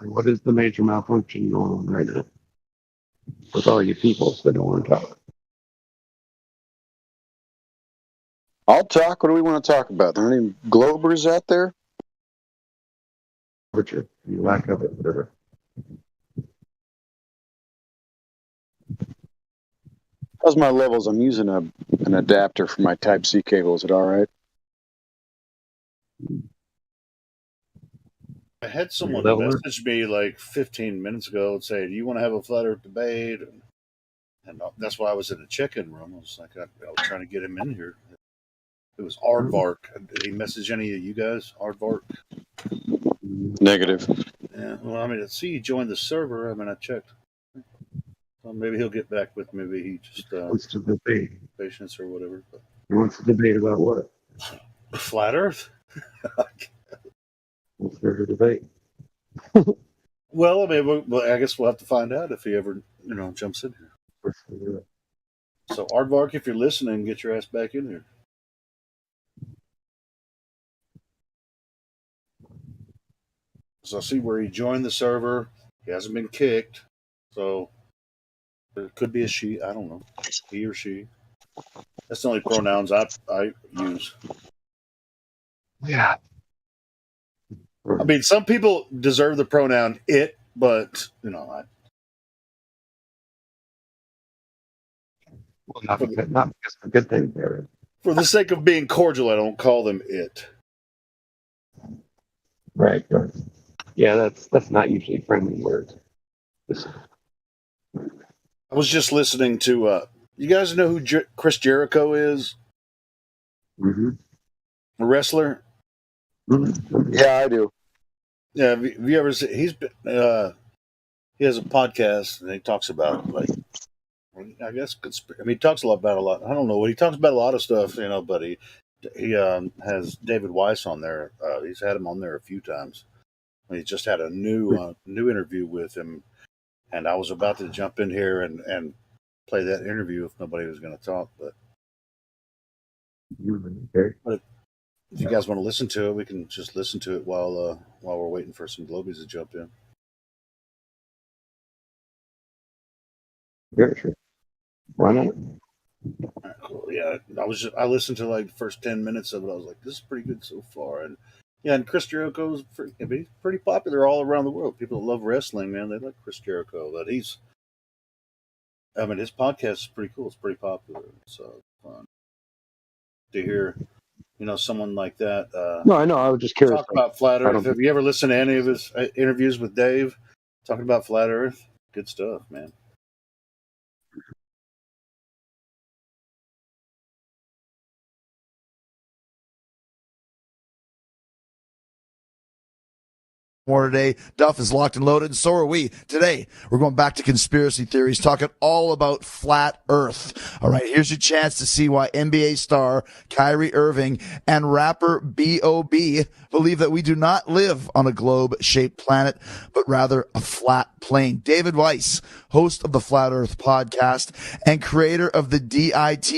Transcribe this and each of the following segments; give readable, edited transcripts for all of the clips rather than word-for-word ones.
What is the major malfunction going on right now with all you people that don't want to talk? I'll talk. What do we want to talk about? There any Globers out there? Temperature, you lack of it, whatever. How's my levels? I'm using an adapter for my Type-C cable. Is it all right? I had someone Leveler? message me like 15 minutes ago and say, "Do you want to have a flat Earth debate?" And that's why I was in the check-in room. I was like, I was trying to get him in here. It was Aardvark. Did he message any of you guys? Aardvark? Negative. Yeah. Well, I mean, I see he joined the server. I mean, I checked. Well, maybe he'll get back with. Maybe he just Wants to debate. patience or whatever. But He wants to debate about what? flat Earth. What's there to debate? Well, I mean, I guess we'll have to find out if he ever, jumps in here. So, Aardvark, if you're listening, get your ass back in here. So I see where he joined the server. He hasn't been kicked. So it could be a she. I don't know. He or she. That's the only pronouns I use. Yeah. I mean, some people deserve the pronoun it, but, well, not because of a good thing there. For the sake of being cordial, I don't call them it. Right. Yeah, that's not usually friendly words. I was just listening to. You guys know who Chris Jericho is? Mm-hmm. A wrestler. Mm-hmm. Yeah, I do. Yeah, have you ever seen? He's been. He has a podcast and he talks about I guess he talks about a lot. I don't know what he talks about, a lot of stuff, but he has David Weiss on there. He's had him on there a few times. He just had a new interview with him, and I was about to jump in here and play that interview if nobody was going to talk. But if you guys want to listen to it, we can just listen to it while we're waiting for some Globies to jump in. Yeah, sure. Why not? Right, cool. Yeah, I listened to like the first 10 minutes of it. I was like, this is pretty good so far. And yeah, and Chris Jericho's he's pretty popular all around the world. People that love wrestling, man, they like Chris Jericho. But his podcast is pretty cool. It's pretty popular. So fun to hear, someone like that. No, I know. I was just curious. Talk about flat Earth. Have you ever listened to any of his interviews with Dave talking about flat Earth? Good stuff, man. More today. Duff is locked and loaded, and so are we. Today, we're going back to conspiracy theories, talking all about flat Earth. All right, here's your chance to see why NBA star Kyrie Irving and rapper B.O.B. believe that we do not live on a globe-shaped planet, but rather a flat plane. David Weiss, host of the Flat Earth podcast and creator of the DITRH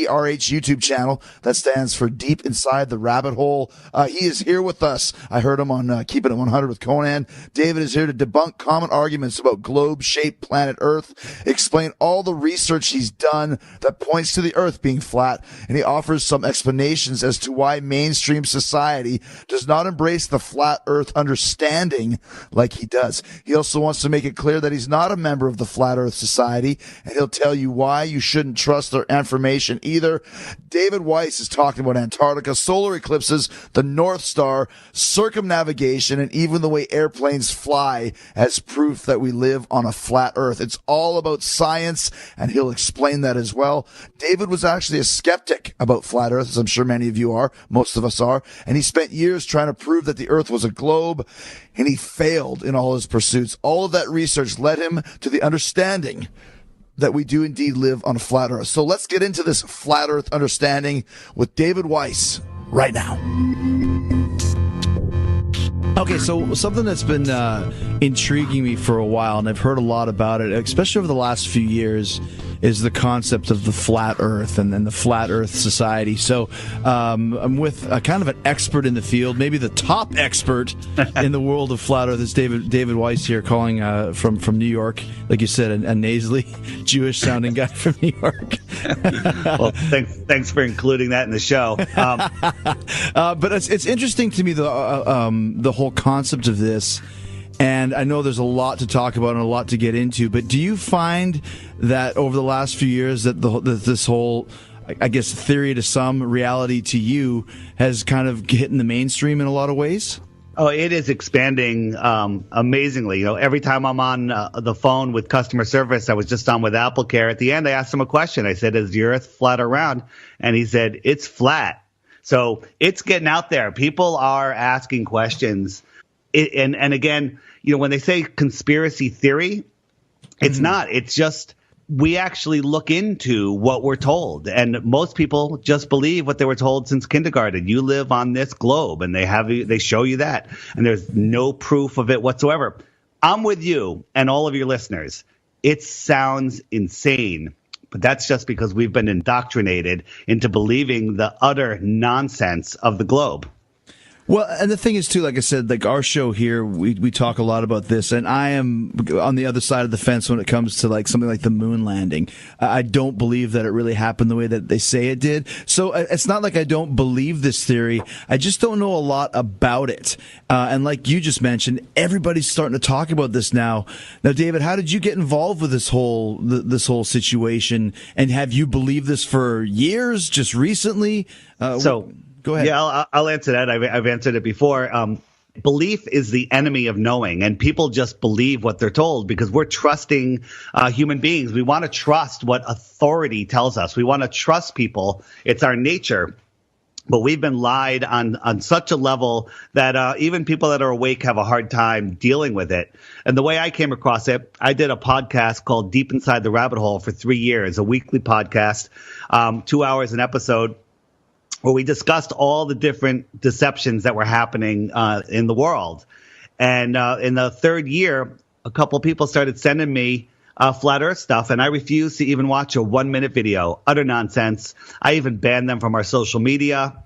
YouTube channel that stands for Deep Inside the Rabbit Hole. He is here with us. I heard him on Keeping It 100 with Conan. David is here to debunk common arguments about globe-shaped planet Earth, explain all the research he's done that points to the Earth being flat, and he offers some explanations as to why mainstream society does not embrace the flat Earth understanding like he does. He also wants to make it clear that he's not a member of the Flat Earth Society, and he'll tell you why you shouldn't trust their information either. David Weiss is talking about Antarctica, solar eclipses, the North Star, circumnavigation, and even the way airplanes fly as proof that we live on a flat Earth. It's all about science, and he'll explain that as well. David was actually a skeptic about flat Earth, as I'm sure many of you are, most of us are, and he spent years trying to prove that the Earth was a globe, and he failed in all his pursuits. All of that research led him to the understanding that we do indeed live on a flat Earth. So let's get into this flat Earth understanding with David Weiss right now. Okay, so something that's been intriguing me for a while, and I've heard a lot about it, especially over the last few years, is the concept of the flat Earth and then the flat Earth society. So I'm with kind of an expert in the field, maybe the top expert in the world of flat Earth. Is David Weiss here, calling from New York, like you said, a nasally Jewish sounding guy from New York. Well, thanks for including that in the show. But it's interesting to me the whole concept of this. And I know there's a lot to talk about and a lot to get into, but do you find that over the last few years that this whole, I guess, theory to some, reality to you, has kind of hit in the mainstream in a lot of ways? Oh, it is expanding amazingly. Every time I'm on the phone with customer service, I was just on with AppleCare. At the end, I asked him a question. I said, "Is the Earth flat or round?" And he said, "It's flat." So it's getting out there. People are asking questions. And again, when they say conspiracy theory, it's not. It's just we actually look into what we're told. And most people just believe what they were told since kindergarten. You live on this globe, and they show you that. And there's no proof of it whatsoever. I'm with you and all of your listeners. It sounds insane. But that's just because we've been indoctrinated into believing the utter nonsense of the globe. Well, and the thing is, too, like I said, like our show here, we talk a lot about this, and I am on the other side of the fence when it comes to like something like the moon landing. I don't believe that it really happened the way that they say it did. So it's not like I don't believe this theory. I just don't know a lot about it. And like you just mentioned, everybody's starting to talk about this now. Now, David, how did you get involved with this whole situation? And have you believed this for years, just recently? Go ahead. Yeah, I'll answer that. I've answered it before. Belief is the enemy of knowing, and people just believe what they're told because we're trusting human beings. We want to trust what authority tells us. We want to trust people. It's our nature. But we've been lied on such a level that even people that are awake have a hard time dealing with it. And the way I came across it, I did a podcast called Deep Inside the Rabbit Hole for 3 years, a weekly podcast, 2 hours an episode, where we discussed all the different deceptions that were happening in the world. And in the third year, a couple people started sending me flat Earth stuff, and I refused to even watch a 1-minute video. Utter nonsense. I even banned them from our social media.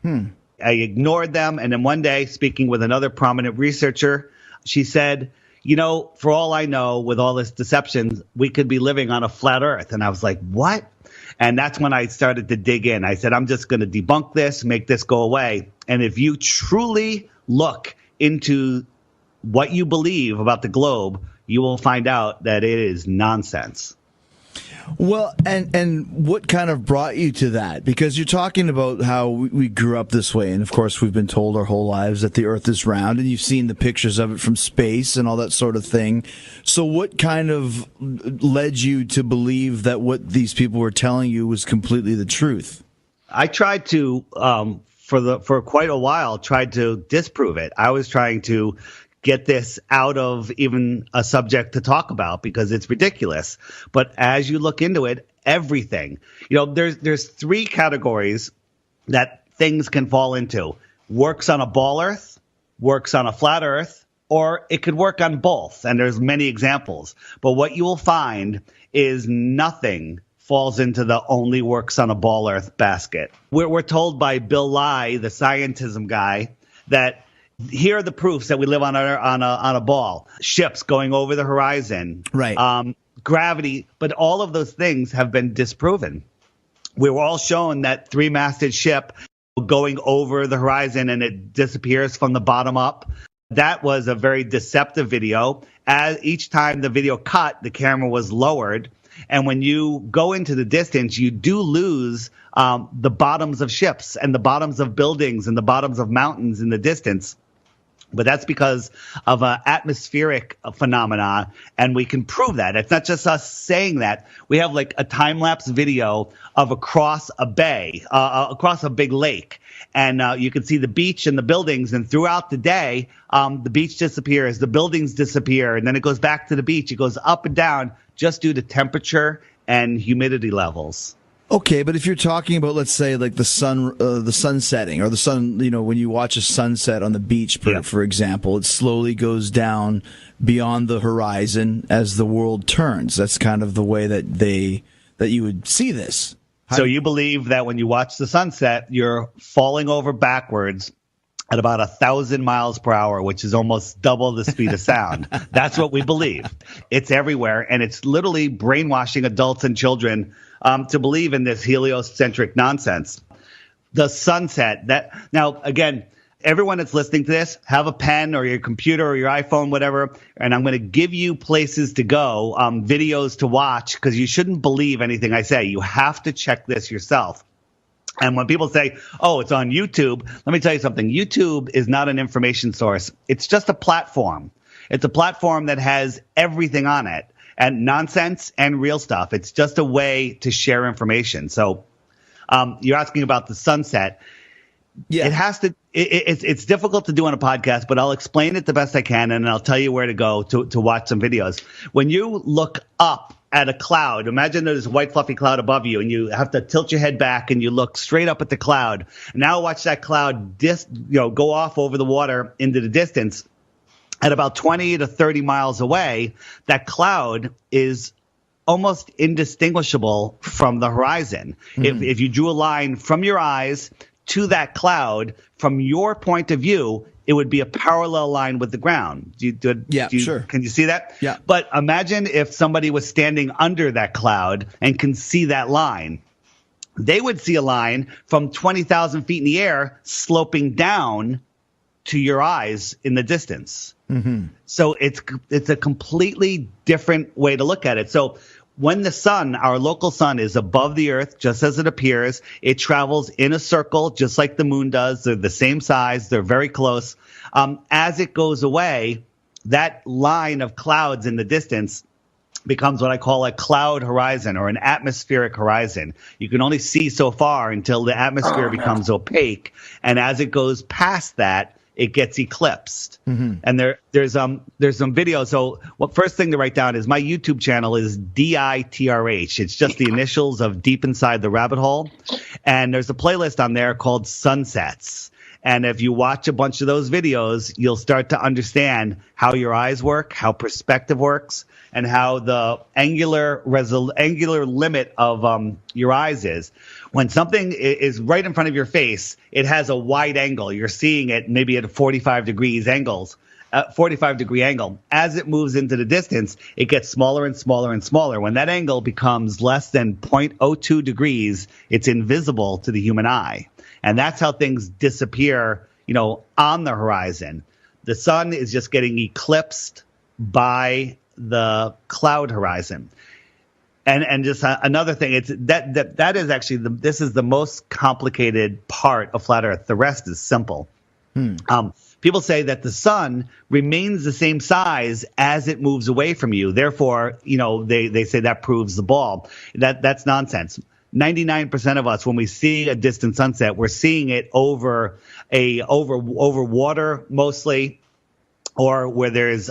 I ignored them. And then one day, speaking with another prominent researcher, she said, for all I know, with all this deception, we could be living on a flat Earth. And I was like, what? And that's when I started to dig in. I said, I'm just going to debunk this, make this go away. And if you truly look into what you believe about the globe, you will find out that it is nonsense. Well, and what kind of brought you to that? Because you're talking about how we grew up this way, and of course we've been told our whole lives that the Earth is round, and you've seen the pictures of it from space and all that sort of thing. So what kind of led you to believe that what these people were telling you was completely the truth? I tried to, for quite a while, tried to disprove it. I was trying to get this out of even a subject to talk about because it's ridiculous. But as you look into it, everything, there's 3 categories that things can fall into. Works on a ball Earth, works on a flat Earth, or it could work on both. And there's many examples. But what you will find is nothing falls into the only works on a ball Earth basket. We're told by Bill Nye, the scientism guy, that here are the proofs that we live on a ball. Ships going over the horizon. Right. Gravity. But all of those things have been disproven. We were all shown that 3-masted ship going over the horizon and it disappears from the bottom up. That was a very deceptive video. As each time the video cut, the camera was lowered. And when you go into the distance, you do lose the bottoms of ships and the bottoms of buildings and the bottoms of mountains in the distance. But that's because of an atmospheric phenomena, and we can prove that. It's not just us saying that. We have like a time-lapse video of across a bay, across a big lake, and you can see the beach and the buildings, and throughout the day, the beach disappears, the buildings disappear, and then it goes back to the beach. It goes up and down just due to temperature and humidity levels. Okay, but if you're talking about, let's say, like the sun setting, or the sun, when you watch a sunset on the beach, for example, it slowly goes down beyond the horizon as the world turns. That's kind of the way that that you would see this? So you believe that when you watch the sunset, you're falling over backwards at about 1,000 miles per hour, which is almost double the speed of sound. That's what we believe. It's everywhere, and it's literally brainwashing adults and children to believe in this heliocentric nonsense. The sunset. Now, again, everyone that's listening to this, have a pen or your computer or your iPhone, whatever, and I'm going to give you places to go, videos to watch, because you shouldn't believe anything I say. You have to check this yourself. And when people say, oh, it's on YouTube, let me tell you something. YouTube is not an information source. It's just a platform. It's a platform that has everything on it, and nonsense and real stuff. It's just a way to share information. So you're asking about the sunset. Yeah. It has to. It's difficult to do on a podcast, but I'll explain it the best I can, and I'll tell you where to go to watch some videos. When you look up at a cloud, imagine there's a white fluffy cloud above you, and you have to tilt your head back, and you look straight up at the cloud. Now watch that cloud go off over the water into the distance. At about 20 to 30 miles away, that cloud is almost indistinguishable from the horizon. If you drew a line from your eyes to that cloud, from your point of view, it would be a parallel line with the ground. Sure. Can you see that? Yeah. But imagine if somebody was standing under that cloud and can see that line. They would see a line from 20,000 feet in the air sloping down to your eyes in the distance. Mm-hmm. So it's a completely different way to look at it. So when the sun, our local sun, is above the earth, just as it appears, it travels in a circle, just like the moon does. They're the same size. They're very close. As it goes away, that line of clouds in the distance becomes what I call a cloud horizon, or an atmospheric horizon. You can only see so far until the atmosphere becomes opaque. And as it goes past that, it gets eclipsed. Mm-hmm. And there's some videos. So first thing to write down is my YouTube channel is DITRH. It's just the initials of Deep Inside the Rabbit Hole. And there's a playlist on there called Sunsets. And if you watch a bunch of those videos, you'll start to understand how your eyes work, how perspective works, and how the angular limit of your eyes is. When something is right in front of your face, it has a wide angle. You're seeing it maybe at a 45 degree angle. As it moves into the distance, it gets smaller and smaller and smaller. When that angle becomes less than 0.02 degrees, it's invisible to the human eye. And that's how things disappear, on the horizon. The sun is just getting eclipsed by the cloud horizon. And just another thing, it's that is actually this is the most complicated part of flat Earth. The rest is simple. People say that the sun remains the same size as it moves away from you. Therefore, they say that proves the ball. That's nonsense. 99% of us, when we see a distant sunset, we're seeing it over water mostly, or where there's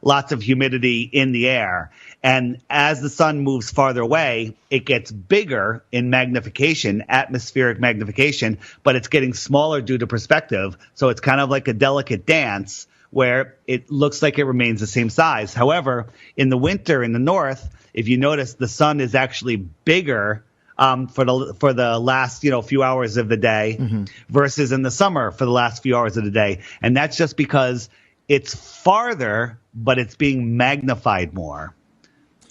lots of humidity in the air. And as the sun moves farther away, it gets bigger in magnification, atmospheric magnification, but it's getting smaller due to perspective. So it's kind of like a delicate dance where it looks like it remains the same size. However, in the winter in the north, if you notice, the sun is actually bigger for the last few hours of the day, mm-hmm. versus in the summer for the last few hours of the day. And that's just because it's farther, but it's being magnified more.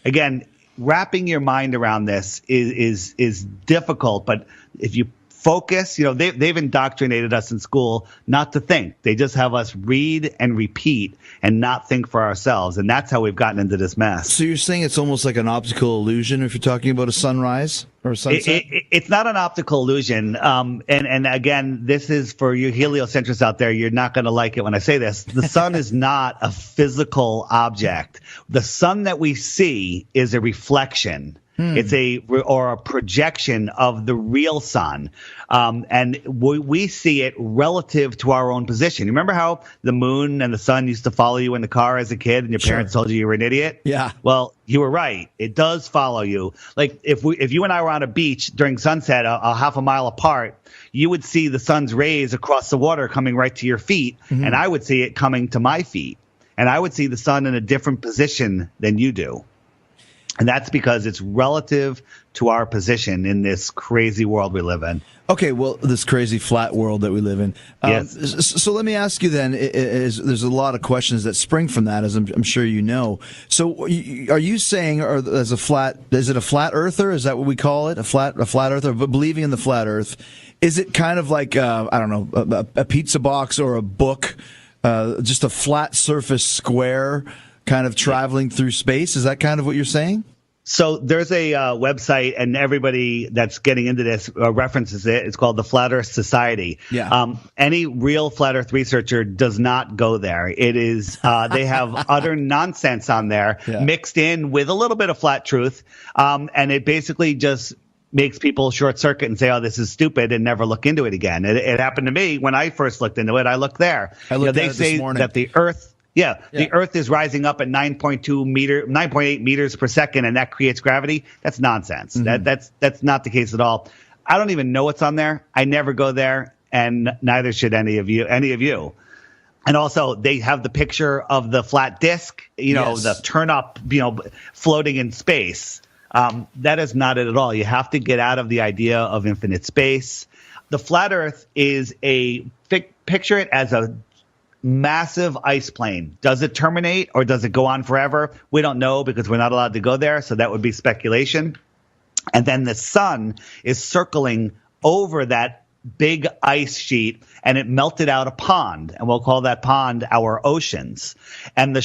Again, wrapping your mind around this is difficult, but if you focus, they've indoctrinated us in school not to think. They just have us read and repeat and not think for ourselves. And that's how we've gotten into this mess. So you're saying it's almost like an optical illusion if you're talking about a sunrise or a sunset? It's not an optical illusion. And again, this is for you heliocentrists out there. You're not going to like it when I say this. The sun is not a physical object. The sun that we see is a reflection. It's a projection of the real sun. And we see it relative to our own position. You remember how the moon and the sun used to follow you in the car as a kid and your parents told you were an idiot? Yeah. Well, you were right. It does follow you. Like if you and I were on a beach during sunset, a half a mile apart, you would see the sun's rays across the water coming right to your feet, mm-hmm. and I would see it coming to my feet. And I would see the sun in a different position than you do. And that's because it's relative to our position in this crazy world we live in. Okay, well, this crazy flat world that we live in. Yes. So let me ask you then, there's a lot of questions that spring from that, as I'm sure you know. So are you saying, or is it a flat earther? Is that what we call it? A flat earther? But believing in the flat earth, is it kind of like, I don't know, a pizza box or a book, just a flat surface square kind of traveling through space? Is that kind of what you're saying? So there's a website, and everybody that's getting into this references it. It's called the Flat Earth Society. Yeah. Any real flat Earth researcher does not go there. It is they have utter nonsense on there, mixed in with a little bit of flat truth, and it basically just makes people short circuit and say, "Oh, this is stupid," and never look into it again. It happened to me when I first looked into it. I looked there. They say that the Earth. The Earth is rising up at 9.8 meters per second, and that creates gravity. That's nonsense. Mm-hmm. That's not the case at all. I don't even know what's on there. I never go there, and neither should any of you. And also, they have the picture of the flat disk, the turn up, floating in space. That is not it at all. You have to get out of the idea of infinite space. The flat Earth is picture it as a massive ice plane. Does it terminate or does it go on forever? We don't know because we're not allowed to go there. So that would be speculation. And then the sun is circling over that big ice sheet, and it melted out a pond, and we'll call that pond our oceans. And the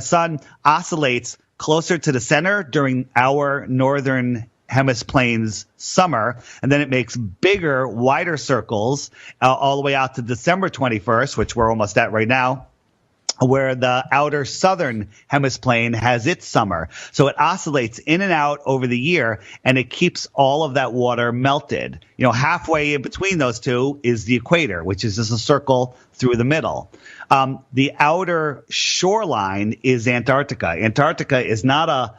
sun oscillates closer to the center during our northern hemiplane's summer, and then it makes bigger, wider circles all the way out to December 21st, which we're almost at right now, where the outer southern hemiplane has its summer. So it oscillates in and out over the year, and it keeps all of that water melted. Halfway in between those two is the equator, which is just a circle through the middle. The outer shoreline is Antarctica. Antarctica is not a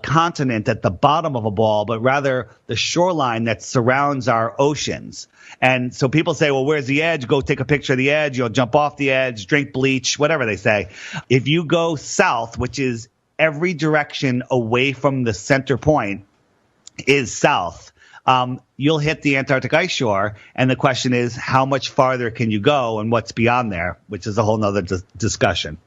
continent at the bottom of a ball, but rather the shoreline that surrounds our oceans. And so people say, well, where's the edge? Go take a picture of the edge. You'll jump off the edge, drink bleach, whatever they say. If you go south, which is every direction away from the center point is south, you'll hit the Antarctic ice shore. And the question is, how much farther can you go and what's beyond there, which is a whole nother discussion.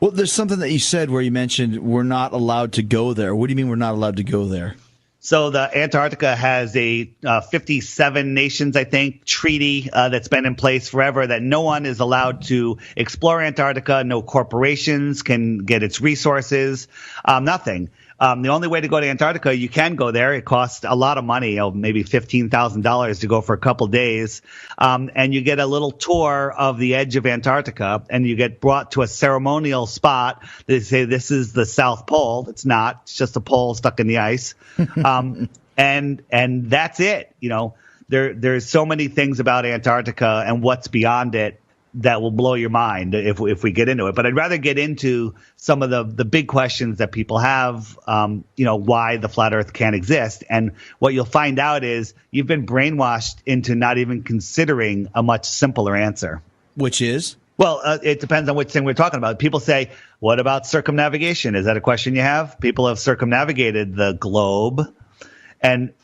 Well, there's something that you said where you mentioned we're not allowed to go there. What do you mean we're not allowed to go there? So the Antarctica has a 57 nations, I think, treaty that's been in place forever that no one is allowed to explore Antarctica. No corporations can get its resources, nothing. The only way to go to Antarctica, you can go there. It costs a lot of money, maybe $15,000 to go for a couple days. And you get a little tour of the edge of Antarctica, and you get brought to a ceremonial spot. They say this is the South Pole. It's not. It's just a pole stuck in the ice. And that's it. There's so many things about Antarctica and what's beyond it that will blow your mind if we get into it. But I'd rather get into some of the big questions that people have, why the flat Earth can't exist. And what you'll find out is you've been brainwashed into not even considering a much simpler answer. Which is? Well, it depends on which thing we're talking about. People say, what about circumnavigation? Is that a question you have? People have circumnavigated the globe. And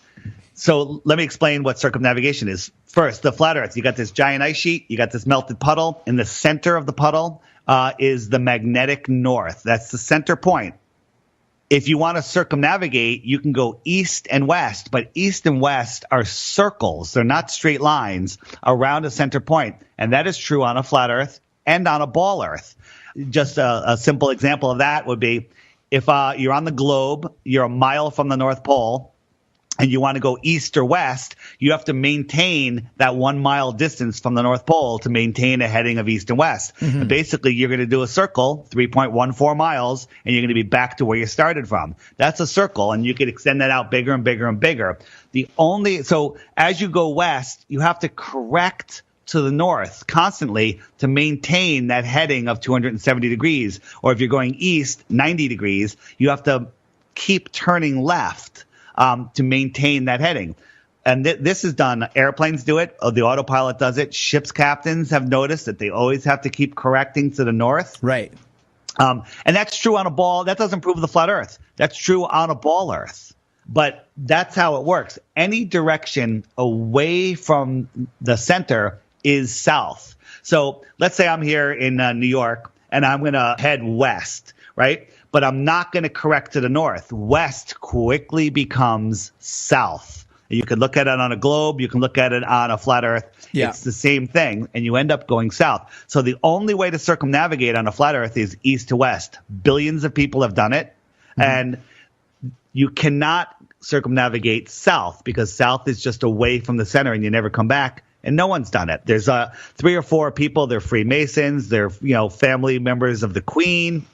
so let me explain what circumnavigation is. First, the flat Earth. You got this giant ice sheet. You got this melted puddle. In the center of the puddle is the magnetic north. That's the center point. If you want to circumnavigate, you can go east and west. But east and west are circles. They're not straight lines around a center point. And that is true on a flat Earth and on a ball Earth. Just a simple example of that would be if you're on the globe, you're a mile from the North Pole, and you want to go east or west, you have to maintain that 1 mile distance from the North Pole to maintain a heading of east and west. Mm-hmm. And basically, you're going to do a circle, 3.14 miles, and you're going to be back to where you started from. That's a circle, and you can extend that out bigger and bigger and bigger. So as you go west, you have to correct to the north constantly to maintain that heading of 270 degrees. Or if you're going east 90 degrees, you have to keep turning left to maintain that heading. And this is done. Airplanes do it. The autopilot does it. Ships captains have noticed that they always have to keep correcting to the north. Right. And that's true on a ball. That doesn't prove the flat Earth. That's true on a ball Earth. But that's how it works. Any direction away from the center is south. So let's say I'm here in New York and I'm going to head west, right? But I'm not going to correct to the north. West quickly becomes south. You can look at it on a globe. You can look at it on a flat Earth. Yeah. It's the same thing, and you end up going south. So the only way to circumnavigate on a flat Earth is east to west. Billions of people have done it, and you cannot circumnavigate south because south is just away from the center, and you never come back. And no one's done it. There's 3 or 4 people. They're Freemasons. They're family members of the Queen,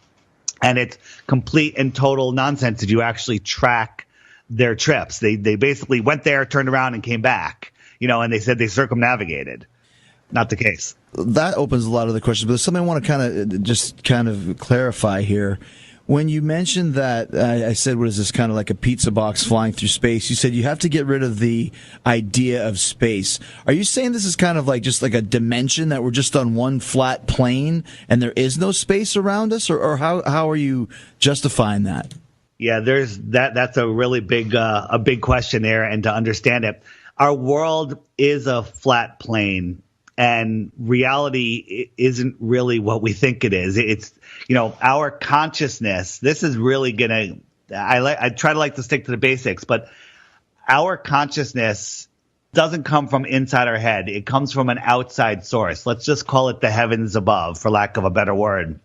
and it's complete and total nonsense if you actually track their trips. They basically went there, turned around, and came back. And they said they circumnavigated. Not the case. That opens a lot of the questions, but there's something I want to kind of clarify here. When you mentioned that, I said, what is this, kind of like a pizza box flying through space? You said you have to get rid of the idea of space. Are you saying this is kind of like just like a dimension that we're just on one flat plane and there is no space around us? Or how are you justifying that? Yeah, there's that. That's a really big question there. And to understand it, our world is a flat plane. And reality isn't really what we think it is. It's, our consciousness. This is really going to, I try to stick to the basics, but our consciousness doesn't come from inside our head. It comes from an outside source. Let's just call it the heavens above, for lack of a better word.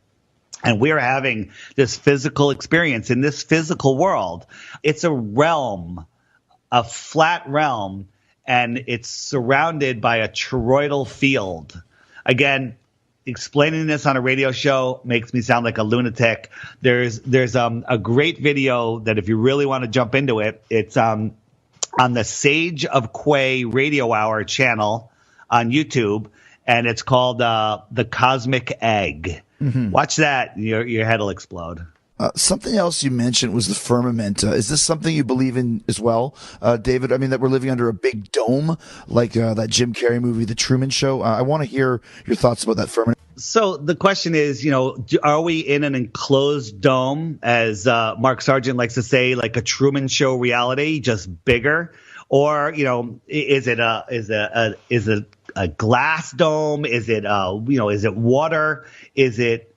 And we're having this physical experience in this physical world. It's a realm, a flat realm, and it's surrounded by a toroidal field. Again, explaining this on a radio show makes me sound like a lunatic. There's a great video that if you really want to jump into it, it's on the Sage of Quay Radio Hour channel on YouTube, and it's called The Cosmic Egg. Mm-hmm. Watch that, your head will explode. Something else you mentioned was the firmament. Is this something you believe in as well, David? I mean, that we're living under a big dome, like that Jim Carrey movie, The Truman Show. I want to hear your thoughts about that firmament. So the question is, are we in an enclosed dome, as Mark Sargent likes to say, like a Truman Show reality, just bigger? Or, is it a glass dome? Is it, is it water? Is it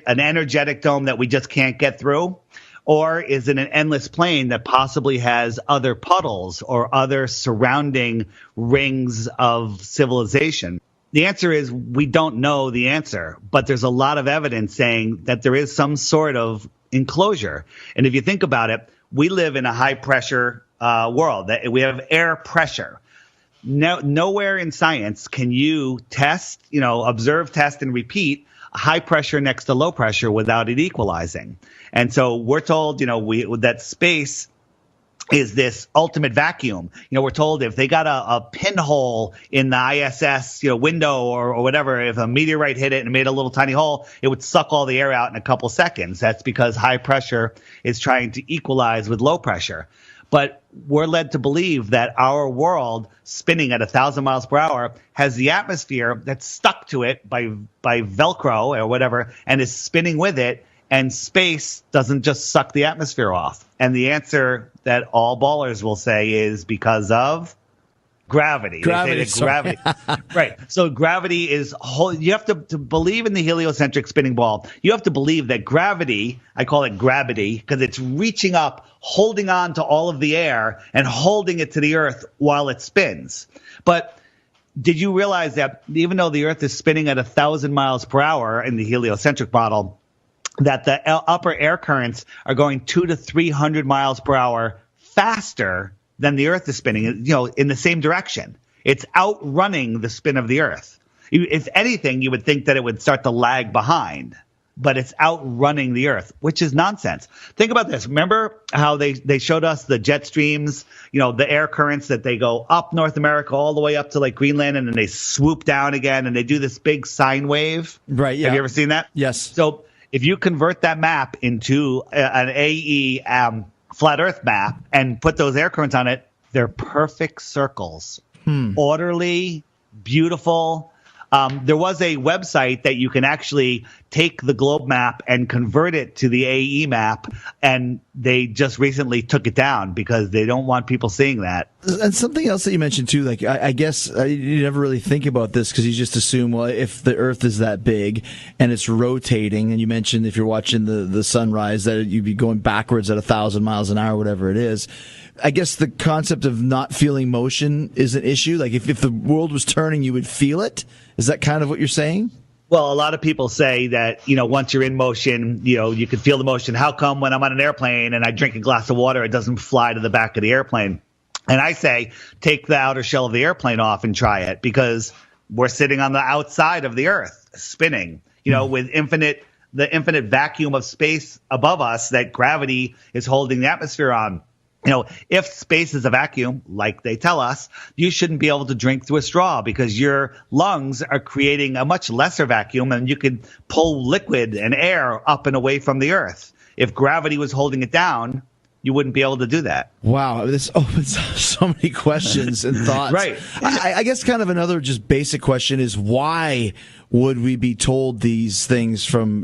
an energetic dome that we just can't get through? Or is it an endless plane that possibly has other puddles or other surrounding rings of civilization? The answer is we don't know the answer, but there's a lot of evidence saying that there is some sort of enclosure. And if you think about it, we live in a high pressure world. We have air pressure. Nowhere in science can you test, observe, test, and repeat high pressure next to low pressure without it equalizing. And so we're told, that space is this ultimate vacuum. We're told if they got a pinhole in the ISS, window or whatever, if a meteorite hit it and made a little tiny hole, it would suck all the air out in a couple seconds. That's because high pressure is trying to equalize with low pressure. But we're led to believe that our world, spinning at 1,000 miles per hour, has the atmosphere that's stuck to it by Velcro or whatever, and is spinning with it, and space doesn't just suck the atmosphere off. And the answer that all ballers will say is because of gravity. Gravity. Right. So gravity is you have to believe in the heliocentric spinning ball. You have to believe that gravity, I call it gravity because it's reaching up, holding on to all of the air and holding it to the earth while it spins. But did you realize that even though the earth is spinning at 1,000 miles per hour in the heliocentric model, that the upper air currents are going 200 to 300 miles per hour faster than the earth is spinning, in the same direction. It's outrunning the spin of the earth. If anything, you would think that it would start to lag behind, but it's outrunning the earth, which is nonsense. Think about this. Remember how they showed us the jet streams, the air currents that they go up North America all the way up to like Greenland, and then they swoop down again and they do this big sine wave. Right. Yeah. Have you ever seen that? Yes. So if you convert that map into an AE flat Earth map and put those air currents on it, they're perfect circles. Orderly, beautiful. There was a website that you can actually take the globe map and convert it to the AE map, and they just recently took it down because they don't want people seeing that. And something else that you mentioned too, like I guess you never really think about this because you just assume, well, if the Earth is that big and it's rotating, and you mentioned if you're watching the sunrise that you'd be going backwards at 1,000 miles an hour, whatever it is. I guess the concept of not feeling motion is an issue. Like if the world was turning, you would feel it. Is that kind of what you're saying? Well, a lot of people say that, once you're in motion, you can feel the motion. How come when I'm on an airplane and I drink a glass of water, it doesn't fly to the back of the airplane? And I say, take the outer shell of the airplane off and try it, because we're sitting on the outside of the Earth spinning, with the infinite vacuum of space above us that gravity is holding the atmosphere on. If space is a vacuum, like they tell us, you shouldn't be able to drink through a straw because your lungs are creating a much lesser vacuum, and you can pull liquid and air up and away from the Earth. If gravity was holding it down, you wouldn't be able to do that. Wow, this opens so many questions and thoughts. Right. I guess kind of another just basic question is, why would we be told these things from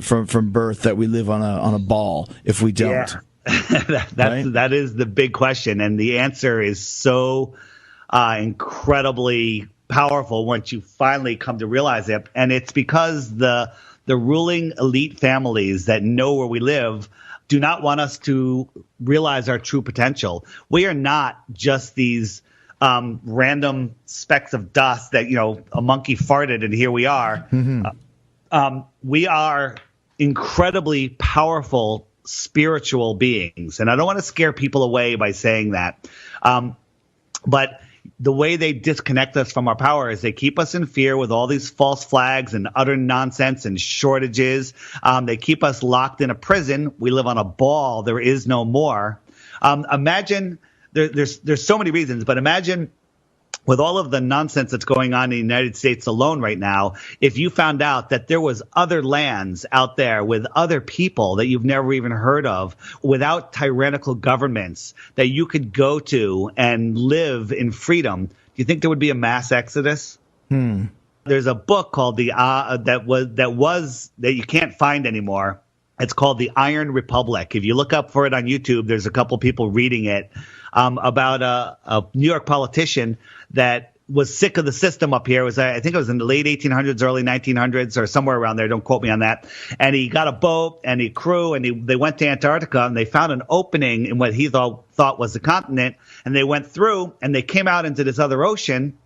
birth that we live on a ball if we don't? Yeah. That is the big question, and the answer is so incredibly powerful once you finally come to realize it. And it's because the ruling elite families that know where we live do not want us to realize our true potential. We are not just these random specks of dust that a monkey farted and here we are. Mm-hmm. We are incredibly powerful spiritual beings, and I don't want to scare people away by saying that, but the way they disconnect us from our power is they keep us in fear with all these false flags and utter nonsense and shortages. They keep us locked in a prison. We live on a ball. There is no more. Imagine there's so many reasons, but imagine with all of the nonsense that's going on in the United States alone right now, if you found out that there was other lands out there with other people that you've never even heard of, without tyrannical governments that you could go to and live in freedom, do you think there would be a mass exodus? There's a book called that you can't find anymore. It's called The Iron Republic. If you look up for it on YouTube, there's a couple people reading it about a New York politician that was sick of the system up here. I think it was in the late 1800s, early 1900s, or somewhere around there. Don't quote me on that. And he got a boat and a crew, and they went to Antarctica, and they found an opening in what he thought was the continent. And they went through, and they came out into this other ocean,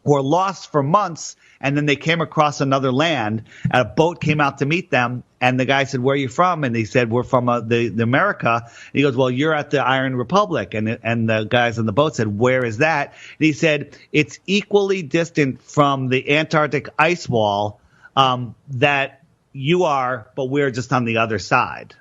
were lost for months, and then they came across another land, and a boat came out to meet them, and the guy said, "Where are you from?" And he said, "We're from the America." And he goes, "Well, you're at the Iron Republic." And the guys on the boat said, "Where is that?" And he said, "It's equally distant from the Antarctic ice wall that you are, but we're just on the other side."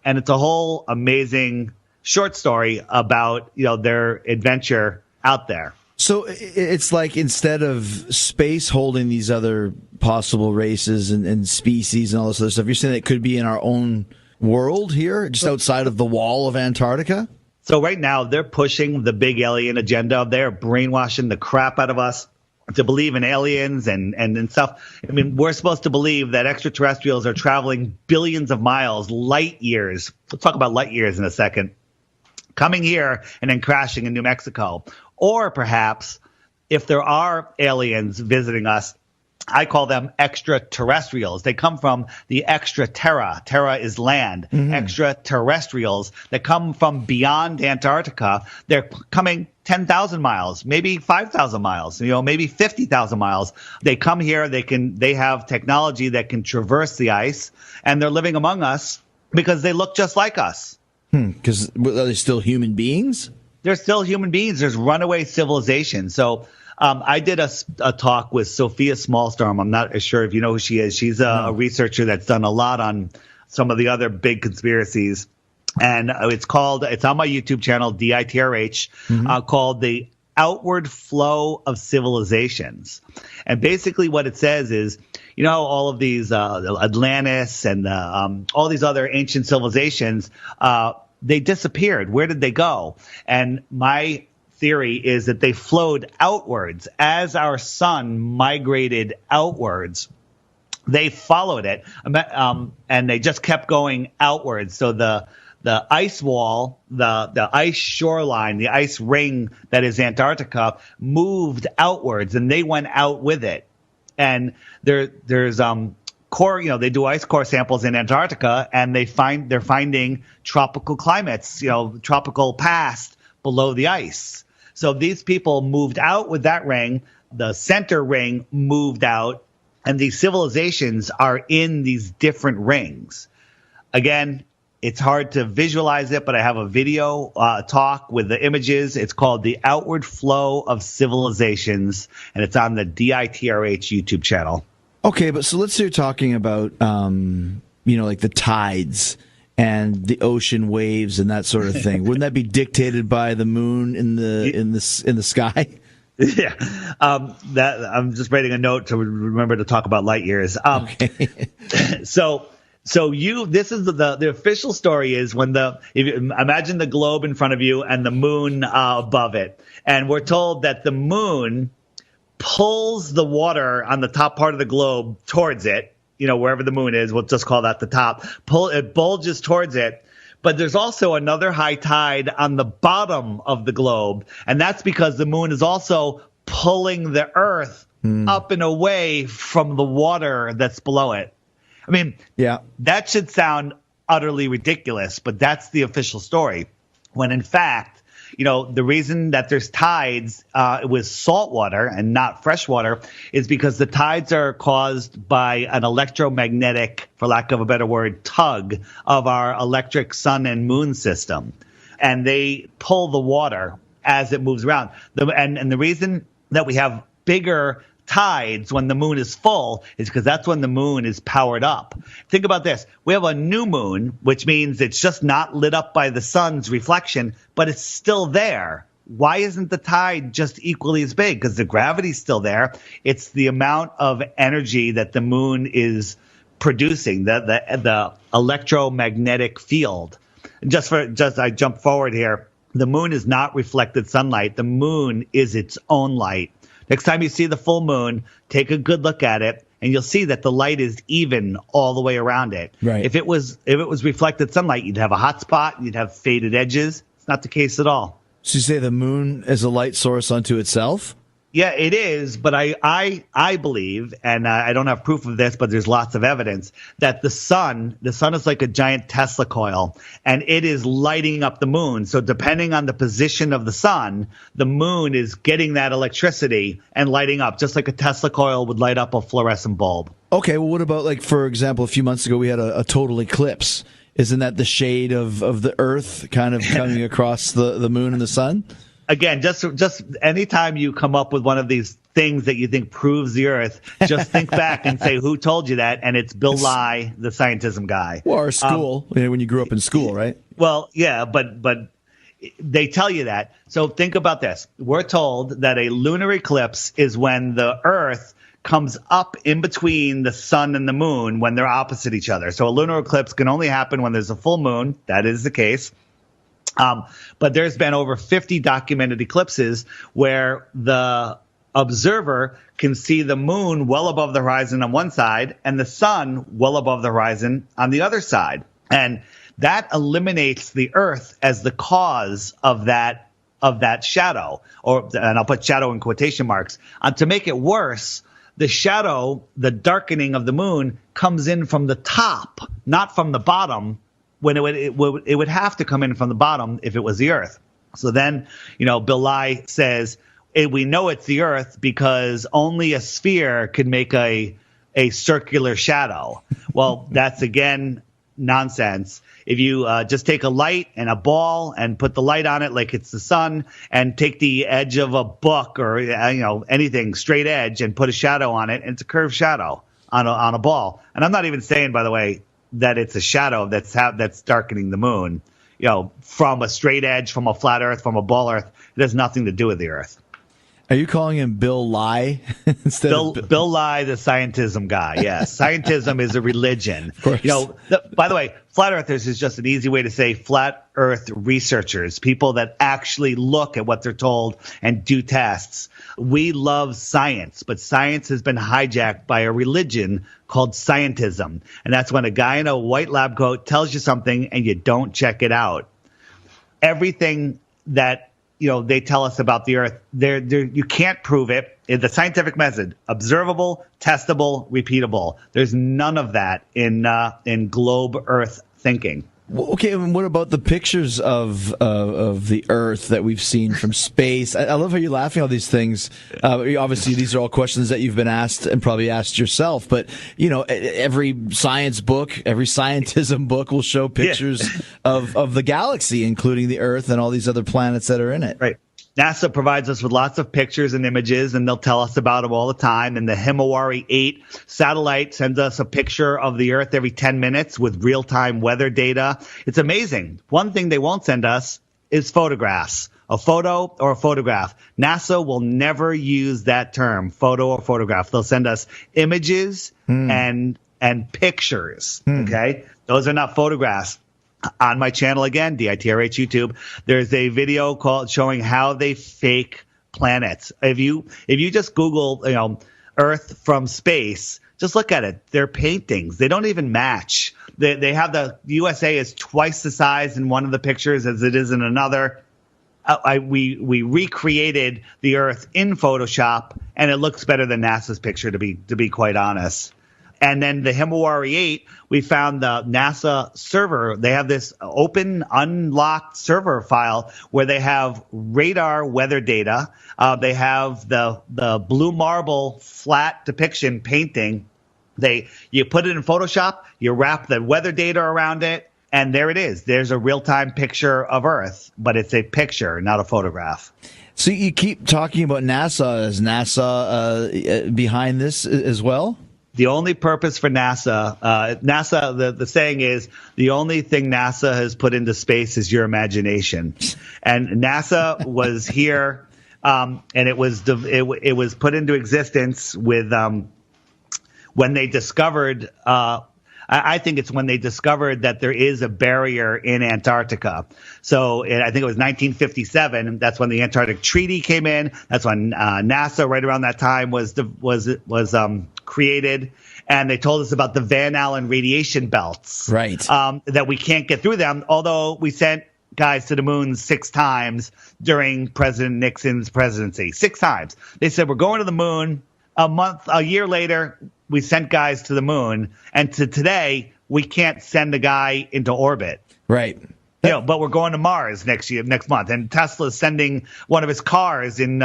And it's a whole amazing short story about their adventure out there. So it's like, instead of space holding these other possible races and species and all this other stuff, you're saying it could be in our own world here, just outside of the wall of Antarctica? So right now they're pushing the big alien agenda. They're brainwashing the crap out of us to believe in aliens and stuff. I mean, we're supposed to believe that extraterrestrials are traveling billions of miles, light years. We'll talk about light years in a second, coming here and then crashing in New Mexico. Or perhaps if there are aliens visiting us, I call them extraterrestrials. They come from the extra terra. Terra is land. Mm-hmm. Extraterrestrials that come from beyond Antarctica. They're coming 10,000 miles, maybe 5,000 miles, maybe 50,000 miles. They come here. They have technology that can traverse the ice, and they're living among us because they look just like us. Because are they still human beings? They're still human beings. There's runaway civilization. So I did a talk with Sophia Smallstorm. I'm not sure if you know who she is. She's a researcher that's done a lot on some of the other big conspiracies. And it's on my YouTube channel, DITRH, called The Outward Flow of Civilizations. And basically what it says is, all of these Atlantis and all these other ancient civilizations, they disappeared. Where did they go? And my theory is that they flowed outwards as our sun migrated outwards. They followed it, and they just kept going outwards. So the ice wall, the ice shoreline, the ice ring that is Antarctica moved outwards, and they went out with it. And there's core, they do ice core samples in Antarctica, and they're finding tropical climates, tropical past below the ice. So these people moved out with that ring. The center ring moved out, and these civilizations are in these different rings. Again, it's hard to visualize it, but I have a video talk with the images. It's called The Outward Flow of Civilizations, and it's on the DITRH YouTube channel. Okay, but so let's say you're talking about, like the tides and the ocean waves and that sort of thing. Wouldn't that be dictated by the moon in the sky? Yeah, that I'm just writing a note to remember to talk about light years. Okay. So this is the official story is if you imagine the globe in front of you and the moon above it, and we're told that the moon pulls the water on the top part of the globe towards it. Wherever the moon is, we'll just call that the top. It bulges towards it. But there's also another high tide on the bottom of the globe, and that's because the moon is also pulling the Earth up and away from the water that's below it. I mean, that should sound utterly ridiculous, but that's the official story. When in fact, the reason that there's tides with salt water and not fresh water is because the tides are caused by an electromagnetic, for lack of a better word, tug of our electric sun and moon system. And they pull the water as it moves around. And the reason that we have bigger tides when the moon is full is because that's when the moon is powered up. Think about this. We have a new moon, which means it's just not lit up by the sun's reflection, but it's still there. Why isn't the tide just equally as big? Because the gravity's still there. It's the amount of energy that the moon is producing, the electromagnetic field. And I jump forward here. The moon is not reflected sunlight. The moon is its own light. Next time you see the full moon, take a good look at it, and you'll see that the light is even all the way around it. Right. If it was reflected sunlight, you'd have a hot spot, you'd have faded edges. It's not the case at all. So you say the moon is a light source unto itself? Yeah, it is, but I believe, and I don't have proof of this, but there's lots of evidence that the sun is like a giant Tesla coil, and it is lighting up the moon. So depending on the position of the sun, the moon is getting that electricity and lighting up, just like a Tesla coil would light up a fluorescent bulb. Okay, well, what about, for example, a few months ago we had a total eclipse. Isn't that the shade of the Earth kind of coming across the moon and the sun? Again, just anytime you come up with one of these things that you think proves the Earth, just think back and say, who told you that? And it's Bill Nye, the scientism guy. Well, our school, when you grew up in school, right? Well, yeah, but they tell you that. So think about this. We're told that a lunar eclipse is when the Earth comes up in between the sun and the moon when they're opposite each other. So a lunar eclipse can only happen when there's a full moon. That is the case. But there's been over 50 documented eclipses where the observer can see the moon well above the horizon on one side and the sun well above the horizon on the other side. And that eliminates the Earth as the cause of that shadow, and I'll put shadow in quotation marks. To make it worse, the shadow, the darkening of the moon, comes in from the top, not from the bottom, when it would have to come in from the bottom if it was the Earth. So then, Bill Nye says, we know it's the Earth because only a sphere could make a circular shadow. Well, that's, again, nonsense. If you just take a light and a ball and put the light on it like it's the sun, and take the edge of a book or anything, straight edge, and put a shadow on it, and it's a curved shadow on a ball. And I'm not even saying, by the way, that it's a shadow that's darkening the moon. From a straight edge, from a flat Earth, from a ball Earth, it has nothing to do with the Earth. Are you calling him Bill Nye instead Bill, of Bill Nye, the scientism guy. Yes, scientism is a religion. Of course. You know, by the way, flat earthers is just an easy way to say flat earth researchers, people that actually look at what they're told and do tests. We love science, but science has been hijacked by a religion called scientism. And that's when a guy in a white lab coat tells you something and you don't check it out. Everything that they tell us about the Earth, you can't prove it. The scientific method, observable, testable, repeatable. There's none of that in globe Earth thinking. Okay, and what about the pictures of the Earth that we've seen from space? I love how you're laughing at all these things. Obviously, these are all questions that you've been asked and probably asked yourself. But every science book, every scientism book will show pictures of the galaxy, including the Earth and all these other planets that are in it. Right. NASA provides us with lots of pictures and images, and they'll tell us about them all the time. And the Himawari 8 satellite sends us a picture of the Earth every 10 minutes with real-time weather data. It's amazing. One thing they won't send us is photographs, a photo or a photograph. NASA will never use that term, photo or photograph. They'll send us images and pictures, okay? Those are not photographs. On my channel again, DITRH YouTube, there's a video called showing how they fake planets. If you just Google, Earth from space, just look at it. They're paintings. They don't even match. They have the USA is twice the size in one of the pictures as it is in another. We recreated the Earth in Photoshop, and it looks better than NASA's picture, to be quite honest. And then the Himawari 8, we found the NASA server. They have this open, unlocked server file where they have radar weather data. They have the blue marble flat depiction painting. You put it in Photoshop, you wrap the weather data around it, and there it is. There's a real-time picture of Earth, but it's a picture, not a photograph. So you keep talking about NASA. Is NASA behind this as well? The only purpose for NASA, the saying is, the only thing NASA has put into space is your imagination. And NASA was here, and it was put into existence with when they discovered. I think it's when they discovered that there is a barrier in Antarctica. So I think it was 1957. That's when the Antarctic Treaty came in. That's when NASA, right around that time, was created. And they told us about the Van Allen radiation belts. Right. That we can't get through them, although we sent guys to the moon 6 times during President Nixon's presidency. 6 times. They said, we're going to the moon. A year later, we sent guys to the moon, and to today, we can't send a guy into orbit. Right. But we're going to Mars next month, and Tesla's sending one of his cars in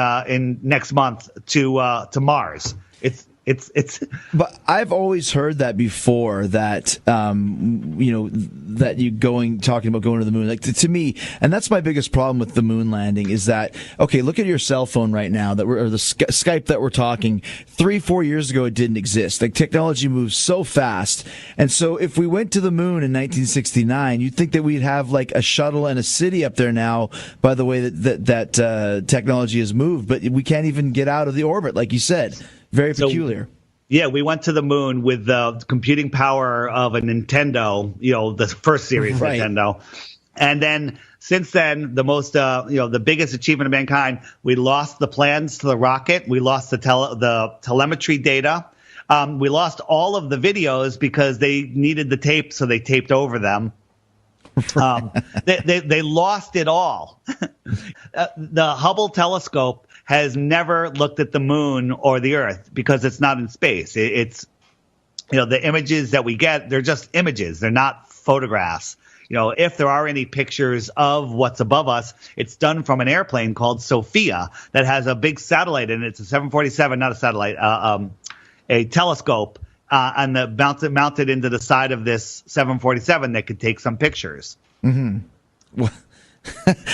next month to Mars. It's. But I've always heard that before, that that talking about going to the moon. Like to me, and that's my biggest problem with the moon landing is that, okay, look at your cell phone right now or the Skype that we're talking. 3-4 years ago, it didn't exist. Like technology moves so fast, and so if we went to the moon in 1969, you'd think that we'd have like a shuttle and a city up there now. By the way that technology has moved, but we can't even get out of the orbit, like you said. Very peculiar. Yeah, we went to the moon with the computing power of a Nintendo, the first series right. Nintendo. And then since then, the most, the biggest achievement of mankind, we lost the plans to the rocket. We lost the telemetry data. We lost all of the videos because they needed the tape, so they taped over them. They lost it all. The Hubble telescope has never looked at the moon or the Earth because it's not in space. It's the images that we get, they're just images. They're not photographs. If there are any pictures of what's above us, it's done from an airplane called Sophia that has a big satellite in it. It's a 747, not a satellite, a telescope, and mounted into the side of this 747 that could take some pictures. Mm-hmm.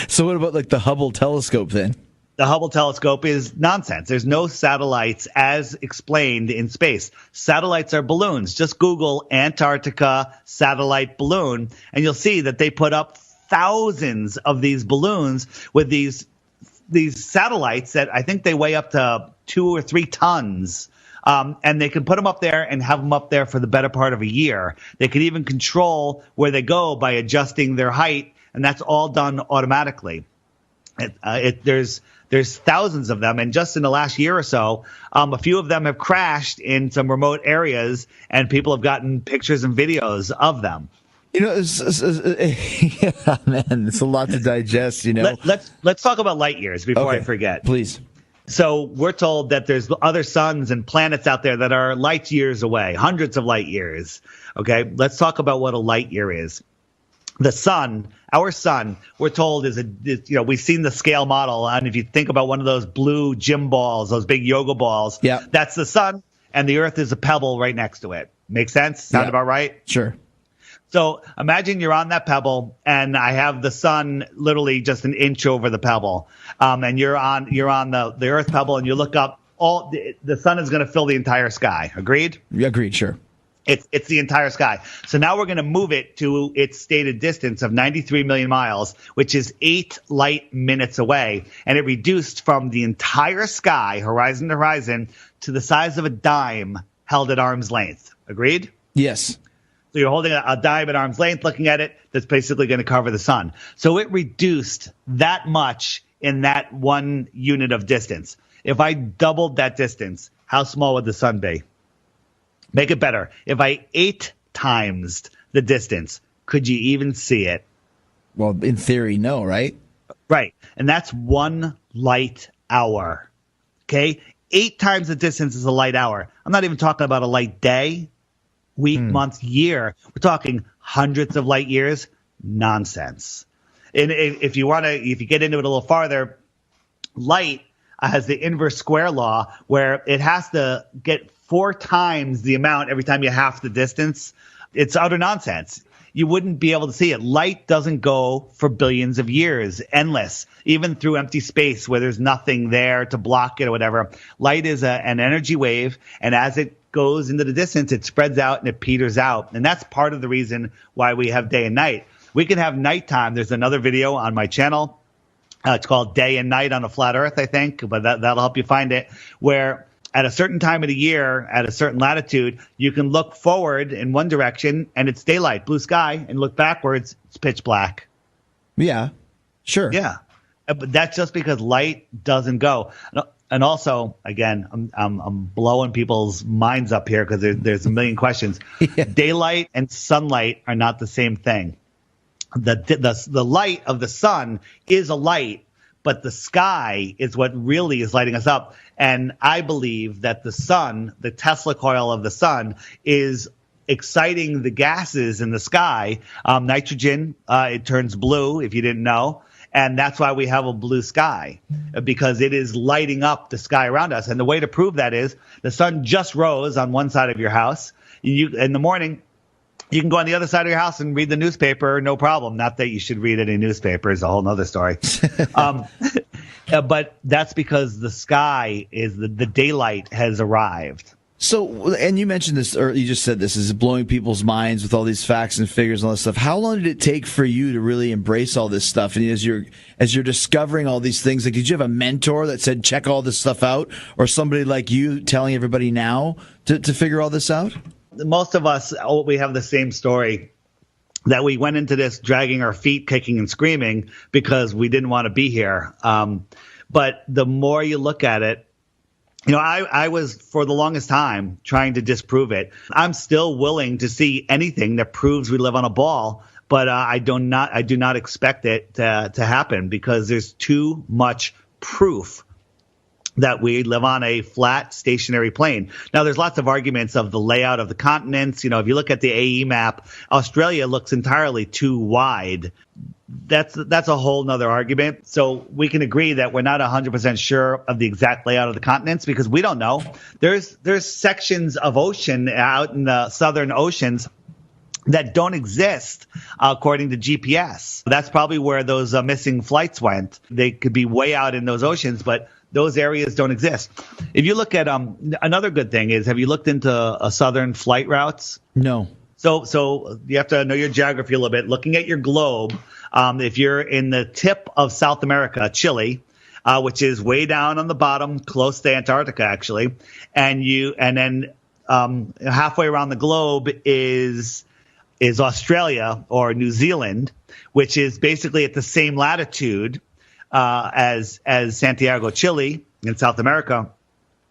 So what about like the Hubble telescope then? The Hubble telescope is nonsense. There's no satellites as explained in space. Satellites are balloons. Just Google Antarctica satellite balloon, and you'll see that they put up thousands of these balloons with these these satellites that I think they weigh up to 2 or 3 tons. And they can put them up there and have them up there for the better part of a year. They can even control where they go by adjusting their height, and that's all done automatically. There's thousands of them, and just in the last year or so, a few of them have crashed in some remote areas, and people have gotten pictures and videos of them. Yeah, man, it's a lot to digest. Let's talk about light years before I forget. Please. So we're told that there's other suns and planets out there that are light years away, hundreds of light years. Okay, let's talk about what a light year is. The sun, our sun, we're told we've seen the scale model. And if you think about one of those blue gym balls, those big yoga balls, that's the sun, and the earth is a pebble right next to it. Make sense? Sound about right? Sure. So imagine you're on that pebble, and I have the sun literally just an inch over the pebble, and you're on the Earth pebble, and you look up. The sun is going to fill the entire sky. Agreed? Agreed. Sure. It's the entire sky. So now we're going to move it to its stated distance of 93 million miles, which is 8 light minutes away, and it reduced from the entire sky, horizon to horizon, to the size of a dime held at arm's length. Agreed? Yes. So you're holding a dime at arm's length, looking at it, that's basically going to cover the sun. So it reduced that much in that 1 unit of distance. If I doubled that distance, how small would the sun be? Make it better. If I 8 times the distance, could you even see it? Well, in theory, no, right? Right. And that's 1 light hour. Okay? 8 times the distance is a light hour. I'm not even talking about a light day. Week, month, year. We're talking hundreds of light years. Nonsense. And if you get into it a little farther, light has the inverse square law where it has to get 4 times the amount every time you half the distance. It's utter nonsense. You wouldn't be able to see it. Light doesn't go for billions of years, endless, even through empty space where there's nothing there to block it or whatever. Light is an energy wave, and as it goes into the distance, it spreads out and it peters out. And that's part of the reason why we have day and night. We can have nighttime. There's another video on my channel. It's called Day and Night on a Flat Earth, I think, but that'll help you find it, where at a certain time of the year, at a certain latitude, you can look forward in one direction and it's daylight, blue sky, and look backwards, it's pitch black. Yeah, sure. Yeah. But that's just because light doesn't go. And also, again, I'm blowing people's minds up here because there's a million questions. Yeah. Daylight and sunlight are not the same thing. The light of the sun is a light, but the sky is what really is lighting us up. And I believe that the sun, the Tesla coil of the sun, is exciting the gases in the sky. Nitrogen, it turns blue, if you didn't know. And that's why we have a blue sky, because it is lighting up the sky around us. And the way to prove that is the sun just rose on one side of your house. In the morning, you can go on the other side of your house and read the newspaper, no problem. Not that you should read any newspaper, is a whole other story. But that's because the sky is the daylight has arrived. So, and you mentioned this, or you just said this, is blowing people's minds with all these facts and figures and all this stuff. How long did it take for you to really embrace all this stuff? And as you're discovering all these things, like, did you have a mentor that said, check all this stuff out? Or somebody like you telling everybody now to figure all this out? Most of us, we have the same story, that we went into this dragging our feet, kicking and screaming because we didn't want to be here. But the more you look at it, I was, for the longest time, trying to disprove it. I'm still willing to see anything that proves we live on a ball, but I do not expect it to happen because there's too much proof that we live on a flat, stationary plane. Now, there's lots of arguments of the layout of the continents. If you look at the AE map, Australia looks entirely too wide. That's a whole nother argument. So we can agree that we're not 100% sure of the exact layout of the continents because we don't know. There's sections of ocean out in the southern oceans that don't exist according to GPS. That's probably where those missing flights went. They could be way out in those oceans, but those areas don't exist. If you look at another good thing is, have you looked into southern flight routes? No. So you have to know your geography a little bit. Looking at your globe, if you're in the tip of South America, Chile, which is way down on the bottom, close to Antarctica, actually. And then halfway around the globe is Australia or New Zealand, which is basically at the same latitude as Santiago, Chile in South America.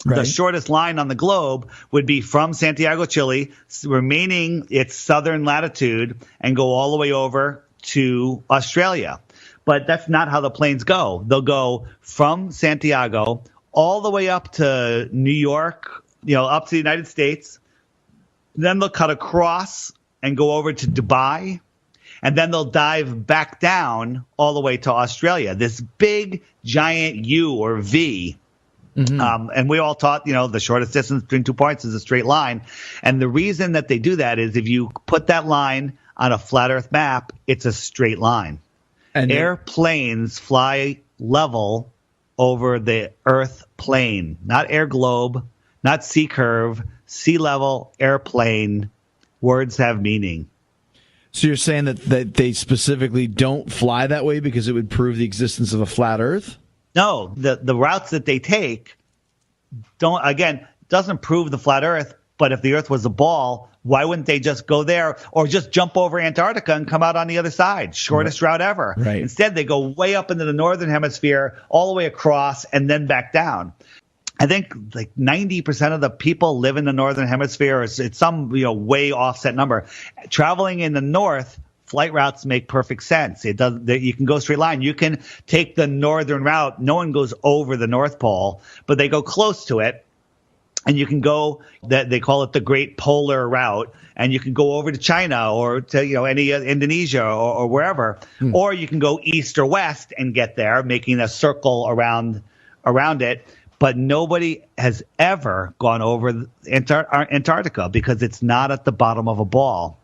Right. The shortest line on the globe would be from Santiago, Chile, remaining its southern latitude, and go all the way over to Australia. But that's not how the planes go. They'll go from Santiago all the way up to New York, up to the United States. Then they'll cut across and go over to Dubai. And then they'll dive back down all the way to Australia. This big, giant U or V. Mm-hmm. And we all taught, the shortest distance between 2 points is a straight line. And the reason that they do that is if you put that line on a flat Earth map, it's a straight line. And airplanes fly level over the Earth plane, not air globe, not sea curve, sea level, airplane. Words have meaning. So you're saying that they specifically don't fly that way because it would prove the existence of a flat Earth? No, the routes that they take doesn't prove the flat Earth. But if the Earth was a ball, why wouldn't they just go there or just jump over Antarctica and come out on the other side? Shortest route ever. Right. Instead, they go way up into the northern hemisphere, all the way across, and then back down. I think like 90% of the people live in the northern hemisphere. It's some way offset number. Traveling in the north, flight routes make perfect sense. You can go straight line. You can take the northern route. No one goes over the North Pole, but they go close to it. And you can go they call it the Great Polar Route, and you can go over to China or to any Indonesia or wherever, or you can go east or west and get there, making a circle around it. But nobody has ever gone over Antarctica because it's not at the bottom of a ball.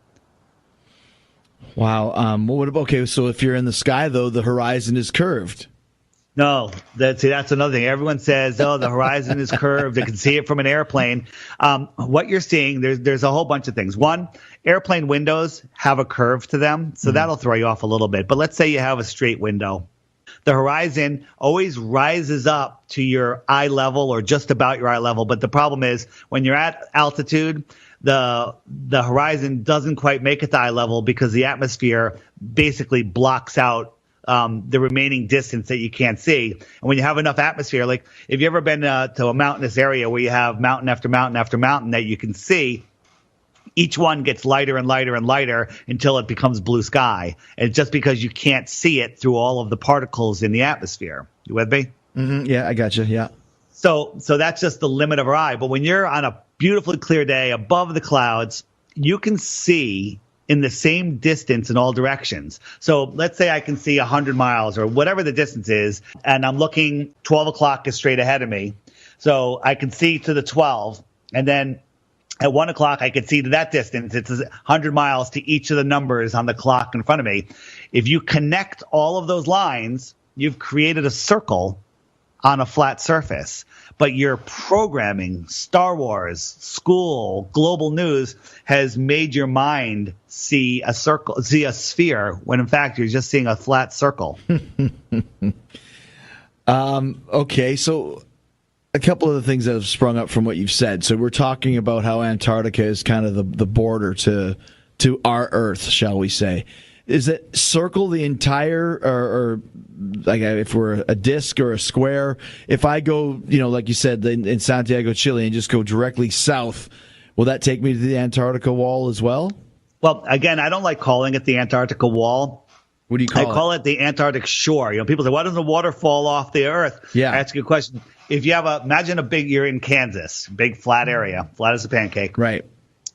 Wow. Okay, so if you're in the sky, though, the horizon is curved. No, that's another thing. Everyone says, "Oh, the horizon is curved. They can see it from an airplane." What you're seeing, there's a whole bunch of things. One, airplane windows have a curve to them, so that'll throw you off a little bit. But let's say you have a straight window. The horizon always rises up to your eye level or just about your eye level. But the problem is when you're at altitude, the horizon doesn't quite make it to eye level because the atmosphere basically blocks out the remaining distance that you can't see. And when you have enough atmosphere, like if you ever been to a mountainous area where you have mountain after mountain after mountain that you can see, each one gets lighter and lighter and lighter until it becomes blue sky. And it's just because you can't see it through all of the particles in the atmosphere. You with me? Mm-hmm. Yeah, I got you. Yeah. So that's just the limit of our eye. But when you're on a beautifully clear day above the clouds, you can see in the same distance in all directions. So let's say I can see 100 miles or whatever the distance is, and I'm looking 12 o'clock is straight ahead of me. So I can see to the 12, and then at 1 o'clock, I can see to that distance. It's 100 miles to each of the numbers on the clock in front of me. If you connect all of those lines, you've created a circle on a flat surface. But your programming, Star Wars, school, global news has made your mind see a sphere, when in fact you're just seeing a flat circle. Okay, so a couple of the things that have sprung up from what you've said. So we're talking about how Antarctica is kind of the border to our Earth, shall we say. Is it circle the entire, or like if we're a disc or a square? If I go, like you said, in Santiago, Chile, and just go directly south, will that take me to the Antarctica wall as well? Well, again, I don't like calling it the Antarctica wall. What do you call it? I call it the Antarctic shore. People say, why doesn't the water fall off the Earth? Yeah. That's a good question. If you have imagine you're in Kansas, big flat area, flat as a pancake. Right.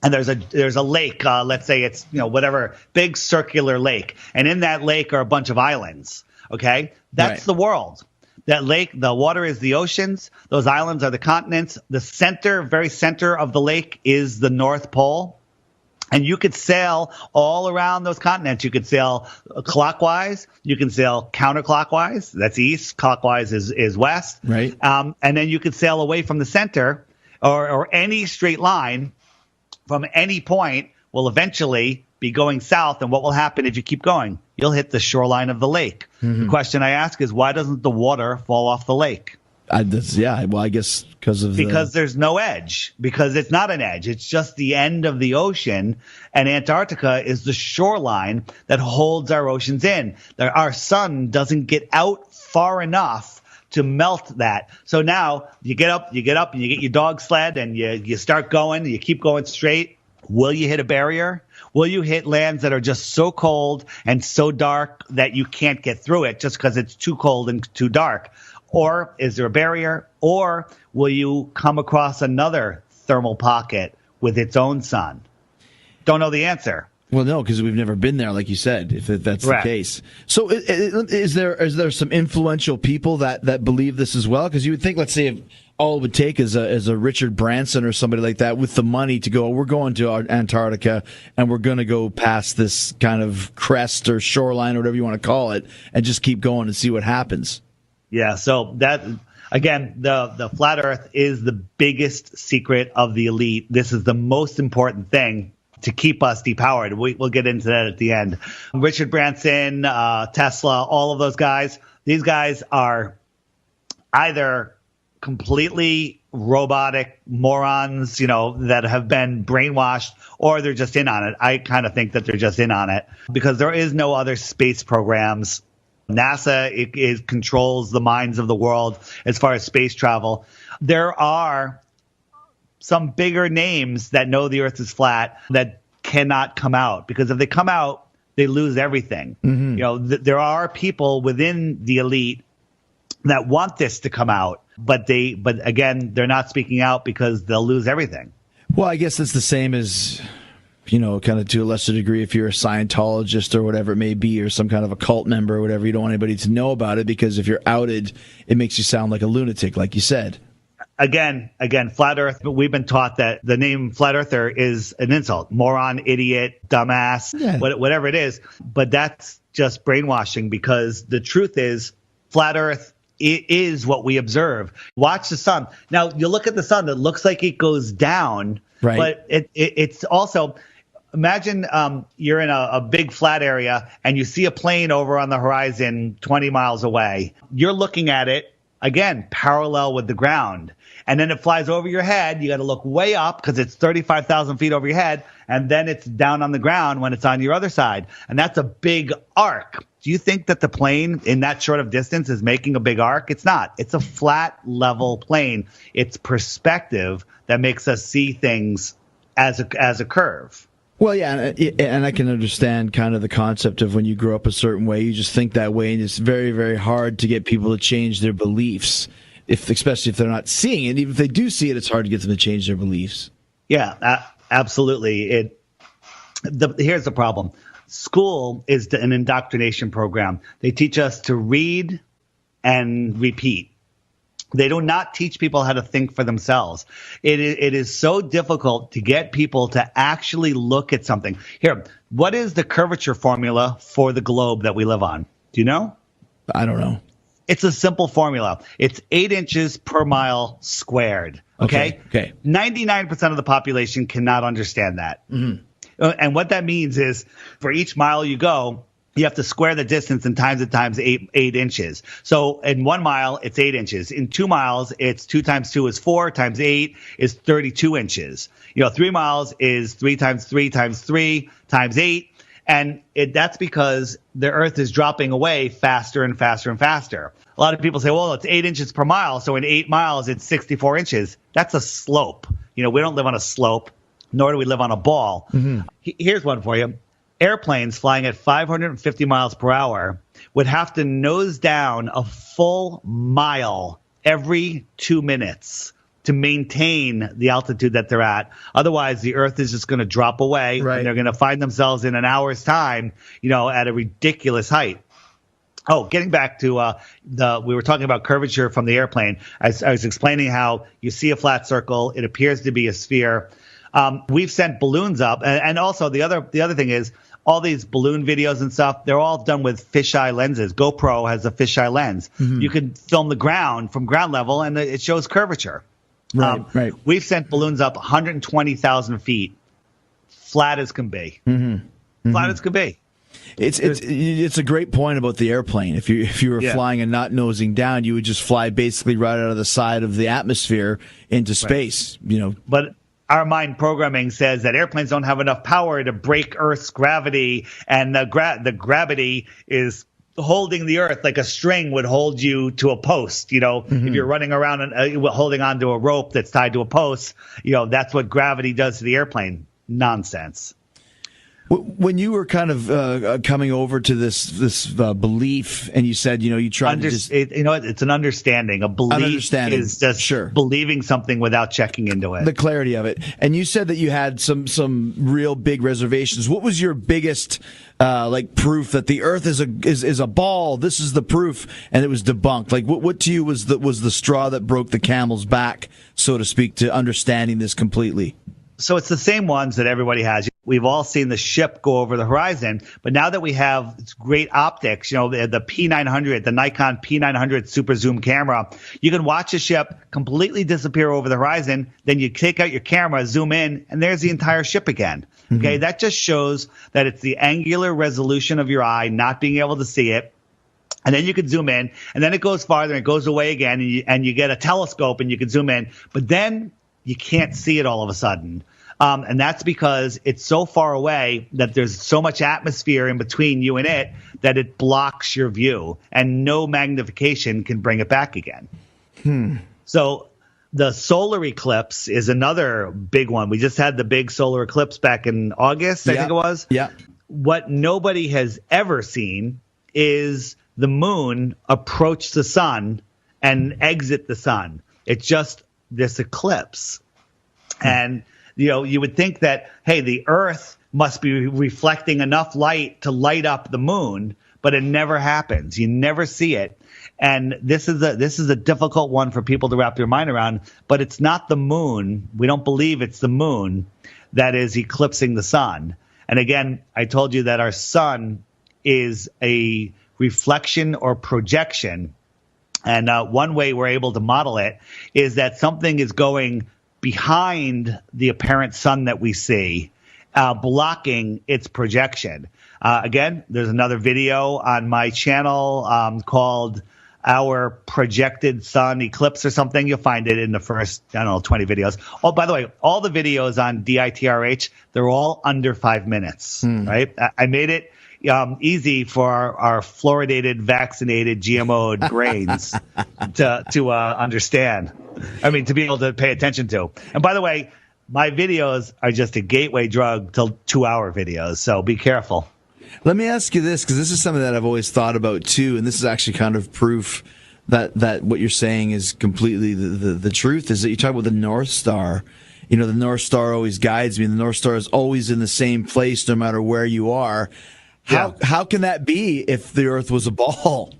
And there's a lake, let's say it's, whatever, big circular lake. And in that lake are a bunch of islands, okay? That's right. The world. That lake, the water is the oceans. Those islands are the continents. The very center of the lake is the North Pole. And you could sail all around those continents. You could sail clockwise. You can sail counterclockwise. That's east. Clockwise is west. Right. And then you could sail away from the center or any straight line from any point will eventually be going south. And what will happen if you keep going? you'll hit the shoreline of the lake. The question I ask is, why doesn't the water fall off the lake? I guess because there's no edge, because it's not an edge. It's just the end of the ocean, and Antarctica is the shoreline that holds our oceans in. Our sun doesn't get out far enough to melt that. So now you get up and you get your dog sled and you start going, you keep going straight. Will you hit a barrier? Will you hit lands that are just so cold and so dark that you can't get through it just because it's too cold and too dark? Or is there a barrier? Or will you come across another thermal pocket with its own sun? Don't know the answer. Well, no, because we've never been there, like you said, if that's Correct. the case. So is there some influential people that believe this as well? Because you would think, let's say, if all it would take is a Richard Branson or somebody like that with the money to go, we're going to Antarctica and we're going to go past this kind of crest or shoreline or whatever you want to call it and just keep going and see what happens. Yeah, so that, again, the flat Earth is the biggest secret of the elite. This is the most important thing to keep us depowered. We'll get into that at the end. Richard Branson, Tesla, all of those guys, these guys are either completely robotic morons, that have been brainwashed, or they're just in on it. I kind of think that they're just in on it because there is no other space programs. NASA it controls the minds of the world as far as space travel. There are some bigger names that know the Earth is flat that cannot come out, because if they come out, they lose everything. Mm-hmm. There are people within the elite that want this to come out, but again, they're not speaking out because they'll lose everything. Well, I guess it's the same as, kind of to a lesser degree, if you're a Scientologist or whatever it may be, or some kind of a cult member or whatever, you don't want anybody to know about it, because if you're outed, it makes you sound like a lunatic, like you said. Again, flat Earth, we've been taught that the name flat earther is an insult. Moron, idiot, dumbass, whatever it is. But that's just brainwashing, because the truth is flat Earth it is what we observe. Watch the sun. Now, you look at the sun, it looks like it goes down, right? But it's also, imagine you're in a big flat area and you see a plane over on the horizon 20 miles away. You're looking at it, again, parallel with the ground. And then it flies over your head. You got to look way up because it's 35,000 feet over your head. And then it's down on the ground when it's on your other side. And that's a big arc. Do you think that the plane in that short of distance is making a big arc? It's not. It's a flat, level plane. It's perspective that makes us see things as a curve. Well, yeah, and I can understand kind of the concept of when you grow up a certain way, you just think that way, and it's very, very hard to get people to change their beliefs, especially if they're not seeing it. Even if they do see it, it's hard to get them to change their beliefs. Yeah, absolutely. Here's the problem. School is an indoctrination program. They teach us to read and repeat. They do not teach people how to think for themselves. It is so difficult to get people to actually look at something. Here, what is the curvature formula for the globe that we live on? Do you know? I don't know. It's a simple formula. It's 8 inches per mile squared. Okay. 99% of the population cannot understand that. Mm-hmm. And what that means is for each mile you go, you have to square the distance and times it times 8 inches. So in 1 mile, it's 8 inches. In 2 miles, it's 2 times 2 is 4 times 8 is 32 inches. 3 miles is 3 times 3 times 3 times 8. And that's because the Earth is dropping away faster and faster and faster. A lot of people say, well, it's 8 inches per mile. So in 8 miles, it's 64 inches. That's a slope. We don't live on a slope, nor do we live on a ball. Mm-hmm. Here's one for you. Airplanes flying at 550 miles per hour would have to nose down a full mile every 2 minutes to maintain the altitude that they're at. Otherwise, the Earth is just going to drop away, right, and they're going to find themselves in an hour's time, at a ridiculous height. Oh, getting back to we were talking about curvature from the airplane. I was explaining how you see a flat circle. It appears to be a sphere. We've sent balloons up, and also the other thing is all these balloon videos and stuff. They're all done with fisheye lenses. GoPro has a fisheye lens. Mm-hmm. You can film the ground from ground level, and it shows curvature. Right. We've sent balloons up 120,000 feet, flat as can be. Mm-hmm. Flat as can be. It's a great point about the airplane. If you were flying and not nosing down, you would just fly basically right out of the side of the atmosphere into space. Right. But our mind programming says that airplanes don't have enough power to break Earth's gravity, and the gravity is holding the Earth like a string would hold you to a post. If you're running around and holding onto a rope that's tied to a post, that's what gravity does to the airplane. Nonsense. When you were kind of coming over to this belief, and you said, you tried to just... it's an understanding. A belief is just believing something without checking into it. The clarity of it. And you said that you had some real big reservations. What was your biggest proof that the Earth is a ball? This is the proof, and it was debunked. Like what to you was the straw that broke the camel's back, so to speak, to understanding this completely? So it's the same ones that everybody has. We've all seen the ship go over the horizon, but now that we have great optics, the P900, the Nikon P900 super zoom camera, you can watch a ship completely disappear over the horizon. Then you take out your camera, zoom in, and there's the entire ship again. Okay, that just shows that it's the angular resolution of your eye not being able to see it. And then you can zoom in, and then it goes farther and it goes away again, and you get a telescope and you can zoom in, but then you can't see it all of a sudden. And that's because it's so far away that there's so much atmosphere in between you and it that it blocks your view, and no magnification can bring it back again. So the solar eclipse is another big one. We just had the big solar eclipse back in August, I think it was. Yeah. What nobody has ever seen is the moon approach the sun and exit the sun. It's just this eclipse. And you would think that, hey, the Earth must be reflecting enough light to light up the moon, but it never happens. You never see it. And this is a difficult one for people to wrap their mind around, but it's not the moon. We don't believe it's the moon that is eclipsing the sun. And again, I told you that our sun is a reflection or projection. And one way we're able to model it is that something is going behind the apparent sun that we see, blocking its projection. Again, there's another video on my channel called Our Projected Sun Eclipse or something. You'll find it in the first, 20 videos. Oh, by the way, all the videos on DITRH, they're all under 5 minutes, right? I made it easy for our fluoridated, vaccinated, GMO'd brains to understand. I mean, to be able to pay attention to. And by the way, my videos are just a gateway drug to 2-hour videos, so be careful. Let me ask you this, because this is something that I've always thought about too, and this is actually kind of proof that what you're saying is completely the truth, is that you talk about the North Star. The North Star always guides me. The North Star is always in the same place no matter where you are. How can that be if the Earth was a ball?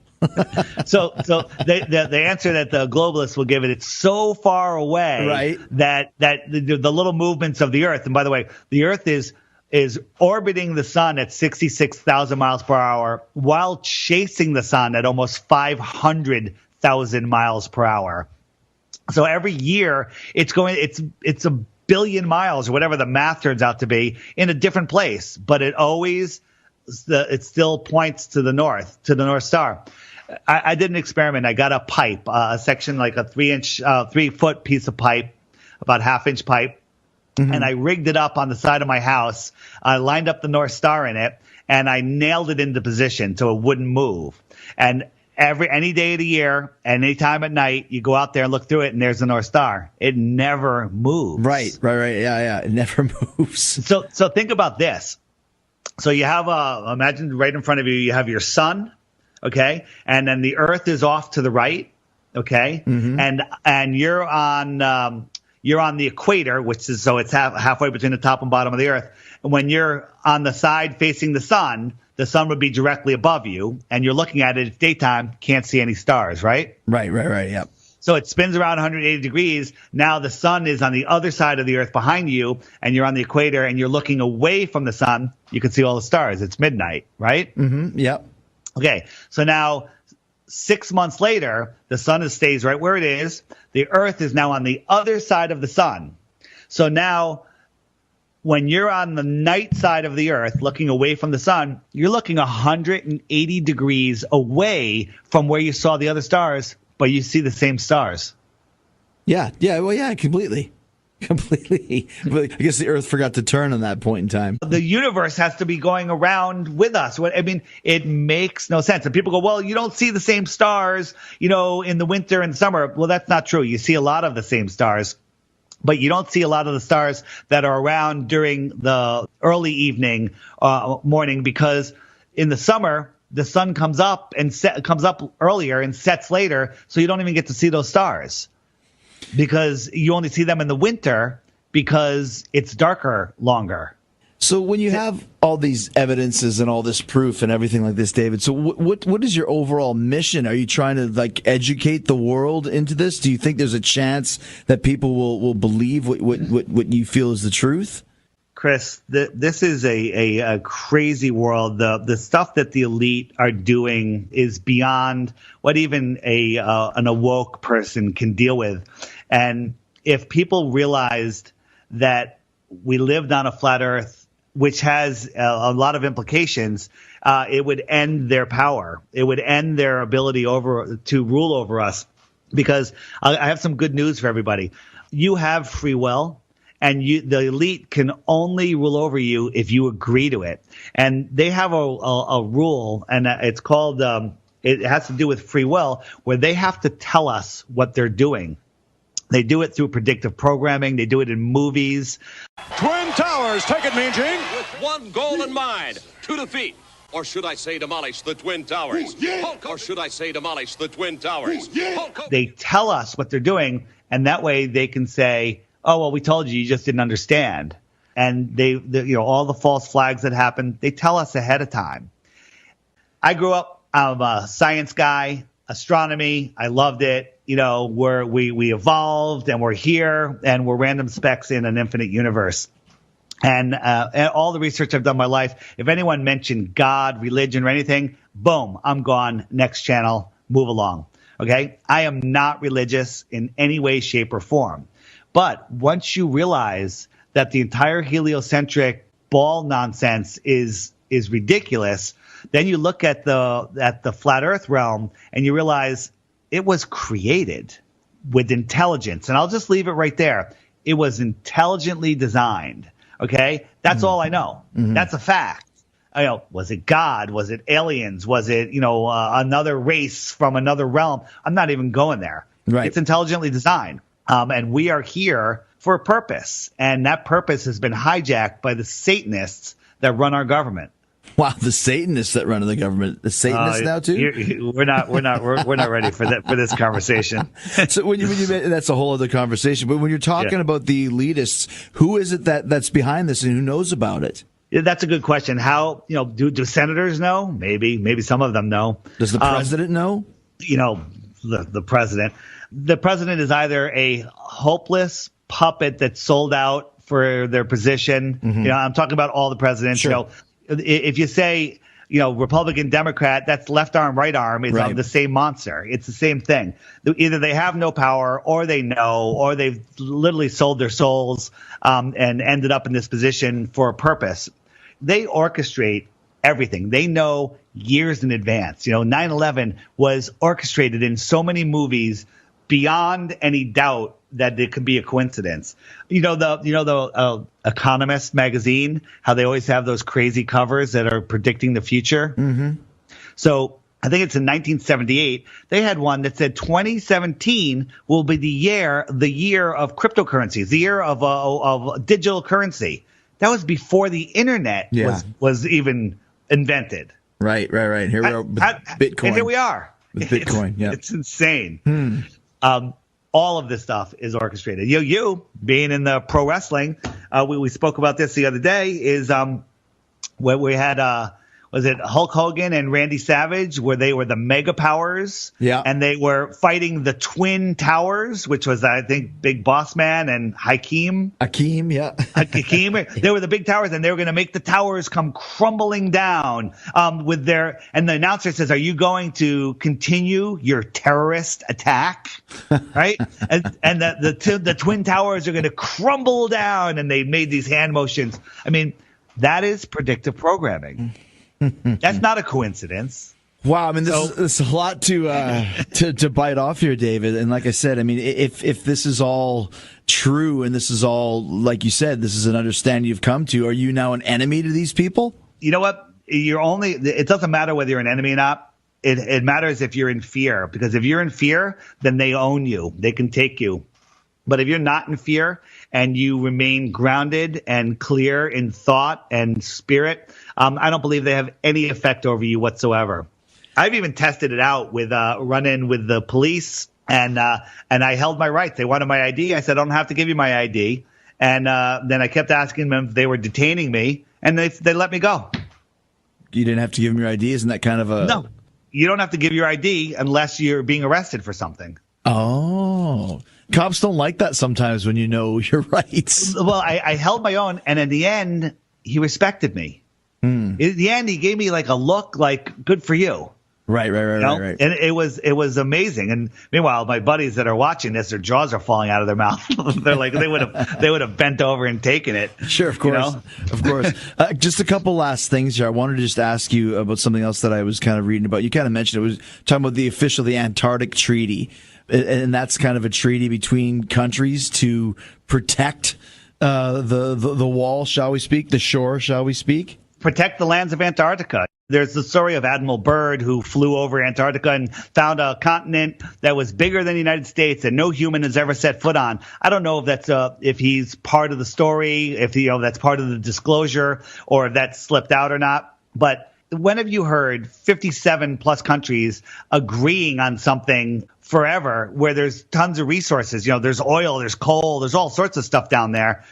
So the answer that the globalists will give it's so far away, right, that the little movements of the Earth, and by the way, the Earth is orbiting the sun at 66,000 miles per hour while chasing the sun at almost 500,000 miles per hour. So every year it's a billion miles or whatever the math turns out to be in a different place, but it still points to the North Star. I did an experiment. I got a pipe, a section like a 3-foot piece of pipe, about half-inch pipe, and I rigged it up on the side of my house. I lined up the North Star in it, and I nailed it into position so it wouldn't move. And any day of the year, any time at night, you go out there and look through it, and there's the North Star. It never moves. Right. Yeah. It never moves. So think about this. So you have imagine right in front of you, you have your sun, okay, and then the Earth is off to the right, okay, and you're on the equator, which is so it's halfway between the top and bottom of the Earth. And when you're on the side facing the sun would be directly above you, and you're looking at it. It's daytime, can't see any stars, right? Right. Yep. So it spins around 180 degrees. Now the sun is on the other side of the Earth behind you, and you're on the equator, and you're looking away from the sun. You can see all the stars. It's midnight, right? Yep. Okay. So now 6 months later, the sun stays right where it is. The Earth is now on the other side of the sun. So now when you're on the night side of the Earth looking away from the sun, you're looking 180 degrees away from where you saw the other stars, but you see the same stars. Yeah, completely. Completely. But I guess the Earth forgot to turn on that point in time. The universe has to be going around with us. I mean, it makes no sense. And people go, well, you don't see the same stars, in the winter and summer. Well, that's not true. You see a lot of the same stars, but you don't see a lot of the stars that are around during the early evening, morning, because in the summer, the sun comes up earlier and sets later. So you don't even get to see those stars, because you only see them in the winter because it's darker longer. So when you have all these evidences and all this proof and everything like this, David, so what is your overall mission? Are you trying to educate the world into this? Do you think there's a chance that people will believe what you feel is the truth? Chris, this is a crazy world. The stuff that the elite are doing is beyond what even an awoke person can deal with. And if people realized that we lived on a flat Earth, which has a lot of implications, it would end their power. It would end their ability to rule over us. Because I have some good news for everybody. You have free will. And the elite can only rule over you if you agree to it. And they have a rule, and it's called, it has to do with free will, where they have to tell us what they're doing. They do it through predictive programming. They do it in movies. Twin Towers, take it, Mean Gene. With one goal in mind, to defeat, or should I say demolish the Twin Towers? Or should I say demolish the Twin Towers? They tell us what they're doing, and that way they can say, oh, well, we told you, you just didn't understand. And they all the false flags that happen, they tell us ahead of time. I grew up, I'm a science guy, astronomy. I loved it. We evolved and we're here and we're random specks in an infinite universe. And all the research I've done in my life, if anyone mentioned God, religion, or anything, boom, I'm gone. Next channel, move along. Okay? I am not religious in any way, shape, or form. But once you realize that the entire heliocentric ball nonsense is ridiculous, then you look at the flat Earth realm and you realize it was created with intelligence. And I'll just leave it right there. It was intelligently designed. Okay, that's all I know. Mm-hmm. That's a fact. Was it God? Was it aliens? Was it another race from another realm? I'm not even going there. Right. It's intelligently designed. And we are here for a purpose. And that purpose has been hijacked by the Satanists that run our government. Wow, the Satanists that run the government. The Satanists now too? We're not ready for this conversation. So when you that's a whole other conversation. But when you're talking about the elitists, who is it that's behind this and who knows about it? Yeah, that's a good question. How do senators know? Maybe some of them know. Does the president know? The president. The president is either a hopeless puppet that's sold out for their position. Mm-hmm. I'm talking about all the presidents. Sure. If you say, Republican, Democrat, that's left arm, right arm is the same monster. It's the same thing. Either they have no power or they know, or they've literally sold their souls and ended up in this position for a purpose. They orchestrate everything. They know years in advance. 9/11 was orchestrated in so many movies beyond any doubt that it could be a coincidence. The Economist magazine, how they always have those crazy covers that are predicting the future. Mm-hmm. So I think it's in 1978. They had one that said 2017 will be the year of cryptocurrencies, the year of digital currency. That was before the internet was even invented. Right. Here we are with Bitcoin. And here we are. With Bitcoin, It's insane. All of this stuff is orchestrated. You being in the pro wrestling, we spoke about this the other day. Is where we had was it Hulk Hogan and Randy Savage, where they were the mega powers? Yeah. And they were fighting the Twin Towers, which was, I think, Big Boss Man and Hakeem. Yeah. Hakeem. They were the big towers, and they were going to make the towers come crumbling down and the announcer says, "Are you going to continue your terrorist attack?" Right? and the Twin Towers are going to crumble down, and they made these hand motions. I mean, that is predictive programming. That's not a coincidence. Wow, I mean, this is a lot to bite off here, David. And like I said, I mean, if this is all true and this is all, like you said, this is an understanding you've come to, are you now an enemy to these people? You know what? It doesn't matter whether you're an enemy or not. It matters if you're in fear, because if you're in fear, then they own you. They can take you. But if you're not in fear and you remain grounded and clear in thought and spirit, I don't believe they have any effect over you whatsoever. I've even tested it out with run-in with the police, and I held my rights. They wanted my ID. I said, I don't have to give you my ID. And then I kept asking them if they were detaining me, and they let me go. You didn't have to give them your ID? Isn't that kind of a... No, you don't have to give your ID unless you're being arrested for something. Oh, cops don't like that sometimes when you know your rights. Well, I held my own, and in the end, he respected me. In the end, he gave me like a look like, good for you. Right. And it was amazing. And meanwhile, my buddies that are watching this, their jaws are falling out of their mouth. They're like, they would have bent over and taken it. Sure, of course, of course. Just a couple last things here. I wanted to just ask you about something else that I was kind of reading about. You kind of mentioned it was talking about the Antarctic Treaty, and that's kind of a treaty between countries to protect the wall, shall we speak, the shore, shall we speak. Protect the lands of Antarctica. There's the story of Admiral Byrd, who flew over Antarctica and found a continent that was bigger than the United States that no human has ever set foot on. I don't know if that's if he's part of the story, if that's part of the disclosure, or if that's slipped out or not. But when have you heard 57 plus countries agreeing on something forever, where there's tons of resources? There's oil, there's coal, there's all sorts of stuff down there.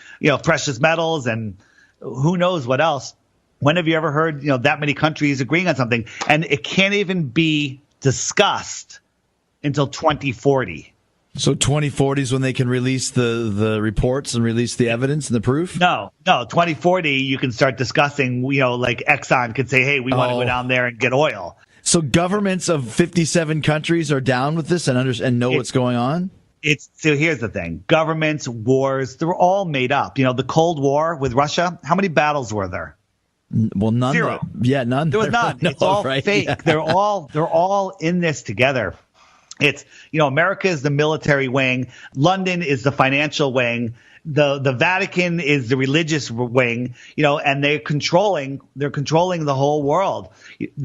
Precious metals and who knows what else. When have you ever heard, that many countries agreeing on something? And it can't even be discussed until 2040. So 2040 is when they can release the reports and release the evidence and the proof? No. 2040, you can start discussing, like Exxon could say, hey, we want to go down there and get oil. So governments of 57 countries are down with this and know what's going on? So here's the thing. Governments, wars, they're all made up. The Cold War with Russia, how many battles were there? Well, none. Zero. None. There was none. No, it's all right? fake. Yeah. They're all in this together. It's, America is the military wing. London is the financial wing. The Vatican is the religious wing, and they're controlling the whole world.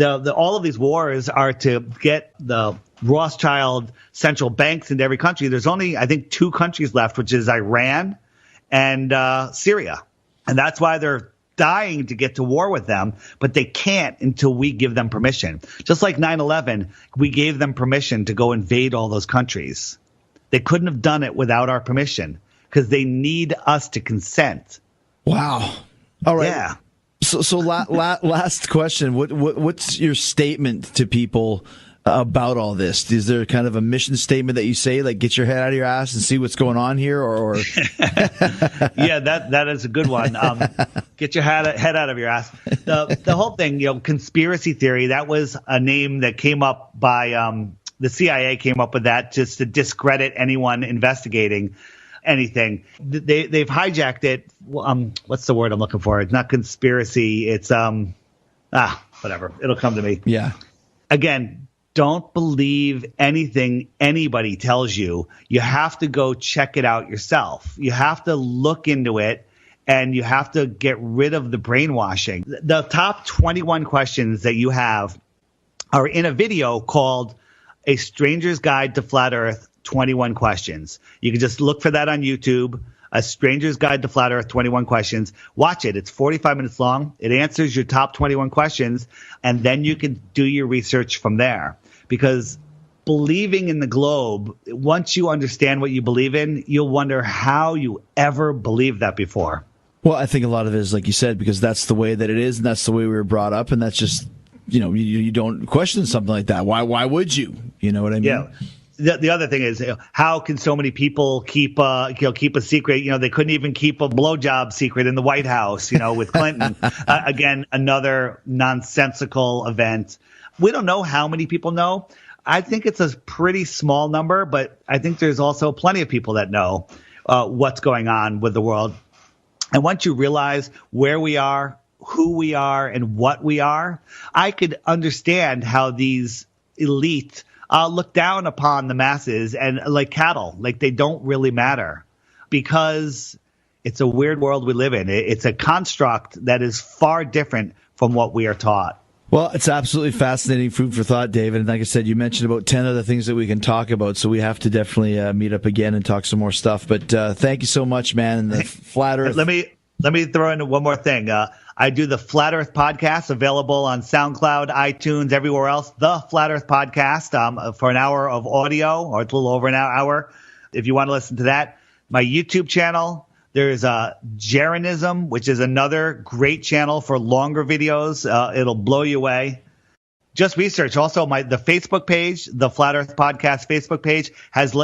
All of these wars are to get the Rothschild central banks into every country. There's only, I think, 2 countries left, which is Iran and Syria. And that's why they're dying to get to war with them, but they can't until we give them permission. Just like 9/11, we gave them permission to go invade all those countries. They couldn't have done it without our permission because they need us to consent. Wow. All right. Yeah. So last question. What's your statement to people about all this? Is there kind of a mission statement that you say, like, get your head out of your ass and see what's going on here, or? Yeah, that is a good one. Get your head out of your ass. The whole thing, conspiracy theory, that was a name that came up by the CIA came up with that just to discredit anyone investigating anything. They've hijacked it. What's the word I'm looking for? It's not conspiracy. It's whatever. It'll come to me. Yeah. Again, don't believe anything anybody tells you. You have to go check it out yourself. You have to look into it, and you have to get rid of the brainwashing. The top 21 questions that you have are in a video called A Stranger's Guide to Flat Earth, 21 Questions. You can just look for that on YouTube. A Stranger's Guide to Flat Earth, 21 Questions. Watch it. It's 45 minutes long. It answers your top 21 questions, and then you can do your research from there. Because believing in the globe, once you understand what you believe in, you'll wonder how you ever believed that before. Well, I think a lot of it is, like you said, because that's the way that it is, and that's the way we were brought up, and that's just you don't question something like that. Why would you? You know what I mean? Yeah. The other thing is, how can so many people keep a secret? They couldn't even keep a blowjob secret in the White House. With Clinton. Again, another nonsensical event. We don't know how many people know. I think it's a pretty small number, but I think there's also plenty of people that know what's going on with the world. And once you realize where we are, who we are, and what we are, I could understand how these elite look down upon the masses and like cattle, like they don't really matter, because it's a weird world we live in. It's a construct that is far different from what we are taught. Well, it's absolutely fascinating food for thought, David. And like I said, you mentioned about 10 other things that we can talk about, so we have to definitely meet up again and talk some more stuff. But thank you so much, man. And the Flat Earth. Let me throw in one more thing. I do the Flat Earth podcast, available on SoundCloud, iTunes, everywhere else. The Flat Earth podcast for an hour of audio, or it's a little over an hour. If you want to listen to that, my YouTube channel. There's Jeranism, which is another great channel for longer videos. It'll blow you away. Just research. Also, the Facebook page, the Flat Earth Podcast Facebook page,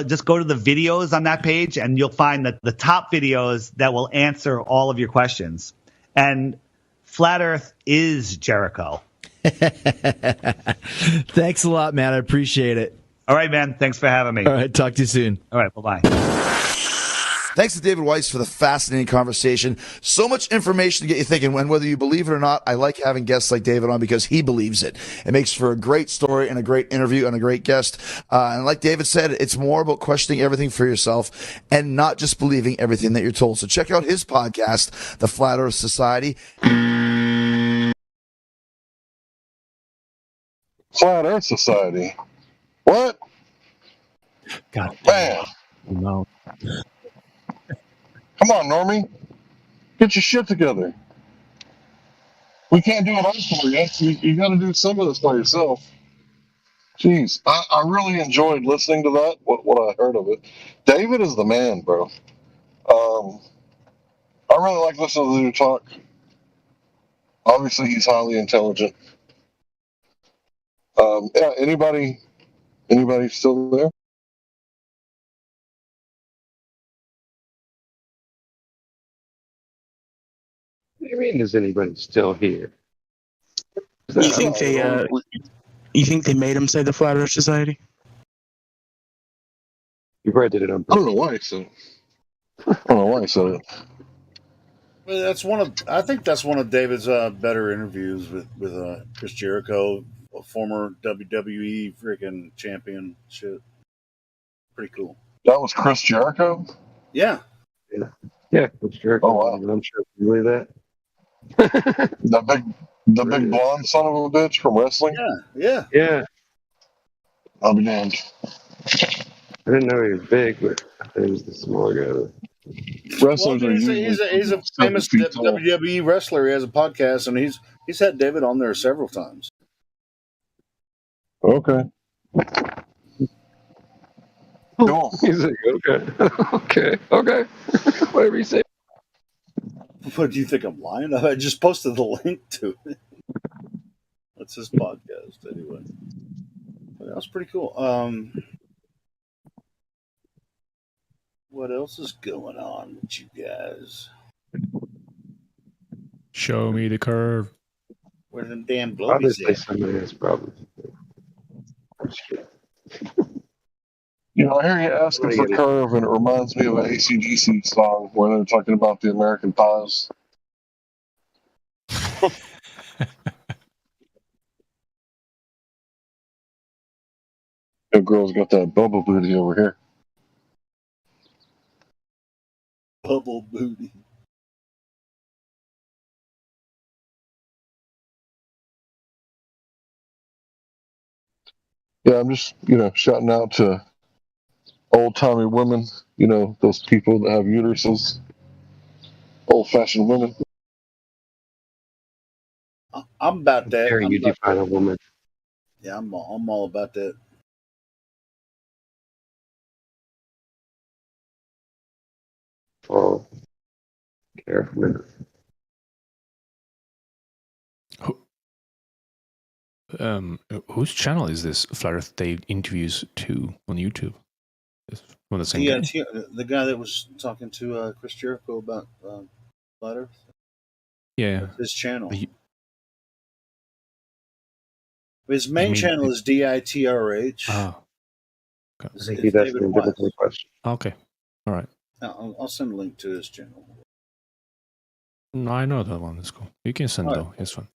just go to the videos on that page, and you'll find that the top videos that will answer all of your questions. And Flat Earth is Jericho. Thanks a lot, man. I appreciate it. All right, man. Thanks for having me. All right. Talk to you soon. All right. Bye-bye. Thanks to David Weiss for the fascinating conversation. So much information to get you thinking. And whether you believe it or not, I like having guests like David on because he believes it. It makes for a great story and a great interview and a great guest. And like David said, it's more about questioning everything for yourself and not just believing everything that you're told. So check out his podcast, The Flat Earth Society. Flat Earth Society. What? God Man. no. Come on, Normie. Get your shit together. We can't do it all for you. You got to do some of this by yourself. Jeez. I really enjoyed listening to that, what I heard of it. David is the man, bro. I really like listening to the dude talk. Obviously, he's highly intelligent. Yeah, anybody still there? What do you mean, is anybody still here? You think they made him say the Flat Earth Society? You probably did it on I don't know why he said it. I don't know why he said it. Well, I think that's one of David's better interviews with Chris Jericho, a former WWE freaking champion. Shit, pretty cool. That was Chris Jericho? Yeah. Yeah, it's Jericho. Oh, wow. I'm sure you believe that. The big blonde son of a bitch from wrestling? Yeah. I'll be damned. I didn't know he was big, but I thought he was the small guy. Wrestlers Well, are he's usually a famous 7 feet tall. WWE wrestler. He has a podcast, and he's had David on there several times. Okay. Cool. He's like, okay. Whatever you say. What do you think? I'm lying? I just posted the link to it. That's his podcast, anyway. But that was pretty cool. What else is going on with you guys? Show me the curve. Where them damn globies Obviously, at? somebody has problems. You know, I hear you asking for curve, and it reminds me of an AC/DC song where they're talking about the American pies. The girl's got that bubble booty over here. Bubble booty. Yeah, I'm just, shouting out to old-timey women, those people that have uteruses, old-fashioned women. I'm about that. There you define a woman. Yeah, I'm all about that. Oh, careful. Whose channel is this Flat Earth Day interviews to on YouTube? Is from the same guy? The guy that was talking to Chris Jericho about Flat Earth. Yeah. That's his channel. He- His main channel is DITRH. Oh. I It's think he's asking David a different Wise. question. Okay. All right. I'll send a link to his channel. No, I know that one. It's cool. You can send All though. It's fun.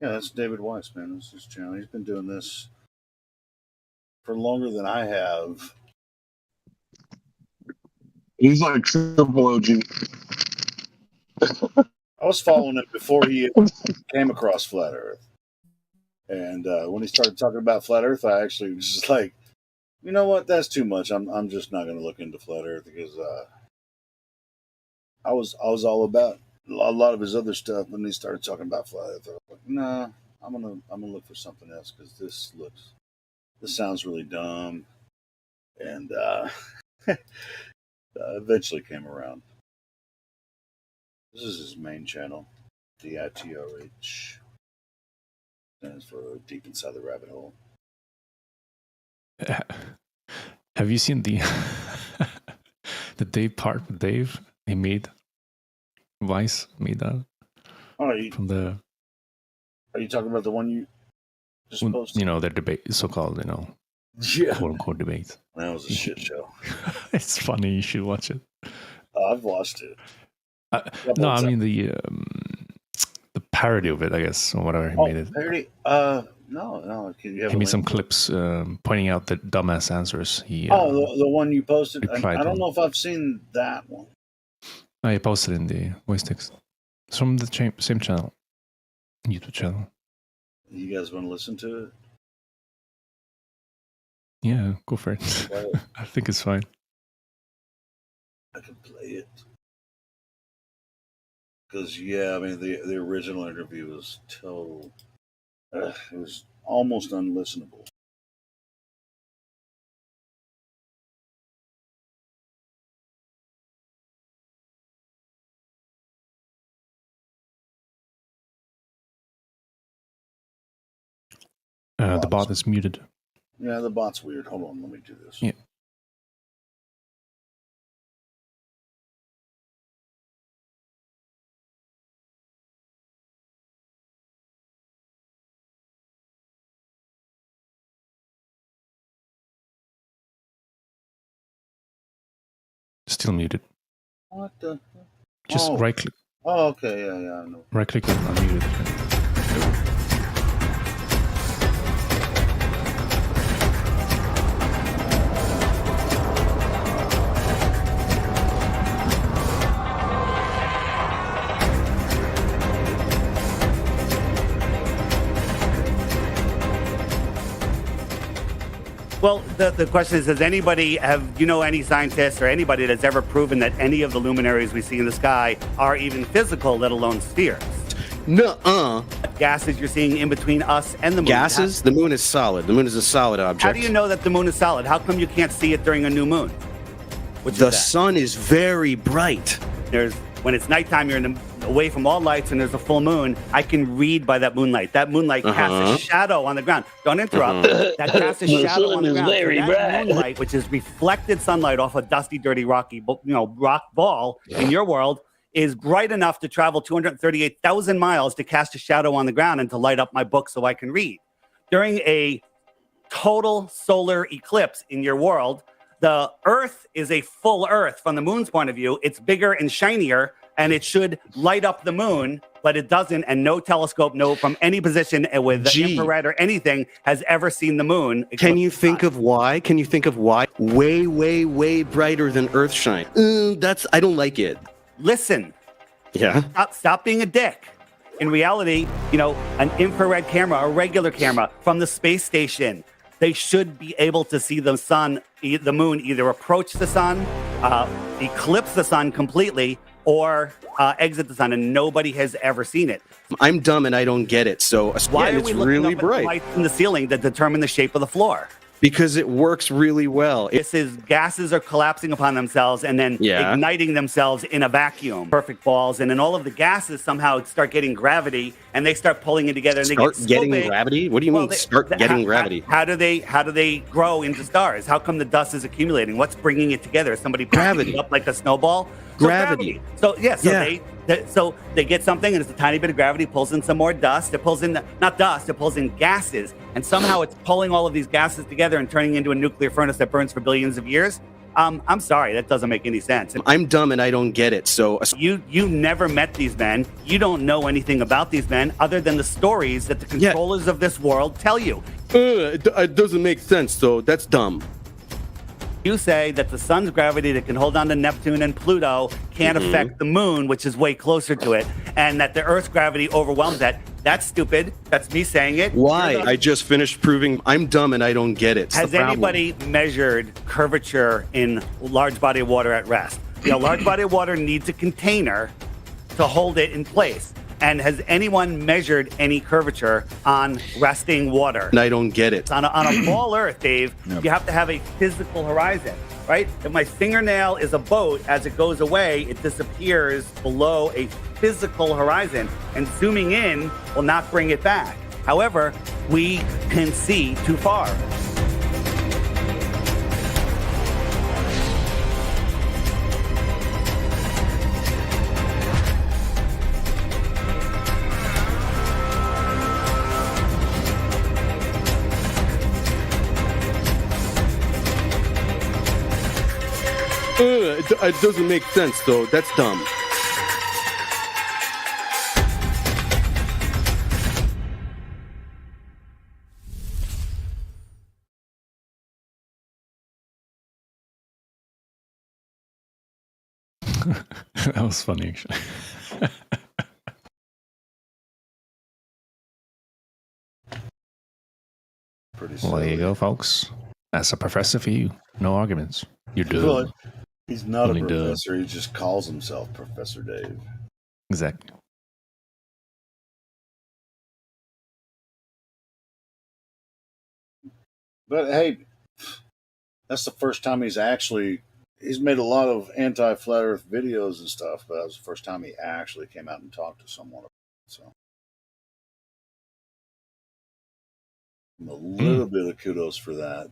Yeah, that's David Weiss, man. That's his channel. He's been doing this for longer than I have. He's like triple OG. I was following him before he came across Flat Earth. And when he started talking about Flat Earth, I actually was just like, you know what? That's too much. I'm just not going to look into Flat Earth because I was all about a lot of his other stuff. When he started talking about Flat Earth, I was like, nah, I'm gonna look for something else because this sounds really dumb. And eventually came around. This is his main channel, DITRH. Stands for Deep Inside the Rabbit Hole. Have you seen the the Dave he made? Vice made that from the. Are you talking about the one you just posted? You know, their debate, so-called, quote unquote debate. That was a shit show. It's funny. You should watch it. I've watched it. No, I mean the parody of it, I guess, or whatever he made it. Parody? No. Can you have He a made some link? clips pointing out the dumbass answers. He the one you posted. I replied don't to. know if I've seen that one. I posted in the voice text. It's from the same channel, YouTube channel. You guys want to listen to it? Yeah, go for it. Play it. I think it's fine. I can play it. Because I mean the original interview was total. It was almost unlistenable. The bot is muted. Yeah, the bot's weird. Hold on, let me do this. Yeah. Still muted. What the? Just right click. Oh, okay. Yeah, I know. Right click and unmute it. Well, the question is, does anybody any scientists or anybody that's ever proven that any of the luminaries we see in the sky are even physical, let alone spheres? Nuh-uh. Gases you're seeing in between us and the moon. Gases? The moon is solid. The moon is a solid object. How do you know that the moon is solid? How come you can't see it during a new moon? The sun is very bright. When it's nighttime, you're away from all lights and there's a full moon, I can read by that moonlight. That moonlight casts a shadow on the ground. Don't interrupt. That casts a shadow on the ground. So that moonlight, which is reflected sunlight off a dusty, dirty, rocky, rock ball in your world, is bright enough to travel 238,000 miles to cast a shadow on the ground and to light up my book so I can read. During a total solar eclipse in your world, the Earth is a full Earth from the moon's point of view. It's bigger and shinier, and it should light up the moon, but it doesn't. And no telescope, from any position with infrared or anything has ever seen the moon. Can you think of why? Way, way, way brighter than Earthshine. I don't like it. Listen. Yeah. Stop being a dick. In reality, an infrared camera, a regular camera from the space station, they should be able to see the sun, the moon, either approach the sun, eclipse the sun completely, or exit the sun, and nobody has ever seen it. I'm dumb and I don't get it. So why are it's we looking really up at the bright. lights in the ceiling that determine the shape of the floor? Because it works really well. This is gases are collapsing upon themselves and then igniting themselves in a vacuum. Perfect balls. And then all of the gases somehow start getting gravity and they start pulling it together. And Start they get getting gravity? What do you mean start getting gravity? How do they grow into stars? How come the dust is accumulating? What's bringing it together? Somebody gravity it up like a snowball? Gravity. So they get something and it's a tiny bit of gravity, pulls in some more dust. It pulls in, not dust, it pulls in gases. And somehow it's pulling all of these gases together and turning into a nuclear furnace that burns for billions of years. I'm sorry, that doesn't make any sense. I'm dumb and I don't get it. So you never met these men. You don't know anything about these men other than the stories that the controllers of this world tell you. It doesn't make sense, so that's dumb. You say that the sun's gravity that can hold on to Neptune and Pluto can't affect the moon, which is way closer to it, and that the Earth's gravity overwhelms that. That's stupid. That's me saying it. Why? I just finished proving I'm dumb and I don't get it. Has anybody measured curvature in large body of water at rest? You know, large body of water needs a container to hold it in place. And has anyone measured any curvature on resting water? And I don't get it. On a ball Earth, Dave, you have to have a physical horizon, right? If my fingernail is a boat, as it goes away, it disappears below a physical horizon, and zooming in will not bring it back. However, we can see too far. It doesn't make sense, though. That's dumb. That was funny, actually. Well, there you go, folks. That's a professor for you. No arguments. You're done. Well, he's not Only a done. professor. He just calls himself Professor Dave. Exactly. But hey, that's the first time he's made a lot of anti-flat Earth videos and stuff, but that was the first time he actually came out and talked to someone. So a little bit of kudos for that,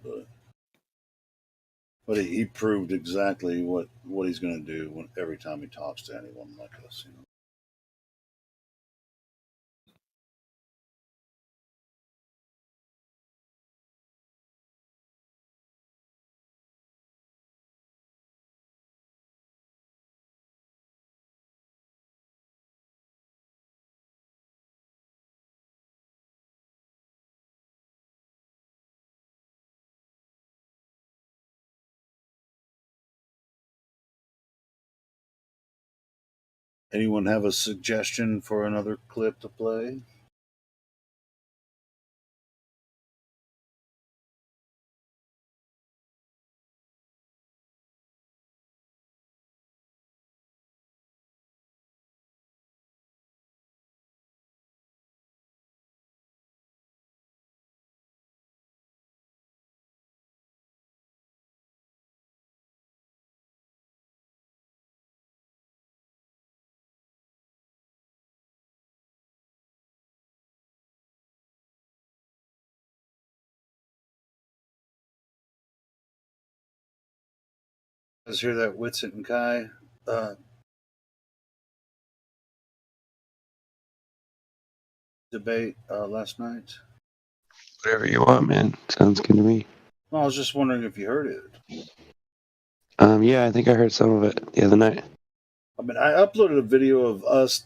but he proved exactly what he's going to do every time he talks to anyone like us. You know? Anyone have a suggestion for another clip to play? Guys hear that Witsit and Kai debate last night? Whatever you want, man. Sounds good to me. Well, I was just wondering if you heard it. Yeah, I think I heard some of it the other night. I mean, I uploaded a video of us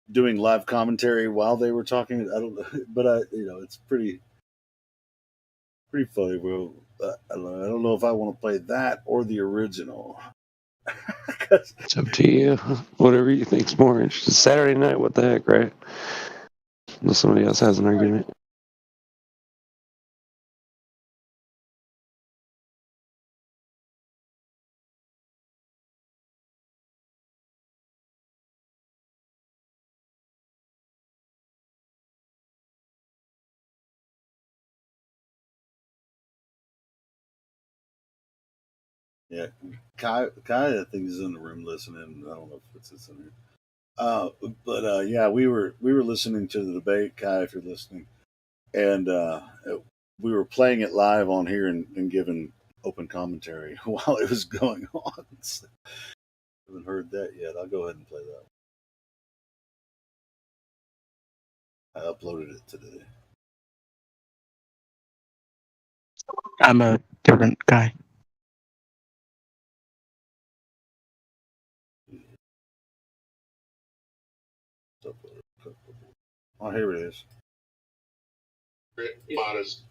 doing live commentary while they were talking. I don't know, but it's pretty funny, bro. I don't know if I want to play that or the original. It's up to you. Whatever you think's more interesting. Saturday night, what the heck, right? Unless somebody else has an argument. Yeah, Kai, I think is in the room listening. I don't know if it's in here. But yeah, we were listening to the debate, Kai, if you're listening, and we were playing it live on here and giving open commentary while it was going on. So, haven't heard that yet. I'll go ahead and play that. I uploaded it today. I'm a different guy. Oh, here it is. Modest.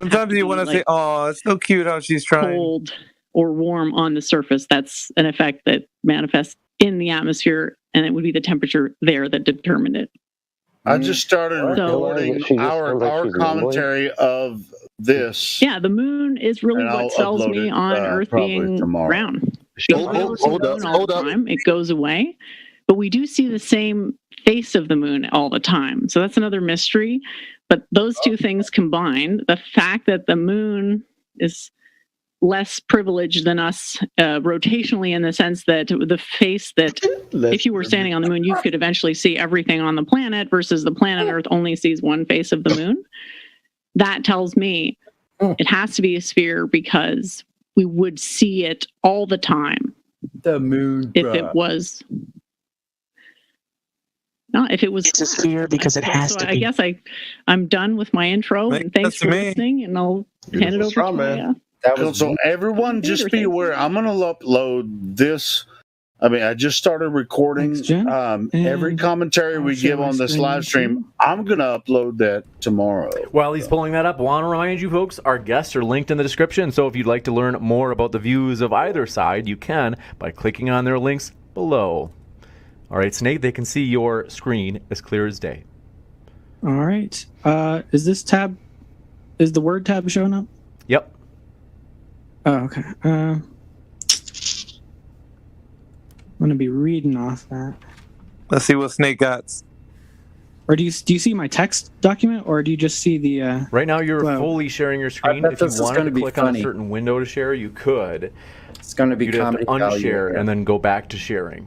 Sometimes you want to say, "Oh, it's so cute how she's trying." Cold or warm on the surface. That's an effect that manifests in the atmosphere, and it would be the temperature there that determined it. I just started recording our commentary of this. Yeah, the moon is really what sells me on Earth being round. Hold up. It goes away, but we do see the same face of the moon all the time. So that's another mystery. But those two things combined, the fact that the moon is less privileged than us rotationally, in the sense that the face that if you were standing on the moon, you could eventually see everything on the planet, versus the planet Earth only sees one face of the moon. That tells me it has to be a sphere, because we would see it all the time. The moon. If it was. No, if it was. It's a sphere because it has to be. I guess I'm done with my intro, and thanks for listening, and I'll hand it over to Maya. So everyone just be aware, I'm going to upload this. I mean, I just started recording every commentary we give on this live stream. I'm going to upload that tomorrow. While he's pulling that up, I want to remind you folks, our guests are linked in the description. So if you'd like to learn more about the views of either side, you can by clicking on their links below. All right, Snake, they can see your screen as clear as day. All right. Is the word tab showing up? Yep. Oh, okay. I'm going to be reading off that. Let's see what Snake got. Or do you see my text document, or do you just see the... Right now you're fully sharing your screen. If you wanted to click on a certain window to share, you could. It's going to be You'd have to unshare and then go back to sharing.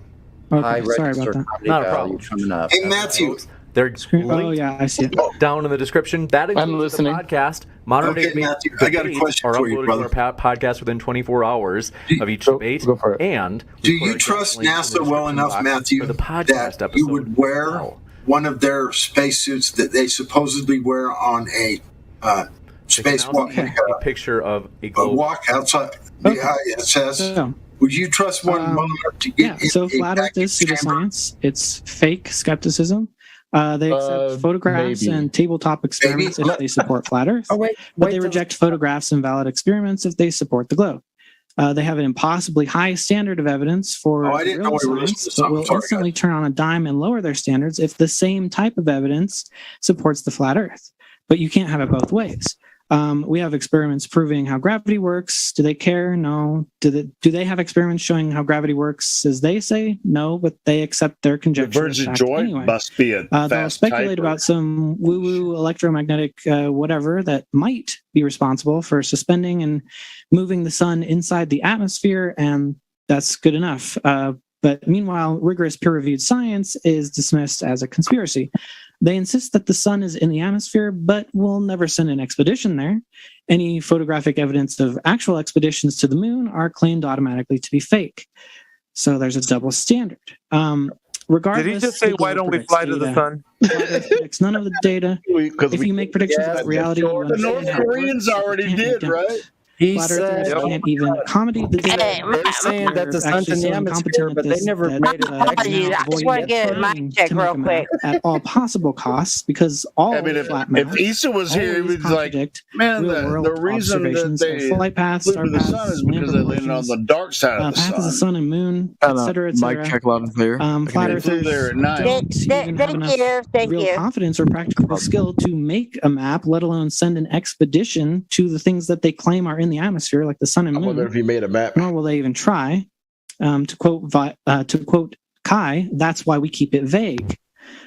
Okay, sorry about that. Not a problem. Coming up. Hey, Matthew. They're oh, yeah, I see it. Down in the description. That includes the podcast. Modern Day Matthew, I got a question are for you, uploaded brother. to our podcast within 24 hours of each debate. And do you trust NASA well enough, Matthew, that you would wear one of their spacesuits that they supposedly wear on a spacewalk? A picture of a globe. Walk outside. Yeah, it says. Would you trust one well enough to get so flat Earth is pseudoscience. It's fake skepticism. They accept photographs and tabletop experiments if they support flat Earth. But they reject photographs and valid experiments if they support the globe. They have an impossibly high standard of evidence for real science, but will instantly turn on a dime and lower their standards if the same type of evidence supports the flat Earth. But you can't have it both ways. We have experiments proving how gravity works. Do they care? No. Do they have experiments showing how gravity works as they say? No, but they accept their conjecture. The Virgin Joy anyway. must be a they'll speculate typer. about some woo-woo electromagnetic whatever that might be responsible for suspending and moving the sun inside the atmosphere, and that's good enough. But meanwhile, rigorous peer-reviewed science is dismissed as a conspiracy. They insist that the sun is in the atmosphere, but will never send an expedition there. Any photographic evidence of actual expeditions to the moon are claimed automatically to be fake. So there's a double standard. Regardless, did he just say, why don't we fly to the sun? Predicts none of the data. If you make predictions about reality, the North Koreans already did, right? He Flat said Earthers can't even accommodate the data. They're saying that the sun's in the atmosphere, but they never made it. I just want to get a mic check real quick. At all possible costs, because all flat math, if Issa was here, he would like, man, the reason that they flight paths, flew to the sun is because they landed on the dark side of the path of the sun. sun and moon, etc., etc. Mic check loud and clear. Flat Earthers there at night. don't have enough real confidence or practical skill to make a map, let alone send an expedition to the things that they claim are in in the atmosphere like the sun and I wonder moon. if he made a map. Nor will they even try. To quote Kai, that's why we keep it vague.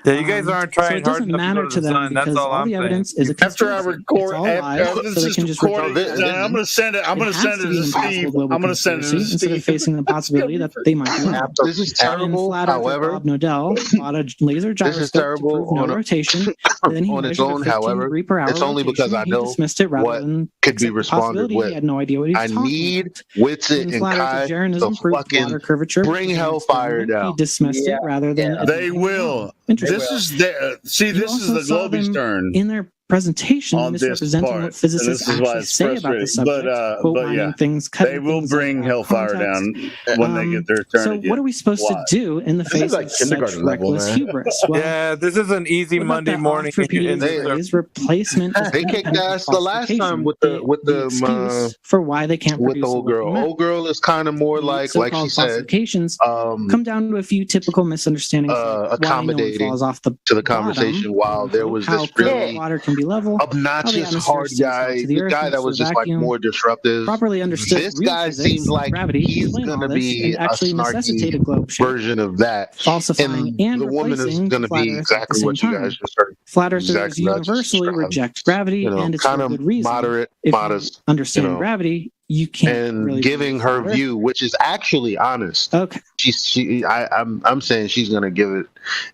Yeah, you guys aren't trying so it hard doesn't enough to matter go to to the them sun. That's because all the I'm evidence saying. is a After I record, it's all lies, this so they is can just recording, reject it. I'm going to send it. I'm going to send it to Steve. I'm going to send it to Instead of Steve. facing the possibility that they might be wrong. This is terrible. Flat Earther However, Bob Nodell bought a laser gyroscope to prove no rotation. And then he on its measured own, a 15 however, degree per hour it's only rotation, because I and know he dismissed it rather what than could be accept the responded possibility. with. He had no idea what he was I talking need about. Witsit and Flat Kai Earther Jaronism to proved fucking water curvature. bring hellfire down. He dismissed it rather than They will. This is the this is the Globestern in their presentation on this misrepresenting part. what physicists actually say about the subject. But yeah, they will bring hellfire down when they get their turn. So what are we supposed to do in the face of such reckless hubris? Well, yeah, this is an easy Monday morning. Replacement. They kicked ass the last time with the excuse for why they can't with the produce old girl. Old girl is kind of more like she said, come down to a few typical misunderstandings. Accommodating why no one falls off the to the conversation. While there was this really water can be level, obnoxious hard guy, the guy that was just like more disruptive. Properly understood. This guy seems like he's gonna be a snarky version of that, falsifying and the woman is gonna be exactly what you guys just heard. Flat earthers universally reject gravity, and it's kind for of good reason. moderate, if modest, you understand gravity, you can't. And really giving her view, which is actually honest. Okay. I'm saying she's gonna give it.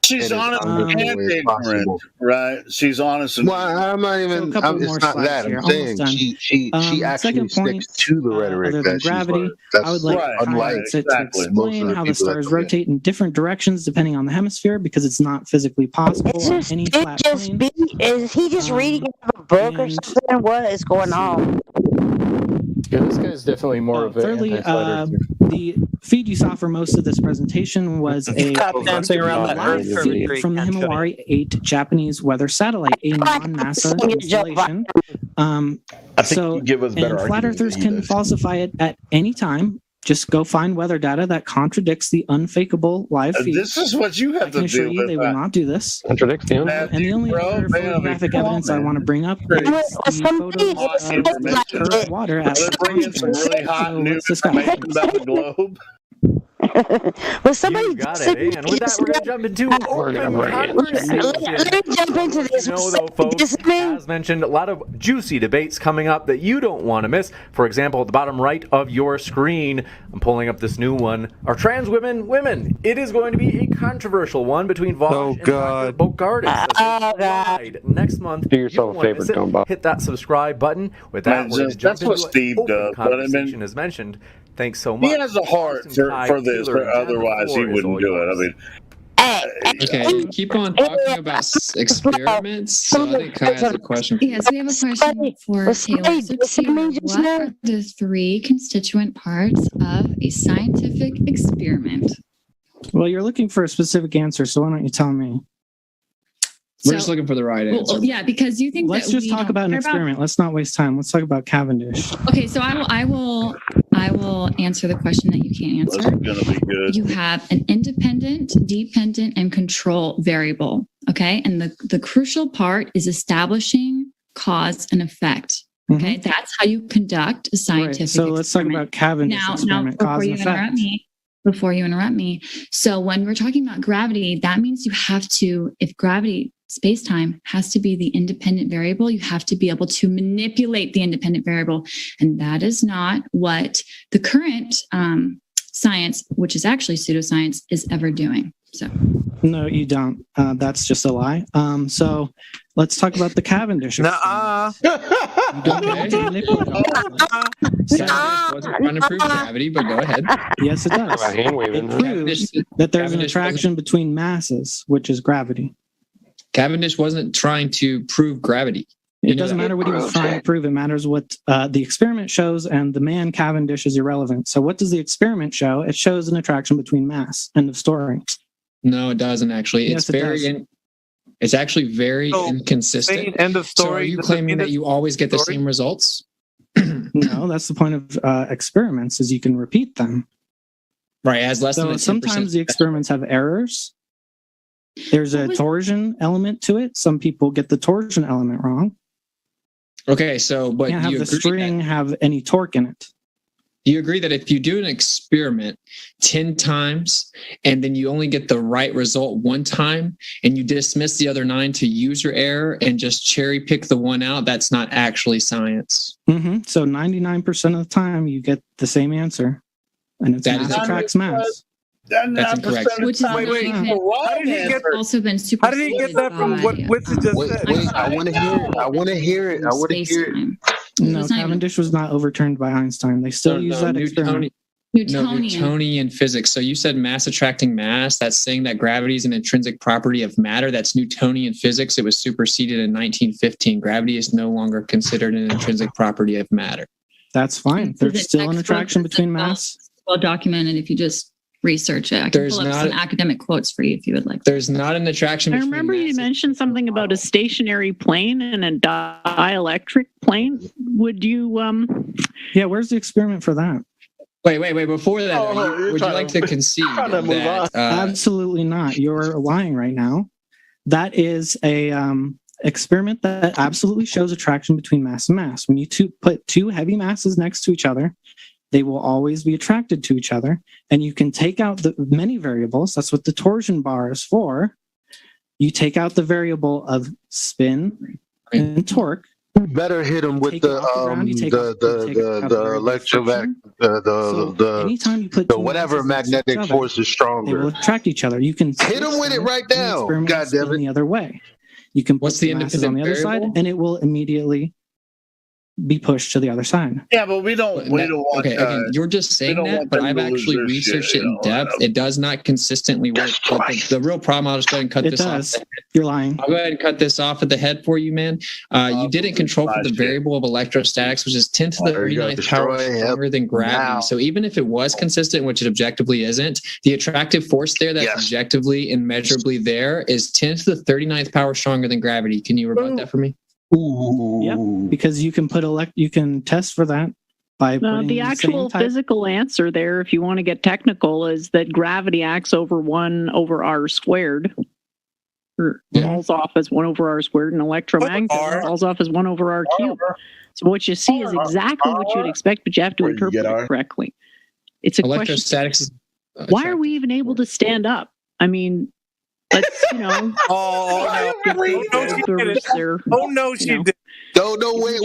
She's honest and ignorant, right? She's honest. And I'm not even. So it's not that. I'm saying she actually sticks to the rhetoric other that than gravity. That's I would like unlike to explain how the stars rotate in different directions depending on the hemisphere because it's not physically possible on any flat plane. Is he just reading a book or something? What is going on? Yeah, this guy's definitely more of a thirdly, the feed you saw for most of this presentation was a dancing around live feed from the Himawari 8 Japanese weather satellite, a non-NASA installation. I think you give us better and flat earthers can falsify it at any time. Just go find weather data that contradicts the unfakeable live feed. This is what you have to do with. They will not do this. Contradicts the and the only other photographic evidence I want to bring up is the photos of water at really hot news information about the globe. Well, somebody got it. And with that, we're going to jump into open conversation. Let me jump into this. Though, folks, as mentioned, a lot of juicy debates coming up that you don't want to miss. For example, at the bottom right of your screen, I'm pulling up this new one. Are trans women women? It is going to be a controversial one between Vosh and Dr. Bogardus. Next month, do yourself a favor, don't bother. Hit that subscribe button. With that, we're going to jump into Steve open conversation as mentioned. Thanks so much. He has a heart for this, but otherwise he wouldn't do it. I mean, okay, you keep on talking about experiments, so I think Kai has a question. Yes, we have a question for Taylor. So Taylor, what are the 3 constituent parts of a scientific experiment? Well, you're looking for a specific answer, so why don't you tell me? We're just looking for the right answer. Well, yeah, because you think let's just talk about an experiment. Let's not waste time. Let's talk about Cavendish. Okay, so I will answer the question that you can't answer. That's gonna be good. You have an independent, dependent, and control variable. Okay, and the crucial part is establishing cause and effect. Okay, that's how you conduct a scientific. Right. So let's talk about Cavendish experiment. Now, before you interrupt me. So when we're talking about gravity, that means you have to, if gravity, space-time has to be the independent variable, you have to be able to manipulate the independent variable. And that is not what the current science, which is actually pseudoscience, is ever doing. So no, you don't. That's just a lie. So let's talk about the Cavendish. Cavendish wasn't trying to prove gravity, but go ahead. Yes, it does. It proves that there's an attraction between masses, which is gravity. Cavendish wasn't trying to prove gravity. It doesn't matter what he was trying to prove. It matters what the experiment shows, and the man Cavendish is irrelevant. So what does the experiment show? It shows an attraction between mass. End of story. No, it doesn't actually. Yes, it's actually very inconsistent. End of story. So are you claiming that you always get the same results? No, that's the point of experiments, is you can repeat them. Right, as less than a 10%. Sometimes the experiments have errors. There's a torsion element to it. Some people get the torsion element wrong. Okay, so but Can't have the string have any torque in it. Do you agree that if you do an experiment 10 times and then you only get the right result one time and you dismiss the other 9 to user error and just cherry pick the one out, that's not actually science? Mm-hmm. So 99% of the time you get the same answer, and it's mass attracts mass. That's incorrect. Which is How did he get also been super. How did he get that from what Winston just said? Wait, I want to hear it. I want to hear it. I want to hear it. No, Cavendish was not overturned by Einstein. They still use that experiment. Newtonian physics. So you said mass attracting mass. That's saying that gravity is an intrinsic property of matter. That's Newtonian physics. It was superseded in 1915. Gravity is no longer considered an intrinsic property of matter. That's fine. There's still an attraction between mass. Well documented if you just research it. I can pull up some academic quotes for you if you would like. There's not an attraction. I remember you mentioned something about a stationary plane and a dielectric plane. Would you? Yeah, where's the experiment for that? Wait. Before that, would you like to concede that? Absolutely not. You're lying right now. That is a experiment that absolutely shows attraction between mass and mass. When you put two heavy masses next to each other, they will always be attracted to each other, and you can take out the many variables. That's what the torsion bar is for. You take out the variable of spin and torque. You better hit them with the electromagnetic, anytime you put the whatever magnetic force is stronger. They will attract each other. You can hit them with it right now. God damn it! The other way. You can put the masses on the other side, and it will immediately be pushed to the other side. Yeah, but we don't want. Okay, again, you're just saying that, but I've actually researched it in depth. It does not consistently work. The real problem, I'll just go ahead and cut this off. You're lying. I'll go ahead and cut this off at the head for you, man. You didn't control for the variable of electrostatics, which is 10 to the 39th power stronger than gravity. So even if it was consistent, which it objectively isn't, the attractive force there that's objectively and measurably there is 10 to the 39th power stronger than gravity. Can you rebut that for me? Yep, because you can you can test for that by the actual physical answer there, if you want to get technical, is that gravity acts over 1 over r squared. Falls off as 1 over r squared, and electromagnetism falls off as 1 over r cubed. So what you see is exactly what you'd expect, but you have to interpret it correctly. It's a question. Why are we even able to stand up? I mean, let's, Oh no, she did. No, wait.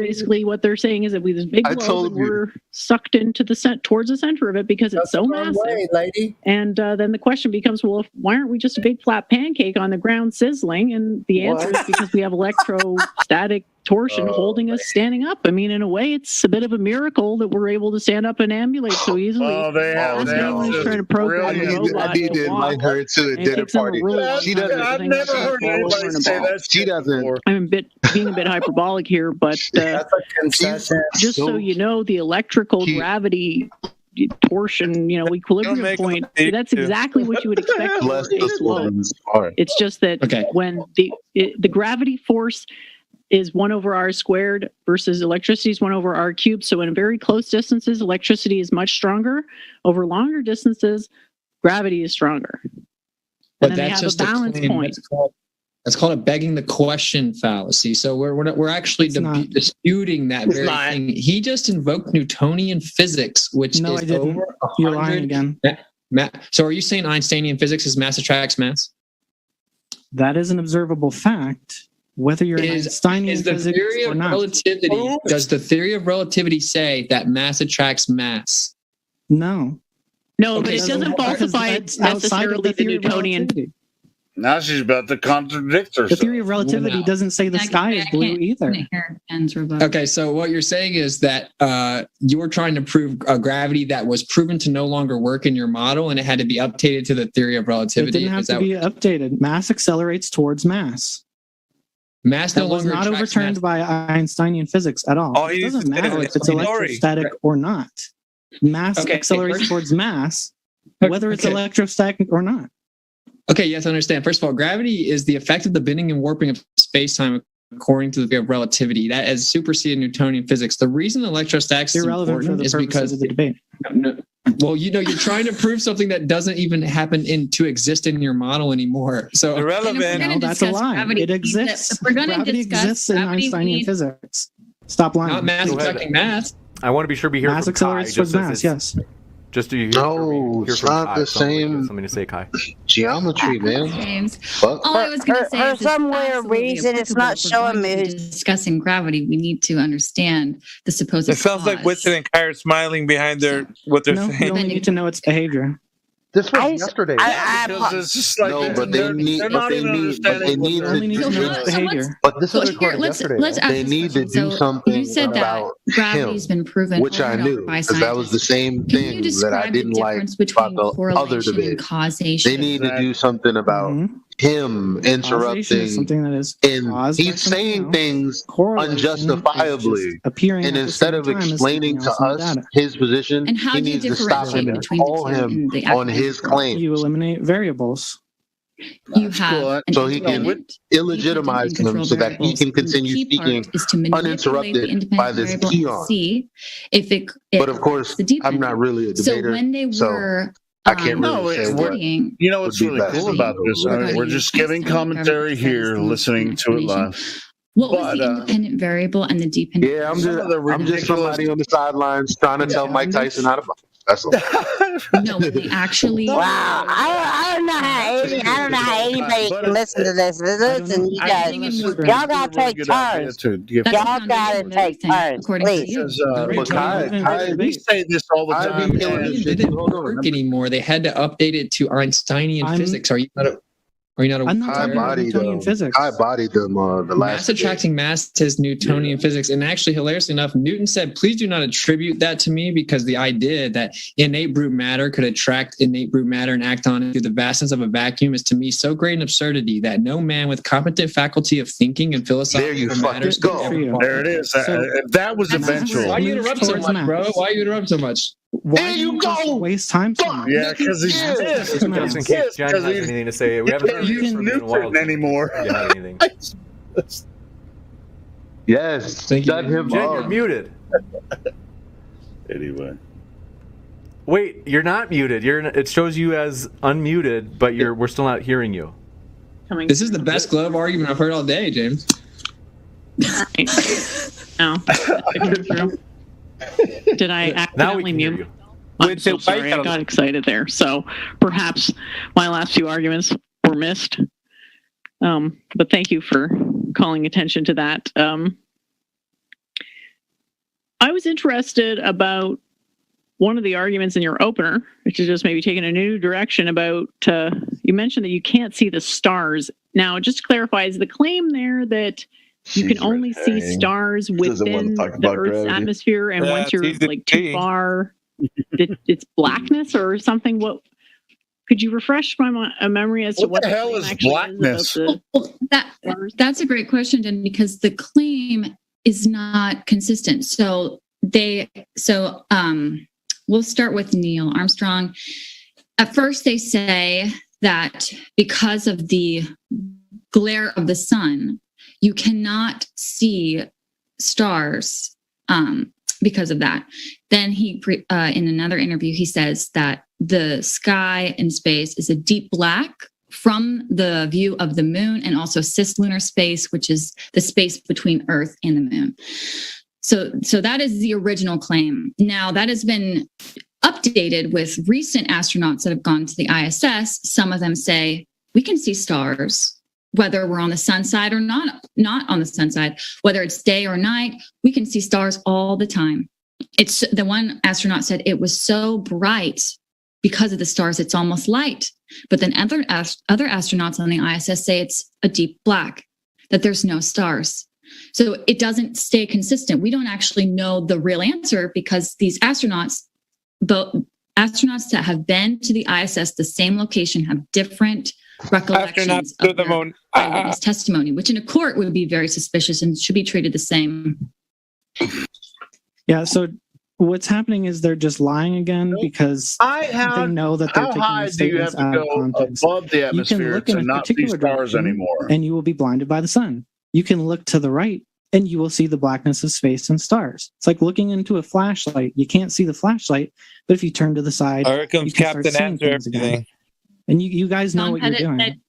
Basically, what they're saying is that we this big globe and we're sucked into towards the center of it because it's so massive. Lady. And then the question becomes, well, why aren't we just a big flat pancake on the ground sizzling? And the answer is because we have electrostatic torsion holding us standing up. I mean, in a way, it's a bit of a miracle that we're able to stand up and ambulate so easily. Anyone's trying to program a robot to walk. Invite her to a dinner party. She doesn't. I've never heard anybody say that. She doesn't. I'm being a bit hyperbolic here, but just so you know, the electrical gravity torsion, equilibrium point, that's exactly what you would expect. It's just that when the gravity force is 1 over r squared versus electricity is 1 over r cubed. So in very close distances, electricity is much stronger. Over longer distances, gravity is stronger. But that's just a balance point. That's called a begging the question fallacy. So we're actually disputing that very thing. He just invoked Newtonian physics, which is over 100. You're lying again. So are you saying Einsteinian physics is mass attracts mass? That is an observable fact. Whether you're Einsteinian physics or not. Does the theory of relativity say that mass attracts mass? No. No, but it doesn't falsify it necessarily the Newtonian. Now she's about to contradict herself. The theory of relativity doesn't say the sky is blue either. Okay, so what you're saying is that you were trying to prove a gravity that was proven to no longer work in your model, and it had to be updated to the theory of relativity. It didn't have to be updated. Mass accelerates towards mass. Mass no longer was not overturned by Einsteinian physics at all. It doesn't matter if it's electrostatic or not. Mass accelerates towards mass, whether it's electrostatic or not. Okay, yes, I understand. First of all, gravity is the effect of the bending and warping of space-time according to the theory of relativity. That has superseded Newtonian physics. The reason electrostatics is important is because of the debate. Well, you're trying to prove something that doesn't even happen to exist in your model anymore. So irrelevant. No, that's a lie. It exists. If we're going to Gravity discuss exists in gravity, Einsteinian physics. Stop lying. Not mass attracting mass. I want to be sure we hear Mass from Kai. accelerates towards mass, yes. Just do you No, it's not the same something to say, Kai? geometry, man. James. Fuck. All I was going to say is for some weird reason, it's not showing me. Discussing gravity, we need to understand the supposed. It sounds like Winston and Kai are smiling behind what they're No, you saying. only need to know its behavior. This was yesterday. Because it's just like No, but they need they're not even understanding what they're Only need to know its behavior. But this was Here, recorded let's yesterday. ask They this need to question. do So something you said that about gravity's him, been proven which over I and knew over by because that was the same Can you thing that I describe the didn't like difference about between the other correlation debate. and causation? They need to do something about him Causation interrupting, is something that is and caused by he's something saying else. things Correlation is unjustifiably. just appearing And at the instead same of time as explaining to something else in the us data. his position, And how he do you needs to stop him differentiate and between the call two him in the on academic his world? claim. You eliminate variables. You have an So he can independent, illegitimize him control so that he variables. can And the continue key part speaking is to manipulate the uninterrupted independent by this variable peon. and see if it But of course, the dependent. I'm not really a So debater, when they so were I can't really say what studying, You know what's would be really best. cool about this? We're just giving commentary here, listening to it live. what was the independent variable and the dependent? Yeah, I'm variable? just somebody on the sidelines trying to tell Mike Tyson how to box. That's all. No, when they actually. Wow, I don't know how anybody can listen to this. Listen, you guys, y'all gotta take turns. Y'all gotta take turns, please. We say this all the time. It didn't work anymore. They had to update it to Einsteinian physics. Are you not I'm not talking about Newtonian physics. I bodied them the last mass attracting mass is Newtonian physics. And actually, hilariously enough, Newton said, please do not attribute that to me, because the idea that innate brute matter could attract innate brute matter and act on it through the vastness of a vacuum is to me so great an absurdity that no man with competent faculty of thinking and philosophical matters could ever follow. There it is. That was eventual. Why you interrupt so much, bro? Why you interrupt so much? Why do you go waste time so much? Yeah, because he's Just in case Jen has anything to say. We haven't heard use from you in a while. Newton anymore. Do you have anything? Yes, shut him Jen, up. you're muted. Anyway. Wait, you're not muted. It shows you as unmuted, but we're still not hearing you. This is the best glove argument I've heard all day, James. No. Did I accidentally mute? I'm so sorry, I got excited there. So perhaps my last few arguments were missed. But thank you for calling attention to that. I was interested about one of the arguments in your opener, which is just maybe taking a new direction about, you mentioned that you can't see the stars. Now, just to clarify, is the claim there that you can only see stars within the Earth's atmosphere, and once you're like too far, it's blackness or something? What could you refresh my memory as to what the hell is blackness? That's a great question, Jen, because the claim is not consistent. So we'll start with Neil Armstrong. At first, they say that because of the glare of the sun, you cannot see stars because of that. Then he, in another interview, he says that the sky in space is a deep black from the view of the moon, and also cislunar space, which is the space between Earth and the moon. So that is the original claim. Now, that has been updated with recent astronauts that have gone to the ISS. Some of them say we can see stars, whether we're on the sun side or not on the sun side, whether it's day or night, we can see stars all the time. It's the one astronaut said it was so bright because of the stars, it's almost light. But then other astronauts on the ISS say it's a deep black, that there's no stars. So it doesn't stay consistent. We don't actually know the real answer, because these astronauts that have been to the ISS, the same location, have different recollections of their eyewitness testimony, which in a court would be very suspicious and should be treated the same. Yeah, so what's happening is they're just lying again, because they know that they're taking the statements out of context. Above the atmosphere to not see stars anymore? And you will be blinded by the sun. You can look to the right and you will see the blackness of space and stars. It's like looking into a flashlight. You can't see the flashlight, but if you turn to the side, Here comes you can Captain start seeing Answer things again. everything. And you guys know what you're doing.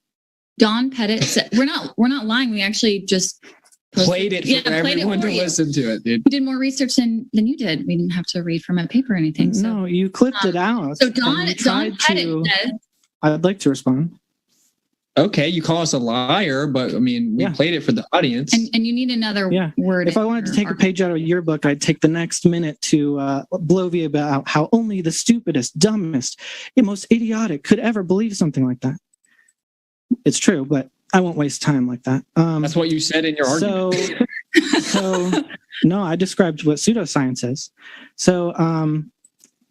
Don Pettit said, we're not lying. We actually just played it for everyone to listen to it, dude. We did more research than you did. We didn't have to read from a paper or anything. So. No, you clipped it out. So Don Pettit said, I'd like to respond. Okay, you call us a liar, but I mean, we played it for the audience. And you need another word. If I wanted to take a page out of your book, I'd take the next minute to blow you about how only the stupidest, dumbest, and most idiotic could ever believe something like that. It's true, but I won't waste time like that. That's what you said in your argument. So no, I described what pseudoscience is. So,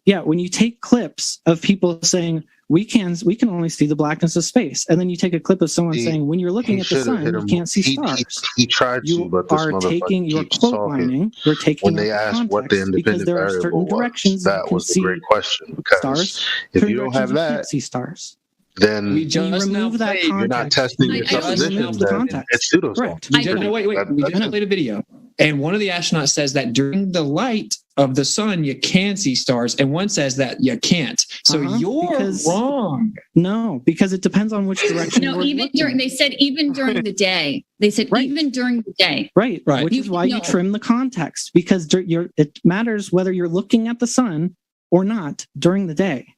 when you take clips of people saying, we can only see the blackness of space, and then you take a clip of someone saying, when you're looking at the sun, you can't see stars. He tried to, but this motherfucker you're keeps quote talking. lining, you're taking When they asked what the independent variable was, that was the great question. Because stars, if you don't have that, can't see stars. Then we remove that context. You're not testing your suppositions. It's pseudoscience. Wait. We just played a video, and one of the astronauts says that during the light of the sun, you can see stars, and one says that you can't. So you're wrong. No, because it depends on which direction. No, even during the day. They said even during the day. Right. Which is why you trim the context, because it matters whether you're looking at the sun or not during the day.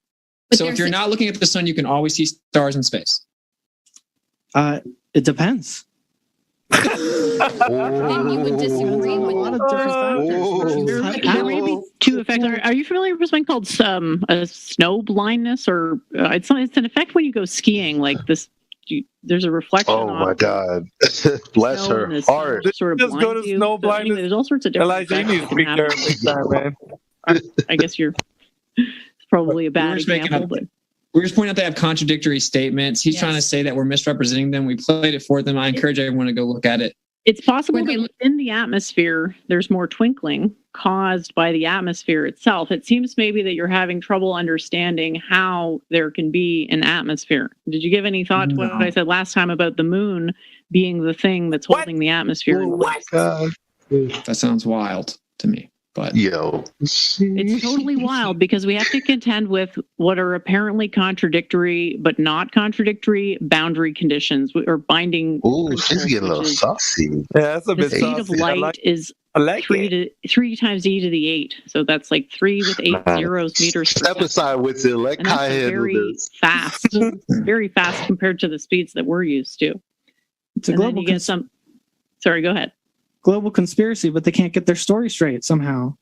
So if you're not looking at the sun, you can always see stars in space. It depends. Then you would disagree with a lot of different factors. There may be two effects. Are you familiar with something called snow blindness, or it's an effect when you go skiing? Like this, there's a reflection. Oh my God! Bless her heart. Sort of just go to snow blindness. Anyway, there's all sorts of different. Elijah, you need to speak there big time, man. I guess you're probably a bad example. We're just pointing out they have contradictory statements. He's trying to say that we're misrepresenting them. We played it for them. I encourage everyone to go look at it. It's possible that within the atmosphere, there's more twinkling caused by the atmosphere itself. It seems maybe that you're having trouble understanding how there can be an atmosphere. Did you give any thought to what I said last time about the moon being the thing that's holding the atmosphere in place? That sounds wild to me. But it's totally wild because we have to contend with what are apparently contradictory but not contradictory boundary conditions or binding. Oh, she's getting a little saucy. Yeah, that's a bit saucy. The speed of light is 3 times e to the 8, so that's like 3 with 8 zeros meters per second. Step aside with it. Let Kai handle this. Very fast compared to the speeds that we're used to. It's a global. Sorry, go ahead. Global conspiracy, but they can't get their story straight somehow.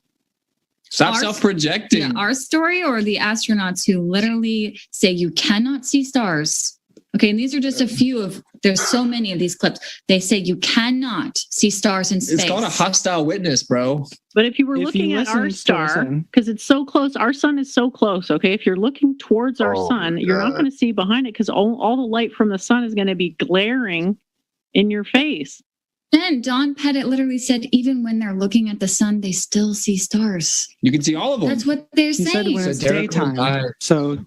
Stop self-projecting. Yeah, our story or the astronauts who literally say you cannot see stars. Okay, and these are just a few of, there's so many of these clips. They say you cannot see stars in space. It's called a hostile witness, bro. But if you were looking at our star, because it's so close, our sun is so close, okay? If you're looking towards our sun, you're not going to see behind it because all the light from the sun is going to be glaring in your face. Then Don Pettit literally said, even when they're looking at the sun, they still see stars. You can see all of them. That's what they're saying. Said when it's daytime. So.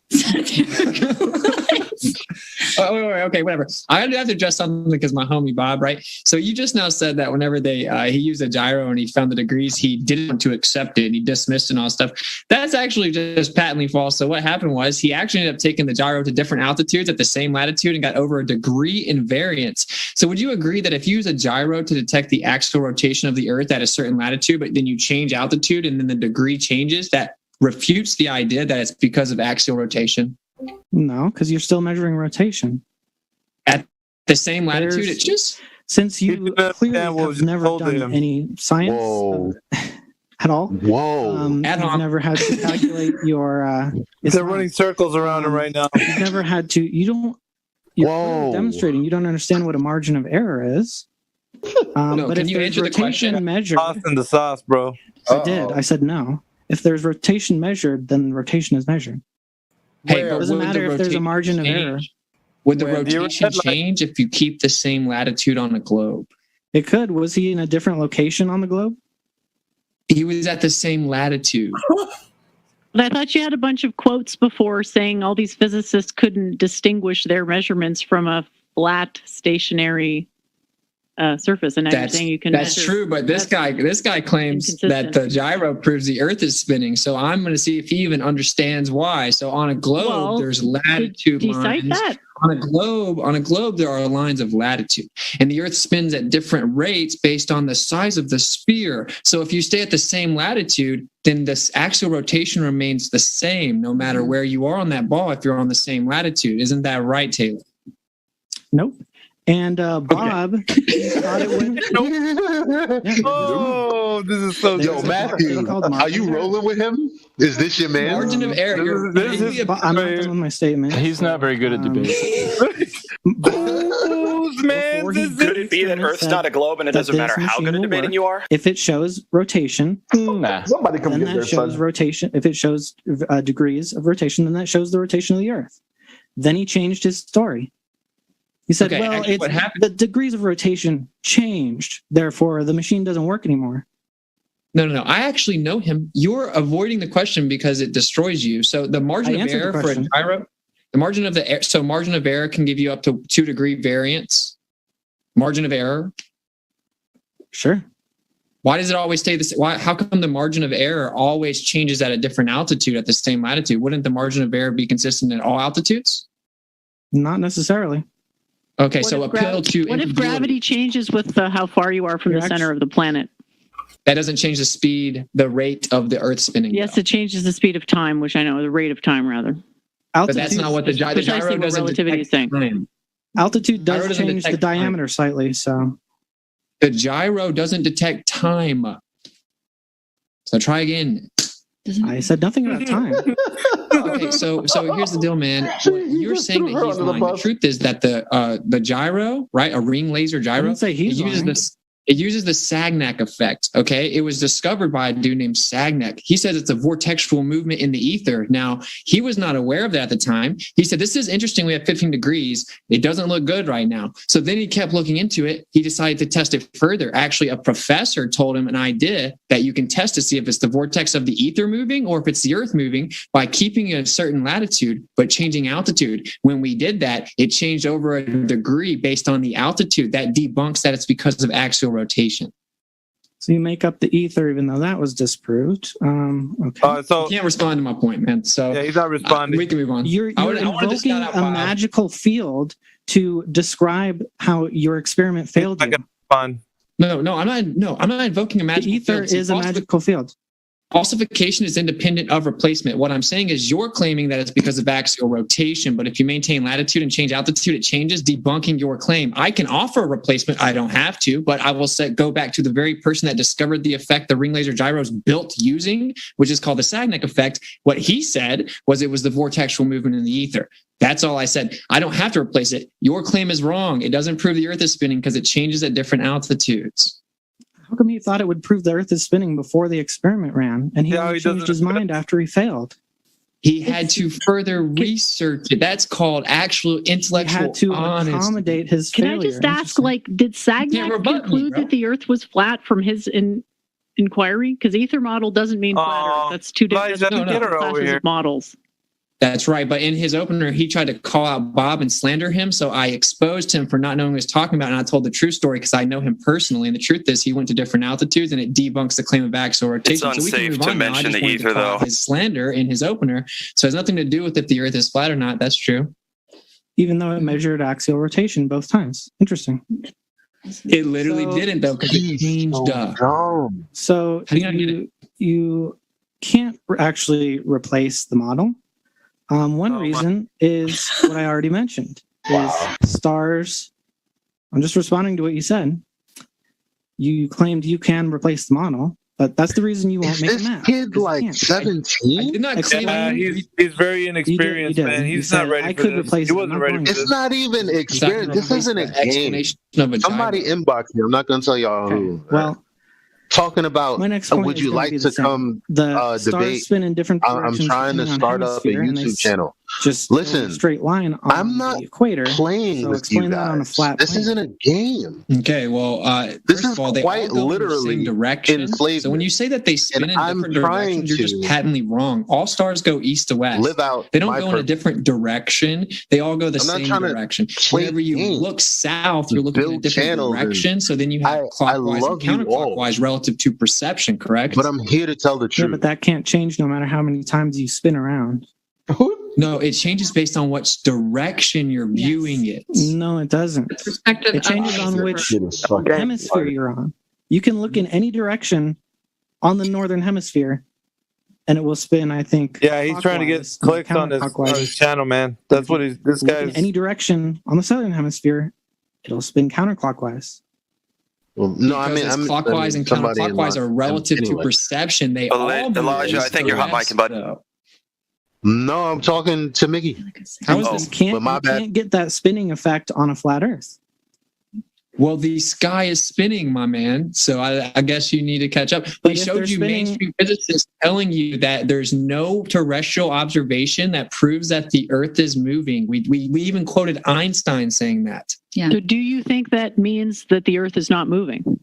Wait, okay, whatever. I have to address something because my homie Bob, right? So you just now said that whenever he used a gyro and he found the degrees, he didn't want to accept it and he dismissed and all stuff. That's actually just patently false. So what happened was he actually ended up taking the gyro to different altitudes at the same latitude and got over a degree in variance. So would you agree that if you use a gyro to detect the axial rotation of the Earth at a certain latitude, but then you change altitude and then the degree changes, that refutes the idea that it's because of axial rotation? No, because you're still measuring rotation. At the same latitude, it's just... Since you clearly have never done any science at all. Whoa. You've never had to calculate your... They're running circles around him right now. You've never had to... You're demonstrating. You don't understand what a margin of error is. But can you answer the question? Measured, sauce in the sauce, bro. I did. I said no. If there's rotation measured, then rotation is measured. Hey, it doesn't matter if there's a margin of error. Would the rotation change if you keep the same latitude on a globe? It could. Was he in a different location on the globe? He was at the same latitude. But I thought you had a bunch of quotes before saying all these physicists couldn't distinguish their measurements from a flat, stationary surface, and now you're saying you can. That's true, but this guy claims that the gyro proves the Earth is spinning. So I'm going to see if he even understands why. So on a globe, there's latitude lines. On a globe, there are lines of latitude, and the Earth spins at different rates based on the size of the sphere. So if you stay at the same latitude, then this axial rotation remains the same no matter where you are on that ball. If you're on the same latitude, isn't that right, Taylor? Nope. And Bob, thought it would. Oh, this is so. Yo, Matthew, are you rolling with him? Is this your man? Margin of error. I'm not done with my statement. He's not very good at debate. Could it be that Earth's not a globe and it doesn't matter how good at debating you are? If it shows rotation, somebody come then get that their shows son. rotation. If it shows degrees of rotation, then that shows the rotation of the Earth. Then he changed his story. He said, Okay, well, actually, it's, what happened- the degrees of rotation changed. Therefore, the machine doesn't work anymore. No. I actually know him. You're avoiding the question because it destroys you. So the margin of error for a gyro, margin of error can give you up to 2-degree variance. Margin of error. Sure. Why does it always stay the same? How come the margin of error always changes at a different altitude at the same latitude? Wouldn't the margin of error be consistent at all altitudes? Not necessarily. Okay, so appeal to what if gravity changes with how far you are from the center of the planet? That doesn't change the speed, the rate of the Earth spinning. Yes, it changes the speed of time, which I know, the rate of time rather. But that's not what the gyro doesn't relativity is saying. Time. Altitude Gyro does doesn't change the detect diameter slightly, so. The gyro doesn't detect time. So try again. I said nothing about time. Okay, so here's the deal, man. What you're saying that he's lying. The truth is that the gyro, right, a ring laser gyro, I didn't say he's lying. It uses the Sagnac effect, okay? It was discovered by a dude named Sagnac. He says it's a vortexual movement in the ether. Now, he was not aware of that at the time. He said, this is interesting. We have 15 degrees. It doesn't look good right now. So then he kept looking into it. He decided to test it further. Actually, a professor told him an idea that you can test to see if it's the vortex of the ether moving or if it's the Earth moving by keeping a certain latitude but changing altitude. When we did that, it changed over a degree based on the altitude. That debunks that it's because of axial rotation. So you make up the ether, even though that was disproved. Okay. So you can't respond to my point, man. So yeah, he's not responding. We can move on. You're invoking a magical field to describe how your experiment failed you. No, I'm not invoking a magical ether field. Is a magical field. Falsification is independent of replacement. What I'm saying is you're claiming that it's because of axial rotation, but if you maintain latitude and change altitude, it changes, debunking your claim. I can offer a replacement. I don't have to, but I will go back to the very person that discovered the effect the ring laser gyro is built using, which is called the Sagnac effect. What he said was it was the vortexual movement in the ether. That's all I said. I don't have to replace it. Your claim is wrong. It doesn't prove the Earth is spinning because it changes at different altitudes. How come he thought it would prove the Earth is spinning before the experiment ran, and he changed his mind after he failed? He had to further research it. That's called actual intellectual honesty. He had to accommodate his failure. Can I just ask, did Sagnac conclude that the Earth was flat from his inquiry? Because ether model doesn't mean flat Earth. That's two different classes of models. That's right. But in his opener, he tried to call out Bob and slander him. So I exposed him for not knowing what he was talking about. And I told the true story because I know him personally. And the truth is he went to different altitudes and it debunks the claim of axial rotation. It's unsafe to mention the ether, though. His slander in his opener. So it has nothing to do with if the Earth is flat or not. That's true. Even though it measured axial rotation both times. Interesting. It literally didn't, though, because it changed up. So you can't actually replace the model. One reason is what I already mentioned, is stars. I'm just responding to what you said. You claimed you can replace the model, but that's the reason you won't make a map. Kid like 17? I did not claim he's very inexperienced, man. He's not ready for this. He wasn't ready for this. It's not even experience. This isn't a game. Somebody inbox me. I'm not going to tell y'all who. Well, talking about My next point would is you gonna like be to the same. come The stars debate? spin in different I'm directions. trying to depending on start up a hemisphere, and they YouTube channel. Just go in Listen, a straight line on I'm not the equator. playing So with explain you that on a guys. flat This plane. isn't a game. Okay, well, This first is of all, they quite all go in the literally same direction. enslavement. So when you say that they spin And in I'm different trying directions, you're just to patently wrong. All stars go east to west. live out They don't my go in a purpose. different direction. They all go the I'm not same trying to direction. play Whenever you games. look south, you're looking in a Build different channels and direction. So then you have I clockwise and love you all, counterclockwise relative to perception, correct? but I'm here to tell the Yeah, truth. but that can't change no matter how many times you spin around. No, it changes based on which direction you're viewing it. No, it doesn't. Perspective It changes of- on which hemisphere you're on. You can look in any direction on the northern hemisphere, and it will spin, I think. Yeah, he's trying to get clicks on his channel, man. That's what he's. This Look in guy's. any direction on the southern hemisphere, it'll spin counterclockwise. Well, no, I Because mean, clockwise and somebody in counterclockwise are relative to anyway. perception. They all Elijah, I think you're hot micing, bud. No, I'm talking to Mickey. How is this? But my You bad. can't get that spinning effect on a flat Earth. Well, the sky is spinning, my man. So I guess you need to catch up. But We if showed they're you spinning- mainstream physicists telling you that there's no terrestrial observation that proves that the Earth is moving. We even quoted Einstein saying that. Yeah. So do you think that means that the Earth is not moving?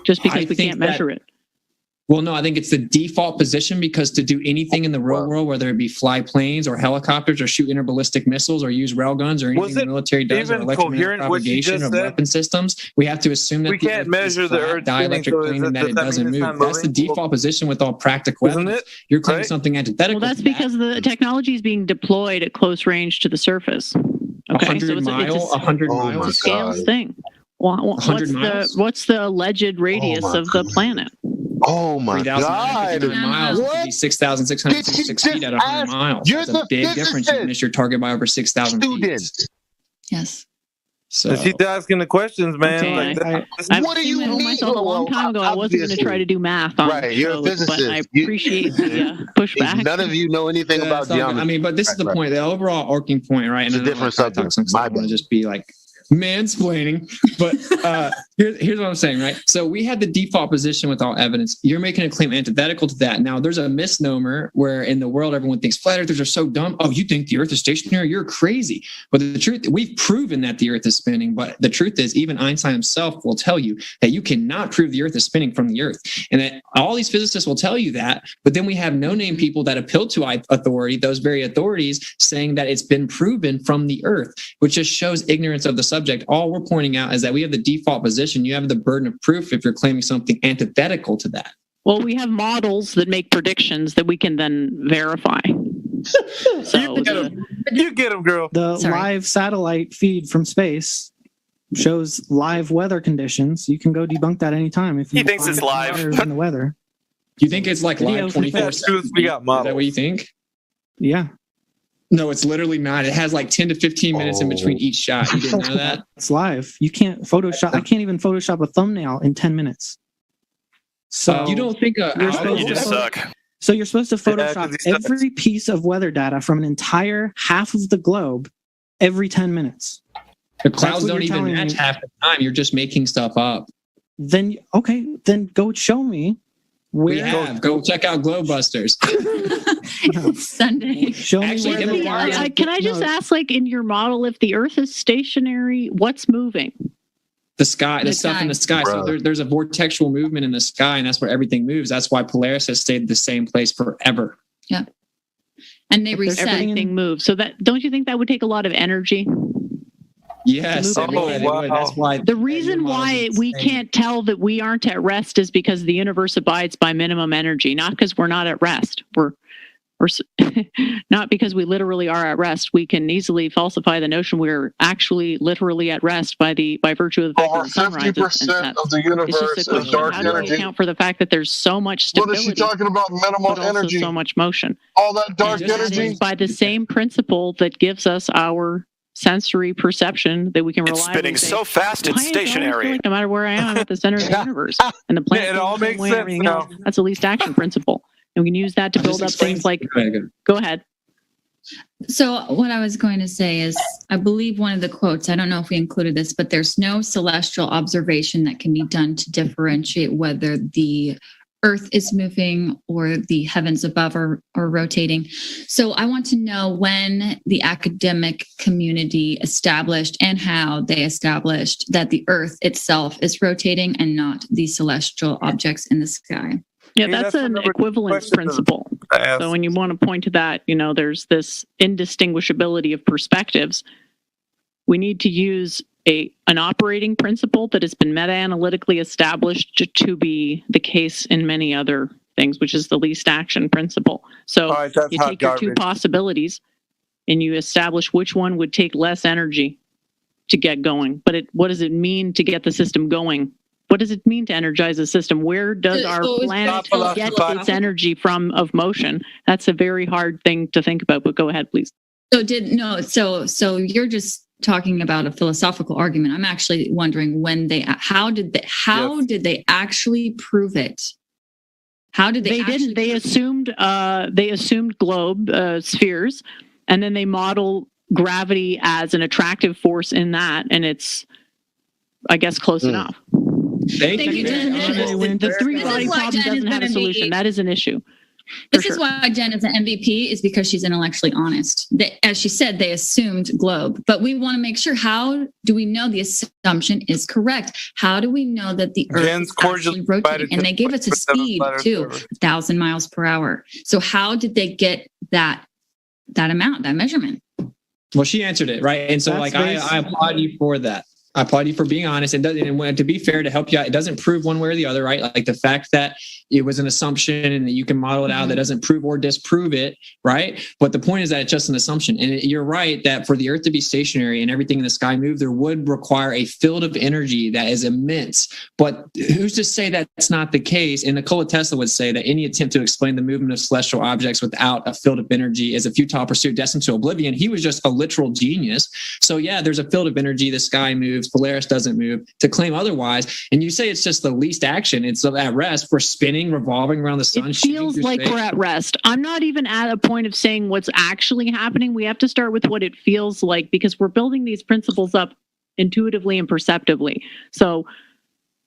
Just because I we think can't measure it? Well, no, I think it's the default position because to do anything in the real world, whether it be fly planes or helicopters or shoot interballistic missiles or use railguns or anything the military does or even electromagnetic coherent what you propagation just of said? weapon systems, we have to assume that We can't measure the Earth spinning, dielectric so plane and that does it that doesn't mean it's move. not That's the moving? default position with all practical Isn't weapons. it? You're claiming Right? something antithetical. Well, that's to that. because the technology is being deployed at close range to the surface. Okay, 100 100 Oh miles. my it's a scales God. thing. Well, 100 miles? what's the alleged radius my of the God. planet? Oh my 3,959 God. miles would What? be 6,666 feet at 100 miles. You're That's the a big difference. You physicist. missed your target by over 6,000 feet. Student. Yes. So She's asking the questions, man. Okay, Like that. What do you I told mean? myself a long time ago I wasn't going to try to do math on Right, you're a shows, but I physicist. You- appreciate the pushback. None of you know anything Yeah, about it's all good. geometry. I mean, but this is the Right. point. The overall arcing point, right? It's a I don't different wanna talk subject. some stuff. I My want to bad. just be like mansplaining. But here's what I'm saying, right? So we had the default position with all evidence. You're making a claim antithetical to that. Now, there's a misnomer where in the world everyone thinks flat earthers are so dumb. Oh, you think the Earth is stationary? You're crazy. But the truth, we've proven that the Earth is spinning. But the truth is, even Einstein himself will tell you that you cannot prove the Earth is spinning from the Earth, and that all these physicists will tell you that. But then we have no-name people that appeal to authority, those very authorities, saying that it's been proven from the Earth, which just shows ignorance of the subject. All we're pointing out is that we have the default position. You have the burden of proof if you're claiming something antithetical to that. Well, we have models that make predictions that we can then verify. So You get him, girl. The live satellite feed from space shows live weather conditions. You can go debunk that anytime if you He thinks it's live. in the weather. You think it's like Video live from 24/7? space. We got Is models. that what you think? Yeah, No, it's literally not. It has like 10 to 15 minutes in between each shot. You didn't know that? it's live. You can't Photoshop. I can't even Photoshop a thumbnail in 10 minutes. So You don't think you're supposed You to just suck. So you're supposed to 'cause Photoshop he sucks. every piece of weather data from an entire half of the globe every 10 minutes. The That's clouds what don't you're even telling match me. half the time. You're just making stuff up. Then go show me We where. have. Go check out Globebusters. It's Sunday. Show me Actually, where give the me line- one. can I just ask, like, in your model, if the Earth is stationary, what's moving? The sky, the The stuff in the sky. sky. So Bro. there's a vortexual movement in the sky, and that's where everything moves. That's why Polaris has stayed the same place forever. And they But there's reset. Everything moves. So that, don't you think that would take a lot of energy? Yes. move it would, everything. it would. That's why The reason why we can't tell that we aren't at rest is because the universe abides by minimum energy, not because we're not at rest. We're not because we literally are at rest. We can easily falsify the notion we're actually literally at rest by virtue of the fact that the sun rises and 50% sets. of the It's universe just a is question of dark how do we energy. account for the fact that there's so much What stability, is she talking about? Minimal but also energy. so much motion. All that dark And that energy. is by the same principle that gives us our sensory perception that we can It's reliably spinning say, so fast "Why it's is it always stationary." feel like no matter where I am, I'm at the center of the universe, and the planet it all feels the same makes way, sense everything now. else. That's the least action principle, and we can use that to build up things like. Go ahead. So what I was going to say is, I believe one of the quotes, I don't know if we included this, but there's no celestial observation that can be done to differentiate whether the Earth is moving or the heavens above are rotating. So I want to know when the academic community established and how they established that the Earth itself is rotating and not the celestial objects in the sky. Yeah, that's an equivalence principle. So when you want to point to that, there's this indistinguishability of perspectives. We need to use an operating principle that has been meta-analytically established to be the case in many other things, which is the least action principle. So you take your two possibilities and you establish which one would take less energy to get going. But what does it mean to get the system going? What does it mean to energize a system? Where does our planet get its energy from of motion? That's a very hard thing to think about, but go ahead, please. So you're just talking about a philosophical argument. I'm actually wondering how did they actually prove it? How did they? They assumed globe spheres, and then they model gravity as an attractive force in that, and it's, I guess, close enough. The three body problem doesn't have a solution. That is an issue. This is why Jen is an MVP, is because she's intellectually honest. As she said, they assumed globe, but we want to make sure, how do we know the assumption is correct? How do we know that the Earth is actually rotating? And they gave us a speed too, 1,000 miles per hour. So how did they get that amount, that measurement? Well, she answered it, right? And so I applaud you for that. I applaud you for being honest. And to be fair, to help you out, it doesn't prove one way or the other, right? Like the fact that it was an assumption and that you can model it out, that doesn't prove or disprove it, right? But the point is that it's just an assumption. And you're right that for the Earth to be stationary and everything in the sky move, there would require a field of energy that is immense. But who's to say that's not the case? And Nikola Tesla would say that any attempt to explain the movement of celestial objects without a field of energy is a futile pursuit destined to oblivion. He was just a literal genius. So yeah, there's a field of energy, the sky moves, Polaris doesn't move. To claim otherwise, and you say it's just the least action, it's at rest, we're spinning, revolving around the sun. It feels like we're at rest. I'm not even at a point of saying what's actually happening. We have to start with what it feels like, because we're building these principles up intuitively and perceptively. So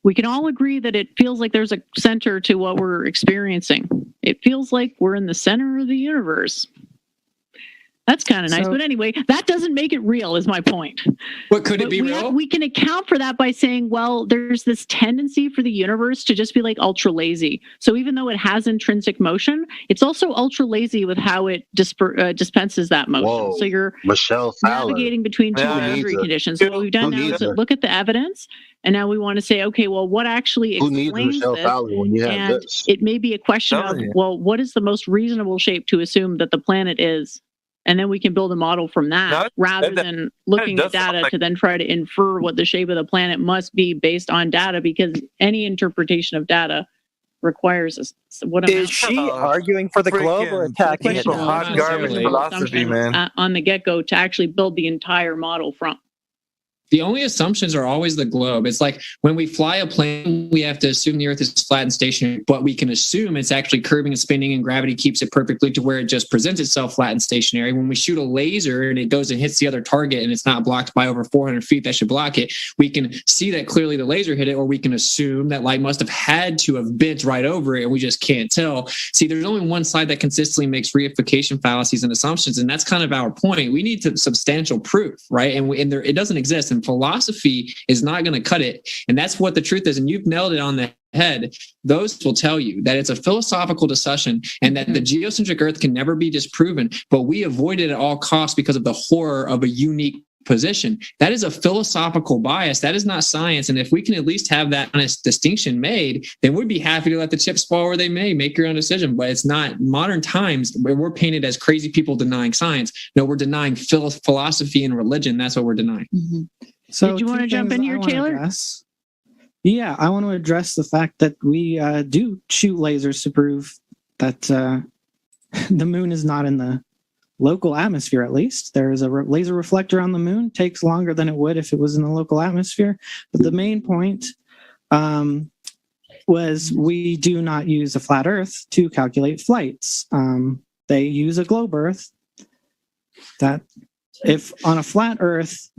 we can all agree that it feels like there's a center to what we're experiencing. It feels like we're in the center of the universe. That's kind of nice. But anyway, that doesn't make it real, is my point. What could it be real? We can account for that by saying, well, there's this tendency for the universe to just be like ultra lazy. So even though it has intrinsic motion, it's also ultra lazy with how it dispenses that motion. Whoa, so you're navigating between two boundary conditions. So what we've done now is look at the evidence, and now we want to say, okay, well, what actually explains this? And it may be a question of, well, what is the most reasonable shape to assume that the planet is? And then we can build a model from that, rather than looking at data to then try to infer what the shape of the planet must be based on data, because any interpretation of data requires what is she arguing for the globe or attacking it? Hot garbage philosophy, man. On the get-go to actually build the entire model from. The only assumptions are always the globe. It's like when we fly a plane, we have to assume the Earth is flat and stationary, but we can assume it's actually curving and spinning, and gravity keeps it perfectly to where it just presents itself flat and stationary. When we shoot a laser and it goes and hits the other target and it's not blocked by over 400 feet that should block it, we can see that clearly the laser hit it, or we can assume that light must have had to have bent right over it and we just can't tell. See, there's only one side that consistently makes reification fallacies and assumptions, and that's kind of our point. We need substantial proof, right? And it doesn't exist. And philosophy is not going to cut it. And that's what the truth is. And you've nailed it on the head. Those will tell you that it's a philosophical discussion and that the geocentric Earth can never be disproven, but we avoid it at all costs because of the horror of a unique position. That is a philosophical bias. That is not science. And if we can at least have that honest distinction made, then we'd be happy to let the chips fall where they may. Make your own decision. But it's not modern times where we're painted as crazy people denying science. No, we're denying philosophy and religion. That's what we're denying. Mm-hmm. So did you want to jump in here, Taylor? Yeah, I want to address the fact that we do shoot lasers to prove that the moon is not in the local atmosphere. At least there is a laser reflector on the moon. Takes longer than it would if it was in the local atmosphere. But the main point was we do not use a flat Earth to calculate flights. They use a globe Earth. that if on a flat Earth,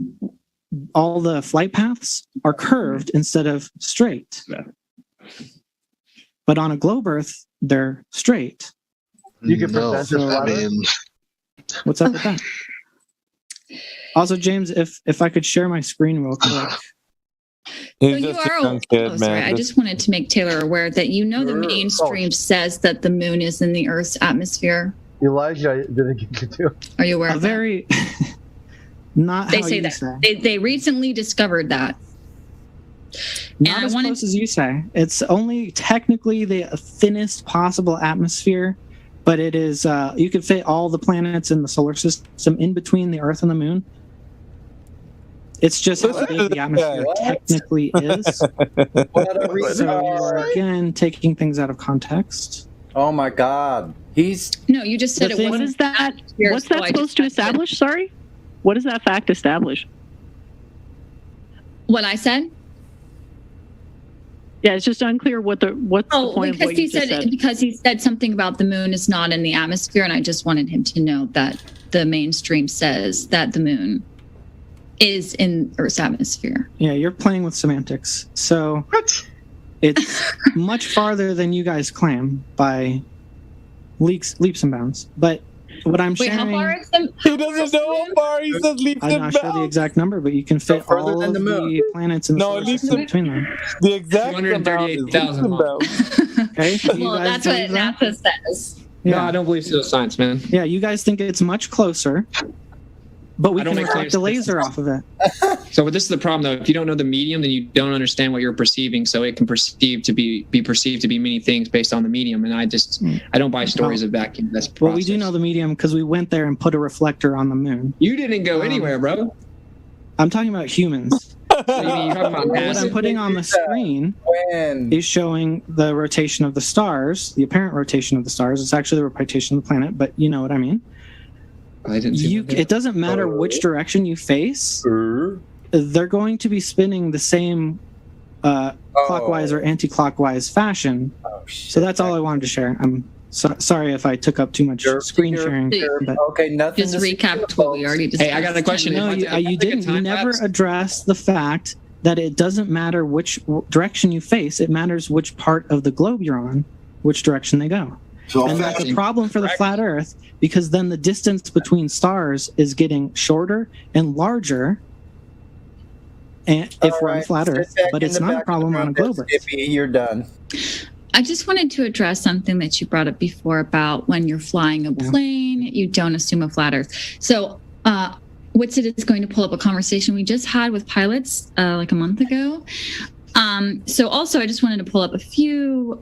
all the flight paths are curved instead of straight. But on a globe Earth, they're straight. You can prevent this. What's up with that? Also, James, if I could share my screen real quick. So you are. Sorry, I just wanted to make Taylor aware that the mainstream says that the moon is in the Earth's atmosphere. Elijah didn't get you too. Are you aware of very not they how say you that say. they recently discovered that. Not as close as you say. It's only technically the thinnest possible atmosphere, but it is. You could fit all the planets in the solar system in between the Earth and the Moon. It's just how big the atmosphere technically is. So we're again taking things out of context. Oh my God! No, you just said it. What is that? What's that supposed to establish? Sorry, what does that fact establish? What I said? Yeah, it's just unclear what's the point of what you just said. Because he said something about the moon is not in the atmosphere, and I just wanted him to know that the mainstream says that the moon is in Earth's atmosphere. Yeah, you're playing with semantics. So it's much farther than you guys claim by leaps and bounds. But what I'm sharing... how far is the... He doesn't know how far. He says leaps and bounds. I'm not sure the exact number, but you can fit all of the planets in the solar system between them. The exact 238,000 miles. Okay, so well, that's what NASA says. Yeah. No, I don't believe pseudoscience, man. Yeah, you guys think it's much closer, but we can reflect a laser off of it. So this is the problem, though. If you don't know the medium, then you don't understand what you're perceiving. So it can be perceived to be many things based on the medium. And I don't buy stories of vacuum. That's well, we do know the medium because we went there and put a reflector on the moon. You didn't go anywhere, bro. I'm talking about humans. So you're talking about what I'm putting on the screen is showing the rotation of the stars, the apparent rotation of the stars. It's actually the rotation of the planet, but you know what I mean. It doesn't matter which direction you face. They're going to be spinning the same clockwise or anti-clockwise fashion. So that's all I wanted to share. I'm sorry if I took up too much screen sharing. But okay, nothing. Just recap what we already discussed. Hey, I got a question. No, you didn't. You never addressed the fact that it doesn't matter which direction you face. It matters which part of the globe you're on, which direction they go. And that's a problem for the flat Earth because then the distance between stars is getting shorter and larger if we're on flat Earth, but it's not a problem on a globe Earth. You're done. I just wanted to address something that you brought up before about when you're flying a plane, you don't assume a flat Earth. So Witsit is going to pull up a conversation we just had with pilots like a month ago. So also I just wanted to pull up a few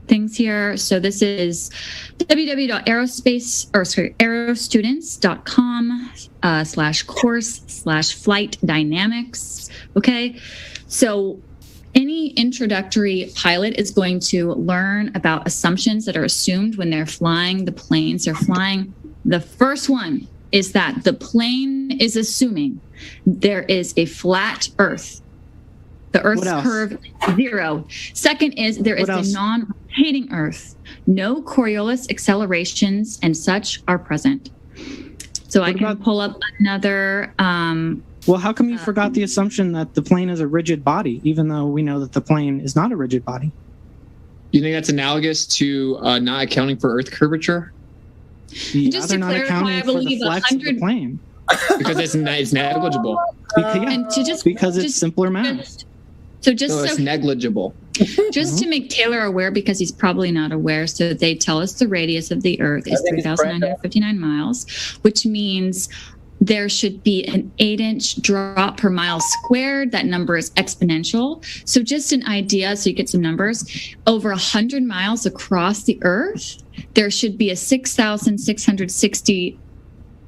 things here. So this is aerostudents.com/course/flight dynamics. Okay. So any introductory pilot is going to learn about assumptions that are assumed when they're flying the planes. They're flying. The first one is that the plane is assuming there is a flat Earth. The Earth's curve 0. Second is there is a non-rotating Earth. No Coriolis accelerations and such are present. So I can pull up another. Well, how come you forgot the assumption that the plane is a rigid body, even though we know that the plane is not a rigid body? Do you think that's analogous to not accounting for Earth curvature? Yeah, just to clarify, I believe 100 plane because it's negligible. Because it's simpler math. So it's negligible. Just to make Taylor aware, because he's probably not aware, so they tell us the radius of the Earth is 3,959 miles, which means there should be an 8-inch drop per mile squared. That number is exponential. So just an idea, so you get some numbers. Over 100 miles across the Earth, there should be a 6,660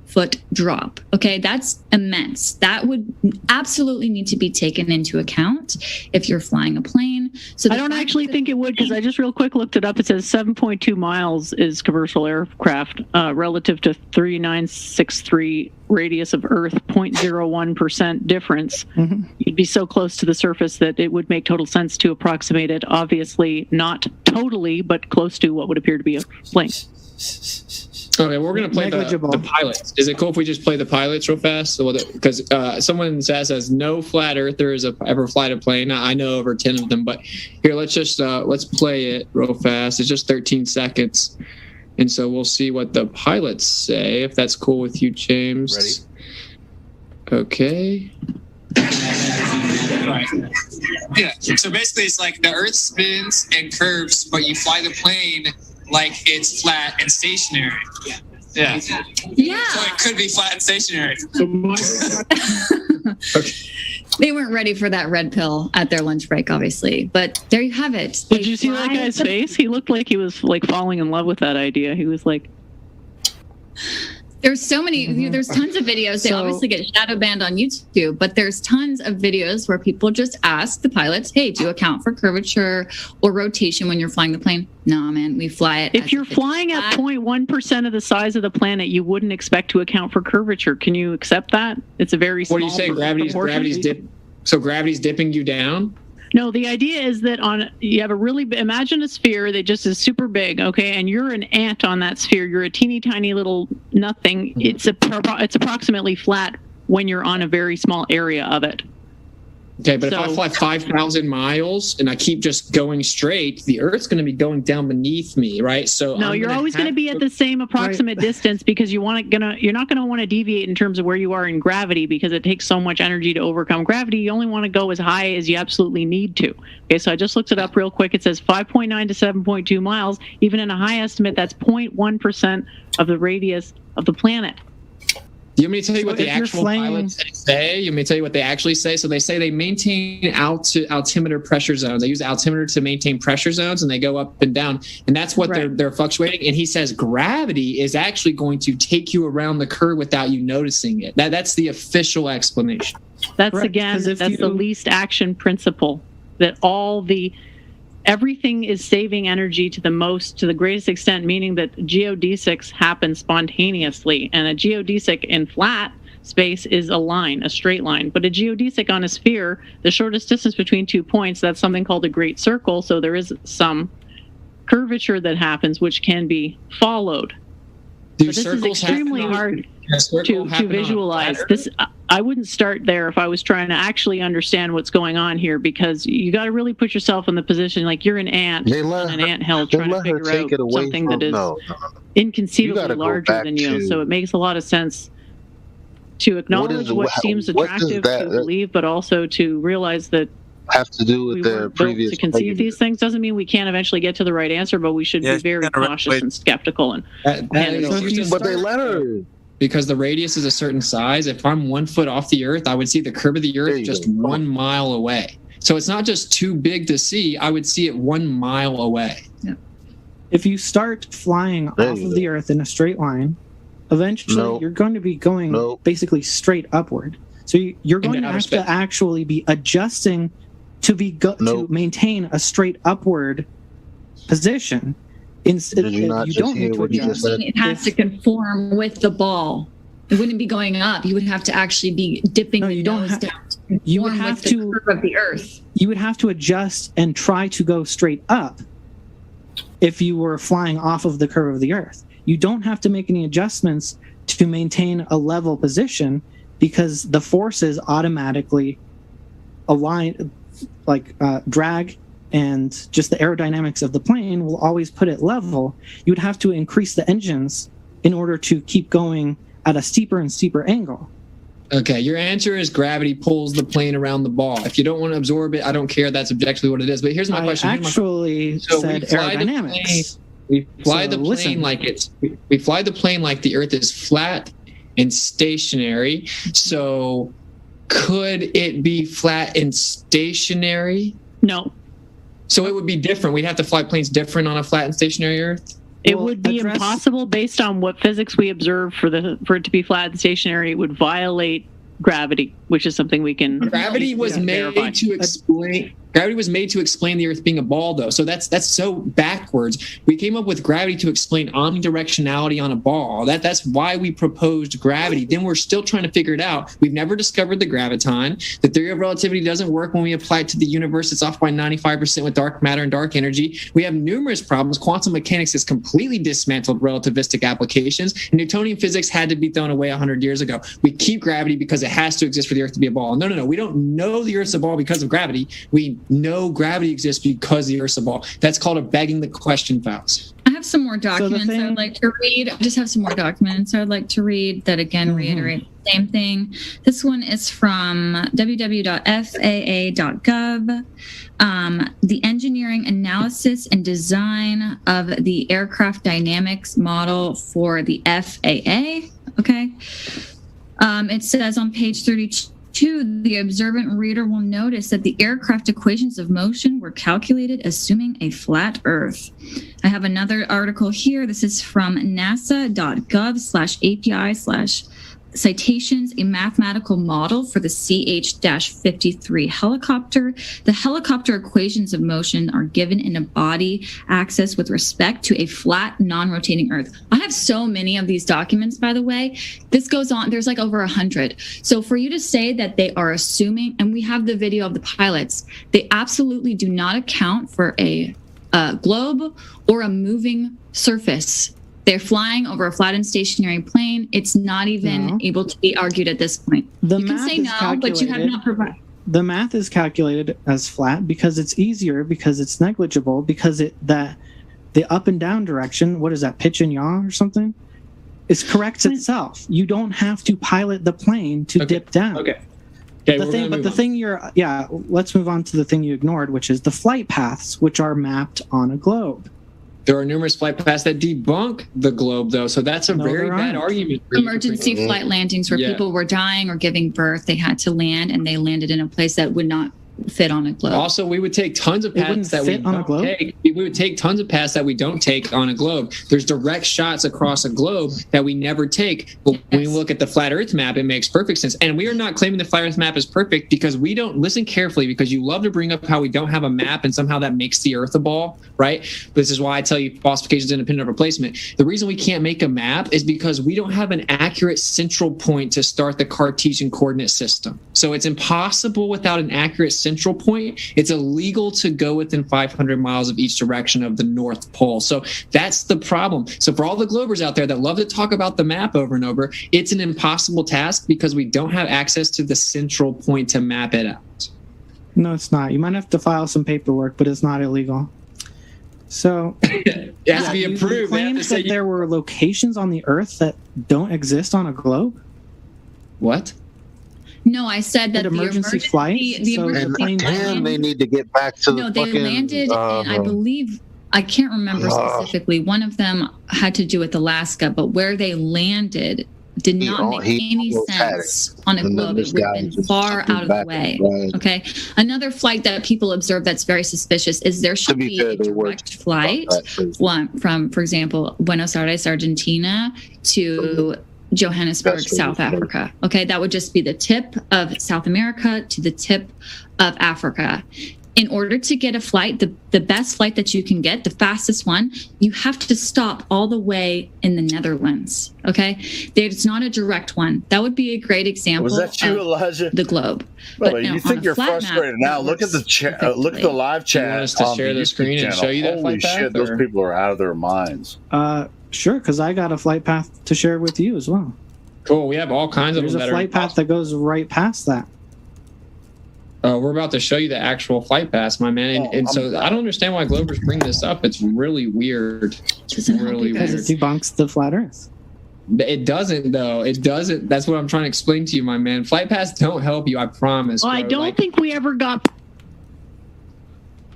foot drop. Okay, that's immense. That would absolutely need to be taken into account if you're flying a plane. So I don't actually think it would, because I just real quick looked it up. It says 7.2 miles is commercial aircraft relative to 3963 radius of Earth, 0.01% difference. Mm-hmm. You'd be so close to the surface that it would make total sense to approximate it. Obviously not totally, but close to what would appear to be a plane. Okay, we're going to play the pilots. Is it cool if we just play the pilots real fast? Because someone says no flat earthers have ever flight a plane. I know over 10 of them, but here, let's just let's play it real fast. It's just 13 seconds. And so we'll see what the pilots say, if that's cool with you, James. Ready? Okay. Right. Yeah. So basically, it's like the Earth spins and curves, but you fly the plane like it's flat and stationary. Yeah. Yeah. So it could be flat and stationary. Okay. They weren't ready for that red pill at their lunch break, obviously. But there you have it. Did you see that guy's face? He looked like he was like falling in love with that idea. He was like. There's so many, there's tons of videos. They obviously get shadow banned on YouTube, but there's tons of videos where people just ask the pilots, hey, do you account for curvature or rotation when you're flying the plane? No, man, we fly it. If you're flying at 0.1% of the size of the planet, you wouldn't expect to account for curvature. Can you accept that? It's a very small. What do you say? Gravity's dipping you down? No, the idea is that you have imagine a sphere that just is super big, okay, and you're an ant on that sphere. You're a teeny tiny little nothing. It's approximately flat when you're on a very small area of it. Okay, but if I fly 5,000 miles and I keep just going straight, the Earth's going to be going down beneath me, right? So no, you're always going to be at the same approximate distance because you're not going to want to deviate in terms of where you are in gravity because it takes so much energy to overcome gravity. You only want to go as high as you absolutely need to. Okay, so I just looked it up real quick. It says 5.9 to 7.2 miles. Even in a high estimate, that's 0.1% of the radius of the planet. Do you want me to tell you what the actual pilots say? You want me to tell you what they actually say? So they say they maintain altimeter pressure zones. They use altimeter to maintain pressure zones, and they go up and down, and that's what they're fluctuating. And he says gravity is actually going to take you around the curve without you noticing it. That's the official explanation. That's the least action principle. That everything is saving energy to the greatest extent, meaning that geodesics happen spontaneously. And a geodesic in flat space is a straight line. But a geodesic on a sphere, the shortest distance between 2 points, that's something called a great circle. So there is some curvature that happens, which can be followed. But this is extremely hard to visualize. I wouldn't start there if I was trying to actually understand what's going on here, because you got to really put yourself in the position like you're an ant on an anthill trying to figure out something that is inconceivably larger than you. So it makes a lot of sense to acknowledge what seems attractive to believe, but also to realize that have to do with their previous to conceive these things. Doesn't mean we can't eventually get to the right answer, but we should be very cautious and skeptical. But they let her. Because the radius is a certain size, if I'm 1 foot off the Earth, I would see the curve of the Earth just 1 mile away. So it's not just too big to see. I would see it 1 mile away. Yeah. If you start flying off of the Earth in a straight line, eventually you're going to be going basically straight upward. So you're going to have to actually be adjusting to maintain a straight upward position. You don't need to adjust. It has to conform with the ball. It wouldn't be going up. You would have to actually be dipping the nose down to conform with the curve of the Earth. You would have to adjust and try to go straight up if you were flying off of the curve of the Earth. You don't have to make any adjustments to maintain a level position because the forces automatically align, drag, and just the aerodynamics of the plane will always put it level. You would have to increase the engines in order to keep going at a steeper and steeper angle. Okay, your answer is gravity pulls the plane around the ball. If you don't want to absorb it, I don't care. That's objectively what it is. But here's my question. I actually said aerodynamics. We fly the plane like the Earth is flat and stationary. So could it be flat and stationary? No. So it would be different. We'd have to fly planes different on a flat and stationary Earth? It would be impossible based on what physics we observe for it to be flat and stationary. It would violate gravity, which is something we can. Gravity was made to explain Gravity was made to explain the Earth being a ball, though. So that's so backwards. We came up with gravity to explain omnidirectionality on a ball. That's why we proposed gravity. Then we're still trying to figure it out. We've never discovered the graviton. The theory of relativity doesn't work when we apply it to the universe. It's off by 95% with dark matter and dark energy. We have numerous problems. Quantum mechanics has completely dismantled relativistic applications. And Newtonian physics had to be thrown away 100 years ago. We keep gravity because it has to exist for the Earth to be a ball. No. We don't know the Earth's a ball because of gravity. We know gravity exists because the Earth's a ball. That's called a begging the question fallacy. I have some more documents I would like to read. I just have some more documents I would like to read that again reiterate the same thing. This one is from www.faa.gov. The engineering analysis and design of the aircraft dynamics model for the FAA. Okay. It says on page 32, the observant reader will notice that the aircraft equations of motion were calculated assuming a flat Earth. I have another article here. This is from nasa.gov/API/citations, a mathematical model for the CH-53 helicopter. The helicopter equations of motion are given in a body axis with respect to a flat, non-rotating Earth. I have so many of these documents, by the way. This goes on. There's like over 100. So for you to say that they are assuming, and we have the video of the pilots, they absolutely do not account for a globe or a moving surface. They're flying over a flat and stationary plane. It's not even able to be argued at this point. You can say no, but you have not provided. The math is calculated as flat because it's easier, because it's negligible, because the up and down direction, what is that, pitch and yaw or something? It corrects itself. You don't have to pilot the plane to dip down. Okay. Let's move on to the thing you ignored, which is the flight paths, which are mapped on a globe. There are numerous flight paths that debunk the globe, though, so that's a very bad argument. Emergency flight landings where people were dying or giving birth, they had to land, and they landed in a place that would not fit on a globe. Also, we would take tons of paths that we don't take. We would take tons of paths that we don't take on a globe. There's direct shots across a globe that we never take. But when we look at the flat Earth map, it makes perfect sense. And we are not claiming the flat Earth map is perfect because we don't listen carefully, because you love to bring up how we don't have a map and somehow that makes the Earth a ball, right? This is why I tell you falsification is independent of replacement. The reason we can't make a map is because we don't have an accurate central point to start the Cartesian coordinate system. So it's impossible without an accurate central point. It's illegal to go within 500 miles of each direction of the North Pole. So that's the problem. So for all the Globers out there that love to talk about the map over and over, it's an impossible task because we don't have access to the central point to map it out. No, it's not. You might have to file some paperwork, but it's not illegal. So it has to be approved. You claimed that there were locations on the Earth that don't exist on a globe? What? No, I said that the emergency flights. And they need to get back to the they landed, and I believe, I can't remember specifically. One of them had to do with Alaska, but where they landed did not make any sense on a globe. It would have been far out of the way. Okay. Another flight that people observe that's very suspicious is there should be a direct flight from, for example, Buenos Aires, Argentina to Johannesburg, South Africa. Okay, that would just be the tip of South America to the tip of Africa. In order to get a flight, the best flight that you can get, the fastest one, you have to stop all the way in the Netherlands. Okay, it's not a direct one. That would be a great example. Was that you, Elijah? The globe. But you think you're frustrated now? Look at the chat. Look at the live chat. You want us to share the screen and show you that flight path? Holy shit! Those people are out of their minds. Sure, because I got a flight path to share with you as well. Cool. We have all kinds of them. There's a flight path that goes right past that. We're about to show you the actual flight path, my man. And so I don't understand why Globers bring this up. It's really weird. It's really weird. Because it debunks the flat Earth. It doesn't, though. It doesn't. That's what I'm trying to explain to you, my man. Flight paths don't help you. I promise. Well, I don't think we ever got.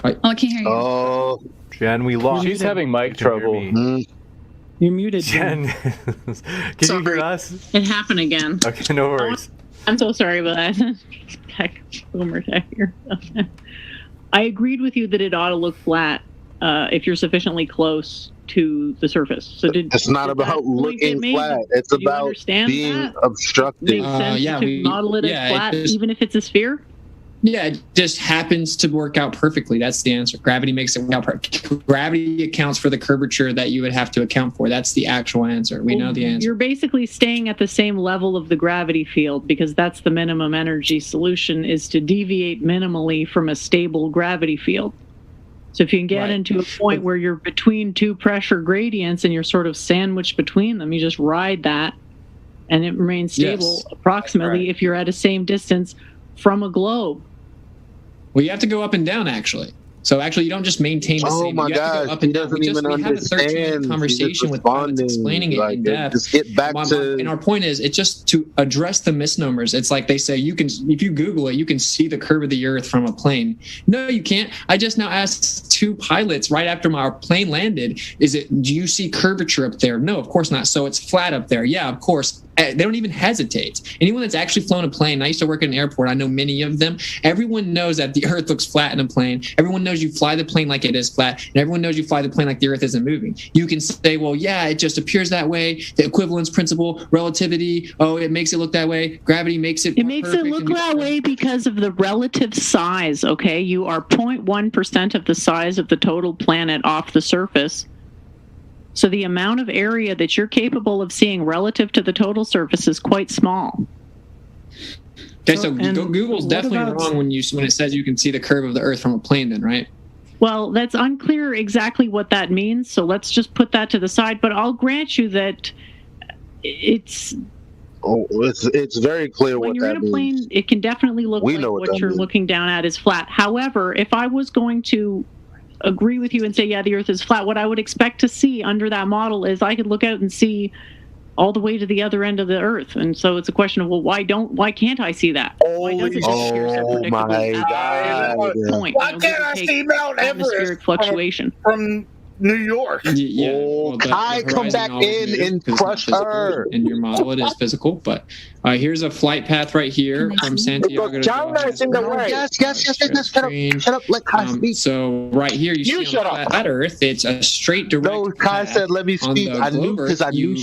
I can't hear you. Oh, Jen, we lost. She's having mic trouble. You're muted, Jen. Can you hear us? It happened again. Okay, no worries. I'm so sorry about that. Boomer tech here. I agreed with you that it ought to look flat if you're sufficiently close to the surface. So it's not about looking flat. It's about being obstructed. Makes sense to model it as flat, even if it's a sphere? Yeah, it just happens to work out perfectly. That's the answer. Gravity makes it work out perfectly. Gravity accounts for the curvature that you would have to account for. That's the actual answer. We know the answer. You're basically staying at the same level of the gravity field because that's the minimum energy solution, is to deviate minimally from a stable gravity field. So if you can get into a point where you're between two pressure gradients and you're sort of sandwiched between them, you just ride that and it remains stable approximately if you're at a same distance from a globe. Well, you have to go up and down, actually. So actually, you don't just maintain the same. My you have to go up and down. We have a 13-minute conversation with pilots explaining it in depth. Just get back to. And our point is, it's just to address the misnomers. It's like they say, you can, if you Google it, you can see the curve of the Earth from a plane. No, you can't. I just now asked 2 pilots right after our plane landed, do you see curvature up there? No, of course not. So it's flat up there. Yeah, of course. They don't even hesitate. Anyone that's actually flown a plane, I used to work at an airport, I know many of them, everyone knows that the Earth looks flat in a plane. Everyone knows you fly the plane like it is flat, and everyone knows you fly the plane like the Earth isn't moving. You can say, well, yeah, it just appears that way. The equivalence principle, relativity, it makes it look that way. Gravity makes it look that way because of the relative size, okay? You are 0.1% of the size of the total planet off the surface. So the amount of area that you're capable of seeing relative to the total surface is quite small. Okay, so Google's definitely wrong when it says you can see the curve of the Earth from a plane then, right? Well, that's unclear exactly what that means, so let's just put that to the side. But I'll grant you that it's very clear what that means. When you're in a plane, it can definitely look like what you're looking down at is flat. However, if I was going to agree with you and say, yeah, the Earth is flat, what I would expect to see under that model is I could look out and see all the way to the other end of the Earth. And so it's a question of, well, why can't I see that? Why does it appear so predictably at that point? Why can't I see Mount Everest fluctuation from New York? Kai, come back in and crush her. In your model, it is physical, but here's a flight path right here from Santiago to Johannesburg. Yes. Shut up. Let Kai speak. So right here, you see on flat Earth, it's a straight direct path. No, Kai said, let me speak. I knew because I knew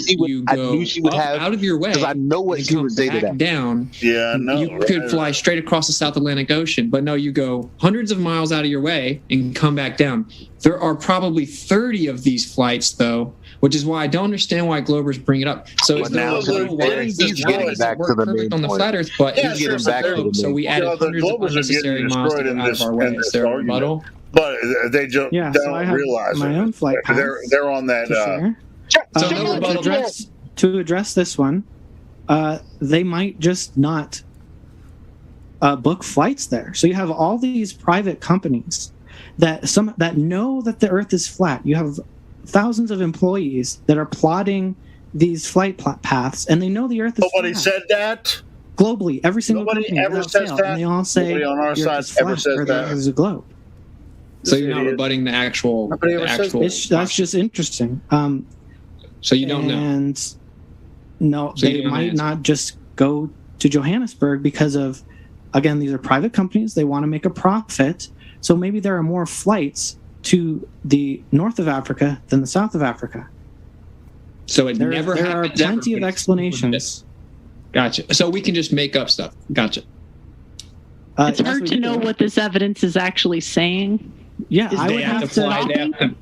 she would have. Out of your way. Because I know what she would say to that. Down. Yeah, I know. You could fly straight across the South Atlantic Ocean, but no, you go hundreds of miles out of your way and come back down. There are probably 30 of these flights, though, which is why I don't understand why Globers bring it up. So it's he's getting back to the main on the flat Earth, but he's getting back to the main. So we added hundreds of unnecessary miles to get out of our way. Is there a rebuttal? But they don't realize my own flight path. They're on that. To address this one, they might just not book flights there. So you have all these private companies that know that the Earth is flat. You have thousands of employees that are plotting these flight paths, and they know the Earth is Nobody flat. said that. Globally, every single company ever says that. And they all say nobody on our side ever says that. There's a globe. So you're not rebutting the actual. That's just interesting. So you don't know. And no, they might not just go to Johannesburg because of, again, these are private companies. They want to make a profit. So maybe there are more flights to the north of Africa than the south of Africa. So there are plenty of explanations. Gotcha. So we can just make up stuff. Gotcha. It's hard to know what this evidence is actually saying. Yeah, I would have to.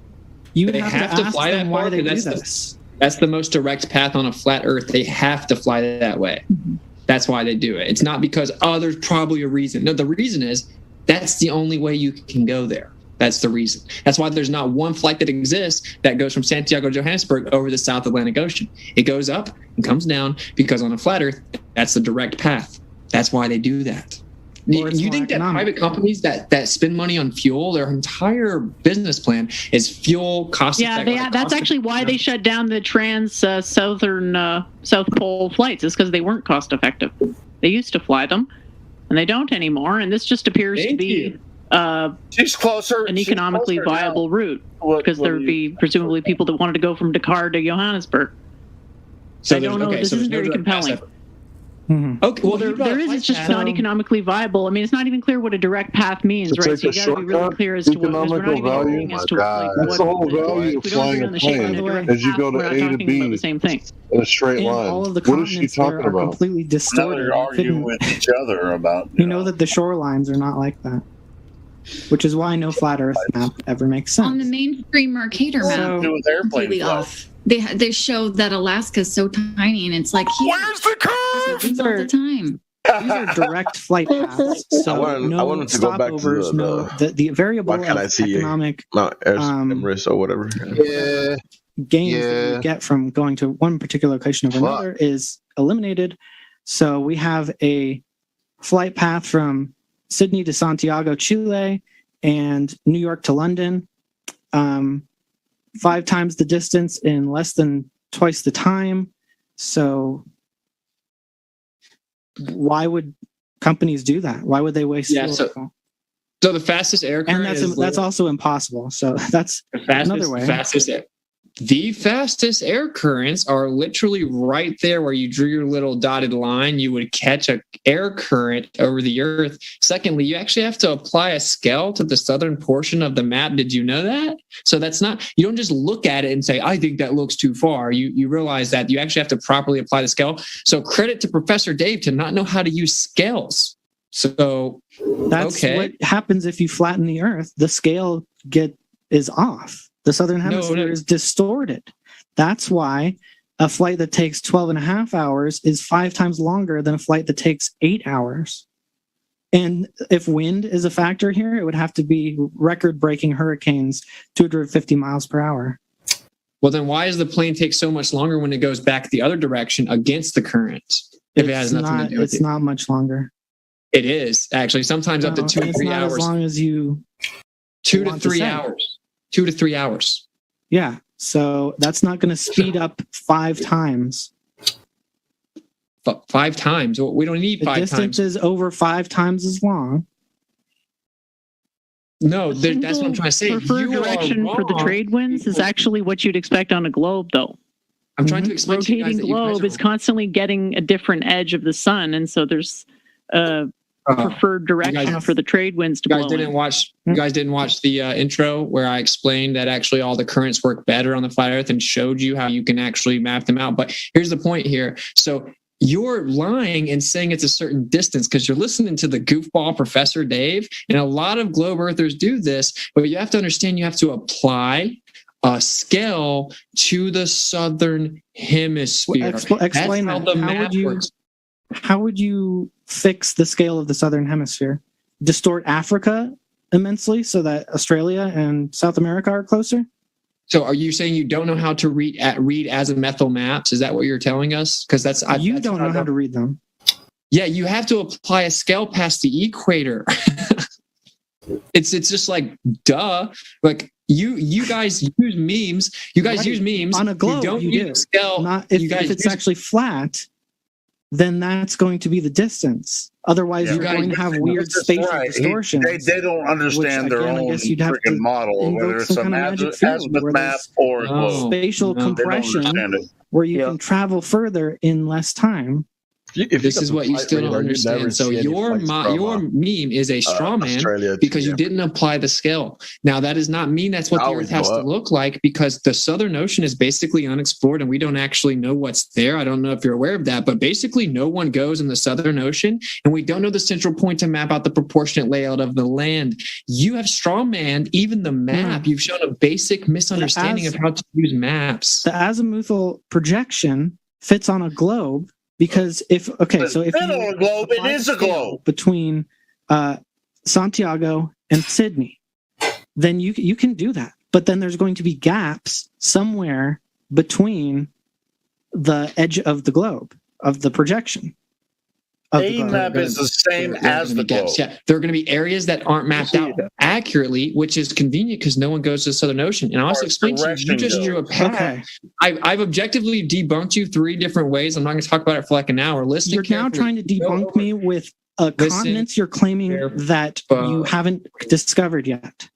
You would have to fly that why they do this. That's the most direct path on a flat Earth. They have to fly that way. Mm-hmm. That's why they do it. It's not because there's probably a reason. No, the reason is that's the only way you can go there. That's the reason. That's why there's not one flight that exists that goes from Santiago to Johannesburg over the South Atlantic Ocean. It goes up and comes down because on a flat Earth, that's the direct path. That's why they do that. You think that private companies that spend money on fuel, their entire business plan is fuel cost effective? Yeah, that's actually why they shut down the South Pole flights, is because they weren't cost effective. They used to fly them, and they don't anymore. And this just appears to be she's closer, an economically viable route, because there would be presumably people that wanted to go from Dakar to Johannesburg. So I don't know. This isn't very compelling. Mm-hmm. Okay, well, there is. It's just not economically viable. I mean, it's not even clear what a direct path means, right? So you got to be really clear as to what. We're not even agreeing as to like That's the whole value of flying a plane. As you go to A to B, the same thing in a straight and line. all of the What is she continents there talking are about? completely distorted. They're arguing with each other about. You know that the shorelines are not like that, which is why no flat Earth map ever makes sense. On the mainstream Mercator map, completely off. They show that Alaska is so tiny, and it's like, where's the curve? These all the time. These are direct flight paths, so I wanted to go back to the variable why can't I of see economic Mount Everest or whatever. gains that you get from going to one particular location over another is eliminated. So we have a flight path from Sydney to Santiago, Chile, and New York to London. 5 times the distance in less than twice the time. So why would companies do that? Why would they waste fuel? So the fastest air current and that's also impossible. So that's another way. The fastest air currents are literally right there where you drew your little dotted line. You would catch an air current over the Earth. Secondly, you actually have to apply a scale to the southern portion of the map. Did you know that? So that's not, you don't just look at it and say, I think that looks too far. You realize that you actually have to properly apply the scale. So credit to Professor Dave to not know how to use scales. So that's what happens if you flatten the Earth. The scale is off. The southern hemisphere is distorted. That's why a flight that takes 12 and a half hours is 5 times longer than a flight that takes 8 hours. And if wind is a factor here, it would have to be record-breaking hurricanes, 250 miles per hour. Well, then why does the plane take so much longer when it goes back the other direction against the current? If it has nothing to do with it. It's not much longer. It is, actually. Sometimes up to 2 to 3 hours. As long as you 2 to 3 hours. 2 to 3 hours. Yeah. So that's not going to speed up 5 times. 5 times? Well, we don't need 5 times. The distance is over 5 times as long. No, that's what I'm trying to say. Preferred direction for the trade winds is actually what you'd expect on a globe, though. I'm trying to explain to you guys rotating globe is constantly getting a different edge of the sun, and so there's preferred direction for the trade winds to blow. You guys didn't watch the intro where I explained that actually all the currents work better on the flat Earth and showed you how you can actually map them out. But here's the point here. So you're lying and saying it's a certain distance because you're listening to the goofball Professor Dave, and a lot of globe earthers do this. But you have to understand you have to apply a scale to the southern hemisphere. Explain how that. the map works. How would you fix the scale of the southern hemisphere? Distort Africa immensely so that Australia and South America are closer? So are you saying you don't know how to read azimuthal maps? Is that what you're telling us? Because you don't know how to read them. Yeah, you have to apply a scale past the equator. It's just like duh. Like you guys use memes. You guys use memes on a globe. You don't use scale. If it's actually flat, then that's going to be the distance. Otherwise, you're going to have weird spatial distortions. They don't understand their own freaking model, whether it's an azimuth map or a globe. Spatial compression, where you can travel further in less time. This is what you still don't understand. So your meme is a straw man because you didn't apply the scale. Now, that does not mean that's what the Earth has to look like, because the Southern Ocean is basically unexplored and we don't actually know what's there. I don't know if you're aware of that, but basically no one goes in the Southern Ocean, and we don't know the central point to map out the proportionate layout of the land. You have straw manned even the map. You've shown a basic misunderstanding of how to use maps. The azimuthal projection fits on a globe. Because if you on a globe, it is a globe between Santiago and Sydney, then you can do that. But then there's going to be gaps somewhere between the edge of the globe of the projection. A map is the same as the globe. Yeah, there are going to be areas that aren't mapped out accurately, which is convenient because no one goes to the Southern Ocean. And I also explained to you just drew a path. Okay. I've objectively debunked you 3 different ways. I'm not going to talk about it for like an hour. You're now trying to debunk me with continents you're claiming that you haven't discovered yet.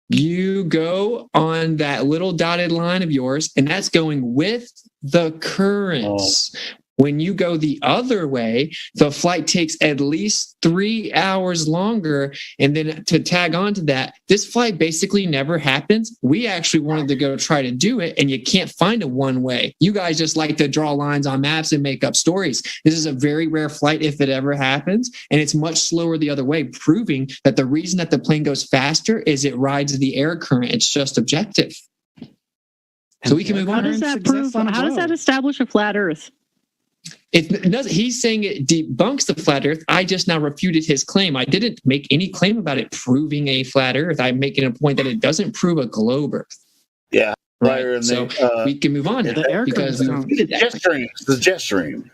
You go on that little dotted line of yours, and that's going with the currents. When you go the other way, the flight takes at least 3 hours longer. And then to tag on to that, this flight basically never happens. We actually wanted to go try to do it, and you can't find a one-way. You guys just like to draw lines on maps and make up stories. This is a very rare flight if it ever happens, and it's much slower the other way, proving that the reason that the plane goes faster is it rides the air current. It's just objective. So we can move on. How does that prove? How does that establish a flat Earth? He's saying it debunks the flat Earth. I just now refuted his claim. I didn't make any claim about it proving a flat Earth. I'm making a point that it doesn't prove a globe Earth. Yeah. Right. So we can move on because we refuted that. The jet stream.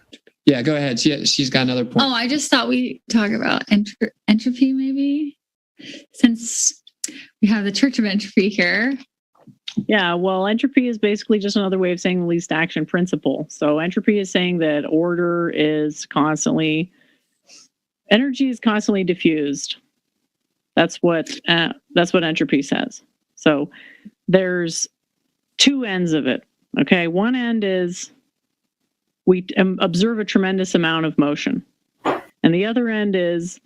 Yeah, go ahead. She's got another point. Oh, I just thought we talk about entropy maybe, since we have the Church of Entropy here. Yeah, well, entropy is basically just another way of saying the least action principle. So entropy is saying that energy is constantly diffused. That's what entropy says. So there's two ends of it. Okay, one end is we observe a tremendous amount of motion, and the other end is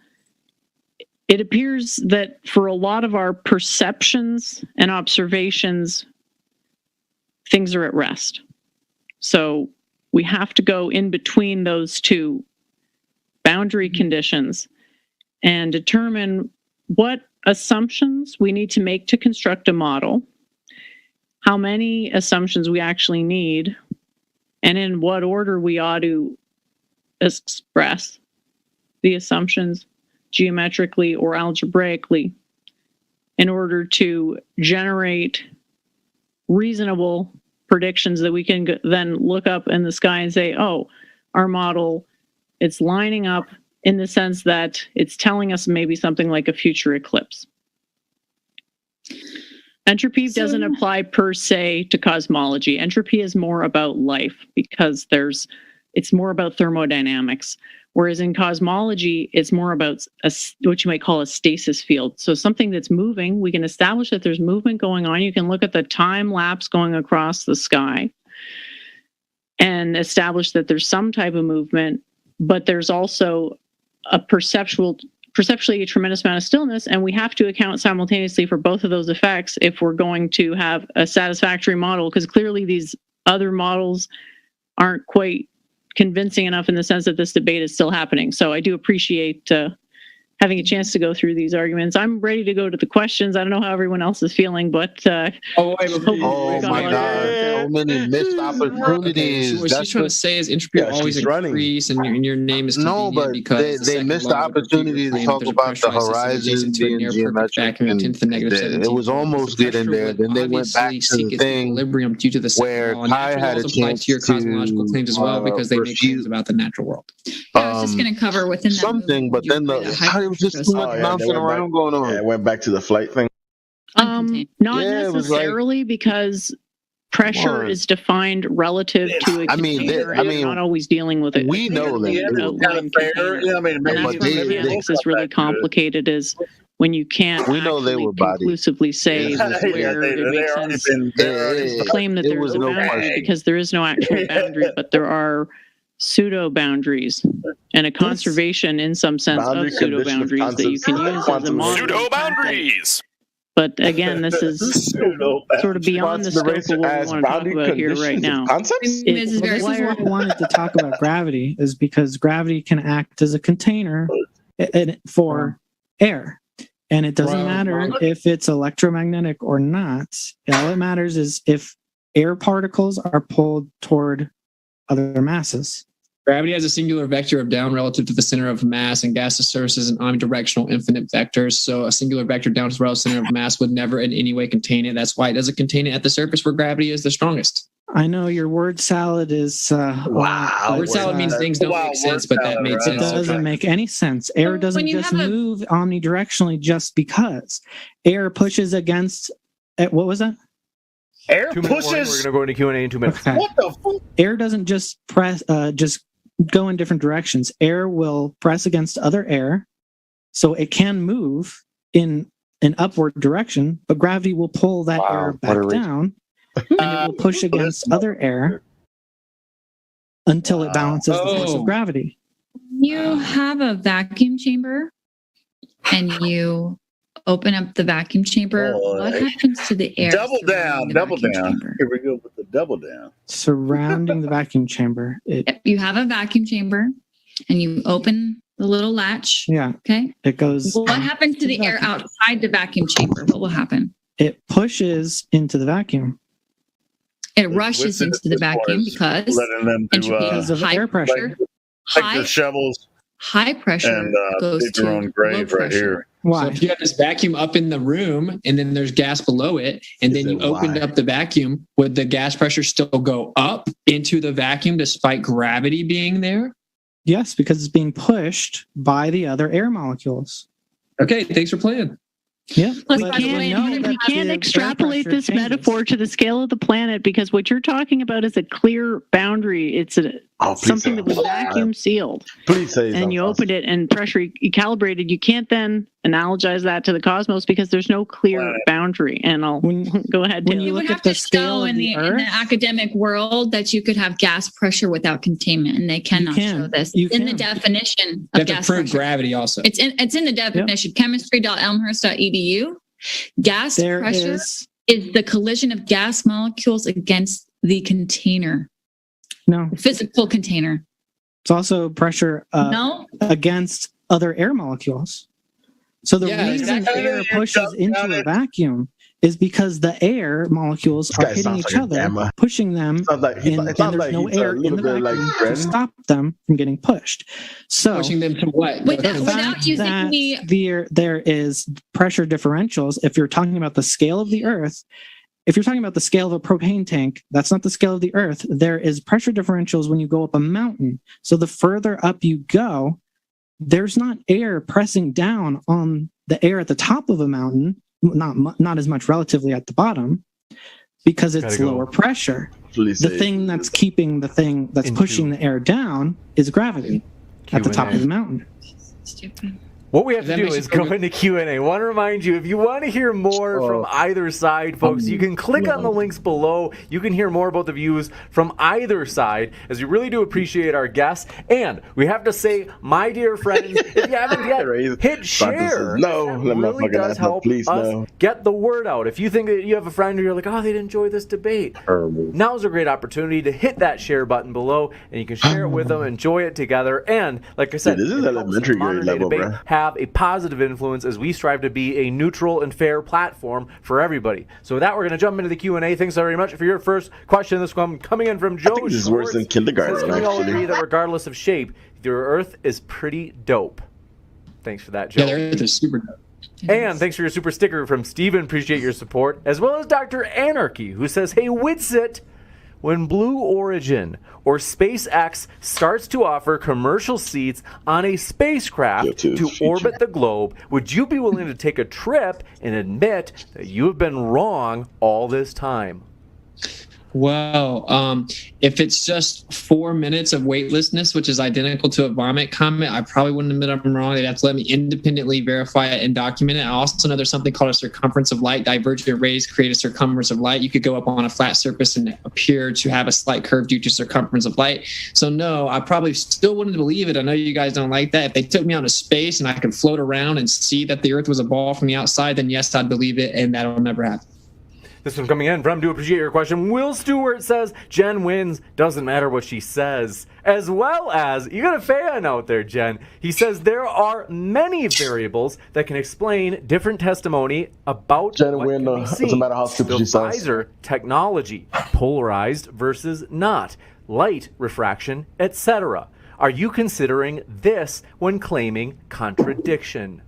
it appears that for a lot of our perceptions and observations, things are at rest. So we have to go in between those two boundary conditions and determine what assumptions we need to make to construct a model, how many assumptions we actually need, and in what order we ought to express the assumptions geometrically or algebraically in order to generate reasonable predictions that we can then look up in the sky and say, oh, our model, it's lining up in the sense that it's telling us maybe something like a future eclipse. Entropy doesn't apply per se to cosmology. Entropy is more about life because it's more about thermodynamics. Whereas in cosmology, it's more about what you might call a stasis field. So something that's moving, we can establish that there's movement going on. You can look at the time lapse going across the sky and establish that there's some type of movement, but there's also a perceptually a tremendous amount of stillness, and we have to account simultaneously for both of those effects if we're going to have a satisfactory model, because clearly these other models aren't quite convincing enough in the sense that this debate is still happening. So I do appreciate having a chance to go through these arguments. I'm ready to go to the questions. I don't know how everyone else is feeling, but oh my God, so many missed opportunities. What she's trying to say is entropy always increase, and your name is but because they missed the opportunity to talk about the horizon being geometric, and it was almost getting there. Then they went back to the thing equilibrium due to the where Kai had a chance to your cosmological claims as well, because they make claims about the natural world. I was just going to cover within something, but then it was just too much bouncing around going on. Yeah, it went back to the flight thing. Not necessarily, because pressure is defined relative to a container. You're not always dealing with it. We know that. And that's where mechanics is really complicated, is when you can't conclusively say where it makes sense to claim that there is a boundary, because there is no actual boundary, but there are pseudo boundaries and a conservation in some sense of pseudo boundaries that you can use as a model. Pseudo boundaries. But again, this is sort of beyond the scope of what we want to talk about here right now. Why I wanted to talk about gravity is because gravity can act as a container for air. And it doesn't matter if it's electromagnetic or not. All that matters is if air particles are pulled toward other masses. Gravity has a singular vector of down relative to the center of mass, and gaseous surfaces and omnidirectional infinite vectors. So a singular vector down to the relative center of mass would never in any way contain it. That's why it doesn't contain it at the surface where gravity is the strongest. I know your word salad is Word salad means things don't make sense, but that made sense. It doesn't make any sense. Air doesn't just move omnidirectionally just because. Air pushes against. What was that? Air pushes. We're going to go into Q&A in 2 minutes. Okay. What the fuck? Air doesn't just just go in different directions. Air will press against other air, so it can move in an upward direction, but gravity will pull that air back down, and it will push against other air until it balances the force of gravity. You have a vacuum chamber and you open up the vacuum chamber. What happens to the air? Double down. Chamber? Here we go with the double down. Surrounding the vacuum chamber. You have a vacuum chamber and you open the little latch. Yeah. Okay. It goes. What happens to the air outside the vacuum chamber? What will happen? It pushes into the vacuum. It rushes into the vacuum because letting them do of air pressure. Take their shovels. High pressure and goes dig their own grave right here. Why? So if you have this vacuum up in the room and then there's gas below it, and then you opened up the vacuum, would the gas pressure still go up into the vacuum despite gravity being there? Yes, because it's being pushed by the other air molecules. Okay, thanks for playing. Yeah. We can't extrapolate this metaphor to the scale of the planet because what you're talking about is a clear boundary. It's something that was vacuum sealed. Please say and you opened it and pressure you calibrated. You can't then analogize that to the cosmos because there's no clear boundary. And I'll go ahead. When you look at the scale in the academic world that you could have gas pressure without containment, and they cannot show this. In the definition of gas pressure. Gravity also. It's in the definition. Chemistry.elmhurst.edu. Gas pressure is the collision of gas molecules against the container. No. The physical container. It's also pressure against other air molecules. So the reason air pushes into a vacuum is because the air molecules are hitting each other, pushing them, and there's no air in the vacuum to stop them from getting pushed. So pushing them to what? Without using there is pressure differentials. If you're talking about the scale of the Earth, if you're talking about the scale of a propane tank, that's not the scale of the Earth. There is pressure differentials when you go up a mountain. So the further up you go, there's not air pressing down on the air at the top of a mountain, not as much relatively at the bottom, because it's lower pressure. The thing that's keeping the thing that's pushing the air down is gravity at the top of the mountain. Stupid. What we have to do is go into Q&A. I want to remind you, if you want to hear more from either side, folks, you can click on the links below. You can hear more about the views from either side, as we really do appreciate our guests. And we have to say, my dear friends, if you haven't yet, hit share. That really does help us get the word out. If you think that you have a friend who you're like, oh, they'd enjoy this debate, now's a great opportunity to hit that share button below, and you can share it with them, enjoy it together. And like I said, this is elementary grade level, bro. Have a positive influence as we strive to be a neutral and fair platform for everybody. So with that, we're going to jump into the Q&A. Thanks very much for your first question. This one coming in from Joe. I think this is worse than kindergarten, we all agree that regardless of shape, your Earth is pretty dope. Thanks for that, Joe. Yeah, the Earth is super dope. And thanks for your super sticker from Steven. Appreciate your support. As well as Dr. Anarchy, who says, hey, Witsit, when Blue Origin or SpaceX starts to offer commercial seats on a spacecraft to orbit the globe, would you be willing to take a trip and admit that you have been wrong all this time? Well, if it's just 4 minutes of weightlessness, which is identical to a vomit comment, I probably wouldn't admit I'm wrong. They'd have to let me independently verify it and document it. I also know there's something called a circumference of light. Divergent rays create a circumference of light. You could go up on a flat surface and appear to have a slight curve due to circumference of light. So no, I probably still wouldn't believe it. I know you guys don't like that. If they took me out of space and I could float around and see that the Earth was a ball from the outside, then yes, I'd believe it, and that'll never happen. This one coming in from, do appreciate your question. Will Stewart says, Jen wins, doesn't matter what she says. As well as, you got a fan out there, Jen. He says there are many variables that can explain different testimony about Jen what win, can be seen. doesn't matter how stupid she says. Visor technology, polarized versus not, light refraction, etc. Are you considering this when claiming contradiction?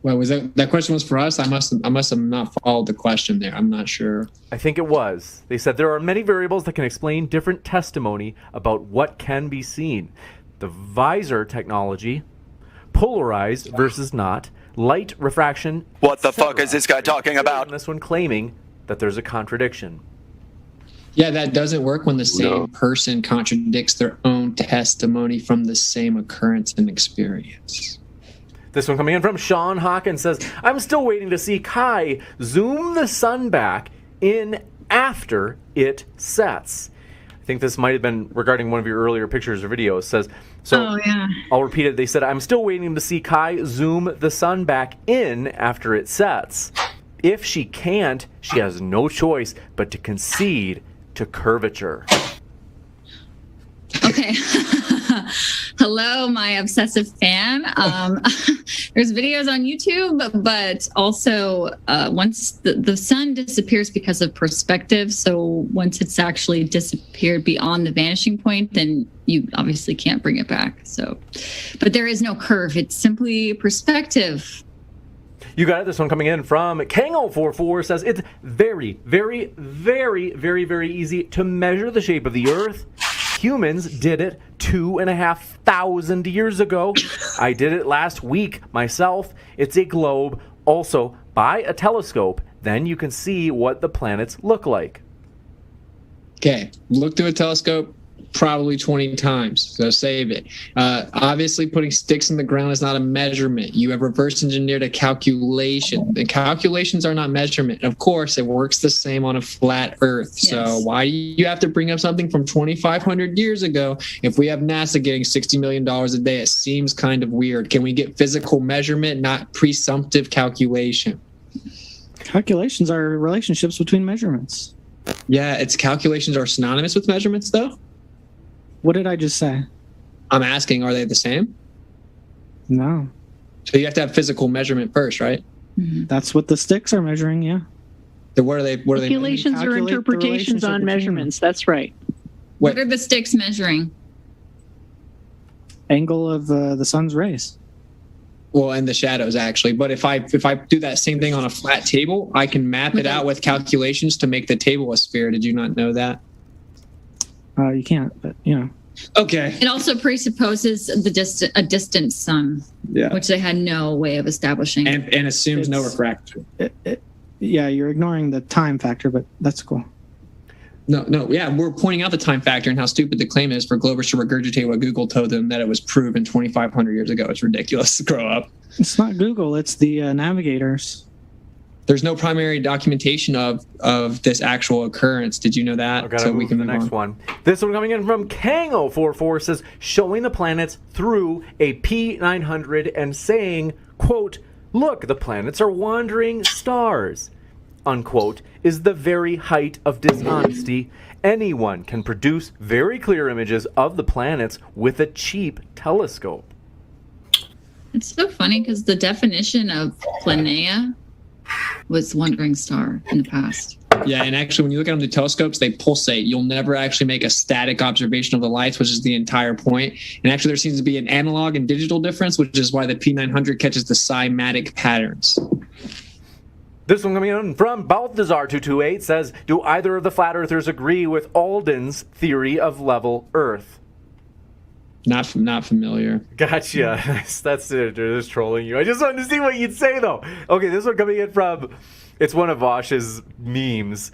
Well, was that question was for us? I must have not followed the question there. I'm not sure. I think it was. They said there are many variables that can explain different testimony about what can be seen. The visor technology, polarized versus not, light refraction. What the fuck is this guy talking about? This one claiming that there's a contradiction. Yeah, that doesn't work when the same person contradicts their own testimony from the same occurrence and experience. This one coming in from Sean Hawkins says, I'm still waiting to see Kai zoom the sun back in after it sets. I think this might have been regarding one of your earlier pictures or videos. Says, so Oh, yeah. I'll repeat it. They said, I'm still waiting to see Kai zoom the sun back in after it sets. If she can't, she has no choice but to concede to curvature. Okay. Hello, my obsessive fan. There's videos on YouTube, but also once the sun disappears because of perspective, so once it's actually disappeared beyond the vanishing point, then you obviously can't bring it back. So, but there is no curve. It's simply perspective. You got it. This one coming in from Kango44 says it's very, very, very, very, very easy to measure the shape of the Earth. Humans did it 2,500 years ago. I did it last week myself. It's a globe. Also, buy a telescope. Then you can see what the planets look like. Okay, look through a telescope probably 20 times, so save it. Obviously, putting sticks in the ground is not a measurement. You have reverse engineered a calculation. The calculations are not measurement. Of course, it works the same on a flat Earth. Yes. So why do you have to bring up something from 2,500 years ago if we have NASA getting $60 million a day? It seems kind of weird. Can we get physical measurement, not presumptive calculation? Calculations are relationships between measurements. Yeah, its calculations are synonymous with measurements, though? What did I just say? I'm asking, are they the same? No. So you have to have physical measurement first, right? Mm-hmm. That's what the sticks are measuring, yeah. So what are they? Calculations or interpretations on measurements. That's right. What are the sticks measuring? Angle of the sun's rays. Well, and the shadows actually. But if I do that same thing on a flat table, I can map it out with calculations to make the table a sphere. Did you not know that? You can't, but you know. Okay. It also presupposes a distant sun, which they had no way of establishing, and assumes no refraction. Yeah, you're ignoring the time factor, but that's cool. No, yeah, we're pointing out the time factor and how stupid the claim is for Globers to regurgitate what Google told them that it was proven 2,500 years ago. It's ridiculous to grow up. It's not Google, it's the navigators. There's no primary documentation of this actual occurrence. Did you know that? Okay, so we can move the next one. This one coming in from Kango44 says, showing the planets through a P900 and saying, quote, look, the planets are wandering stars, unquote, is the very height of dishonesty. Anyone can produce very clear images of the planets with a cheap telescope. It's so funny because the definition of planea was wandering star in the past. Yeah, and actually when you look at them, the telescopes, they pulsate. You'll never actually make a static observation of the lights, which is the entire point. And actually there seems to be an analog and digital difference, which is why the P900 catches the cymatic patterns. This one coming in from Balthazar228 says, do either of the flat earthers agree with Alden's theory of level Earth? Not familiar. Gotcha. That's it. They're just trolling you. I just wanted to see what you'd say, though. Okay, this one coming in from, it's one of Vosh's memes.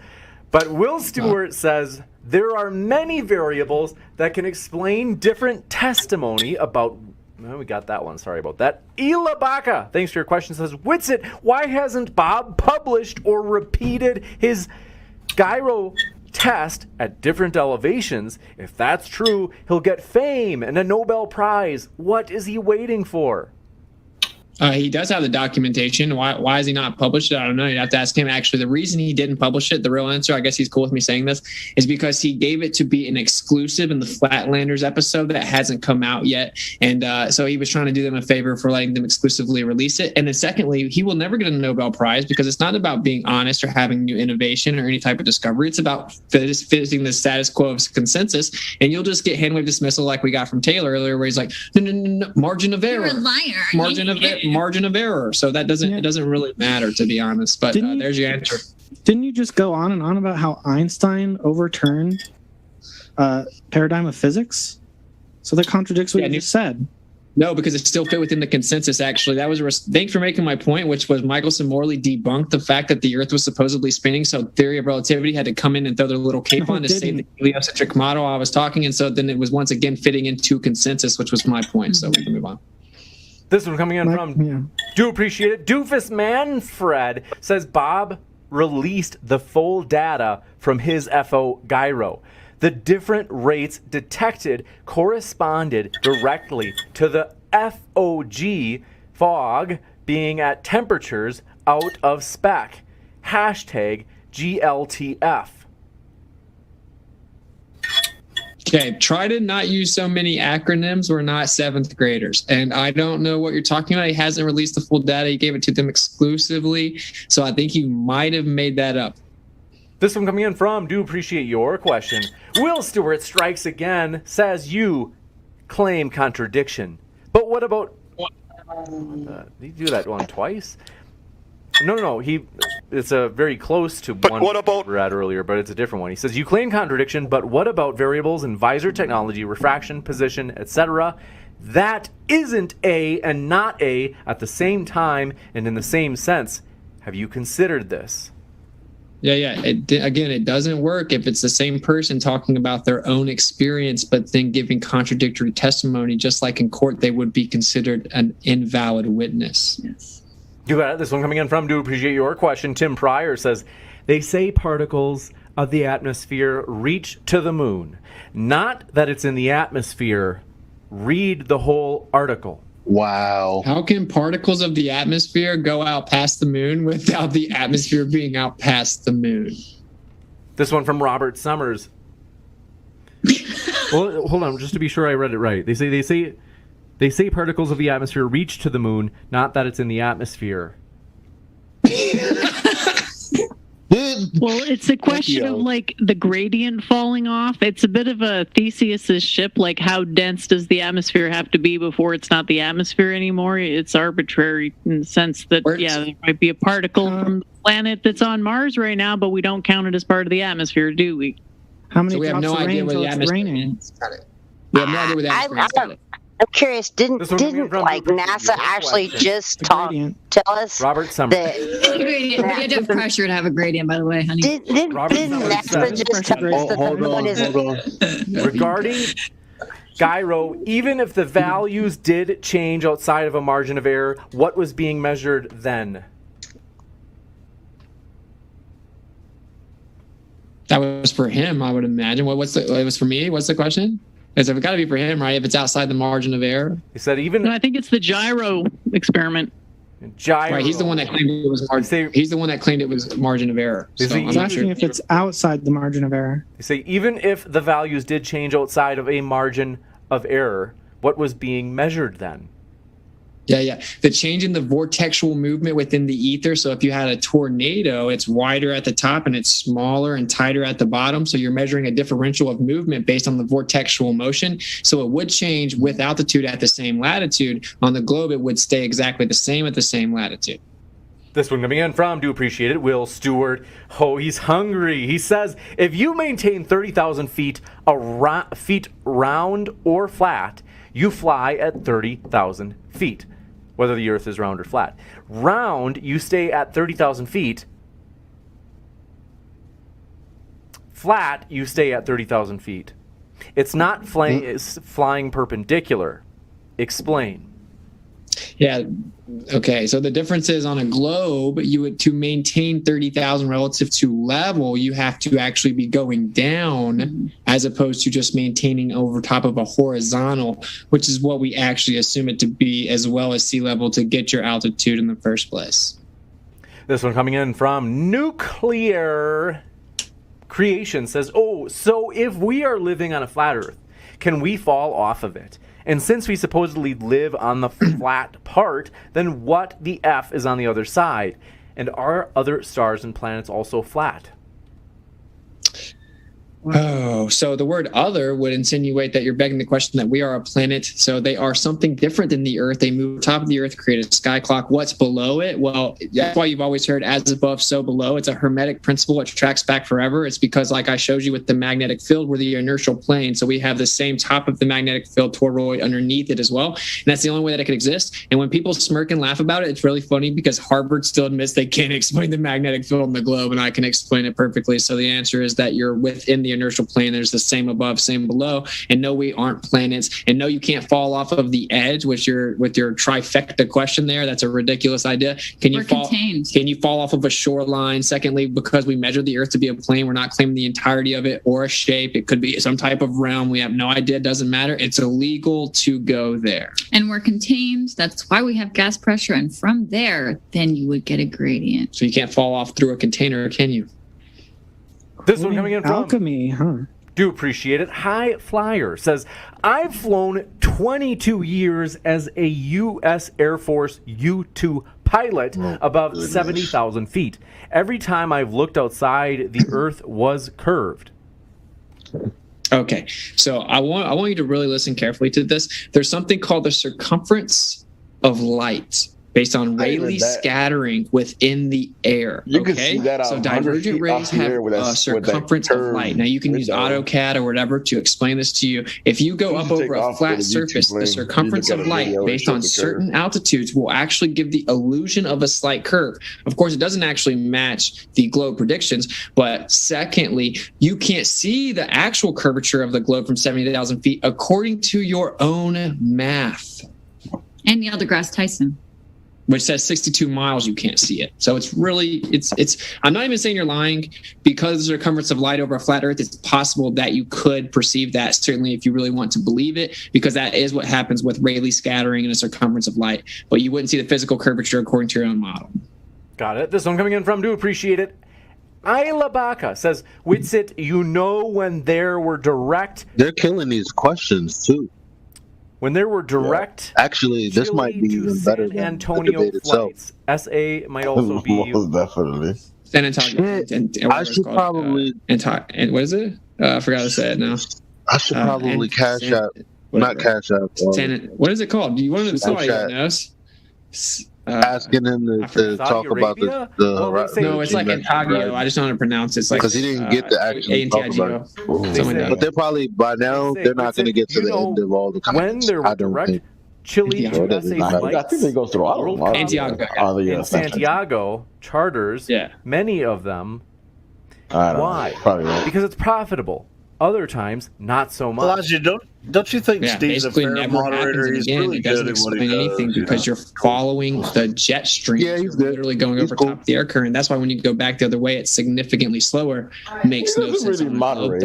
But Will Stewart says, there are many variables that can explain different testimony about... Well, we got that one. Sorry about that. Ilabaka, thanks for your question, says, Witsit, why hasn't Bob published or repeated his gyro test at different elevations? If that's true, he'll get fame and a Nobel Prize. What is he waiting for? He does have the documentation. Why has he not published it? I don't know. You'd have to ask him. Actually, the reason he didn't publish it, the real answer, I guess he's cool with me saying this, is because he gave it to be an exclusive in the Flatlanders episode that hasn't come out yet. And so he was trying to do them a favor for letting them exclusively release it. And then secondly, he will never get a Nobel Prize because it's not about being honest or having new innovation or any type of discovery. It's about fitting the status quo of consensus. And you'll just get handwave dismissal like we got from Taylor earlier, where he's like, no, margin of error. You're a liar. Margin of error. So that it doesn't really matter, to be honest. But there's your answer. Didn't you just go on and on about how Einstein overturned paradigm of physics? So that contradicts what you just said. No, because it still fit within the consensus, actually. That was thanks for making my point, which was Michelson Morley debunked the fact that the Earth was supposedly spinning, so theory of relativity had to come in and throw their little cape on to save the heliocentric model I was talking, and so then it was once again fitting into consensus, which was my point, so we can move on. This one coming in from, do appreciate it, Doofus Manfred says Bob released the full data from his FO gyro. The different rates detected corresponded directly to the FOG, fog, being at temperatures out of spec. Hashtag GLTF. Okay, try to not use so many acronyms. We're not 7th graders. And I don't know what you're talking about. He hasn't released the full data. He gave it to them exclusively. So I think you might have made that up. This one coming in from, do appreciate your question. Will Stewart strikes again, says you claim contradiction. But what about... did he do that one twice? No. It's a very close to one we were at earlier, but it's a different one. He says, you claim contradiction, but what about variables in visor technology, refraction, position, etc.? That isn't A and not A at the same time and in the same sense. Have you considered this? Yeah. Again, it doesn't work if it's the same person talking about their own experience, but then giving contradictory testimony. Just like in court, they would be considered an invalid witness. Yes. You got it. This one coming in from, do appreciate your question. Tim Pryor says, they say particles of the atmosphere reach to the moon. Not that it's in the atmosphere. Read the whole article. Wow. How can particles of the atmosphere go out past the moon without the atmosphere being out past the moon? This one from Robert Summers. Well, hold on, just to be sure I read it right. They say particles of the atmosphere reach to the moon, not that it's in the atmosphere. Well, it's a question of like the gradient falling off. It's a bit of a Theseus's ship. Like, how dense does the atmosphere have to be before it's not the atmosphere anymore? It's arbitrary in the sense that, there might be a particle from the planet that's on Mars right now, but we don't count it as part of the atmosphere, do we? How many So we have drops no of idea rain where the until it's atmosphere raining? We have no idea where the atmosphere is. I'm curious, didn't like NASA actually just tell us Robert Summers. You have to have pressure to have a gradient, by the way, honey. Didn't NASA just tell us that the moon is... Regarding gyro, even if the values did change outside of a margin of error, what was being measured then? That was for him, I would imagine. It was for me? What's the question? It's got to be for him, right? If it's outside the margin of error. He said even... No, I think it's the gyro experiment. Gyro. Right, he's the one that claimed it was margin. He's the one that claimed it was margin of error. So I'm asking if it's outside the margin of error. They say even if the values did change outside of a margin of error, what was being measured then? Yeah. The change in the vortexual movement within the ether. So if you had a tornado, it's wider at the top and it's smaller and tighter at the bottom. So you're measuring a differential of movement based on the vortexual motion. So it would change with altitude at the same latitude. On the globe, it would stay exactly the same at the same latitude. This one coming in from, do appreciate it, Will Stewart. Oh, he's hungry. He says, if you maintain 30,000 feet round or flat, you fly at 30,000 feet. Whether the Earth is round or flat. Round, you stay at 30,000 feet. Flat, you stay at 30,000 feet. It's not flying, it's flying perpendicular. Explain. Yeah. Okay. So the difference is on a globe, to maintain 30,000 relative to level, you have to actually be going down as opposed to just maintaining over top of a horizontal, which is what we actually assume it to be, as well as sea level to get your altitude in the first place. This one coming in from Nuclear Creation says, so if we are living on a flat Earth, can we fall off of it? And since we supposedly live on the flat part, then what the F is on the other side? And are other stars and planets also flat? Oh, so the word other would insinuate that you're begging the question that we are a planet. So they are something different than the Earth. They move top of the Earth, create a sky clock. What's below it? Well, that's why you've always heard as above, so below. It's a hermetic principle. It tracks back forever. It's because, like I showed you with the magnetic field, we're the inertial plane. So we have the same top of the magnetic field toroid underneath it as well. And that's the only way that it could exist. And when people smirk and laugh about it, it's really funny because Harvard still admits they can't explain the magnetic field in the globe, and I can explain it perfectly. So the answer is that you're within the inertial plane. There's the same above, same below. And no, we aren't planets. And no, you can't fall off of the edge with your trifecta question there. That's a ridiculous idea. Can you fall off of a shoreline? Secondly, because we measure the Earth to be a plane, we're not claiming the entirety of it or a shape. It could be some type of realm. We have no idea. It doesn't matter. It's illegal to go there. And we're contained. That's why we have gas pressure. And from there, then you would get a gradient. So you can't fall off through a container, can you? This one coming in from alchemy, huh? Do appreciate it. High Flyer says, I've flown 22 years as a U.S. Air Force U-2 pilot above 70,000 feet. Every time I've looked outside, the Earth was curved. Okay, so I want you to really listen carefully to this. There's something called the circumference of light, based on Rayleigh scattering within the air. You can see that so divergent rays have a circumference of light. Now you can use AutoCAD or whatever to explain this to you. If you go up over a flat surface, the circumference of light based on certain altitudes will actually give the illusion of a slight curve. Of course, it doesn't actually match the globe predictions, but secondly, you can't see the actual curvature of the globe from 70,000 feet according to your own math. And Neil deGrasse Tyson, which says 62 miles, you can't see it. So it's really, I'm not even saying you're lying. Because the circumference of light over a flat Earth, it's possible that you could perceive that, certainly if you really want to believe it, because that is what happens with Rayleigh scattering and a circumference of light. But you wouldn't see the physical curvature according to your own model. Got it. This one coming in from Do Appreciate It. Ayla Baca says, Witsit, you know when there were direct... They're killing these questions, too. When there were direct, actually, this might be even better than Antonio the debate flights. SA might also be most definitely. San Antonio. And I should probably. And what is it? I forgot to say it now. I should probably cash out. Not cash out. What is it called? Do you want to somebody knows? Asking him to talk about the no, it's like Antagio. I just don't know how to pronounce it. It's like because he didn't get to actually talk about it. But they're probably by now they're not going to get to the end of all the comments. When there were direct Chile USA flights, I think they go through all of them. Santiago. In Santiago charters, many of them. Why? Probably right. Because it's profitable. Other times, not so much. Elijah, don't you think Steve's a fair moderator? He's really good at what he does. Because you're following the jet stream. Yeah, he's literally going over top of the air current. That's why when you go back the other way, it's significantly slower. Makes no sense. Really moderate.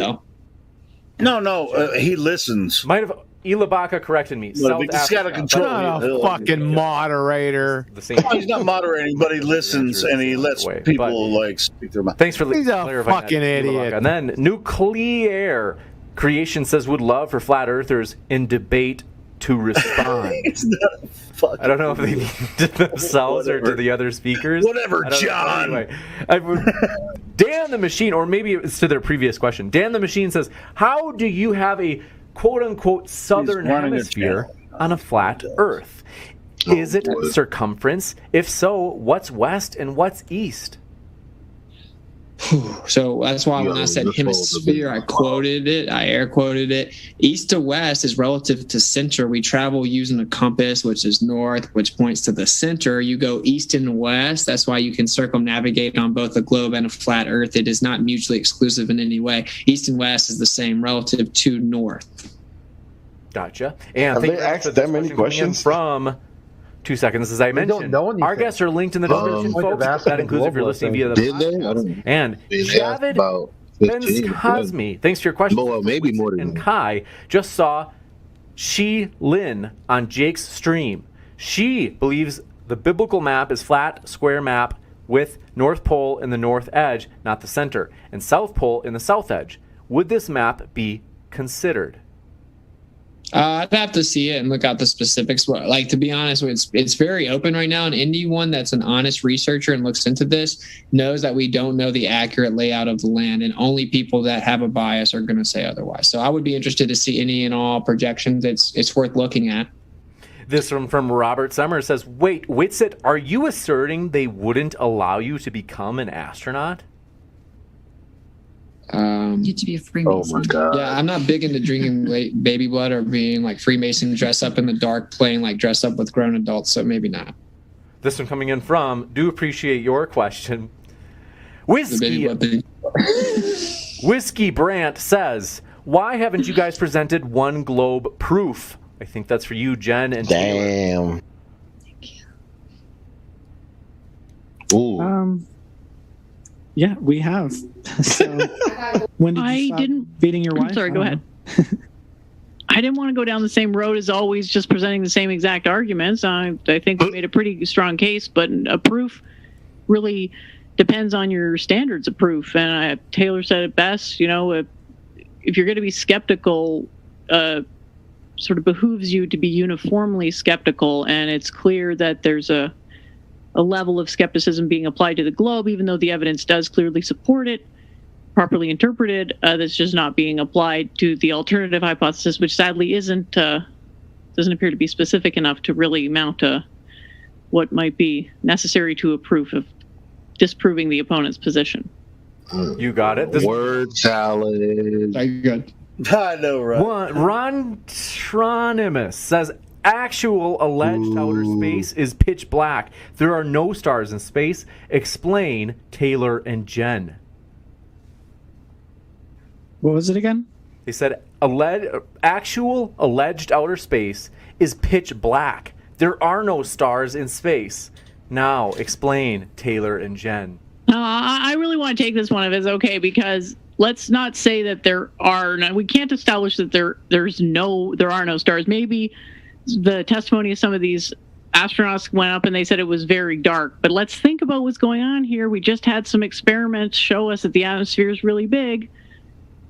No, he listens. Might have Ilabaka corrected me. He's got to control. Not a fucking moderator. He's not moderating, but he listens and he lets people speak their mind. Thanks for He's a clarifying fucking that, idiot. Ilabaka. And then Nuclear Creation says would love for flat earthers in debate to respond. I don't know if they mean to themselves or to the other speakers. Whatever, John. Anyway, Dan the Machine, or maybe it's to their previous question. Dan the Machine says, how do you have a quote-unquote southern hemisphere on a flat Earth? Is it circumference? If so, what's west and what's east? So that's why when I said hemisphere, I quoted it. I air quoted it. East to west is relative to center. We travel using a compass, which is north, which points to the center. You go east and west. That's why you can circumnavigate on both a globe and a flat Earth. It is not mutually exclusive in any way. East and west is the same relative to north. Gotcha. And have they asked that many questions? From 2 seconds, as I mentioned. Our guests are linked in the description, folks. That includes if you're listening via the podcast. And Javid Ben-Cosme, thanks for your question. Well, maybe more than and Kai just saw Shi Lin on Jake's stream. She believes the biblical map is flat, square map with North Pole in the north edge, not the center, and South Pole in the south edge. Would this map be considered? I'd have to see it and look out the specifics. Like, to be honest, it's very open right now, and anyone that's an honest researcher and looks into this knows that we don't know the accurate layout of the land, and only people that have a bias are going to say otherwise. So I would be interested to see any and all projections. It's worth looking at. This one from Robert Summers says, wait, Witsit, are you asserting they wouldn't allow you to become an astronaut? You need to be a Freemason. Oh my God. Yeah, I'm not big into drinking baby blood or being like Freemason, dress up in the dark, playing like dress up with grown adults, so maybe not. This one coming in from, do appreciate your question. Whiskey Whiskey Brandt says, "Why haven't you guys presented one globe proof?" I think that's for you, Jen and Taylor. Ooh. Yeah, we have. So when did you stop beating your wife? I'm sorry, go ahead. I didn't want to go down the same road as always, just presenting the same exact arguments. I think we made a pretty strong case, but a proof really depends on your standards of proof. And Taylor said it best, you know, if you're going to be skeptical, sort of behooves you to be uniformly skeptical. And it's clear that there's a level of skepticism being applied to the globe, even though the evidence does clearly support it, properly interpreted, that's just not being applied to the alternative hypothesis, which sadly doesn't appear to be specific enough to really mount what might be necessary to a proof of disproving the opponent's position. You got it. Word salad. Very good. I know, right? Ron Tronimus says, actual alleged outer space is pitch black. There are no stars in space. Explain, Taylor and Jen. What was it again? They said actual alleged outer space is pitch black. There are no stars in space. Now, explain, Taylor and Jen. I really want to take this one if it's okay, because let's not say that there are no, we can't establish that there are no stars. Maybe the testimony of some of these astronauts went up and they said it was very dark. But let's think about what's going on here. We just had some experiments show us that the atmosphere is really big.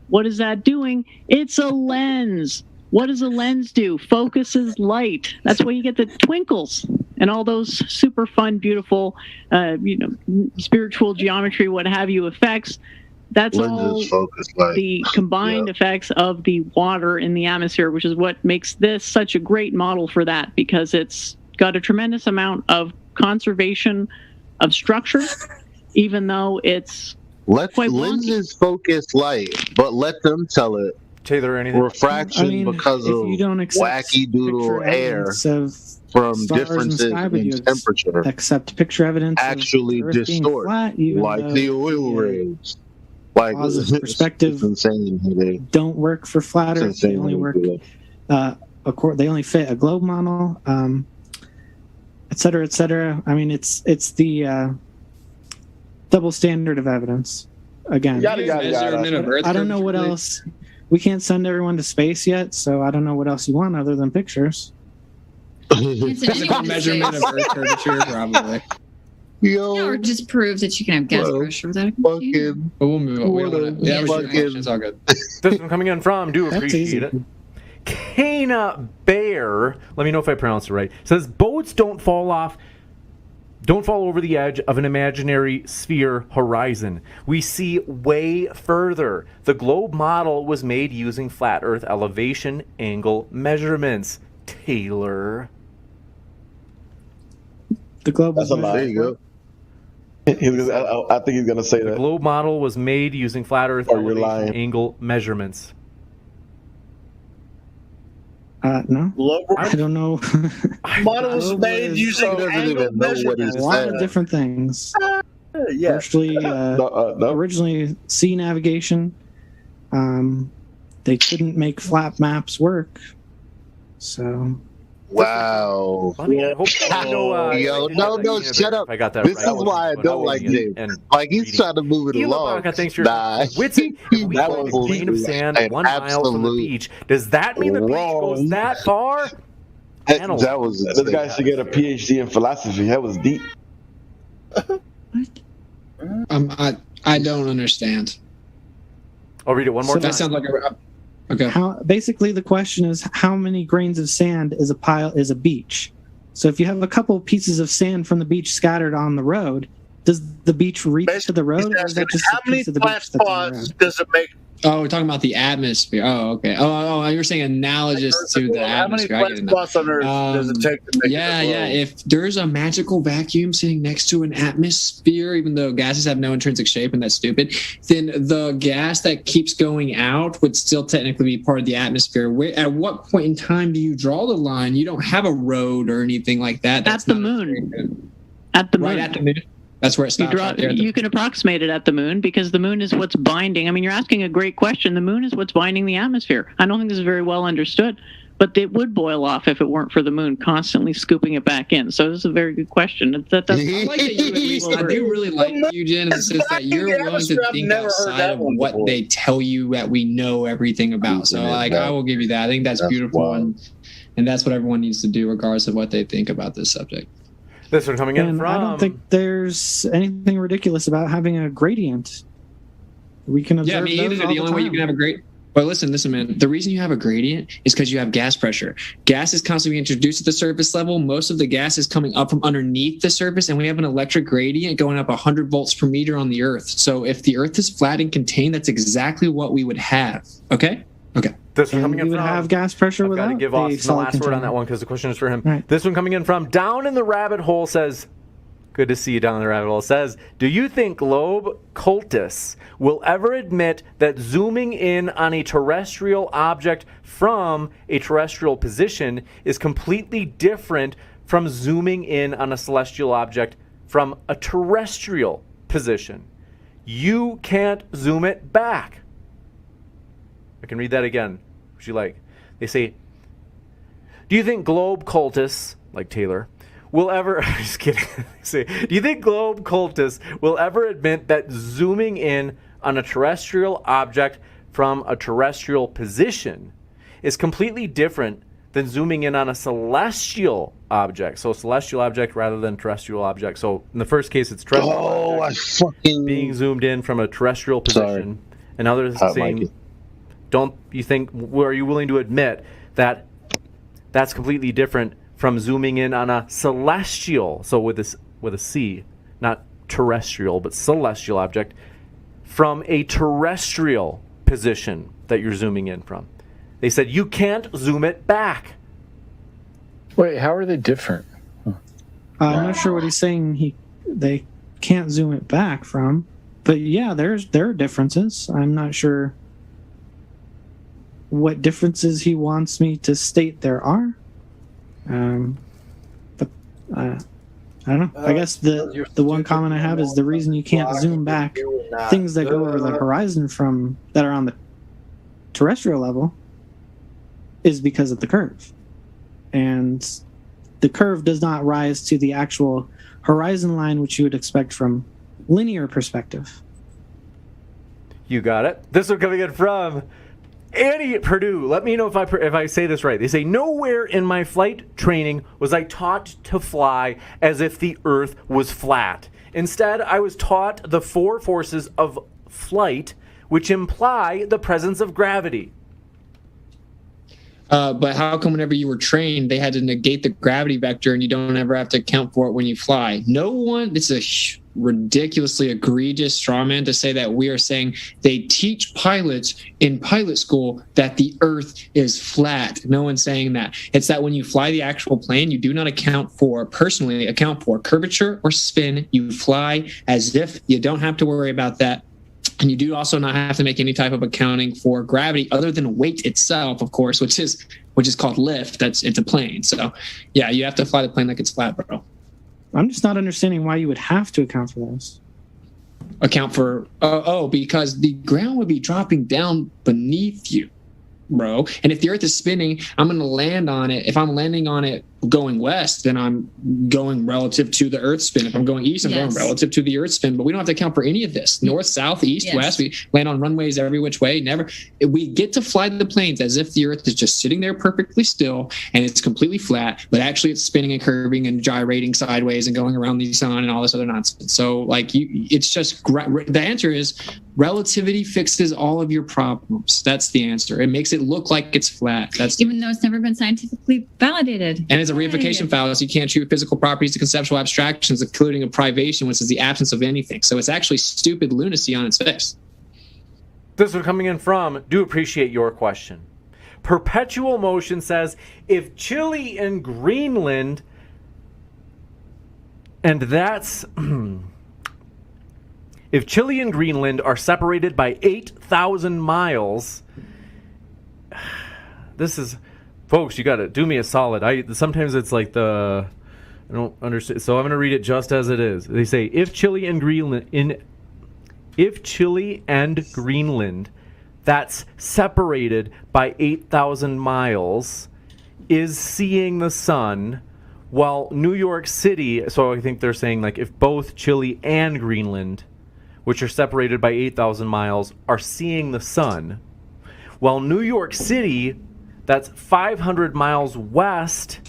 What is that doing? It's a lens. What does a lens do? Focuses light. That's why you get the twinkles and all those super fun, beautiful, spiritual geometry, what have you, effects. That's Lenses all the combined Yeah. effects of the water in the atmosphere, which is what makes this such a great model for that, because it's got a tremendous amount of conservation of structure, even though it's Let quite lenses focus light, but let them tell it. Taylor, anything? Refraction because of you don't accept wacky doodle picture air evidence of from stars in differences the sky, but in you temperature accept picture evidence actually of the Earth being distort, flat, even like though the oil rigs. Like laws of perspective it's insane. don't work for flat It's Earth. They insane only when work. you do it. They only fit a globe model, et cetera, et cetera. I mean, it's the double standard of evidence. Again, Yada, yada, yada. I don't know what else. We can't send everyone to space yet, so I don't know what else you want other than pictures. Physical measurement of Earth curvature, probably. Yo, or just prove that you can have gas pressure without a computer. fucking. But we'll move on. We don't wanna, yeah, it's all good. This one coming in from, do That's appreciate easy. it. Kana Bear, let me know if I pronounced it right, says boats don't fall over the edge of an imaginary sphere horizon. We see way further. The globe model was made using flat Earth elevation angle measurements. Taylor. The globe was That's a lie. There you go. I think he's gonna say The that. globe model was made using flat Earth Or you're elevation lying. angle measurements. No, Global I don't know. model was made using He doesn't angle even know what measurements. A he's lot saying. of different things. Yeah. Actually, No. originally sea navigation. They couldn't make flat maps work, so Wow. I mean, I hope Yo, no, shut up. I got that This right. is why I don't like Dave. Like, he's trying to move it along. Thanks for Nah, Whitson, if we that find a was grain of sand an 1 mile from the absolute beach, does that mean the beach goes wrong. that far? that was This guy should get a PhD in philosophy. That was deep. I don't understand. I'll read it one more time. That sounds like a. Okay. Basically, the question is how many grains of sand is a beach? So if you have a couple pieces of sand from the beach scattered on the road, does the beach reach to the road, or is that just How a many piece of the flat beach that's on the spots road? does it make? Oh, we're talking about the atmosphere. Oh, okay. Oh, you're saying analogous to the How many atmosphere. I flat get it now. spots on Earth does it take to make Yeah, it? yeah. If there's a magical vacuum sitting next to an atmosphere, even though gases have no intrinsic shape and that's stupid, then the gas that keeps going out would still technically be part of the atmosphere. At what point in time do you draw the line? You don't have a road or anything like that. At the moon. At the moon. Right at the moon. That's where it stops. Right there. You can approximate it at the moon because the moon is what's binding. I mean, you're asking a great question. The moon is what's binding the atmosphere. I don't think this is very well understood, but it would boil off if it weren't for the moon constantly scooping it back in. So this is a very good question. I like that you at least, I do really like you, Jen, in the sense that you're willing to think outside of what they tell you that we know everything about. So, like, I will give you that. I think that's beautiful, and that's what everyone needs to do, regardless of what they think about this subject. This one coming in from... I don't think there's anything ridiculous about having a gradient. We can observe. Yeah, me either. The only way you can have a gradient. But listen, man. The reason you have a gradient is because you have gas pressure. Gas is constantly being introduced at the surface level. Most of the gas is coming up from underneath the surface, and we have an electric gradient going up 100 volts per meter on the Earth. So if the Earth is flat and contained, that's exactly what we would have. Okay. This one coming in would from... have gas pressure without. I've got to give Austin the last word on that one because the question is for him. Right. This one coming in from Down in the Rabbit Hole says, good to see you down in the rabbit hole, says, do you think globe cultists will ever admit that zooming in on a terrestrial object from a terrestrial position is completely different from zooming in on a celestial object from a terrestrial position? You can't zoom it back. I can read that again. Would you like? They say, do you think globe cultists, like Taylor, will ever... just kidding. They say, do you think globe cultists will ever admit that zooming in on a terrestrial object from a terrestrial position is completely different than zooming in on a celestial object? So celestial object rather than terrestrial object. So in the first case, it's terrestrial being zoomed in from a terrestrial position. And others saying... Don't you think, are you willing to admit that that's completely different from zooming in on a celestial, so with a C, not terrestrial, but celestial object, from a terrestrial position that you're zooming in from? They said you can't zoom it back. Wait, how are they different? I'm not sure what he's saying they can't zoom it back from, but yeah, there are differences. I'm not sure what differences he wants me to state there are. But I don't know. I guess the one comment I have is the reason you can't zoom back things that go over the horizon from that are on the terrestrial level is because of the curve. And the curve does not rise to the actual horizon line, which you would expect from linear perspective. You got it. This one coming in from Annie at Purdue. Let me know if I say this right. They say, nowhere in my flight training was I taught to fly as if the Earth was flat. Instead, I was taught the 4 forces of flight, which imply the presence of gravity. But how come whenever you were trained, they had to negate the gravity vector and you don't ever have to account for it when you fly? No one, it's a ridiculously egregious straw man to say that we are saying they teach pilots in pilot school that the Earth is flat. No one's saying that. It's that when you fly the actual plane, you do not personally account for curvature or spin. You fly as if you don't have to worry about that. And you do also not have to make any type of accounting for gravity other than weight itself, of course, which is called lift. It's a plane. So yeah, you have to fly the plane like it's flat, bro. I'm just not understanding why you would have to account for those. Because the ground would be dropping down beneath you, bro. And if the Earth is spinning, I'm going to land on it. If I'm landing on it going west, then I'm going relative to the Earth spin. If I'm going east, I'm going relative to the Earth spin. But we don't have to account for any of this. North, south, east, west. We land on runways every which way. We get to fly the planes as if the Earth is just sitting there perfectly still and it's completely flat, but actually it's spinning and curving and gyrating sideways and going around the sun and all this other nonsense. So it's just the answer is relativity fixes all of your problems. That's the answer. It makes it look like it's flat. Even though it's never been scientifically validated. And it's a reification fallacy. You can't treat physical properties to conceptual abstractions, including a privation, which is the absence of anything. So it's actually stupid lunacy on its face. This one coming in from, do appreciate your question. Perpetual Motion says, if Chile and Greenland, and that's... if Chile and Greenland are separated by 8,000 miles... This is... Folks, you got to do me a solid. Sometimes it's like the I don't understand. So I'm going to read it just as it is. They say, if Chile and Greenland, that's separated by 8,000 miles, is seeing the sun, while New York City, so I think they're saying like if both Chile and Greenland, which are separated by 8,000 miles, are seeing the sun, while New York City, that's 500 miles west,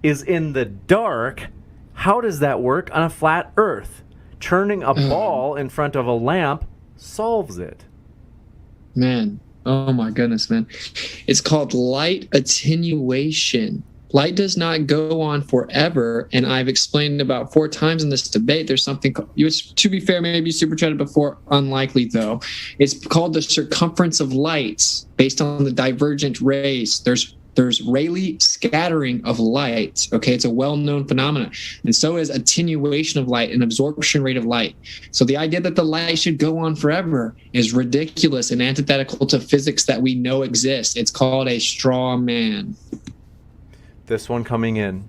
is in the dark. How does that work on a flat Earth? Turning a ball in front of a lamp solves it. Man, oh my goodness, man. It's called light attenuation. Light does not go on forever, and I've explained about 4 times in this debate. There's something called, to be fair, maybe super chatted before, unlikely though. It's called the circumference of light, based on the divergent rays. There's Rayleigh scattering of light. Okay, it's a well-known phenomenon, and so is attenuation of light and absorption rate of light. So the idea that the light should go on forever is ridiculous and antithetical to physics that we know exists. It's called a straw man. This one coming in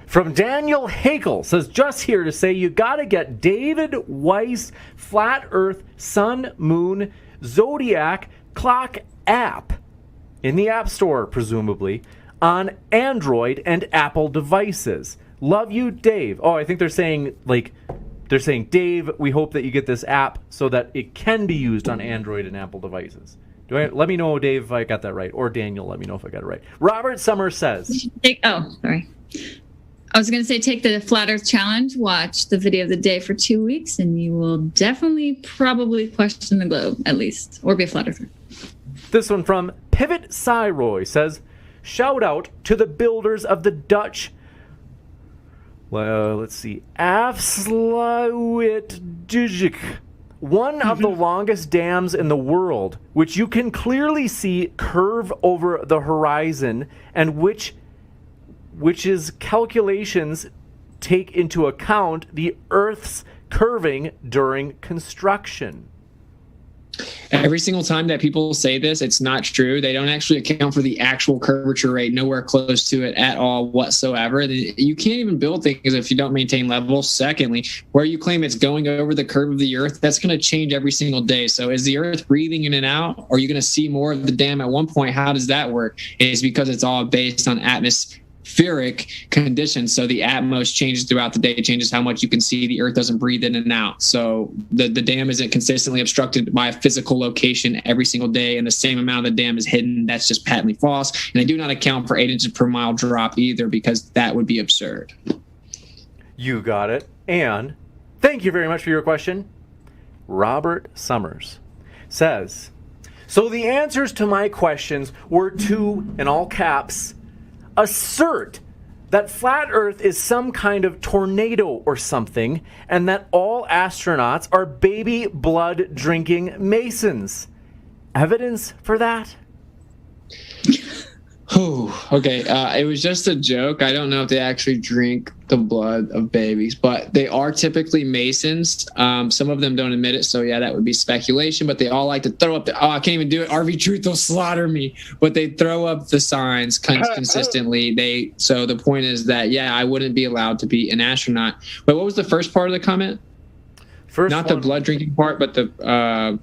from Daniel Hakel, says, just here to say you got to get David Weiss Flat Earth Sun Moon Zodiac Clock app in the App Store, presumably, on Android and Apple devices. Love you, Dave. Oh, I think they're saying, Dave, we hope that you get this app so that it can be used on Android and Apple devices. Let me know, Dave, if I got that right. Or Daniel, let me know if I got it right. Robert Summers says... sorry. I was going to say, take the Flat Earth Challenge, watch the video of the day for 2 weeks, and you will definitely probably question the globe, at least, or be a flat earther. This one from Pivot Cyroy says, shout out to the builders of the Dutch... let's see. Afsluitdijk, one of the longest dams in the world, which you can clearly see curve over the horizon, and which's calculations take into account the Earth's curving during construction. Every single time that people say this, it's not true. They don't actually account for the actual curvature rate, nowhere close to it at all whatsoever. You can't even build things if you don't maintain level. Secondly, where you claim it's going over the curve of the Earth, that's going to change every single day. So is the Earth breathing in and out? Or are you going to see more of the dam at one point? How does that work? It's because it's all based on atmospheric conditions. So the atmos changes throughout the day. It changes how much you can see. The Earth doesn't breathe in and out. So the dam isn't consistently obstructed by a physical location every single day, and the same amount of the dam is hidden. That's just patently false. And they do not account for 8 inches per mile drop either, because that would be absurd. You got it. And thank you very much for your question. Robert Summers says, so the answers to my questions were to, in all caps, assert that flat Earth is some kind of tornado or something, and that all astronauts are baby blood drinking Masons. Evidence for that? Oh, okay. It was just a joke. I don't know if they actually drink the blood of babies, but they are typically Masons. Some of them don't admit it, so yeah, that would be speculation. But they all like to throw up I can't even do it. RV Truth will slaughter me. But they throw up the signs consistently. So the point is that, yeah, I wouldn't be allowed to be an astronaut. But what was the first part of the comment? Not the blood drinking part, but the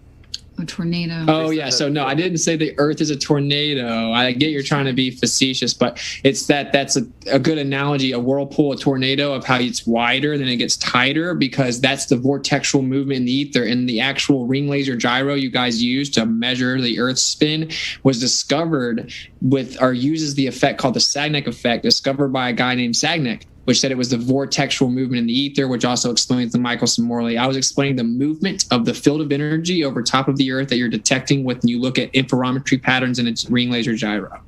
a tornado. Oh, yeah. So, no, I didn't say the Earth is a tornado. I get you're trying to be facetious, but it's that's a good analogy, a whirlpool, a tornado, of how it's wider, then it gets tighter, because that's the vortexual movement in the ether. And the actual ring laser gyro you guys use to measure the Earth's spin was discovered uses the effect called the Sagnac effect, discovered by a guy named Sagnac, which said it was the vortexual movement in the ether, which also explains the Michelson Morley. I was explaining the movement of the field of energy over top of the Earth that you're detecting when you look at interferometry patterns in its ring laser gyro.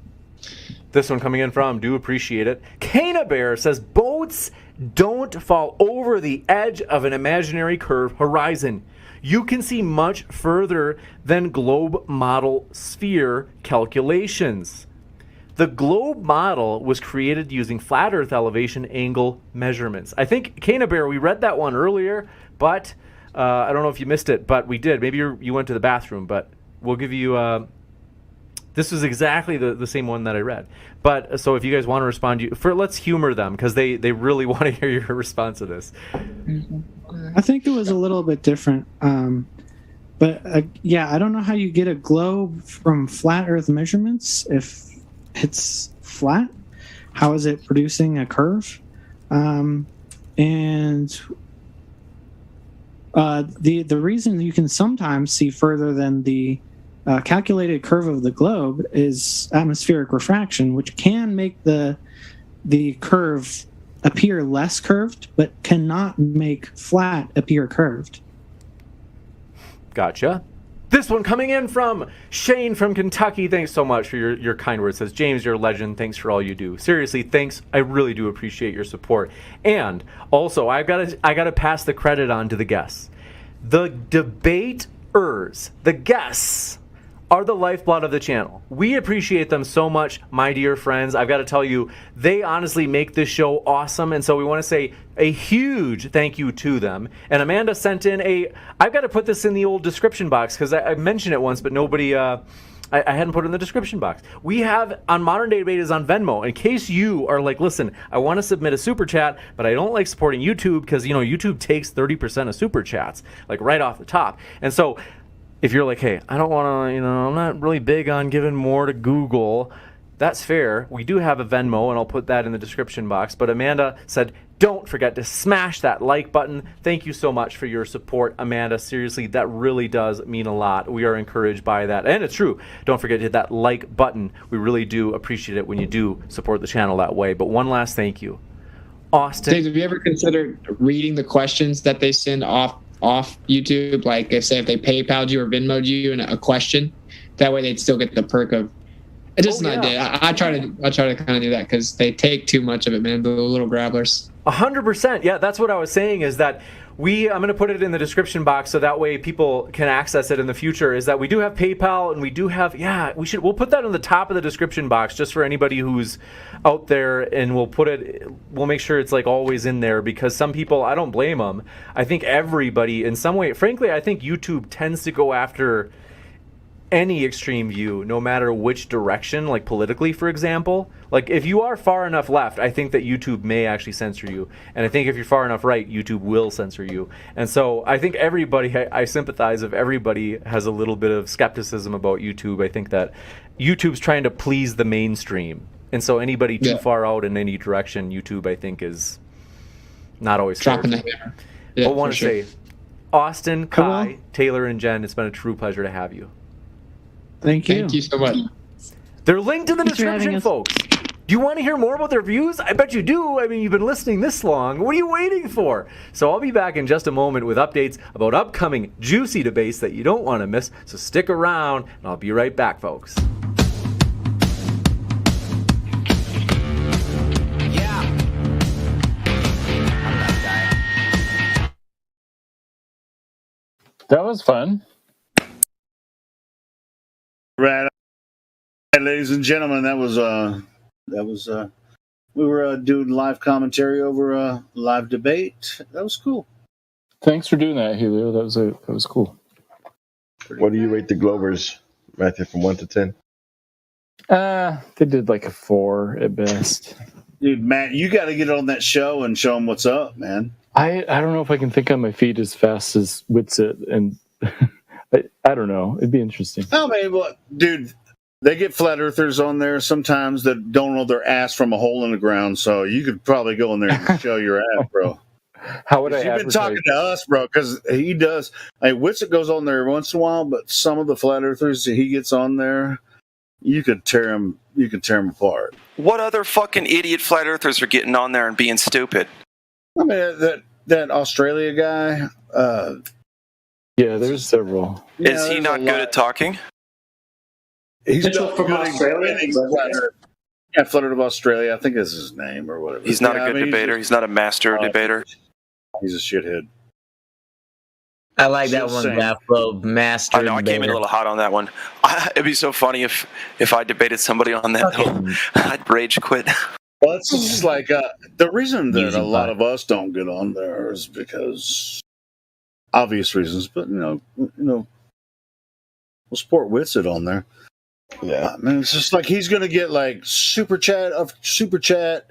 This one coming in from, do appreciate it. Cana Bear says, boats don't fall over the edge of an imaginary curve horizon. You can see much further than globe model sphere calculations. The globe model was created using flat Earth elevation angle measurements. I think, Cana Bear, we read that one earlier, but I don't know if you missed it, but we did. Maybe you went to the bathroom, but we'll give you This was exactly the same one that I read. But so if you guys want to respond, let's humor them because they really want to hear your response to this. I think it was a little bit different. But yeah, I don't know how you get a globe from flat Earth measurements if it's flat. How is it producing a curve? And the reason you can sometimes see further than the calculated curve of the globe is atmospheric refraction, which can make the curve appear less curved, but cannot make flat appear curved. Gotcha. This one coming in from Shane from Kentucky. Thanks so much for your kind words. Says, James, you're a legend. Thanks for all you do. Seriously, thanks. I really do appreciate your support. And also, I gotta pass the credit on to the guests. The debaters, the guests, are the lifeblood of the channel. We appreciate them so much, my dear friends. I've got to tell you, they honestly make this show awesome, and so we want to say a huge thank you to them. And Amanda sent in I've got to put this in the old description box because I mentioned it once, but nobody, I hadn't put it in the description box. We have on Modern Day Debate is on Venmo. In case you are like, listen, I want to submit a super chat, but I don't like supporting YouTube because, YouTube takes 30% of super chats, like right off the top. And so if you're like, hey, I don't want to, I'm not really big on giving more to Google, that's fair. We do have a Venmo, and I'll put that in the description box. But Amanda said, don't forget to smash that like button. Thank you so much for your support, Amanda. Seriously, that really does mean a lot. We are encouraged by that. And it's true. Don't forget to hit that like button. We really do appreciate it when you do support the channel that way. But one last thank you. Austin. Dave, have you ever considered reading the questions that they send off YouTube? Like if they PayPal'd you or Venmo'd you and a question, that way they'd still get the perk of it's just an idea. I try to kind of do that because they take too much of it, man. The little grabblers. 100%. Yeah, that's what I was saying is that I'm going to put it in the description box so that way people can access it in the future, is that we do have PayPal and we do have, we'll put that on the top of the description box just for anybody who's out there, and we'll make sure it's like always in there because some people, I don't blame them. I think everybody in some way, frankly, I think YouTube tends to go after any extreme view, no matter which direction, like politically, for example. Like if you are far enough left, I think that YouTube may actually censor you. And I think if you're far enough right, YouTube will censor you. And so I think I sympathize if everybody has a little bit of skepticism about YouTube. I think that YouTube's trying to please the mainstream. And so anybody too far out in any direction, YouTube, I think, is not always dropping the hammer. Yeah, I want to say, Austin, Kai, Taylor, and Jen, it's been a true pleasure to have you. Thank you. Thank you so much. They're linked in the description, folks. Do you want to hear more about their views? I bet you do. I mean, you've been listening this long. What are you waiting for? So I'll be back in just a moment with updates about upcoming juicy debates that you don't want to miss. So stick around, and I'll be right back, folks. That was fun. Right, ladies and gentlemen, that was we were doing live commentary over a live debate. That was cool. Thanks for doing that, Helio. That was cool. What do you rate the Globers, Matthew, from 1 to 10? They did like a 4 at best. Dude, Matt, you got to get on that show and show them what's up, man. I don't know if I can think on my feet as fast as Witsit, and I don't know. It'd be interesting. I mean, look, dude, they get flat earthers on there sometimes that don't know their ass from a hole in the ground. So you could probably go in there and show your ass, bro. How would I? You've been talking to us, bro, because he does. Witsit goes on there once in a while, but some of the flat earthers that he gets on there, you could tear him. You could tear him apart. What other fucking idiot flat earthers are getting on there and being stupid? I mean, that Australia guy. Yeah, there's several. Is he not good at talking? He's not from Australia. Yeah, Flat Earth of Australia. I think that's his name or whatever. He's not a good debater. He's not a master debater. He's a shithead. I like that one, Dafflo, master. I know. I came in a little hot on that one. It'd be so funny if I debated somebody on that. Okay. I'd rage quit. Well, it's just like the reason that a lot of us don't get on there is because obvious reasons, but we'll support Witsit on there. Yeah, I mean, it's just like he's going to get like super chat,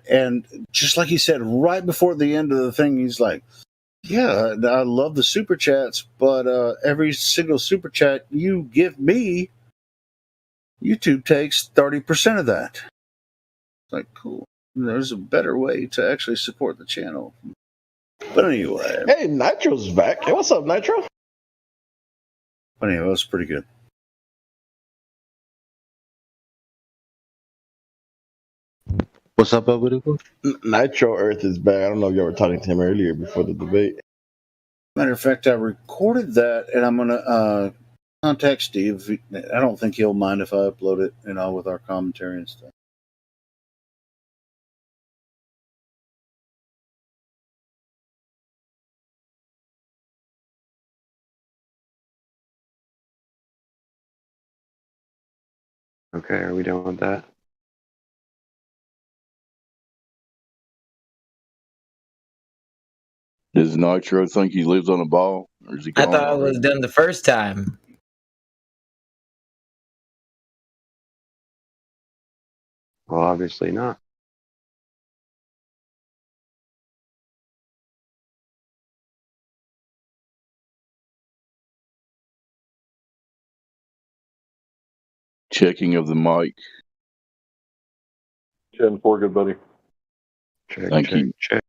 and just like he said right before the end of the thing, he's like, "Yeah, I love the super chats, but every single super chat you give me, YouTube takes 30% of that." It's like, cool. There's a better way to actually support the channel. But anyway, hey, Nitro's back. Hey, what's up, Nitro? But anyway, that's pretty good. What's up, Nitro Earth is back. I don't know if y'all were talking to him earlier before the debate. Matter of fact, I recorded that, and I'm gonna contact Steve. I don't think he'll mind if I upload it, with our commentary and stuff. Okay, are we done with that? Does Nitro think he lives on a ball, or is he I gone thought it already? was done the first time. Well, obviously not. Checking of the mic. 10-4, good buddy. Thank you. Check.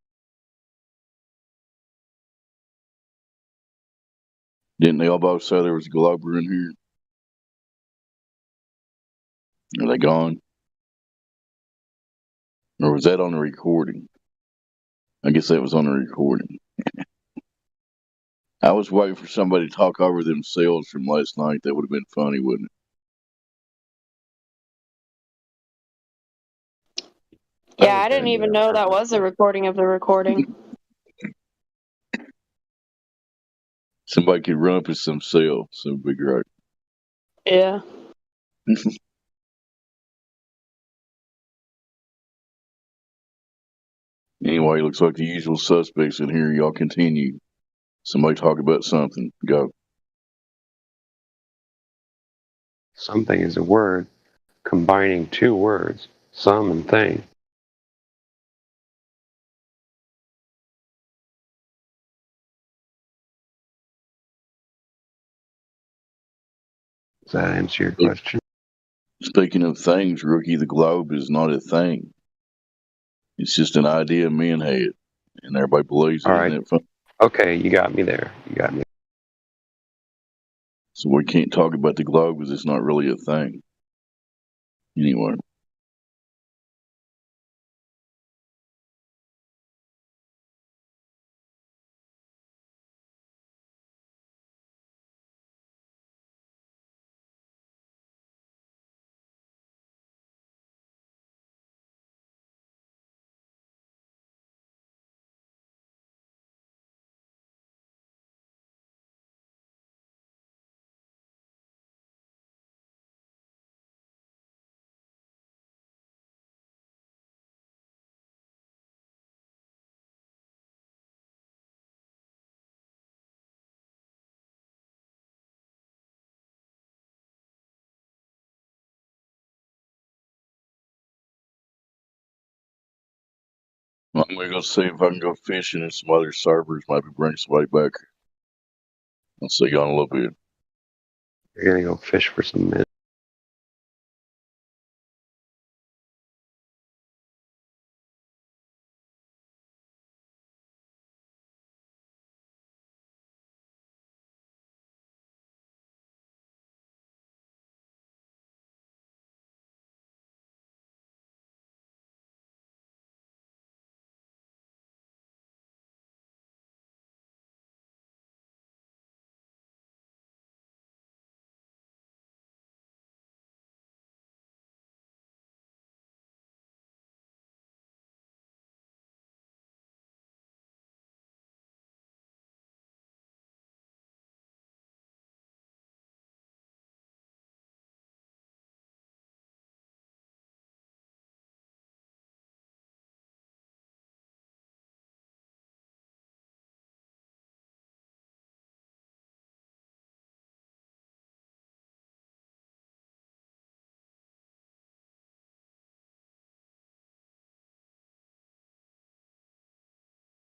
Didn't they all both say there was a Glober in here? Are they gone? Or was that on the recording? I guess that was on the recording. I was waiting for somebody to talk over themselves from last night. That would have been funny, wouldn't it? Yeah, I didn't even know that was a recording of the recording. Somebody could rumpus themselves. So it'd be great. Yeah. Anyway, looks like the usual suspects in here. Y'all continue. Somebody talk about something. Go. Something is a word combining two words, some and thing. Does that answer your question? Speaking of things, Rookie, the globe is not a thing. It's just an idea men had, and everybody believes it. All right. Isn't it fun? Okay, you got me there. You got me. So we can't talk about the globe because it's not really a thing. Anyway. I'm going to go see if I can go fishing in some other servers, maybe bring somebody back. I'll see you in a little bit. You're going to go fish for some men.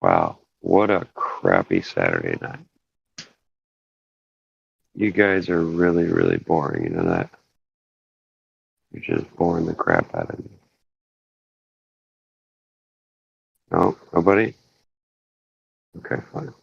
Wow, what a crappy Saturday night. You guys are really, really boring, you know that? You're just boring the crap out of me. No, nobody? Okay, fine.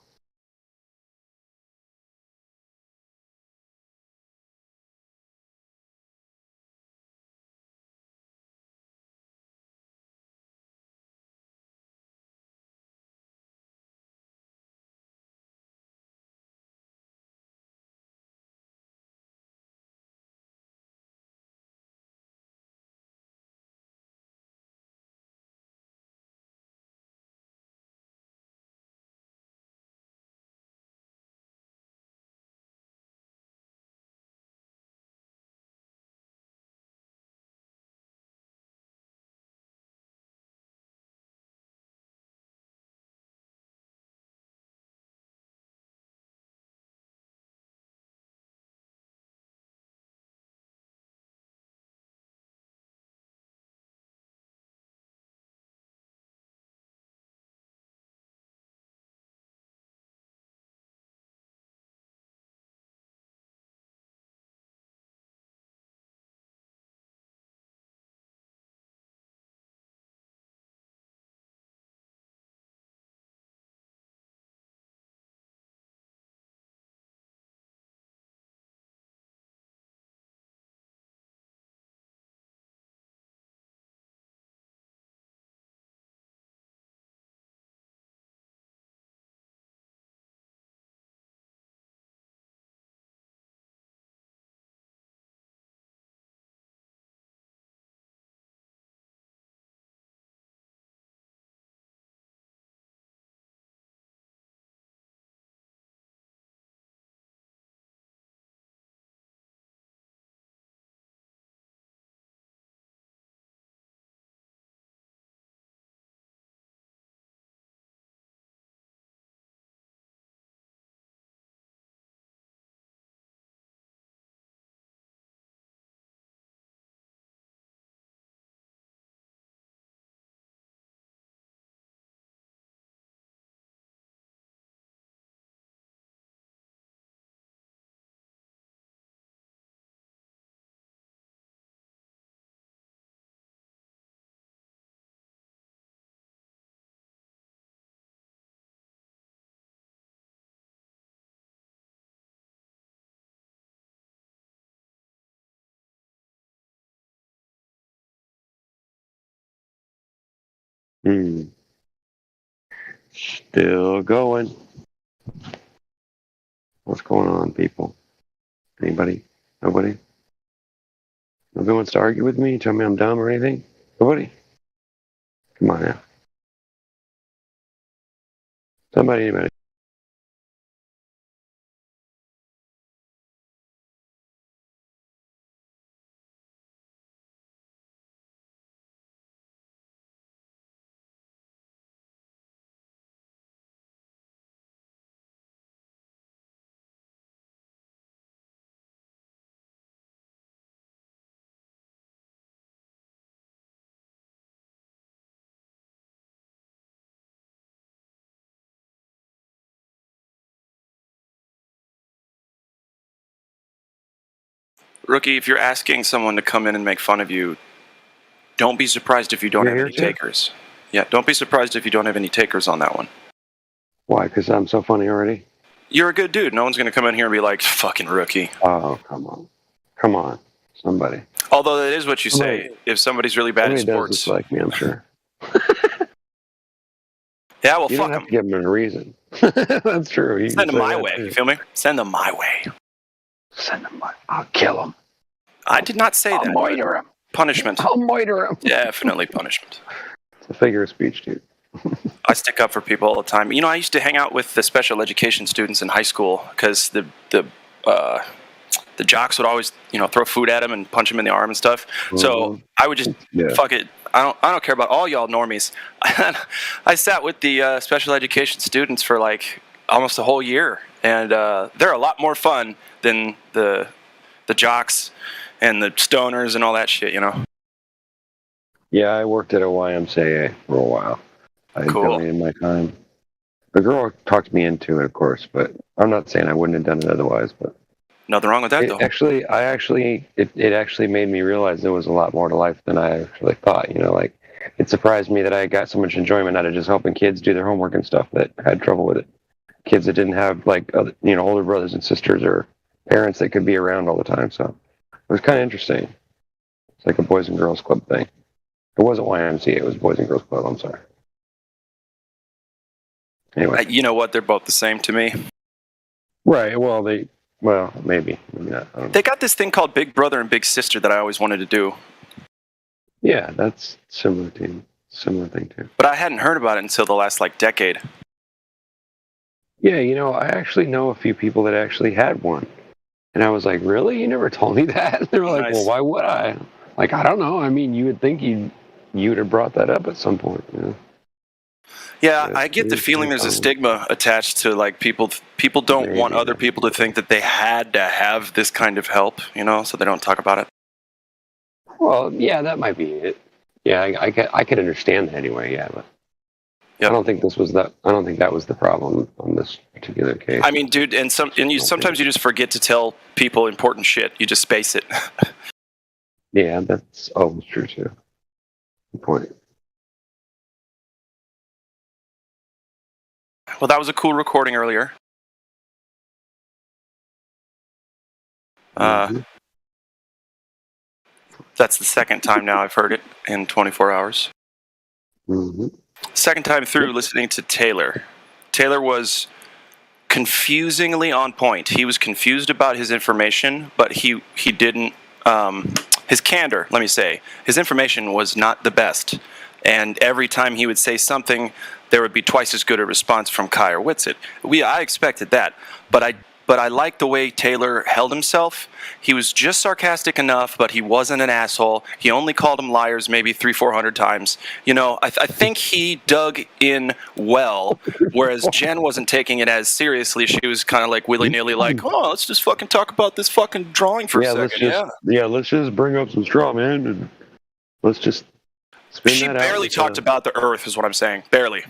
Still going. What's going on, people? Anybody? Nobody? Nobody wants to argue with me? Tell me I'm dumb or anything? Nobody? Come on now. Somebody, anybody? Rookie, if you're asking someone to come in and make fun of you, don't be surprised if you don't have any takers. Yeah, don't be surprised if you don't have any takers on that one. Why? Because I'm so funny already? You're a good dude. No one's going to come in here and be like, fucking Rookie. Oh, come on. Come on. Somebody. Although that is what you say. If somebody's really bad at sports. Does dislike me, I'm sure. Yeah, well, you fuck don't have to give them a reason. That's true. You send them my way. You feel me? Send them my way. Send them my way. I'll kill them. I did not say that. I'll moiter him. Punishment. I'll moiter him. Definitely punishment. It's a figure of speech, dude. I stick up for people all the time. You know, I used to hang out with the special education students in high school because the jocks would always, throw food at them and punch them in the arm and stuff. Mm-hmm. So I would just fuck it. I don't care about all y'all normies. I sat with the special education students for like almost a whole year, and they're a lot more fun than the jocks and the stoners and all that shit. Yeah, I worked at a YMCA for a while. I donated my time. The girl talked me into it, of course, but I'm not saying I wouldn't have done it otherwise. But nothing wrong with that, though. It actually made me realize there was a lot more to life than I actually thought. You know, like it surprised me that I got so much enjoyment out of just helping kids do their homework and stuff that had trouble with it. Kids that didn't have like other, older brothers and sisters or parents that could be around all the time. So it was kind of interesting. It's like a Boys and Girls Club thing. It wasn't YMCA, it was Boys and Girls Club. I'm sorry. Anyway, you know what? They're both the same to me. Right. Well, maybe not. I don't know. They got this thing called Big Brother and Big Sister that I always wanted to do. Yeah, that's similar thing too. But I hadn't heard about it until the last decade. Yeah, I actually know a few people that actually had one. And I was like, really? You never told me that? And they were like, well, why would I? Like, I don't know. I mean, you would think you would have brought that up at some point. Yeah, I get the feeling there's a stigma attached to people don't want other people to think that they had to have this kind of help, so they don't talk about it. Well, yeah, that might be it. Yeah, I could understand that anyway. Yeah, but I don't think this was that. I don't think that was the problem on this particular case. I mean, dude, sometimes you just forget to tell people important shit. You just space it. Yeah, that's always true too. Good point. Well, that was a cool recording earlier. That's the second time now I've heard it in 24 hours. Mm-hmm. Second time through listening to Taylor. Taylor was confusingly on point. He was confused about his information, but he didn't... his candor, let me say. His information was not the best. And every time he would say something, there would be twice as good a response from Kai or Whitsitt. I expected that, but I liked the way Taylor held himself. He was just sarcastic enough, but he wasn't an asshole. He only called them liars maybe 300-400 times. I think he dug in well, whereas Jen wasn't taking it as seriously. She was kind of willy-nilly let's just fucking talk about this fucking drawing for a second. Let's just bring up some straw, man, and let's just spin she that out. She barely talked about the Earth is what I'm saying. Barely.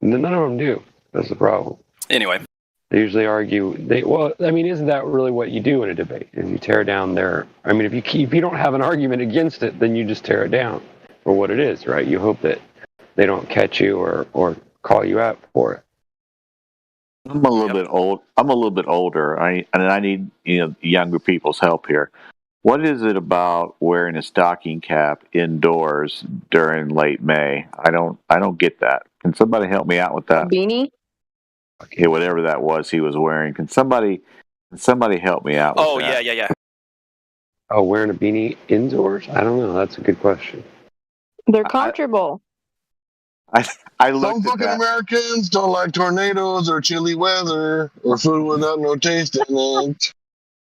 None of them do. That's the problem. Anyway. They usually argue. Isn't that really what you do in a debate? Is you tear down their... I mean, if you don't have an argument against it, then you just tear it down for what it is, right? You hope that they don't catch you or call you out for it. I'm a little bit old. I'm a little bit older. I need younger people's help here. What is it about wearing a stocking cap indoors during late May? I don't get that. Can somebody help me out with that? A beanie? Okay, whatever that was he was wearing. Can somebody help me out with that? Yeah. Oh, wearing a beanie indoors? I don't know. That's a good question. They're comfortable. I looked Some fucking Americans don't like tornadoes or chilly weather or food without no taste in it.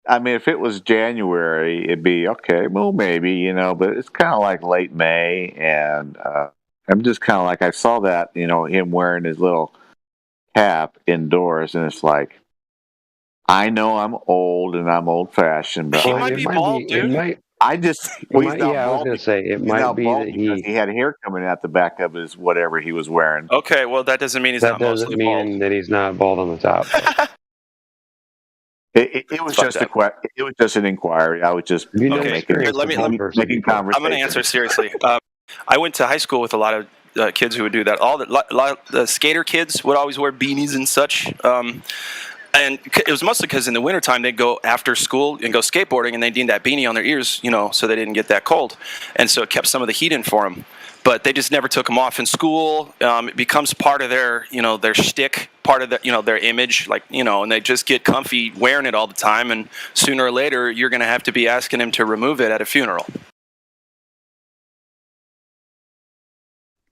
I mean, if it was January, it'd be okay. Well, maybe, but it's kind of like late May, and I'm just kind of I saw that, him wearing his little cap indoors, and it's I know I'm old and I'm old-fashioned, but he might be bald, dude. I was going to say it might be that he had hair coming out the back of his whatever he was wearing. Okay, well that doesn't mean he's not mostly bald. That doesn't mean that he's not bald on the top. It was just it was just an inquiry. I was just making conversation. I'm going to answer seriously. I went to high school with a lot of kids who would do that. The skater kids would always wear beanies and such. And it was mostly because in the wintertime they'd go after school and go skateboarding, and they'd need that beanie on their ears, so they didn't get that cold. And so it kept some of the heat in for them. But they just never took them off in school. It becomes part of their, their shtick, part of their image, and they just get comfy wearing it all the time. And sooner or later, you're going to have to be asking him to remove it at a funeral.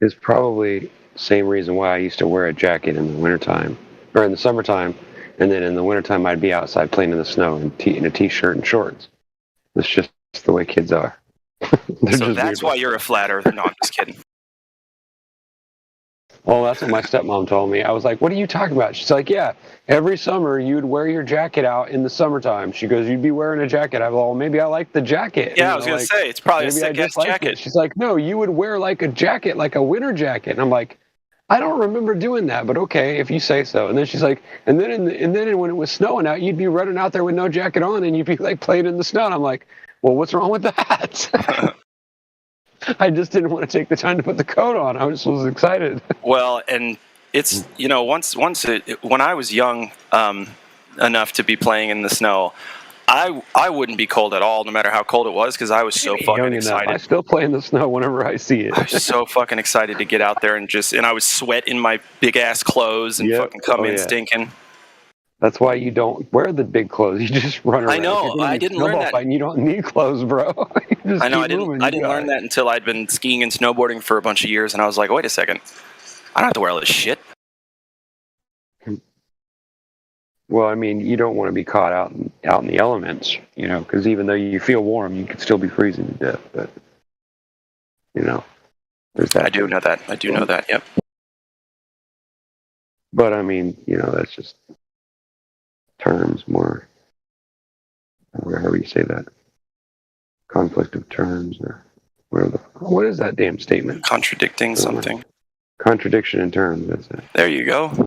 It's probably the same reason why I used to wear a jacket in the wintertime, or in the summertime, and then in the wintertime I'd be outside playing in the snow in a t-shirt and shorts. It's just the way kids are. So that's why you're a flat earther. No, I'm just kidding. Well, that's what my stepmom told me. I was like, what are you talking about? She's like, yeah, every summer you'd wear your jacket out in the summertime. She goes, you'd be wearing a jacket. I go, well, maybe I like the jacket. Yeah, I was going to say, it's probably a sick-ass jacket. She's like, no, you would wear a jacket, like a winter jacket. And I'm like, I don't remember doing that, but okay, if you say so. And then she's like, and then when it was snowing out, you'd be running out there with no jacket on, and you'd be like playing in the snow. And I'm like, well, what's wrong with that? I just didn't want to take the time to put the coat on. I just was excited. Well, and it's when I was young enough to be playing in the snow, I wouldn't be cold at all, no matter how cold it was, because I was so fucking excited. I still play in the snow whenever I see it. I was so fucking excited to get out there and I was sweat in my big ass clothes and fucking come in stinking. That's why you don't wear the big clothes. You just run around. I know. I didn't learn that. And you don't need clothes, bro. I know. I didn't learn that until I'd been skiing and snowboarding for a bunch of years, and I was like, wait a second, I don't have to wear all this shit. Well, I mean, you don't want to be caught out in the elements, because even though you feel warm, you could still be freezing to death. But there's that. I do know that. I do know that. Yep. But I mean, that's just terms more. However you say that, conflict of terms or whatever. What is that damn statement? Contradicting something. Contradiction in terms. That's it. There you go.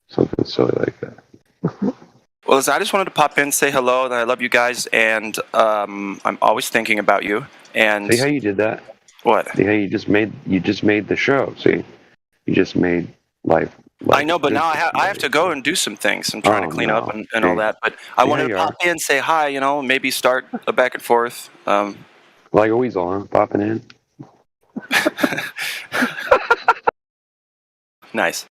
Something silly like that. Well, listen, I just wanted to pop in, say hello, and I love you guys, and I'm always thinking about you. And see how you did that? What? See how you just made the show. See, you just made life. I know, but now I have to go and do some things. I'm trying to clean up and all that. But I wanted to pop in, say hi, maybe start a back and forth. Like a weasel, huh? Popping in. Nice.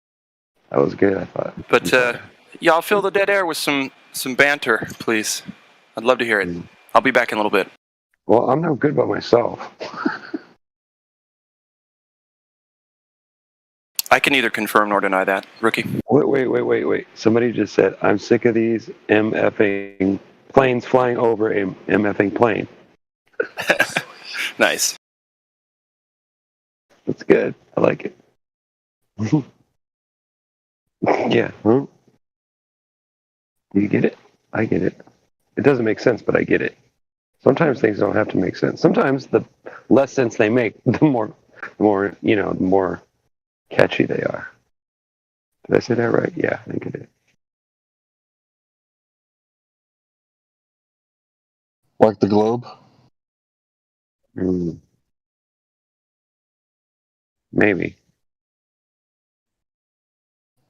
That was good, I thought. But y'all fill the dead air with some banter, please. I'd love to hear it. I'll be back in a little bit. Well, I'm no good by myself. I can neither confirm nor deny that, Rookie. Wait. Somebody just said, I'm sick of these MFing planes flying over a MFing plane. Nice. That's good. I like it. Yeah. Huh? You get it? I get it. It doesn't make sense, but I get it. Sometimes things don't have to make sense. Sometimes the less sense they make, the more catchy they are. Did I say that right? Yeah, I think I did. Like the globe? Maybe.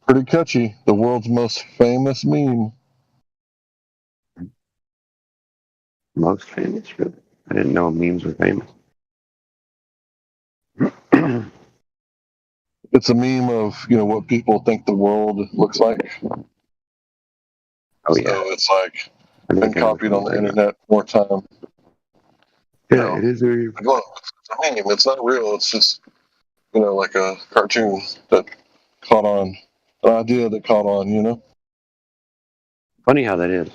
Pretty catchy. The world's most famous meme. Most famous? Really? I didn't know memes were famous. It's a meme of, what people think the world looks like. Oh, yeah. So it's like been copied on the internet more time. Yeah, it is. It's a meme. It's not real. It's just, like a cartoon that caught on, an idea that caught on, Funny how that is.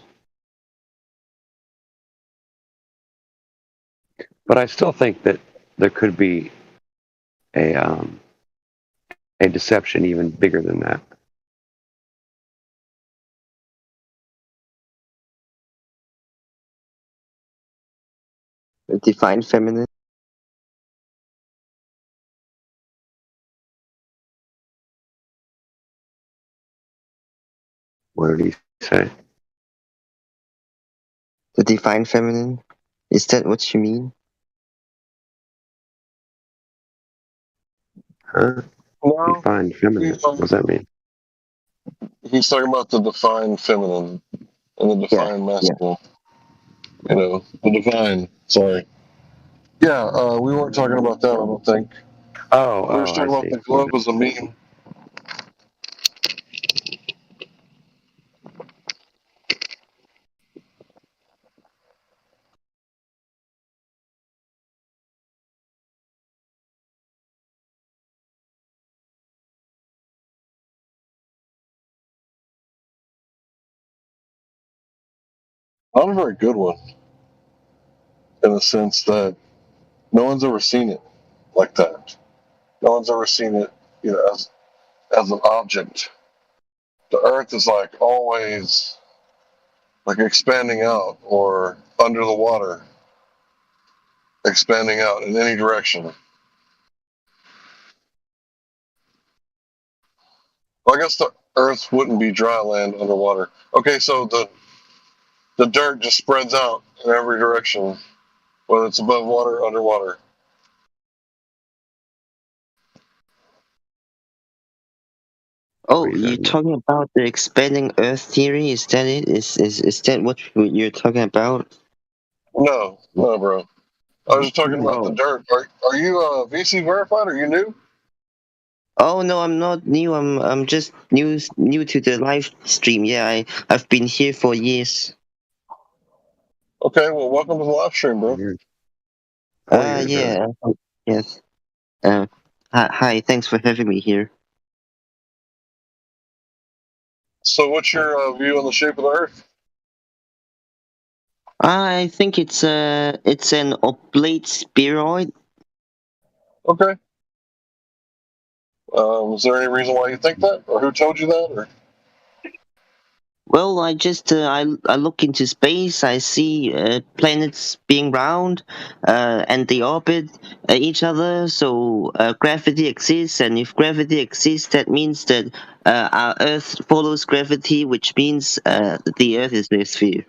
But I still think that there could be a deception even bigger than that. Define feminine. What did he say? The define feminine? Is that what you mean? Huh? No. Define feminine. What does that mean? He's talking about the divine feminine and the divine masculine. The divine. Sorry. Yeah, we weren't talking about that, I don't think. We were talking about the globe as a meme. Not a very good one, in the sense that no one's ever seen it like that. No one's ever seen it, as an object. The Earth is like always like expanding out or under the water, expanding out in any direction. Well, I guess the Earth wouldn't be dry land underwater. Okay, so the dirt just spreads out in every direction, whether it's above water or underwater. Oh, you're talking about the expanding Earth theory? Is that it? Is that what you're talking about? No, bro. I was just talking about the dirt. Are you VC verified? Are you new? Oh no, I'm not new. I'm just new to the live stream. Yeah, I've been here for years. Okay, well, welcome to the live stream, bro. Yeah, yes. Hi, thanks for having me here. So, what's your view on the shape of the Earth? I think it's an oblate spheroid. Okay. Was there any reason why you think that, or who told you that, or? Well, I just I look into space. I see planets being round, and they orbit each other. So gravity exists, and if gravity exists, that means that our Earth follows gravity, which means the Earth is a sphere.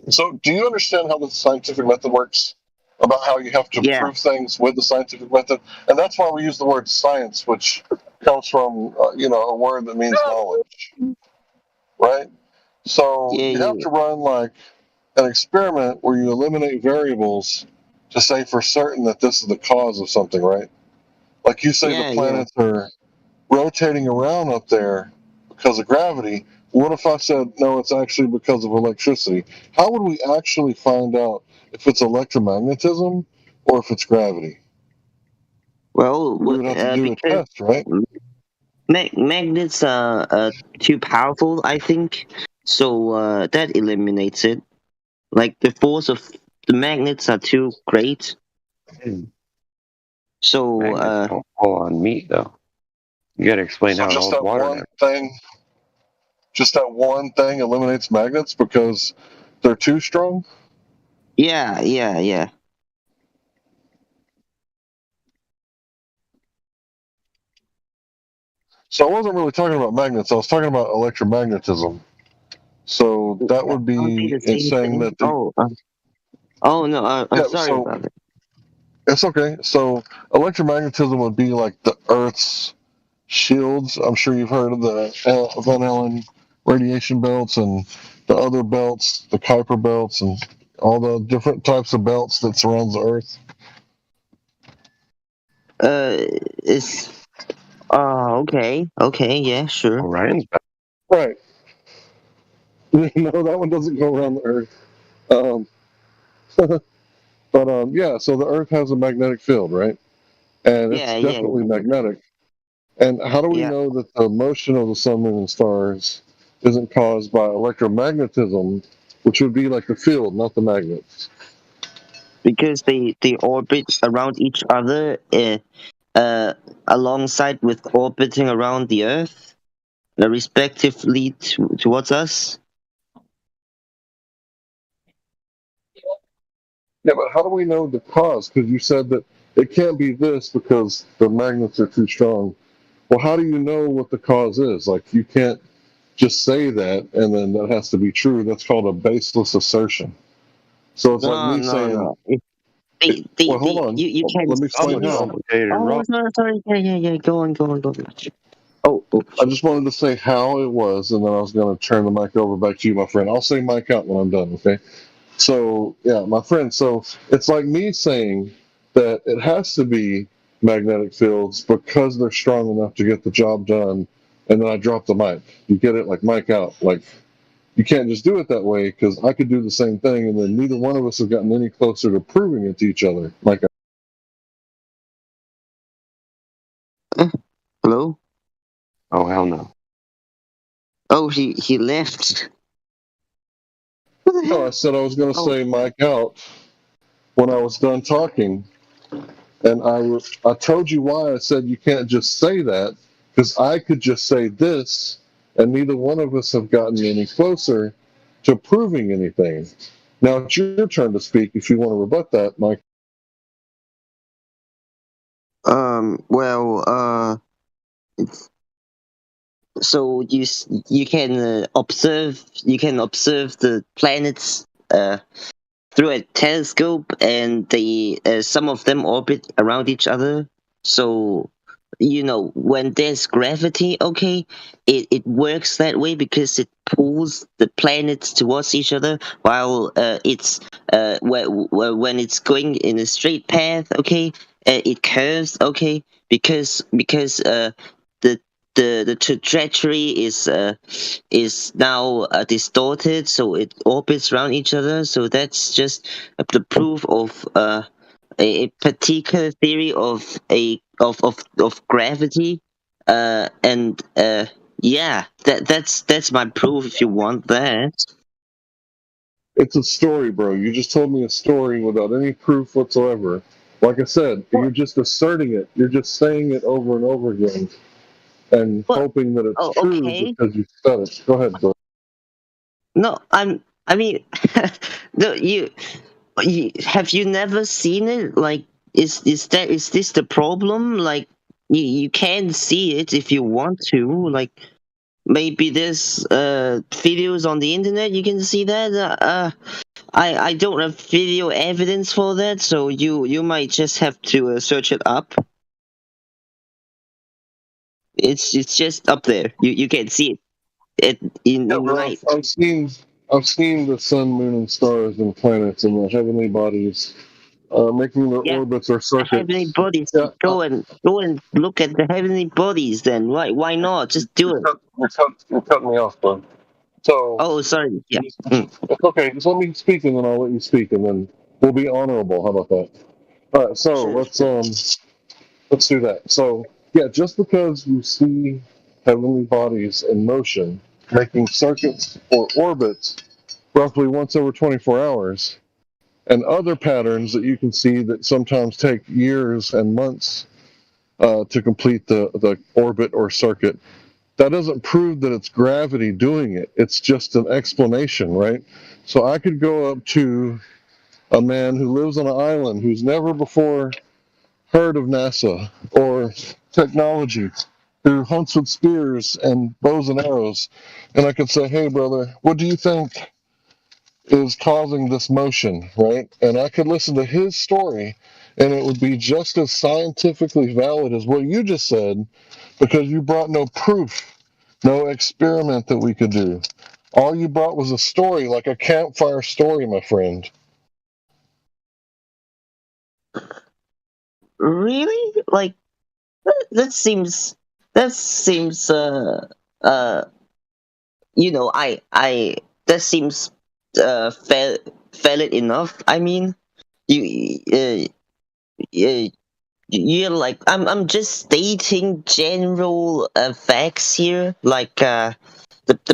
So, do you understand how the scientific method works? About how you have to prove things with the scientific method, and that's why we use the word science, which comes from a word that means knowledge, right? So you have to run like an experiment where you eliminate variables to say for certain that this is the cause of something, right? Like you say the planets are rotating around up there because of gravity. What if I said, no, it's actually because of electricity? How would we actually find out if it's electromagnetism or if it's gravity? Well, we would have to do a test, right? Magnets are too powerful, I think. So that eliminates it. Like the force of the magnets are too great. So magnets don't pull on meat, though. You got to explain how it holds water. Just that one thing eliminates magnets because they're too strong? Yeah. So I wasn't really talking about magnets. I was talking about electromagnetism. So that would be it's saying that no, I'm sorry about it. It's okay. So electromagnetism would be like the Earth's shields. I'm sure you've heard of the Van Allen radiation belts and the other belts, the Kuiper belts, and all the different types of belts that surrounds the Earth. Okay, yeah, sure. Orion's belt. Right. No, that one doesn't go around the Earth. But yeah, so the Earth has a magnetic field, right? And it's definitely magnetic. And how do we know that the motion of the sun, moon, and stars isn't caused by electromagnetism, which would be like the field, not the magnets? Because they orbit around each other alongside with orbiting around the Earth, respectively towards us. Yeah, but how do we know the cause? Because you said that it can't be this because the magnets are too strong. Well, how do you know what the cause is? Like, you can't just say that and then that has to be true. That's called a baseless assertion. So it's like me saying, No. well, hold on. You can't. Let me explain how. Sorry. Yeah. Go on. Oh. I just wanted to say how it was, and then I was going to turn the mic over back to you, my friend. I'll say mic out when I'm done, okay? So, yeah, my friend, so it's like me saying that it has to be magnetic fields because they're strong enough to get the job done, and then I drop the mic. You get it? Like, mic out. Like, you can't just do it that way because I could do the same thing, and then neither one of us have gotten any closer to proving it to each other. Like, Hello? Oh, hell no. Oh, he left. no, I said I was going to say mic out when I was done talking. And I told you why I said you can't just say that, because I could just say this, and neither one of us have gotten any closer to proving anything. Now it's your turn to speak if you want to rebut that, Mike. So you can observe the planets through a telescope, and some of them orbit around each other. So when there's gravity, okay, it works that way because it pulls the planets towards each other, while when it's going in a straight path, okay, it curves, okay, because the the trajectory is now distorted, so it orbits around each other. So that's just the proof of a particular theory of gravity, and yeah, that's my proof. If you want that, It's a story, bro. You just told me a story without any proof whatsoever. Like I said, you're just asserting it. You're just saying it over and over again, and hoping that it's true because you said it. Go ahead, bro. No, I mean, no, you have you never seen it? Like, is this the problem? Like, you can see it if you want to. Like, maybe there's videos on the internet you can see that. I don't have video evidence for that, so you might just have to search it up. It's just up there. You can see it in light. I've seen the sun, moon, and stars and planets and the heavenly bodies making their orbits or circuits. The heavenly bodies. Yeah. Go and look at the heavenly bodies. Then why not? Just do it. You're cutting me off, bro. So. Oh, sorry. Yeah. It's okay. Just let me speak, and then I'll let you speak, and then we'll be honorable. How about that? All right. So let's do that. So yeah, just because you see heavenly bodies in motion, making circuits or orbits roughly once every 24 hours, and other patterns that you can see that sometimes take years and months to complete the orbit or circuit, that doesn't prove that it's gravity doing it. It's just an explanation, right? So I could go up to a man who lives on an island who's never before heard of NASA or technology, who hunts with spears and bows and arrows, and I could say, hey, brother, what do you think is causing this motion, right? And I could listen to his story, and it would be just as scientifically valid as what you just said, because you brought no proof, no experiment that we could do. All you brought was a story, like a campfire story, my friend. Really? Like, that seems that seems valid enough. I mean, you're like, I'm just stating general facts here. Like, the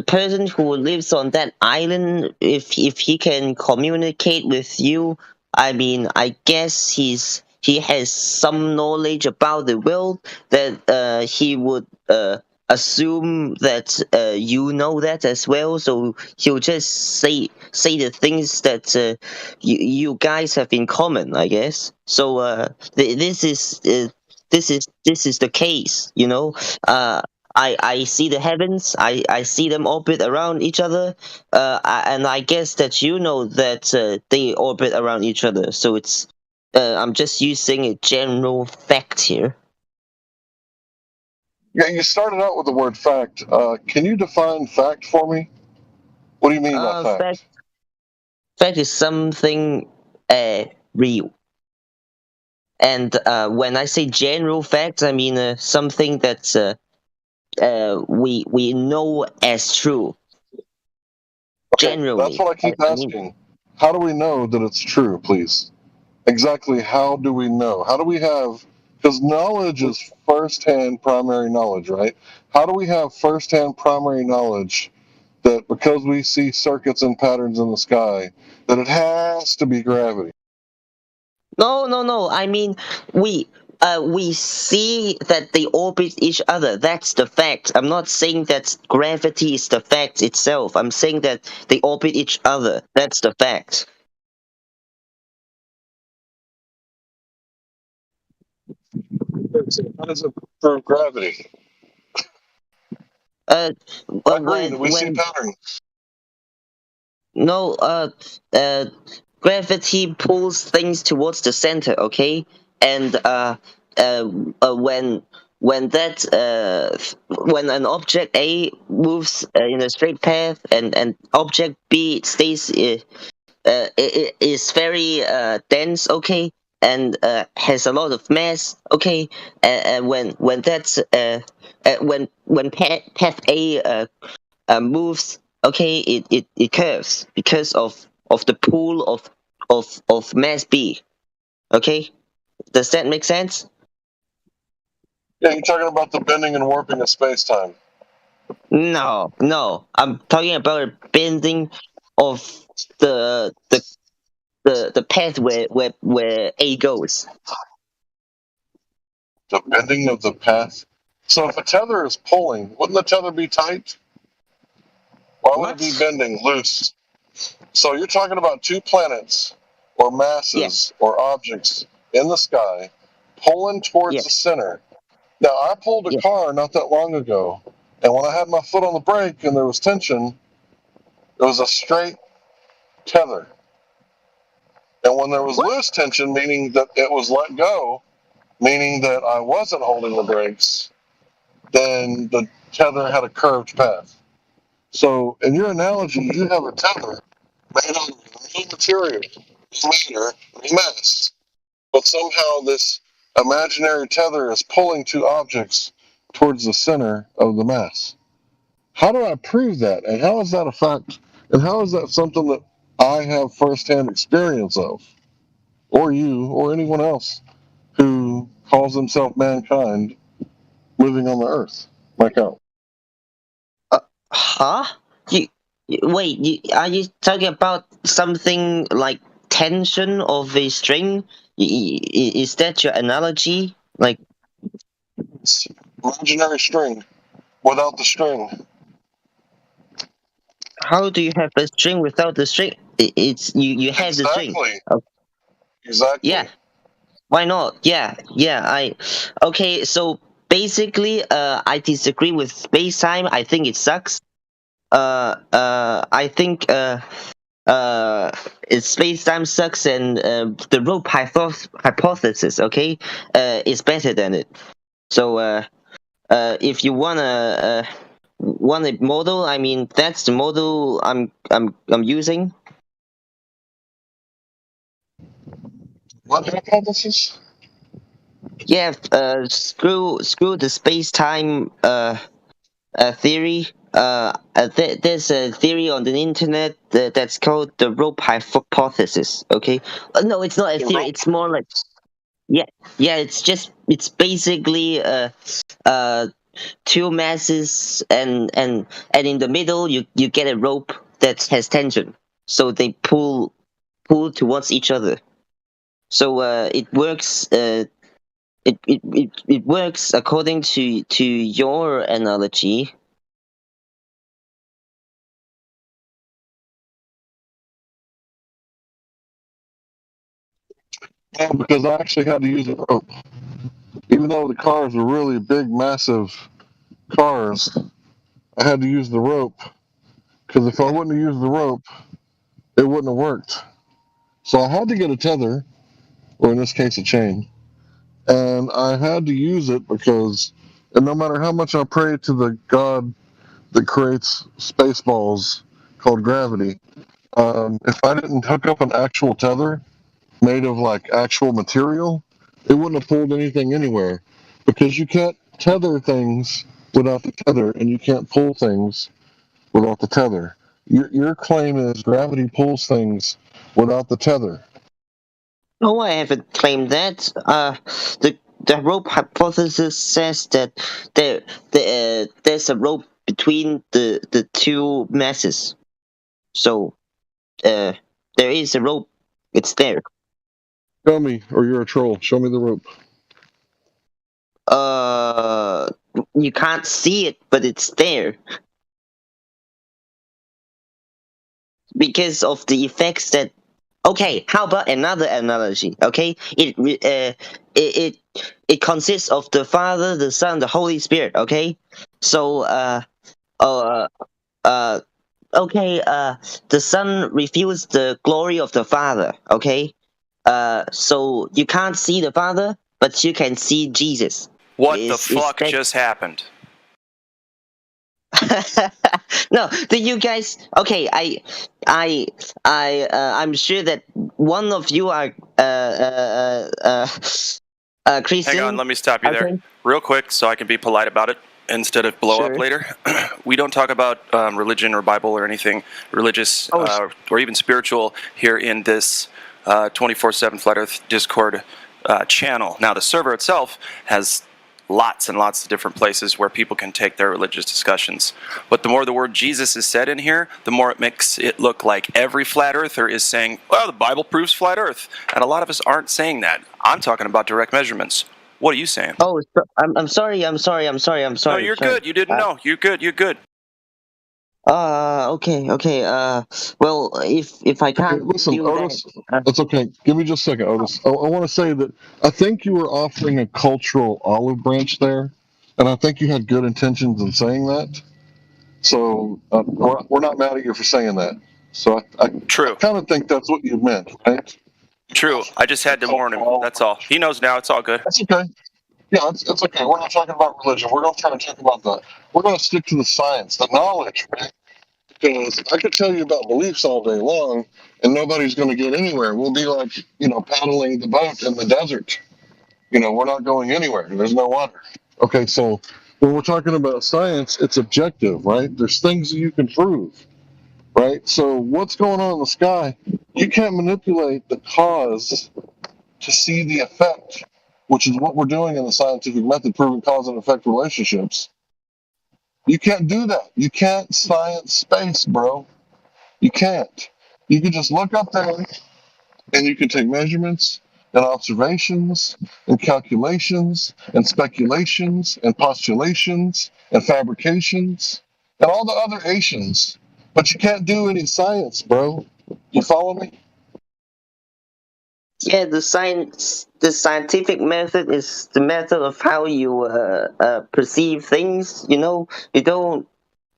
person who lives on that island, if he can communicate with you, I mean, I guess he has some knowledge about the world that he would assume that you know that as well. So he'll just say the things that you guys have in common, I guess. So this is the case, you know. I see the heavens. I see them orbit around each other, and I guess that you know that they orbit around each other. So it's I'm just using a general fact here. Yeah, you started out with the word fact. Can you define fact for me? What do you mean by fact? Fact is something real. And when I say general fact, I mean something that's we know as true. Okay, generally. That's what I keep asking. How do we know that it's true, please? Exactly how do we know? How do we have, because knowledge is first-hand primary knowledge, right? How do we have first-hand primary knowledge that because we see circuits and patterns in the sky, that it has to be gravity? No. I mean, we see that they orbit each other. That's the fact. I'm not saying that gravity is the fact itself. I'm saying that they orbit each other. That's the fact. How does it prove gravity? Well, I agree that we see patterns. No, gravity pulls things towards the center, okay? And when when an object A moves in a straight path and object B stays is very dense, okay, and has a lot of mass, okay, and when that's when path A moves, okay, it curves because of the pull of mass B. Okay, does that make sense? Yeah, you're talking about the bending and warping of space time. No, I'm talking about a bending of the path where A goes. The bending of the path. So if a tether is pulling, wouldn't the tether be tight? Why would it be bending loose? So you're talking about two planets or masses or objects in the sky pulling towards the center. Now, I pulled a car not that long ago, and when I had my foot on the brake and there was tension, it was a straight tether. And when there was loose tension, meaning that it was let go, meaning that I wasn't holding the brakes, then the tether had a curved path. So, in your analogy, you have a tether made out of no material, no matter, no mass. But somehow this imaginary tether is pulling two objects towards the center of the mass. How do I prove that? And how is that a fact? And how is that something that I have firsthand experience of? Or you, or anyone else who calls himself mankind living on the earth? Like how? Huh? Are you talking about something like tension of a string? Is that your analogy? Like imaginary string without the string. How do you have a string without the string? It's you have the string. Exactly. Yeah. Why not? Yeah. Okay. So basically, I disagree with space time. I think it sucks. I think space time sucks, and the rope hypothesis, okay, is better than it. So if you want a model, I mean that's the model I'm using. What hypothesis? Yeah, screw the space time theory. There's a theory on the internet that's called the rope hypothesis. Okay, no, it's not a theory. It's more like it's basically two masses and in the middle you get a rope that has tension, so they pull towards each other. So it works. It works according to your analogy. Yeah, because I actually had to use a rope. Even though the cars were really big, massive cars, I had to use the rope. Because if I wouldn't have used the rope, it wouldn't have worked. So I had to get a tether, or in this case, a chain. And I had to use it because, and no matter how much I pray to the God that creates space balls called gravity, if I didn't hook up an actual tether made of like actual material, it wouldn't have pulled anything anywhere. Because you can't tether things without the tether, and you can't pull things without the tether. Your claim is gravity pulls things without the tether. No, I haven't claimed that. The rope hypothesis says that there's a rope between the two masses. So there is a rope. It's there. Show me, or you're a troll. Show me the rope. You can't see it, but it's there. Because of the effects that Okay, how about another analogy? Okay, it consists of the Father, the Son, the Holy Spirit. Okay, so uh, uh, okay, the Son reveals the glory of the Father. Okay, so you can't see the Father, but you can see Jesus. What the fuck just happened? No, do you guys? Okay, I'm sure that one of you are Christian. Hang on, let me stop you there real quick so I can be polite about it instead of blow up later. We don't talk about religion or Bible or anything religious or even spiritual here in this 24/7 Flat Earth Discord channel. Now, the server itself has lots and lots of different places where people can take their religious discussions. But the more the word Jesus is said in here, the more it makes it look like every flat earther is saying, well, the Bible proves flat earth. And a lot of us aren't saying that. I'm talking about direct measurements. What are you saying? Oh, I'm sorry. No, you're good. You didn't know. You're good. Okay. Well, if I can't listen, Otis, that's okay. Give me just a second, Otis. I want to say that I think you were offering a cultural olive branch there, and I think you had good intentions in saying that. So we're not mad at you for saying that. So I kind of think that's what you meant, right? True. I just had to warn him. That's all. He knows now. It's all good. That's okay. Yeah, it's okay. We're not talking about religion. We're not trying to talk about that. We're going to stick to the science, the knowledge, right? Because I could tell you about beliefs all day long, and nobody's going to get anywhere. We'll be like, paddling the boat in the desert. We're not going anywhere. There's no water. Okay, so when we're talking about science, it's objective, right? There's things that you can prove, right? So what's going on in the sky? You can't manipulate the cause to see the effect, which is what we're doing in the scientific method, proving cause and effect relationships. You can't do that. You can't science space, bro. You can't. You can just look up there and you can take measurements and observations and calculations and speculations and postulations and fabrications and all the other Asians. But you can't do any science, bro. You follow me? Yeah, the scientific method is the method of how you perceive things. You don't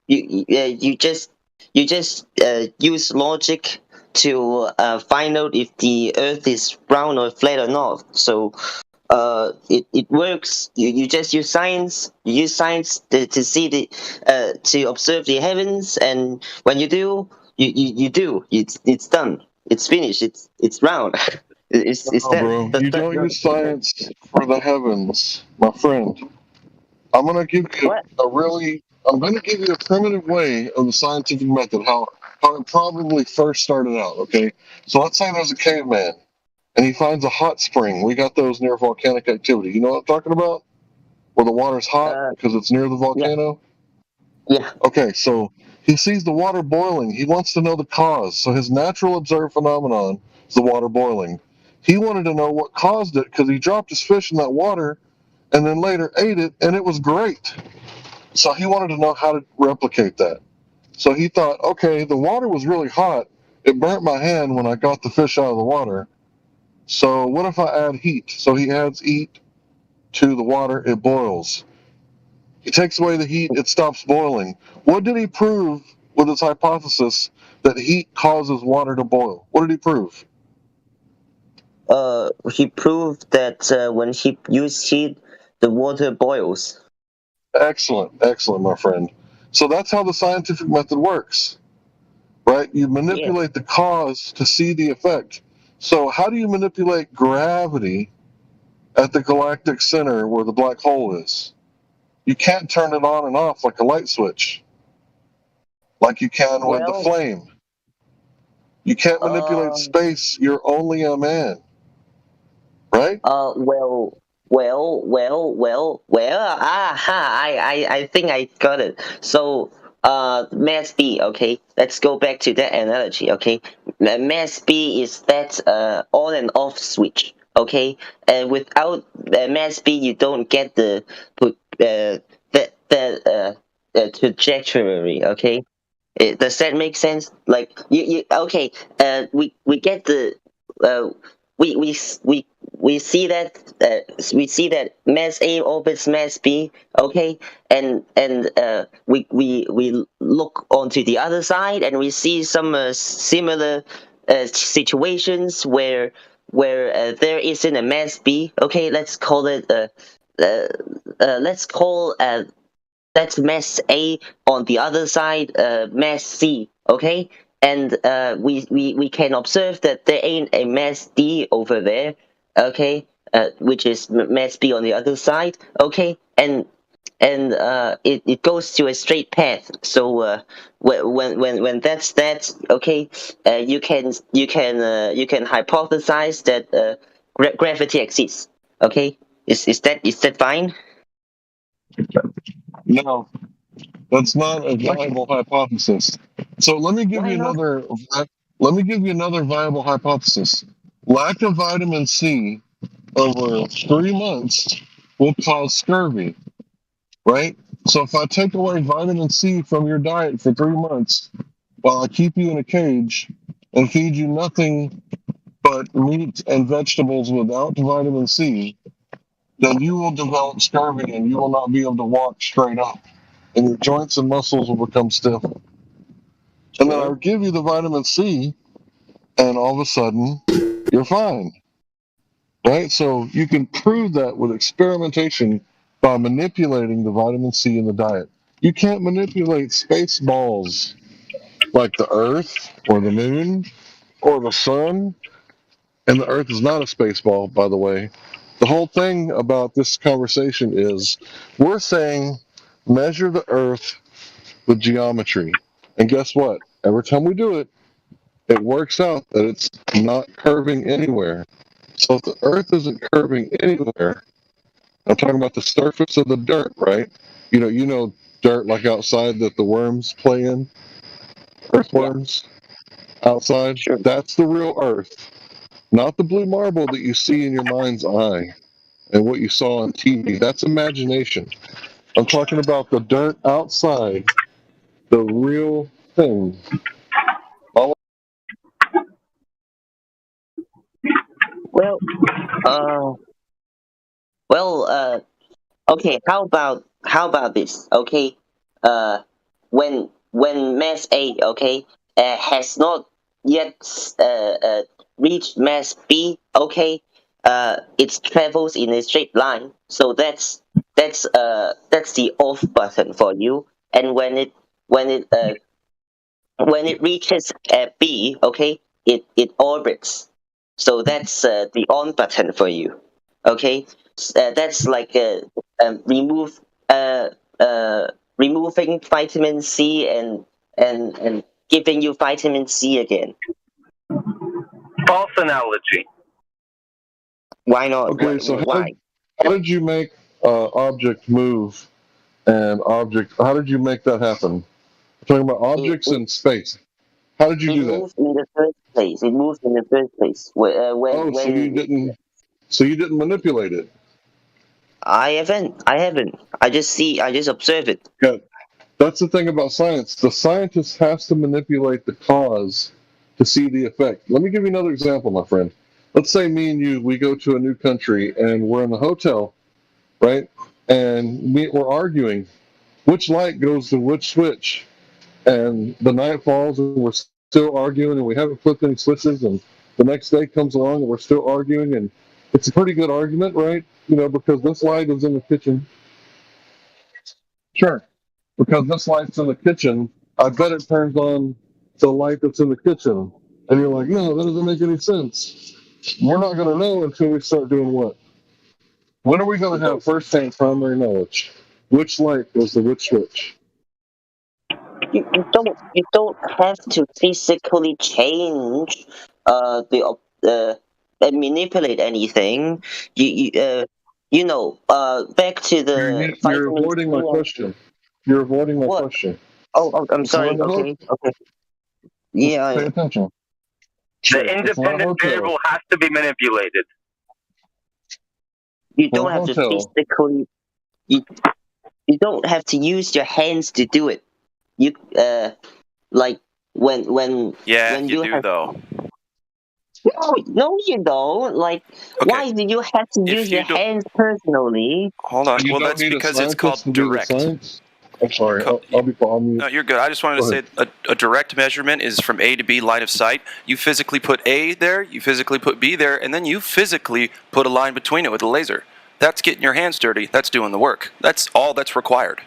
you just use logic to find out if the Earth is round or flat or not. So it works. You just use science. You use science to see to observe the heavens, and when you do, you do. It's done. It's finished. It's round. Bro, you don't use science for the heavens, my friend. I'm gonna give you I'm gonna give you a primitive way of the scientific method, how it probably first started out. Okay, so let's say there's a caveman, and he finds a hot spring. We got those near volcanic activity. You know what I'm talking about? Where the water's hot because it's near the volcano. Yeah. Okay, so he sees the water boiling. He wants to know the cause. So his natural observed phenomenon is the water boiling. He wanted to know what caused it because he dropped his fish in that water and then later ate it, and it was great. So he wanted to know how to replicate that. So he thought, okay, the water was really hot. It burnt my hand when I got the fish out of the water. So what if I add heat? So he adds heat to the water, it boils. He takes away the heat, it stops boiling. What did he prove with his hypothesis that heat causes water to boil? What did he prove? He proved that when he used heat, the water boils. Excellent, my friend. So that's how the scientific method works, right? You manipulate the cause to see the effect. So how do you manipulate gravity at the galactic center where the black hole is? You can't turn it on and off like a light switch, like you can with the flame. You can't manipulate space. You're only a man, right? I think I got it. So, mass B, okay? Let's go back to that analogy, okay? Mass B is that on and off switch, okay? And without mass B, you don't get the trajectory, okay? Does that make sense? Like you okay? We get the we see that we see that mass A orbits mass B. Okay, and we look onto the other side and we see some similar situations where there isn't a mass B. Okay, let's call it let's call that's mass A on the other side, mass C, okay? And we can observe that there ain't a mass D over there, okay? Which is mass B on the other side, okay? And it goes to a straight path. So when that's okay, you can hypothesize that gravity exists, okay? Is that fine? No, that's not a viable hypothesis. So let me give you another. Let me give you another viable hypothesis. Lack of vitamin C over 3 months will cause scurvy, right? So if I take away vitamin C from your diet for 3 months, while I keep you in a cage and feed you nothing but meat and vegetables without vitamin C, then you will develop scurvy and you will not be able to walk straight up, and your joints and muscles will become stiff. And then I would give you the vitamin C, and all of a sudden, you're fine. Right? So you can prove that with experimentation by manipulating the vitamin C in the diet. You can't manipulate space balls like the Earth or the Moon or the Sun. And the Earth is not a space ball, by the way. The whole thing about this conversation is we're saying measure the Earth with geometry. And guess what? Every time we do it, it works out that it's not curving anywhere. So if the Earth isn't curving anywhere, I'm talking about the surface of the dirt, right? You know dirt like outside that the worms play in, earthworms outside. Sure. That's the real Earth, not the blue marble that you see in your mind's eye and what you saw on TV. That's imagination. I'm talking about the dirt outside, the real thing. Well, okay. How about this? Okay, when mass A, okay, has not yet reached mass B, okay, it travels in a straight line. So that's the off button for you. And when it reaches B, okay, it orbits. So that's the on button for you. Okay, that's like remove uh, removing vitamin C and giving you vitamin C again. False analogy. Why not? Okay, so why? How did you make object move and object? How did you make that happen? We're talking about objects in space. How did you do that? Moved in the first place. It moved in the first place. So you didn't manipulate it. I haven't. I just observe it. Yeah, that's the thing about science. The scientist has to manipulate the cause to see the effect. Let me give you another example, my friend. Let's say me and you, we go to a new country and we're in the hotel, right? And we're arguing which light goes to which switch. And the night falls and we're still arguing and we haven't flipped any switches. And the next day comes along and we're still arguing. And it's a pretty good argument, right? Because this light is in the kitchen. Sure. Because this light's in the kitchen, I bet it turns on the light that's in the kitchen. And you're like, no, that doesn't make any sense. We're not going to know until we start doing what? When are we going to have first-hand primary knowledge? Which light goes to which switch? You don't have to physically change and manipulate anything. Back to the You're avoiding my question. You're avoiding my question. Oh, I'm sorry. Okay. Yeah. Pay attention. The independent variable has to be manipulated. You don't have to physically. You don't have to use your hands to do it. Like when Yeah, when you do have, though. No, you don't. Like, why did you have to use your hands personally? Hold on. You Well, don't that's need a because it's scientist called to do the direct. science. I'm sorry. I'll be quiet. No, you're good. I just wanted to say a direct measurement is from A to B line of sight. You physically put A there, you physically put B there, and then you physically put a line between it with a laser. That's getting your hands dirty. That's doing the work. That's all that's required.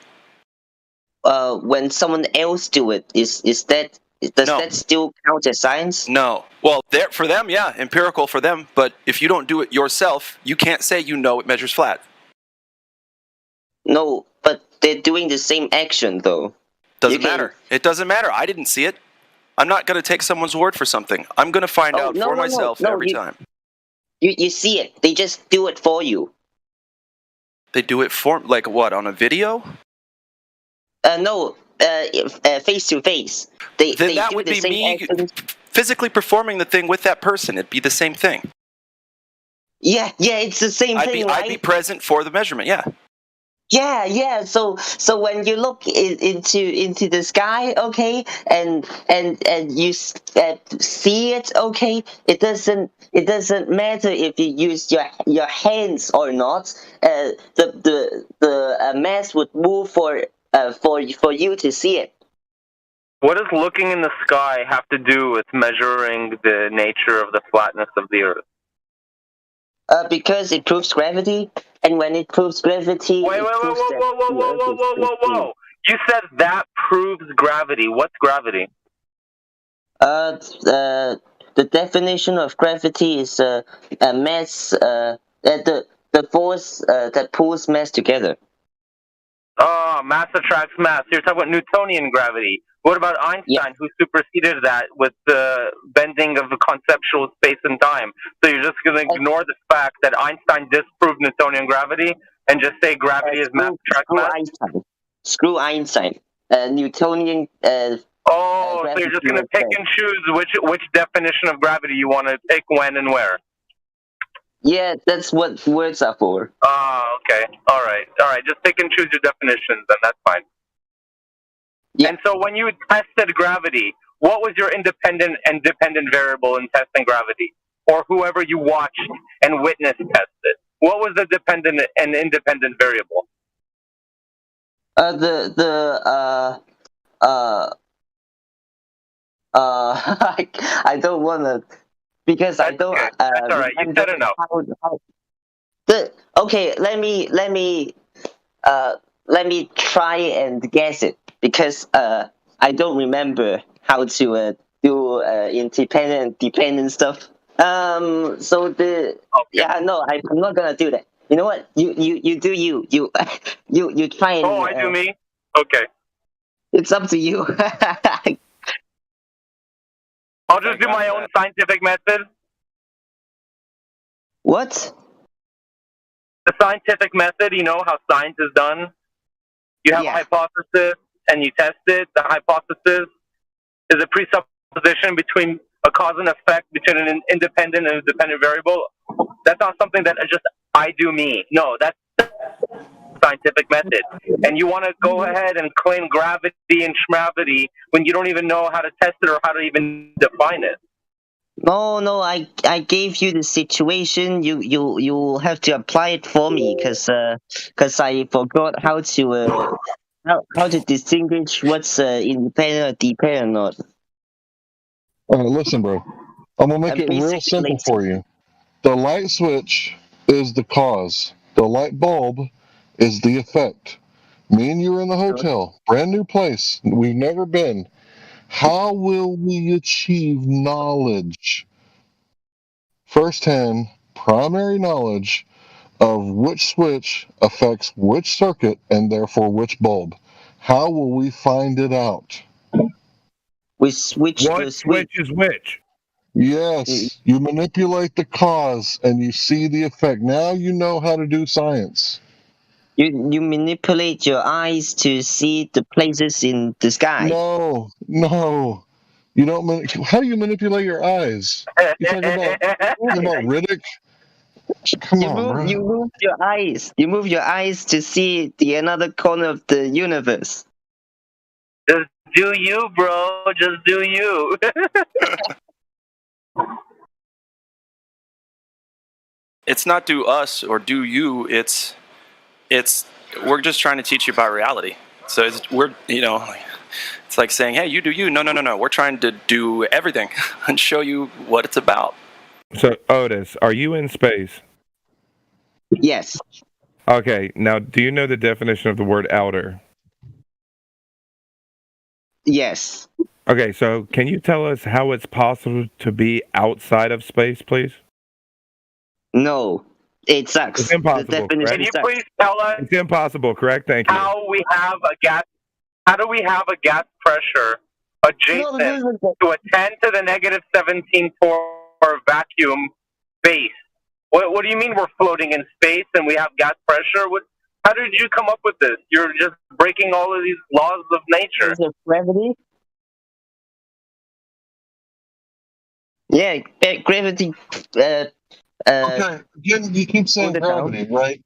When someone else do it, does that still count as science? No. Well, for them, yeah, empirical for them. But if you don't do it yourself, you can't say you know it measures flat. No, but they're doing the same action though. Doesn't matter. It doesn't matter. I didn't see it. I'm not going to take someone's word for something. I'm going to find out for myself every time. You see it. They just do it for you. They do it for, like what, on a video? No, face to face. They that do would the be same me actions. physically performing the thing with that person. It'd be the same thing. Yeah, it's the same thing, right? I'd be present for the measurement, yeah. Yeah. So when you look into the sky, okay, and you see it, okay, it doesn't matter if you use your hands or not. The mass would move for you to see it. What does looking in the sky have to do with measuring the nature of the flatness of the Earth? Because it proves gravity, and when it proves gravity, whoa! You said that proves gravity. What's gravity? The definition of gravity is a mass, the force that pulls mass together. Oh, mass attracts mass. You're talking about Newtonian gravity. What about Einstein, who superseded that with the bending of the conceptual space and time? So you're just going to ignore the fact that Einstein disproved Newtonian gravity and just say gravity is mass attracts mass? Screw Einstein. Newtonian. So you're just going to pick and choose which definition of gravity you want to take when and where? Yeah, that's what words are for. Oh, okay. All right. Just pick and choose your definitions, and that's fine. Yeah. And so when you tested gravity, what was your independent and dependent variable in testing gravity? Or whoever you watched and witnessed test it? What was the dependent and independent variable? I don't want to, because I don't. Okay. That's all right. You said enough. Okay, let me try and guess it, because I don't remember how to do independent and dependent stuff. I'm not gonna do that. You know what? You do you try and. Oh, I do me. Okay. It's up to you. I'll just do my own scientific method. What? The scientific method, you know how science is done? You have a hypothesis and you test it. The hypothesis is a presupposition between a cause and effect between an independent and a dependent variable. That's not something that I do me. No, that's scientific method. And you want to go ahead and claim gravity and schmravity when you don't even know how to test it or how to even define it. No, I gave you the situation. You have to apply it for me, because I forgot how to distinguish what's independent or dependent or not. Listen, bro. I'm gonna make it real simple for you. The light switch is the cause. The light bulb is the effect. Me and you are in the hotel, brand new place. We've never been. How will we achieve knowledge? First-hand, primary knowledge of which switch affects which circuit and therefore which bulb. How will we find it out? We switch what switch is which? Yes, you manipulate the cause and you see the effect. Now you know how to do science. You manipulate your eyes to see the places in the sky. No. You don't. How do you manipulate your eyes? You talking about Riddick? Come on, bro. You move your eyes. You move your eyes to see the another corner of the universe. Just do you, bro. Just do you. It's not do us or do you. It's we're just trying to teach you about reality. So it's like saying, hey, you do you. No. We're trying to do everything and show you what it's about. So, Otis, are you in space? Yes. Okay, now do you know the definition of the word outer? Yes. Okay, so can you tell us how it's possible to be outside of space, please? No, it sucks. It's impossible, correct? Can you please tell us It's impossible, correct? Thank you. how do we have a gas pressure adjacent to a 10 to the negative 17 for vacuum base? What do you mean we're floating in space and we have gas pressure? How did you come up with this? You're just breaking all of these laws of nature. Is it gravity? Yeah, gravity. Okay, again, you keep saying gravity, right?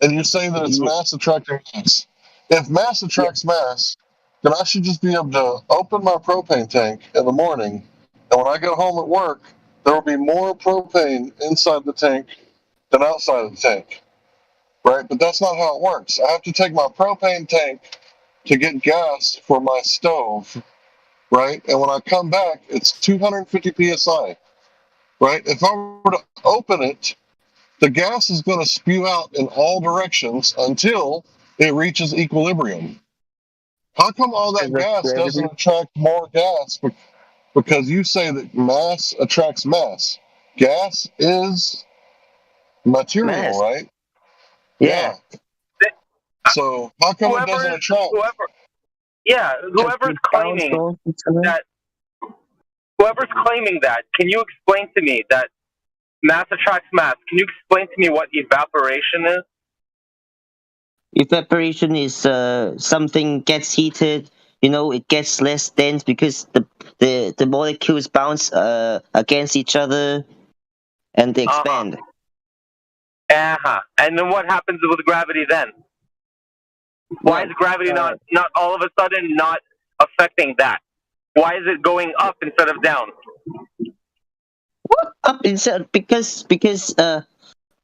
And you're saying that it's mass attracting mass. If mass attracts mass, then I should just be able to open my propane tank in the morning, and when I get home at work, there will be more propane inside the tank than outside of the tank, right? But that's not how it works. I have to take my propane tank to get gas for my stove, right? And when I come back, it's 250 psi, right? If I were to open it, the gas is going to spew out in all directions until it reaches equilibrium. How come all that gas doesn't attract more gas? Because you say that mass attracts mass. Gas is material, right? Yeah. So how come it doesn't attract? Whoever's claiming that, can you explain to me that mass attracts mass? Can you explain to me what evaporation is? Evaporation is something gets heated. It gets less dense because the molecules bounce against each other, and they expand. And then what happens with gravity then? Why is gravity not all of a sudden not affecting that? Why is it going up instead of down? Up instead because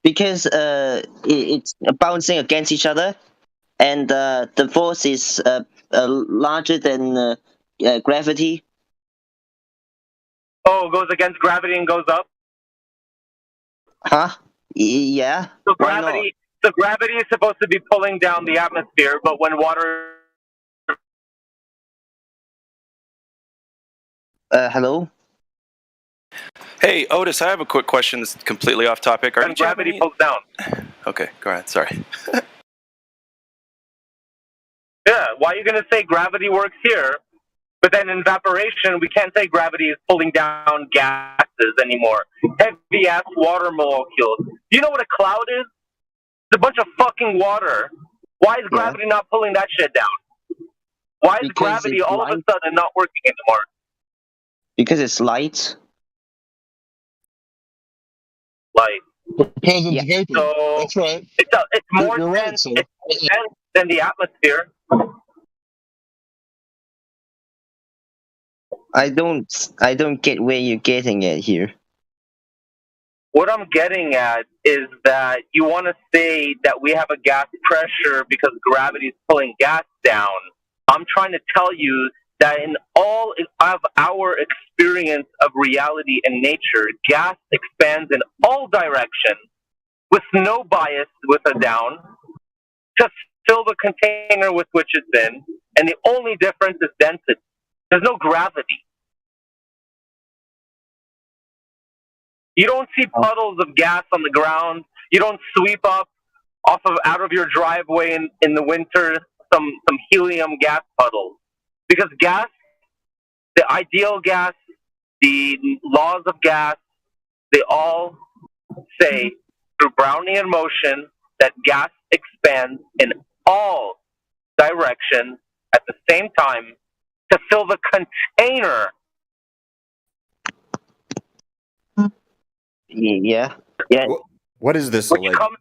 it's bouncing against each other, and the force is larger than gravity. Oh, it goes against gravity and goes up? Huh? Yeah. So gravity is supposed to be pulling down the atmosphere, but when water... Hello? Hey, Otis, I have a quick question that's completely off topic. And gravity pulls down. Okay, go ahead. Sorry. Yeah, why are you going to say gravity works here, but then in evaporation, we can't say gravity is pulling down gases anymore. Heavy-ass water molecules. Do you know what a cloud is? It's a bunch of fucking water. Why is gravity not pulling that shit down? Why is gravity all of a sudden not working anymore? Because it's light. Light. Because it's vapor. So that's right. It's more dense. It's more dense than the atmosphere. I don't get where you're getting at here. What I'm getting at is that you want to say that we have a gas pressure because gravity is pulling gas down. I'm trying to tell you that in all of our experience of reality and nature, gas expands in all directions with no bias with a down to fill the container with which it's in, and the only difference is density. There's no gravity. You don't see puddles of gas on the ground. You don't sweep up out of your driveway in the winter some helium gas puddles. Because gas, the ideal gas, the laws of gas, they all say through Brownian motion that gas expands in all directions at the same time to fill the container. Yeah. What is this? Which comes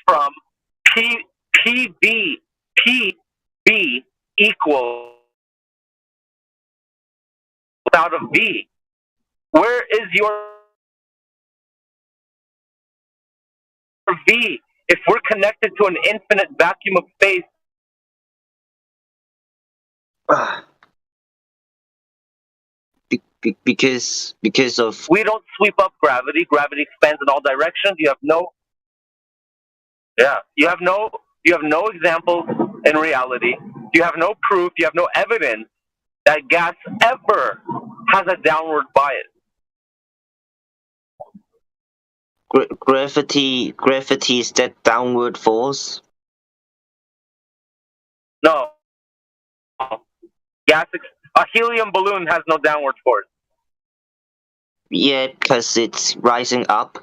from PB equal out of V. Where is your V if we're connected to an infinite vacuum of space? Because of we don't sweep up gravity. Gravity expands in all directions. You have no examples in reality. You have no proof. You have no evidence that gas ever has a downward bias. Gravity is that downward force? No. A helium balloon has no downward force. Yeah, because it's rising up.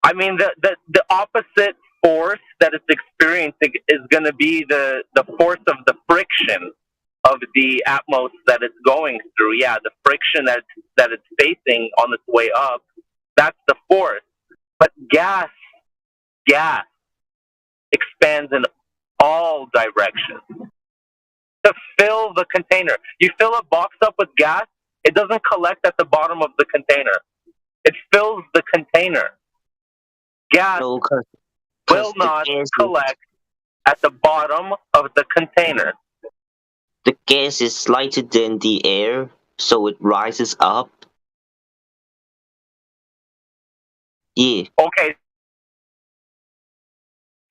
I mean, the opposite force that it's experiencing is going to be the force of the friction of the atmos that it's going through. Yeah, the friction that it's facing on its way up, that's the force. But gas expands in all directions. To fill the container, you fill a box up with gas, it doesn't collect at the bottom of the container. It fills the container. Gas will not collect at the bottom of the container. The gas is lighter than the air, so it rises up. Yeah. Okay.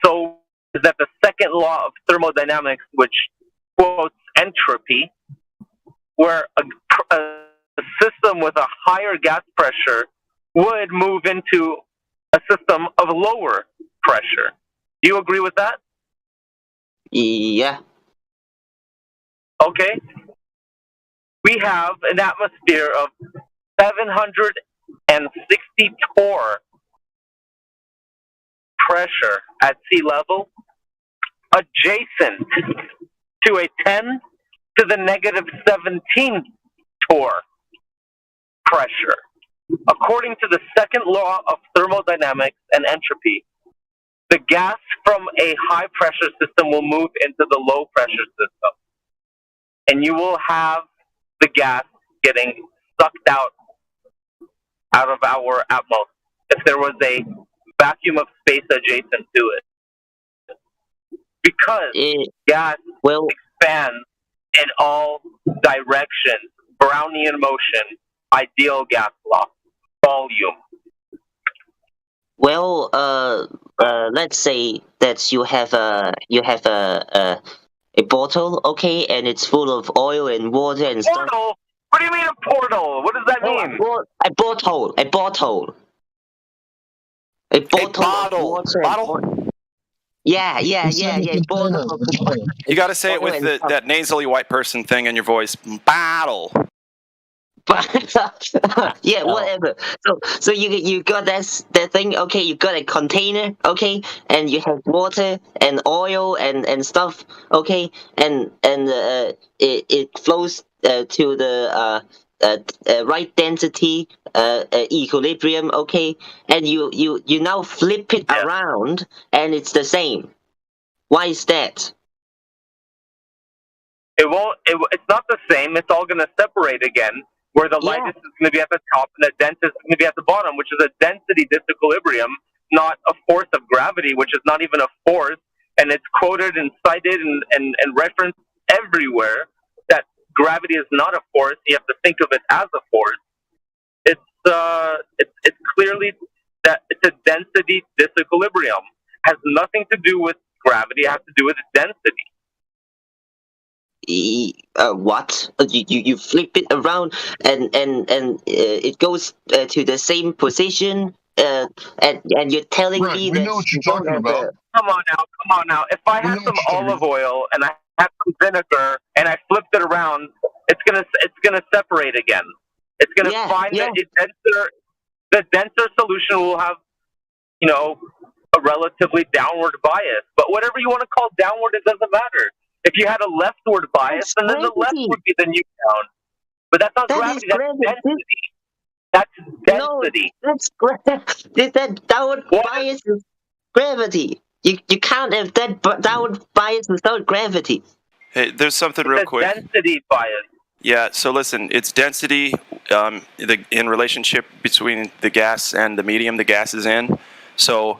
So is that the second law of thermodynamics, which quotes entropy, where a system with a higher gas pressure would move into a system of lower pressure. Do you agree with that? Yeah. Okay. We have an atmosphere of 760 torr pressure at sea level, adjacent to a 10 to the negative 17 torr pressure. According to the second law of thermodynamics and entropy, the gas from a high pressure system will move into the low pressure system. And you will have the gas getting sucked out of our atmosphere if there was a vacuum of space adjacent to it. Because gas expands in all directions. Brownian motion, ideal gas law, volume. Well, let's say that you have a bottle, okay, and it's full of oil and water and stuff. Portal? What do you mean a portal? What does that mean? A bottle. A bottle. Of water. Yeah. Bottle. You got to say it with that nasally white person thing in your voice. Bottle. Yeah, whatever. So you got that thing, okay? You got a container, okay, and you have water and oil and stuff, okay, and it flows to the right density equilibrium, okay, and you now flip it around and it's the same. Why is that? It's not the same. It's all going to separate again. Where the lightest is going to be at the top and the densest is going to be at the bottom, which is a density disequilibrium, not a force of gravity, which is not even a force. And it's quoted and cited and referenced everywhere that gravity is not a force. You have to think of it as a force. It's clearly that it's a density disequilibrium. It has nothing to do with gravity. It has to do with density. What? You flip it around and it goes to the same position, and you're telling me we that know what you're talking about. Come on now. If I had some olive oil and I had some vinegar and I flipped it around, it's gonna separate again. It's gonna find that the denser solution will have, a relatively downward bias. But whatever you want to call downward, it doesn't matter. If you had a leftward bias, then the left would be the new down. But that's not gravity. That's density. That's gravity. That downward bias is gravity. You can't have that downward bias without gravity. Hey, there's something real quick. Density bias. Yeah, so listen, it's density in relationship between the gas and the medium the gas is in. So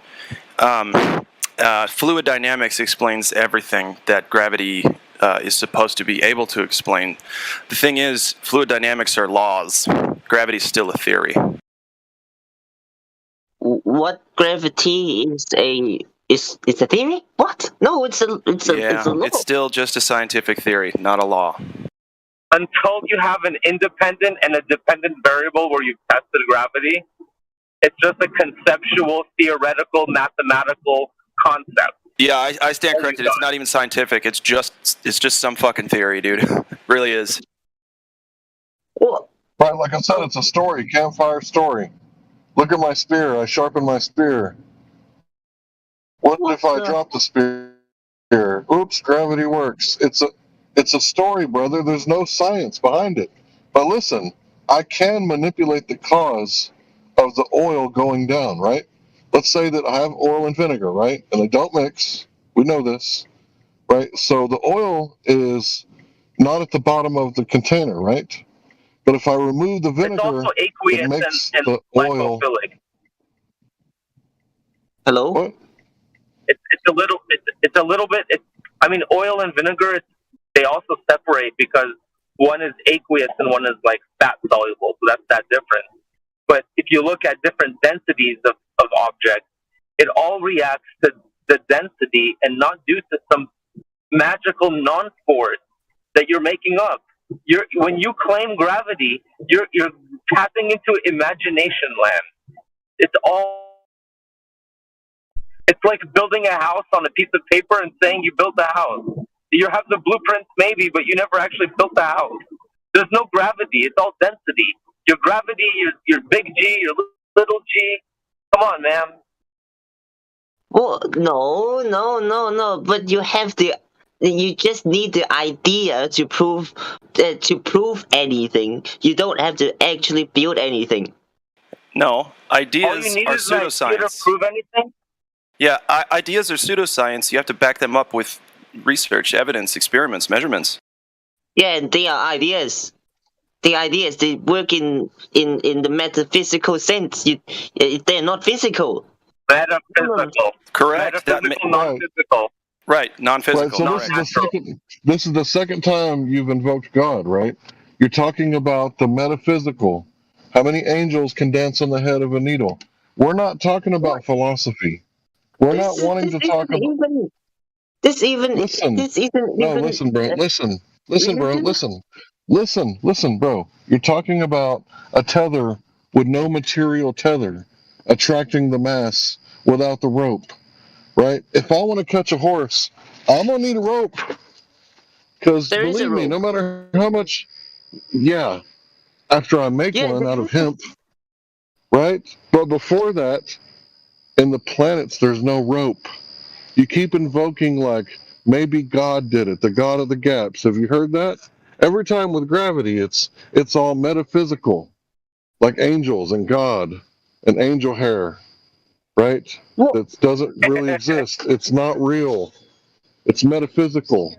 fluid dynamics explains everything that gravity is supposed to be able to explain. The thing is, fluid dynamics are laws. Gravity's still a theory. What gravity is a theory? What? No, it's a law. It's still just a scientific theory, not a law. Until you have an independent and a dependent variable where you've tested gravity, it's just a conceptual, theoretical, mathematical concept. Yeah, I stand corrected. It's not even scientific. It's just some fucking theory, dude. It really is. Right, like I said, it's a story, campfire story. Look at my spear. I sharpen my spear. What if I drop the spear? Oops, gravity works. It's a story, brother. There's no science behind it. But listen, I can manipulate the cause of the oil going down, right? Let's say that I have oil and vinegar, right? And they don't mix. We know this, right? So the oil is not at the bottom of the container, right? But if I remove the vinegar, it's also aqueous it makes and the oil. Hello? What? It's a little bit. I mean, oil and vinegar, they also separate because one is aqueous and one is like fat soluble. So that's that difference. But if you look at different densities of objects, it all reacts to the density and not due to some magical non-force that you're making up. When you claim gravity, you're tapping into imagination land. It's like building a house on a piece of paper and saying you built a house. You have the blueprints maybe, but you never actually built a house. There's no gravity. It's all density. Your gravity, your big G, your little G. Come on, man. Well, no. But you just need the idea to prove anything. You don't have to actually build anything. No, ideas all you need are is an idea pseudoscience. to prove anything? Yeah, ideas are pseudoscience. You have to back them up with research, evidence, experiments, measurements. Yeah, and they are ideas. The ideas, they work in the metaphysical sense. They're not physical. Metaphysical. Correct. Metaphysical, non-physical. Right, non-physical. Right, so this is the second time you've invoked God, right? You're talking about the metaphysical. How many angels can dance on the head of a needle? We're not talking about philosophy. We're not wanting to talk about. Listen, bro. Listen, bro. You're talking about a tether with no material tether attracting the mass without the rope, right? If I want to catch a horse, I'm gonna need a rope. Because believe me, no matter how much, after I make one out of hemp, right? But before that, in the planets, there's no rope. You keep invoking like maybe God did it, the God of the gaps. Have you heard that? Every time with gravity, it's all metaphysical, like angels and God and angel hair, right? That doesn't really exist. It's not real. It's metaphysical.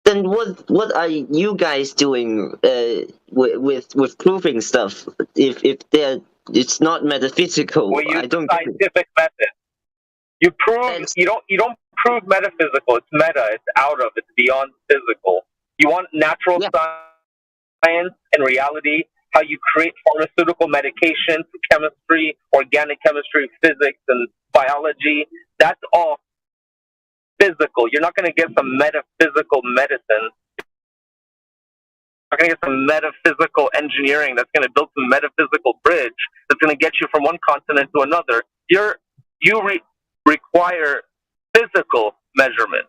Then what are you guys doing with proving stuff? If it's not metaphysical, We use I don't. scientific method. You prove you don't prove metaphysical. It's meta. It's out of. It's beyond physical. You want natural science and reality. How you create pharmaceutical medication, chemistry, organic chemistry, physics, and biology. That's all physical. You're not going to get some metaphysical medicine. You're going to get some metaphysical engineering that's going to build some metaphysical bridge that's going to get you from one continent to another. You require physical measurement.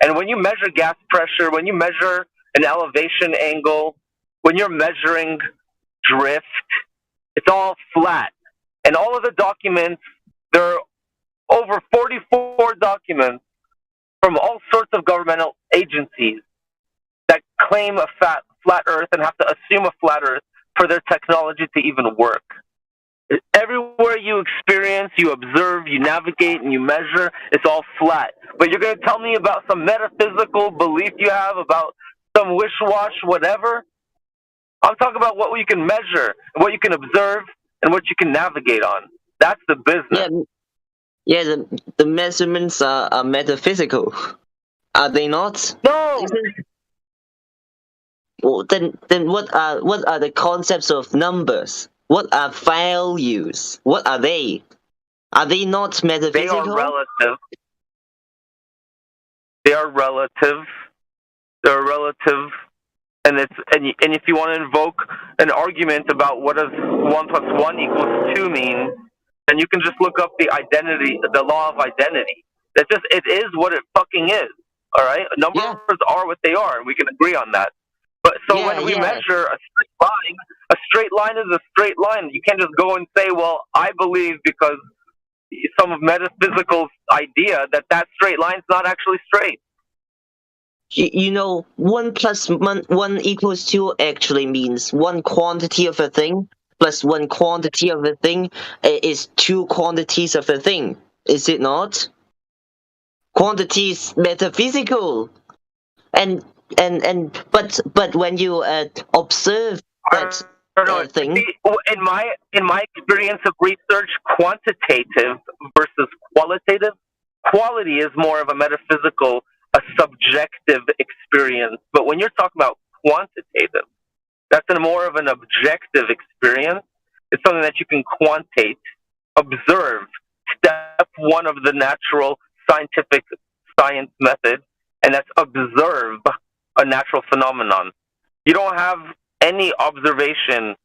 And when you measure gas pressure, when you measure an elevation angle, when you're measuring drift, it's all flat. And all of the documents, there are over 44 documents from all sorts of governmental agencies that claim a flat Earth and have to assume a flat Earth for their technology to even work. Everywhere you experience, you observe, you navigate, and you measure, it's all flat. But you're going to tell me about some metaphysical belief you have about some wish-wash whatever? I'm talking about what you can measure, what you can observe, and what you can navigate on. That's the business. Yeah, the measurements are metaphysical. Are they not? No. Well, then what are the concepts of numbers? What are values? What are they? Are they not metaphysical? They are relative. They are relative. They're relative, and if you want to invoke an argument about what does 1 plus 1 equals 2 mean, then you can just look up the law of identity. It is what it fucking is. All right, numbers are what they are, and we can agree on that. But when we measure a straight line is a straight line. You can't just go and say, well, I believe because some metaphysical idea that straight line's not actually straight. You know, 1 plus 1 equals 2 actually means one quantity of a thing plus one quantity of a thing is 2 quantities of a thing. Is it not? Quantity is metaphysical. But when you observe that thing, in my experience of research, quantitative versus qualitative, quality is more of a metaphysical, a subjective experience. But when you're talking about quantitative, that's more of an objective experience. It's something that you can quantate, observe. Step 1 of the natural science method, and that's observe a natural phenomenon. You don't have any observation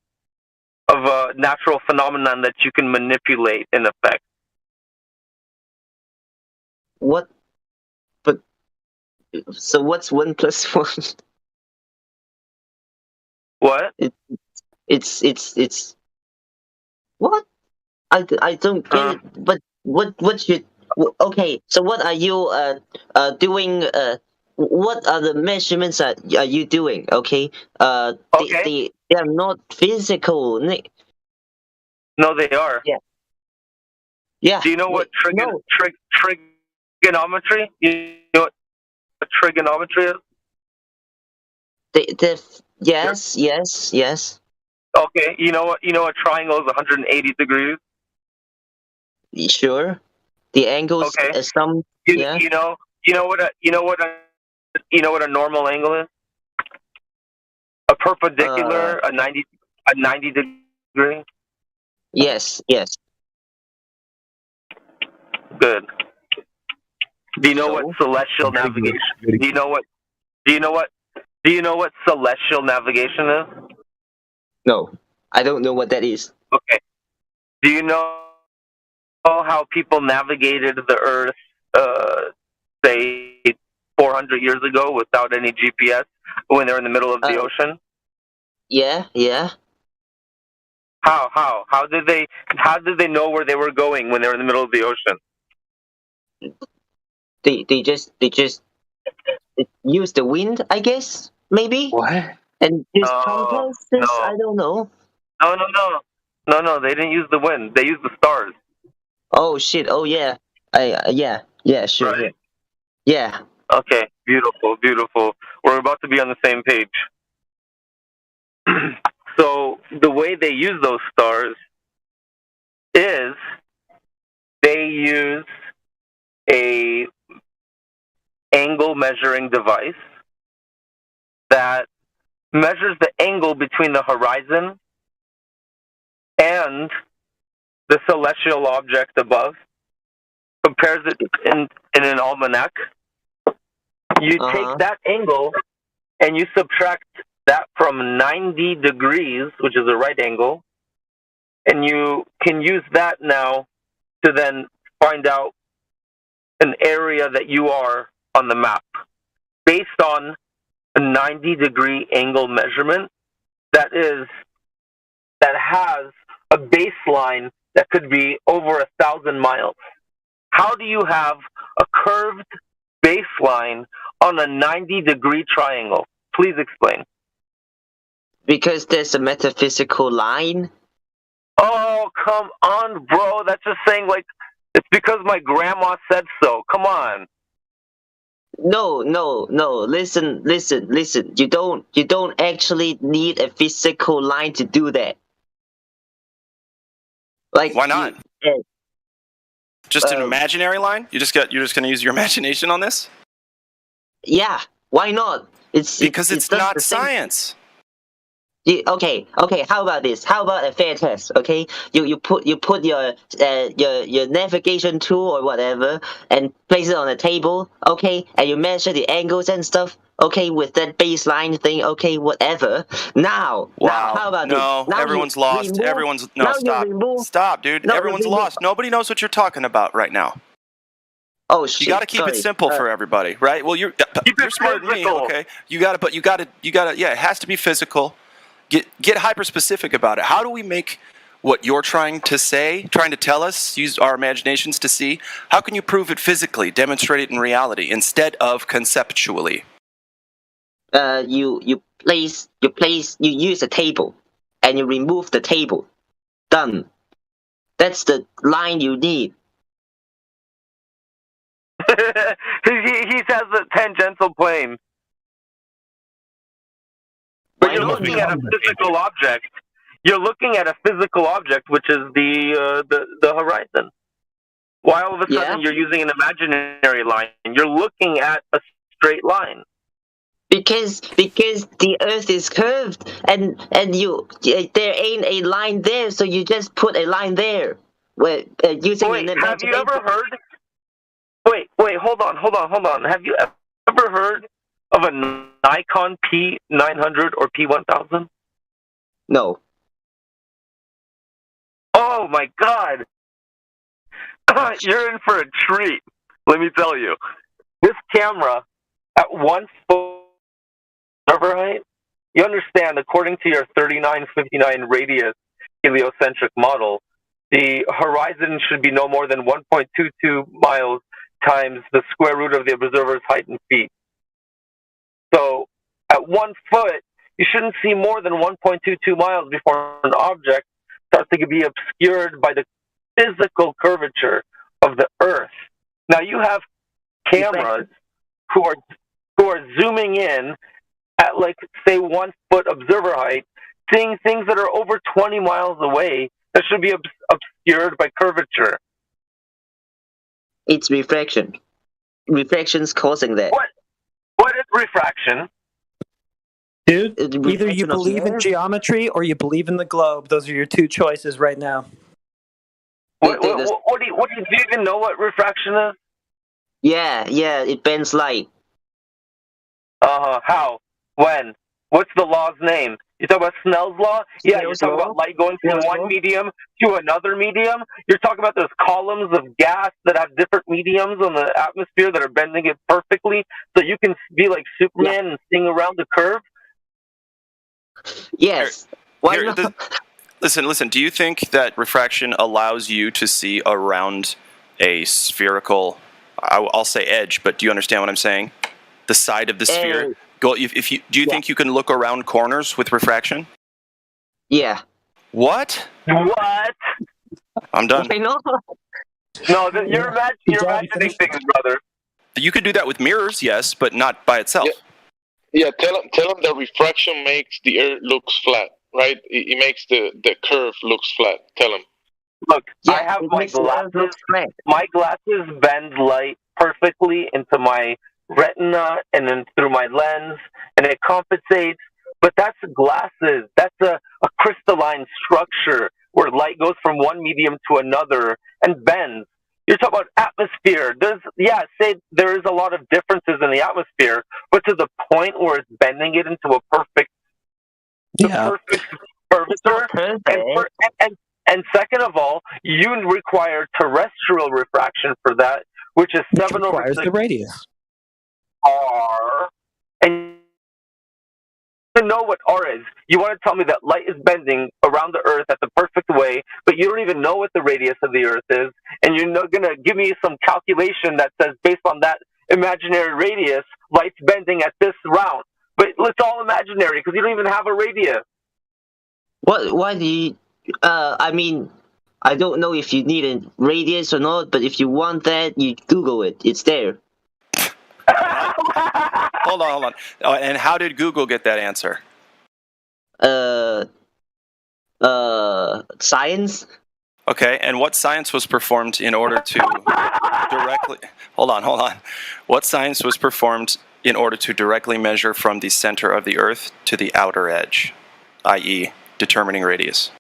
of a natural phenomenon that you can manipulate in effect. What? But so what's 1 plus 1? What? It's what? I don't get it. But what should? Okay, so what are you doing? What are the measurements are you doing? Okay. They are not physical. No, they are. Yeah. Yeah. Do you know what trigonometry? You know what trigonometry is? Yes. Okay. You know what a triangle is 180 degrees? Sure. The angles some you know what a normal angle is? A perpendicular, a 90 degree? Yes. Good. Do you know what celestial navigation? Do you know what celestial navigation is? No, I don't know what that is. Okay. Do you know how people navigated the Earth, say 400 years ago without any GPS when they're in the middle of the ocean? Yeah. How did they know where they were going when they were in the middle of the ocean? They just use the wind, I guess, maybe. What? And use compasses. No. I don't know. No. They didn't use the wind. They used the stars. Oh shit! Oh yeah. Yeah. Sure. Right? Yeah. Okay. Beautiful. We're about to be on the same page. So the way they use those stars is they use a angle measuring device that measures the angle between the horizon and the celestial object above, compares it in an almanac. You take that angle and you subtract that from 90 degrees, which is a right angle, and you can use that now to then find out an area that you are on the map based on a 90-degree angle measurement that has a baseline that could be over 1,000 miles. How do you have a curved baseline on a 90-degree triangle? Please explain. Because there's a metaphysical line. Oh, come on, bro. That's just saying, like, it's because my grandma said so. Come on. No. Listen. You don't actually need a physical line to do that. Like, why not? Just an imaginary line? You're just gonna use your imagination on this? Yeah. Why not? Because it's not science. Okay. How about this? How about a fair test? Okay, you put your navigation tool or whatever and place it on a table. Okay, and you measure the angles and stuff. Okay, with that baseline thing. Okay, whatever. Now, how about this? No, everyone's lost. Stop, dude. Everyone's lost. Nobody knows what you're talking about right now. Oh shit! You got to keep it simple for everybody, right? Well, you're smarter than me. Okay, you got to. Yeah, it has to be physical. Get hyper specific about it. How do we make what you're trying to tell us, use our imaginations to see? How can you prove it physically, demonstrate it in reality instead of conceptually? You use a table, and you remove the table. Done. That's the line you need. he has a tangential plane. But you're looking at a physical object. You're looking at a physical object, which is the horizon. Why all of a sudden you're using an imaginary line? You're looking at a straight line. Because the Earth is curved, and there ain't a line there, so you just put a line there. Using an imagination. Have you ever heard? Wait, hold on. Have you ever heard of a Nikon P900 or P1000? No. Oh my God! You're in for a treat. Let me tell you, this camera at 1 foot observer height. You understand, according to your 3959 radius heliocentric model, the horizon should be no more than 1.22 miles times the square root of the observer's height in feet. So at 1 foot, you shouldn't see more than 1.22 miles before an object starts to be obscured by the physical curvature of the Earth. Now you have cameras who are zooming in at, like, say, 1 foot observer height, seeing things that are over 20 miles away that should be obscured by curvature. It's refraction. Refraction's causing that. What is refraction? Dude, either you believe in geometry or you believe in the globe. Those are your two choices right now. What do you even know what refraction is? Yeah, it bends light. How? When? What's the law's name? You talk about Snell's law? Yeah, you're talking about light going from one medium to another medium. You're talking about those columns of gas that have different mediums on the atmosphere that are bending it perfectly so you can be like Superman and sing around the curve? Yes. Listen. Do you think that refraction allows you to see around a spherical, I'll say edge, but do you understand what I'm saying? The side of the sphere. Do you think you can look around corners with refraction? Yeah. What? I'm done. I know. No, you're imagining things, brother. You could do that with mirrors, yes, but not by itself. Yeah, tell him that refraction makes the Earth looks flat, right? It makes the curve looks flat. Tell him. Look, I have my glasses. My glasses bend light perfectly into my retina and then through my lens, and it compensates. But that's glasses. That's a crystalline structure where light goes from one medium to another and bends. You're talking about atmosphere. Say there is a lot of differences in the atmosphere, but to the point where it's bending it into a perfect curvature. And second of all, you require terrestrial refraction for that, which is 7 over 6 the radius. R. And to know what R is, you want to tell me that light is bending around the Earth at the perfect way, but you don't even know what the radius of the Earth is, and you're not going to give me some calculation that says based on that imaginary radius, light's bending at this round. But it's all imaginary because you don't even have a radius. Why do I mean, I don't know if you need a radius or not, but if you want that, you Google it. It's there. Hold on. And how did Google get that answer? Science. Okay, and what science was performed in order to directly... Hold on. What science was performed in order to directly measure from the center of the Earth to the outer edge, i.e., determining radius?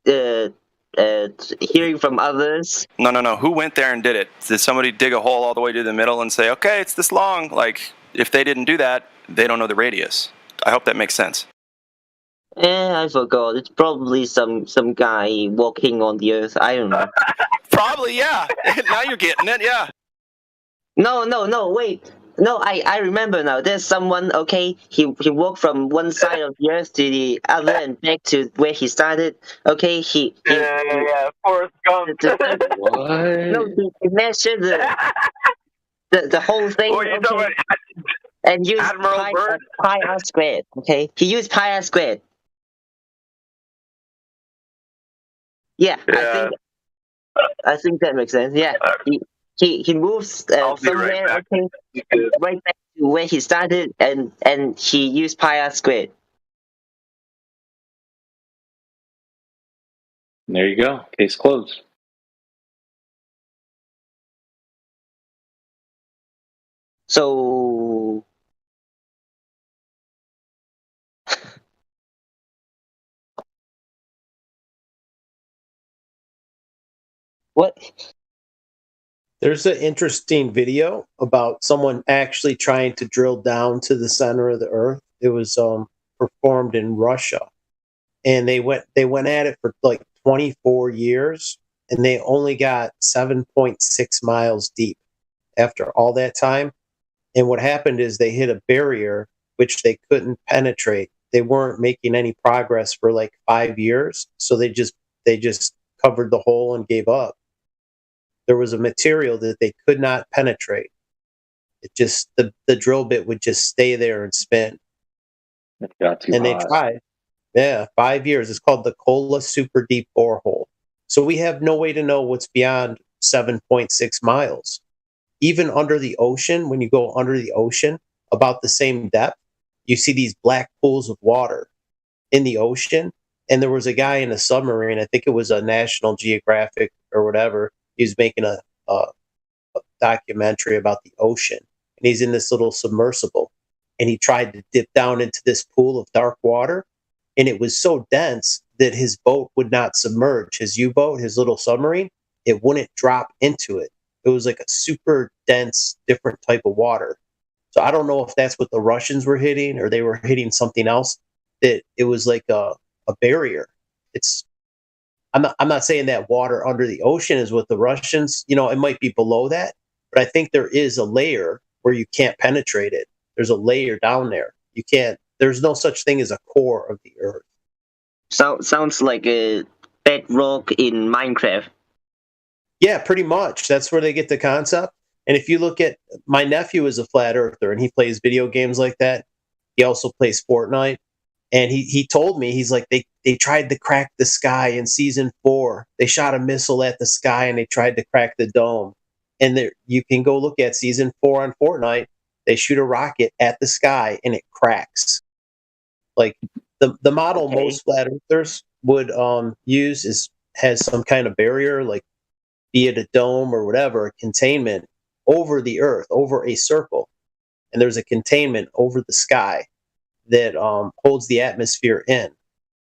Hearing from others. No. Who went there and did it? Did somebody dig a hole all the way to the middle and say, okay, it's this long? Like, if they didn't do that, they don't know the radius. I hope that makes sense. I forgot. It's probably some guy walking on the Earth. I don't know. Probably, yeah. Now you're getting it, yeah. No, wait. No, I remember now. There's someone, okay, he walked from one side of the Earth to the other and back to where he started. Okay, Yeah, Forrest Gump. What? No, he measured the whole thing. What are you talking about? And used Admiral Byrd? pi r squared. Okay, he used pi r squared. Yeah. I think that makes sense. Yeah, he moves somewhere. Right okay, right back to where he started, and he used pi r squared. There you go. Case closed. So. What? There's an interesting video about someone actually trying to drill down to the center of the Earth. It was performed in Russia, and they went at it for like 24 years, and they only got 7.6 miles deep after all that time. And what happened is they hit a barrier which they couldn't penetrate. They weren't making any progress for like 5 years, so they just covered the hole and gave up. There was a material that they could not penetrate. It just the drill bit would just stay there and spin. It got too and hot. They tried. Yeah, 5 years. It's called the Kola Super Deep Borehole. So we have no way to know what's beyond 7.6 miles. Even under the ocean, when you go under the ocean, about the same depth, you see these black pools of water in the ocean. And there was a guy in a submarine, I think it was a National Geographic or whatever. He was making a documentary about the ocean. And he's in this little submersible. And he tried to dip down into this pool of dark water. And it was so dense that his boat would not submerge. His U-boat, his little submarine, it wouldn't drop into it. It was like a super dense, different type of water. So I don't know if that's what the Russians were hitting or they were hitting something else. That it was like a barrier. I'm not saying that water under the ocean is what the Russians, it might be below that, but I think there is a layer where you can't penetrate it. There's a layer down there. There's no such thing as a core of the Earth. Sounds like a bedrock in Minecraft. Yeah, pretty much. That's where they get the concept. And if you look at, my nephew is a flat earther and he plays video games like that. He also plays Fortnite. And he told me, he's like, they tried to crack the sky in season 4. They shot a missile at the sky and they tried to crack the dome. And you can go look at season 4 on Fortnite. They shoot a rocket at the sky and it cracks. Like the model most flat earthers would use has some kind of barrier, like be it a dome or whatever, a containment over the Earth, over a circle. And there's a containment over the sky that holds the atmosphere in.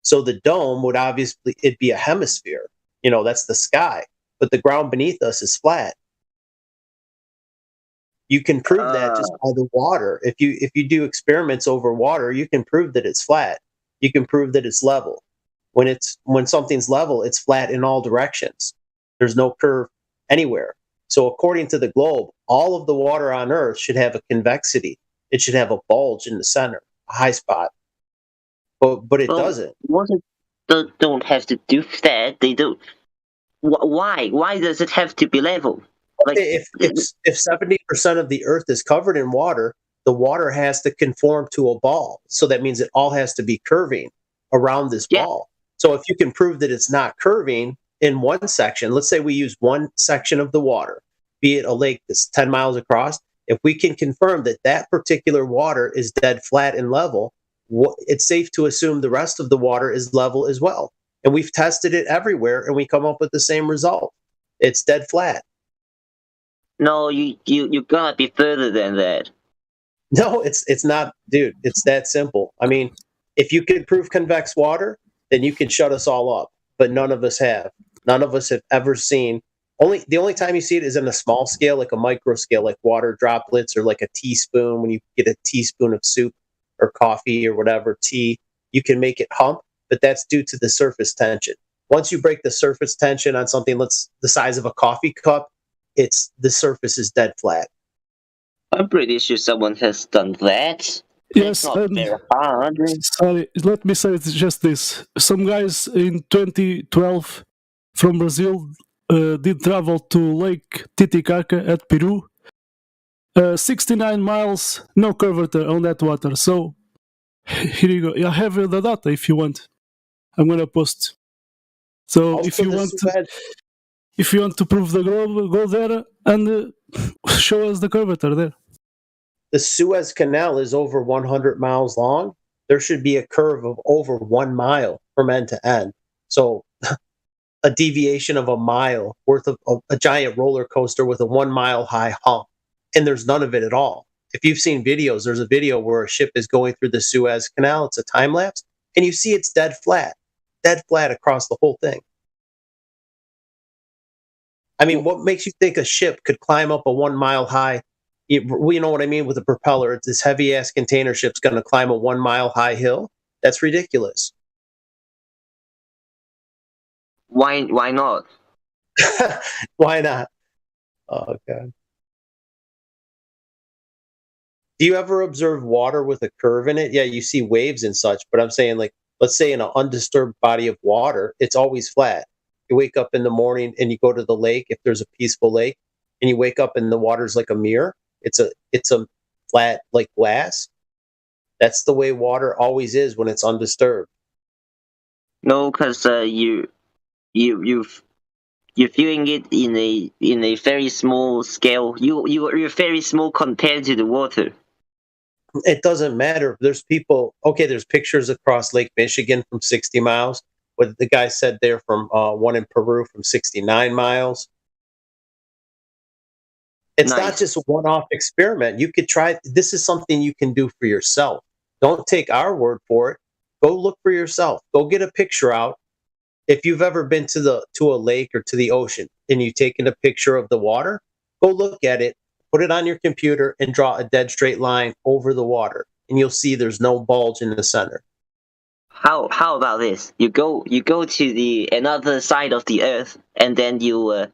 So the dome would obviously, it'd be a hemisphere. That's the sky. But the ground beneath us is flat. You can prove that just by the water. If you do experiments over water, you can prove that it's flat. You can prove that it's level. When something's level, it's flat in all directions. There's no curve anywhere. So according to the globe, all of the water on Earth should have a convexity. It should have a bulge in the center, a high spot. But it doesn't. Don't have to do that. They don't. Why? Why does it have to be level? Like if 70% of the Earth is covered in water, the water has to conform to a ball. So that means it all has to be curving around this ball. So if you can prove that it's not curving in one section, let's say we use one section of the water, be it a lake that's 10 miles across, if we can confirm that that particular water is dead flat and level, it's safe to assume the rest of the water is level as well. And we've tested it everywhere, and we come up with the same result. It's dead flat. No, you gotta be further than that. No, it's not, dude. It's that simple. I mean, if you can prove convex water, then you can shut us all up. But none of us have. None of us have ever seen. The only time you see it is in a small scale, like a micro scale, like water droplets or like a teaspoon. When you get a teaspoon of soup or coffee or whatever tea, you can make it hump. But that's due to the surface tension. Once you break the surface tension on something that's the size of a coffee cup, the surface is dead flat. I'm pretty sure someone has done that. Yes, not very hard. Sorry, let me say just this. Some guys in 2012 from Brazil did travel to Lake Titicaca at Peru. 69 miles, no curvature on that water. So here you go. I have the data if you want. I'm gonna post. So if you want to prove the globe, go there and show us the curvature there. The Suez Canal is over 100 miles long. There should be a curve of over 1 mile from end to end. So a deviation of a mile worth of a giant roller coaster with a 1 mile high hump. And there's none of it at all. If you've seen videos, there's a video where a ship is going through the Suez Canal. It's a time lapse. And you see it's dead flat across the whole thing. I mean, what makes you think a ship could climb up a 1 mile high? You know what I mean with a propeller. It's this heavy ass container ship's going to climb a 1 mile high hill. That's ridiculous. Why not? Why not? Oh, God. Do you ever observe water with a curve in it? Yeah, you see waves and such, but I'm saying, like, let's say in an undisturbed body of water, it's always flat. You wake up in the morning and you go to the lake, if there's a peaceful lake, and you wake up and the water's like a mirror. It's a flat like glass. That's the way water always is when it's undisturbed. No, because you're viewing it in a very small scale. You're very small compared to the water. It doesn't matter. There's people. Okay, there's pictures across Lake Michigan from 60 miles. What the guy said there from one in Peru from 69 miles. It's not just a one-off experiment. You could try. This is something you can do for yourself. Don't take our word for it. Go look for yourself. Go get a picture out. If you've ever been to a lake or to the ocean and you've taken a picture of the water, go look at it, put it on your computer, and draw a dead straight line over the water, and you'll see there's no bulge in the center. How about this? You go to the another side of the earth, and then you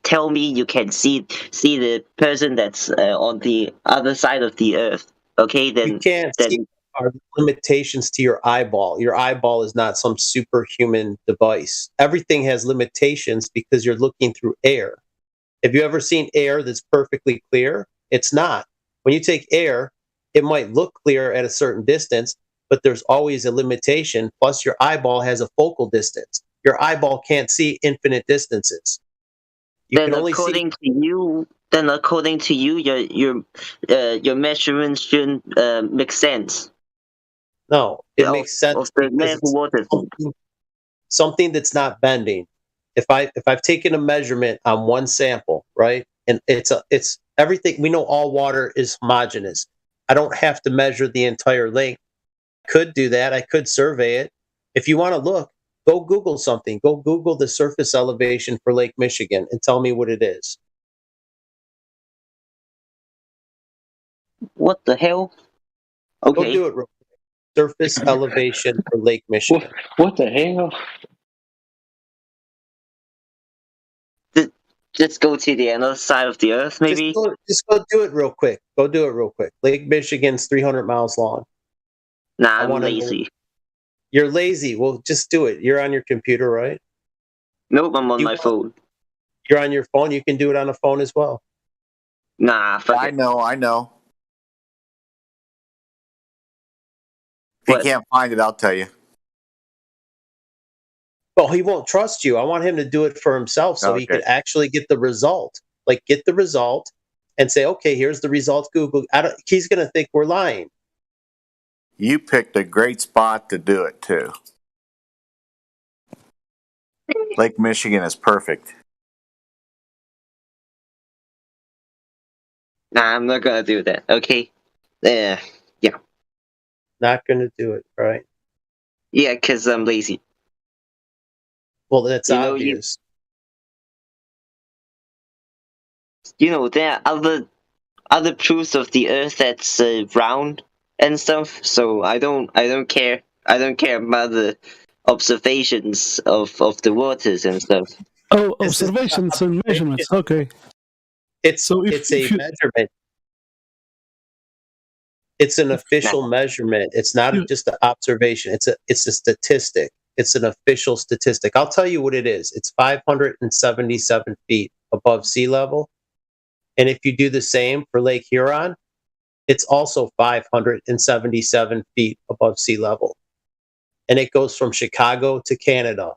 tell me you can see the person that's on the other side of the earth. Okay, then you can't see our limitations to your eyeball. Your eyeball is not some superhuman device. Everything has limitations because you're looking through air. Have you ever seen air that's perfectly clear? It's not. When you take air, it might look clear at a certain distance, but there's always a limitation. Plus, your eyeball has a focal distance. Your eyeball can't see infinite distances. According to you, your measurements shouldn't make sense. No, it makes sense. Something that's not bending. If I've taken a measurement on one sample, right, and it's everything. We know all water is homogeneous. I don't have to measure the entire length. I could do that. I could survey it. If you want to look, go Google something. Go Google the surface elevation for Lake Michigan and tell me what it is. What the hell? Okay. Go do it real quick. Surface elevation for Lake Michigan. What the hell? Just go to the other side of the earth, maybe? Just go do it real quick. Go do it real quick. Lake Michigan's 300 miles long. Nah, I'm lazy. You're lazy. Well, just do it. You're on your computer, right? Nope, I'm on my phone. You're on your phone? You can do it on a phone as well. Nah, fuck I know. If you can't find it, I'll tell you. Well, he won't trust you. I want him to do it for himself so he could actually get the result. Like, get the result and say, okay, here's the result, Google. He's going to think we're lying. You picked a great spot to do it, too. Lake Michigan is perfect. Nah, I'm not gonna do that. Okay. Yeah. Not going to do it, right? Yeah, because I'm lazy. Well, that's obvious. There are other proofs of the Earth that's round and stuff. So I don't care. I don't care about the observations of the waters and stuff. Oh, observations and measurements. Okay. It's a measurement. It's an official measurement. It's not just an observation. It's a statistic. It's an official statistic. I'll tell you what it is. It's 577 feet above sea level. And if you do the same for Lake Huron, it's also 577 feet above sea level. And it goes from Chicago to Canada,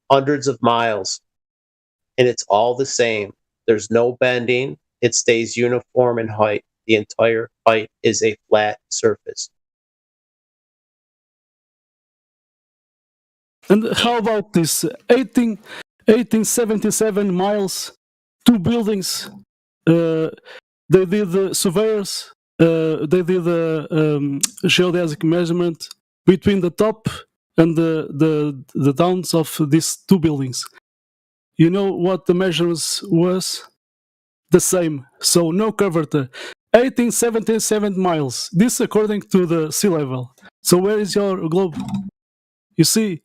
hundreds of miles. And it's all the same. There's no bending. It stays uniform in height. The entire height is a flat surface. And how about this 1877 miles, 2 buildings? They did the surveyors. They did the geodesic measurement between the top and the downs of these 2 buildings. You know what the measurements was? The same. So no curvature. 1877 miles. This according to the sea level. So where is your globe? You see,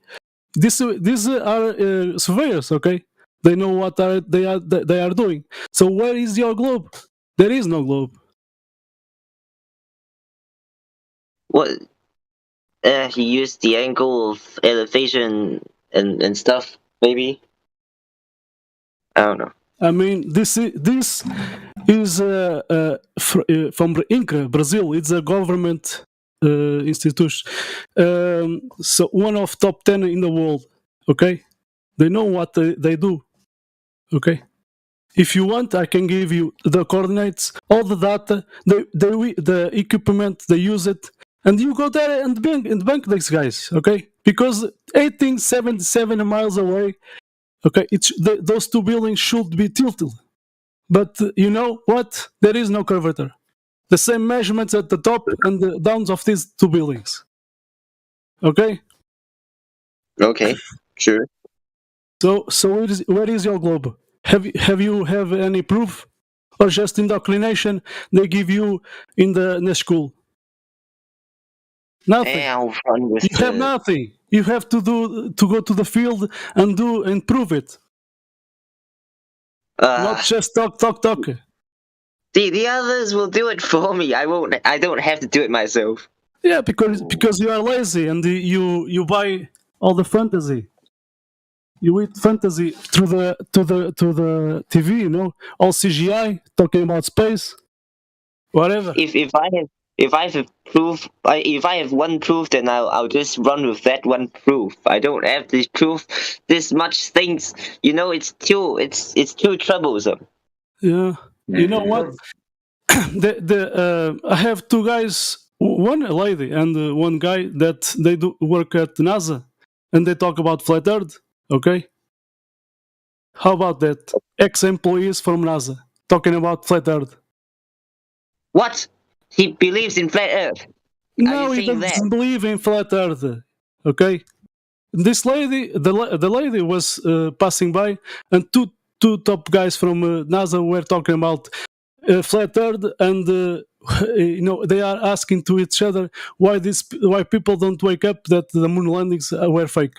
these are surveyors. Okay, they know what they are doing. So where is your globe? There is no globe. What? He used the angle of elevation and stuff. Maybe. I don't know. I mean, this is from INCRA, Brazil. It's a government institution. So one of top 10 in the world. Okay, they know what they do. Okay, if you want, I can give you the coordinates, all the data, the equipment, they use it, and you go there and bank these guys. Okay, because 1877 miles away. Okay, those 2 buildings should be tilted. But you know what? There is no curvature. The same measurements at the top and the downs of these 2 buildings. Okay? Okay, sure. So where is your globe? Have you any proof? Or just indoctrination they give you in the school? Nothing. You have nothing. You have to go to the field and prove it. Not just talk. The others will do it for me. I won't. I don't have to do it myself. Yeah, because you are lazy and you buy all the fantasy. You eat fantasy through the TV. You know, all CGI talking about space, whatever. If I have proof, if I have one proof, then I'll just run with that one proof. I don't have this proof. This much things, it's too troublesome. Yeah, you know what? I have 2 guys, one lady and one guy that they do work at NASA, and they talk about flat Earth. Okay, how about that? Ex-employees from NASA talking about flat Earth. What? He believes in flat Earth. No, he doesn't believe in flat Earth. Okay, this lady, the lady was passing by, and two top guys from NASA were talking about flat Earth, and they are asking to each other why people don't wake up that the moon landings were fake.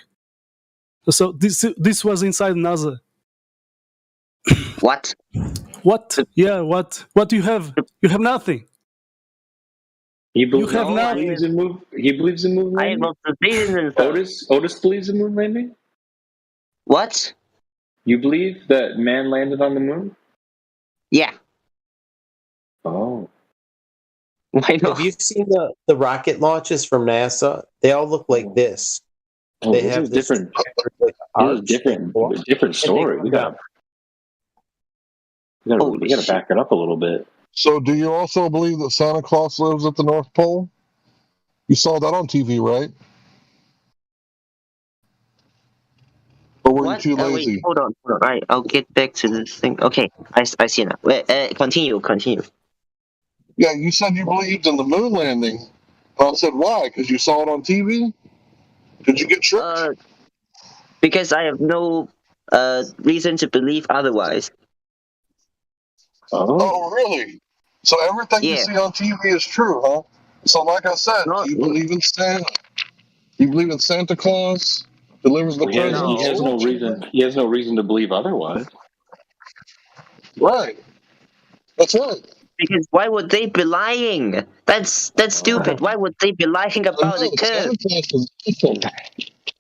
So this was inside NASA. What? What? Yeah, what? What you have? You have nothing. He believes in moon. He believes in moon landing. Otis believes in moon landing. What? You believe that man landed on the moon? Yeah. Oh. Why not? Have you seen the rocket launches from NASA? They all look like this. They have this different. Different story. We got to back it up a little bit. So, do you also believe that Santa Claus lives at the North Pole? You saw that on TV, right? Or were you too lazy? Wait, hold on. Right, I'll get back to this thing. Okay, I see now. Continue. Yeah, you said you believed in the moon landing. I said, why? Because you saw it on TV? Did you get tricked? Because I have no reason to believe otherwise. Oh, really? So everything you see on TV is true, huh? So, like I said, do you believe in Santa? Do you believe in Santa Claus delivers the presents? He has no reason. He has no reason to believe otherwise. Right. That's right. Because why would they be lying? That's stupid. Why would they be lying about the curve?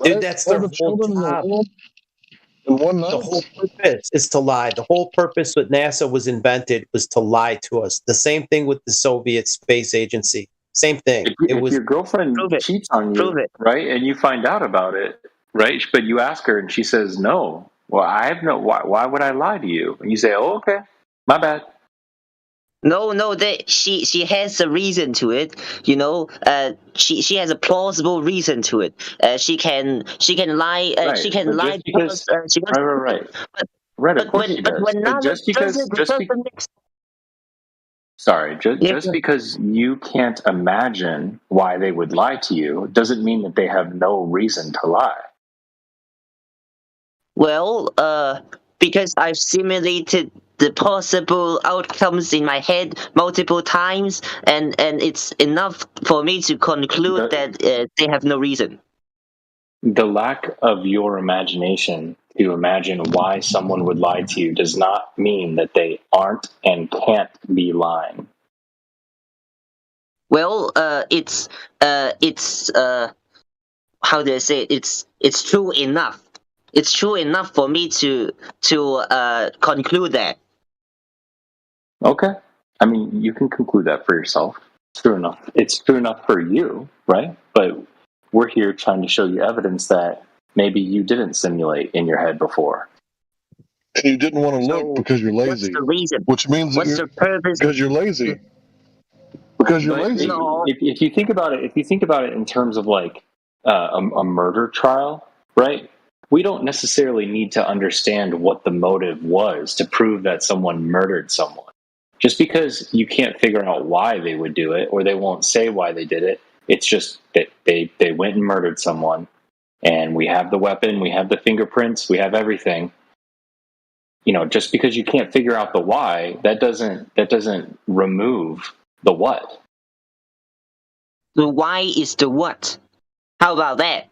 Dude, that's their whole job. The whole purpose is to lie. The whole purpose what NASA was invented was to lie to us. The same thing with the Soviet Space Agency. Same thing. If your girlfriend cheats on you, right, and you find out about it, right, but you ask her and she says no. Well, I have no. Why would I lie to you? And you say, "Oh, okay, my bad." No, she has a reason to it. You know, she has a plausible reason to it. She can lie. She can lie because she wants. Right. Of course she does. But just because you can't imagine why they would lie to you doesn't mean that they have no reason to lie. Well, because I've simulated the possible outcomes in my head multiple times, and it's enough for me to conclude that they have no reason. The lack of your imagination to imagine why someone would lie to you does not mean that they aren't and can't be lying. Well, it's how do I say it? It's true enough. It's true enough for me to conclude that. Okay. I mean, you can conclude that for yourself. It's true enough. It's true enough for you, right? But we're here trying to show you evidence that maybe you didn't simulate in your head before. And you didn't want to look because you're lazy. What's the reason? Which means what's the purpose? Because you're lazy. Because you're lazy. If you think about it, in terms of like a murder trial, right? We don't necessarily need to understand what the motive was to prove that someone murdered someone. Just because you can't figure out why they would do it, or they won't say why they did it, it's just that they went and murdered someone, and we have the weapon, we have the fingerprints, we have everything. You know, just because you can't figure out the why, that doesn't remove the what. The why is the what. How about that?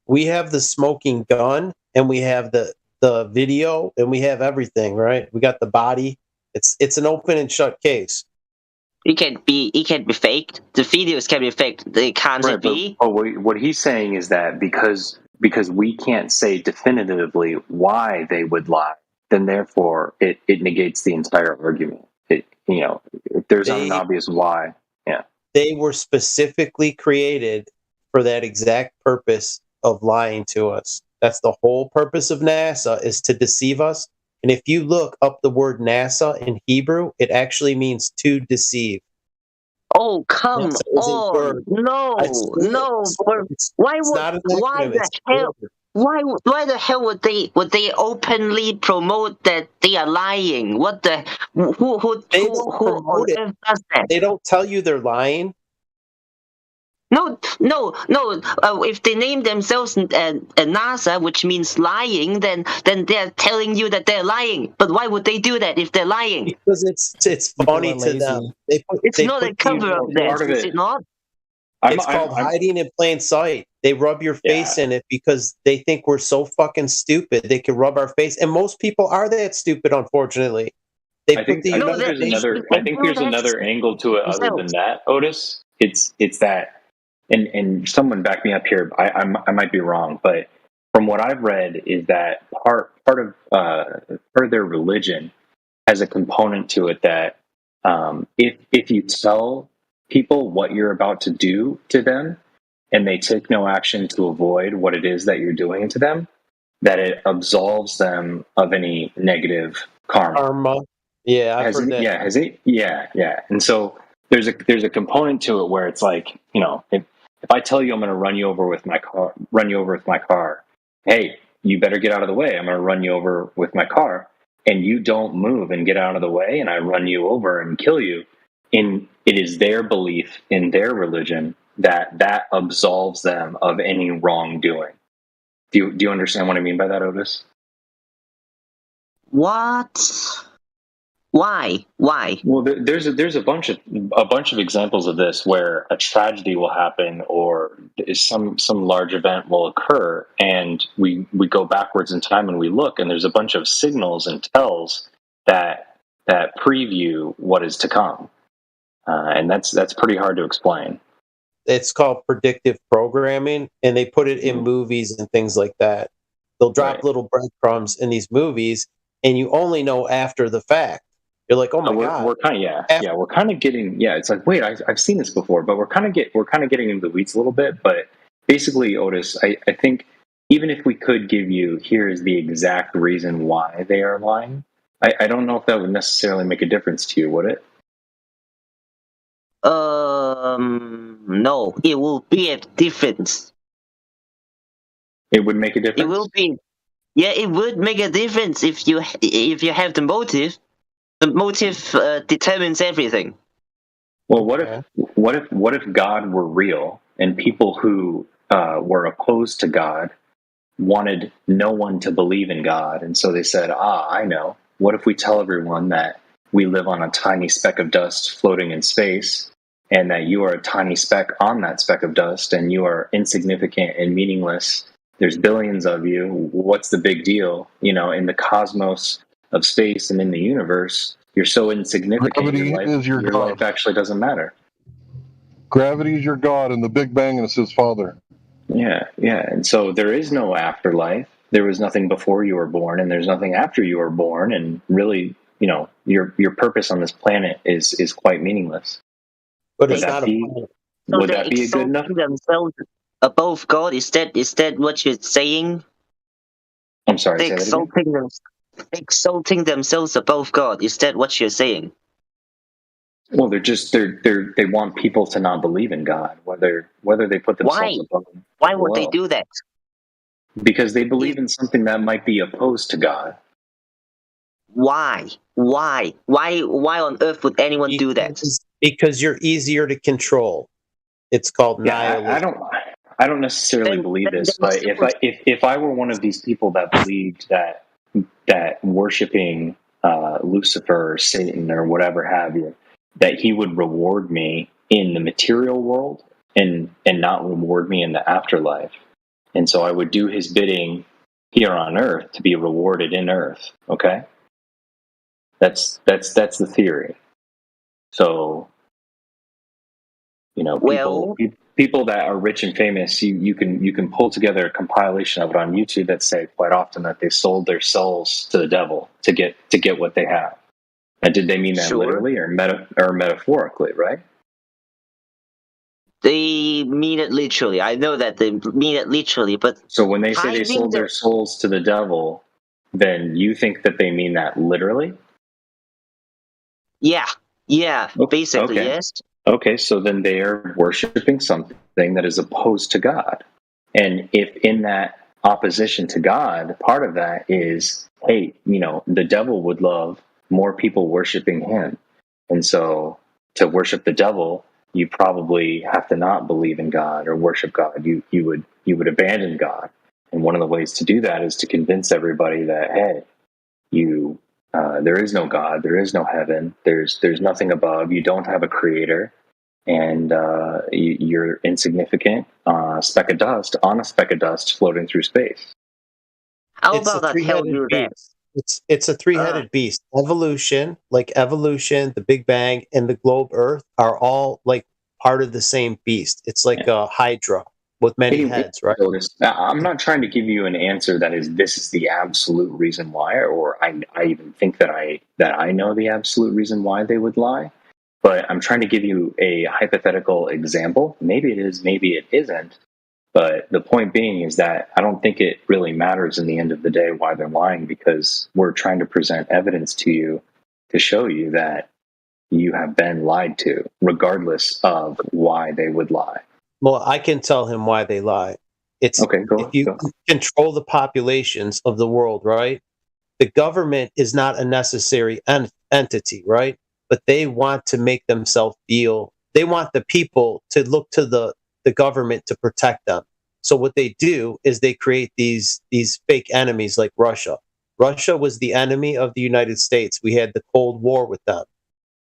We have the smoking gun, and we have the video, and we have everything, right? We got the body. It's an open and shut case. It can be faked. The videos can be faked. They can't be. What he's saying is that because we can't say definitively why they would lie, then therefore it negates the entire argument. If there's an obvious why, yeah. They were specifically created for that exact purpose of lying to us. That's the whole purpose of NASA, is to deceive us. And if you look up the word NASA in Hebrew, it actually means to deceive. Oh, come on. No. Why the hell would they openly promote that they are lying? What the who on earth does that? They don't tell you they're lying. No. If they name themselves NASA, which means lying, then they're telling you that they're lying. But why would they do that if they're lying? Because it's funny to them. It's not a cover of that, is it not? It's called hiding in plain sight. They rub your face in it because they think we're so fucking stupid. They can rub our face, and most people are that stupid, unfortunately. I think there's another angle to it other than that, Otis. It's that. And someone back me up here. I might be wrong, but from what I've read is that part of their religion has a component to it that if you tell people what you're about to do to them, and they take no action to avoid what it is that you're doing to them, that it absolves them of any negative karma. Yeah, I've heard that. Yeah, has it? Yeah. And so there's a component to it where it's like, if I tell you I'm going to run you over with my car, hey, you better get out of the way. I'm going to run you over with my car, and you don't move and get out of the way, and I run you over and kill you. It is their belief in their religion that absolves them of any wrongdoing. Do you understand what I mean by that, Otis? What? Why? Well, there's a bunch of examples of this where a tragedy will happen or some large event will occur, and we go backwards in time and we look, and there's a bunch of signals and tells that preview what is to come, and that's pretty hard to explain. It's called predictive programming, and they put it in movies and things like that. They'll drop little breadcrumbs in these movies, and you only know after the fact. You're like, oh my god. We're kind of we're kind of getting It's like, wait, I've seen this before, but we're kind of getting into the weeds a little bit. But basically, Otis, I think even if we could give you here's the exact reason why they are lying, I don't know if that would necessarily make a difference to you, would it? No, it will be a difference. It would make a difference. It will be. Yeah, it would make a difference if you have the motive. The motive determines everything. Well, what if God were real and people who were opposed to God wanted no one to believe in God, and so they said, I know. What if we tell everyone that we live on a tiny speck of dust floating in space, and that you are a tiny speck on that speck of dust, and you are insignificant and meaningless? There's billions of you. What's the big deal? In the cosmos of space and in the universe, you're so insignificant. Gravity is your God. Life actually doesn't matter. Gravity is your God, and the Big Bang is his father. Yeah. And so there is no afterlife. There was nothing before you were born, and there's nothing after you were born. And really, your purpose on this planet is quite meaningless. But it's not a planet. Would that be good enough? Themselves above God. Is that what you're saying? I'm sorry. They're exalting themselves above God. Is that what you're saying? Well, they want people to not believe in God, whether they put themselves above. Why would they do that? Because they believe in something that might be opposed to God. Why? Why on earth would anyone do that? Because you're easier to control. It's called nihilism. I don't necessarily believe this, but if I were one of these people that believed that worshiping Lucifer or Satan or whatever have you, that he would reward me in the material world and not reward me in the afterlife, and so I would do his bidding here on earth to be rewarded in earth. Okay, that's the theory. So, people that are rich and famous, you can pull together a compilation of it on YouTube that say quite often that they sold their souls to the devil to get what they have. And did they mean that literally or metaphorically, right? They mean it literally. I know that they mean it literally, but so when they say they sold their souls to the devil, then you think that they mean that literally? Yeah, basically, okay. Yes. Okay, so then they are worshiping something that is opposed to God. And if in that opposition to God, part of that is, hey, the devil would love more people worshiping him. And so to worship the devil, you probably have to not believe in God or worship God. You would abandon God. And one of the ways to do that is to convince everybody that, hey, there is no God, there is no heaven, there's nothing above, you don't have a creator, and you're insignificant, speck of dust on a speck of dust floating through space. How about I tell you that? It's a three-headed beast. Evolution, the Big Bang, and the globe Earth are all like part of the same beast. It's like a hydra with many heads, right? I'm not trying to give you an answer that this is the absolute reason why, or I even think that I know the absolute reason why they would lie. But I'm trying to give you a hypothetical example. Maybe it is, maybe it isn't. But the point being is that I don't think it really matters in the end of the day why they're lying, because we're trying to present evidence to you to show you that you have been lied to, regardless of why they would lie. Well, I can tell him why they lie. It's okay. If you control the populations of the world, right? The government is not a necessary entity, right? But they want to make themselves feel. They want the people to look to the government to protect them. So what they do is they create these fake enemies like Russia. Russia was the enemy of the United States. We had the Cold War with them.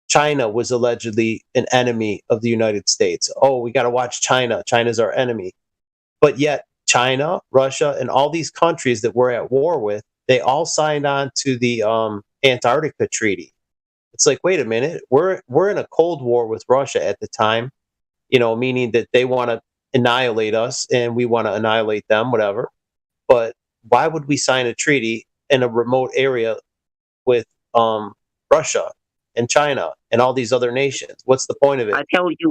China was allegedly an enemy of the United States. Oh, we got to watch China. China's our enemy. But yet China, Russia, and all these countries that we're at war with, they all signed on to the Antarctica Treaty. It's like, wait a minute, we're in a Cold War with Russia at the time, meaning that they want to annihilate us and we want to annihilate them, whatever. But why would we sign a treaty in a remote area with Russia and China and all these other nations? What's the point of it? I tell you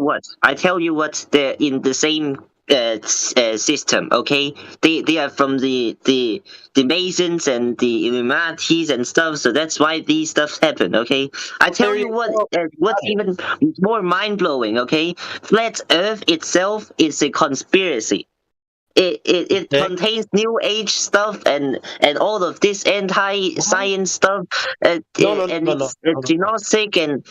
what, they're in the same system, okay? They are from the Masons and the Illuminatis and stuff, so that's why these stuff happen, okay? I tell you what's even more mind-blowing, okay? Flat Earth itself is a conspiracy. It contains New Age stuff and all of this anti-science stuff. It's gnostic and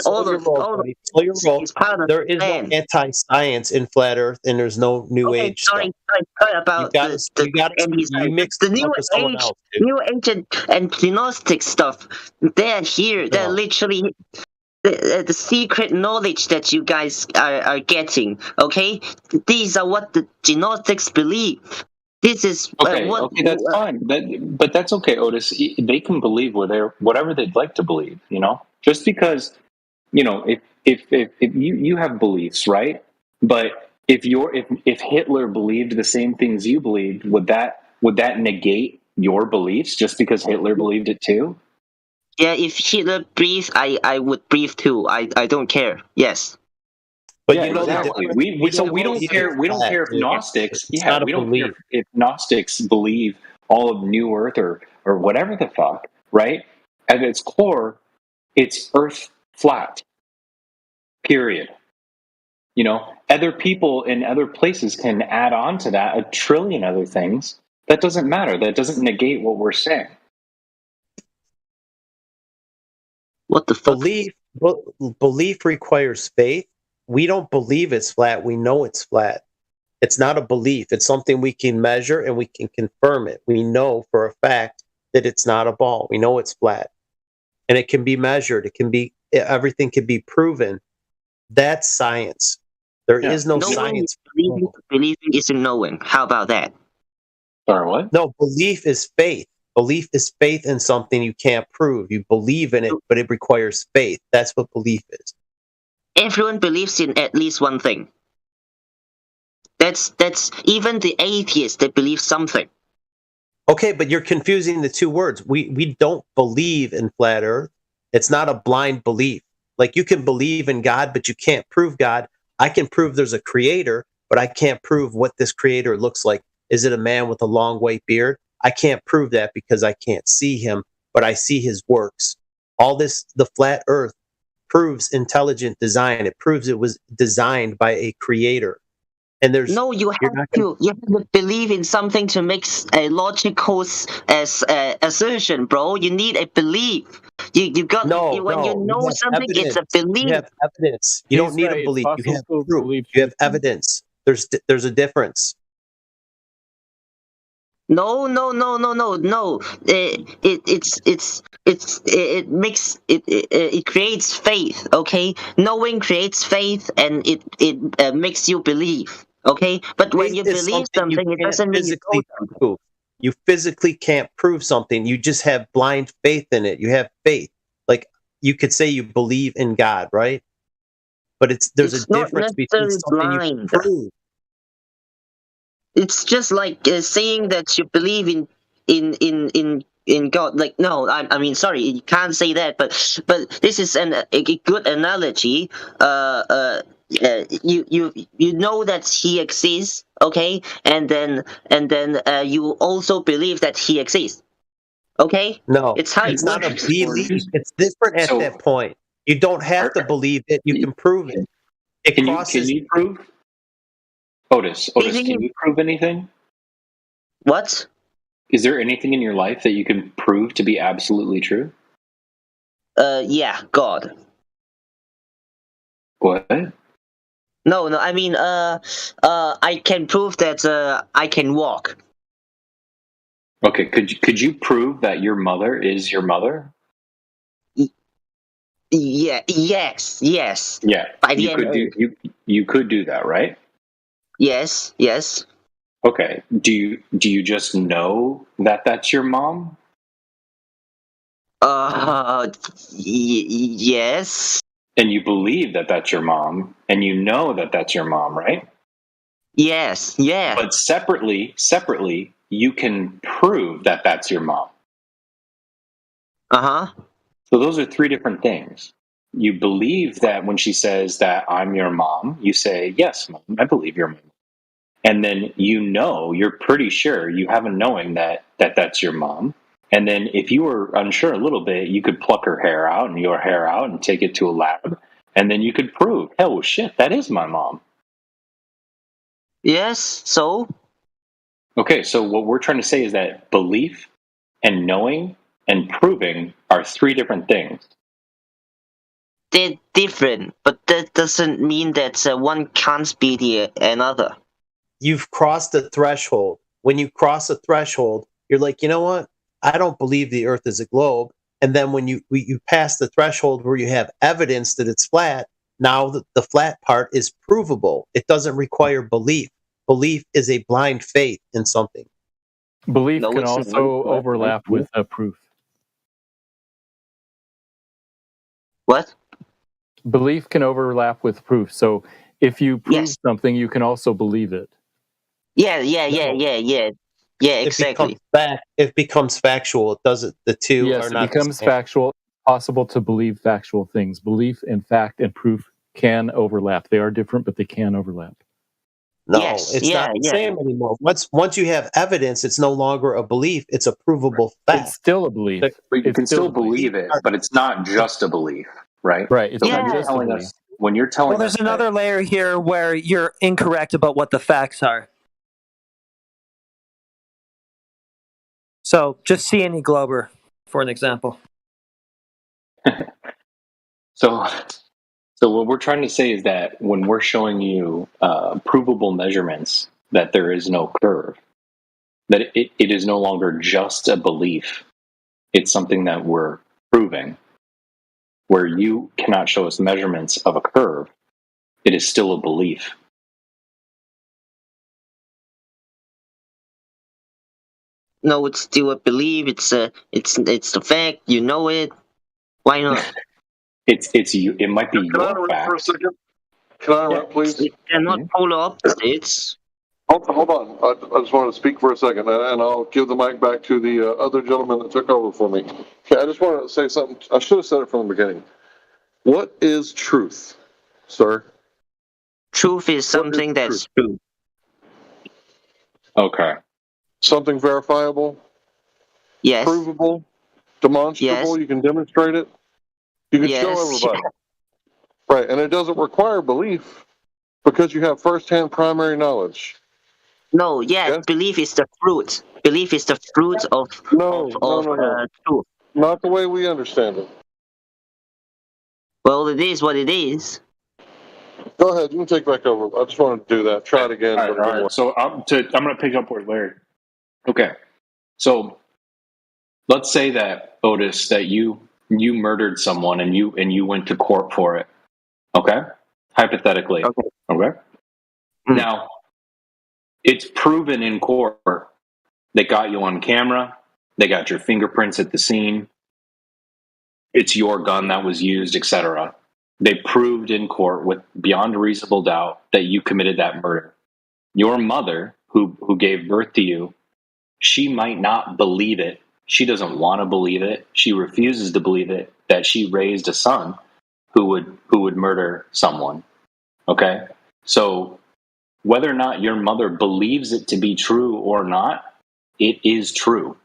all of it's part of there is no anti-science in Flat Earth, and there's no New Age stuff. Sorry about you mixed the New Age and gnostic stuff. They're here. They're literally the secret knowledge that you guys are getting, okay? These are what the Gnostics believe. This is okay, that's fine. But that's okay, Otis. They can believe whatever they'd like to believe, Just because, if you have beliefs, right? But if Hitler believed the same things you believed, would that negate your beliefs just because Hitler believed it too? Yeah, if Hitler breathes, I would breathe too. I don't care. Yes. But exactly. We don't care. We don't care if Gnostics. Yeah, we don't care if Gnostics believe all of New Earth or whatever the fuck. Right? At its core, it's Earth flat. Period. Other people in other places can add on to that a trillion other things. That doesn't matter. That doesn't negate what we're saying. What the fuck? Belief requires faith. We don't believe it's flat. We know it's flat. It's not a belief. It's something we can measure and we can confirm it. We know for a fact that it's not a ball. We know it's flat. And it can be measured. Everything can be proven. That's science. There is no science. Believing isn't knowing. How about that? Sorry, what? No, belief is faith. Belief is faith in something you can't prove. You believe in it, but it requires faith. That's what belief is. Everyone believes in at least one thing. That's even the atheists that believe something. Okay, but you're confusing the two words. We don't believe in flat Earth. It's not a blind belief. Like you can believe in God, but you can't prove God. I can prove there's a creator, but I can't prove what this creator looks like. Is it a man with a long white beard? I can't prove that because I can't see him, but I see his works. All this, the flat Earth, proves intelligent design. It proves it was designed by a creator. And there's you have to believe in something to make a logical assertion, bro. You need a belief. You got when you know something, evidence. It's a belief. You have evidence. You don't need a belief. You have proof. You have evidence. There's a difference. No. It creates faith. Okay, knowing creates faith, and it makes you believe. Okay, but when you believe something, it doesn't mean you know something. You physically can't prove something. You just have blind faith in it. You have faith. Like you could say you believe in God, right? But there's a difference between something you can prove. It's just like saying that you believe in in God. Like, no, I mean, sorry, you can't say that. But this is a good analogy. You know that he exists, okay, and then you also believe that he exists, okay. No, It's how it it's not a works. belief. It's different at that point. You don't have to believe it. You can prove it. It crosses. Can you prove? Otis, can you prove anything? What? Is there anything in your life that you can prove to be absolutely true? Yeah, God. What? No, I mean, I can prove that I can walk. Okay, could you prove that your mother is your mother? Yeah. Yes. Yeah. By the You end. could do you could do that, right? Yes. Okay. Do you just know that that's your mom? Yes. And you believe that that's your mom, and you know that that's your mom, right? Yes. Yeah. But separately, you can prove that that's your mom. So those are three different things. You believe that when she says that I'm your mom, you say, yes, mom, I believe you're mom. And then you're pretty sure, you have a knowing that that's your mom. And then if you were unsure a little bit, you could pluck her hair out and your hair out and take it to a lab. And then you could prove, oh shit, that is my mom. Yes, so? Okay, so what we're trying to say is that belief and knowing and proving are three different things. They're different, but that doesn't mean that one can't be the another. You've crossed a threshold. When you cross a threshold, you're like, you know what? I don't believe the Earth is a globe. And then when you pass the threshold where you have evidence that it's flat, now the flat part is provable. It doesn't require belief. Belief is a blind faith in something. Belief can also overlap with a proof. What? Belief can overlap with proof. So if you prove something, you can also believe it. Yeah, exactly. It becomes factual. It doesn't. The two are not. It becomes factual. It's possible to believe factual things. Belief and fact and proof can overlap. They are different, but they can overlap. No, it's not the same anymore. Once you have evidence, it's no longer a belief; it's a provable fact. It's still a belief. But you can still believe it, but it's not just a belief, right? Right. It's so not just a belief. When you're telling us, there's another layer here where you're incorrect about what the facts are. So just see any Glober for an example. So what we're trying to say is that when we're showing you provable measurements that there is no curve, that it is no longer just a belief. It's something that we're proving. Where you cannot show us measurements of a curve, it is still a belief. No, it's still a belief. It's the fact. You know it. Why not? It's you. It might be your fact. For a second? Can I interrupt, please? It cannot polar opposites. Hold on. I just wanted to speak for a second, and I'll give the mic back to the other gentleman that took over for me. Okay, I just wanted to say something. I should have said it from the beginning. What is truth, sir? Truth is something that's true. Okay. Something verifiable? Yes. Provable? Demonstrable? Yes. You can demonstrate it? You can show everybody. Right, and it doesn't require belief because you have first-hand primary knowledge. No, belief is the fruit. Belief is the fruit of truth. Not the way we understand it. Well, it is what it is. Go ahead, you can take back over. I just wanted to do that. Try it again. All right. So I'm going to pick up where Larry. Okay. So let's say that, Otis, that you murdered someone and you went to court for it. Okay? Hypothetically. Okay? Now, it's proven in court. They got you on camera. They got your fingerprints at the scene. It's your gun that was used, etc. They proved in court with beyond a reasonable doubt that you committed that murder. Your mother, who gave birth to you, she might not believe it She doesn't want to believe it. She refuses to believe it that she raised a son who would murder someone. Okay? So whether or not your mother believes it to be true or not, it is true.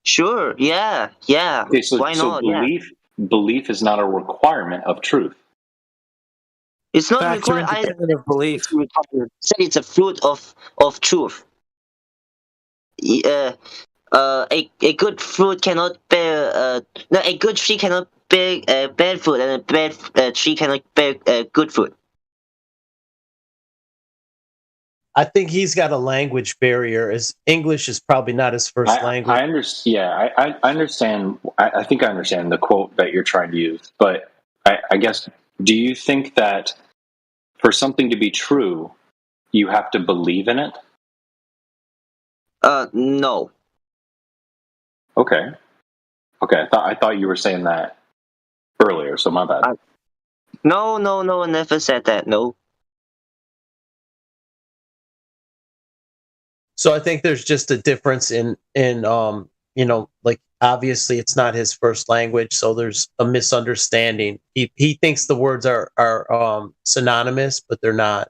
Sure, yeah. Okay, so Why not? Belief is not a requirement of truth. It's not Facts are required. independent of belief. Say it's a fruit of truth. A good fruit cannot bear. No, a good tree cannot bear bad fruit, and a bad tree cannot bear good fruit. I think he's got a language barrier, as English is probably not his first language. I understand. Yeah, I understand. I think I understand the quote that you're trying to use, but I guess, do you think that for something to be true, you have to believe in it? No. Okay. I thought you were saying that earlier, so my bad. No, I never said that. No. So I think there's just a difference in like, obviously it's not his first language, so there's a misunderstanding. He thinks the words are synonymous, but they're not.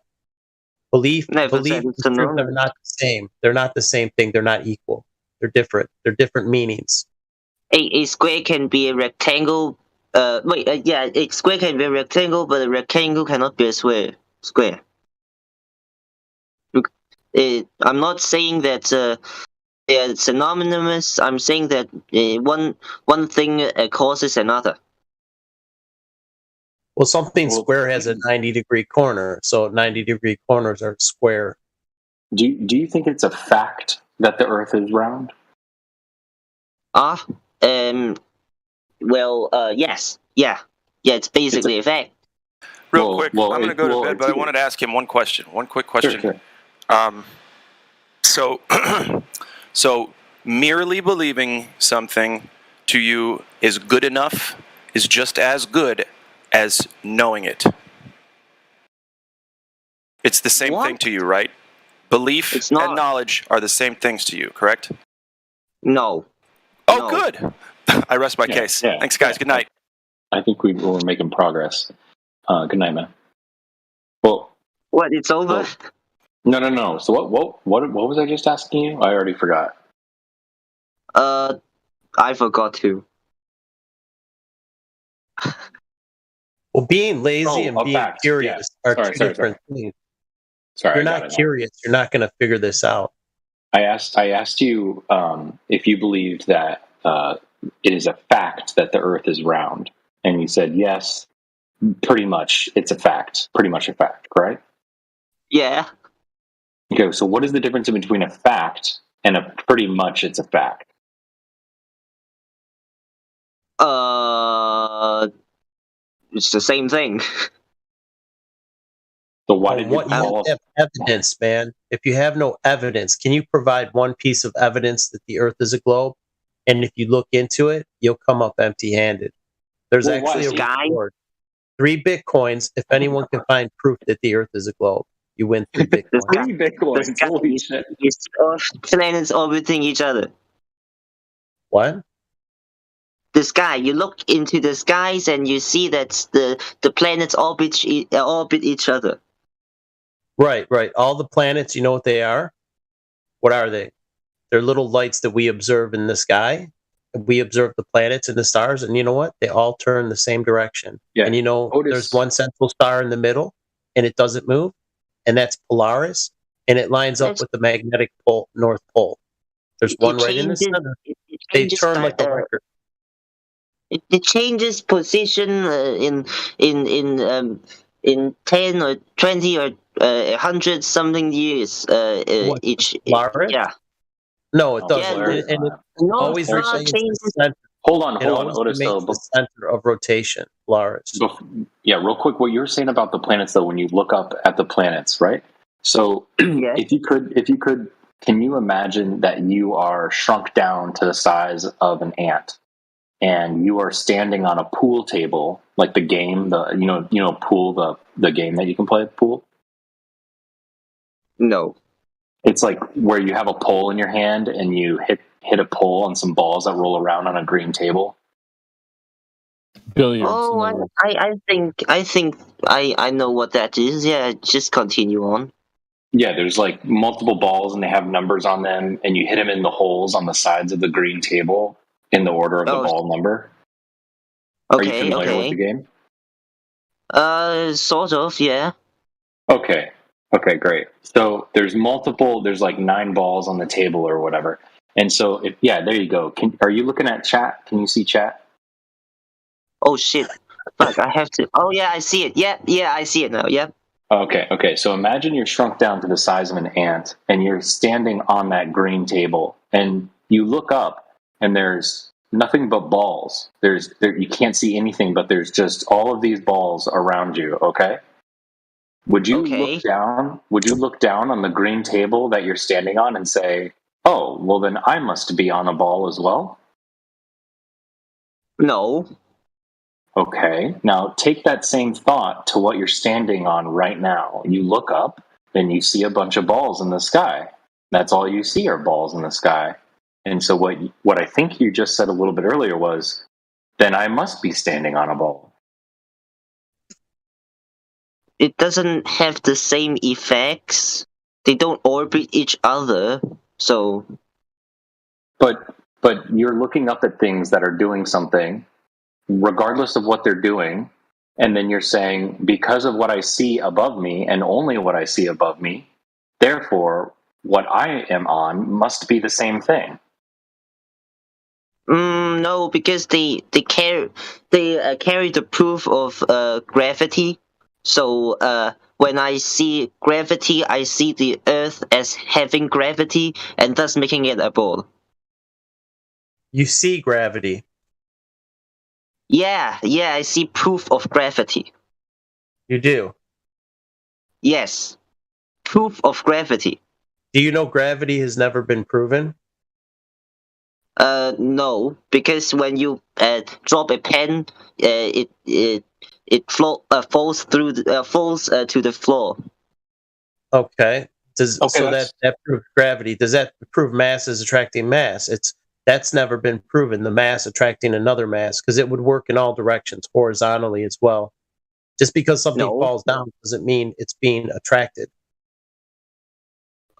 Belief and truth are not the same. They're not the same thing. They're not equal. They're different. They're different meanings. A square can be a rectangle. A square can be a rectangle, but a rectangle cannot be a square. I'm not saying that they're synonymous. I'm saying that one thing causes another. Well, something square has a 90-degree corner, so 90-degree corners are square. Do you think it's a fact that the Earth is round? Yes. Yeah, it's basically a fact. Real quick, I'm going to go to bed, but I wanted to ask him one question. One quick question. Sure. So merely believing something to you is good enough, is just as good as knowing it. It's the same thing to you, right? Belief and knowledge are the same things to you, correct? No. Oh, good. I rest my case. Yeah. Thanks, guys. Good night. I think we're making progress. Good night, man. Well, what? It's over? No. So what was I just asking you? I already forgot. I forgot too. Well, being lazy and being curious are two different things. Sorry, if you're not curious, you're not going to figure this out. I asked you if you believed that it is a fact that the Earth is round, and you said yes. Pretty much, it's a fact. Pretty much a fact, correct? Yeah. Okay, so what is the difference between a fact and a pretty much it's a fact? It's the same thing. So why did you have evidence, man? If you have no evidence, can you provide one piece of evidence that the Earth is a globe? And if you look into it, you'll come up empty-handed. There's actually a reward. 3 Bitcoins if anyone can find proof that the Earth is a globe. You win 3 Bitcoins. 3 Bitcoins. Holy shit. Planets orbiting each other. What? The sky. You look into the skies and you see that the planets orbit each other. Right. All the planets, you know what they are? What are they? They're little lights that we observe in the sky. We observe the planets and the stars, and you know what? They all turn the same direction. Yeah. And there's one central star in the middle, and it doesn't move, and that's Polaris, and it lines up with the magnetic pole, North Pole. There's one right in the center. They turn like a record. It changes position in 10 or 20 or 100 something years each. Polaris? Yeah. No, it doesn't. And it always remains the center. Hold on, Otis. The center of rotation, Polaris. Yeah, real quick, what you're saying about the planets, though, when you look up at the planets, right? So, if you could, can you imagine that you are shrunk down to the size of an ant, and you are standing on a pool table, like the game, pool, the game that you can play at pool? No. It's like where you have a pole in your hand and you hit a pole on some balls that roll around on a green table. Billiards. Oh, I think I know what that is. Yeah, just continue on. Yeah, there's like multiple balls and they have numbers on them, and you hit them in the holes on the sides of the green table in the order of the ball number. Okay, Are you familiar with the game? Sort of, yeah. Okay, great. So there's like 9 balls on the table or whatever. And so, there you go. Are you looking at chat? Can you see chat? Oh shit! Fuck! I have to. Oh yeah, I see it. Yeah, I see it now. Yep. Okay. So imagine you're shrunk down to the size of an ant, and you're standing on that green table, and you look up, and there's nothing but balls. You can't see anything, but there's just all of these balls around you. Okay. Would you look down? Would you look down on the green table that you're standing on and say, "Oh, well, then I must be on a ball as well"? No. Okay. Now take that same thought to what you're standing on right now. You look up and you see a bunch of balls in the sky. That's all you see are balls in the sky. And so what I think you just said a little bit earlier was, then I must be standing on a ball. It doesn't have the same effects. They don't orbit each other, so. But you're looking up at things that are doing something, regardless of what they're doing, and then you're saying, because of what I see above me and only what I see above me, therefore what I am on must be the same thing. No, because they carry the proof of gravity. So when I see gravity, I see the Earth as having gravity, and thus making it a ball. You see gravity. Yeah, I see proof of gravity. You do? Yes. Proof of gravity. Do you know gravity has never been proven? No, because when you drop a pen, it falls to the floor. Okay. So that proves gravity. Does that prove mass is attracting mass? That's never been proven. The mass attracting another mass, because it would work in all directions horizontally as well. Just because something falls down doesn't mean it's being attracted.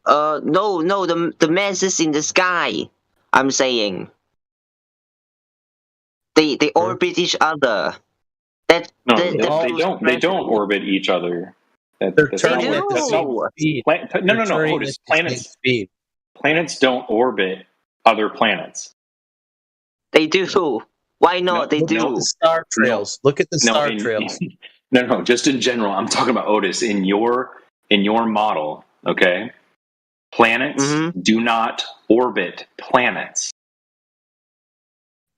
No, the mass is in the sky. I'm saying they orbit each other. They don't orbit each other. They're turning at the same speed. No, Otis. Planets don't orbit other planets. They do. Why not? They do. Look at the star trails. Look at the star trails. No, just in general. I'm talking about, Otis, in your model, okay? Planets do not orbit planets.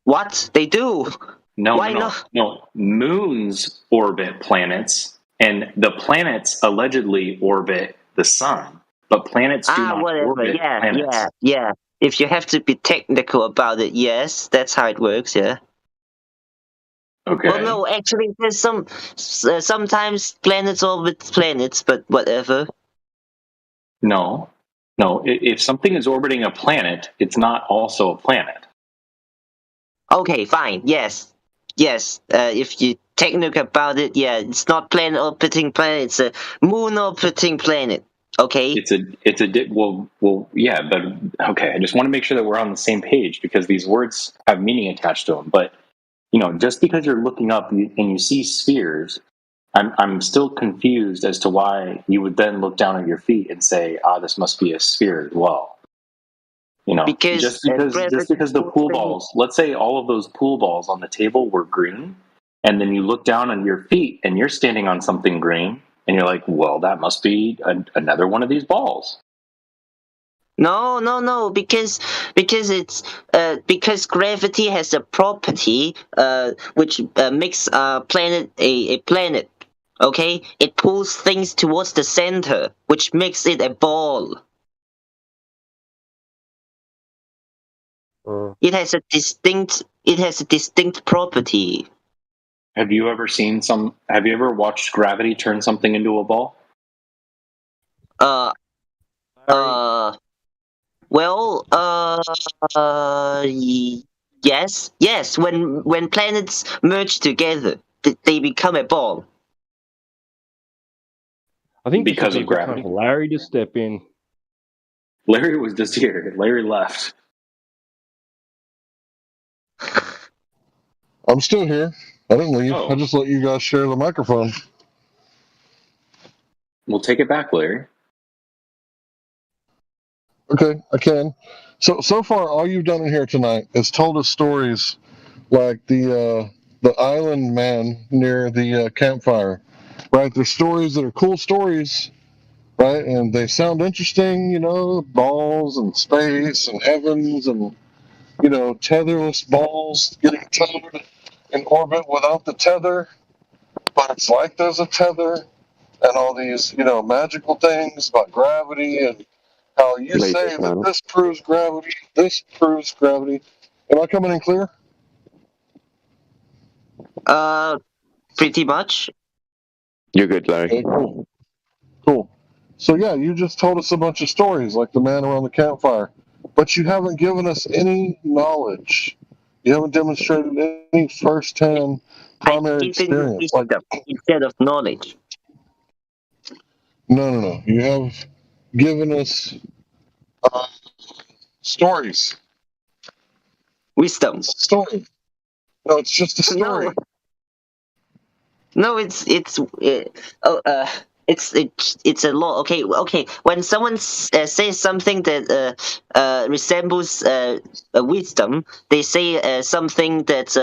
What? They do. Why not? No. Moons orbit planets, and the planets allegedly orbit the sun, but planets do not orbit planets. Yeah. If you have to be technical about it, yes, that's how it works. Yeah. Okay. Well, no, actually, there's sometimes planets orbit planets, but whatever. No. If something is orbiting a planet, it's not also a planet. Okay, fine. Yes. If you technical about it, yeah, it's not planet orbiting planet. It's a moon orbiting planet. Okay. Yeah, but okay. I just want to make sure that we're on the same page, because these words have meaning attached to them. But just because you're looking up and you see spheres, I'm still confused as to why you would then look down at your feet and say, this must be a sphere as well. Just because the pool balls, let's say all of those pool balls on the table were green, and then you look down on your feet and you're standing on something green, and you're like, well, that must be another one of these balls. No, because it's because gravity has a property which makes a planet a planet. Okay, it pulls things towards the center, which makes it a ball. It has a distinct property. Have you ever watched gravity turn something into a ball? Well, yes. When planets merge together, they become a ball. I think because this is of a good time gravity. for Larry to step in. Larry was just here. Larry left. I'm still here. I didn't leave. Oh. I just let you guys share the microphone. We'll take it back, Larry. Okay, I can. So far, all you've done in here tonight is told us stories like the island man near the campfire, right? There's stories that are cool stories, right? And they sound interesting, balls and space and heavens and, tetherless balls getting tethered in orbit without the tether, but it's like there's a tether and all these, magical things about gravity and how you say that this proves gravity, this proves gravity. Am I coming in clear? Pretty much. You're good, Larry. Okay, cool. So yeah, you just told us a bunch of stories like the man around the campfire, but you haven't given us any knowledge. You haven't demonstrated any first-hand primary experience. Like instead of knowledge. No. You have given us stories. Wisdom. It's a story. No, it's just a story. No, it's a law. Okay. When someone says something that resembles a wisdom, they say something that's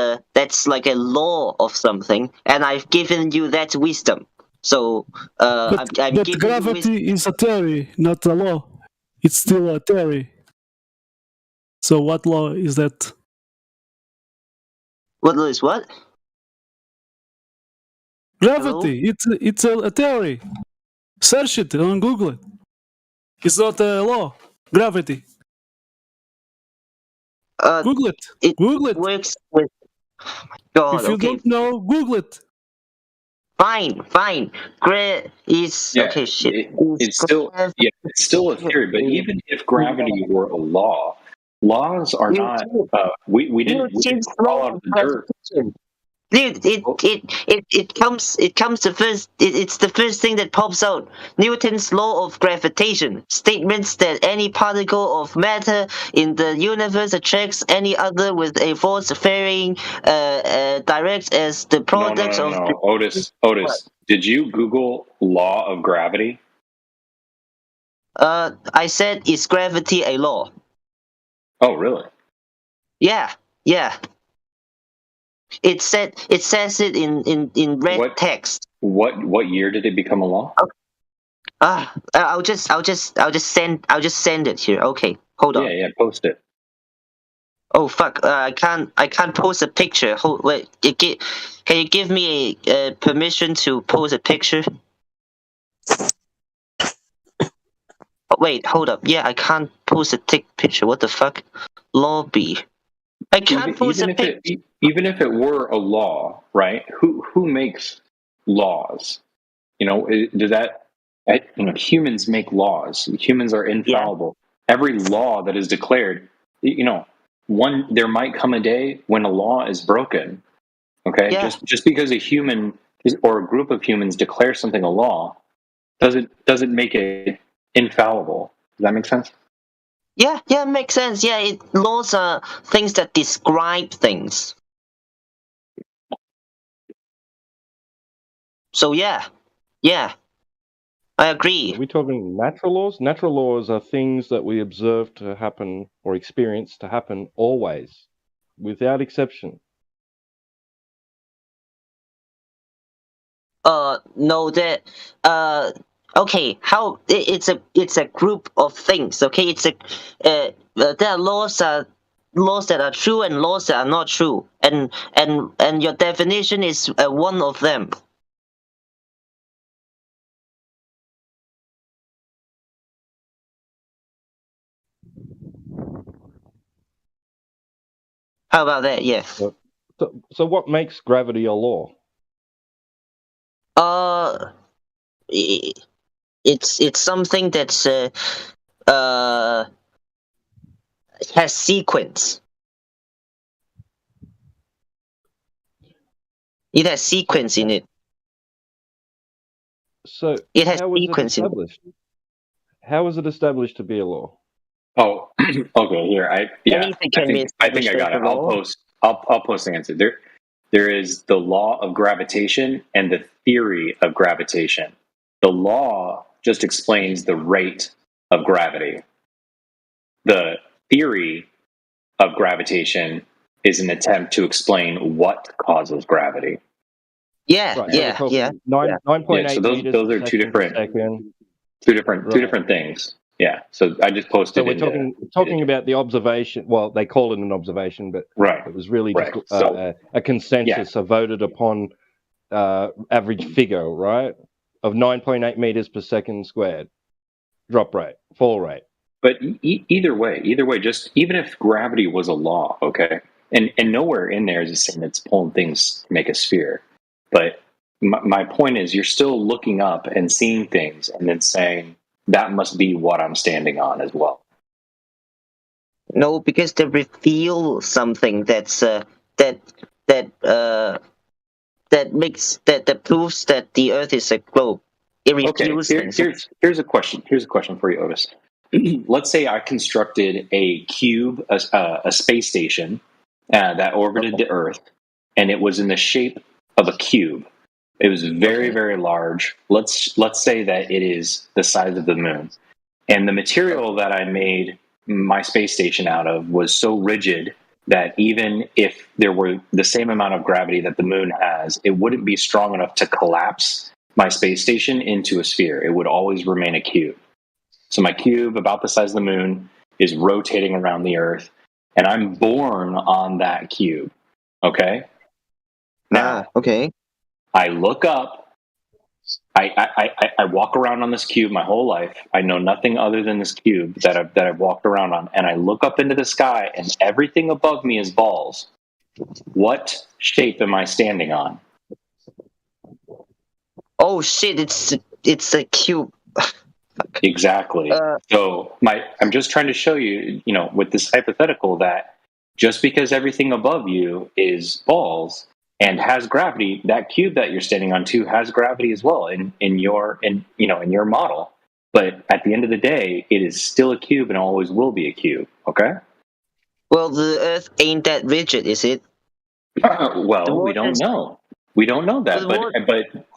like a law of something, and I've given you that wisdom. So but gravity is a theory, not a law. It's still a theory. So what law is that? What law is what? Gravity. Hello? It's a theory. Search it on Google. It's not a law. Gravity. Google it. Google it. Works with. Oh my God. If you don't know, Google it. Fine. Is okay. Shit. It's still a theory. But even if gravity were a law, laws are not. We didn't fall out of the dirt. Dude, it comes the first. It's the first thing that pops out. Newton's law of gravitation, statements that any particle of matter in the universe attracts any other with a force varying direct as the product of. No. Otis, did you Google law of gravity? I said, is gravity a law? Oh, really? Yeah. It says it in red text. What year did it become a law? I'll just send it here. Okay, hold on. Yeah, post it. Oh fuck! I can't post a picture. Wait, can you give me a permission to post a picture? Oh, wait, hold up. Yeah, I can't post a picture. What the fuck? Lobby. I can't post a picture. Even if it were a law, right? Who makes laws? Does that? Humans make laws. Humans are infallible. Yeah. Every law that is declared, there might come a day when a law is broken. Okay, yeah. Just because a human or a group of humans declare something a law doesn't make it infallible. Does that make sense? Yeah, it makes sense. Yeah, laws are things that describe things. So yeah, I agree. Are we talking natural laws? Natural laws are things that we observe to happen or experience to happen always, without exception. No, okay, how it's a group of things. Okay, there are laws that are true and laws that are not true, and your definition is one of them. How about that? Yeah. So what makes gravity a law? It's something that's has sequence. It has sequence in it. So it has how was it sequence in it. established? How was it established to be a law? Oh, okay. Here, I Anything can be I think I got it. I'll post the answer. There is the law of gravitation and the theory of gravitation. The law just explains the rate of gravity. The theory of gravitation is an attempt to explain what causes gravity. Yeah, Right, so we're talking 9.8 so meters those per are two second per different second. two different things. Yeah. So I just posted. So we're talking about the observation. Well, they call it an observation, but it was really just a consensus, a voted upon average figure, right, of 9.8 meters per second squared. Drop rate, fall rate. But either way, just even if gravity was a law, okay, and nowhere in there is it saying it's pulling things to make a sphere. But my point is, you're still looking up and seeing things, and then saying that must be what I'm standing on as well. No, because they reveal something that's that proves that the Earth is a globe. It reveals things. Here's a question. Here's a question for you, Otis. Let's say I constructed a cube, a space station that orbited the Earth, and it was in the shape of a cube. It was very, very large. Let's say that it is the size of the moon, and the material that I made my space station out of was so rigid that even if there were the same amount of gravity that the moon has, it wouldn't be strong enough to collapse my space station into a sphere. It would always remain a cube. So my cube, about the size of the moon, is rotating around the Earth, and I'm born on that cube. Okay? Now, I look up. I walk around on this cube my whole life. I know nothing other than this cube that I've walked around on, and I look up into the sky, and everything above me is balls. What shape am I standing on? Oh shit! It's a cube. Exactly. So I'm just trying to show you, with this hypothetical, that just because everything above you is balls and has gravity, that cube that you're standing on too has gravity as well in your model. But at the end of the day, it is still a cube and always will be a cube. Okay. Well, the Earth ain't that rigid, is it? Well, we don't know. We don't know that.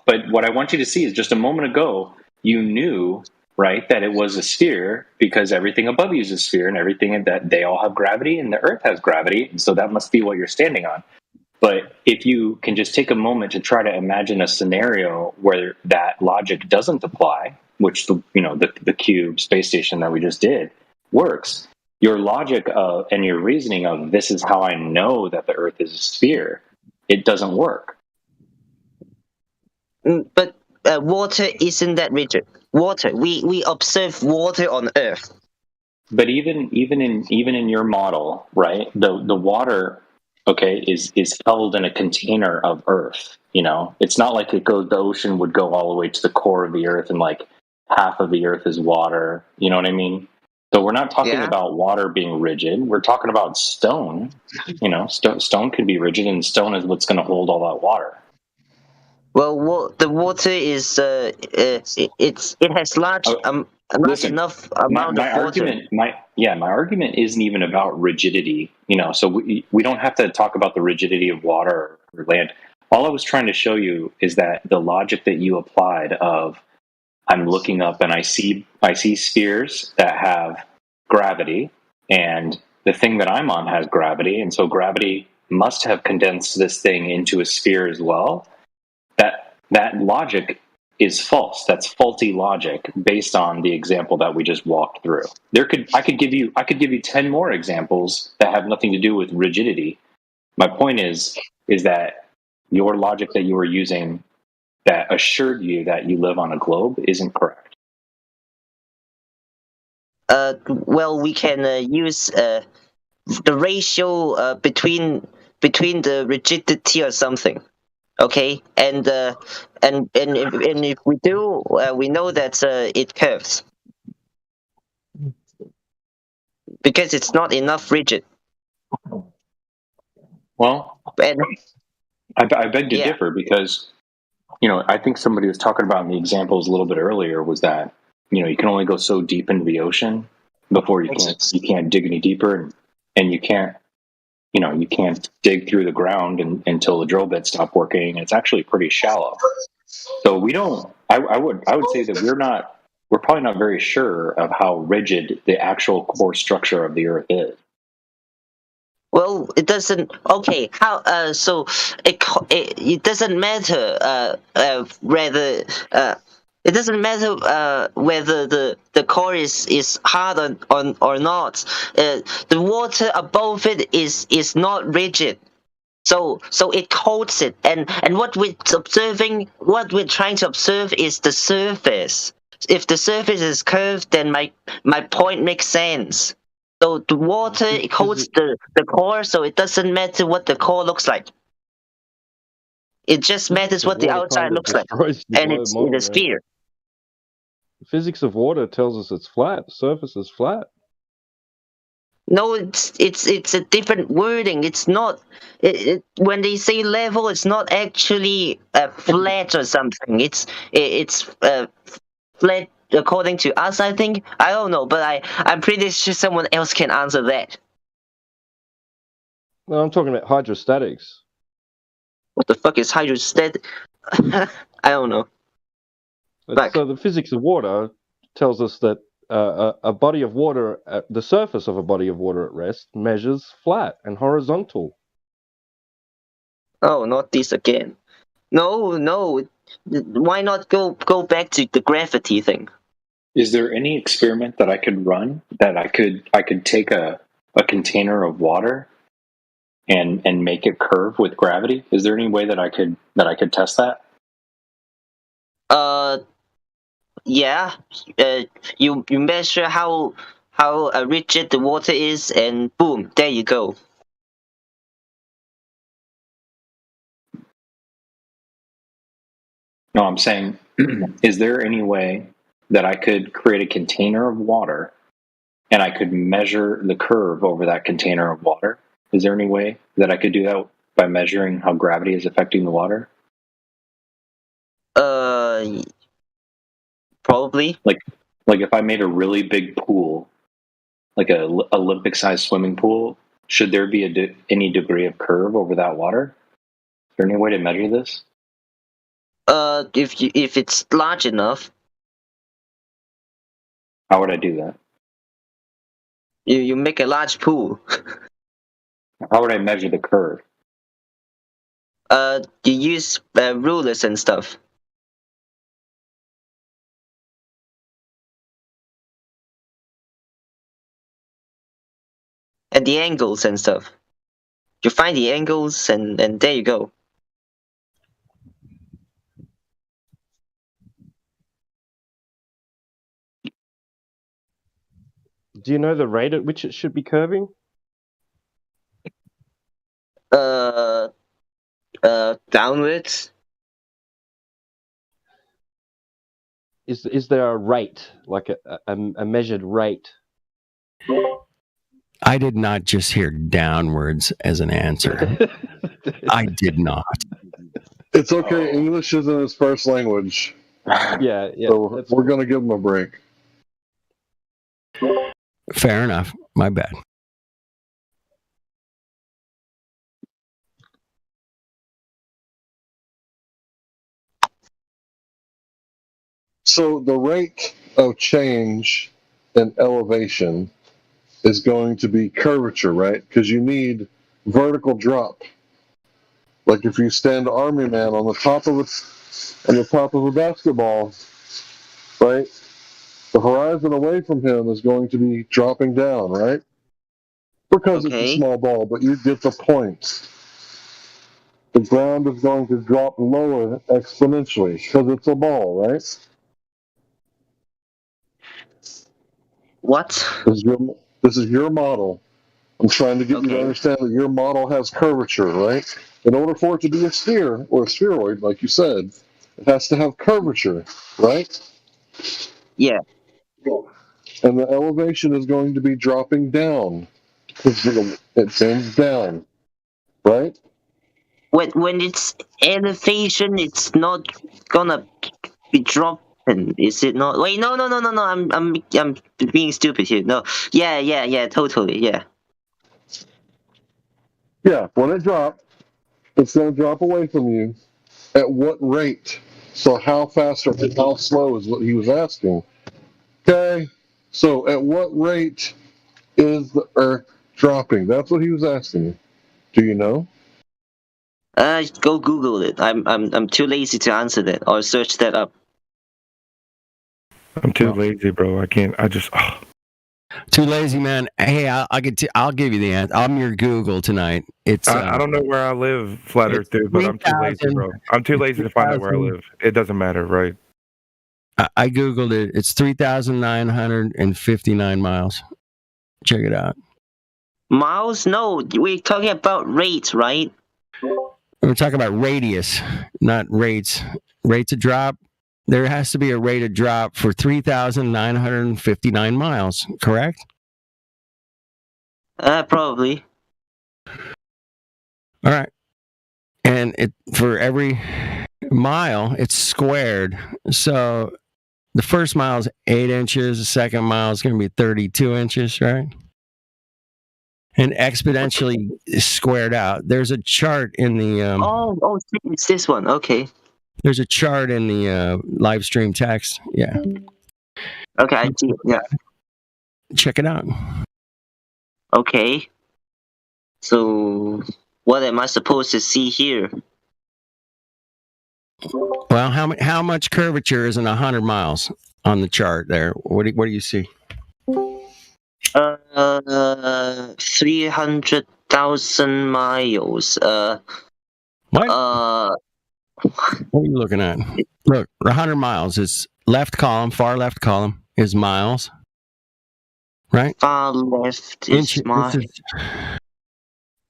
But what I want you to see is just a moment ago, you knew, right, that it was a sphere because everything above you is a sphere and everything that they all have gravity and the Earth has gravity. And so that must be what you're standing on. But if you can just take a moment to try to imagine a scenario where that logic doesn't apply, which the cube space station that we just did works, your logic and your reasoning of this is how I know that the Earth is a sphere, it doesn't work. But water isn't that rigid. Water, we observe water on Earth. But even in your model, right? The water, okay, is held in a container of Earth. It's not like the ocean would go all the way to the core of the Earth and like half of the Earth is water. You know what I mean? So we're not talking about water being rigid. We're talking about stone. Stone can be rigid, and stone is what's going to hold all that water. Well, the water is it has large enough amount of water. My argument isn't even about rigidity. So we don't have to talk about the rigidity of water or land. All I was trying to show you is that the logic that you applied of I'm looking up and I see spheres that have gravity, and the thing that I'm on has gravity, and so gravity must have condensed this thing into a sphere as well. That logic is false. That's faulty logic based on the example that we just walked through. I could give you 10 more examples that have nothing to do with rigidity. My point is that your logic that you were using that assured you that you live on a globe isn't correct. Well, we can use the ratio between the rigidity or something. Okay, and if we do, we know that it curves. because it's not enough rigid. Well, and, I beg to differ because, I think somebody was talking about in the examples a little bit earlier was that, you can only go so deep into the ocean before you can't dig any deeper, and you can't dig through the ground until the drill bits stop working. It's actually pretty shallow. So we don't. I would say that we're probably not very sure of how rigid the actual core structure of the Earth is. Well, it doesn't. Okay, how? So it doesn't matter. Whether it doesn't matter whether the core is hard or not. The water above it is not rigid. So it coats it, and what we're trying to observe is the surface. If the surface is curved, then my point makes sense. So the water coats the core, so it doesn't matter what the core looks like. It just matters what the outside looks like, and it's in a sphere. The physics of water tells us it's flat. The surface is flat. No, it's a different wording. It's not. When they say level, it's not actually flat or something. It's flat according to us. I think. I don't know, but I'm pretty sure someone else can answer that. No, I'm talking about hydrostatics. What the fuck is hydrostatic? I don't know. So the physics of water tells us that a body of water, the surface of a body of water at rest, measures flat and horizontal. Oh, not this again. No. Why not go back to the gravity thing? Is there any experiment that I could run that I could take a container of water and make it curve with gravity? Is there any way that I could test that? Yeah. You measure how rigid the water is, and boom, there you go. No, I'm saying, is there any way that I could create a container of water and I could measure the curve over that container of water? Is there any way that I could do that by measuring how gravity is affecting the water? Probably. Like if I made a really big pool, like a Olympic-sized swimming pool, should there be any degree of curve over that water? Is there any way to measure this? If it's large enough. How would I do that? You make a large pool. How would I measure the curve? You use rulers and stuff. And the angles and stuff. You find the angles, and there you go. Do you know the rate at which it should be curving? Downwards. Is there a rate, like a measured rate? I did not just hear downwards as an answer. I did not. It's okay. English isn't his first language. Yeah. So we're going to give him a break. Fair enough. My bad. So the rate of change in elevation is going to be curvature, right? Because you need vertical drop. Like if you stand Army Man on the top of a basketball, right? The horizon away from him is going to be dropping down, right? Because it's a small ball, but you get the point. The ground is going to drop lower exponentially because it's a ball, right? What? This is your model. I'm trying to get you to understand that your model has curvature, right? In order for it to be a sphere or a spheroid, like you said, it has to have curvature, right? Yeah. and the elevation is going to be dropping down. It sends down, right? When it's elevation, it's not gonna be dropping, is it not? Wait, no. I'm being stupid here. No, yeah, totally, yeah. Yeah, when it drops, it's going to drop away from you. At what rate? So how fast or how slow is what he was asking. Okay, so at what rate is the Earth dropping? That's what he was asking. Do you know? Go Google it. I'm too lazy to answer that or search that up. I'm too lazy, bro. I can't. I just. Oh. Too lazy, man. Hey, I'll give you the answer. I'm your Google tonight. It's. I don't know where I live, Flat Earth dude, but I'm too lazy, bro. I'm too lazy to find out where I live. It doesn't matter, right? I Googled it. It's 3,959 miles. Check it out. Miles? No, we're talking about rates, right? We're talking about radius, not rates. Rates of drop. There has to be a rate of drop for 3,959 miles, correct? Probably. All right. And for every mile, it's squared. So the first mile is 8 inches. The second mile is going to be 32 inches, right? And exponentially squared out. There's a chart in the... Oh, it's this one. Okay. There's a chart in the live stream text. Yeah. Okay, I see it. Yeah. Check it out. Okay. So, what am I supposed to see here? Well, how much curvature is in 100 miles on the chart there? What do you see? 300,000 miles. What? What are you looking at? Look, 100 miles is left column, far left column is miles. Right? Far left is miles.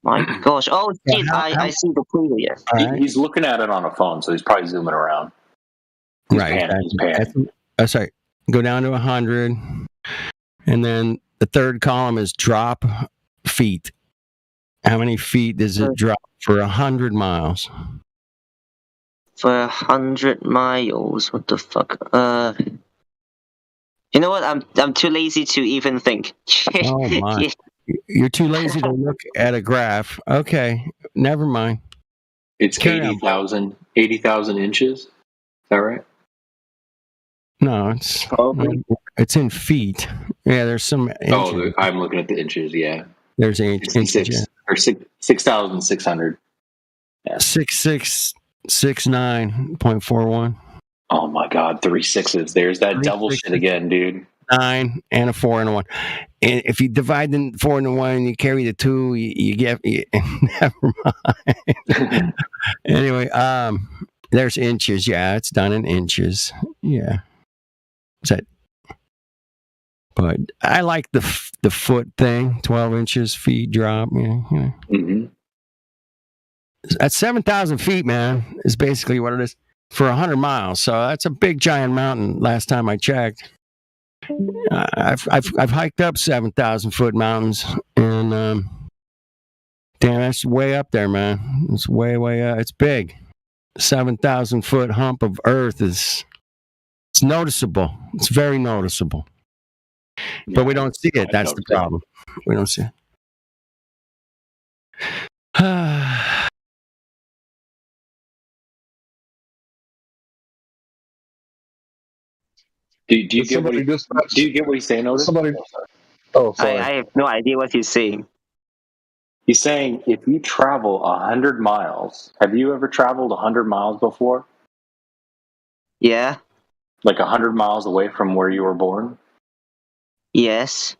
My gosh. Oh, shit, I see the clue here. He's looking at it on a phone, so he's probably zooming around. He's panning. Sorry. Go down to 100. And then the third column is drop feet. How many feet does it drop for 100 miles? For 100 miles? What the fuck? You know what? I'm too lazy to even think. Oh, my. You're too lazy to look at a graph. Okay, never mind. It's 80,000 inches. Is that right? No, it's in feet. Yeah, there's some inches. Oh, I'm looking at the inches. Yeah, there's inches. Or 6,600. Yeah. 6669.41. Oh my God, 3 6s. There's that double shit again, dude. 9 and a 4 and a 1. And if you divide the 4 and the 1 and you carry the 2, you get never mind. Anyway, there's inches. Yeah, it's done in inches. Yeah. But I like the foot thing, 12 inches, feet drop. Yeah, you know. Mm-hmm. At 7,000 feet, man, is basically what it is for 100 miles. So that's a big giant mountain. Last time I checked, I've hiked up 7,000 foot mountains, and damn, that's way up there, man. It's way up. It's big. 7,000 foot hump of earth it's noticeable. It's very noticeable. But we don't see it. That's the problem. We don't see it. Do you get what he's saying, Otis? Sorry. I have no idea what he's saying. He's saying if you travel 100 miles, have you ever traveled 100 miles before? Yeah. Like 100 miles away from where you were born? Yes.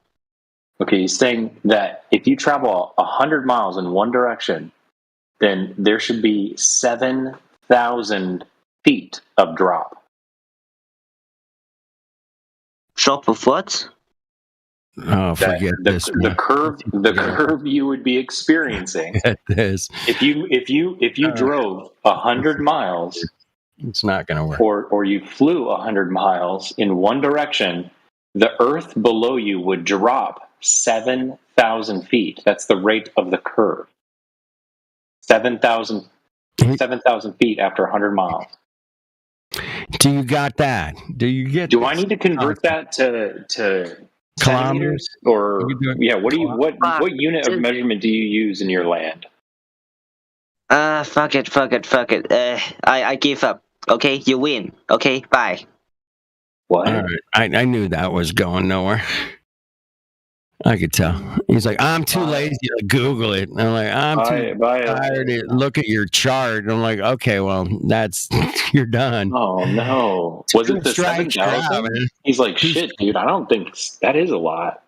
Okay, he's saying that if you travel 100 miles in one direction, then there should be 7,000 feet of drop. Drop of what? Oh, forget this. The curve you would be experiencing. Forget this. If you drove 100 miles, it's not going to work. Or you flew 100 miles in one direction, the Earth below you would drop 7,000 feet. That's the rate of the curve. 7,000 feet after 100 miles. Do you got that? Do you get? Do I need to convert that to centimeters or what unit of measurement do you use in your land? Fuck it. I give up. Okay, you win. Okay, bye. What? All right. I knew that was going nowhere. I could tell. He's like, I'm too lazy to Google it. I'm like, I'm too tired to look at your chart. I'm like, okay, well, that's you're done. Oh no! Was it the 7,000? He's like, shit, dude. I don't think that is a lot.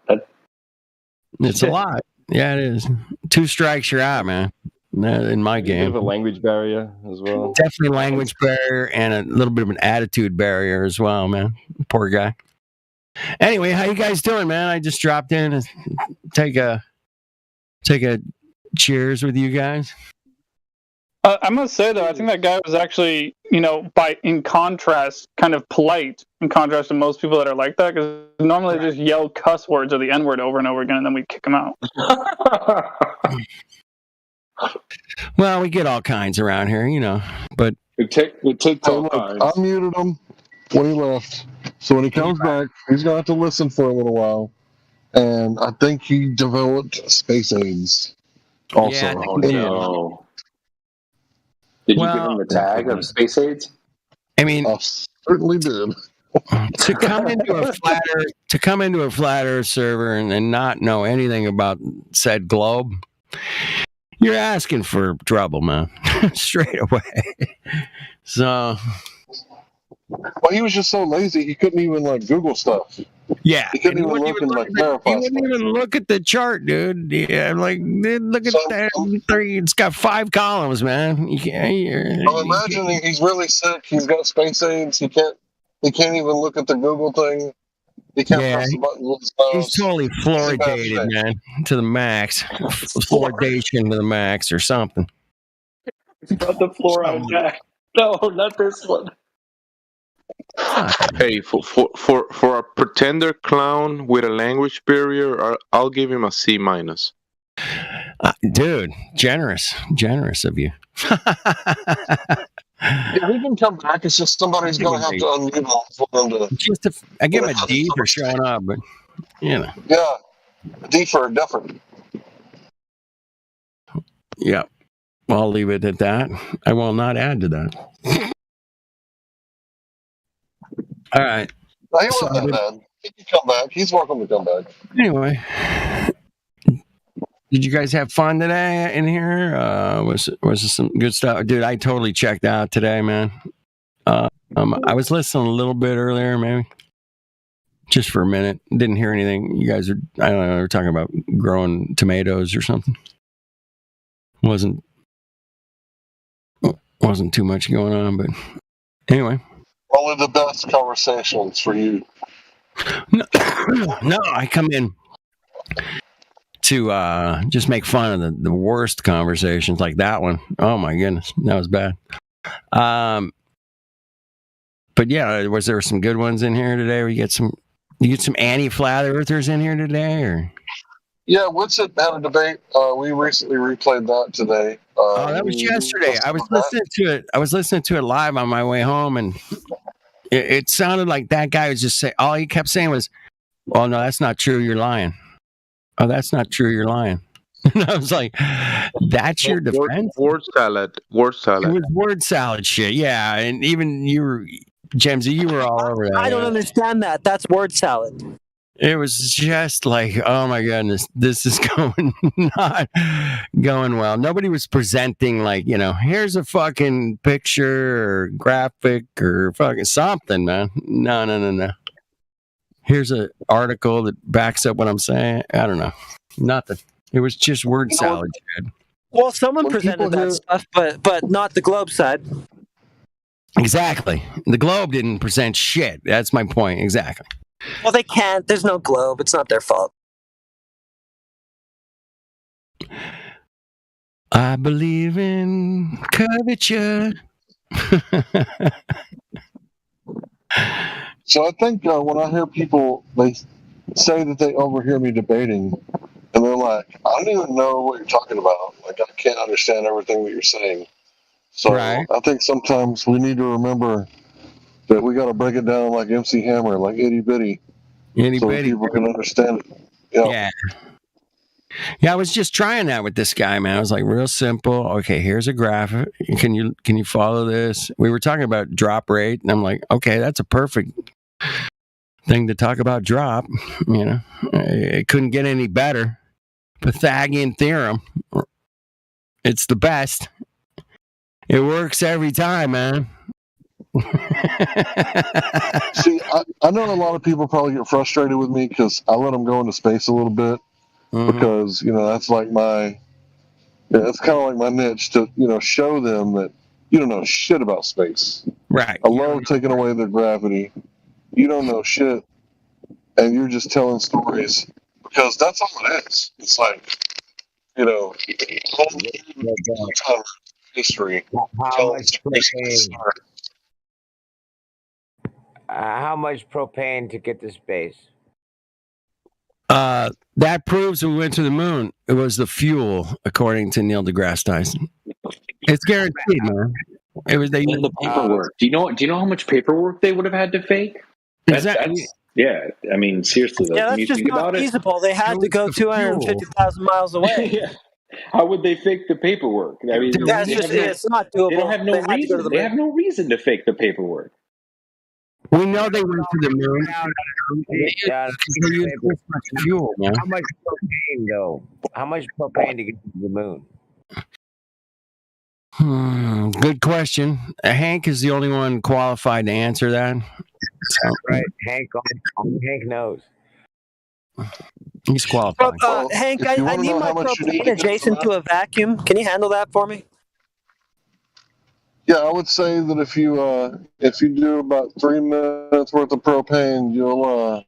It's a lot. Yeah, it is. 2 strikes, you're out, man. In my game, a bit of a language barrier as well. Definitely language barrier and a little bit of an attitude barrier as well, man. Poor guy. Anyway, how you guys doing, man? I just dropped in and take a cheers with you guys. I must say though, I think that guy was actually, in contrast, kind of polite in contrast to most people that are like that. Because normally they just yell cuss words or the N word over and over again, and then we kick them out. Well, we get all kinds around here, but we take I muted him when he left, so when he comes back, he's gonna have to listen for a little while. And I think he developed space aids. Also, yeah, oh no! Did you give him the tag of space aids? I mean, I certainly did. to come into a flat Earth server and not know anything about said globe, you're asking for trouble, man. Straight away. So, well, he was just so lazy he couldn't even Google stuff. Yeah, he couldn't even look and verify. He wouldn't even look at the chart, dude. Yeah, look at that 3. It's got 5 columns, man. I'm imagining he's really sick. He's got space aids. He can't even look at the Google thing. He can't press the button with his nose. He's totally fluoridated, man, to the max. Fluoridation to the max or something. Not the fluoride jack. No, not this one. Hey, for a pretender clown with a language barrier, I'll give him a C-. Dude, generous of you. Yeah, he can come back. It's just somebody's going to have to unmute him for him to. I give him a D for showing up, but Yeah, a D for different. Yeah, well, I'll leave it at that. I will not add to that. All right. No, he wasn't that bad. He can come back. He's welcome to come back. Anyway, did you guys have fun today in here? Was there some good stuff? Dude, I totally checked out today, man. I was listening a little bit earlier, maybe. Just for a minute. Didn't hear anything. You guys I don't know, they were talking about growing tomatoes or something. Wasn't too much going on, but anyway. Only the best conversations for you. No, I come in to just make fun of the worst conversations like that one. Oh my goodness, that was bad. But yeah, was there some good ones in here today? You get some anti-flat earthers in here today, or? Yeah, Woodson had a debate. We recently replayed that today. That was yesterday. I was listening to it live on my way home, and it sounded like that guy was just saying. All he kept saying was, "Oh no, that's not true. You're lying. Oh, that's not true. You're lying." And I was like, "That's your defense." Word salad. It was word salad shit. Yeah, and even you were, Jamesy, you were all over that. I don't understand that. That's word salad. It was just like, oh my goodness, this is not going well. Nobody was presenting like, here's a fucking picture or graphic or fucking something, man. No. Here's an article that backs up what I'm saying. I don't know. Nothing. It was just word salad. Well, someone presented that stuff, but not the Globe side. Exactly. The Globe didn't present shit. That's my point. Exactly. Well, they can't. There's no Globe. It's not their fault. I believe in curvature. So I think when I hear people, they say that they overhear me debating, and they're like, I don't even know what you're talking about. Like, I can't understand everything that you're saying. So Right. I think sometimes we need to remember that we got to break it down like MC Hammer, like itty bitty, so that people can understand it. Yeah. Yeah, I was just trying that with this guy, man. I was like, real simple. Okay, here's a graph. Can you follow this? We were talking about drop rate, and I'm like, okay, that's a perfect thing to talk about drop. You know, it couldn't get any better. Pythagorean theorem. It's the best. It works every time, man. See, I know a lot of people probably get frustrated with me because I let them go into space a little bit because, that's like it's kind of like my niche to, show them that you don't know shit about space. Right. I love taking away their gravity. You don't know shit, and you're just telling stories because that's all it is. It's like, history. How much propane to get to space? That proves we went to the moon. It was the fuel, according to Neil deGrasse Tyson. It's guaranteed, man. It was the paperwork. Do you know how much paperwork they would have had to fake? Yeah, I mean, seriously, Yeah, when that's you just think not about feasible. They had to go 250,000 miles away. Yeah. How would they fake the paperwork? I mean, It's not doable. They don't have no reason. They have no reason to fake the paperwork. We know they went to the moon. Fuel, man. How much propane, though? How much propane to get to the moon? Good question. Hank is the only one qualified to answer that. Right, Hank knows. He's qualified. Hank, I need my propane adjacent to a vacuum. Can you handle that for me? Yeah, I would say that if you do about 3 minutes worth of propane, you'll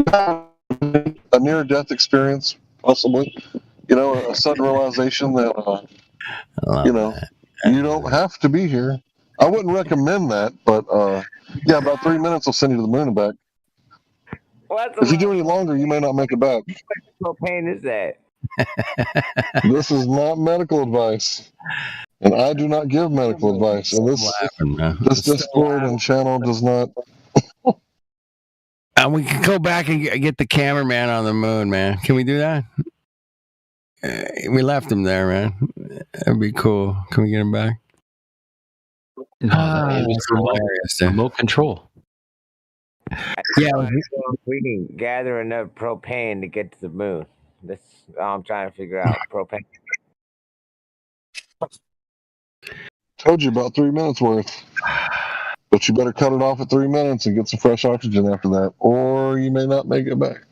have a near-death experience, possibly. A sudden realization that you don't have to be here. I wouldn't recommend that, but about 3 minutes will send you to the moon and back. If you do any longer, you may not make it back. What propane is that? This is not medical advice, and I do not give medical advice. And this Discord and channel does not. We can go back and get the cameraman on the moon, man. Can we do that? We left him there, man. That'd be cool. Can we get him back? Remote control. Yeah, we can gather enough propane to get to the moon. That's all I'm trying to figure out. Propane. Told you about 3 minutes worth. But you better cut it off at 3 minutes and get some fresh oxygen after that, or you may not make it back.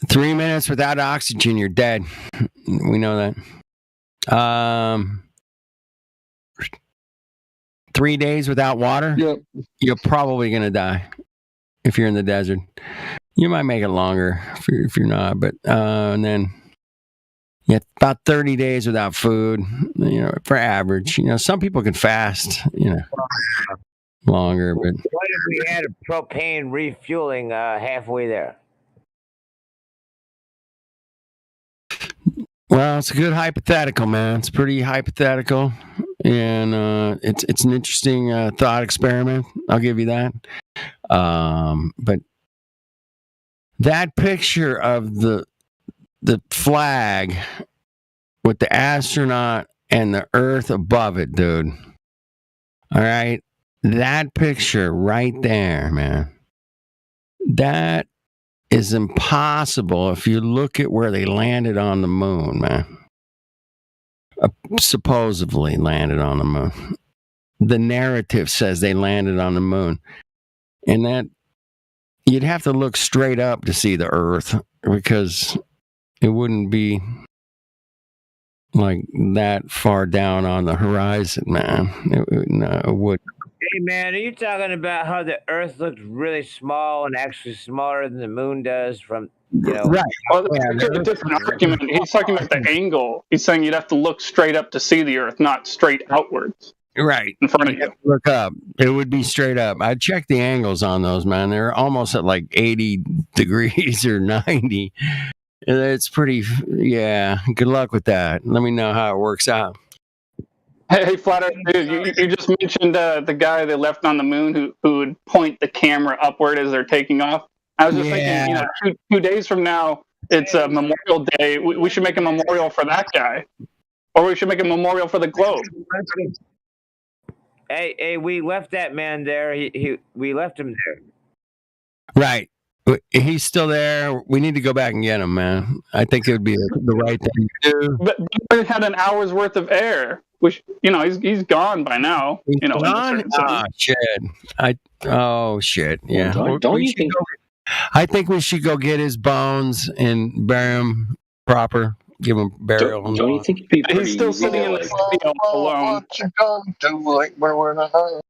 3 minutes without oxygen, you're dead. We know that. 3 days without water, you're probably going to die if you're in the desert. You might make it longer if you're not, but and then about 30 days without food, for average. Some people can fast, longer. But what if we had a propane refueling halfway there? Well, it's a good hypothetical, man. It's pretty hypothetical, and it's an interesting thought experiment. I'll give you that. But that picture of the flag with the astronaut and the Earth above it, dude. All right, that picture right there, man. That is impossible if you look at where they landed on the moon, man. Supposedly landed on the moon. The narrative says they landed on the moon. And that you'd have to look straight up to see the Earth because it wouldn't be like that far down on the horizon, man. It would. Hey, man, are you talking about how the Earth looks really small and actually smaller than the moon does from, Right. Well, that's a different argument. He's talking about the angle. He's saying you'd have to look straight up to see the Earth, not straight outwards. Right. in front of you. Look up. It would be straight up. I checked the angles on those, man. They're almost at like 80 degrees or 90. It's pretty, yeah. Good luck with that. Let me know how it works out. Hey, Flat Earth dude, you just mentioned the guy they left on the moon who would point the camera upward as they're taking off. I was just thinking, you know, 2 days from now, it's Memorial Day. We should make a memorial for that guy. Or we should make a memorial for the globe. Hey, we left that man there. We left him there. Right. He's still there. We need to go back and get him, man. I think it would be the right thing to do. But we had an hour's worth of air. Which, you know, he's gone by now. He's gone? Oh, shit. Shit. Yeah. Don't you think? I think we should go get his bones and bury him proper. Give him burial. Don't you think it'd be pretty He's still sitting in the studio alone. What you gonna do? Like we're in a hurry.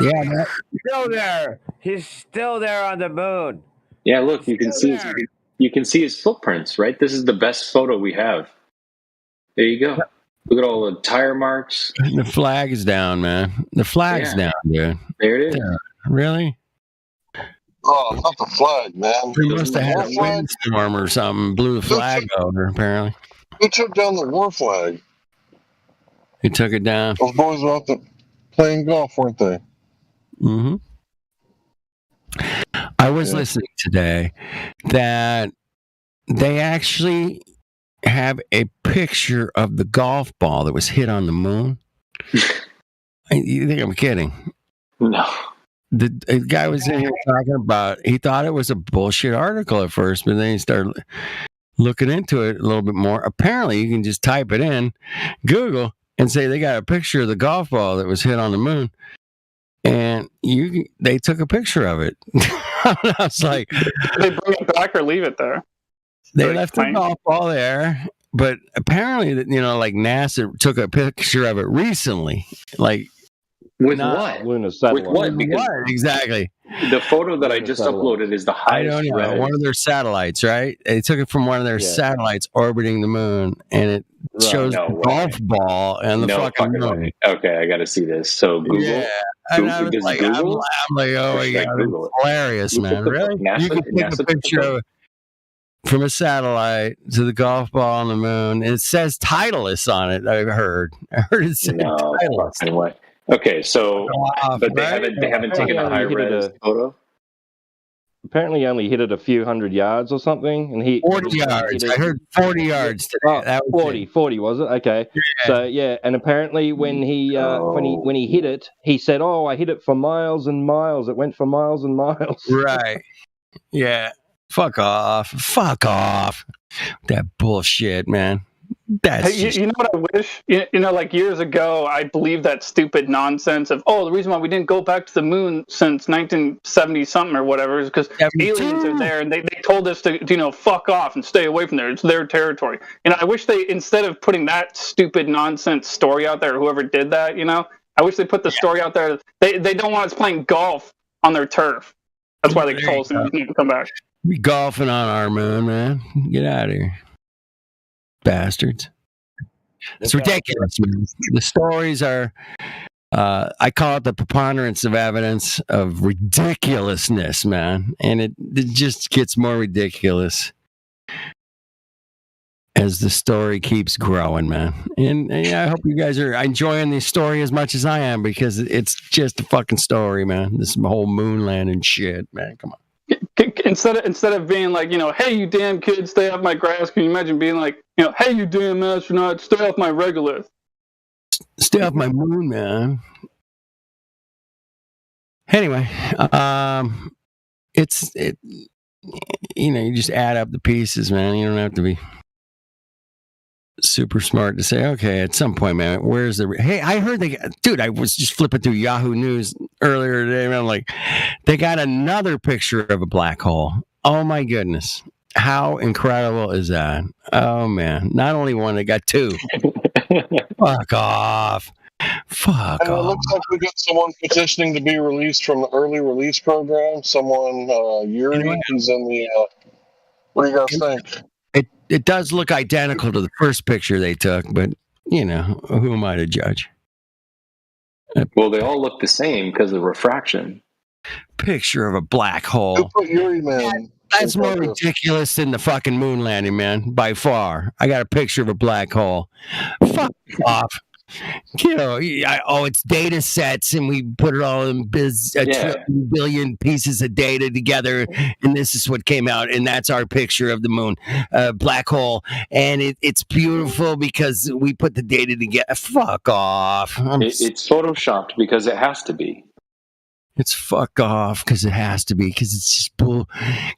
Yeah, still there. He's still there on the moon. Yeah, look, you can see his footprints, right? This is the best photo we have. There you go. Look at all the tire marks. The flag is down, man. The flag's down, dude. There it is. Yeah. Really? Oh, not the flag, man. We must have had a windstorm or something. Blew the flag over, apparently. Who took down the war flag? Who took it down? Those boys were out there playing golf, weren't they? Mm-hmm. I was listening today that they actually have a picture of the golf ball that was hit on the moon. You think I'm kidding? No. The guy was in here talking about, he thought it was a bullshit article at first, but then he started looking into it a little bit more. Apparently, you can just type it in Google and say they got a picture of the golf ball that was hit on the moon. And they took a picture of it. I was like, they bring it back or leave it there? They left the golf ball there, but apparently, like NASA took a picture of it recently. Like, with what? Lunar satellite. With what? Because exactly. The photo that I just uploaded is the highest. I don't know. One of their satellites, right? They took it from one of their satellites orbiting the moon, and it shows the golf ball and the fucking moon. Okay, I got to see this. So Google. Yeah. And I was like, I'm like, oh my God, it's hilarious, man. Really? You can take a picture of it from a satellite to the golf ball on the moon, and it says Titleist on it. I heard it said Titleist. Okay, so but they haven't taken a high res photo. Apparently, he only hit it a few hundred yards or something, and 40 yards. I heard 40 yards today. That was 40 was it? Okay. Yeah. So yeah, and apparently when he when he hit it, he said, "Oh, I hit it for miles and miles. It went for miles and miles." Right. Yeah. Fuck off. That bullshit, man. You know what I wish? Like years ago, I believed that stupid nonsense of, the reason why we didn't go back to the moon since 1970 something or whatever is because aliens are there and they told us to, fuck off and stay away from there. It's their territory. I wish they, instead of putting that stupid nonsense story out there, whoever did that, I wish they put the story out there. They don't want us playing golf on their turf. That's why they told us we need to come back. Be golfing on our moon, man. Get out of here. Bastards. It's ridiculous, man. The stories are, I call it the preponderance of evidence of ridiculousness, man. And it just gets more ridiculous as the story keeps growing, man. And I hope you guys are enjoying the story as much as I am, because it's just a fucking story, man. This whole moon landing shit, man. Come on. Instead of being like, hey, you damn kid, stay off my grass, can you imagine being like, hey, you damn astronaut, stay off my regolith. Stay off my moon, man. Anyway, you just add up the pieces, man. You don't have to be super smart to say, okay, at some point, man, where's hey, I heard I was just flipping through Yahoo News earlier today, and I'm like, they got another picture of a black hole. Oh my goodness. How incredible is that? Oh man. Not only one, they got two. Fuck off. Fuck off. It looks like we got someone petitioning to be released from the early release program. Someone, Yuri, who's in the, what do you guys think? it does look identical to the first picture they took, but you know, who am I to judge? Well, they all look the same because of refraction. Picture of a black hole. That's more ridiculous than the fucking moon landing, man, by far. I got a picture of a black hole. Fuck off. You know, it's data sets, and we put it all in trillion billion pieces of data together, and this is what came out, and that's our picture of the moon, black hole, and it's beautiful because we put the data together. Fuck off. It's photoshopped because it has to be. It's fuck off because it has to be, because it's just bull.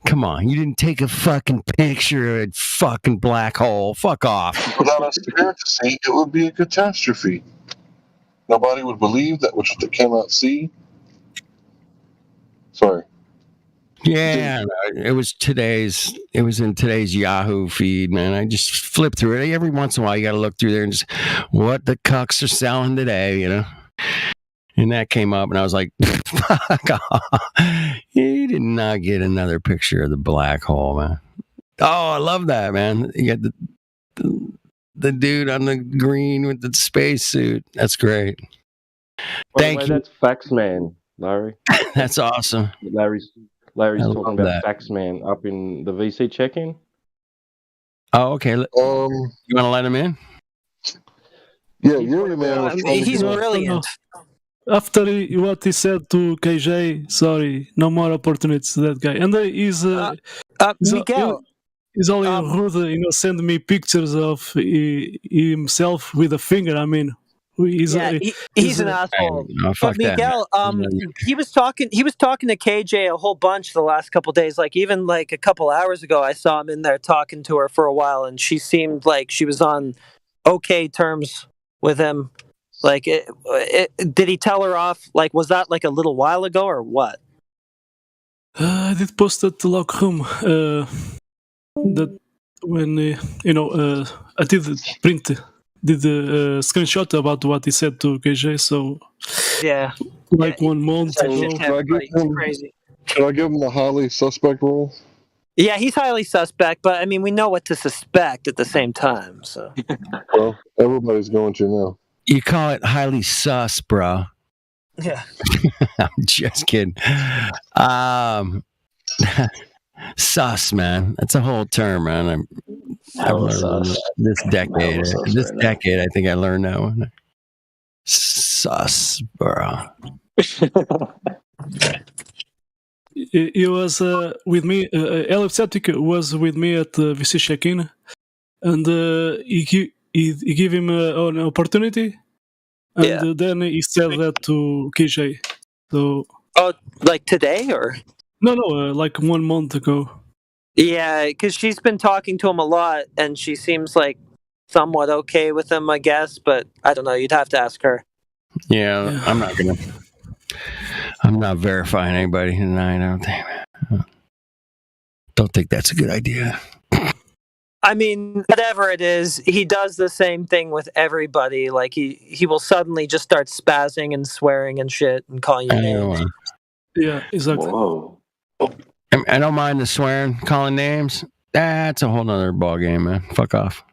Come on, you didn't take a fucking picture of a fucking black hole. Fuck off. Without us there to see, it would be a catastrophe. Nobody would believe that which they cannot see. Sorry. Yeah, it was in today's Yahoo feed, man. I just flip through it. Every once in a while, you got to look through there and just, what the cucks are selling today, you know? And that came up, and I was like, fuck off. You did not get another picture of the black hole, man. Oh, I love that, man. You got the dude on the green with the spacesuit. That's great. Thank you. That's Faxman, Larry. That's awesome. Larry's talking about Faxman up in the VC check-in. Oh, okay. You want to let him in? Yeah, Yuri, man. He's brilliant. After what he said to KJ, sorry, no more opportunities to that guy. And he's Miguel. He's only rude, send me pictures of himself with a finger. I mean, he's an asshole. But Miguel, he was talking to KJ a whole bunch the last couple of days. Like even like a couple hours ago, I saw him in there talking to her for a while, and she seemed like she was on okay terms with him. Like, did he tell her off? Like, was that like a little while ago or what? I did post at the lock room that when I did a screenshot about what he said to KJ. So yeah, 1 month ago. Crazy. Should I give him the highly suspect rule? Yeah, he's highly suspect, but I mean, we know what to suspect at the same time. So, well, everybody's going to now. You call it highly sus, bro. Yeah. I'm just kidding. Sus, man. That's a whole term, man. I've learned this decade. Decade, I think I learned that one. Sus, bro. He was with me. Elipseptic was with me at the VC check-in, and he gave him an opportunity, and then he said that to KJ. So, like today or? No, like 1 month ago. Yeah, because she's been talking to him a lot, and she seems like somewhat okay with him, I guess. But I don't know. You'd have to ask her. Yeah, I'm not verifying anybody tonight. I don't think that's a good idea. I mean, whatever it is, he does the same thing with everybody. Like he will suddenly just start spazzing and swearing and shit and calling you names. Yeah, exactly. Whoa. I don't mind the swearing, calling names. That's a whole nother ball game, man. Fuck off.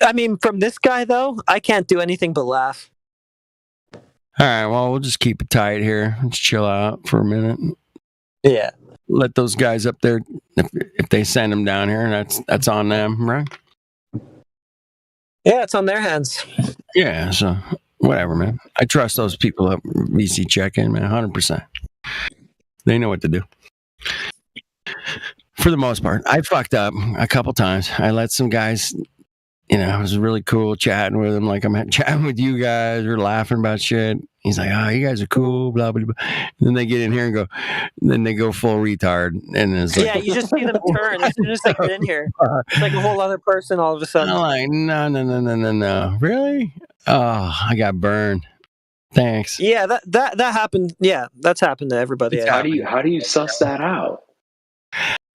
I mean, from this guy though, I can't do anything but laugh. All right, well, we'll just keep it tight here. Let's chill out for a minute. Yeah. Let those guys up there, if they send them down here, that's on them, right? Yeah, it's on their hands. Yeah, so whatever, man. I trust those people at VC check-in, man, 100%. They know what to do. For the most part, I fucked up a couple times. I let some guys, it was really cool chatting with them. Like I'm chatting with you guys. We're laughing about shit. He's like, "Oh, you guys are cool." Blah blah blah. And then they get in here and then they go full retard. And it's like, yeah, you just see them turn as soon as they get in here. It's like a whole other person all of a sudden. I'm like, no, really? Oh, I got burned. Thanks. Yeah, that happened. Yeah, that's happened to everybody. How do you suss that out?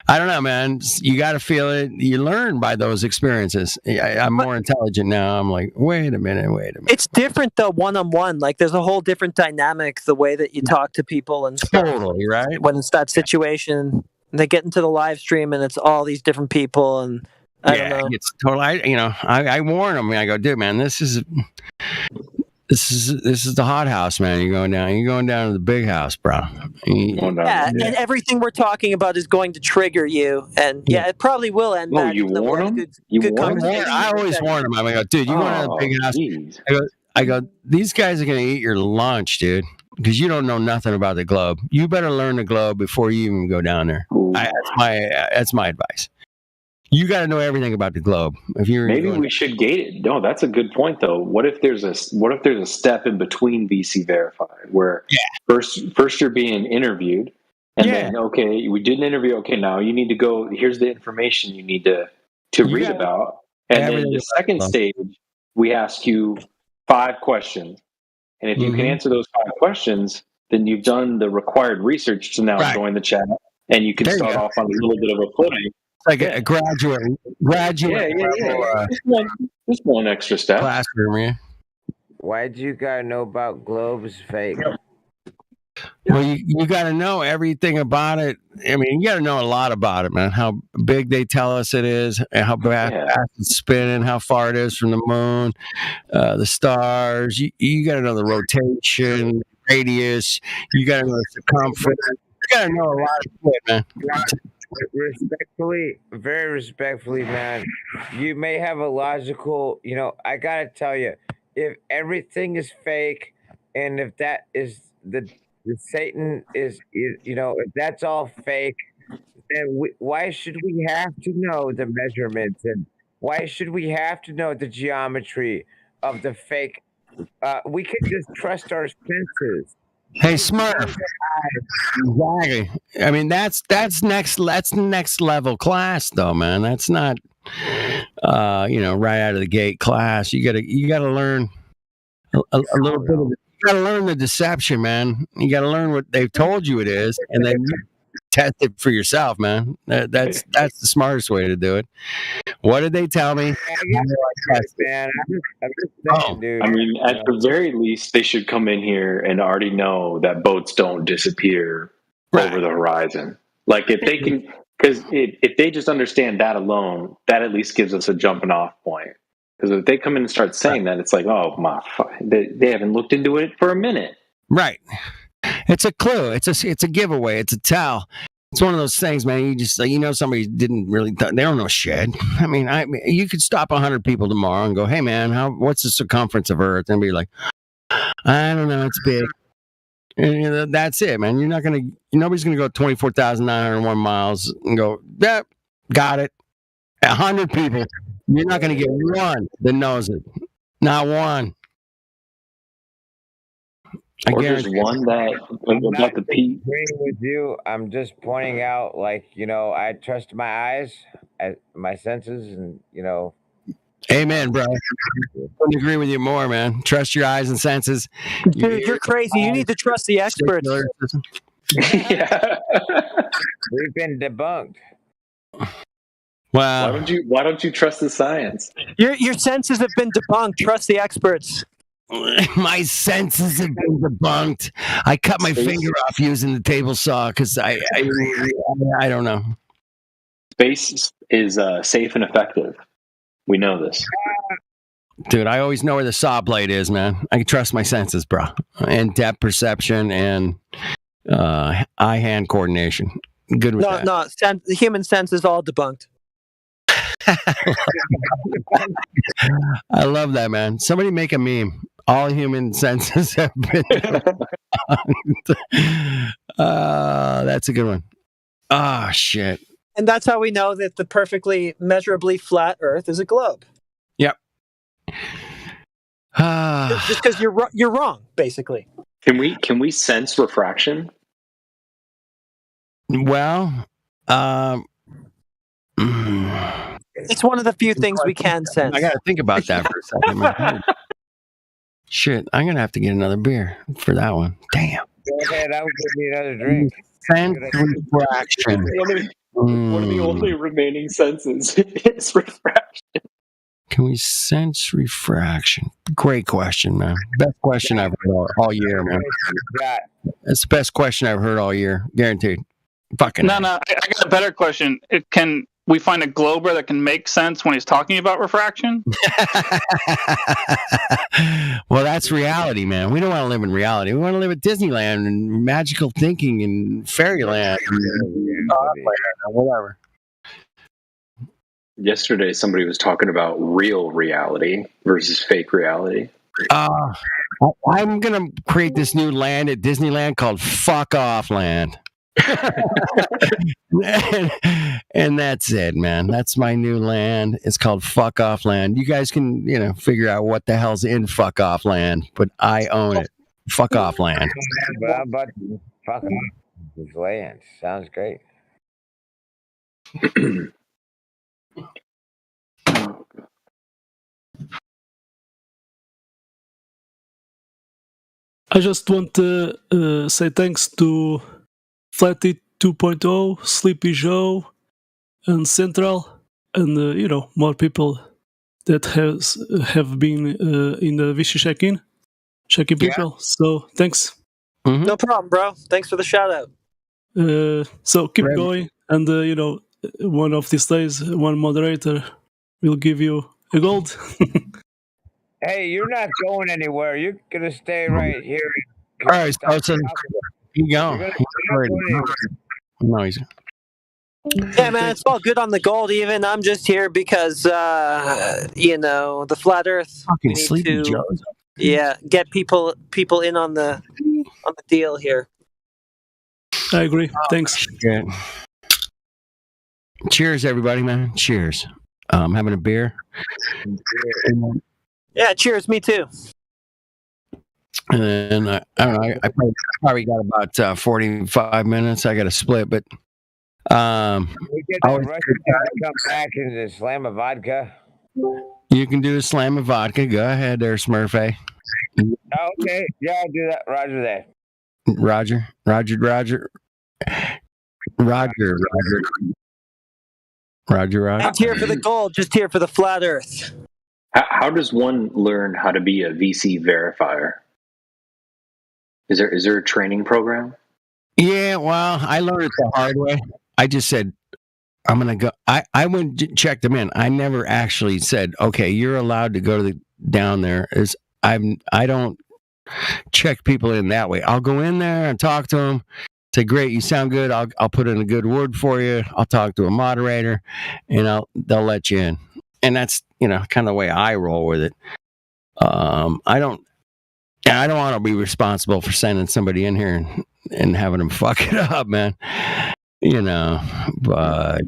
I don't know, man. You got to feel it. You learn by those experiences. I'm more intelligent now. I'm like, wait a minute. It's different though, one-on-one. Like there's a whole different dynamic, the way that you talk to people and stuff. Totally, right? When it's that situation, and they get into the live stream and it's all these different people, and I don't know. It's totally. I warn them. I go, dude, man, this is the hot house, man. You're going down to the big house, bro. And everything we're talking about is going to trigger you, and it probably will end bad. You warn them? You warn them? I always warn them. I go, dude, you going to the big house? I go, these guys are going to eat your lunch, dude, because you don't know nothing about the globe. You better learn the globe before you even go down there. That's my advice. You got to know everything about the globe. Maybe we should gate it. No, that's a good point, though. What if there's a step in between VC verified where first you're being interviewed, and then we did an interview. Okay, now you need to go. Here's the information you need to read about, and then the second stage we ask you 5 questions, and if you can answer those 5 questions, then you've done the required research to now join the chat, and you can start off on a little bit of a footing. Like a graduate. Just one extra step. Classroom, yeah. Why'd you gotta know about globes fake? Well, you got to know everything about it. I mean, you got to know a lot about it, man. How big they tell us it is, and how fast it's spinning, how far it is from the moon, the stars. You got to know the rotation, radius. You got to know the circumference. You got to know a lot of shit, man. Very respectfully, man, you may have a logical, I gotta tell you, if everything is fake, and if that is the Satan is, if that's all fake, then why should we have to know the measurements, and why should we have to know the geometry of the fake? We could just trust our senses. Hey, Smurf. Exactly. I mean, that's next level class, though, man. That's not, right out of the gate class. You gotta learn a little bit of it. You gotta learn the deception, man. You gotta learn what they've told you it is, and then test it for yourself, man. That's the smartest way to do it. What did they tell me? Man, I mean, at the very least, they should come in here and already know that boats don't disappear over the horizon. Like if they can, because if they just understand that alone, that at least gives us a jumping off point. Because if they come in and start saying that, it's like, oh my, they haven't looked into it for a minute. Right. It's a clue. It's a giveaway. It's a tell. It's one of those things, man. You just somebody didn't really. They don't know shit. I mean, you could stop 100 people tomorrow and go, "Hey, man, what's the circumference of Earth?" And be like, "I don't know. It's big." And that's it, man. Nobody's gonna go 24,901 miles and go, "Yep, got it." 100 people. You're not gonna get one that knows it. Not one. Or there's one that about the P. With you, I'm just pointing out, I trust my eyes, my senses, and Amen, bro. I couldn't agree with you more, man. Trust your eyes and senses. Dude, you're crazy. You need to trust the experts. Yeah. We've been debunked. Wow. Why don't you trust the science? Your senses have been debunked. Trust the experts. My senses have been debunked. I cut my finger off using the table saw because I don't know. Space is safe and effective. We know this. Dude, I always know where the saw blade is, man. I can trust my senses, bro. And depth perception and eye-hand coordination. Good with that. No, the human sense is all debunked. I love that, man. Somebody make a meme. All human senses have been that's a good one. Oh, shit. And that's how we know that the perfectly measurably flat Earth is a globe. Yep. Just because you're wrong, basically. Can we sense refraction? Well, it's one of the few things we can sense. I got to think about that for a second. Shit, I'm going to have to get another beer for that one. Damn. Go ahead, I'll give you another drink. Sense refraction. One of the only remaining senses is refraction. Can we sense refraction? Great question, man. Best question I've heard all year, man. That's the best question I've heard all year. Guaranteed. Fucking. No. I got a better question. we find a glober that can make sense when he's talking about refraction. Well, that's reality, man. We don't want to live in reality. We want to live at Disneyland and magical thinking and fairyland and whatever. Yesterday, somebody was talking about real reality versus fake reality. I'm going to create this new land at Disneyland called Fuck Off Land. And that's it, man. That's my new land. It's called Fuck Off Land. You guys can, figure out what the hell's in Fuck Off Land, but I own it. Fuck Off Land. But fuck off this land. Sounds great. I just want to say thanks to Flatty 2.0, Sleepy Joe, and Central, and more people that have been in the Vichy check-in people. So thanks. Mm-hmm. No problem, bro. Thanks for the shout out. So keep going, and one of these days, one moderator will give you a gold. Hey, you're not going anywhere. You're gonna stay right here. All right, so you go. Noise. Yeah, man, it's all good on the gold. Even I'm just here because the flat Earth. Fucking Sleepy Joe. Yeah, get people in on the deal here. I agree. Thanks. Good. Cheers, everybody, man. Cheers. Having a beer. Yeah, cheers. Me too. And I don't know. I probably got about 45 minutes. I got to split, but we get that Russian guy to come back and the slam of vodka. You can do a slam of vodka. Go ahead, there, Smurfy. Okay, yeah, I'll do that. Roger that. Roger. Not here for the gold, just here for the flat Earth. How does one learn how to be a VC verifier? Is there a training program? Yeah, well, I learned it the hard way. I just said, I'm going to go. I went and checked them in. I never actually said, okay, you're allowed to go down there. I don't check people in that way. I'll go in there and talk to them. Say, great, you sound good. I'll put in a good word for you. I'll talk to a moderator, and they'll let you in. And that's kind of the way I roll with it. I don't want to be responsible for sending somebody in here and having them fuck it up, man. But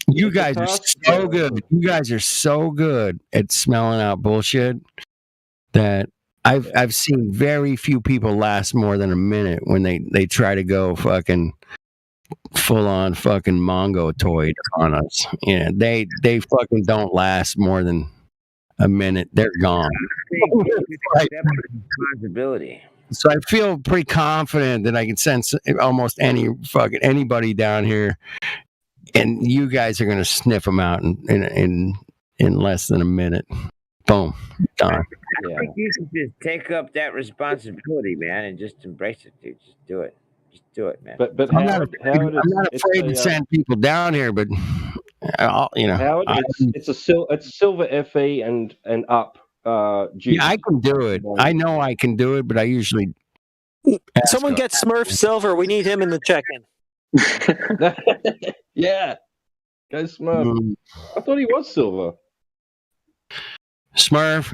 you guys are so good. You guys are so good at smelling out bullshit that I've seen very few people last more than a minute when they try to go fucking full on fucking Mongotoid on us. Yeah, they fucking don't last more than a minute. They're gone. Responsibility. So I feel pretty confident that I can sense almost anybody down here, and you guys are going to sniff them out in less than a minute. Boom, gone. I think you should just take up that responsibility, man, and just embrace it, dude. Just do it. Just do it, man. But I'm not afraid to send people down here, but Howard, it's silver FE and up. Yeah, I can do it. I know I can do it, but I usually someone get Smurf Silver. We need him in the check-in. Yeah, go Smurf. I thought he was silver. Smurf,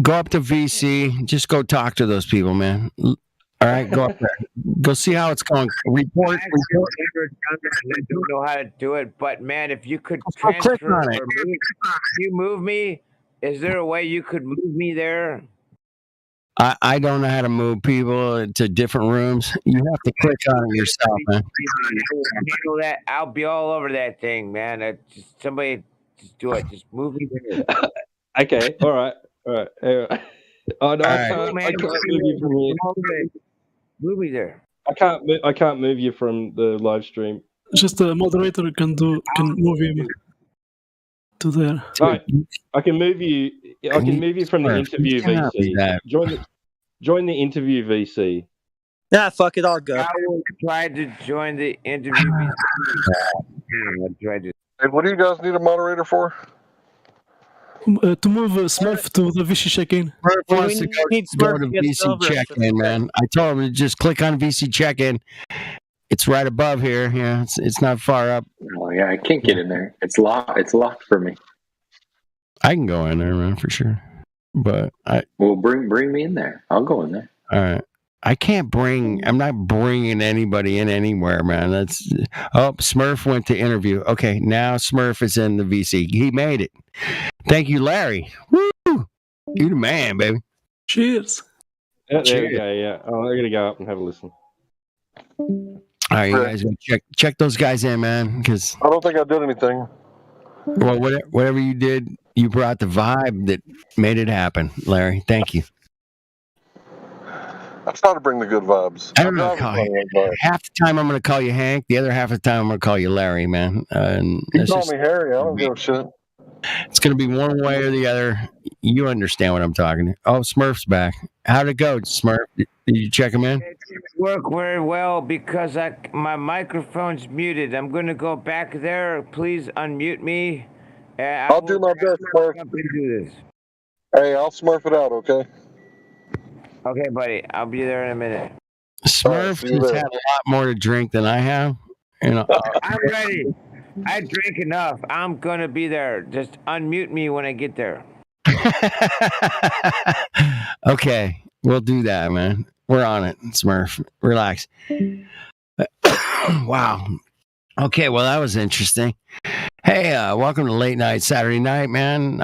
go up to VC. Just go talk to those people, man. All right, go up there. Go see how it's going. Report. I don't know how to do it, but man, if you could transfer or move me, is there a way you could move me there? I don't know how to move people to different rooms. You have to click on it yourself, man. That I'll be all over that thing, man. Somebody just do it. Just move me there. Okay. All right. Oh no, I can't move you from here. Move me there. I can't move you from the live stream. Just a moderator can move him to there. All right. I can move you. I can move you from the interview VC. Join the interview VC. Yeah, fuck it, I'll go. I will try to join the interview VC. Hey, what do you guys need a moderator for? To move Smurf to the VC check-in. Smurf wants to go to VC check-in, man. I told him to just click on VC check-in. It's right above here. Yeah, it's not far up. Oh yeah, I can't get in there. It's locked. It's locked for me. I can go in there, man, for sure. But bring me in there. I'll go in there. All right. I'm not bringing anybody in anywhere, man. Smurf went to interview. Okay, now Smurf is in the VC. He made it. Thank you, Larry. Woo! You the man, baby. Cheers. There we go, yeah. Oh, they're going to go up and have a listen. All right, you guys check those guys in, man, because I don't think I did anything. Well, whatever you did, you brought the vibe that made it happen, Larry. Thank you. I try to bring the good vibes. I don't know. Half the time I'm going to call you Hank. The other half of the time I'm going to call you Larry, man. You call me Harry. I don't give a shit. It's going to be one way or the other. You understand what I'm talking to. Oh, Smurf's back. How'd it go, Smurf? Did you check him in? It didn't work very well because my microphone's muted. I'm going to go back there. Please unmute me. I'll do my best, Smurf. Do this. Hey, I'll Smurf it out, okay? Okay, buddy. I'll be there in a minute. Smurf has had a lot more to drink than I have. I'm ready. I drink enough. I'm going to be there. Just unmute me when I get there. Okay, we'll do that, man. We're on it, Smurf. Relax. Wow. Okay, well, that was interesting. Hey, welcome to Late Night Saturday Night, man.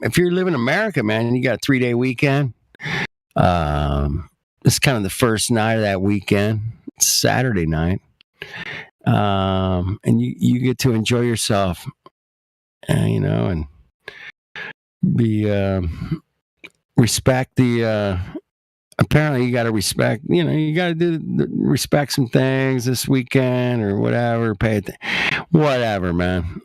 If you live in America, man, and you got a 3-day weekend, this is kind of the first night of that weekend. It's Saturday night. And you get to enjoy yourself, and be respect the apparently you got to respect, you got to respect some things this weekend or whatever, whatever, man.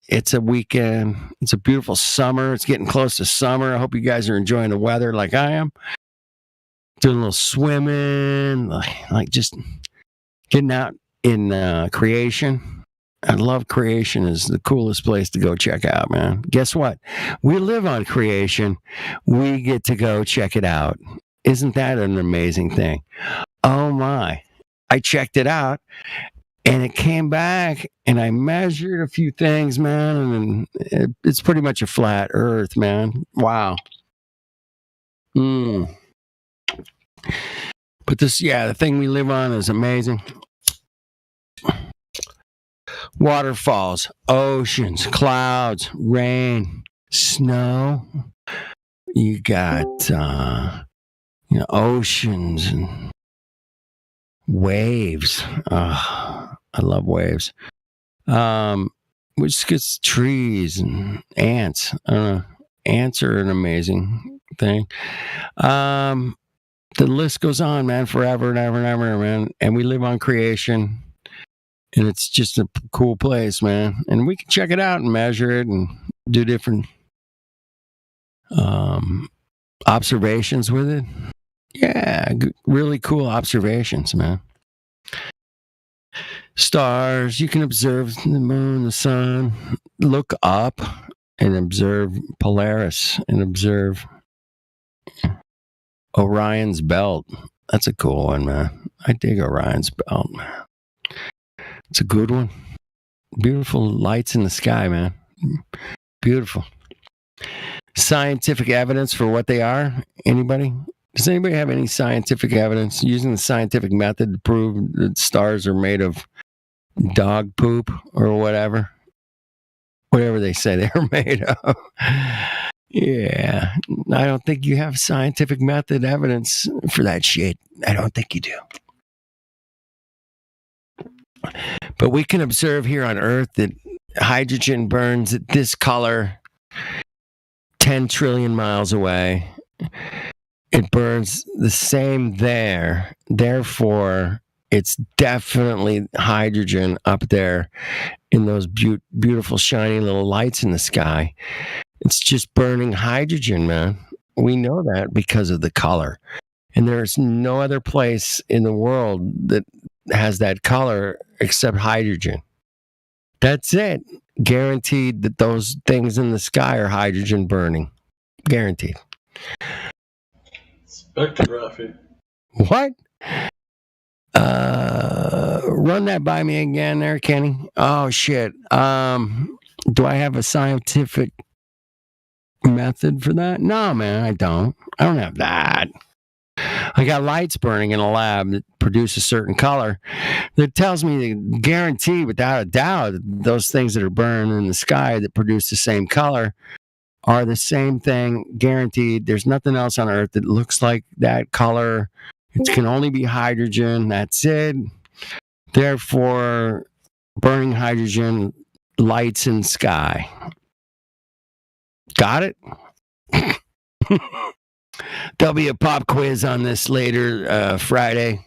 It's a weekend. It's a beautiful summer. It's getting close to summer. I hope you guys are enjoying the weather like I am. Doing a little swimming, like just getting out in Creation. I love Creation. Is the coolest place to go check out, man. Guess what? We live on Creation. We get to go check it out. Isn't that an amazing thing? Oh my. I checked it out and it came back and I measured a few things, man, and it's pretty much a flat earth, man. Wow. But the thing we live on is amazing. Waterfalls, oceans, clouds, rain, snow. You got, oceans and waves. I love waves. Which gets trees and ants. Ants are an amazing thing. The list goes on, man, forever and ever and ever, man. And we live on Creation. And it's just a cool place, man. And we can check it out and measure it and do different observations with it. Yeah, really cool observations, man. Stars, you can observe the moon, the sun. Look up and observe Polaris and observe Orion's belt. That's a cool one, man. I dig Orion's belt, man. It's a good one. Beautiful lights in the sky, man. Beautiful. Scientific evidence for what they are? Anybody? Does anybody have any scientific evidence using the scientific method to prove that stars are made of dog poop or whatever? Whatever they say they're made of. Yeah. I don't think you have scientific method evidence for that shit. I don't think you do. But we can observe here on Earth that hydrogen burns at this color 10 trillion miles away. It burns the same there. Therefore, it's definitely hydrogen up there in those beautiful, shiny little lights in the sky. It's just burning hydrogen, man. We know that because of the color. And there's no other place in the world that has that color except hydrogen. That's it. guaranteed that those things in the sky are hydrogen burning. Guaranteed. Spectrography. What? Run that by me again there, Kenny. Oh shit. Do I have a scientific method for that? No, man, I don't have that. I got lights burning in a lab that produce a certain color that tells me to guarantee without a doubt those things that are burning in the sky that produce the same color are the same thing, guaranteed. There's nothing else on Earth that looks like that color. It can only be hydrogen. That's it. Therefore, burning hydrogen lights in sky. Got it? There'll be a pop quiz on this later Friday.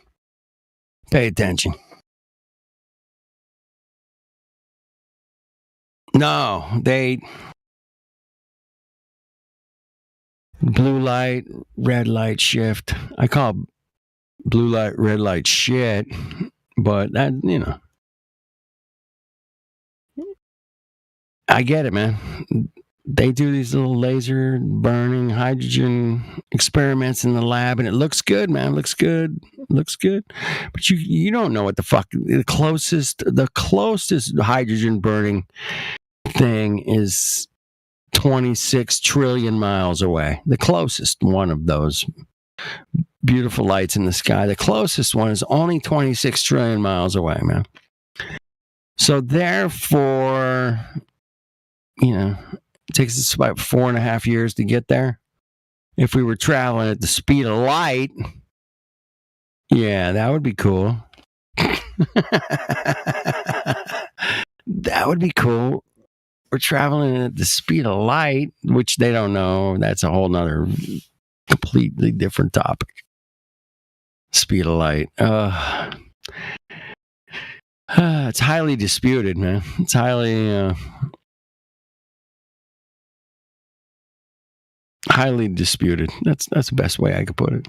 Pay attention. No, they blue light, red light shift. I call blue light, red light shit, but that, I get it, man. They do these little laser burning hydrogen experiments in the lab, and it looks good, man. Looks good. But you don't know what the fuck the closest hydrogen burning thing is 26 trillion miles away. The closest one of those beautiful lights in the sky, the closest one is only 26 trillion miles away, man. So therefore, it takes us about 4.5 years to get there. If we were traveling at the speed of light, yeah, that would be cool. That would be cool. We're traveling at the speed of light, which they don't know. That's a whole nother completely different topic. Speed of light. It's highly disputed, man. It's highly disputed. That's the best way I could put it.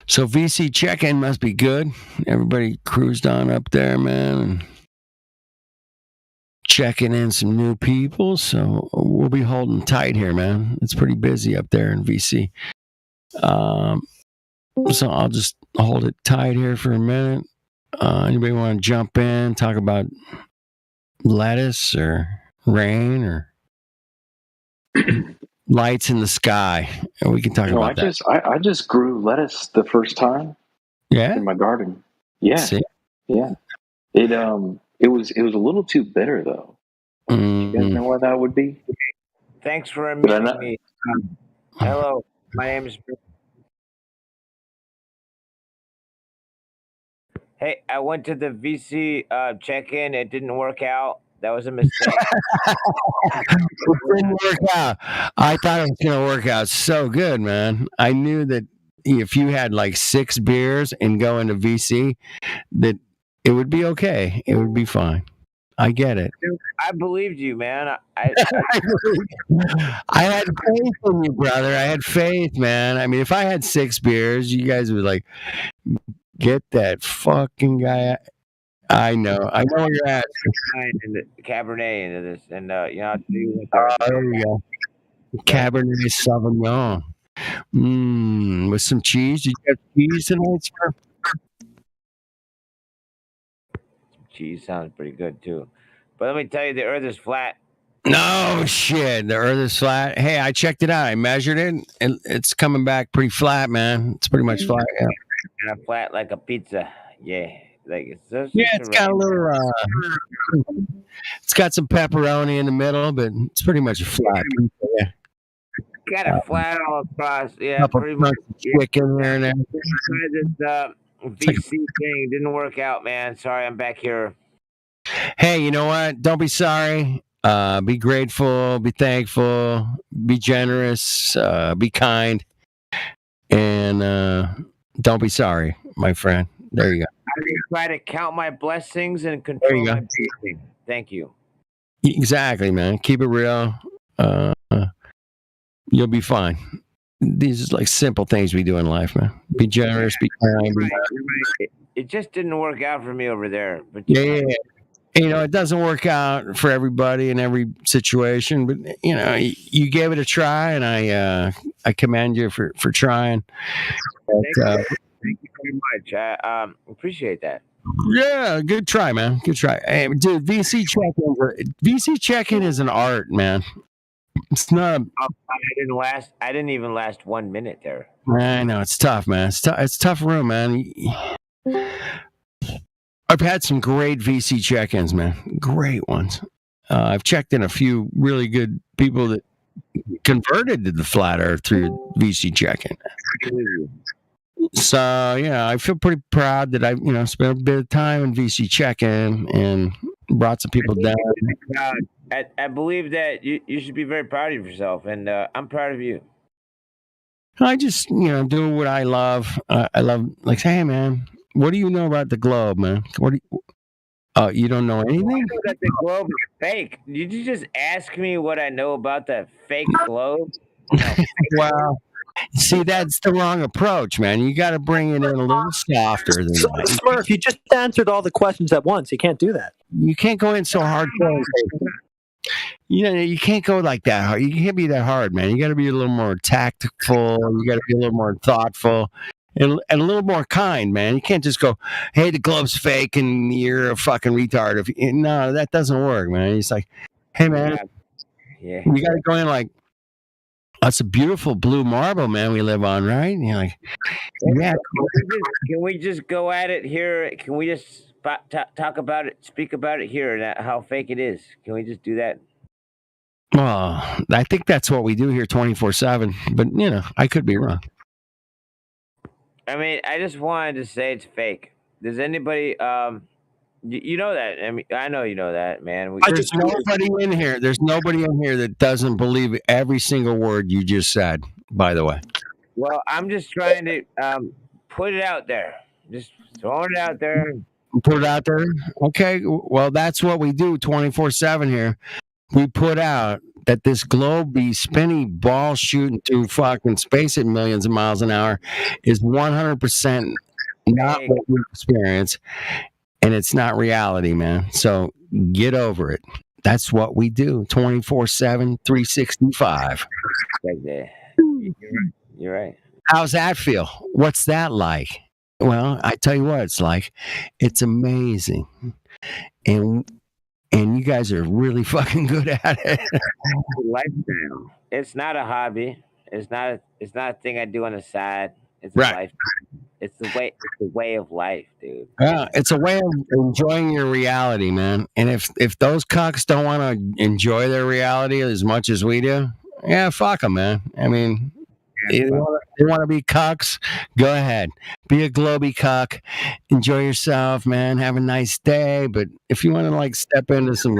So VC check-in must be good. Everybody cruised on up there, man, and checking in some new people. So we'll be holding tight here, man. It's pretty busy up there in VC. So I'll just hold it tight here for a minute. Anybody want to jump in, talk about lettuce or rain or lights in the sky? And we can talk about that. I just grew lettuce the first time. Yeah, in my garden. Yeah, see? Yeah. It was a little too bitter though. You guys know why that would be? Thanks for admitting me. Hello, my name is. Hey, I went to the VC check-in. It didn't work out. That was a mistake. It didn't work out. I thought it was going to work out so good, man. I knew that if you had like 6 beers and go into VC, that it would be okay. It would be fine. I get it. I believed you, man. I had faith in you, brother. I had faith, man. I mean, if I had 6 beers, you guys would like, get that fucking guy. I know where you're at. And the Cabernet into this, and there you go. Cabernet Sauvignon. With some cheese. Did you have cheese tonight, sir? Cheese sounds pretty good too. But let me tell you, the Earth is flat. No shit. The Earth is flat. Hey, I checked it out. I measured it, and it's coming back pretty flat, man. It's pretty much flat. Yeah. Kind of flat like a pizza. Yeah. Like it's got a little. It's got some pepperoni in the middle, but it's pretty much a flat pizza. Yeah. Got a flat all across. Yeah, pretty much. Chicken there and there. This VC thing didn't work out, man. Sorry, I'm back here. Hey, you know what? Don't be sorry. Be grateful. Be thankful. Be generous. Be kind. And don't be sorry, my friend. There you go. I try to count my blessings and control my blessings. Thank you. Exactly, man. Keep it real. You'll be fine. these are like simple things we do in life, man. Be generous, be kind. It just didn't work out for me over there. But Yeah. It doesn't work out for everybody in every situation, but you gave it a try, and I commend you for trying. But, thank you very much. I appreciate that. Yeah, good try, man. Good try. Hey, dude, VC check-in is an art, man. It's not. I didn't even last 1 minute there. I know it's tough, man. It's tough room, man. I've had some great VC check-ins, man. Great ones. I've checked in a few really good people that converted to the flat earth through VC check-in. So I feel pretty proud that I spent a bit of time in VC check-in and brought some people down. I believe that you should be very proud of yourself, and I'm proud of you. I just do what I love. I love hey man, what do you know about the globe, man? You don't know anything? I know that the globe is fake. Did you just ask me what I know about the fake globe? Wow. See, that's the wrong approach, man. You got to bring it in a little softer than that. Smurf, you just answered all the questions at once. You can't do that. You can't go in so hardcore. You can't go like that hard. You can't be that hard, man. You got to be a little more tactful. You got to be a little more thoughtful and a little more kind, man. You can't just go, hey, the globe's fake and you're a fucking retard. No, that doesn't work, man. It's like, hey, man, you got to go in like, that's a beautiful blue marble, man, we live on, right? And you're like, yeah. Can we just go at it here? Can we just talk about it, speak about it here, and how fake it is? Can we just do that? Well, I think that's what we do here 24/7, but I could be wrong. I mean, I just wanted to say it's fake. Does anybody, you know that? I mean, I know you know that, man. There's nobody in here. There's nobody in here that doesn't believe every single word you just said. By the way. Well, I'm just trying to put it out there. Just throwing it out there. Put it out there. Okay. Well, that's what we do 24/7 here. We put out that this globe be spinning ball shooting through fucking space at millions of miles an hour is 100% not what we experience. And it's not reality, man. So get over it. That's what we do 24/7, 365. You're right. How's that feel? What's that like? Well, I tell you what it's like. It's amazing. And you guys are really fucking good at it. Lifestyle. It's not a hobby. It's not a thing I do on the side. It's a lifestyle. It's the way of life, dude. Yeah, it's a way of enjoying your reality, man. And if those cucks don't want to enjoy their reality as much as we do, yeah, fuck them, man. I mean, they want to be cucks, go ahead. Be a globy cuck. Enjoy yourself, man. Have a nice day. But if you want to step into some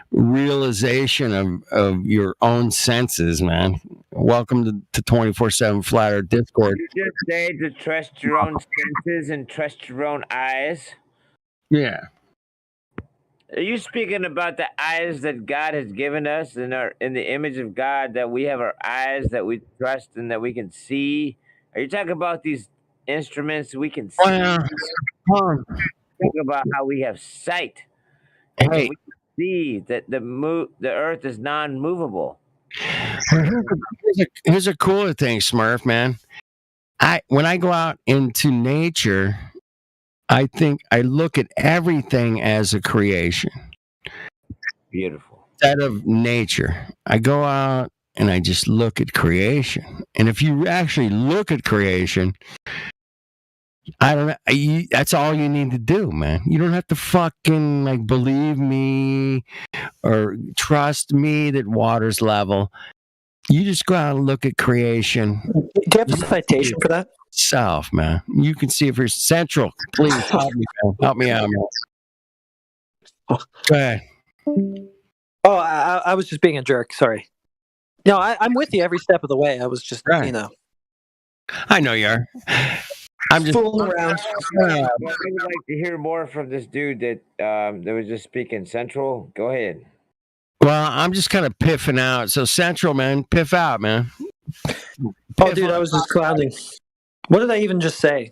realization of your own senses, man, welcome to 24/7 Flat Earth Discord. Did you just say to trust your own senses and trust your own eyes? Yeah. Are you speaking about the eyes that God has given us in the image of God, that we have our eyes that we trust and that we can see? Are you talking about these instruments we can see? Talking about how we have sight. Hey. We can see that the earth is non-movable. Here's a cooler thing, Smurf, man. When I go out into nature, I think I look at everything as a creation. Beautiful. Instead of nature, I go out and I just look at creation. And if you actually look at creation, I don't know. That's all you need to do, man. You don't have to fucking believe me or trust me that water's level. You just go out and look at creation. Do you have a citation for that? Self, man. You can see if you're Central. Please help me, man. Help me out, man. Go ahead. Oh, I was just being a jerk. Sorry. No, I'm with you every step of the way. I was just, I know you are. I'm just fooling around. I would like to hear more from this dude that was just speaking Central. Go ahead. Well, I'm just kind of piffing out. So Central, man, piff out, man. Oh, dude, I was just clowning. What did I even just say?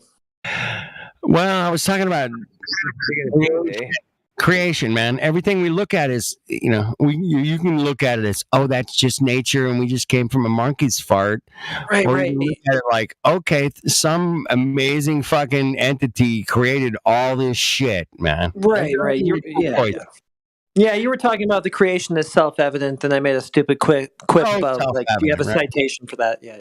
Well, I was talking about creation, man. Everything we look at is, you can look at it as, oh, that's just nature, and we just came from a monkey's fart. Right, or right. You look at it like, okay, some amazing fucking entity created all this shit, man. Right. Yeah, you were talking about the creation is self-evident, and I made a stupid quip about like, do you have a citation for that? Yeah.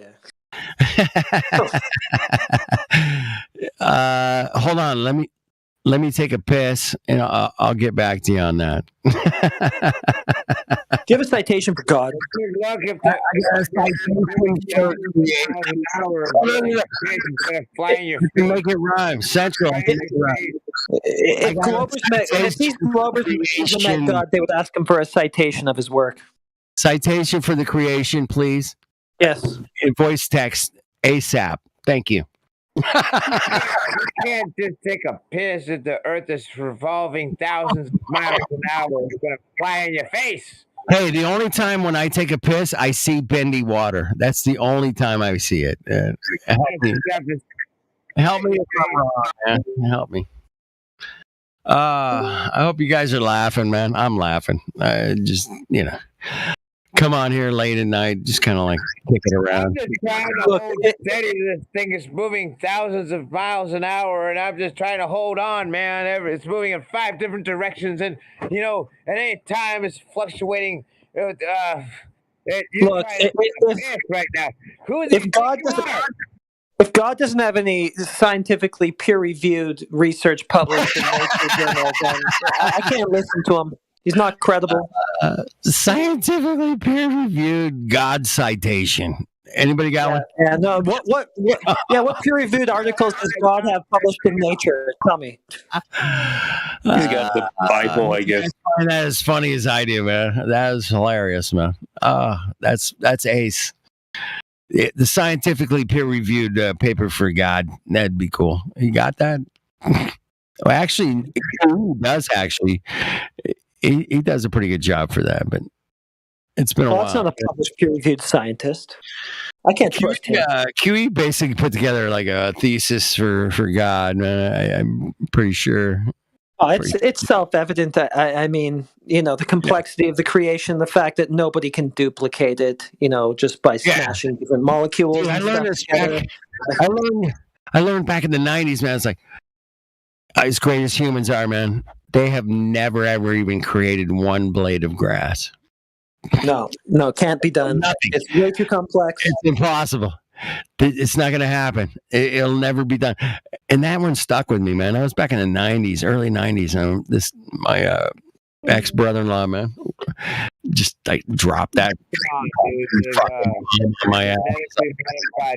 Hold on, let me take a piss, and I'll get back to you on that. Do you have a citation for God? Make it rhyme. Central. If these Globers met God, they would ask him for a citation of his work. Citation for the creation, please. Yes. In voice text ASAP. Thank you. You can't just take a piss if the Earth is revolving thousands of miles an hour. It's going to fly in your face. Hey, the only time when I take a piss, I see bendy water. That's the only time I see it. Help me if I'm wrong, man. Help me. I hope you guys are laughing, man. I'm laughing. Just, come on here late at night, just kind of like kick it around. I'm just trying to hold steady. This thing is moving thousands of miles an hour, and I'm just trying to hold on, man. It's moving in 5 different directions, and at any time it's fluctuating. Look, right now. If God doesn't have any scientifically peer-reviewed research published in Nature Journal, then I can't listen to him. He's not credible. Scientifically peer-reviewed God citation. Anybody got one? Yeah, no. What peer-reviewed articles does God have published in Nature? Tell me. He's got the Bible, I guess. I find that as funny as I do, man. That is hilarious, man. That's ace. The scientifically peer-reviewed paper for God. That'd be cool. You got that? Well, actually, he does actually. He does a pretty good job for that, but it's been a while. That's not a published peer-reviewed scientist. I can't trust him. QE basically put together like a thesis for God, man. I'm pretty sure. Oh, it's self-evident. I mean, the complexity of the creation, the fact that nobody can duplicate it, just by smashing different molecules. Dude, I learned back in the 90s, man. It's like, as great as humans are, man, they have never, ever even created one blade of grass. No, can't be done. Nothing. It's way too complex. It's impossible. It's not going to happen. It'll never be done. And that one stuck with me, man. I was back in the 90s, early 90s. And my ex-brother-in-law, man, just like dropped that. My ass.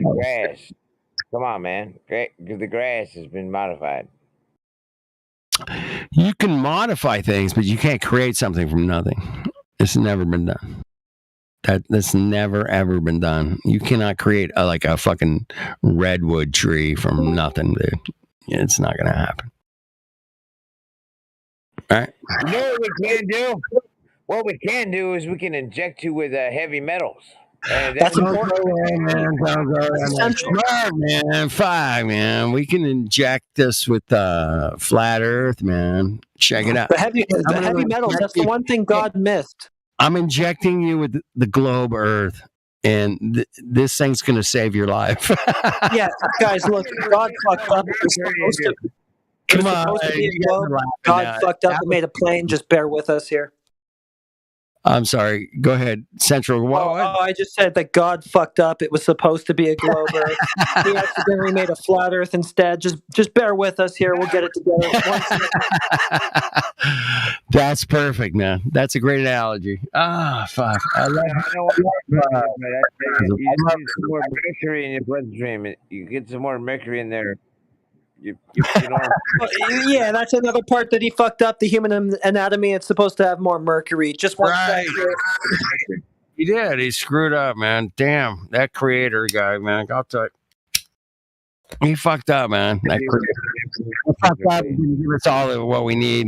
Grass. Come on, man. Because the grass has been modified. You can modify things, but you can't create something from nothing. It's never been done. That's never ever been done. You cannot create a fucking redwood tree from nothing, dude. It's not gonna happen. All right. You know what we can do? What we can do is we can inject you with heavy metals. That's important, man. Fuck, man. We can inject this with flat Earth, man. Check it out. The heavy metals. That's the one thing God missed. I'm injecting you with the globe Earth, and this thing's going to save your life. Yeah, guys, look, God fucked up. Come on. God fucked up and made a plane. Just bear with us here. I'm sorry. Go ahead, Central. Oh, I just said that God fucked up. It was supposed to be a globe Earth. He accidentally made a flat Earth instead. Just bear with us here. We'll get it together. That's perfect, man. That's a great analogy. Fuck. I love you get some more mercury in your bloodstream. You get some more mercury in there. Yeah, that's another part that he fucked up. The human anatomy, it's supposed to have more mercury. Just one second. He did. He screwed up, man. Damn, that creator guy, man. I'll tell you. He fucked up, man. That fucked up. He didn't give us all of what we need.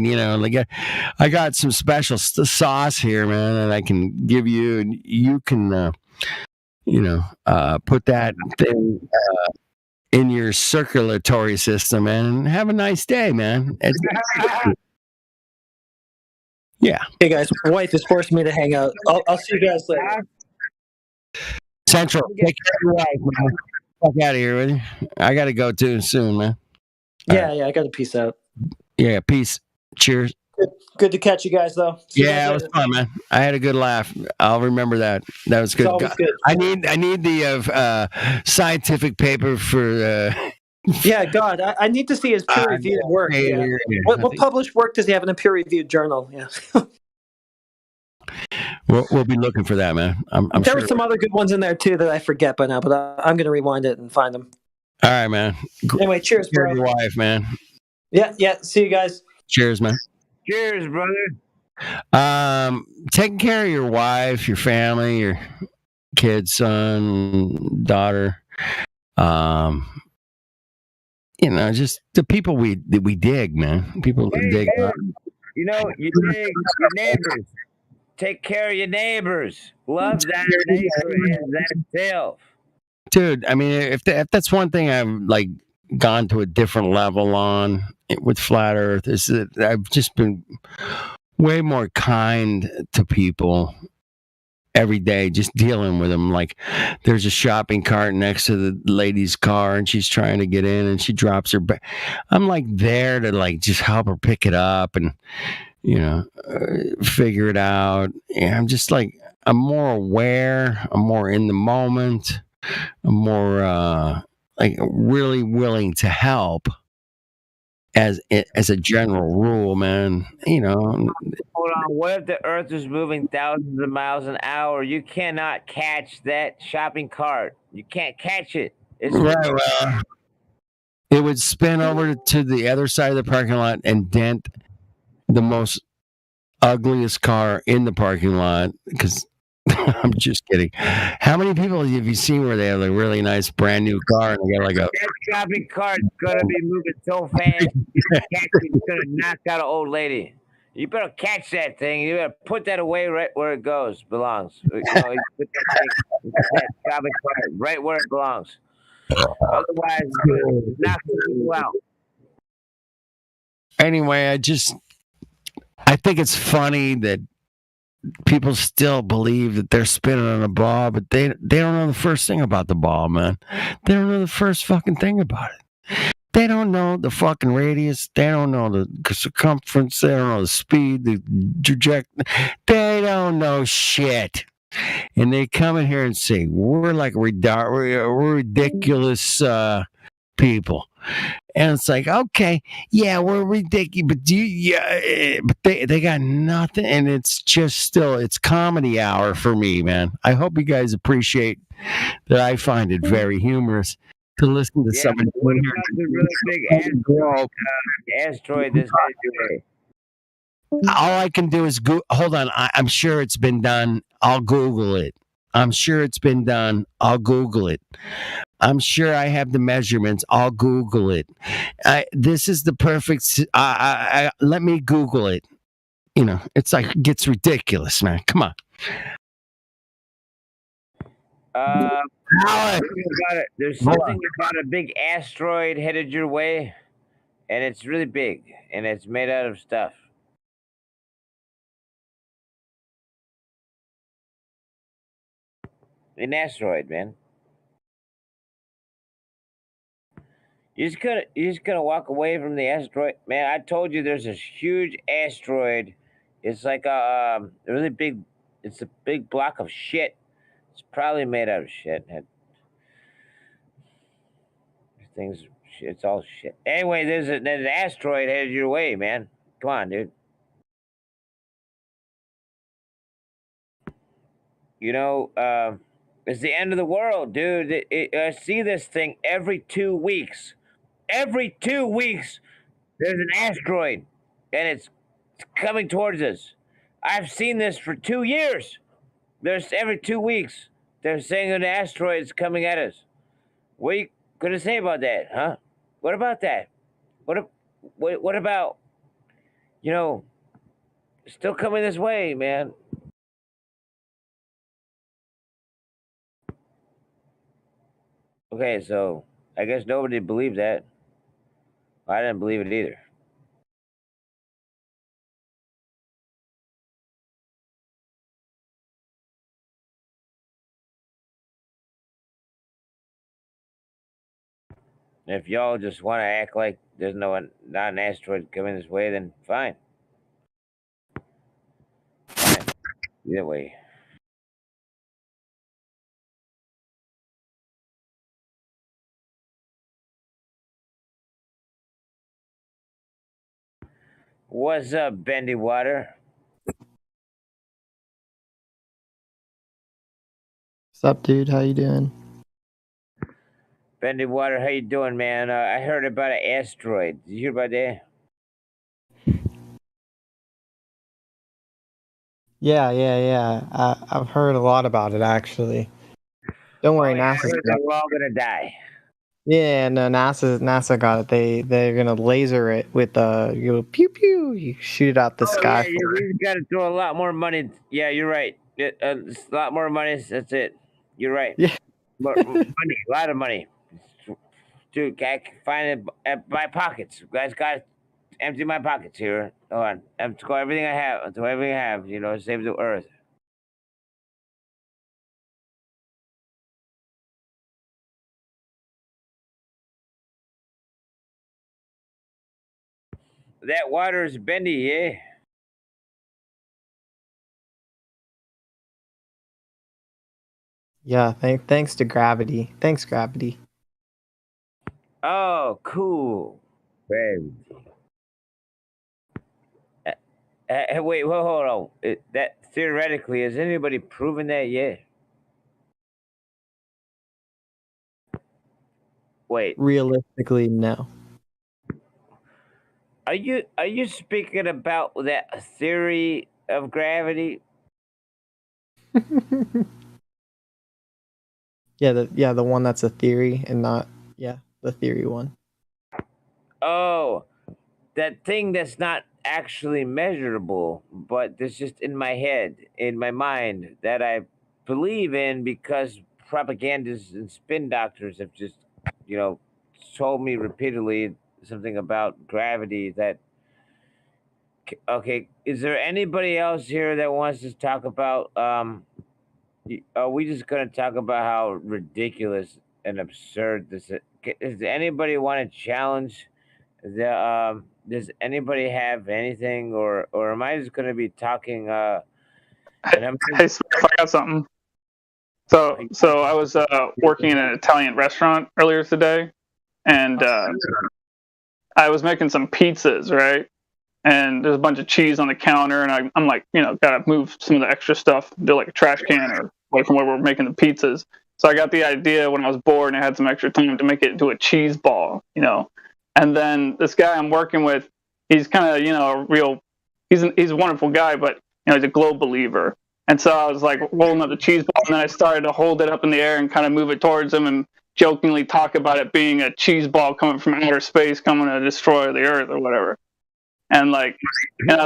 I got some special sauce here, man, that I can give you, and you can put that thing in your circulatory system and have a nice day, man. Yeah. Hey guys, my wife is forcing me to hang out. I'll see you guys later. Central, take care of your wife, man. Fuck out of here with you. I got to go too soon, man. Yeah, I got to peace out. Yeah, peace. Cheers. Good to catch you guys, though. Yeah, it was fun, man. I had a good laugh. I'll remember that. That was good. It's always good. I need the scientific paper for. Yeah, God, I need to see his peer-reviewed work. Yeah. What published work does he have in a peer-reviewed journal? Yeah. We'll be looking for that, man. I'm there sure were some other good ones in there too that I forget by now, but I'm going to rewind it and find them. All right, man. Anyway, cheers, bro. Your wife, man. Yeah. See you guys. Cheers, man. Cheers, brother. Taking care of your wife, your family, your kids, son, daughter. Just the people we dig, man. People that dig. You dig your neighbors. Take care of your neighbors. Love that neighbor as thyself. Dude, I mean, if that's one thing I've like gone to a different level on with Flat Earth is that I've just been way more kind to people every day, just dealing with them. Like there's a shopping cart next to the lady's car and she's trying to get in and she drops her bag. I'm like there to like just help her pick it up and figure it out. And I'm just like, I'm more aware. I'm more in the moment. I'm more like really willing to help as a general rule, man. Hold on. What if the Earth is moving thousands of miles an hour? You cannot catch that shopping cart. You can't catch it. It's right. It would spin over to the other side of the parking lot and dent the most ugliest car in the parking lot because I'm just kidding. How many people have you seen where they have a really nice brand new car and they got like that shopping cart's gonna be moving so fast it's gonna knock out an old lady. You better catch that thing. You better put that away right where it belongs. Put that shopping cart right where it belongs. Otherwise, it's gonna knock you out. Anyway, I think it's funny that people still believe that they're spinning on a ball, but they don't know the first thing about the ball, man. They don't know the first fucking thing about it. They don't know the fucking radius. They don't know the circumference. They don't know the speed, the trajectory. They don't know shit. And they come in here and say, we're like we're ridiculous people. And it's like, okay, yeah, we're ridiculous, but they got nothing, and it's just still it's comedy hour for me, man. I hope you guys appreciate that. I find it very humorous to listen to somebody. What about the really big asteroid this way? All I can do is hold on. I'm sure it's been done. I'll Google it. I'm sure it's been done. I'll Google it. I'm sure I have the measurements. I'll Google it. This is the perfect. Let me Google it. It's like it gets ridiculous, man. Come on. There's something about a big asteroid headed your way, and it's really big, and it's made out of stuff. An asteroid, man. You're just gonna walk away from the asteroid, man. I told you there's this huge asteroid. It's like a really big. It's a big block of shit. It's probably made out of shit. It's all shit. Anyway, there's an asteroid headed your way, man. Come on, dude. It's the end of the world, dude. I see this thing every 2 weeks. Every 2 weeks, there's an asteroid, and it's coming towards us. I've seen this for 2 years. There's every 2 weeks, they're saying an asteroid is coming at us. What are you gonna say about that, huh? What about that? What about, still coming this way, man? Okay, so I guess nobody believed that. I didn't believe it either. If y'all just want to act like there's not an asteroid coming this way, then fine. Fine. Either way. What's up, Bendy Water? What's up, dude? How you doing? Bendy Water, how you doing, man? I heard about an asteroid. Did you hear about that? Yeah. I've heard a lot about it, actually. Don't worry, Yeah, I NASA's heard got they're all gonna die. Yeah, no, NASA got it. They're gonna laser it with you pew pew. You shoot it out the sky. Yeah, we got to throw a lot more money. Yeah, you're right. It's a lot more money. That's it. You're right. Yeah. Money, a lot of money. Dude, I can find it at my pockets. Guys, got to empty my pockets here. Hold on. Throw everything I have. Throw everything I have. Save the earth. That water is bendy, yeah. Yeah, thanks to gravity. Thanks, gravity. Oh, cool. Gravity. Wait, well, hold on. That theoretically, has anybody proven that yet? Wait. Realistically, no. Are you speaking about that theory of gravity? Yeah, the one that's a theory and not the theory one. Oh, that thing that's not actually measurable, but it's just in my head, in my mind, that I believe in because propagandists and spin doctors have just, you know, told me repeatedly something about gravity that. Okay, is there anybody else here that wants to talk about are we just gonna talk about how ridiculous and absurd this is? Does anybody want to challenge the does anybody have anything, or am I just gonna be talking Hey, Smith, I got something. So I was working in an Italian restaurant earlier today, and I was making some pizzas, right? And there's a bunch of cheese on the counter, and I'm like, gotta move some of the extra stuff, do like a trash can or away from where we're making the pizzas. So I got the idea when I was bored and I had some extra time to make it into a cheese ball, And then this guy I'm working with, he's kind of, a real, he's a wonderful guy, but he's a globe believer. And so I was like rolling up the cheese ball, and then I started to hold it up in the air and kind of move it towards him and jokingly talk about it being a cheese ball coming from outer space, coming to destroy the Earth or whatever. And I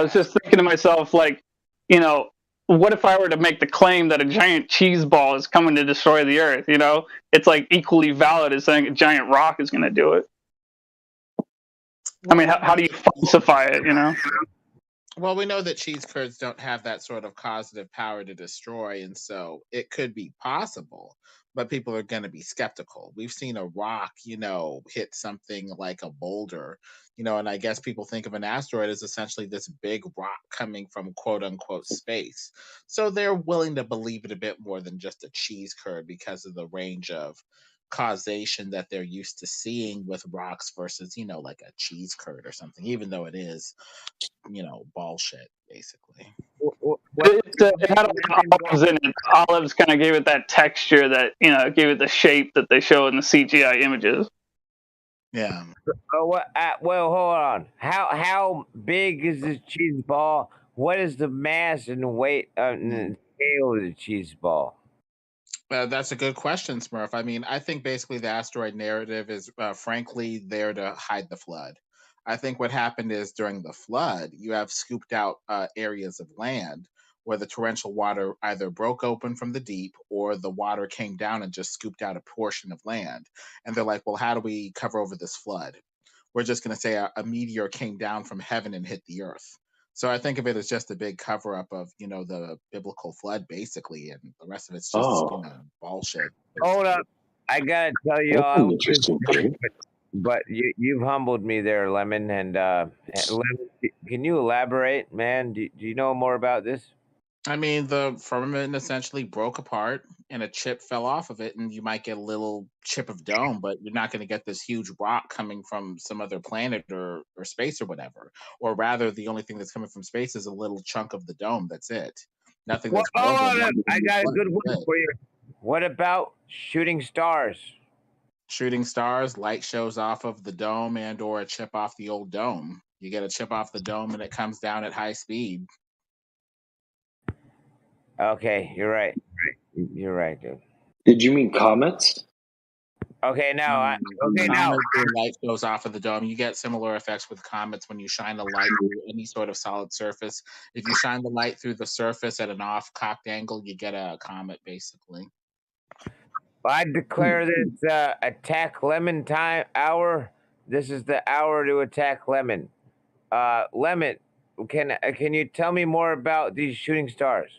was just thinking to myself, what if I were to make the claim that a giant cheese ball is coming to destroy the Earth? It's like equally valid as saying a giant rock is going to do it. I mean, how do you falsify it? Well, we know that cheese curds don't have that sort of causative power to destroy, and so it could be possible, but people are going to be skeptical. We've seen a rock, hit something like a boulder, and I guess people think of an asteroid as essentially this big rock coming from quote unquote space. So they're willing to believe it a bit more than just a cheese curd because of the range of causation that they're used to seeing with rocks versus, like a cheese curd or something, even though it is bullshit, basically. It had olives in it. Olives kind of gave it that texture that, gave it the shape that they show in the CGI images. Yeah. Well, hold on. How big is this cheese ball? What is the mass and weight and scale of the cheese ball? That's a good question, Smurf. I mean, I think basically the asteroid narrative is, frankly, there to hide the flood. I think what happened is during the flood, you have scooped out areas of land where the torrential water either broke open from the deep or the water came down and just scooped out a portion of land. And they're like, well, how do we cover over this flood? We're just going to say a meteor came down from heaven and hit the earth. So I think of it as just a big cover up of, the biblical flood, basically, and the rest of it's just, bullshit. Hold up. I gotta tell you, That's an interesting thing. But you've humbled me there, Lemon. And Lemon, can you elaborate, man? Do you know more about this? I mean, the firmament essentially broke apart and a chip fell off of it, and you might get a little chip of dome, but you're not going to get this huge rock coming from some other planet or space or whatever. Or rather, the only thing that's coming from space is a little chunk of the dome. That's it. Nothing that's broken. I got a good one for you. What about shooting stars? Shooting stars, light shows off of the dome and or a chip off the old dome. You get a chip off the dome and it comes down at high speed. Okay, you're right. You're right, dude. Did you mean comets? Okay, now. Light goes off of the dome. You get similar effects with comets when you shine a light through any sort of solid surface. If you shine the light through the surface at an off-cocked angle, you get a comet, basically. I declare this attack Lemon time hour. This is the hour to attack Lemon. Lemon, can you tell me more about these shooting stars?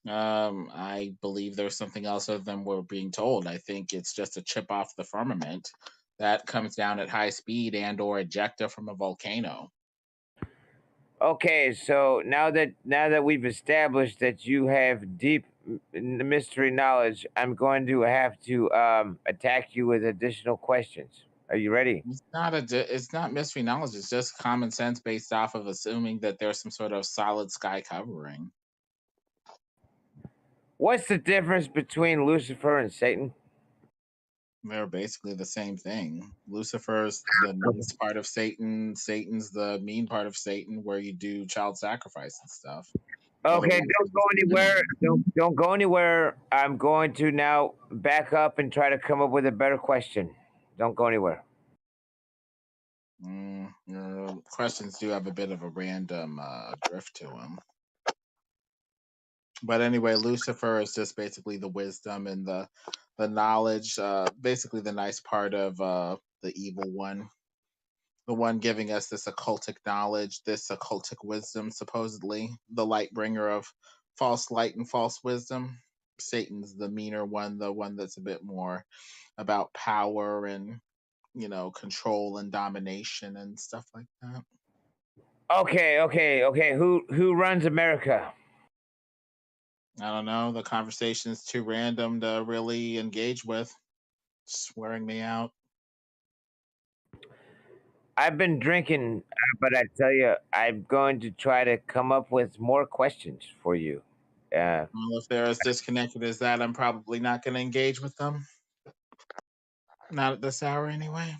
I believe there's something else other than we're being told. I think it's just a chip off the firmament that comes down at high speed and or ejecta from a volcano. Okay, so now that we've established that you have deep mystery knowledge, I'm going to have to attack you with additional questions. Are you ready? It's not mystery knowledge. It's just common sense based off of assuming that there's some sort of solid sky covering. What's the difference between Lucifer and Satan? They're basically the same thing. Lucifer's the nice part of Satan. Satan's the mean part of Satan, where you do child sacrifice and stuff. Okay, don't go anywhere. Don't go anywhere. I'm going to now back up and try to come up with a better question. Don't go anywhere. Your questions do have a bit of a random drift to them. But anyway, Lucifer is just basically the wisdom and the knowledge, basically the nice part of the evil one. The one giving us this occultic knowledge, this occultic wisdom, supposedly the light bringer of false light and false wisdom. Satan's the meaner one, the one that's a bit more about power and control and domination and stuff like that. Okay. Who runs America? I don't know. The conversation is too random to really engage with. It's wearing me out. I've been drinking, but I tell you, I'm going to try to come up with more questions for you. Well, if they're as disconnected as that, I'm probably not going to engage with them. Not at this hour, anyway.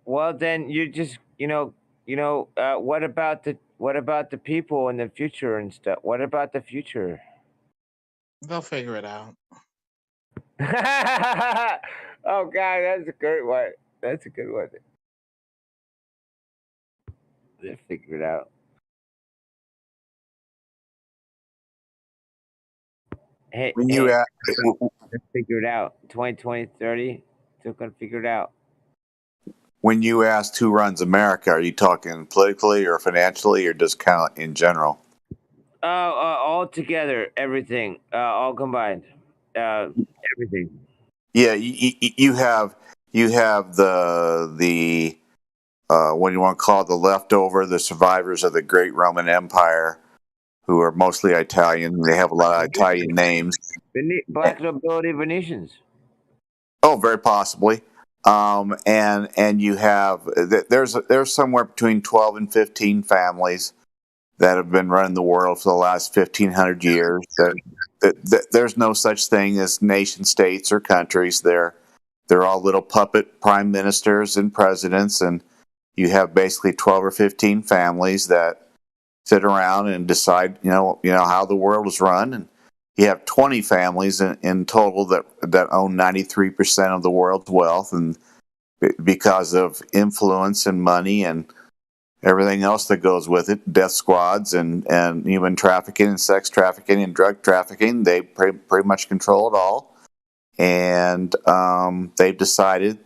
Well, then you just, what about the people in the future and stuff? What about the future? They'll figure it out. Oh God, that's a great one. That's a good one. They'll figure it out. Hey, when you let's figure it out. 2020, 30, still gonna figure it out. When you asked who runs America, are you talking politically or financially or just kind of in general? All together, everything, all combined, everything. Yeah, you have the what do you want to call it, the leftover, the survivors of the great Roman Empire, who are mostly Italian. They have a lot of Italian names. Black nobility Venetians. Oh, very possibly. And you have there's somewhere between 12 and 15 families that have been running the world for the last 1,500 years. There's no such thing as nation states or countries. They're all little puppet prime ministers and presidents, and you have basically 12 or 15 families that sit around and decide, how the world is run. And you have 20 families in total that own 93% of the world's wealth, and because of influence and money and everything else that goes with it, death squads and human trafficking and sex trafficking and drug trafficking. They pretty much control it all. And they've decided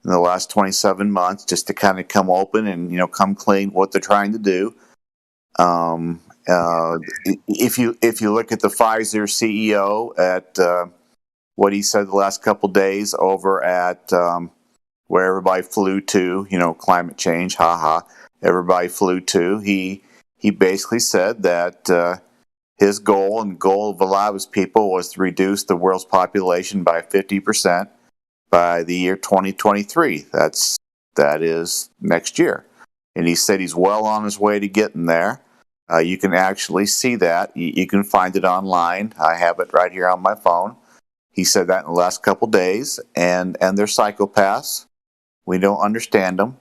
in the last 27 months just to kind of come open and, come clean what they're trying to do. If you look at the Pfizer CEO at what he said the last couple of days over at where everybody flew to, climate change, haha, everybody flew to, he basically said that his goal and the goal of a lot of his people was to reduce the world's population by 50% by the year 2023. That is next year. And he said he's well on his way to getting there. You can actually see that. You can find it online. I have it right here on my phone. He said that in the last couple days. And they're psychopaths. We don't understand them.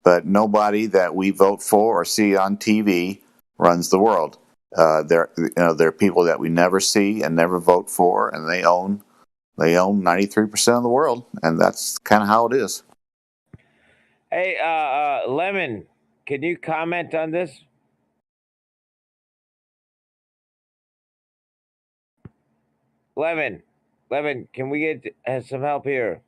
But nobody that we vote for or see on TV runs the world. They're people that we never see and never vote for, and they own 93% of the world, and that's kind of how it is. Hey, Lemon, can you comment on this? Lemon, can we get some help here?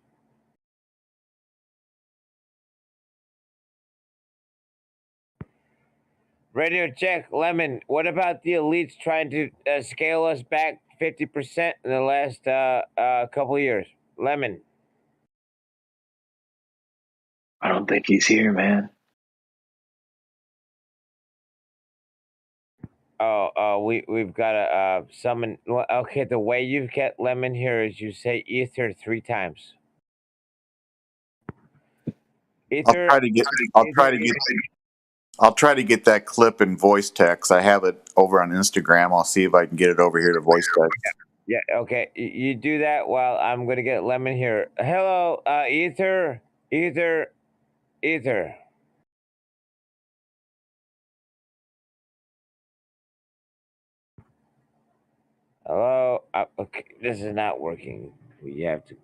Radio check, Lemon. What about the elites trying to scale us back 50% in the last couple of years? Lemon. I don't think he's here, man. We've got to summon. Okay, the way you get Lemon here is you say ether 3 times. Ether. I'll try to get that clip in voice text. I have it over on Instagram. I'll see if I can get it over here to voice text. Yeah. Okay. You do that while I'm gonna get Lemon here. Hello, ether. Hello. Okay, this is not working. We have to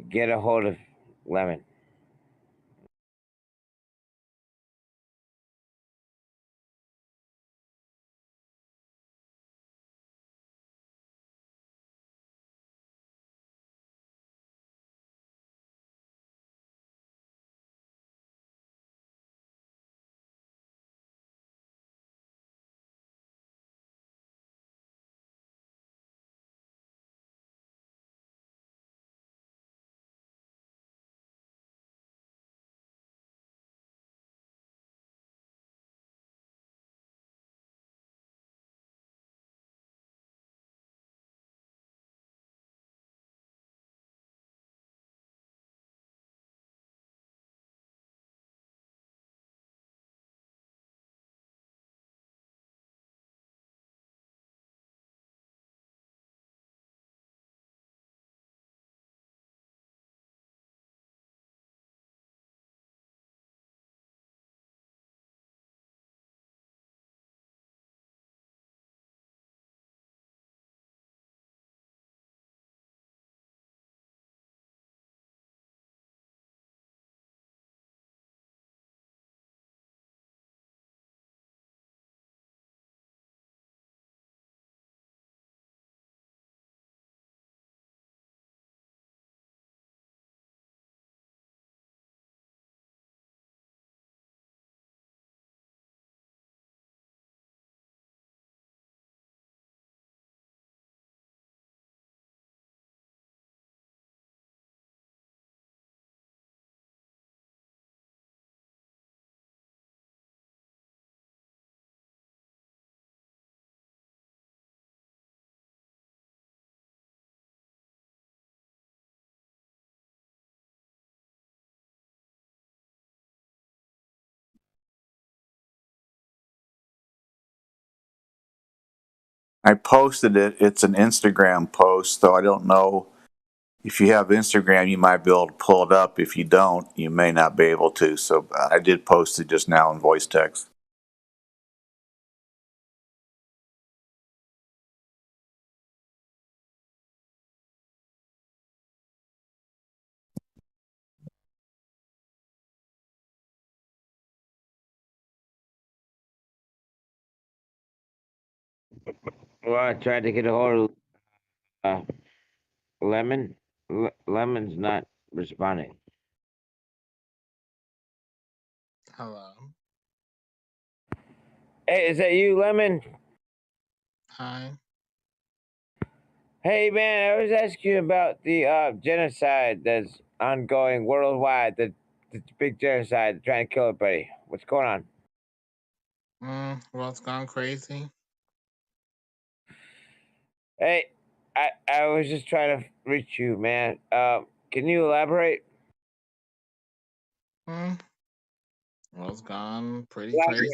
get a hold of Lemon. I posted it. It's an Instagram post, so I don't know if you have Instagram, you might be able to pull it up. If you don't, you may not be able to. So I did post it just now in voice text. Well, I tried to get a hold of Lemon. Lemon's not responding. Hello. Hey, is that you, Lemon? Hi. Hey, man, I was asking you about the genocide that's ongoing worldwide. The big genocide, trying to kill everybody. What's going on? Well, it's gone crazy. Hey, I was just trying to reach you, man. Can you elaborate? Well, it's gone pretty crazy.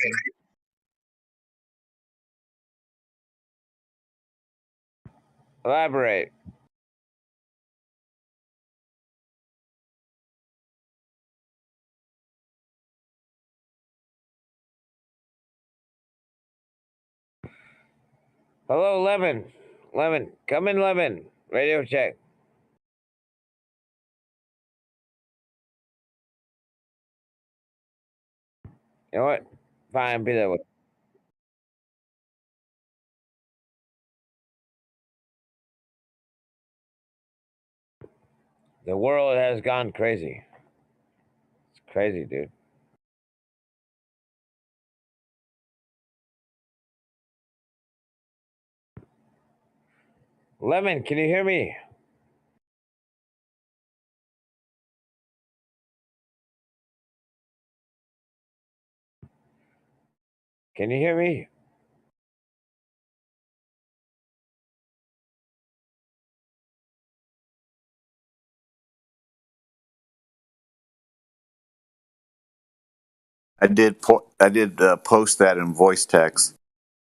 Elaborate. Hello, Lemon. Lemon, come in, Lemon. Radio check. You know what? Fine, be that way. The world has gone crazy. It's crazy, dude. Lemon, can you hear me? Can you hear me? I did post that in voice text.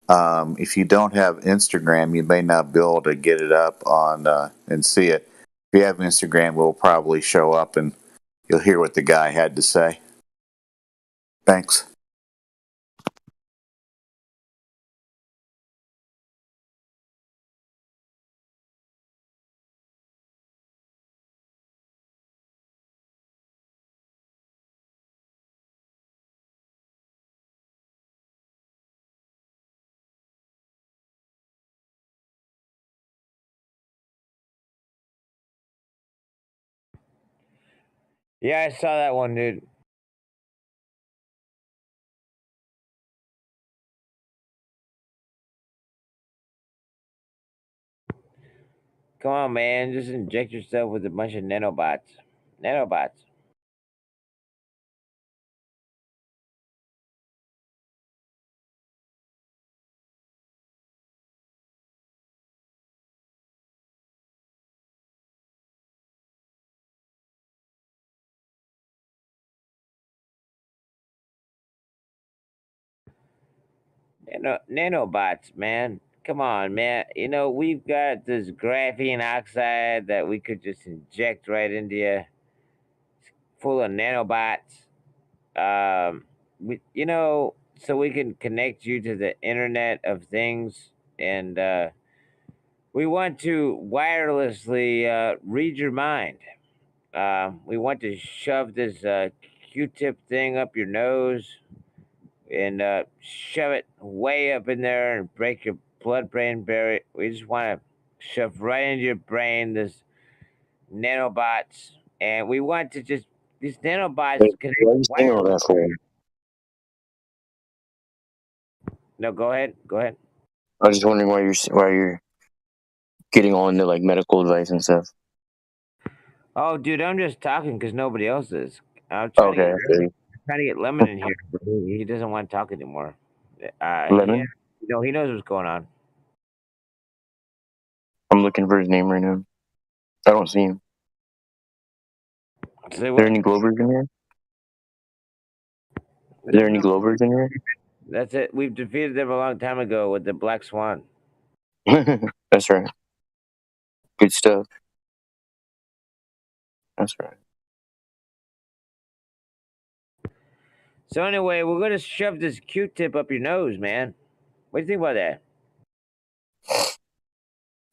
If you don't have Instagram, you may not be able to get it up on and see it. If you have Instagram, it will probably show up and you'll hear what the guy had to say. Thanks. Yeah, I saw that one, dude. Come on, man. Just inject yourself with a bunch of nanobots. Nanobots. Nanobots, man. Come on, man. You know, we've got this graphene oxide that we could just inject right into you, full of nanobots. You know, so we can connect you to the Internet of Things, and we want to wirelessly read your mind. We want to shove this Q-tip thing up your nose and shove it way up in there and break your blood-brain barrier. We just want to shove right into your brain this nanobots, and we want to just these nanobots can. What are you saying all that for? No, go ahead. Go ahead. I was just wondering why you're getting all into like medical advice and stuff. Oh, dude, I'm just talking because nobody else is. I'm trying to get Lemon in here. But he doesn't want to talk anymore. Lemon? Yeah, he knows what's going on. I'm looking for his name right now. I don't see him. Are there any Globers in here? Are there any Globers in here? That's it. We've defeated them a long time ago with the Black Swan. That's right. Good stuff. That's right. So anyway, we're gonna shove this Q-tip up your nose, man. What do you think about that?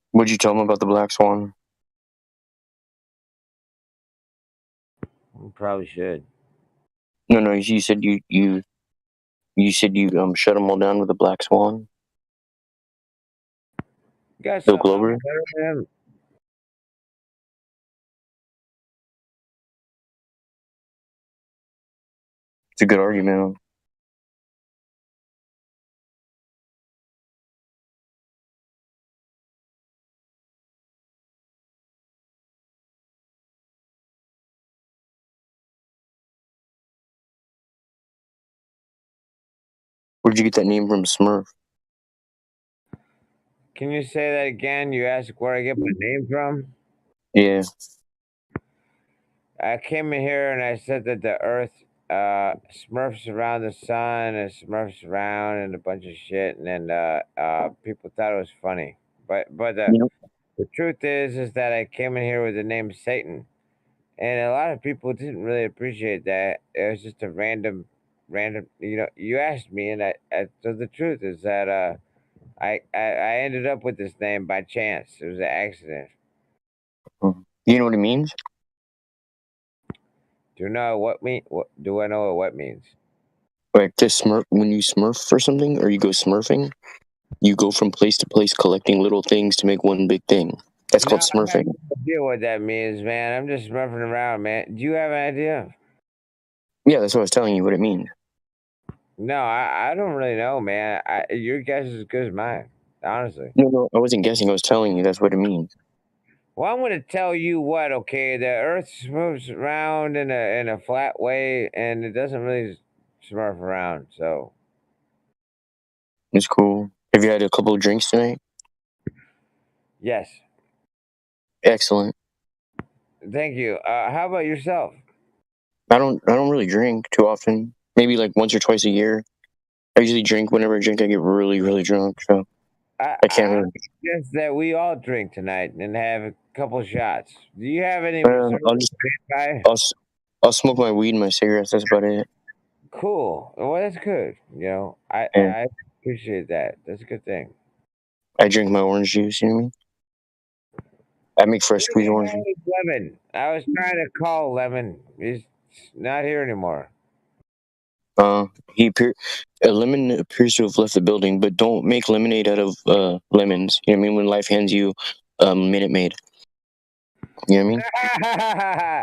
What'd you tell him about the Black Swan? You probably should. No. You said you said you shut them all down with the Black Swan. Got Bill something Glover. better than him. It's a good argument. Where'd you get that name from, Smurf? Can you say that again? You asked where I get my name from? Yeah. I came in here and I said that the Earth smurfs around the sun and smurfs around and a bunch of shit, and then people thought it was funny. But the truth is that I came in here with the name Satan, and a lot of people didn't really appreciate that. It was just a random. You know, you asked me, and so the truth is that I ended up with this name by chance. It was an accident. You know what it means? Do you know what mean? What do I know what means? Like to smurf, when you smurf for something or you go smurfing, you go from place to place collecting little things to make one big thing. That's called I have smurfing. no idea what that means, man. I'm just smurfing around, man. Do you have an idea? Yeah, that's what I was telling you what it means. No, I don't really know, man. Your guess is as good as mine, honestly. No, I wasn't guessing. I was telling you that's what it means. Well, I'm going to tell you what, okay? The Earth moves around in a flat way, and it doesn't really smurf around, so. It's cool. Have you had a couple of drinks tonight? Yes. Excellent. Thank you. How about yourself? I don't really drink too often. Maybe like once or twice a year. I usually drink whenever I drink. I get really, really drunk. So I can't really. Guess that we all drink tonight and have a couple shots. Do you have any I'll just guy? I'll smoke my weed and my cigarettes. That's about it. Cool. Well, that's good. You know, Yeah. I appreciate that. That's a good thing. I drink my orange juice. You know what I mean? I make fresh squeezed orange juice. Lemon. I was trying to call Lemon. He's not here anymore. Lemon appears to have left the building, but don't make lemonade out of lemons. You know what I mean? When life hands you Minute Maid. You know what I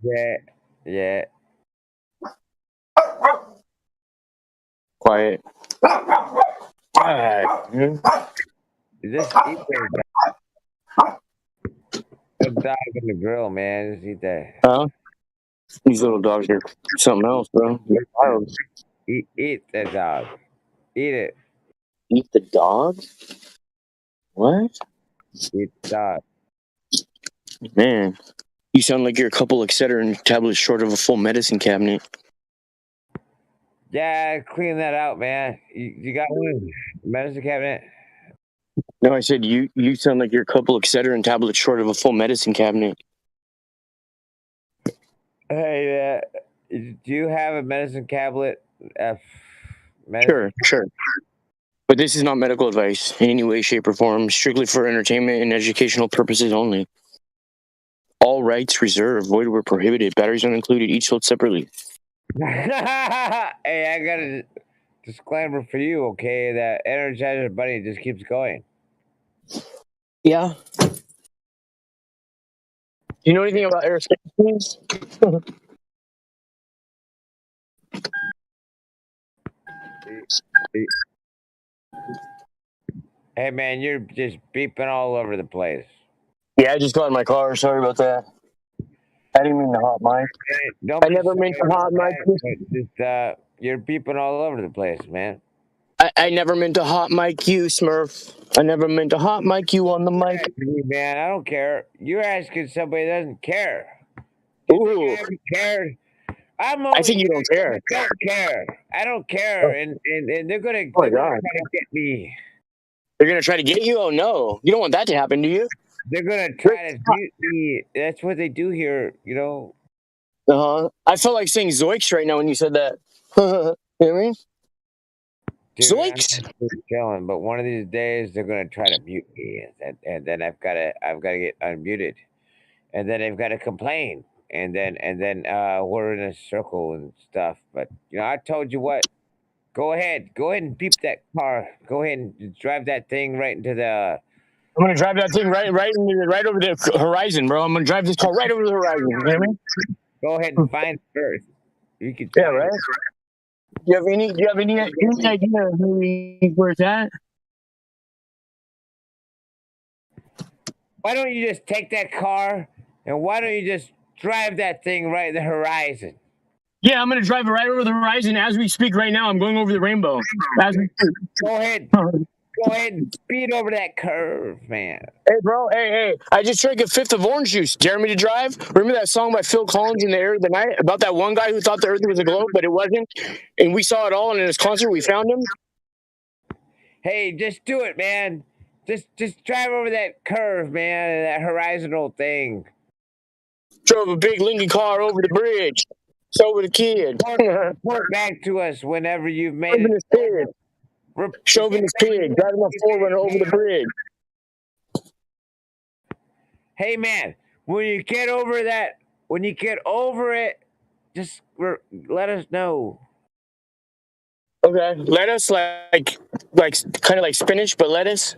mean? Yeah. Quiet. Just eat that dog in the grill, man. Just eat that. Huh? These little dogs are something else, bro. They're wild. Eat that dog. Eat it. Eat the dog? What? Eat the dog. Man, you sound like you're a couple Excedrin tablets short of a full medicine cabinet. Yeah, clean that out, man. You got one medicine cabinet? No, I said you sound like you're a couple Excedrin tablets short of a full medicine cabinet. Hey, do you have a medicine cabinet? Sure. But this is not medical advice in any way, shape, or form. Strictly for entertainment and educational purposes only. All rights reserved. Void where prohibited. Batteries not included. Each sold separately. Hey, I got a disclaimer for you, okay? That Energizer Bunny just keeps going. Yeah. Do you know anything about aerospace? Hey, man, you're just beeping all over the place. Yeah, I just got in my car. Sorry about that. I didn't mean to hot mic. I never meant to hot mic. You're beeping all over the place, man. I never meant to hot mic you, Smurf. I never meant to hot mic you on the mic. Man, I don't care. You're asking somebody that doesn't care. Ooh. I think you don't care. I don't care. I don't care. And they're gonna, try to get me. They're gonna try to get you? Oh no. You don't want that to happen, do you? They're gonna try to mute me. That's what they do here, you know. I felt like saying Zoiks right now when you said that. You know what I mean? Dude, Zoiks! I'm chilling, but one of these days they're gonna try to mute me, and then I've gotta get unmuted, and then they've got to complain, and then we're in a circle and stuff. But you know, I told you what. Go ahead and beep that car. Go ahead and drive that thing right into the. I'm gonna drive that thing right over the horizon, bro. I'm gonna drive this car right over the horizon. You hear me? Go ahead and find Earth. You can. Yeah, right. Do you have any idea where it's at? Why don't you just take that car and why don't you just drive that thing right in the horizon? Yeah, I'm gonna drive it right over the horizon as we speak right now. I'm going over the rainbow. As we speak. Go ahead. Go ahead and speed over that curve, man. Hey, bro. Hey. I just drank a fifth of orange juice. Dare me to drive? Remember that song by Phil Collins in the air of the night about that one guy who thought the Earth was a globe, but it wasn't? And we saw it all, and in his concert, we found him. Hey, just do it, man. Just drive over that curve, man, that horizontal thing. Drove a big Lincoln car over the bridge. So with a kid. Report back to us whenever you've made it. Chauvinist pig. Driving a 4Runner over the bridge. Hey, man, when you get over it, just let us know. Okay, lettuce, like kind of like spinach, but lettuce.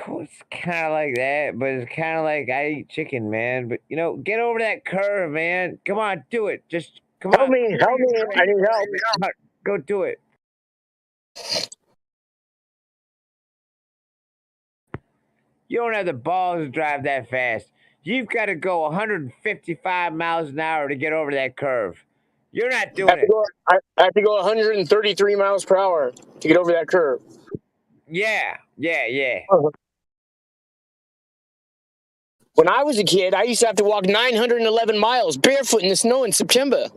It's kind of like that, but it's kind of like I eat chicken, man. But get over that curve, man. Come on, do it. Just come on. Help me! I need help. Go do it. You don't have the balls to drive that fast. You've got to go 155 miles an hour to get over that curve. You're not doing it. I have to go 133 miles per hour to get over that curve. Yeah. When I was a kid, I used to have to walk 911 miles barefoot in the snow in September.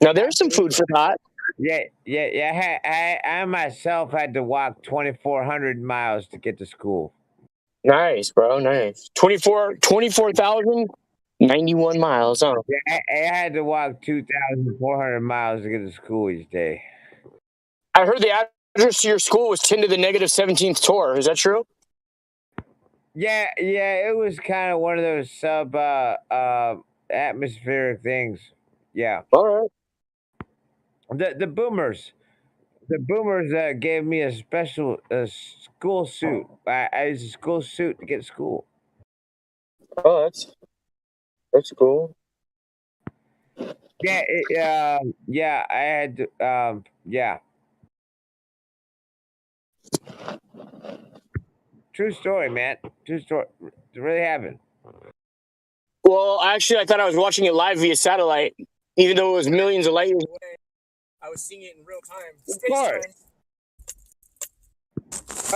Now there's some food for thought. Yeah. I myself had to walk 2,400 miles to get to school. Nice, bro. Nice. 24,091 miles. Huh? Yeah, I had to walk 2,400 miles to get to school each day. I heard the address to your school was 10 to the negative 17th Torr. Is that true? Yeah. It was kind of one of those sub atmospheric things. Yeah. All right. The boomers gave me a special school suit. I used a school suit to get to school. Oh, that's cool. Yeah, I had to, yeah. True story, man. True story. It really happened. Well, actually, I thought I was watching it live via satellite, even though it was millions of light years away. I was seeing it in real time.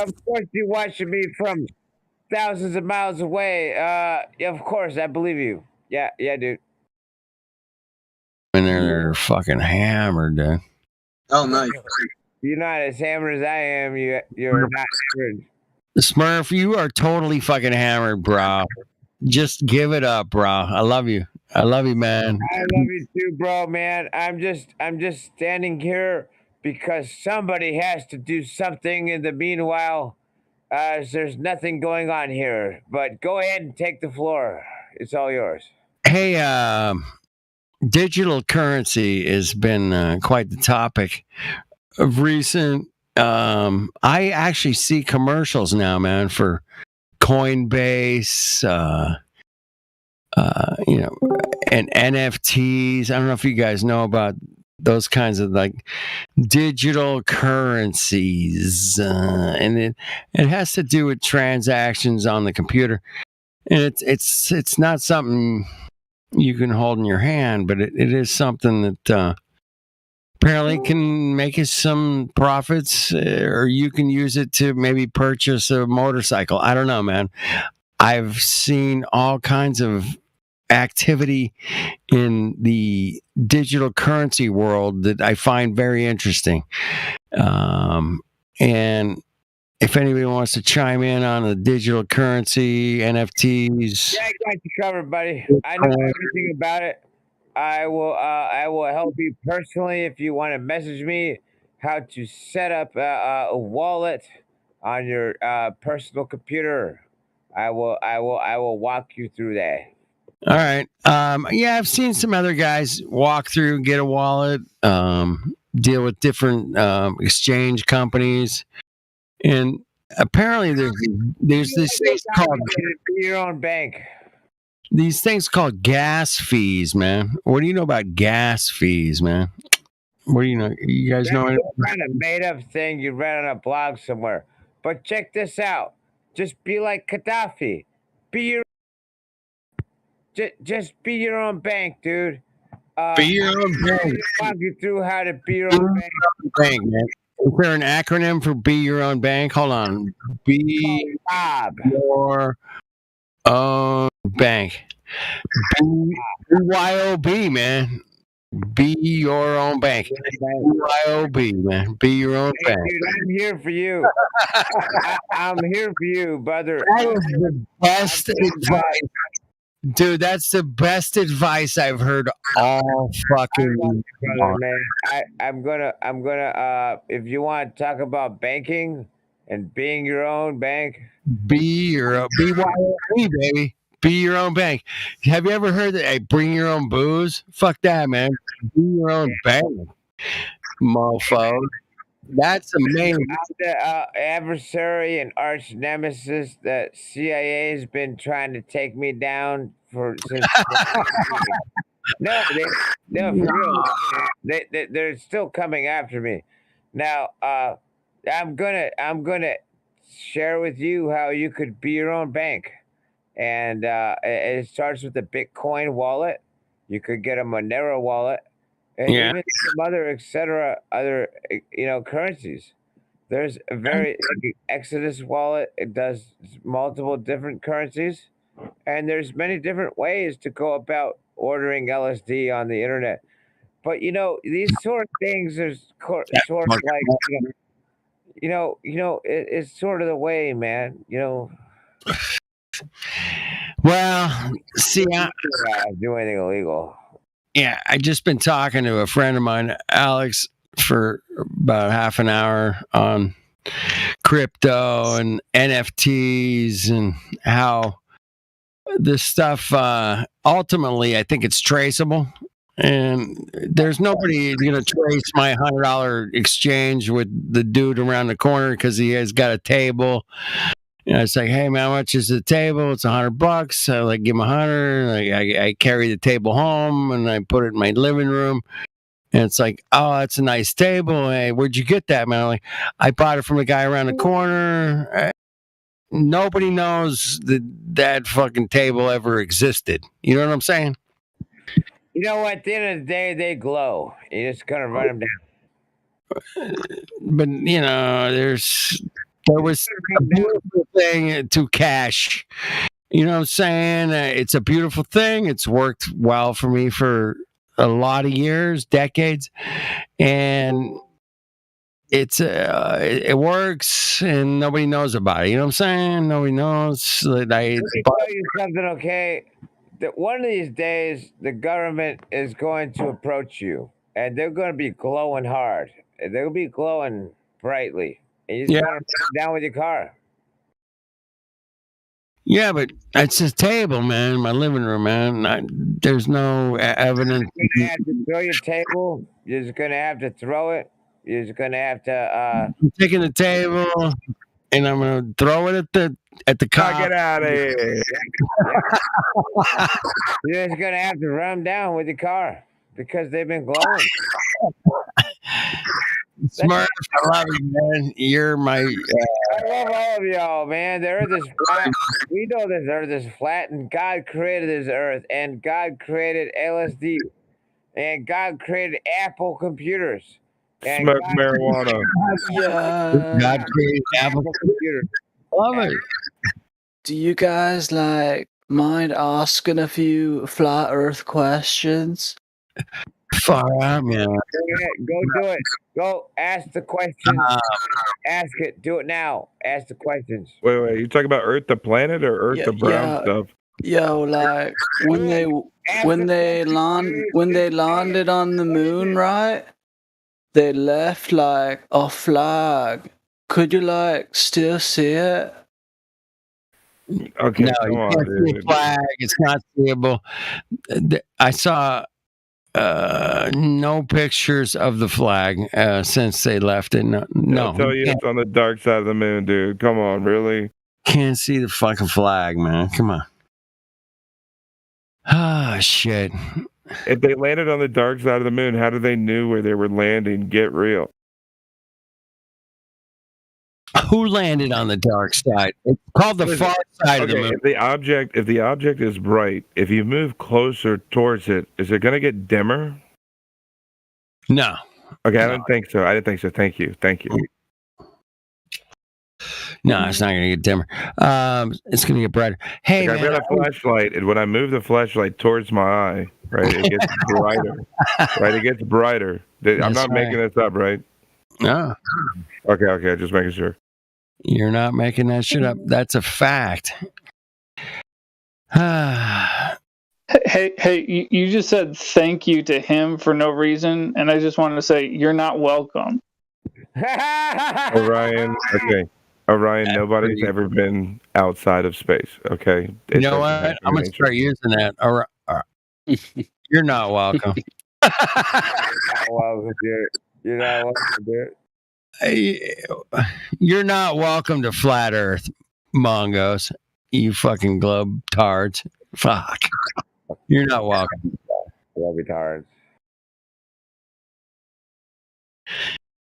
Of course, you're watching me from thousands of miles away. Of course, I believe you. Yeah, dude. And they're fucking hammered, dude. Oh, nice. You're not as hammered as I am. You're not hammered. Smurf, you are totally fucking hammered, bro. Just give it up, bro. I love you, man. I love you too, bro, man. I'm just standing here because somebody has to do something in the meanwhile. There's nothing going on here. But go ahead and take the floor. It's all yours. Hey, digital currency has been quite the topic of recent. I actually see commercials now, man, for Coinbase, and NFTs. I don't know if you guys know about those kinds of like digital currencies, and it has to do with transactions on the computer, and it's not something you can hold in your hand, but it is something that apparently can make you some profits, or you can use it to maybe purchase a motorcycle. I don't know, man. I've seen all kinds of activity in the digital currency world that I find very interesting. And if anybody wants to chime in on the digital currency, NFTs. Yeah, I got you covered, buddy. I know everything about it. I will help you personally if you want to message me how to set up a wallet on your personal computer. I will walk you through that. All right. Yeah, I've seen some other guys walk through, get a wallet, deal with different exchange companies, and apparently there's these things called be your own bank. These things called gas fees, man. What do you know about gas fees, man? What do you know? You guys know anything? Kind of made up thing you read on a blog somewhere. But check this out. Just be like Gaddafi. Be your just be your own bank, dude. Be your own bank. Walk you through how to be your own bank, man. Is there an acronym for be your own bank? Hold on. Be your own bank. BYOB, man. Be your own bank. BYOB, man. Be your own bank. Dude, I'm here for you. I'm here for you, brother. That is the best advice. Dude, that's the best advice I've heard all fucking man. I'm gonna if you want to talk about banking and being your own bank. Be your own BYOB, baby. Be your own bank. Have you ever heard that? Hey, bring your own booze? Fuck that, man. Be your own bank, mofo. That's amazing. I'm the adversary and arch nemesis that CIA has been trying to take me down for since. No, for real. They're still coming after me. Now, I'm gonna share with you how you could be your own bank, and it starts with a Bitcoin wallet. You could get a Monero wallet, and even some other other currencies. There's a very Exodus wallet. It does multiple different currencies, and there's many different ways to go about ordering LSD on the internet. But these sort of things are sort of like it's sort of the way, man. Well, see, do anything illegal. Yeah, I just been talking to a friend of mine, Alex, for about half an hour on crypto and NFTs and how this stuff ultimately I think it's traceable, and there's nobody gonna trace my $100 exchange with the dude around the corner because he has got a table. It's like, hey man, how much is the table? It's $100. So like, give him 100. I carry the table home and I put it in my living room. And it's like, oh, that's a nice table. Hey, where'd you get that, man? Like, I bought it from a guy around the corner. Nobody knows that fucking table ever existed. You know what I'm saying? You know what? At the end of the day, they glow. You just gotta run them down. But there was a beautiful thing to cash. You know what I'm saying? It's a beautiful thing. It's worked well for me for a lot of years, decades, and it works, and nobody knows about it. You know what I'm saying? Nobody knows. Let me tell you something, okay? That one of these days, the government is going to approach you, and they're going to be glowing hard. They'll be glowing brightly. And you just want to put it down with your car. Yeah, but it's a table, man, in my living room, man. There's no evidence. You're going to have to throw your table. You're just going to have to throw it. You're just going to have to... I'm taking the table, and I'm going to throw it at the car. Get out of here. You're just going to have to run them down with your car because they've been glowing. Smart, I love you, man. You're my. I love all of y'all, man. The earth is flat. We know this earth is flat, and God created this earth, and God created LSD, and God created Apple computers. And Smoke marijuana. God created Apple computers. Love it. Do you guys mind asking a few flat Earth questions? Far out, man. Go do it. Go ask the questions. Ask it. Do it now. Ask the questions. Wait. You talking about Earth the planet or Earth the brown stuff? Yo, like when they landed on the moon, right? They left like a flag. Could you still see it? Okay, no, you can't see a flag. It's not seeable. I saw No pictures of the flag since they left it. No, I'll tell you, it's on the dark side of the moon, dude. Come on, really? Can't see the fucking flag, man. Come on. Ah, shit. If they landed on the dark side of the moon, how did they knew where they were landing? Get real. Who landed on the dark side? It's called the far side of the moon. If the object is bright, if you move closer towards it, is it going to get dimmer? No. Okay, I didn't think so. Thank you. No, it's not going to get dimmer. It's going to get brighter. Hey, I've got a flashlight, and when I move the flashlight towards my eye, right, it gets brighter. Right, it gets brighter. I'm not making this up, right? No. Okay, just making sure. You're not making that shit up. That's a fact. Hey, you just said thank you to him for no reason, and I just wanted to say you're not welcome. Orion, okay. Orion, nobody's ever been outside of space, okay? You know what? I'm going to start using that. You're not welcome. You're not welcome, dude. You're not welcome to Flat Earth, Mongos. You fucking globe tards. Fuck. You're not welcome. Retards.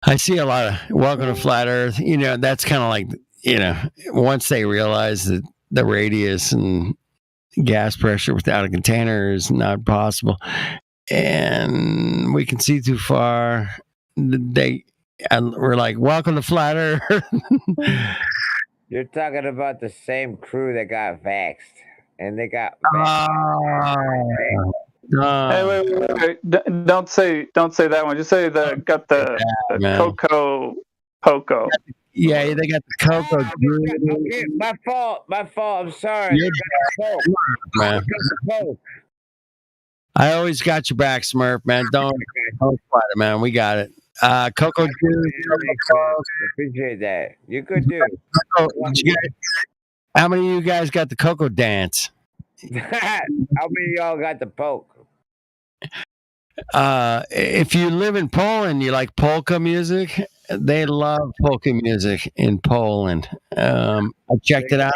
I see a lot of welcome to Flat Earth. You know, that's kind of like, you know, once they realize that the radius and gas pressure without a container is not possible, and we can see too far, we're like, welcome to Flat Earth. You're talking about the same crew that got vaxxed, and they got Hey, wait. Don't say that one. Just say got the Coco Poco. Yeah, they got the Coco. Okay, my fault. I'm sorry. Man. I always got your back, Smurf, man. Don't sweat it, man. We got it. Coco juice. Appreciate that. You could do. How many of you guys got the Coco dance? How many of y'all got the poke? If you live in Poland, you like polka music. They love polka music in Poland. I checked it out,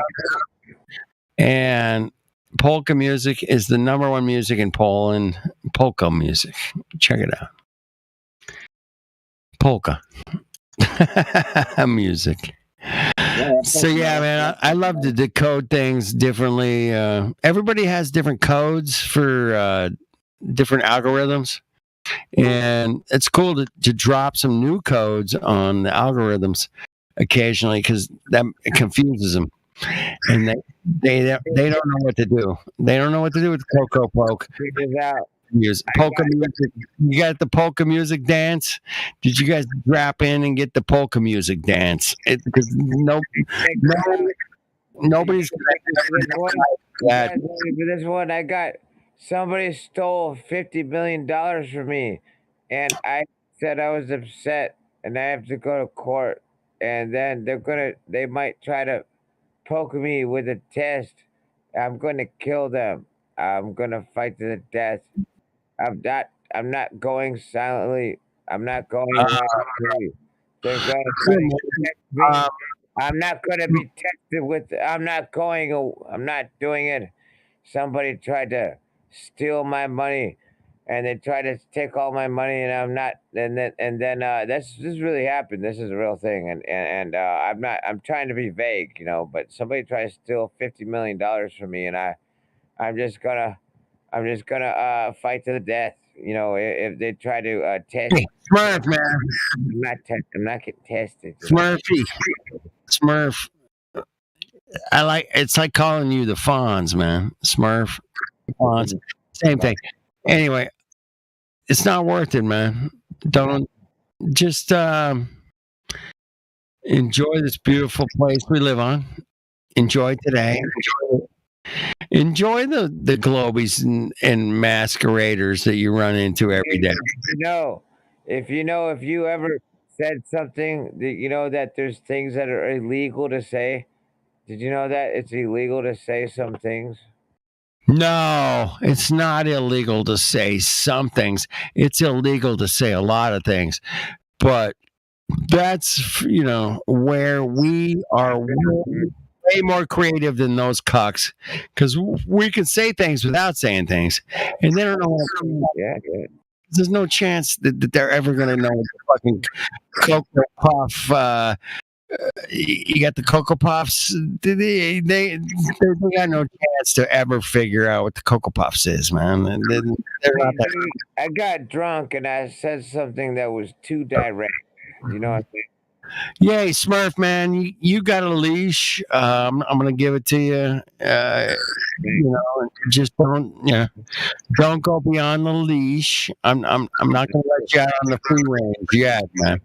and polka music is the number one music in Poland. Polka music. Check it out. Polka music. So yeah, man, I love to decode things differently. Everybody has different codes for different algorithms, and it's cool to drop some new codes on the algorithms occasionally because that it confuses them, and they don't know what to do. They don't know what to do with Coco Poke. Polka music. You got the polka music dance. Did you guys drop in and get the polka music dance? Because nobody's that. For this one, I got somebody stole $50 million from me, and I said I was upset, and I have to go to court, and then they might try to poke me with a test. I'm going to kill them. I'm going to fight to the death. I'm not going silently. I'm not going silently. They're going to test me. I'm not going to be tested with. I'm not doing it. Somebody tried to steal my money, and they tried to take all my money, and I'm not. And then this really happened. This is a real thing, and I'm not. I'm trying to be vague, you know. But somebody tried to steal $50 million from me, and I'm just gonna fight to the death. You know, if they try to test. Smurf, man. I'm not getting tested. Smurfy. Smurf. It's like calling you the Fonz, man. Smurf. Fonz. Same thing. Anyway, it's not worth it, man. Don't just enjoy this beautiful place we live on. Enjoy today. Enjoy the globies and masqueraders that you run into every day. If you ever said something that that there's things that are illegal to say. Did you know that it's illegal to say some things? No, it's not illegal to say some things. It's illegal to say a lot of things. But that's, where we are way more creative than those cucks, because we can say things without saying things. And they don't know. Yeah. There's no chance that they're ever going to know what the fucking Cocoa Puff. You got the Cocoa Puffs. They got no chance to ever figure out what the Cocoa Puffs is, man. And they're not that. I got drunk and I said something that was too direct. You know what I'm saying? Yay, Smurf, man! You got a leash. I'm gonna give it to you. Just don't go beyond the leash. I'm not gonna let you out on the free range yet, man.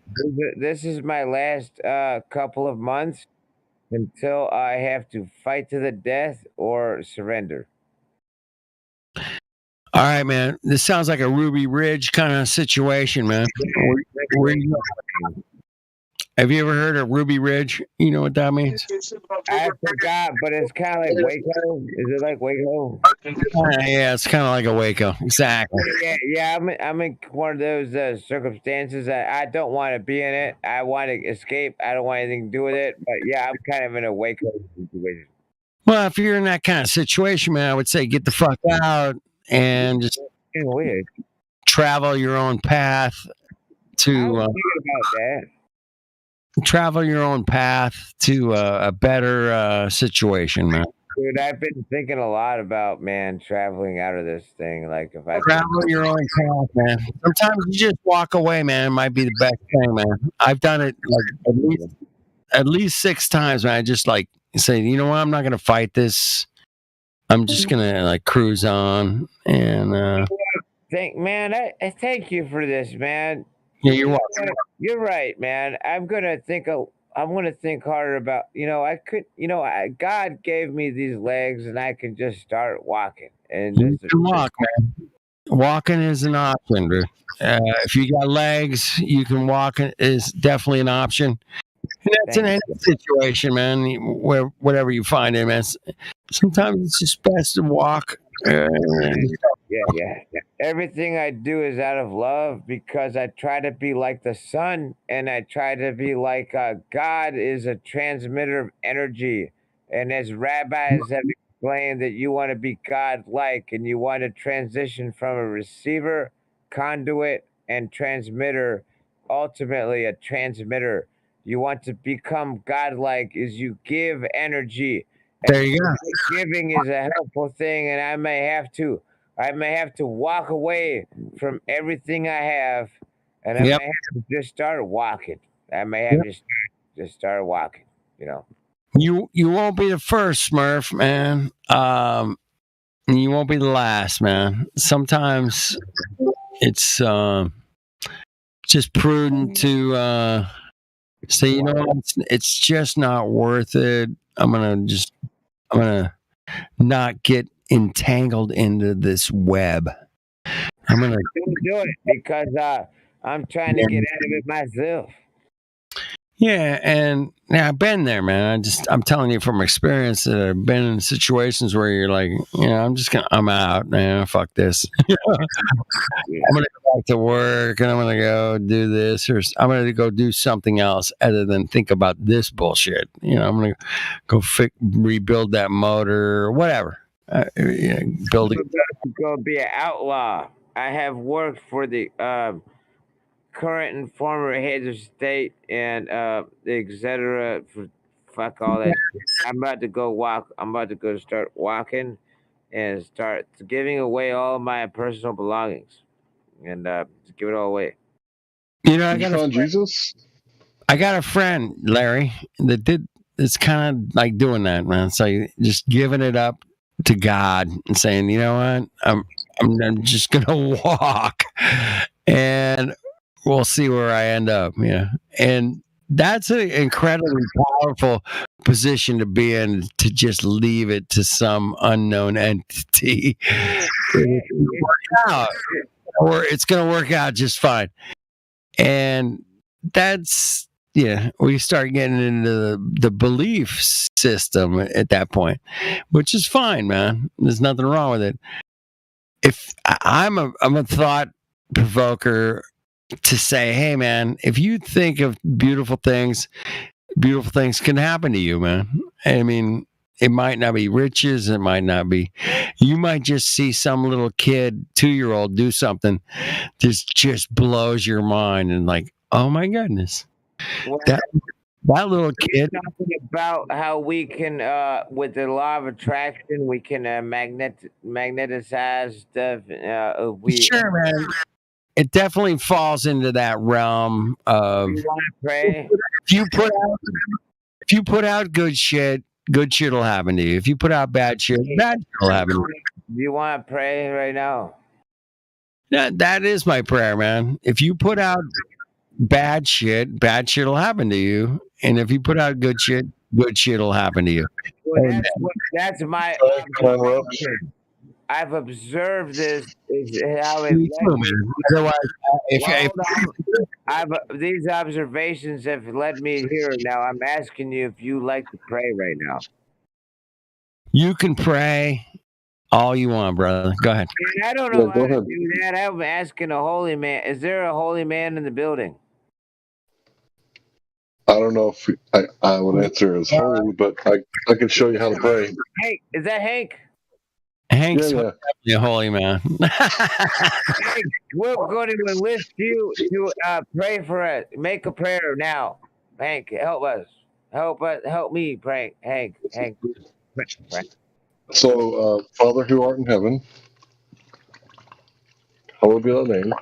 This is my last couple of months until I have to fight to the death or surrender. All right, man. This sounds like a Ruby Ridge kind of situation, man. Have you ever heard of Ruby Ridge? You know what that means? I forgot, but it's kind of like Waco. Is it like Waco? Yeah, it's kind of like a Waco. Exactly. Yeah. I'm in one of those circumstances that I don't want to be in it. I want to escape. I don't want anything to do with it. But yeah, I'm kind of in a Waco situation. Well, if you're in that kind of situation, man, I would say get the fuck out and just travel your own path to travel your own path to a better situation, man. Dude, I've been thinking a lot about, man, traveling out of this thing. Like, if I travel your own path, man. Sometimes you just walk away, man. It might be the best thing, man. I've done it like at least 6 times, man. I just like say, you know what? I'm not gonna fight this. I'm just gonna like cruise on and. I thank you for this, man. Yeah, you're welcome. You're right, man. I'm gonna think harder about. God gave me these legs, and I can just start walking. And you can walk, man. Walking is an option, dude. If you got legs, you can walk. Is definitely an option. And that's in any situation, man. Whatever you find it, man. Sometimes it's just best to walk. Yeah. Everything I do is out of love because I try to be like the sun, and I try to be like God is a transmitter of energy. And as rabbis have explained, that you want to be God-like, and you want to transition from a receiver, conduit, and transmitter, ultimately a transmitter. You want to become God-like is you give energy. There you go. Giving is a helpful thing, and I may have to walk away from everything I have, and I may have to just start walking. I may have to just start walking. You won't be the first, Smurf, man. You won't be the last, man. Sometimes it's just prudent to say, you know what, it's just not worth it. I'm gonna not get entangled into this web. I'm gonna do it because I'm trying to get out of it myself. Yeah, and I've been there, man. I'm telling you from experience that I've been in situations where you're like, I'm out, man. Fuck this. I'm gonna go back to work, and I'm gonna go do this, or I'm gonna go do something else other than think about this bullshit. I'm gonna go rebuild that motor or whatever. Building. I'm gonna be an outlaw. I have worked for the current and former heads of state and etc. Fuck all that. I'm about to go walk. I'm about to go start walking and start giving away all my personal belongings and give it all away. I got a friend, Larry, that did. It's kind of like doing that, man. So just giving it up to God and saying, you know what, I'm just gonna walk, and we'll see where I end up. And that's an incredibly powerful position to be in, to just leave it to some unknown entity. Or it's going to work out just fine. And that's we start getting into the belief system at that point, which is fine, man. There's nothing wrong with it. If I'm a thought provoker to say, hey, man, if you think of beautiful things can happen to you, man. I mean, it might not be riches. It might not be. You might just see some little kid, 2-year-old, do something just blows your mind, and like, oh my goodness, that little kid. Talking about how we can, with the law of attraction, we can magnetize stuff. Sure, man. It definitely falls into that realm of. You want to pray? If you put out good shit will happen to you. If you put out bad shit will happen to you. Do you want to pray right now? That is my prayer, man. If you put out bad shit will happen to you. And if you put out good shit will happen to you. Well, that's my observation. I've observed this is how it. Otherwise, these observations have led me here. Now I'm asking you if you like to pray right now. You can pray all you want, brother. Go ahead. I don't know how to do that. I'm asking a holy man. Is there a holy man in the building? I don't know if I would answer as holy, but I can show you how to pray. Hey, is that Hank? Hank's a holy man. Hank, we're going to enlist you to pray for us. Make a prayer now. Hank, help us. Help me pray. Hank. Pray. So, Father who art in heaven, hallowed be thy name.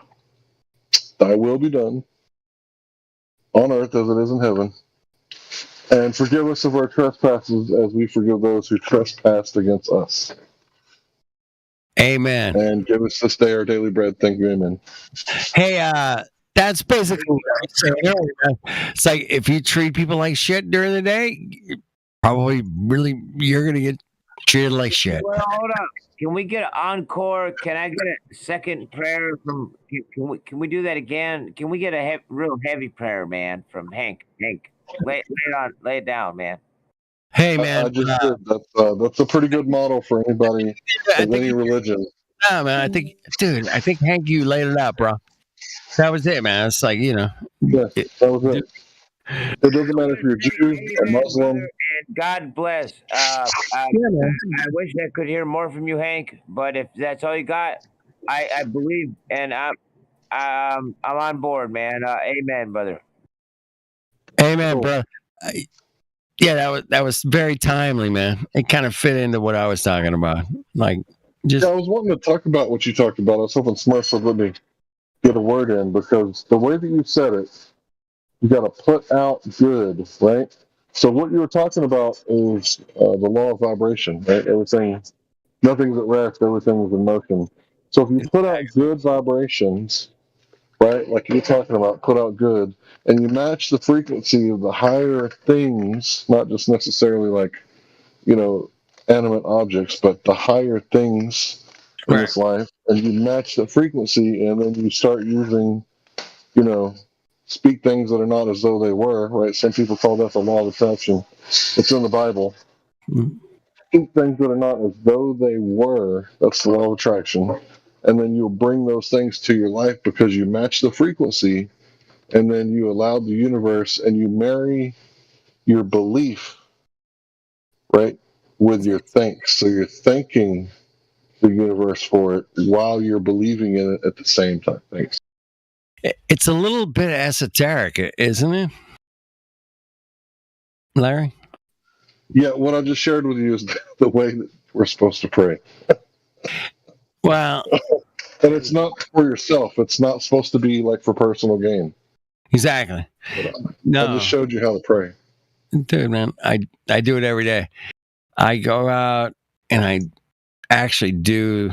Thy will be done on earth as it is in heaven. And forgive us of our trespasses as we forgive those who trespass against us. Amen. And give us this day our daily bread. Thank you. Amen. Hey, that's basically what I'm saying earlier. It's like if you treat people like shit during the day, you're going to get treated like shit. Well, hold on. Can we get an encore? Can I get a second prayer from? Can we do that again? Can we get a real heavy prayer, man, from Hank? Hank, lay it down, man. Hey, man, I just did. That's a pretty good model for anybody of any religion. No, man, I think Hank, you laid it out, bro. That was it, man. It's like, Yes, that was it. It doesn't matter if you're Jew or Muslim. And God bless. I wish I could hear more from you, Hank. But if that's all you got, I believe, and I'm on board, man. Amen, brother. Amen, bro. That was very timely, man. It kind of fit into what I was talking about. Like, I was wanting to talk about what you talked about. I was hoping Smurf would let me get a word in, because the way that you said it, you got to put out good, right? So what you were talking about is the law of vibration, right? Nothing's at rest, everything is in motion. So if you put out good vibrations, right, like you're talking about, put out good, and you match the frequency of the higher things, not just necessarily like, animate objects, but the higher things in this life, and you match the frequency, and then you start using, speak things that are not as though they were, right? Some people call that the law of attraction. It's in the Bible. Speak things that are not as though they were. That's the law of attraction. And then you'll bring those things to your life because you match the frequency, and then you allow the universe, and you marry your belief, right, with your thanks. So you're thanking the universe for it while you're believing in it at the same time. Thanks. It's a little bit esoteric, isn't it, Larry? Yeah, what I just shared with you is the way that we're supposed to pray. Well, and it's not for yourself. It's not supposed to be like for personal gain. Exactly. No, I just showed you how to pray. Dude, man, I do it every day. I go out and I actually do,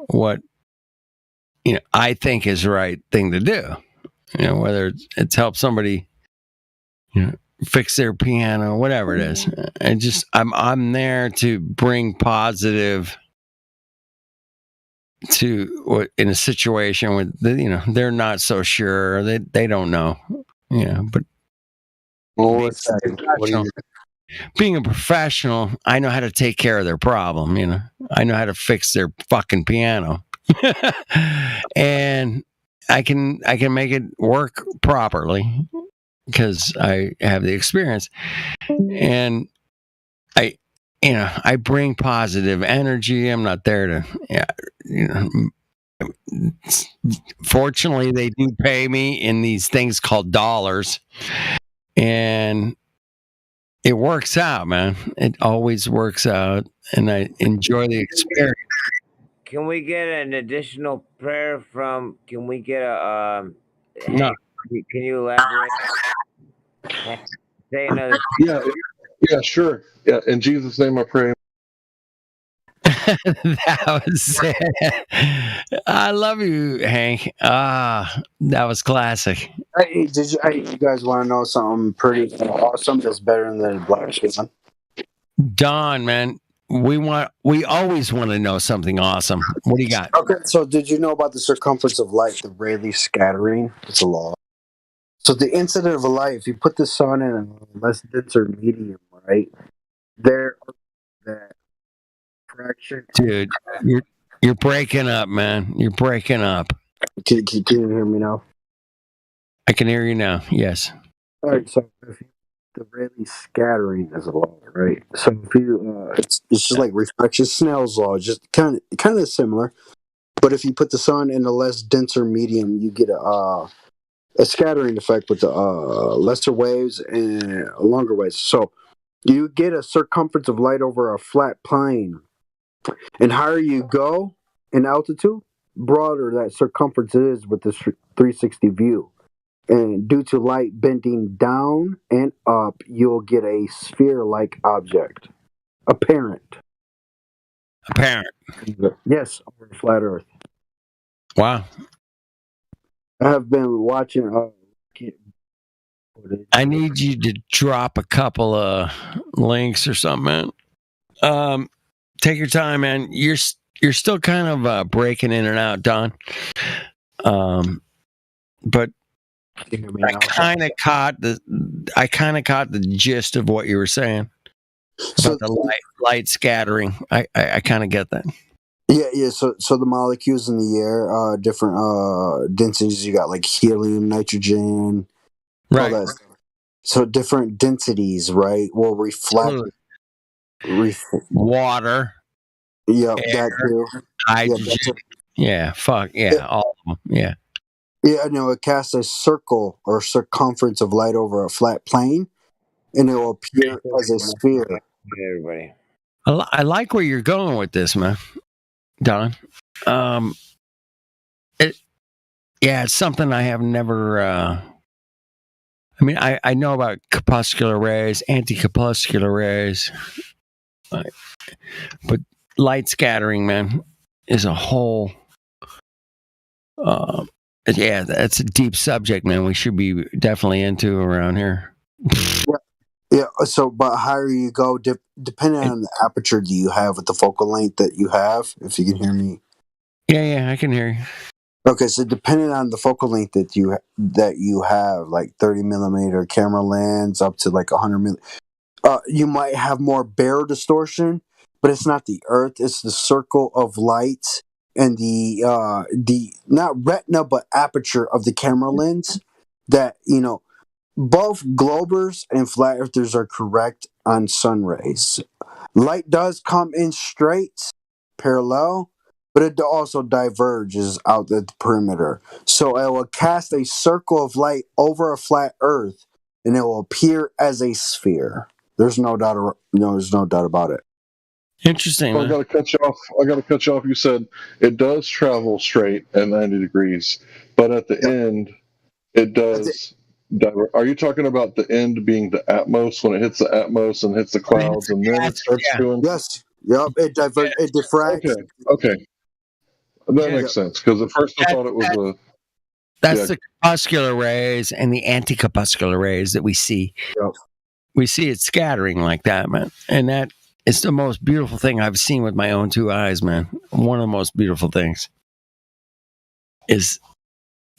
what I think is the right thing to do. Whether it's help somebody, fix their piano, whatever it is. I'm there to bring positive to in a situation where they're not so sure, they don't know, but Being a professional, I know how to take care of their problem. I know how to fix their fucking piano, and I can make it work properly because I have the experience, and I bring positive energy. I'm not there to, fortunately, they do pay me in these things called dollars, and it works out, man. It always works out, and I enjoy the experience. Can we get an additional prayer from? Can we get a? No. Can you elaborate? Say another. Yeah, sure. Yeah, in Jesus' name I pray. That was it. I love you, Hank. That was classic. Hey, you guys want to know something pretty awesome that's better than Black Swan? Don, man, we always want to know something awesome. What do you got? Okay, so did you know about the circumference of light, the Rayleigh scattering? It's a law. So the incident of a light, if you put the sun in a less denser medium, right, there that fraction. Dude, you're breaking up, man. You're breaking up. Can you hear me now? I can hear you now. Yes. All right. So if the Rayleigh scattering is a law, right? So if you, it's just like reflection, Snell's law, just kind of similar. But if you put the sun in a less denser medium, you get a scattering effect with the lesser waves and longer waves. So you get a circumference of light over a flat plane. And higher you go in altitude, broader that circumference is with this 360 view. And due to light bending down and up, you'll get a sphere-like object. Apparent. Yes, over a flat Earth. Wow. I have been watching. I need you to drop a couple of links or something, man. Take your time, man. You're still kind of breaking in and out, Don. But I kind of caught the gist of what you were saying about the light scattering. I kind of get that. Yeah. So the molecules in the air, different densities. You got like helium, nitrogen, right? All that stuff. So different densities, right, will reflect water. Yeah, air, that too. Hydrogen. Yeah, fuck yeah, all of them. Yeah. Yeah, no, it casts a circle or circumference of light over a flat plane, and it will appear as a sphere. Everybody. I like where you're going with this, man, Don. It's something I have never. I mean, I know about corpuscular rays, anti-corpuscular rays, but light scattering, man, is a whole. Yeah, that's a deep subject, man. We should be definitely into around here. Yeah. So, but higher you go, depending on the aperture that you have with the focal length that you have, if you can hear me. Yeah, I can hear you. Okay, so depending on the focal length that you have, like 30 millimeter camera lens up to like 100 millimeter, you might have more bare distortion, but it's not the Earth; it's the circle of light and the not retina but aperture of the camera lens. That both globers and flat earthers are correct on sun rays. Light does come in straight, parallel, but it also diverges out at the perimeter. So it will cast a circle of light over a flat Earth, and it will appear as a sphere. There's no doubt about it. Interesting. I got to cut you off. You said it does travel straight at 90 degrees, but at the end, it does. Are you talking about the end being the Atmos, when it hits the Atmos and hits the clouds, and then it starts doing? Yes. Yep. It diffracts. Okay. That makes sense, because at first I thought it was That's the corpuscular rays and the anti-corpuscular rays that we see. Yep. We see it scattering like that, man, and that is the most beautiful thing I've seen with my own two eyes, man. One of the most beautiful things is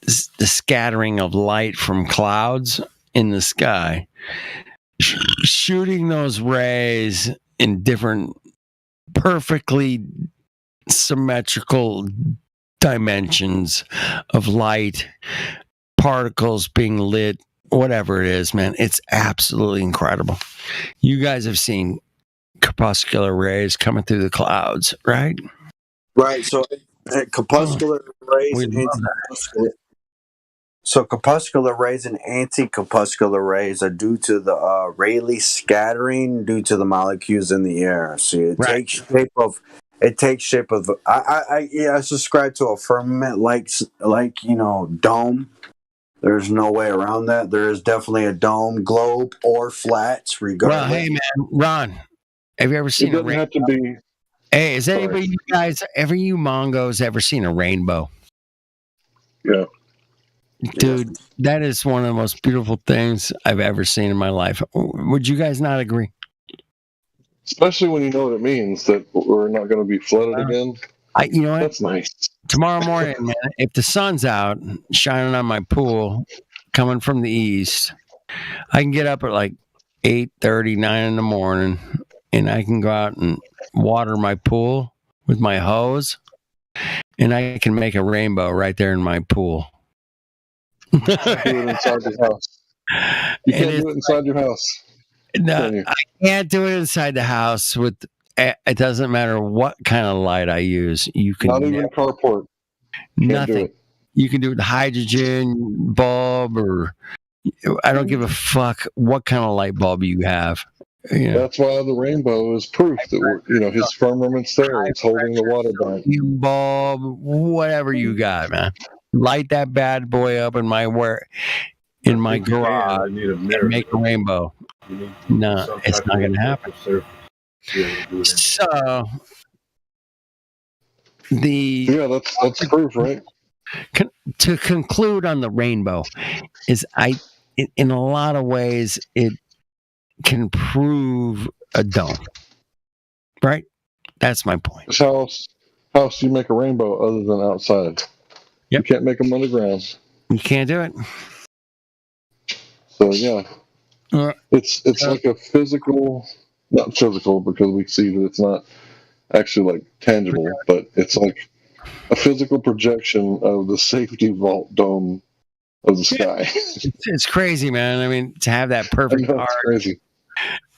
the scattering of light from clouds in the sky, shooting those rays in different, perfectly symmetrical dimensions of light, particles being lit, whatever it is, man. It's absolutely incredible. You guys have seen corpuscular rays coming through the clouds, right? Right. So corpuscular rays We and love anti-corpuscular. So corpuscular rays and anti-corpuscular rays are due to the Rayleigh scattering due to the molecules in the air. So it takes shape of. It takes shape of. I subscribe to a firmament like dome. There's no way around that. There is definitely a dome, globe, or flats, regardless. Well, hey man, Ron, have you ever seen a rainbow? It doesn't have to be. Hey, has anybody, you guys, you Mongos ever seen a rainbow? Yeah. Dude, that is one of the most beautiful things I've ever seen in my life. Would you guys not agree? Especially when you know what it means, that we're not going to be flooded again. You know what? That's nice. Tomorrow morning, man, if the sun's out shining on my pool coming from the east, I can get up at like 8:30, 9 in the morning, and I can go out and water my pool with my hose, and I can make a rainbow right there in my pool. You can't do it inside your house. You can't do it inside your house. No, I can't do it inside the house with. It doesn't matter what kind of light I use. You can not even carport. Nothing. You can do it with hydrogen bulb, or I don't give a fuck what kind of light bulb you have. You know, that's why the rainbow is proof that his firmament's there. It's holding the water back. Bulb, whatever you got, man. Light that bad boy up in my garage and make a rainbow. No, it's not going to happen. So that's proof, right? To conclude on the rainbow, is in a lot of ways it can prove a dome, right? That's my point. How else do you make a rainbow other than outside? You can't make them underground. You can't do it. So yeah, it's like a physical, not physical because we see that it's not actually like tangible, but it's like a physical projection of the safety vault dome of the sky. It's crazy, man. I mean, to have that perfect arc, crazy.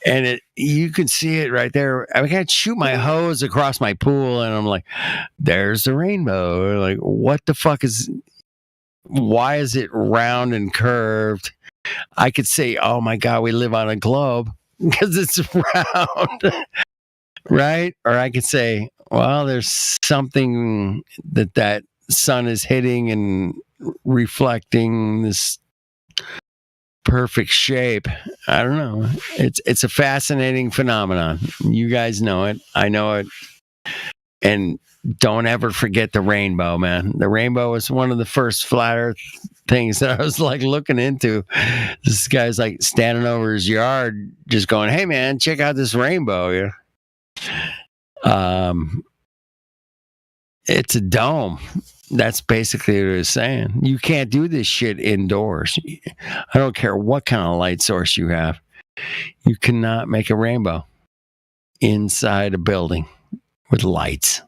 And you can see it right there. I can't shoot my hose across my pool, and I'm like, "There's the rainbow." Like, what the fuck is? Why is it round and curved? I could say, "Oh my god, we live on a globe because it's round," right? Or I could say, "Well, there's something that sun is hitting and reflecting this perfect shape." I don't know. It's a fascinating phenomenon. You guys know it. I know it. And don't ever forget the rainbow, man. The rainbow was one of the first flat earth things that I was like looking into. This guy's like standing over his yard just going, "Hey man, check out this rainbow." It's a dome. That's basically what it was saying. You can't do this shit indoors. I don't care what kind of light source you have. You cannot make a rainbow inside a building with lights.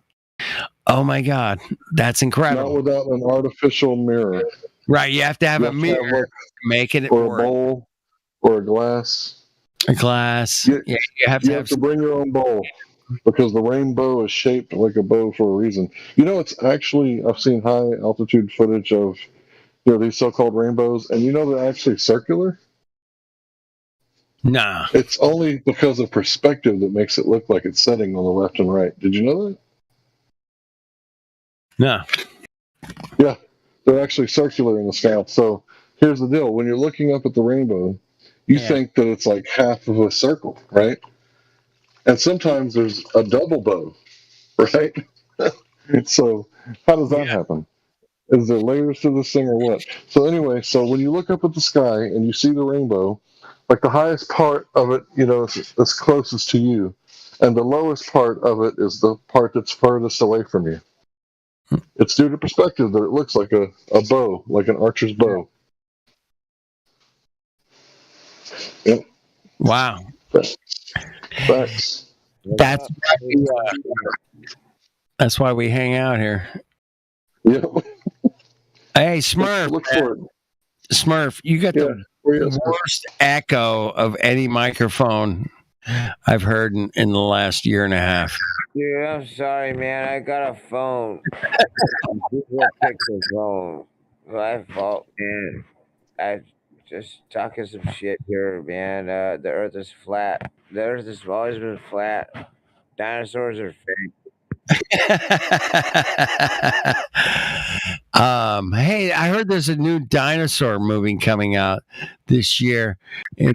Oh my God, that's incredible. Not without an artificial mirror. Right, you have to have a mirror to make it or work. A bowl or a glass. A glass. You have to bring your own bowl because the rainbow is shaped like a bow for a reason. It's actually, I've seen high altitude footage of these so-called rainbows, and they're actually circular. Nah. It's only because of perspective that makes it look like it's setting on the left and right. Did you know that? No. Yeah, they're actually circular in the sky. So here's the deal. When you're looking up at the rainbow, you think that it's like half of a circle, right? And sometimes there's a double bow, right? So how does that happen? Is there layers to this thing or what? So anyway, when you look up at the sky and you see the rainbow, like the highest part of it, is closest to you, and the lowest part of it is the part that's furthest away from you. It's due to perspective that it looks like a bow, like an archer's bow. Yep. Wow. Facts. That's why we hang out here. Yep. Hey, Smurf. Look for it. Smurf, you got the worst echo of any microphone I've heard in the last year and a half. Dude, I'm sorry, man. I got a phone. People pick the phone. My fault, man. I just talking some shit here, man. The Earth is flat. The Earth has always been flat. Dinosaurs are fake. Hey, I heard there's a new dinosaur movie coming out this year in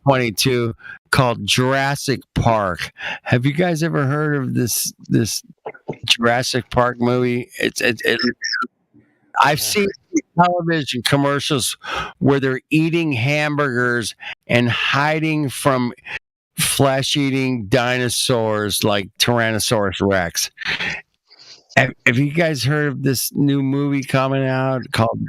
22 called Jurassic Park. Have you guys ever heard of this Jurassic Park movie? I've seen television commercials where they're eating hamburgers and hiding from flesh-eating dinosaurs like Tyrannosaurus Rex. Have you guys heard of this new movie coming out called?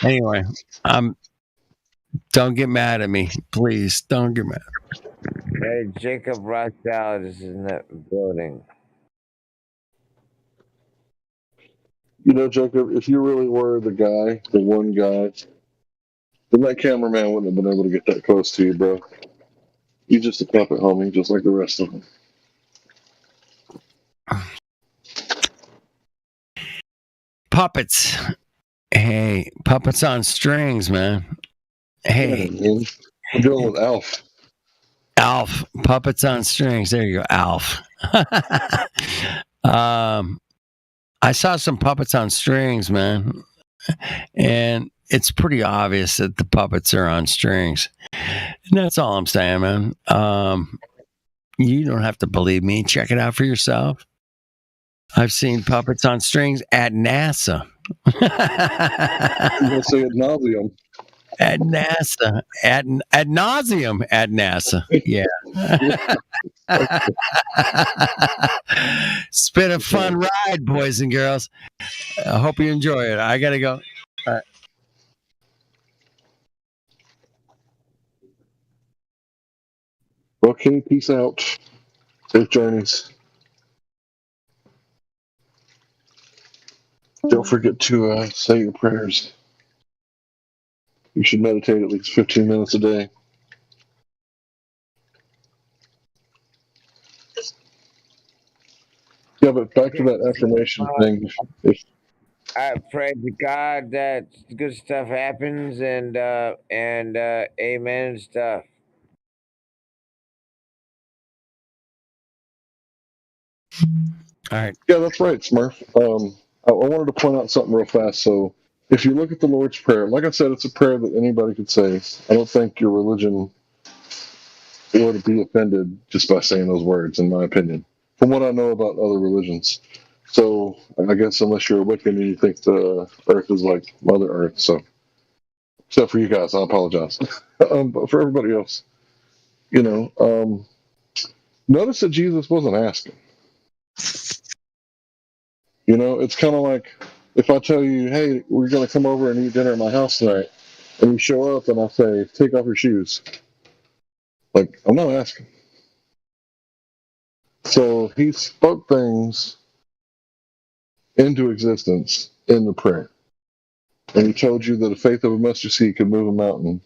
Anyway, don't get mad at me, please. Don't get mad. Hey, Jacob Rothschild is in that building. You know, Jacob, if you really were the one guy, then that cameraman wouldn't have been able to get that close to you, bro. You're just a puppet, homie, just like the rest of them. Puppets. Hey, puppets on strings, man. Hey. Yeah, man. I'm dealing with Alf. Alf. Puppets on strings. There you go, Alf. I saw some puppets on strings, man. And it's pretty obvious that the puppets are on strings. And that's all I'm saying, man. You don't have to believe me. Check it out for yourself. I've seen puppets on strings at NASA. You're going to say ad nauseum. At NASA. Ad nauseum at NASA. Yeah. It's been a fun ride, boys and girls. I hope you enjoy it. I got to go. All right. Okay, peace out. Safe journeys. Don't forget to say your prayers. You should meditate at least 15 minutes a day. Yeah, but back to that affirmation thing. I pray to God that good stuff happens and amen and stuff. All right. Yeah, that's right, Smurf. I wanted to point out something real fast. So, if you look at the Lord's Prayer, like I said, it's a prayer that anybody could say. I don't think your religion would be offended just by saying those words, in my opinion, from what I know about other religions. So, I guess unless you're a Wiccan and you think the Earth is like Mother Earth, so except for you guys, I apologize. But for everybody else, notice that Jesus wasn't asking. It's kind of like if I tell you, hey, we're going to come over and eat dinner at my house tonight, and you show up and I say, take off your shoes. Like, I'm not asking. So he spoke things into existence in the prayer. And he told you that the faith of a mustard seed could move a mountain.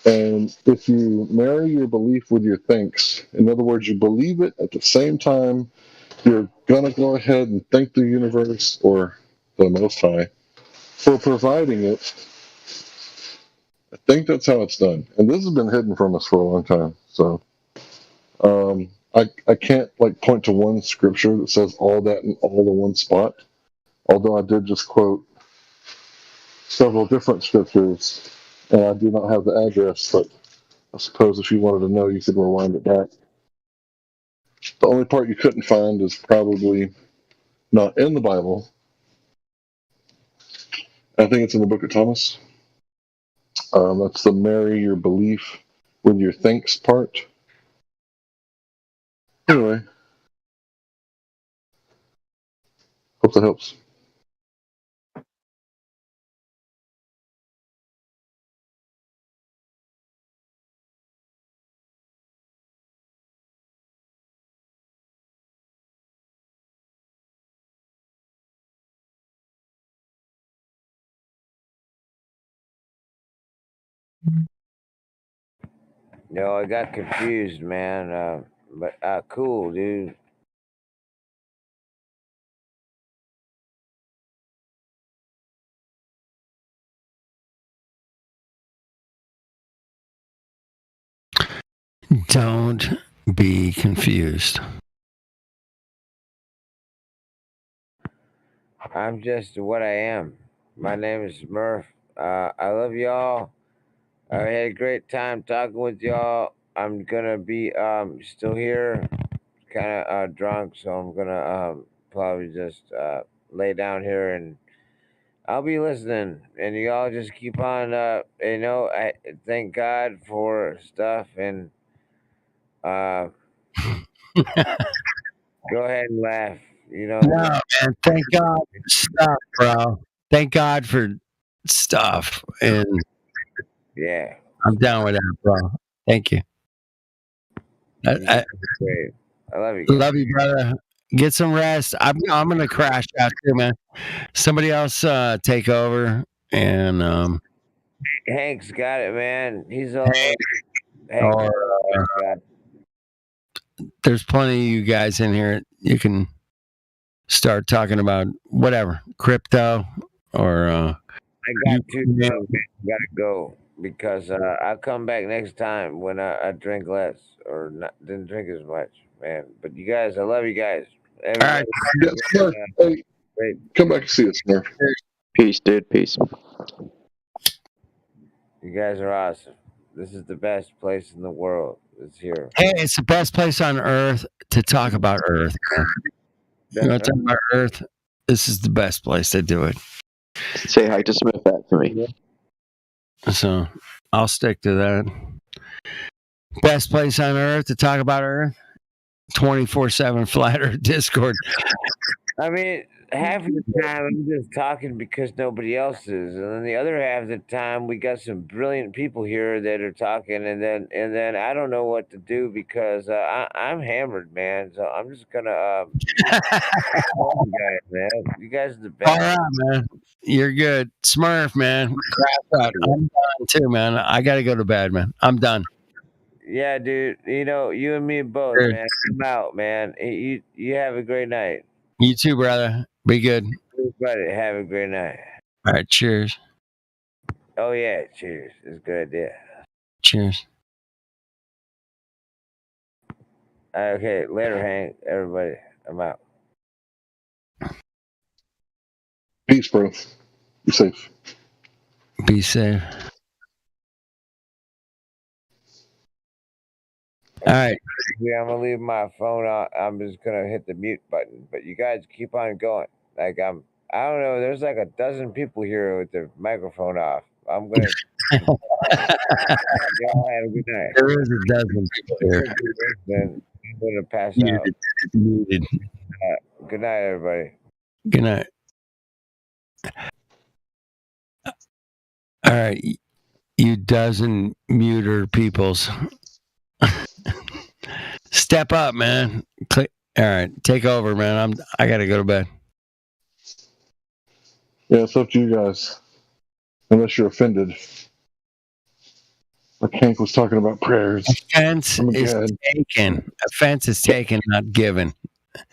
And if you marry your belief with your thanks, in other words, you believe it at the same time, you're going to go ahead and thank the universe or the Most High for providing it. I think that's how it's done. And this has been hidden from us for a long time. So I can't point to one scripture that says all that in all the one spot. Although I did just quote several different scriptures, and I do not have the address, but I suppose if you wanted to know, you could rewind it back. The only part you couldn't find is probably not in the Bible. I think it's in the book of Thomas. That's the marry your belief with your thanks part. Anyway, hope that helps. No, I got confused, man. But cool, dude. Don't be confused. I'm just what I am. My name is Murph. I love y'all. I had a great time talking with y'all. I'm gonna be still here, kind of drunk, so I'm gonna probably just lay down here and I'll be listening. And y'all just keep on. I thank God for stuff and go ahead and laugh. No, man. Thank God for stuff, bro. Thank God for stuff. And yeah, I'm down with that, bro. Thank you. I love you. Guys. Love you, brother. Get some rest. I'm gonna crash out too, man. Somebody else take over, and Hank's got it, man. He's all Hank. There's plenty of you guys in here. You can start talking about whatever crypto or. I got to gotta go because I'll come back next time when I drink less or didn't drink as much, man. But you guys, I love you guys. Everybody, hey, come back and see us, man. Peace, dude. Peace. You guys are awesome. This is the best place in the world. It's here. Hey, it's the best place on earth to talk about Earth. You want to talk about Earth? This is the best place to do it. Say hi to Smith for me. So I'll stick to that. Best place on earth to talk about Earth? 24/7 Flat Earth Discord. I mean, half of the time I'm just talking because nobody else is, and then the other half of the time we got some brilliant people here that are talking, and then I don't know what to do because I'm hammered, man. So I'm just gonna. You guys, man. You guys are the best. All right, man. You're good. Smurf, man. Crash out. I'm done too, man. I got to go to bed, man. I'm done. Yeah, dude. You and me both, man. I'm out, man. You have a great night. You too, brother. Be good. Everybody, have a great night. All right. Cheers. Oh yeah, cheers. It's a good idea. Cheers. Okay, later, Hank. Everybody, I'm out. Peace, bro. Be safe. Be safe. All right. Yeah, I'm gonna leave my phone on. I'm just gonna hit the mute button. But you guys keep on going. I don't know. There's like a dozen people here with their microphone off. I'm gonna. Y'all have a good night. There is a dozen people here. Then I'm gonna pass Muted. out. Muted. Good night, everybody. Good night. All right, you dozen muter peoples. Step up, man. All right, take over, man. I gotta go to bed. Yeah, it's up to you guys. Unless you're offended. Like Hank was talking about prayers. Offense is taken. Offense is taken, not given.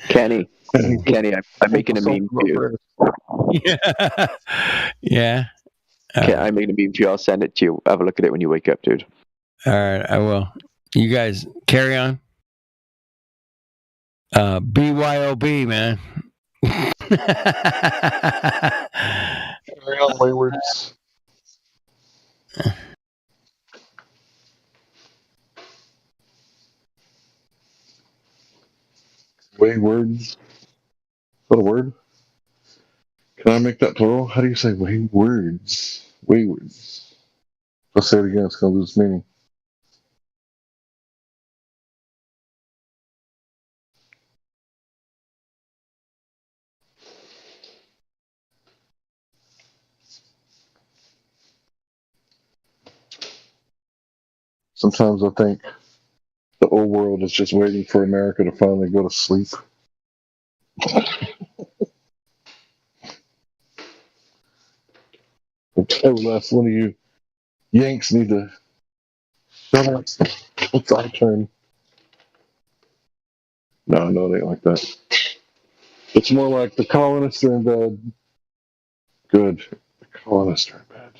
Kenny, I'm making a meme for you. Yeah. Yeah. Okay, I'm making a meme for you. I'll send it to you. Have a look at it when you wake up, dude. All right, I will. You guys carry on. BYOB, man. Carry on, waywards. Waywards. Is that a word? Can I make that plural? How do you say waywards? Waywards. Let's say it again. It's going to lose meaning. Sometimes I think the old world is just waiting for America to finally go to sleep. Every last one of you Yanks need to It's our turn. No, it ain't like that. It's more like the colonists are in bed. Good. The colonists are in bed.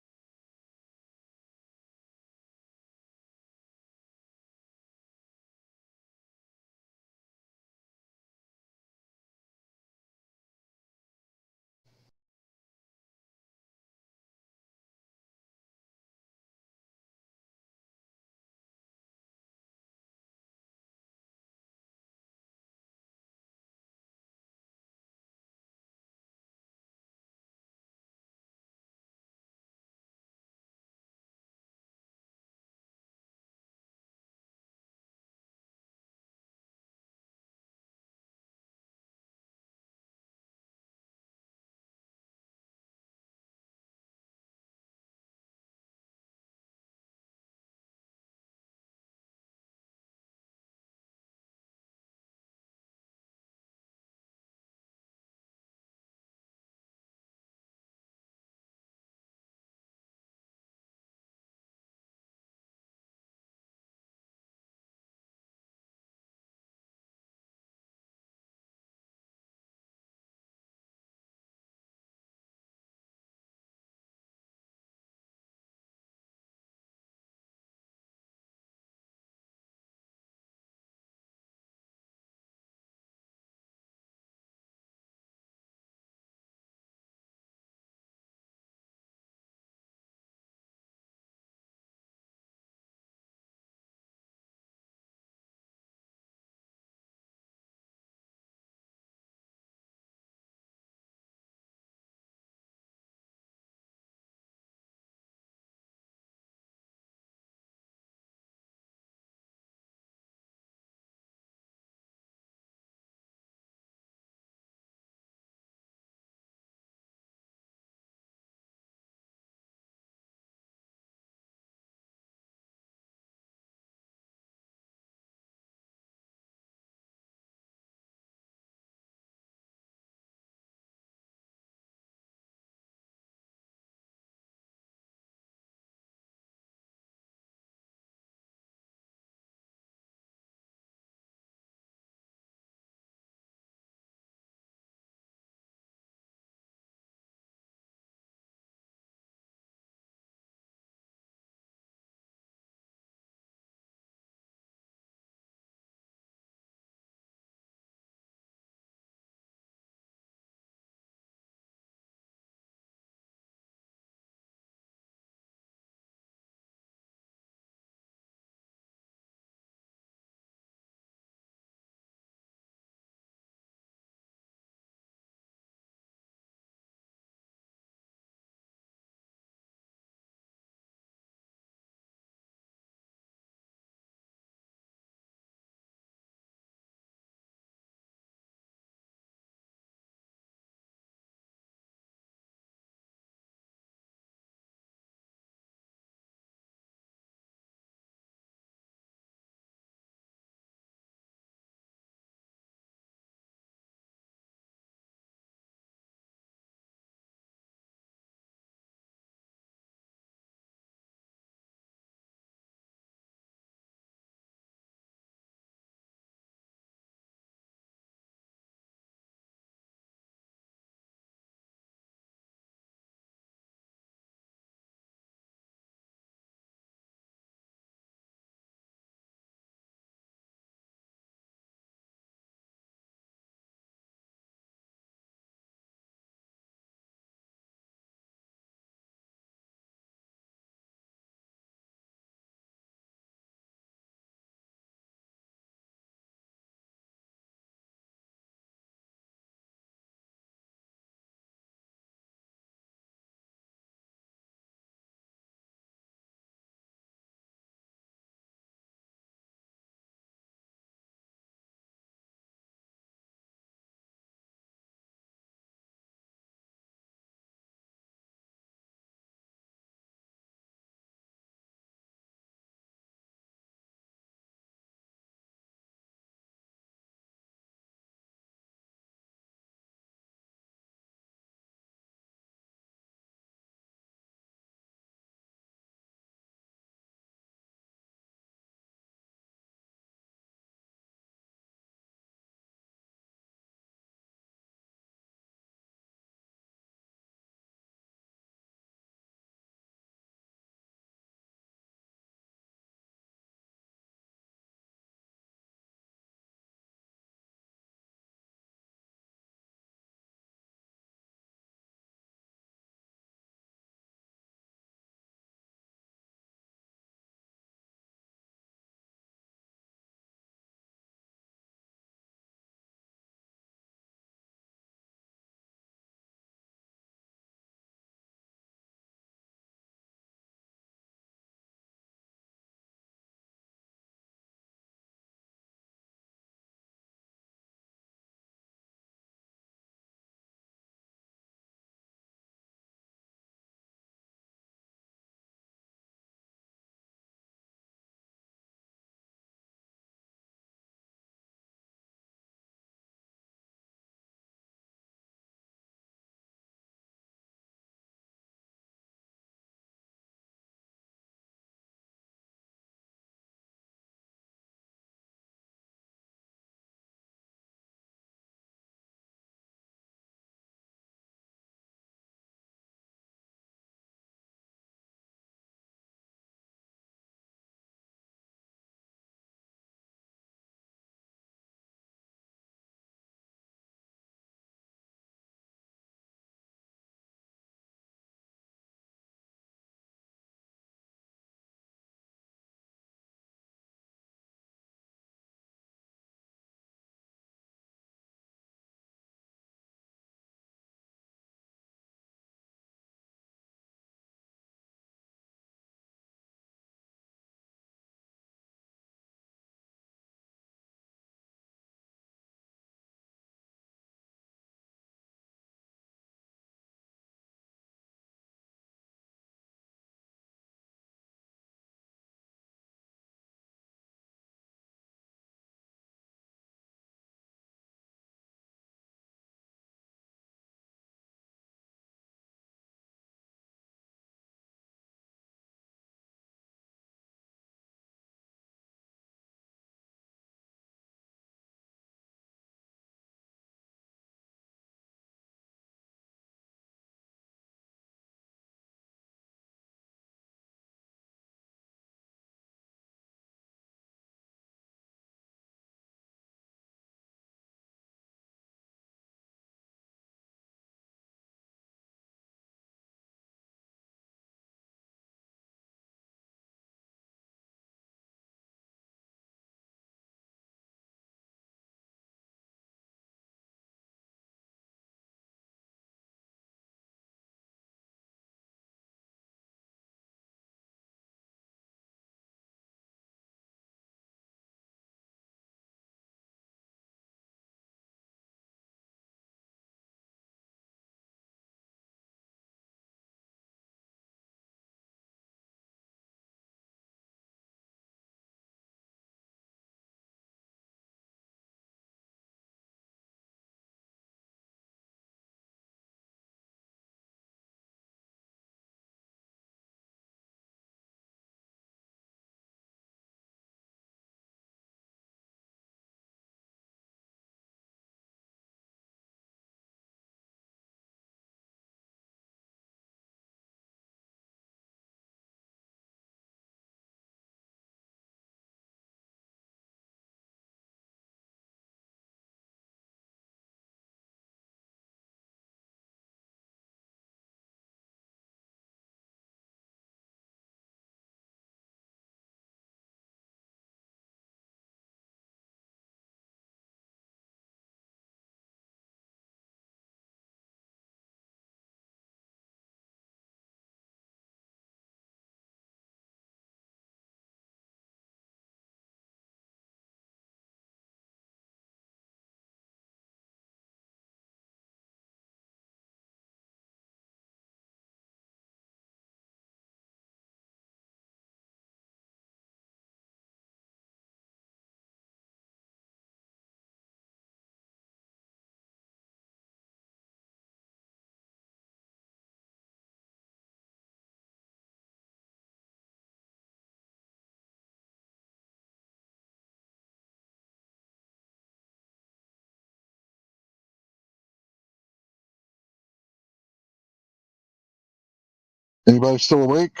Anybody still awake?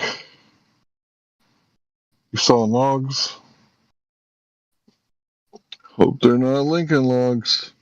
You saw logs? Hope they're not Lincoln logs.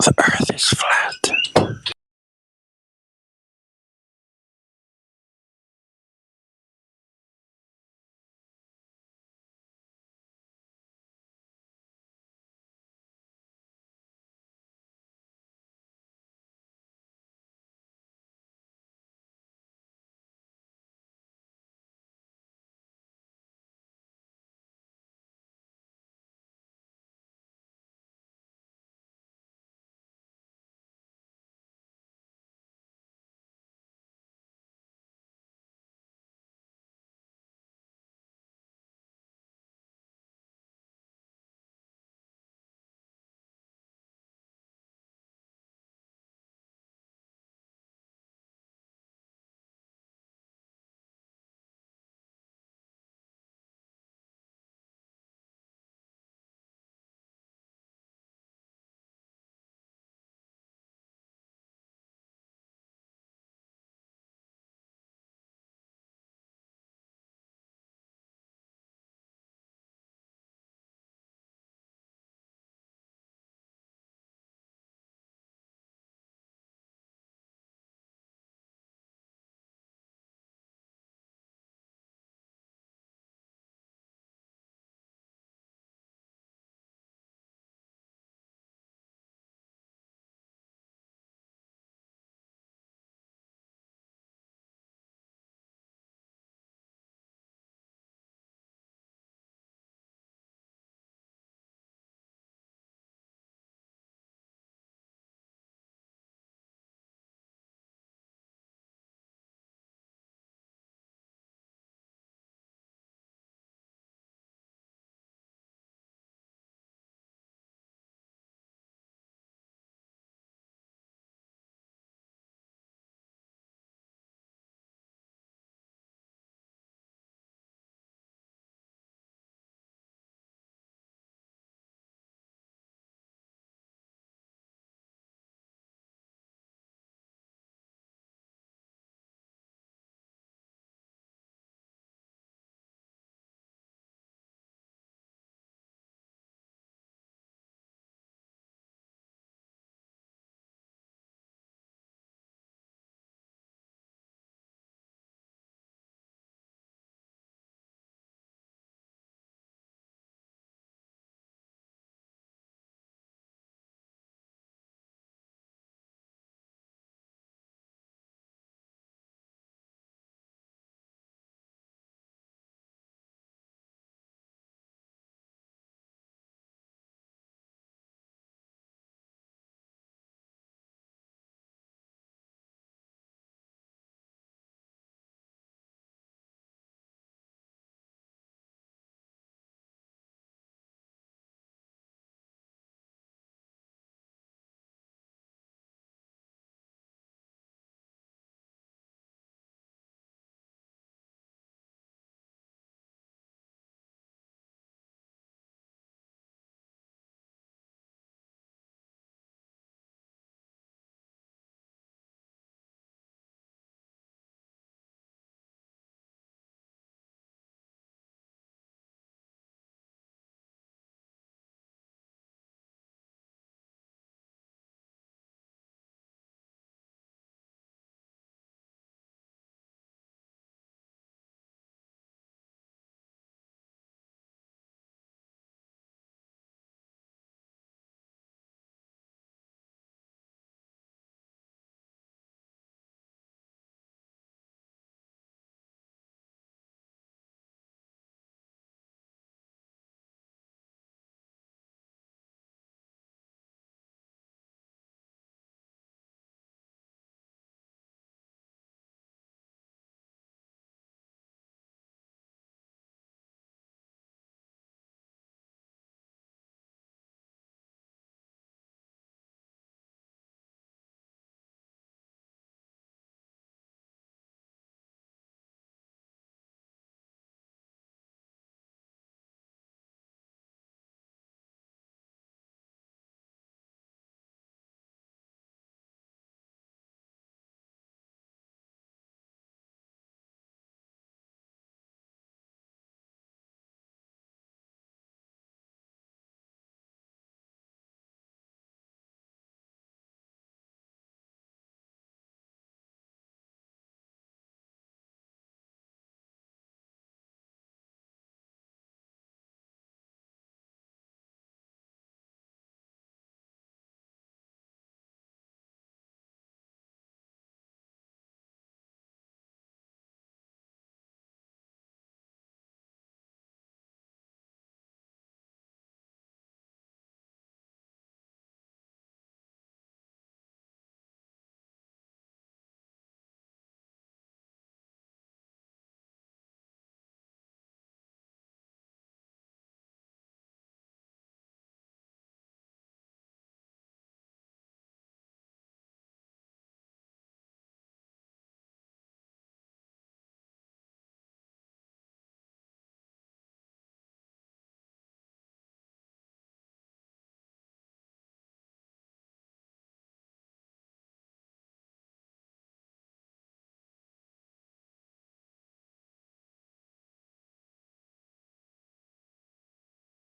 The Earth is flat.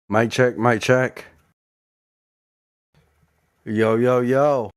Mic check, mic check. Yo, yo, yo.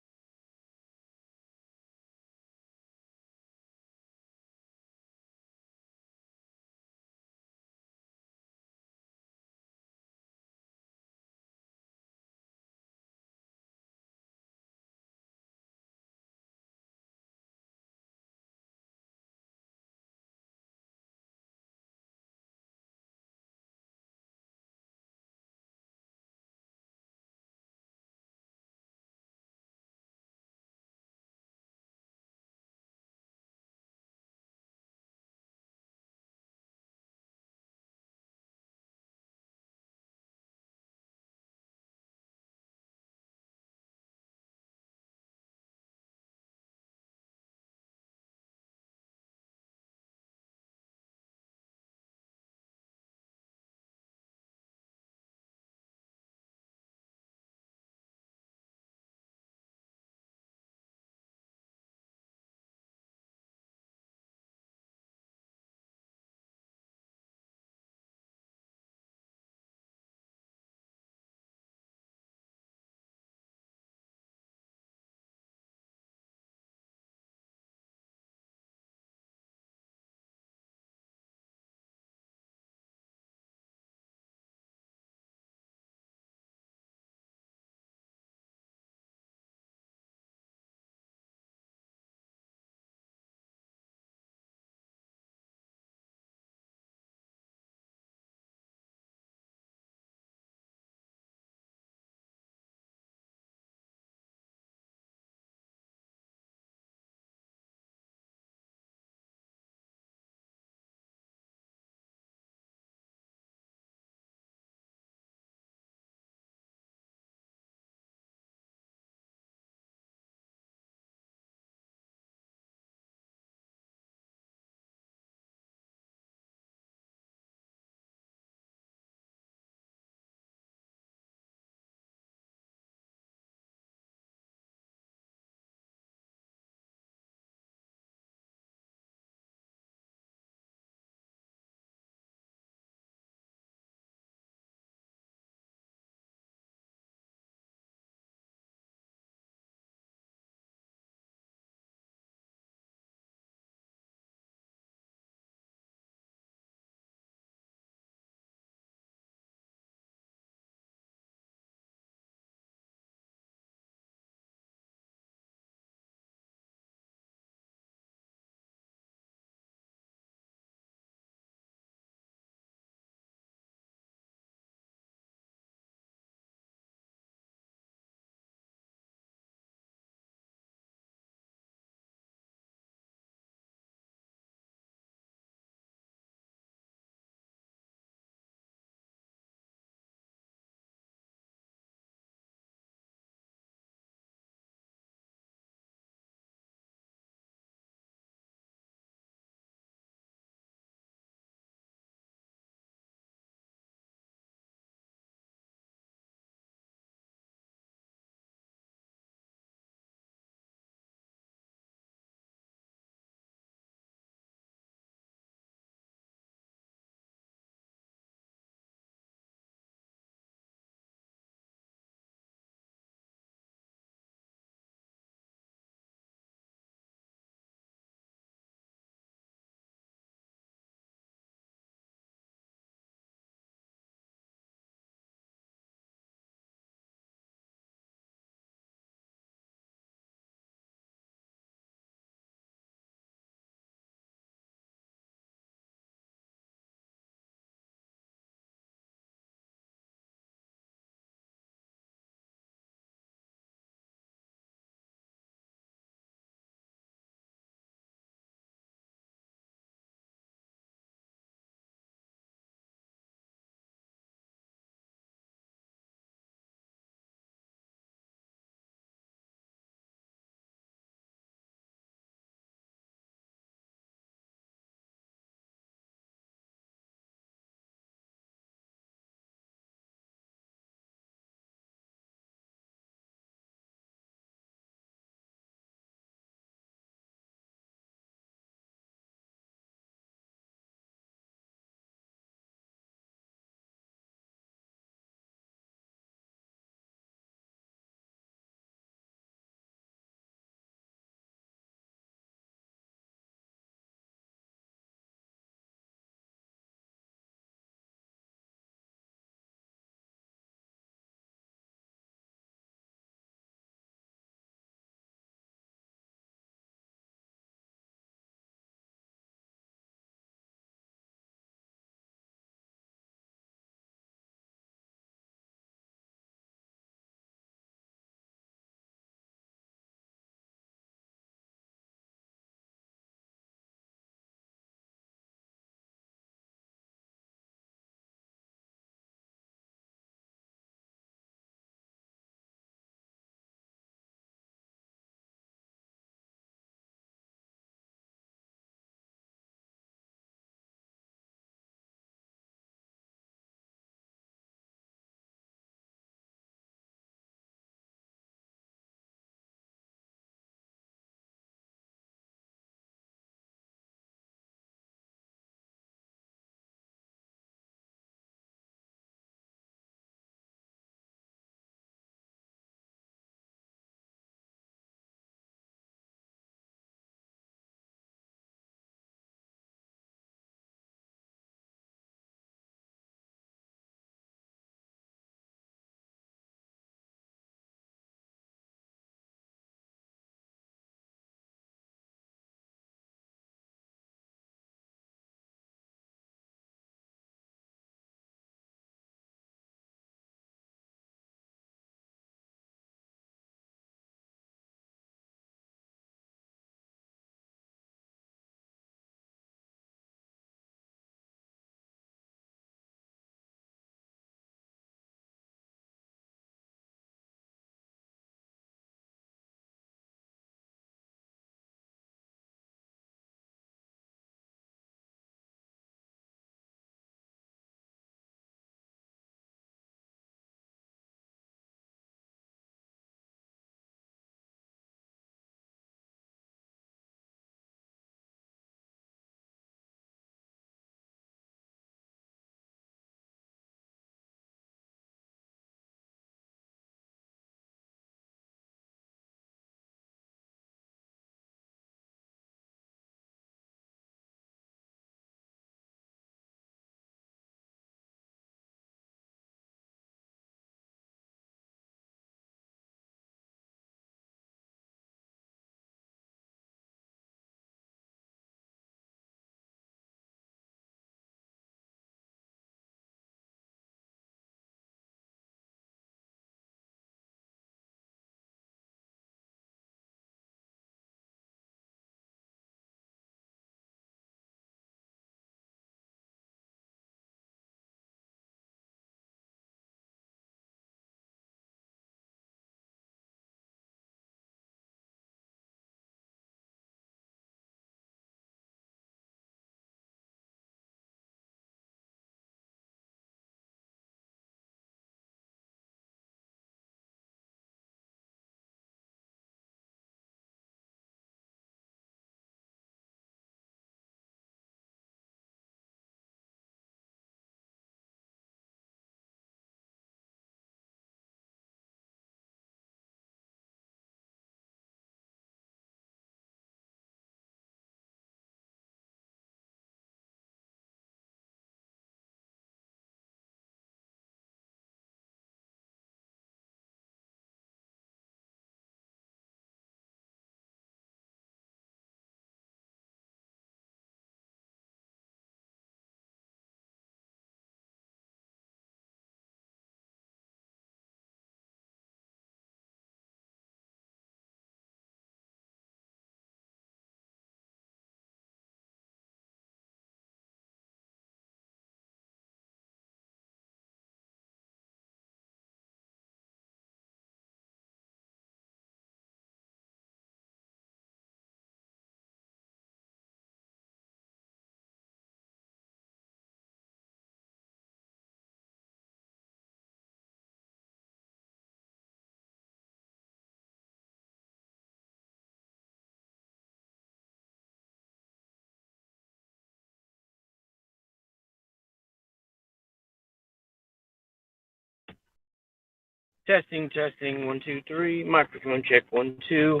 Testing, testing, 1, 2, 3. Microphone check, 1, 2.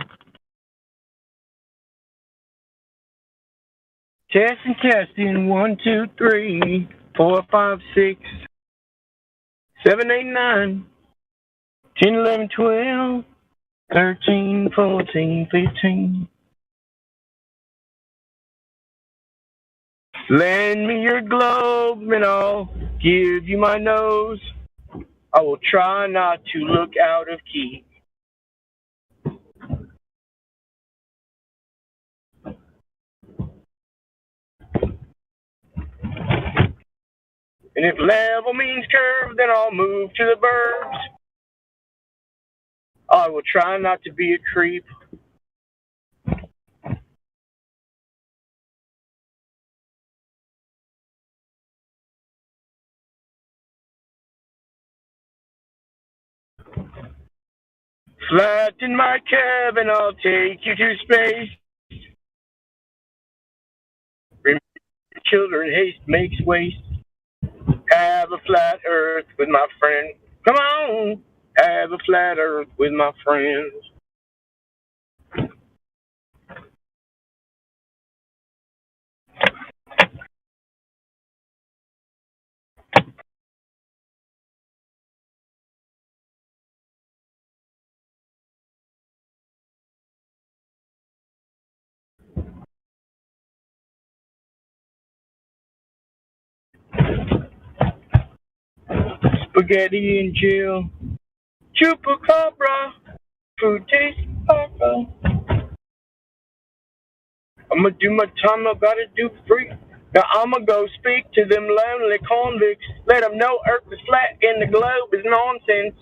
Testing, testing, 1, 2, 3, 4, 5, 6, 7, 8, 9, 10, 11, 12, 13, 14, 15. Lend me your globe and I'll give you my nose. I will try not to look out of key. And if level means curve, then I'll move to the burbs. I will try not to be a creep. Flatten my cab and I'll take you to space. Remember, children, haste makes waste. Have a flat earth with my friend. Come on, have a flat earth with my friends. Spaghetti and Jill. Chupacabra. Food tastes awful. I'ma do my time, I gotta do free. Now I'ma go speak to them lonely convicts. Let them know Earth is flat and the globe is nonsense.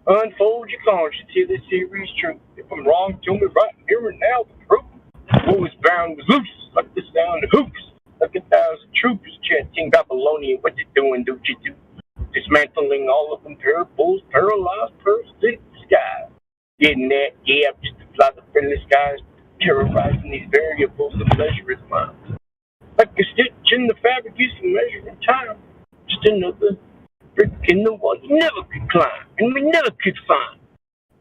Unfold your conscience, hear the series truth. If I'm wrong, tell me right here and now the truth. What was bound was loose, like the sound of hoops. Like 1,000 troops chanting Babylonian, what you doing, do you do? Dismantling all of them parables, paralyzed, parasitic sky. Getting that, yeah, just to fly the friendly skies, terrorizing these variables of pleasure is mine. Like a stitch in the fabric used for measuring time. Just another brick in the wall you never could climb, and we never could find.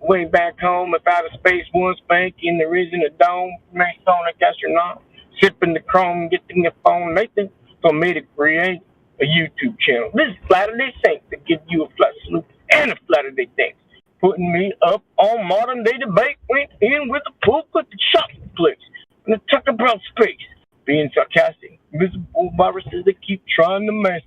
Way back home, if outer space was spanking, there isn't a dome, Masonic astronaut, sipping the chrome, getting your phone, Nathan, so me to create a YouTube channel. This is Flatter Day Saints to give you a flat salute and a Flatter Day thanks. Putting me up on modern day debate, went in with a pool at the shopping place, and to talk about space. Being sarcastic, visible viruses that keep trying to mess,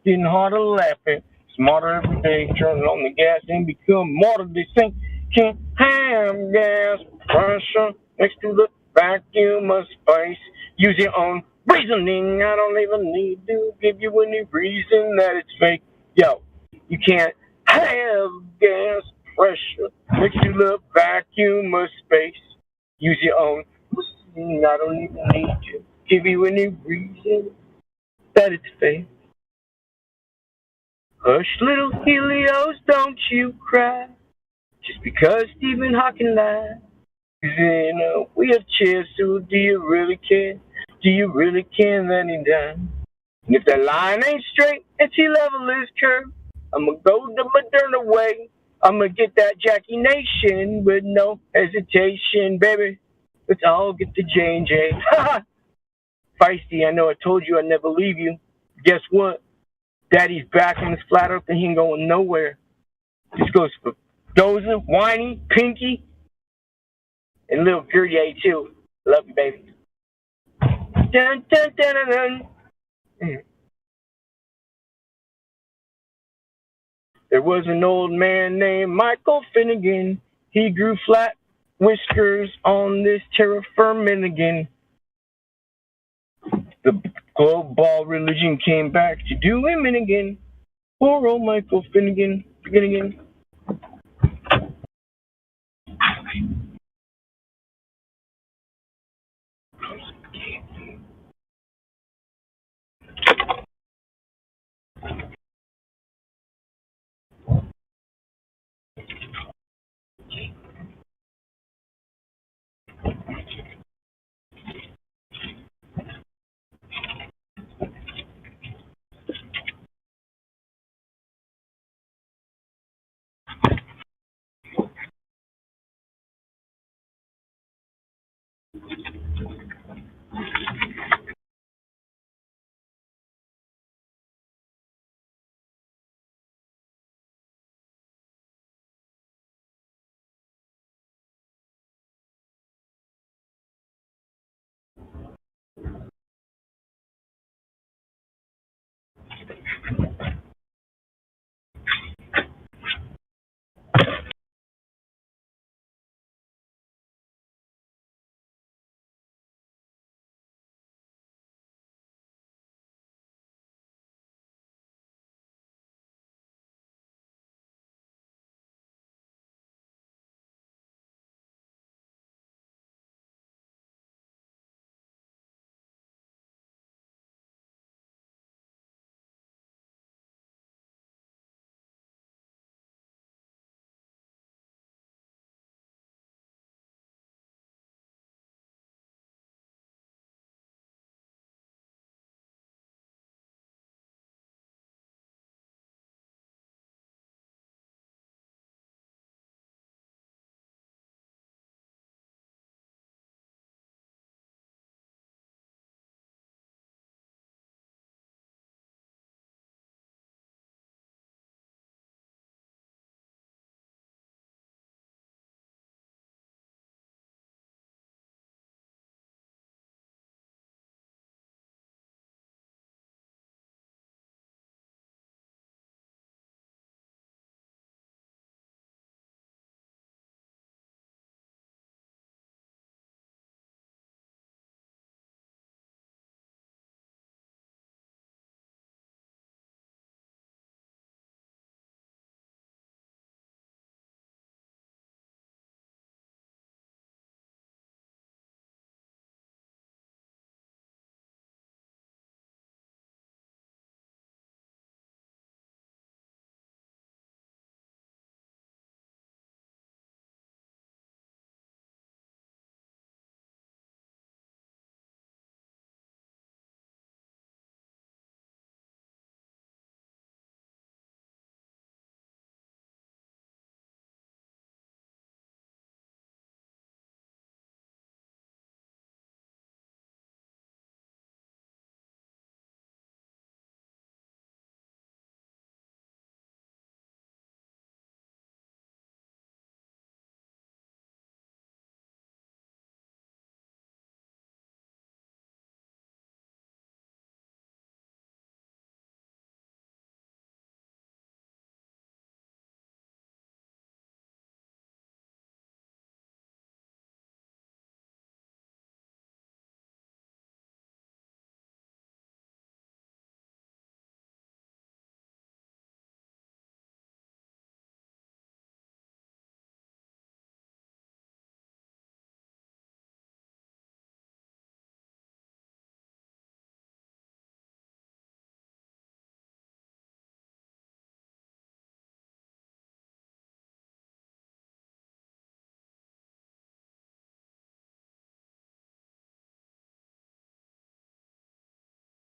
getting harder laughing, smarter every day, turning on the gas and become martyr. They think can't have gas pressure next to the vacuum of space. Use your own reasoning. I don't even need to give you any reason that it's fake. Yo, you can't have gas pressure next to the vacuum of space. Use your own reasoning. I don't even need to give you any reason that it's fake. Hush, little Helios, don't you cry. Just because Stephen Hawking lied. He's in a wheelchair, so do you really care? Do you really care that he died? And if that line ain't straight and sea level is curved, I'ma go the Moderna way. I'ma get that Jackie Nation with no hesitation, baby. Let's all get the J&J. Feisty, I know I told you I'd never leave you. Guess what? Daddy's back on his flat earth and he ain't going nowhere. This goes for Doza, Whiny, Pinky, and Little Gertie too. Love you, baby. Dun, dun, dun, dun, dun. There was an old man named Michael Finnegan. He grew flat whiskers on this terra firmament again. The global religion came back to do him in again. Poor old Michael Finnegan. Begin again.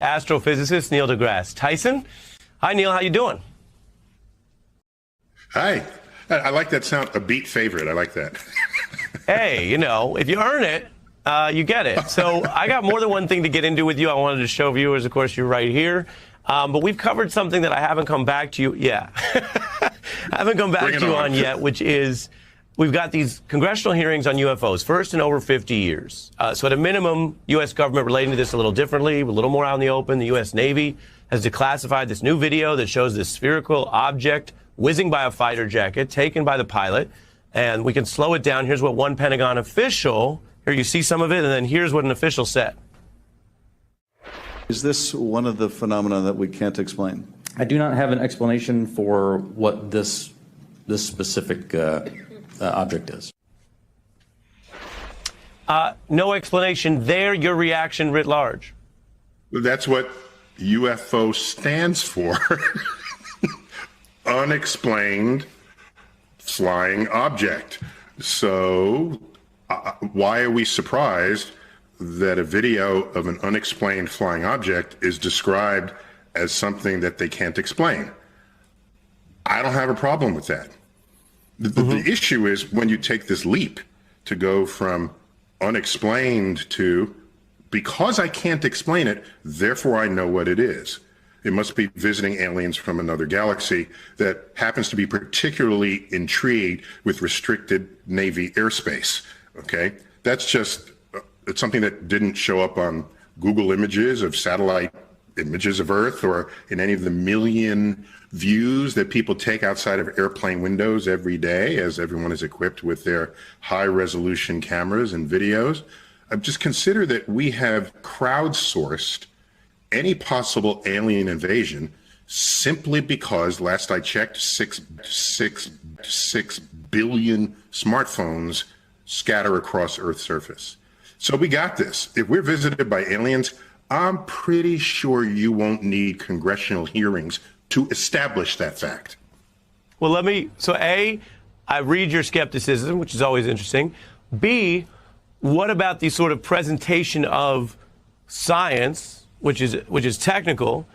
Astrophysicist Neil deGrasse Tyson. Hi, Neil. How you doing? Hi. I like that sound. A beat favorite. I like that. Hey, you know, if you earn it, you get it. So I got more than one thing to get into with you. I wanted to show viewers, of course, you're right here. But we've covered something that I haven't come back to you. Yeah. I haven't come back to you on yet, which is we've got these congressional hearings on UFOs, first in over 50 years. So at a minimum, U.S. government relating to this a little differently, a little more out in the open. The U.S. Navy has declassified this new video that shows this spherical object whizzing by a fighter jacket taken by the pilot. And we can slow it down. Here's what one Pentagon official, here you see some of it, and then here's what an official said. Is this one of the phenomena that we can't explain? I do not have an explanation for what this specific object is. No explanation there. Your reaction writ large. That's what UFO stands for. Unexplained flying object. So why are we surprised that a video of an unexplained flying object is described as something that they can't explain? I don't have a problem with that. The issue is when you take this leap to go from unexplained to, because I can't explain it, therefore I know what it is. It must be visiting aliens from another galaxy that happens to be particularly intrigued with restricted Navy airspace. Okay, that's just it's something that didn't show up on Google images of satellite images of Earth or in any of the million views that people take outside of airplane windows every day as everyone is equipped with their high resolution cameras and videos. Just consider that we have crowdsourced any possible alien invasion simply because, last I checked, 6 billion smartphones scatter across Earth's surface. So we got this. If we're visited by aliens, I'm pretty sure you won't need congressional hearings to establish that fact. Well, I read your skepticism, which is always interesting. B, what about the sort of presentation of science, which is technical,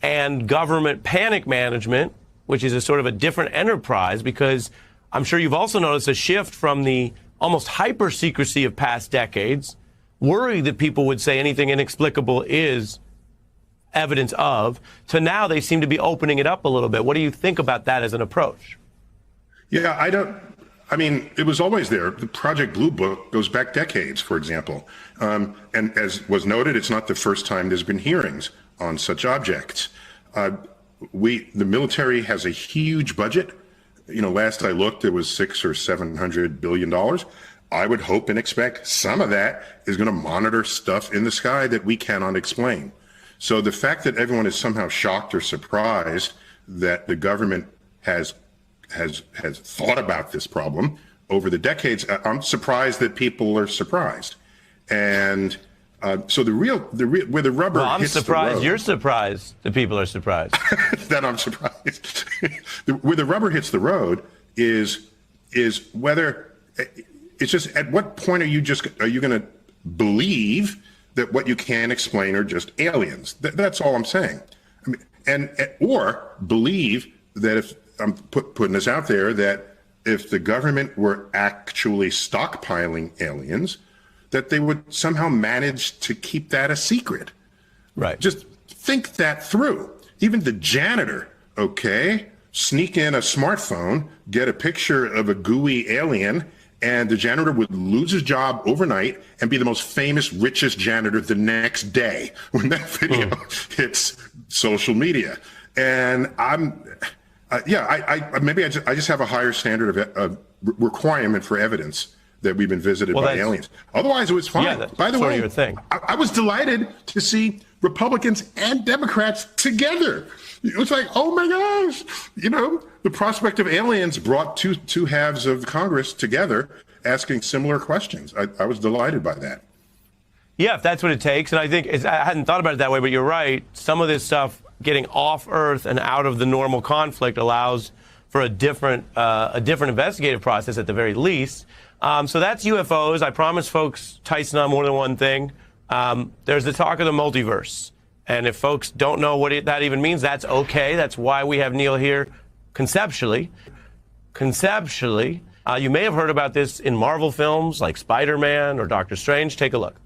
and government panic management, which is a sort of a different enterprise? Because I'm sure you've also noticed a shift from the almost hyper secrecy of past decades, worried that people would say anything inexplicable is evidence of, to now they seem to be opening it up a little bit. What do you think about that as an approach? Yeah, I mean, it was always there. The Project Blue Book goes back decades, for example. And as was noted, it's not the first time there's been hearings on such objects. The military has a huge budget. You know, last I looked, it was $600 or $700 billion. I would hope and expect some of that is going to monitor stuff in the sky that we cannot explain. So the fact that everyone is somehow shocked or surprised that the government has thought about this problem over the decades, I'm surprised that people are surprised. And so where the rubber I'm hits surprised. the road, You're surprised that people are surprised. that I'm surprised. Where the rubber hits the road is whether it's just at what point are you going to believe that what you can explain are just aliens? That's all I'm saying. I mean, or believe that if I'm putting this out there, that if the government were actually stockpiling aliens, that they would somehow manage to keep that a secret. Right. Just think that through. Even the janitor, okay, sneak in a smartphone, get a picture of a gooey alien, and the janitor would lose his job overnight and be the most famous, richest janitor the next day when that video hits social media. And I just have a higher standard of requirement for evidence that we've been visited by aliens. Otherwise, it was fine. Yeah, by the way, your thing. I was delighted to see Republicans and Democrats together. It was like, oh my gosh, the prospect of aliens brought two halves of Congress together asking similar questions. I was delighted by that. Yeah, if that's what it takes. And I think I hadn't thought about it that way, but you're right. Some of this stuff getting off Earth and out of the normal conflict allows for a different investigative process at the very least. So that's UFOs. I promise folks Tyson on more than one thing. There's the talk of the multiverse. And if folks don't know what that even means, that's okay. That's why we have Neil here conceptually. You may have heard about this in Marvel films like Spider-Man or Doctor Strange. Take a look.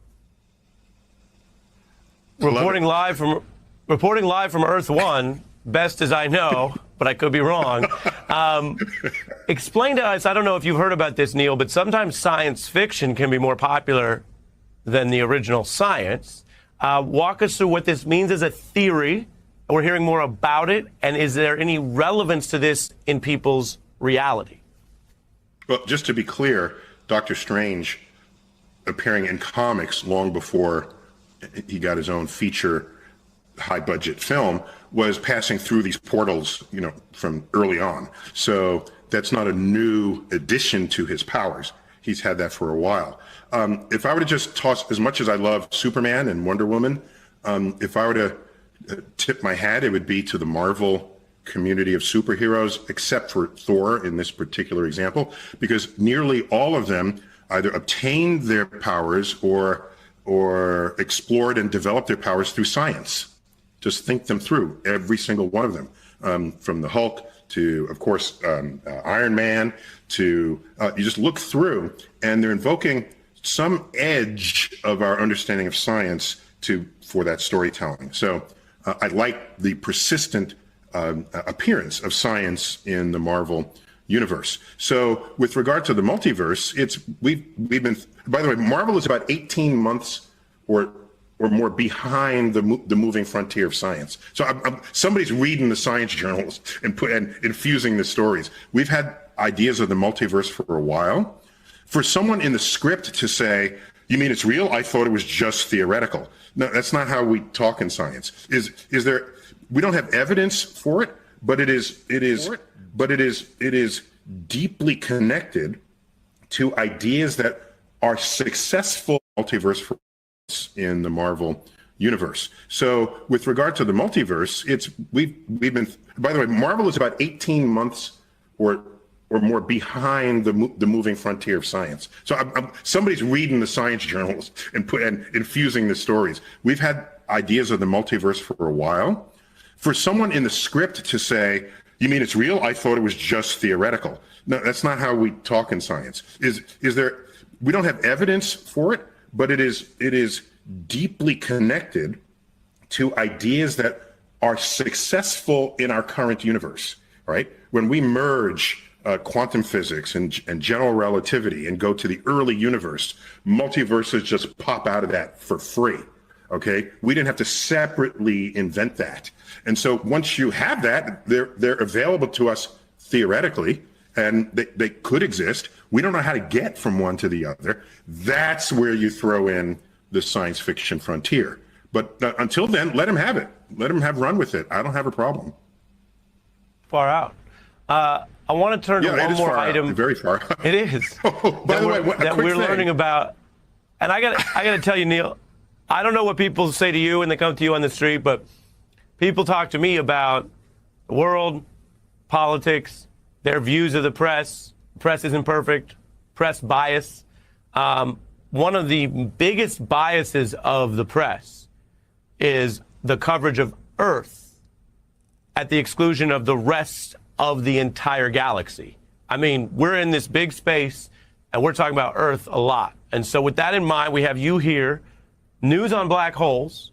Reporting live from Earth 1, best as I know, but I could be wrong. Explain to us, I don't know if you've heard about this, Neil, but sometimes science fiction can be more popular than the original science. Walk us through what this means as a theory. We're hearing more about it. And is there any relevance to this in people's reality? Well, just to be clear, Doctor Strange appearing in comics long before he got his own feature high-budget film was passing through these portals, from early on. So that's not a new addition to his powers. He's had that for a while. If I were to just toss, as much as I love Superman and Wonder Woman, if I were to tip my hat, it would be to the Marvel community of superheroes, except for Thor in this particular example, because nearly all of them either obtained their powers or explored and developed their powers through science. Just think them through, every single one of them, from the Hulk to, of course, Iron Man, to you just look through, and they're invoking some edge of our understanding of science for that storytelling. So I like the persistent appearance of science in the Marvel universe. So with regard to the multiverse, we've been, by the way, Marvel is about 18 months or more behind the moving frontier of science. So somebody's reading the science journals and infusing the stories. We've had ideas of the multiverse for a while. For someone in the script to say, "You mean it's real? I thought it was just theoretical." No, that's not how we talk in science. We don't have evidence for it, but it is deeply connected to ideas that are successful multiverse for in the Marvel universe. So with regard to the multiverse, we've been, by the way, Marvel is about 18 months or more behind the moving frontier of science. So somebody's reading the science journals and infusing the stories. We've had ideas of the multiverse for a while. For someone in the script to say, "You mean it's real? I thought it was just theoretical." No, that's not how we talk in science. We don't have evidence for it, but it is deeply connected to ideas that are successful in our current universe, right? When we merge quantum physics and general relativity and go to the early universe, multiverses just pop out of that for free, okay? We didn't have to separately invent that. And so once you have that, they're available to us theoretically, and they could exist. We don't know how to get from one to the other. That's where you throw in the science fiction frontier. But until then, let them have it. Let them run with it. I don't have a problem. Far out. I want to turn to one more item. Very far. It is. By the way, that we're learning about. And I got to tell you, Neil, I don't know what people say to you when they come to you on the street, but people talk to me about the world, politics, their views of the press. Press isn't perfect. Press bias. One of the biggest biases of the press is the coverage of Earth at the exclusion of the rest of the entire galaxy. I mean, we're in this big space and we're talking about Earth a lot. And so with that in mind, we have you here, news on black holes.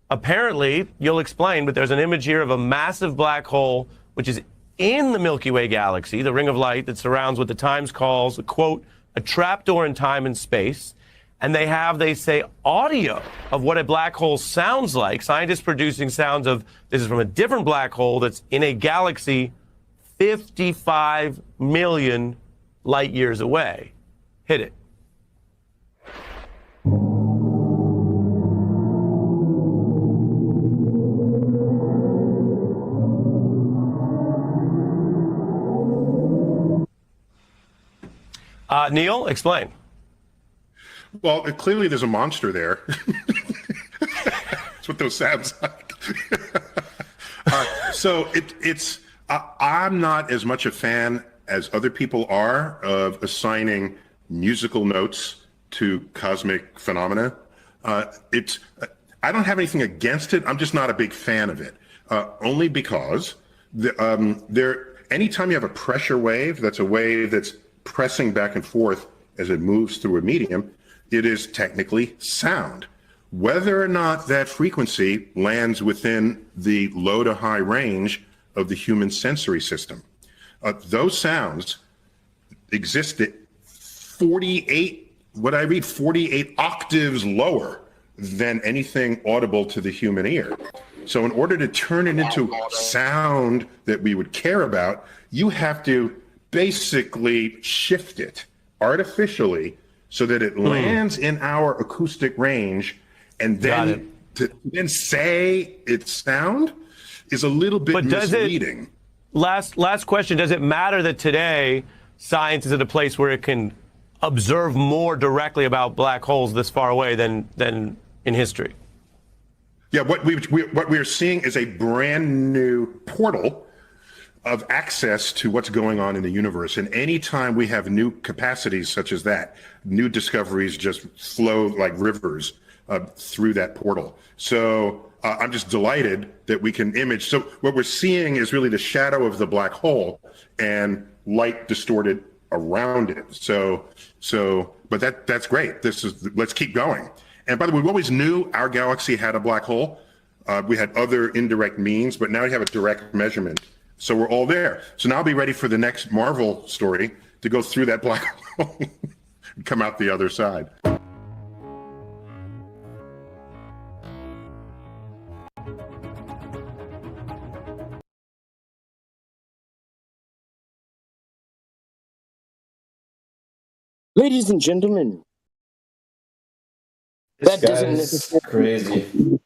Apparently, you'll explain, but there's an image here of a massive black hole, which is in the Milky Way galaxy, the ring of light that surrounds what the Times calls, quote, a trapdoor in time and space. And they say, audio of what a black hole sounds like. Scientists producing sounds of, this is from a different black hole that's in a galaxy 55 million light years away. Hit it. Neil, explain. Well, clearly there's a monster there. That's what those sounds like. So I'm not as much a fan as other people are of assigning musical notes to cosmic phenomena. I don't have anything against it. I'm just not a big fan of it. Only because anytime you have a pressure wave, that's a wave that's pressing back and forth as it moves through a medium, it is technically sound. Whether or not that frequency lands within the low to high range of the human sensory system, those sounds exist at 48 octaves lower than anything audible to the human ear. So in order to turn it into sound that we would care about, you have to basically shift it artificially so that it lands in our acoustic range, and then to then say it's sound is a little bit misleading. Last question, does it matter that today science is at a place where it can observe more directly about black holes this far away than in history? Yeah, what we're seeing is a brand new portal of access to what's going on in the universe. And anytime we have new capacities such as that, new discoveries just flow like rivers through that portal. So I'm just delighted that we can image. So what we're seeing is really the shadow of the black hole and light distorted around it. So but that's great. Let's keep going. And by the way, we always knew our galaxy had a black hole. We had other indirect means, but now we have a direct measurement. So we're all there. So now I'll be ready for the next Marvel story to go through that black hole and come out the other side. Ladies and gentlemen, This that guy doesn't is necessarily. crazy.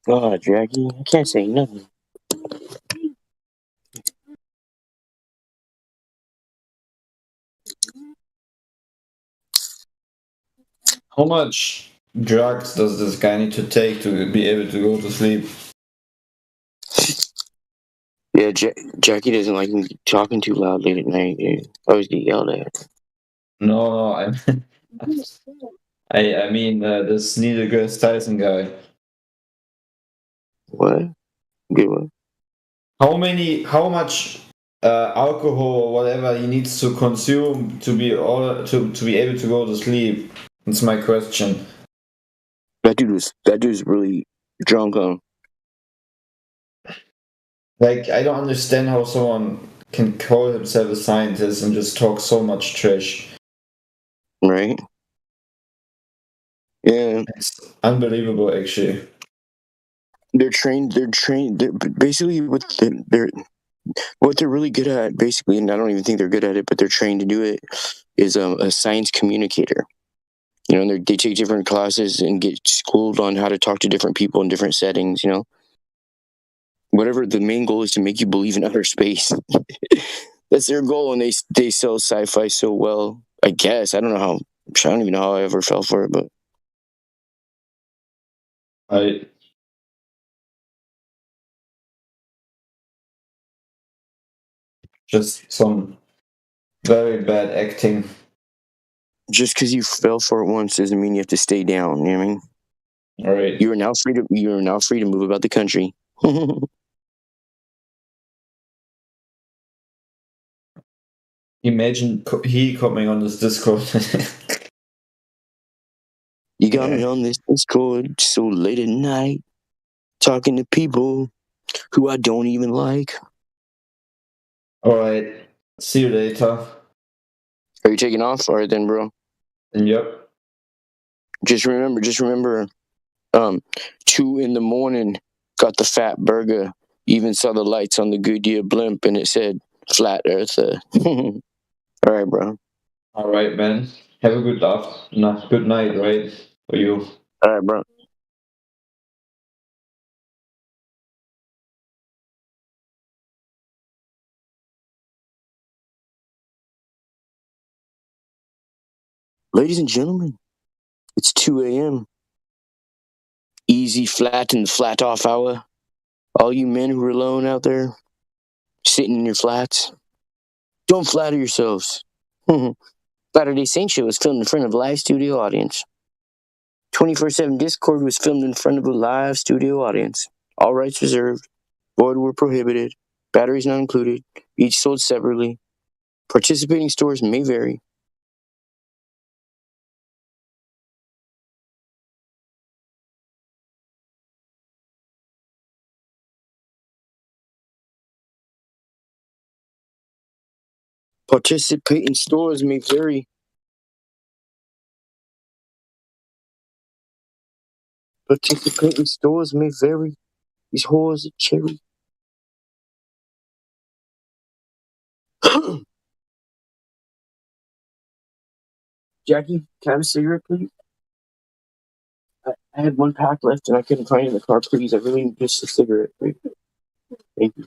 God, Jackie, I can't say nothing. How much drugs does this guy need to take to be able to go to sleep? Yeah, Jackie doesn't like me talking too loud late at night. Dude. I always get yelled at. No, I mean this Neil deGrasse Tyson guy. What? Good one. How much alcohol or whatever he needs to consume to be able to go to sleep? That's my question. That dude's really drunk, huh? Like, I don't understand how someone can call himself a scientist and just talk so much trash. Right? Yeah. It's unbelievable, actually. They're trained. They're basically what they're really good at. Basically, and I don't even think they're good at it, but they're trained to do it. Is a science communicator. You know, they take different classes and get schooled on how to talk to different people in different settings. You know, whatever the main goal is to make you believe in outer space. That's their goal, and they sell sci-fi so well. I guess I don't know how. I don't even know how I ever fell for it, but Just some very bad acting. just because you fell for it once doesn't mean you have to stay down. You know what I mean? All right. You are now free to move about the country. Imagine he coming on this Discord. You got me on this Discord so late at night, talking to people who I don't even like. Alright. See you later. Are you taking off? All right then, bro. Yep. Just remember, 2 a.m, got the fat burger, even saw the lights on the Goodyear blimp, and it said flat earther. All right, bro. Alright, man. Have a good night, right? For you. All right, bro. Ladies and gentlemen, it's 2 a.m. Easy flat in the flat off hour. All you men who are alone out there, sitting in your flats, don't flatter yourselves. Saturday Saint Show was filmed in front of a live studio audience. 24/7 Discord was filmed in front of a live studio audience. All rights reserved. Void were prohibited. Batteries not included. Each sold separately. Participating stores may vary. Participating stores may vary. Participating stores may vary. These whores are cherry. Jackie, can I have a cigarette, please? I had one pack left and I couldn't find it in the car. Please, I really need just a cigarette. Please. Thank you.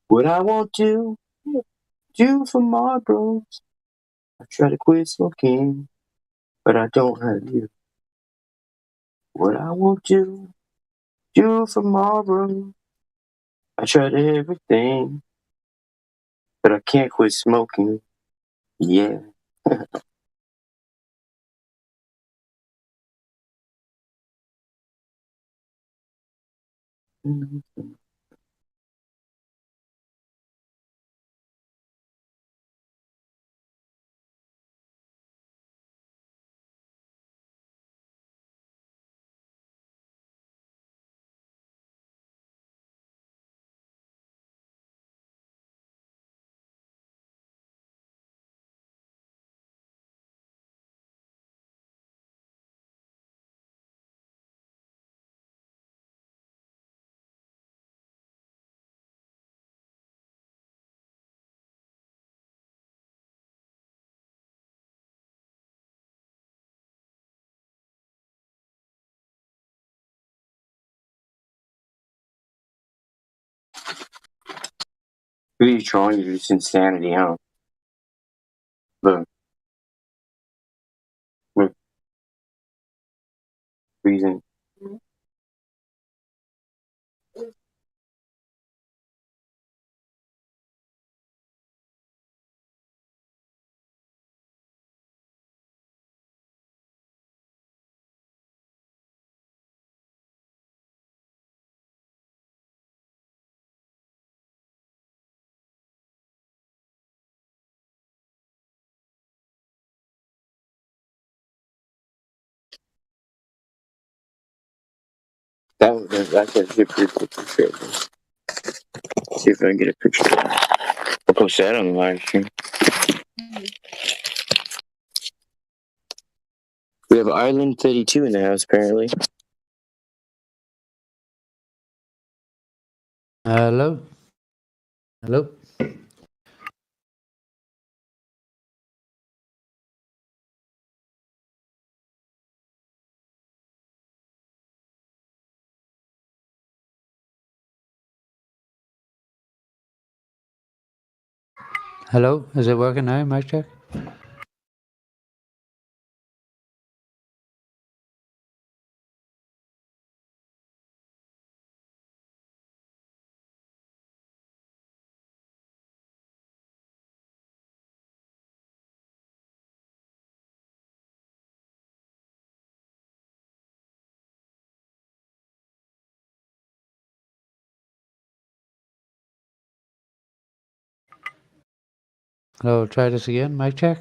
What I want to do for my bros. I try to quit smoking, but I don't have you. What I want to do for Marlboro. I tried everything, but I can't quit smoking. Yeah. These drawings are just insanity, huh? Look, look, reason. That's actually pretty cool picture. See if I can get a picture. I'll post that on the live stream. We have Island 32 in the house, apparently. Hello? Hello? Hello? Is it working now? Mic check? Hello, try this again. Mic check?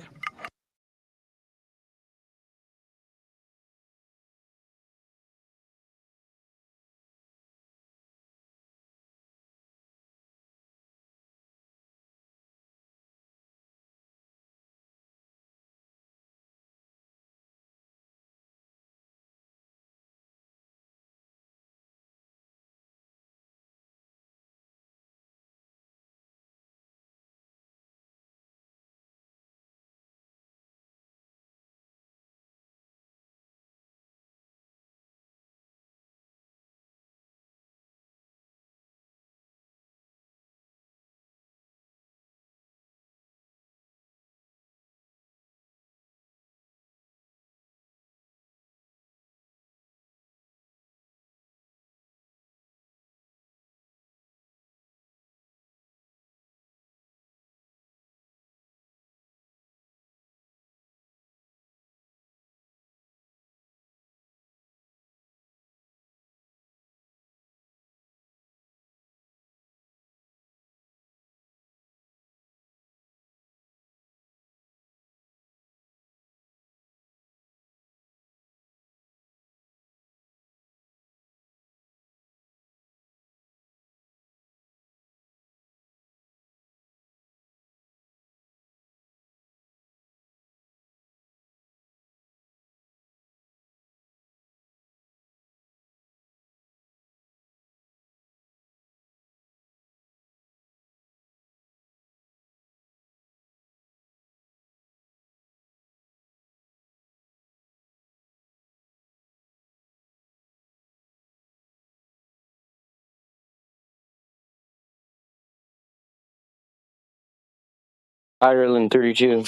Ireland 32.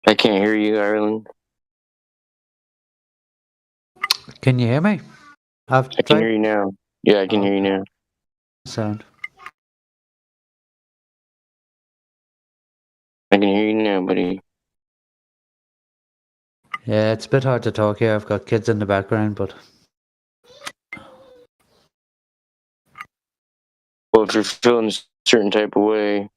I can't hear you, Ireland. Can you hear me? I can hear you now. Yeah, I can hear you now. Sound. I can hear you now, buddy. Yeah, it's a bit hard to talk here. I've got kids in the background, but Well, if you're feeling a certain type of way,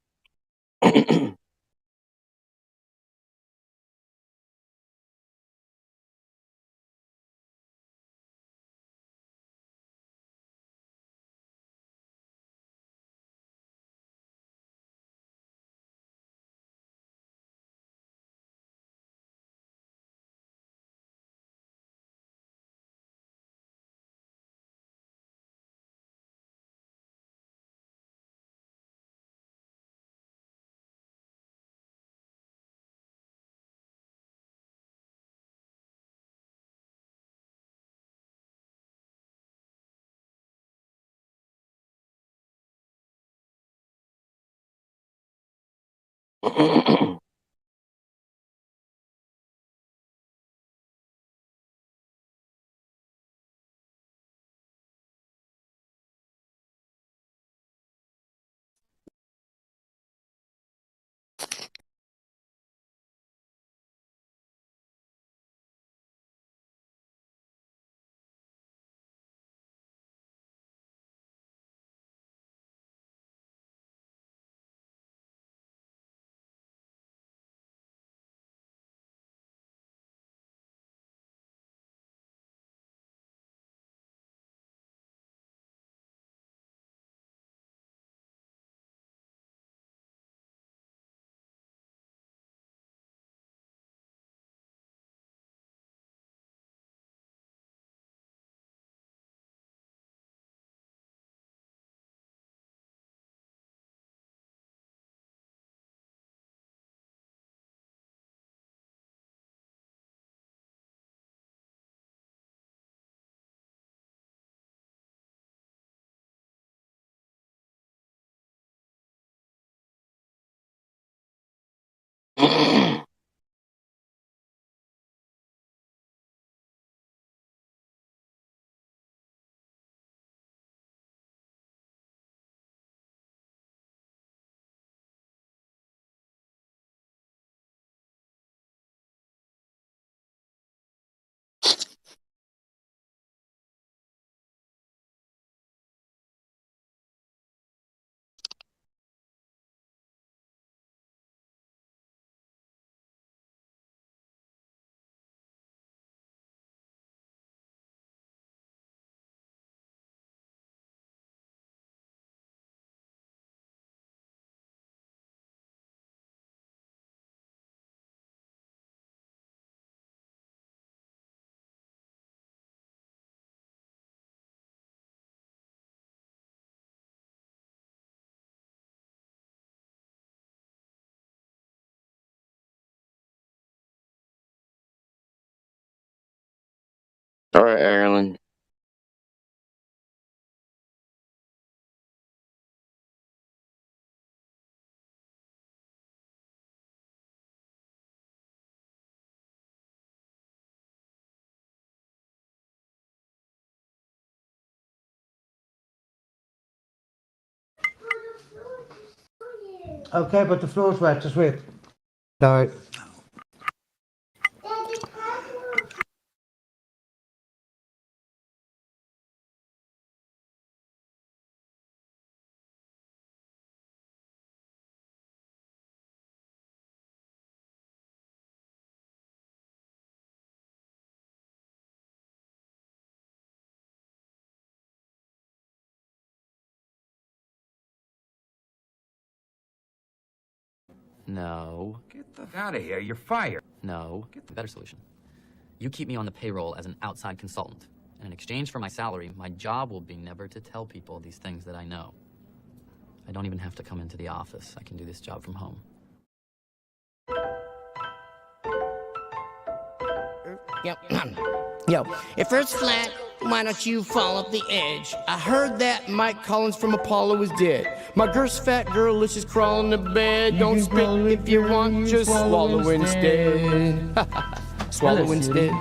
All right, Ireland. Okay, but the floor's wet. Just wait. Sorry. No. Get the out of here. You're fired. No. Get the better solution. You keep me on the payroll as an outside consultant. And in exchange for my salary, my job will be never to tell people these things that I know. I don't even have to come into the office. I can do this job from home. Yep. Yo, if Earth's flat, why don't you fall off the edge? I heard that Mike Collins from Apollo is dead. My girl's fat girl, let's just crawl in the bed. Don't spit if you want, just swallow instead. Swallow instead.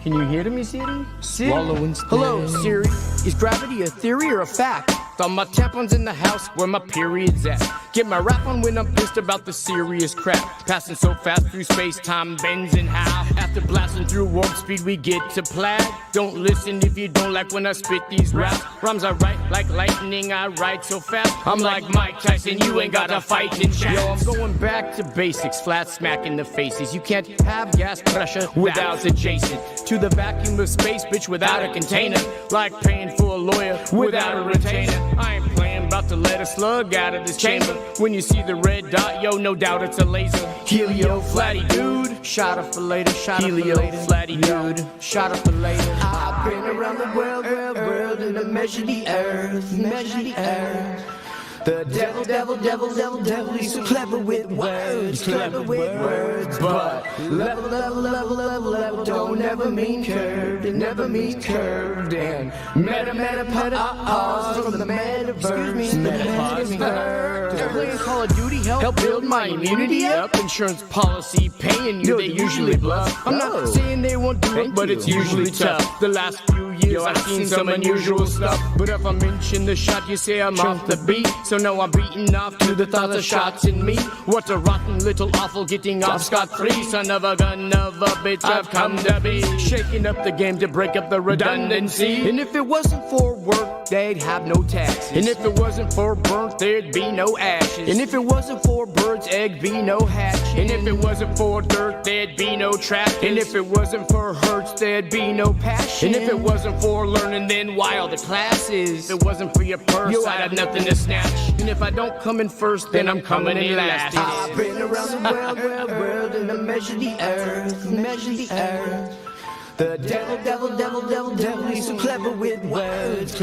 Can you hear me, Siri? Swallow instead. Hello, Siri. Is gravity a theory or a fact? Thought my tampons in the house where my period's at. Get my rap on when I'm pissed about the serious crap. Passing so fast through space, time bends and how. After blasting through warp speed, we get to plaid. Don't listen if you don't like when I spit these raps. Rhymes I write like lightning, I write so fast. I'm like Mike Tyson, you ain't gotta fight in chat. Yo, I'm going back to basics, flat smack in the faces. You can't have gas pressure without adjacent to the vacuum of space, bitch, without a container. Like paying for a lawyer without a retainer. I ain't playing, about to let a slug out of this chamber. When you see the red dot, yo, no doubt it's a laser. Helio flatty dude, shot up for later, shot up for later. Helio flatty dude, shot up for later. I've been around the world, and I measure the earth, measure the earth. The devil, he's so clever with words, but level don't never mean curved, it never means curved, and meta from the metaverse, playing Call of Duty help build my immunity up, insurance policy paying you, they usually bluff, I'm not saying they won't do it, but it's usually tough, the last few years I've seen some unusual stuff, but if I mention the shot, you say I'm off the beat, so now I'm beating off to the thoughts of shots in me. What a rotten little awful getting off scot-free. Son of a gun of a bitch I've come to be. Shaking up the game to break up the redundancy. And if it wasn't for work, they'd have no taxes. And if it wasn't for burnt, there'd be no ashes. And if it wasn't for birds, egg be no hatching. And if it wasn't for dirt, there'd be no traffic. And if it wasn't for hurts, there'd be no passion. And if it wasn't for learning, then why all the classes? If it wasn't for your purse, yo, I'd have nothing to snatch. And if I don't come in first, then I'm coming in last. I've been around the world, and I measure the earth. The devil, he's so clever with words,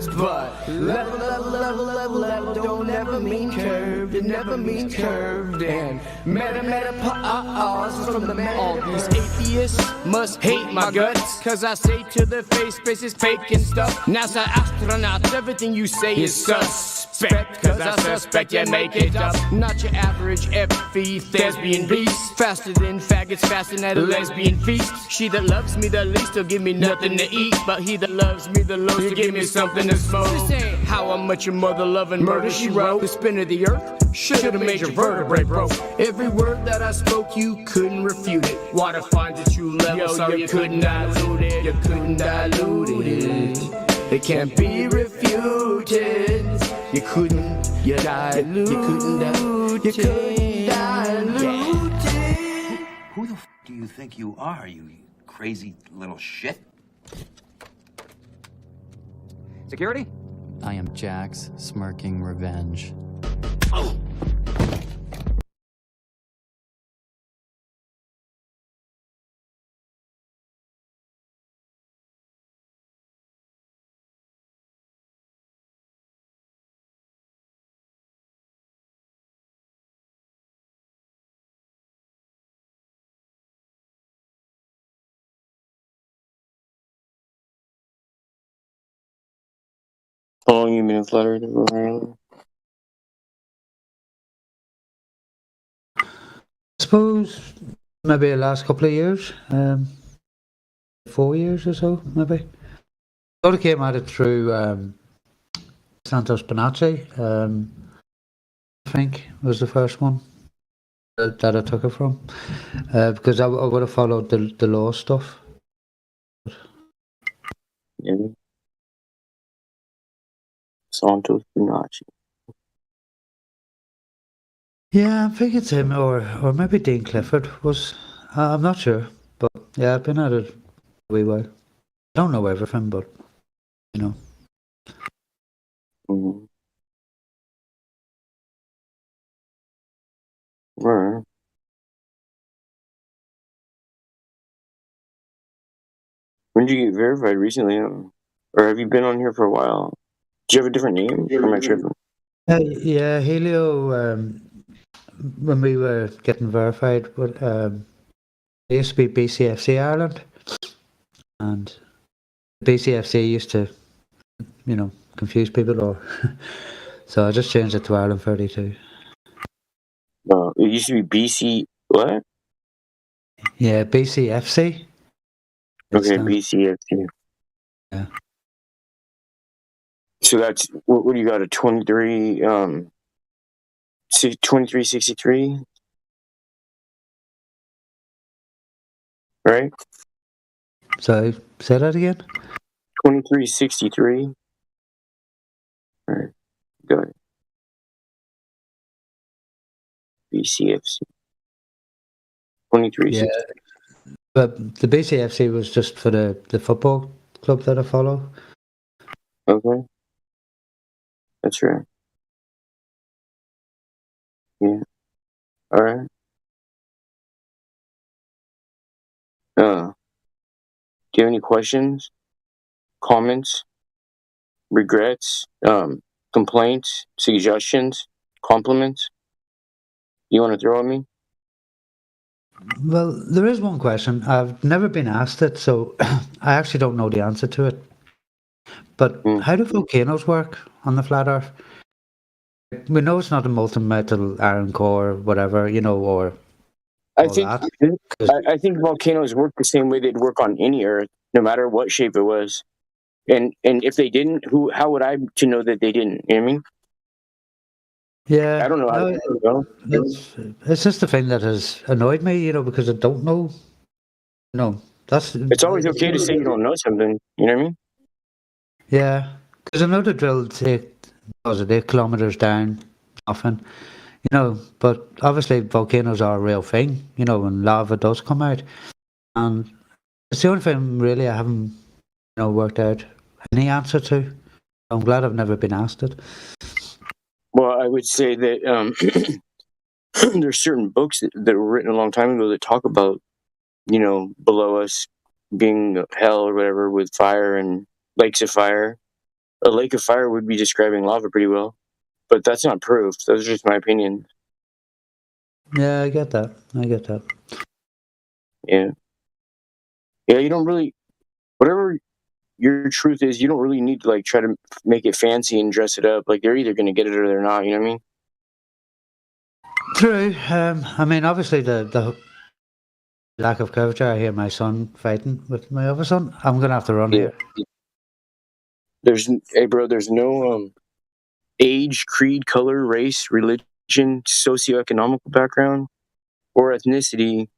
but level don't never mean curved, it never means curved, and meta pause from the man. All these atheists must hate my guts, cause I say to their face, space is fake and stuff. NASA astronauts, everything you say is suspect, cause I suspect you make it up. Not your average FE thespian beast, faster than faggots fasting at a lesbian feast. She that loves me the least will give me nothing to eat, but he that loves me the most will give me something to smoke. This ain't how I met your mother loving murder, she wrote. The spin of the earth should have made your vertebrae broke. Every word that I spoke, you couldn't refute it. Water finds a true level, so you couldn't dilute it. You couldn't dilute it. It can't be refuted. You couldn't dilute. You couldn't dilute. You couldn't dilute it. Who the f do you think you are, you crazy little shit? Security? I am Jack's smirking revenge. How long you been in flat Earth for? I suppose maybe the last couple of years, 4 years or so, maybe. Sort of came at it through Santos Bonacci, I think was the first one that I took it from, because I would have followed the law stuff. Yeah. Santos Bonacci. Yeah, I think it's him, or maybe Dean Clifford was. I'm not sure, but yeah, I've been at it a wee while. I don't know everything, but you know. Mm-hmm. Right. When did you get verified recently? Or have you been on here for a while? Do you have a different name? Or am I tripping? Yeah, Helio. When we were getting verified, but it used to be BCFC Ireland, and BCFC used to, confuse people, or so I just changed it to Ireland 32. It used to be BC what? Yeah, BCFC. Okay, BCFC. Yeah. So that's what do you got? A 2363, right? So say that again. 2363. All right, got it. BCFC. 2363. Yeah, but the BCFC was just for the football club that I follow. Okay, that's right. Yeah. All right. Do you have any questions, comments, regrets? complaints, suggestions, compliments you want to throw at me? Well, there is one question. I've never been asked it, so I actually don't know the answer to it. But how do volcanoes work on the flat Earth? We know it's not a molten metal iron core, whatever, or I all think that. I think volcanoes work the same way they'd work on any Earth, no matter what shape it was. And if they didn't, how would I to know that they didn't? You know what I mean? Yeah, I don't know. no, it's just the thing that has annoyed me, because I don't know. No, that's. It's always okay to say you don't know something. You know what I mean? Yeah, because I know the drill take, was it 8 kilometers down, often, but obviously volcanoes are a real thing, when lava does come out. And it's the only thing really I haven't, worked out any answer to. I'm glad I've never been asked it. Well, I would say that there's certain books that were written a long time ago that talk about, below us being hell or whatever with fire and lakes of fire. A lake of fire would be describing lava pretty well, but that's not proof. Those are just my opinion. Yeah, I get that. Yeah. Yeah, you don't really, whatever your truth is, you don't really need to try to make it fancy and dress it up. They're either going to get it or they're not. You know what I mean? True. I mean, obviously the lack of curvature. I hear my son fighting with my other son. I'm gonna have to run here. Hey bro, there's no age, creed, color, race, religion, socioeconomic background, or ethnicity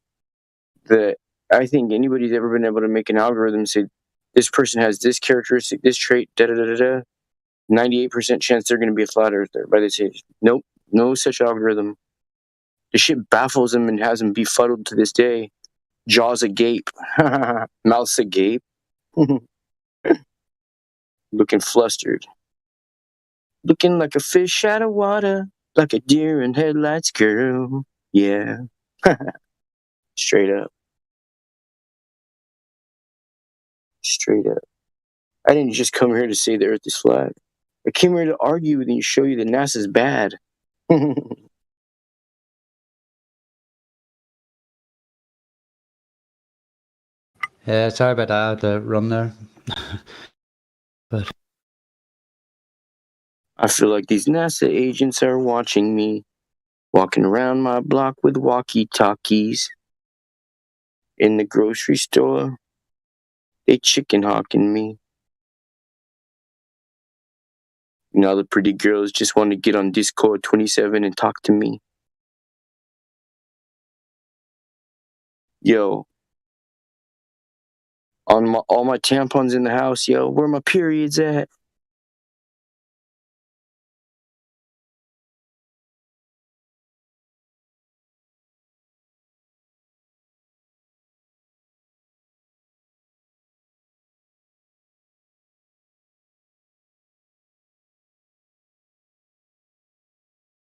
that I think anybody's ever been able to make an algorithm say this person has this characteristic, this trait, 98% chance they're going to be a flat earther. But they say, nope, no such algorithm. The shit baffles them and has them befuddled to this day. Jaws agape, mouths agape, looking flustered, looking like a fish out of water, like a deer in headlights, girl. Yeah, straight up. Straight up. I didn't just come here to say the Earth is flat. I came here to argue with you and show you that NASA's bad. Yeah, sorry about that. I had to run there. But I feel like these NASA agents are watching me, walking around my block with walkie-talkies. In the grocery store, they chicken hawking me. Now the pretty girls just want to get on Discord 27 and talk to me. Yo, on all my tampons in the house, yo, where my periods at?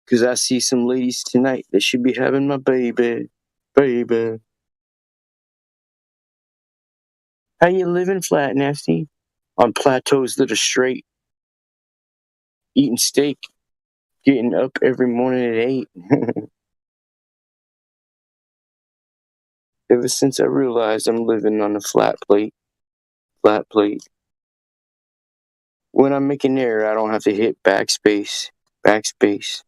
Because I see some ladies tonight that should be having my baby. Baby. How you living, Flat Nasty? On plateaus that are straight. Eating steak. Getting up every morning at 8. Ever since I realized I'm living on a flat plate. Flat plate. When I'm making error, I don't have to hit backspace. Backspace.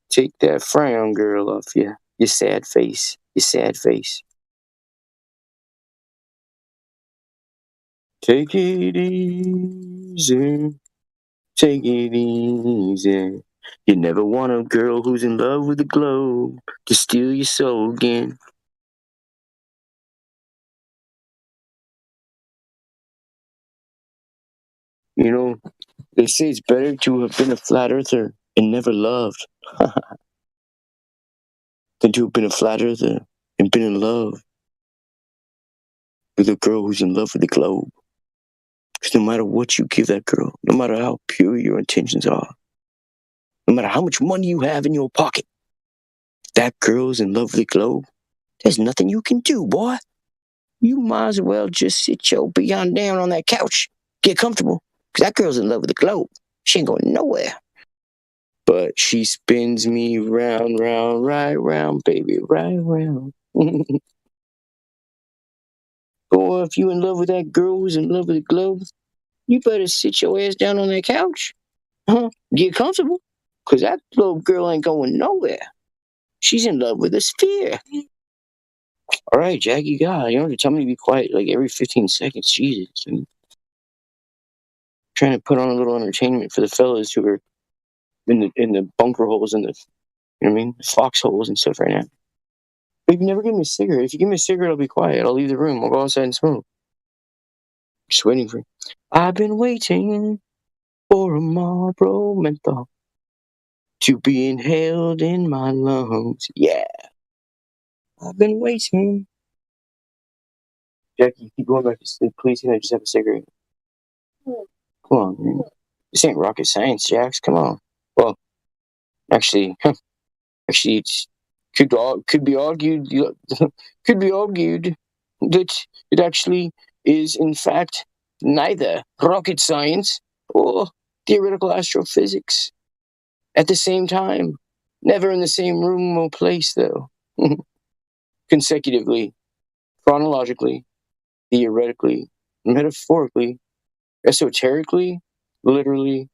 Take that frown, girl, off you. Your sad face. Your sad face. Take it easy. Take it easy. You never want a girl who's in love with the globe to steal your soul again. They say it's better to have been a flat earther and never loved than to have been a flat earther and been in love with a girl who's in love with the globe. Because no matter what you give that girl, no matter how pure your intentions are, no matter how much money you have in your pocket, if that girl's in love with the globe, there's nothing you can do, boy. You might as well just sit your beyond down on that couch Get comfortable, because that girl's in love with the globe. She ain't going nowhere. But she spins me round, round, right round, baby, right round. Boy, if you in love with that girl who's in love with the globe, you better sit your ass down on that couch. Get comfortable, because that little girl ain't going nowhere. She's in love with a sphere. All right, Jack, you got it. You don't have to tell me to be quiet like every 15 seconds. Jesus. I'm trying to put on a little entertainment for the fellas who are in the bunker holes and the, you know what I mean, the foxholes and stuff right now. But you never give me a cigarette. If you give me a cigarette, I'll be quiet. I'll leave the room. I'll go outside and smoke. Just waiting for you. I've been waiting for a Marlboro menthol to be inhaled in my lungs. Yeah. I've been waiting. Jackie, keep going back to sleep. Please, can I just have a cigarette? Come on, man. This ain't rocket science, Jax. Come on. Well, actually, it's could be argued could be argued that it actually is in fact neither rocket science or theoretical astrophysics at the same time. Never in the same room or place, though. Consecutively, chronologically, theoretically, metaphorically, esoterically, literally,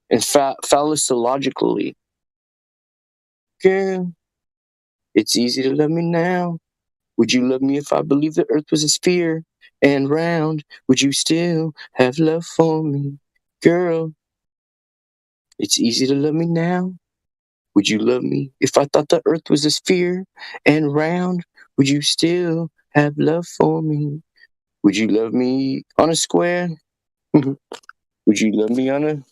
and phallocologically. Girl, it's easy to love me now. Would you love me if I believed the earth was a sphere and round? Would you still have love for me? Girl, it's easy to love me now. Would you love me if I thought the earth was a sphere and round? Would you still have love for me? Would you love me on a square? Would you love me on a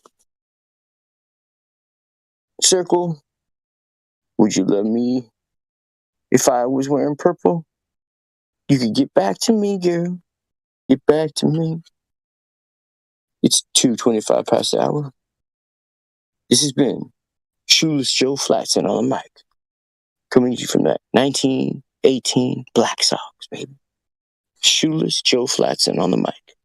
circle? Would you love me if I was wearing purple? You could get back to me, girl. Get back to me. It's 2:25 past the hour. This has been Shoeless Joe Flatson on the mic. Coming to you from that 1918 Black Sox, baby. Shoeless Joe Flatson on the mic.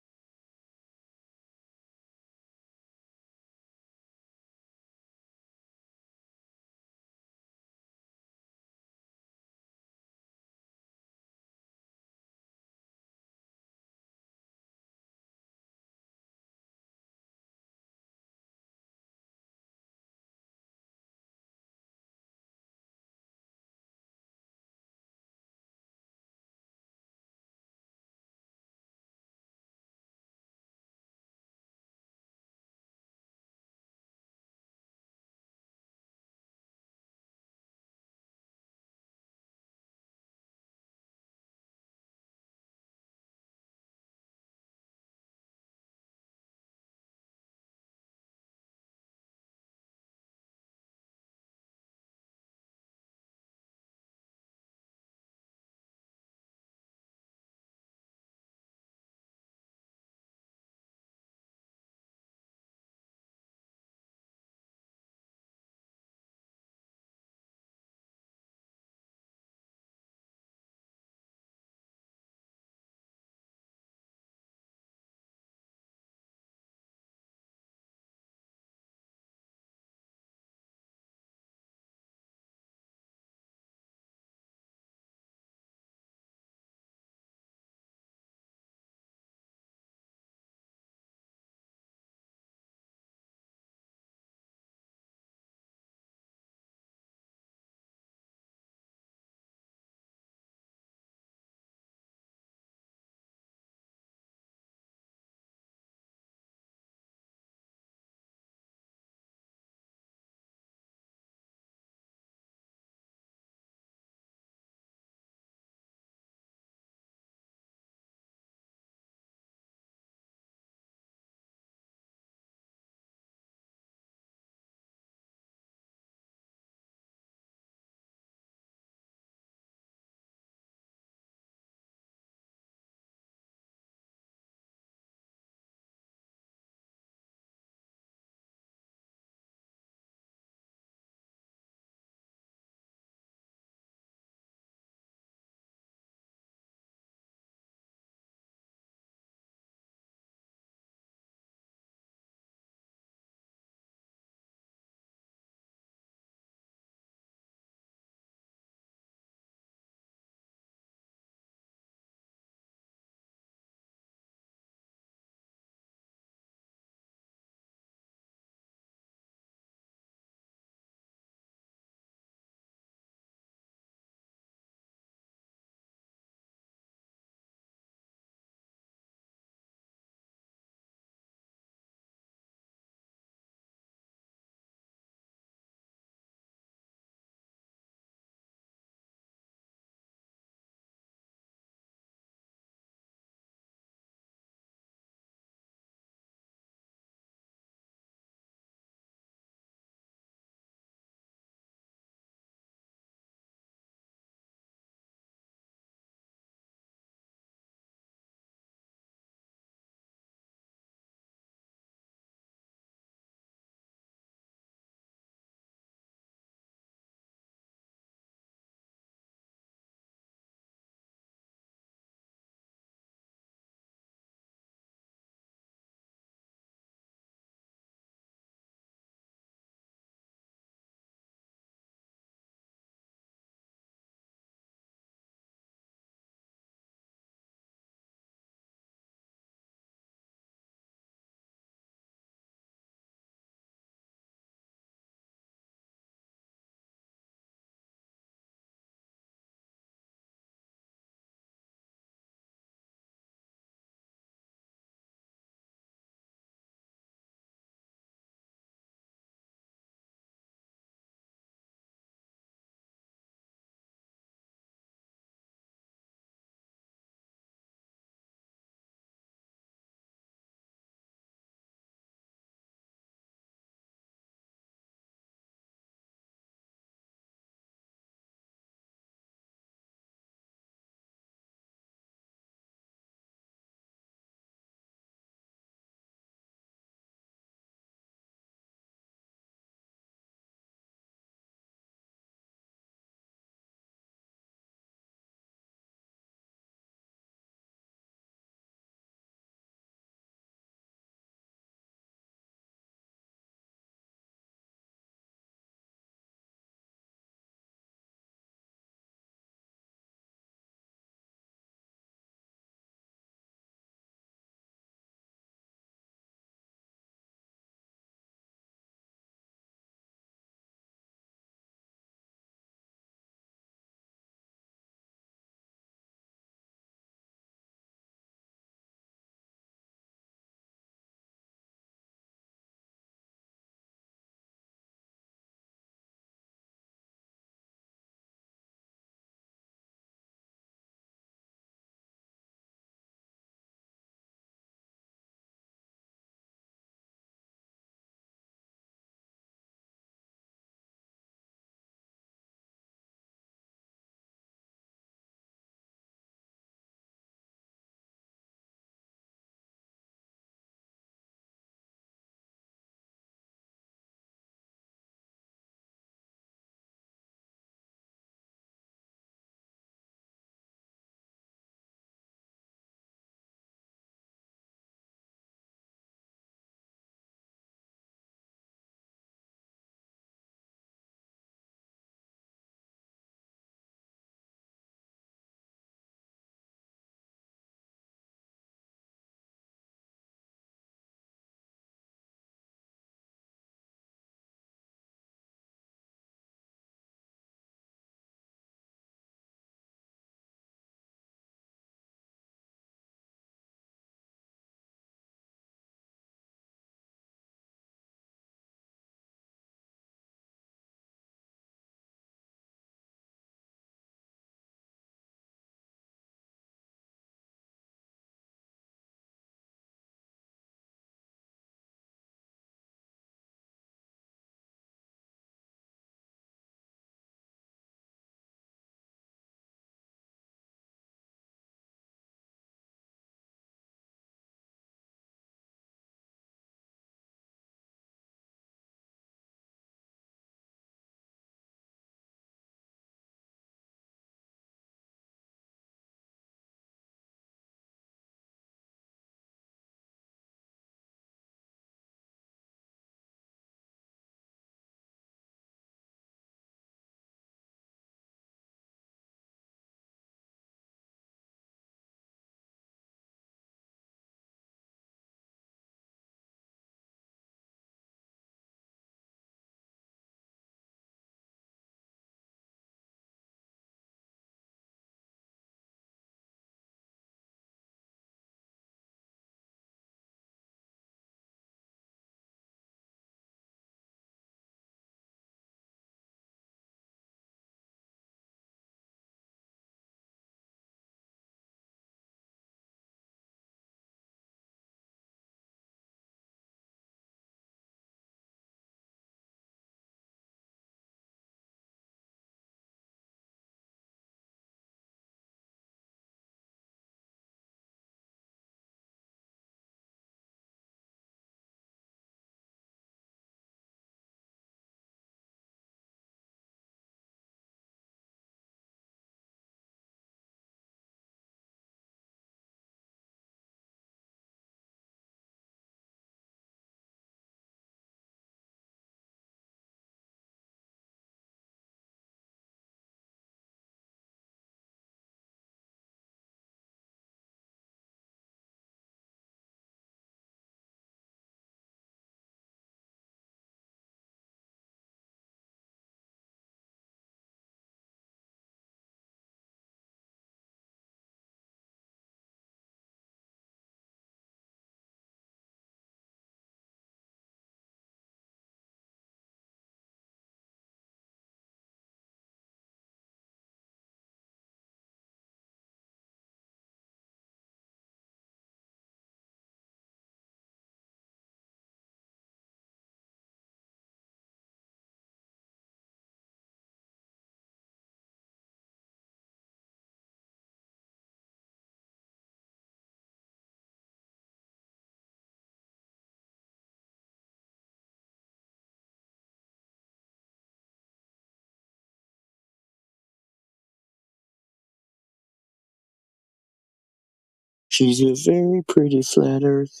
She's a very pretty flat earth,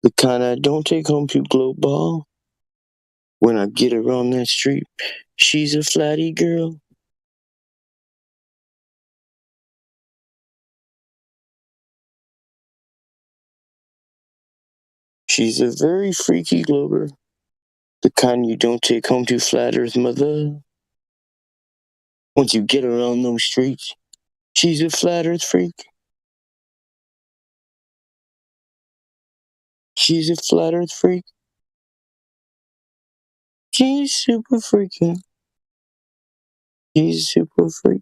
the kind I don't take home to glow ball. When I get her on that street, she's a flatty girl. She's a very freaky glober, the kind you don't take home to flat earth mother. Once you get her on those streets, she's a flat earth freak. She's a flat earth freak. She's super freaking. She's a super freak.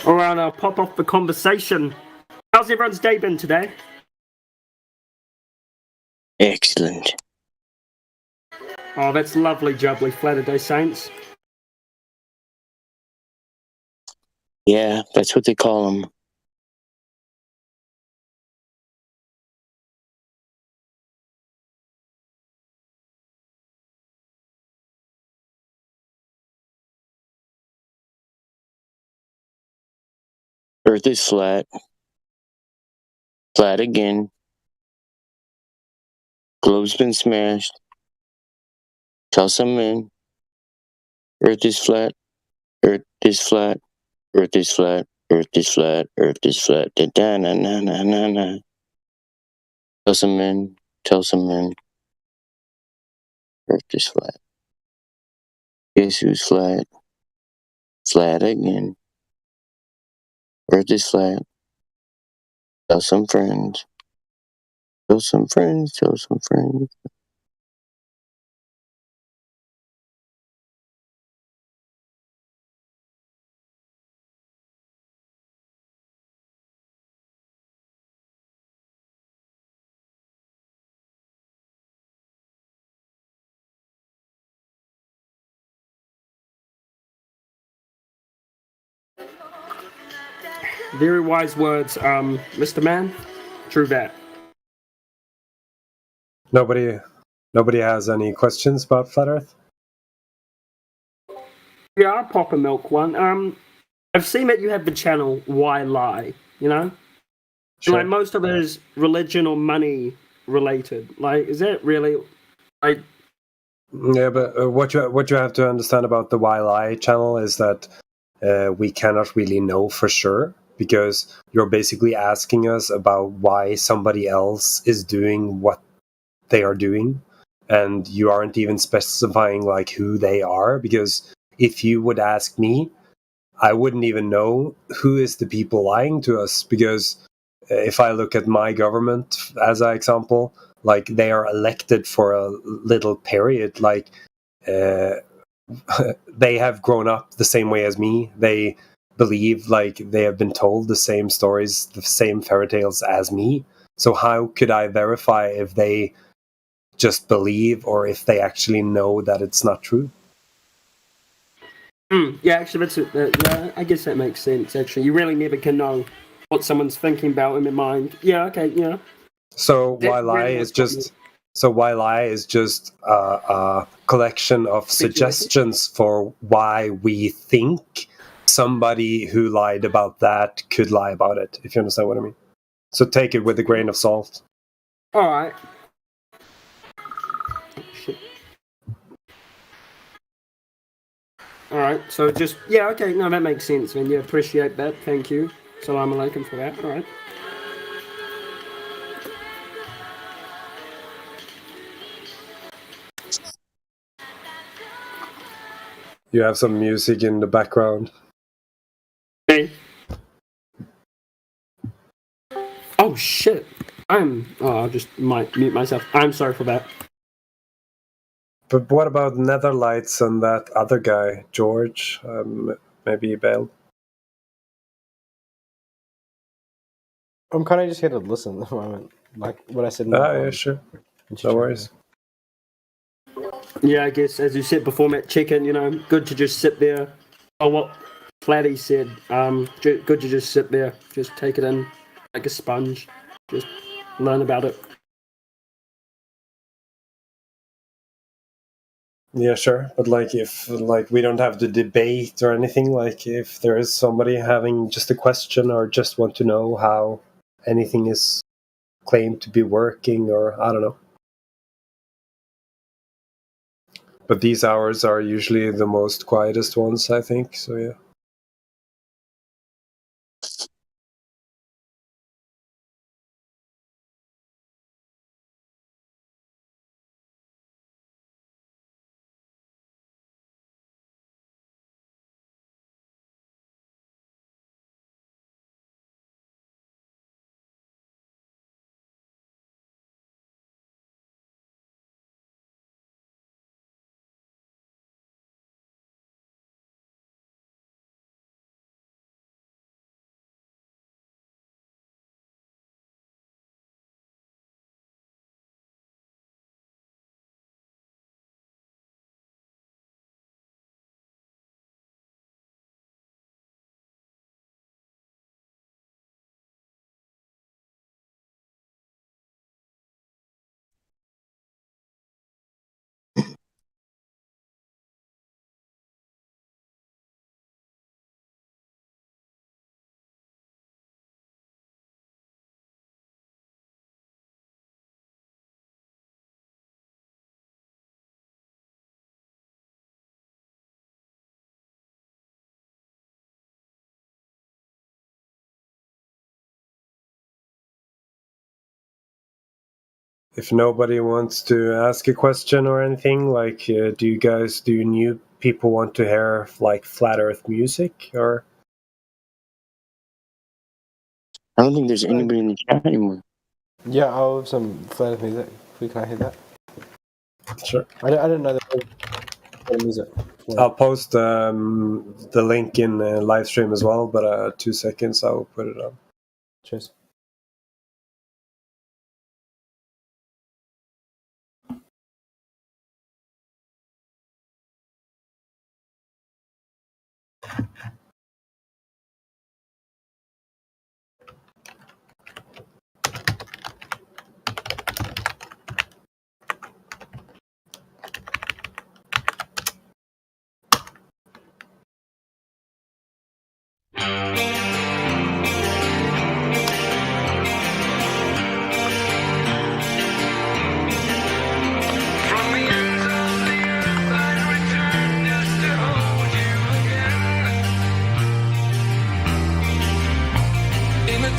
Alright, I'll pop off the conversation. How's everyone's day been today? Excellent. Oh, that's lovely, jubbly, Flatter Day Saints. Yeah, that's what they call them. Earth is flat. Flat again. Globe's been smashed. Tell some men. Earth is flat. Earth is flat. Earth is flat. Earth is flat. Earth is flat. Da da na na na na na. Tell some men. Tell some men. Earth is flat. Guess who's flat? Flat again. Earth is flat. Tell some friends. Tell some friends. Tell some friends. Very wise words, Mr. Man. True that. Nobody has any questions about Flat Earth? Yeah, I'll pop a milk one. I've seen that you have the channel Why Lie, you know? Sure. Like, most of it is religion or money related. Like, is that really... like... Yeah, but what you have to understand about the YLI channel is that we cannot really know for sure, because you're basically asking us about why somebody else is doing what they are doing, and you aren't even specifying like who they are, because if you would ask me, I wouldn't even know who is the people lying to us, because if I look at my government as an example, like they are elected for a little period. Like they have grown up the same way as me. They believe like they have been told the same stories, the same fairy tales as me. So how could I verify if they just believe or if they actually know that it's not true? Yeah, actually, yeah, I guess that makes sense. Actually, you really never can know what someone's thinking about in their mind. Yeah, okay, yeah. So That why lie really is was just a collection of suggestions for why we think somebody who lied about that could lie about it, if you understand what I mean. So take it with a grain of salt. All right. All right, so just, yeah, okay, no, that makes sense, man. Yeah, appreciate that. Thank you. Salam alaikum for that. All right. You have some music in the background. Hey. Oh, shit. I'll just might mute myself. I'm sorry for that. But what about Netherlights and that other guy, George? Maybe he bailed. I'm kind of just here to listen at the moment. Like what I said. Yeah, sure. No worries. Yeah, I guess, as you said before, Matt, chicken, good to just sit there. Oh, what Flatty said, good to just sit there, just take it in like a sponge, just learn about it. Yeah, sure. But if we don't have to debate or anything, if there is somebody having just a question or just want to know how anything is claimed to be working, or I don't know. But these hours are usually the most quietest ones, I think. So yeah. If nobody wants to ask a question or anything, do you new people want to hear flat Earth music or? I don't think there's anybody in the chat anymore. Yeah, I'll have some flat Earth music. Can I hear that? Sure. I didn't know that music. Yeah. I'll post the link in live stream as well, but 2 seconds I'll put it on. Cheers.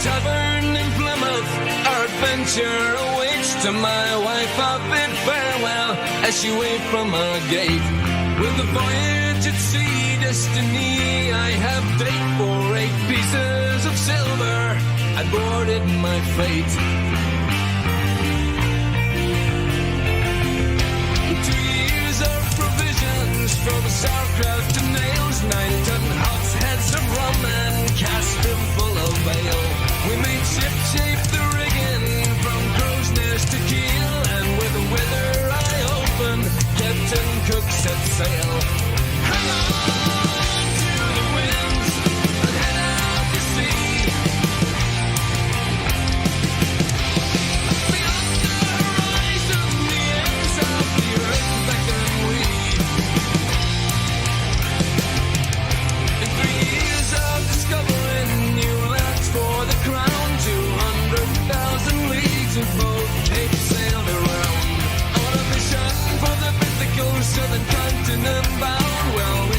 Tavern in Plymouth, our adventure awaits. To my wife I bid farewell as she waits from her gate. With the voyage at sea, destiny I have date for 8 pieces of silver. I boarded my fate. 2 years of provision. captain cook set sail. Hang on to the winds and head out to sea. Beyond the horizon, the ends of the earth beckon we. In 3 years of discovering new lands for the crown, 200,000 leagues of boat tape sailed around. On a mission for the mythical southern continent bound. Well, we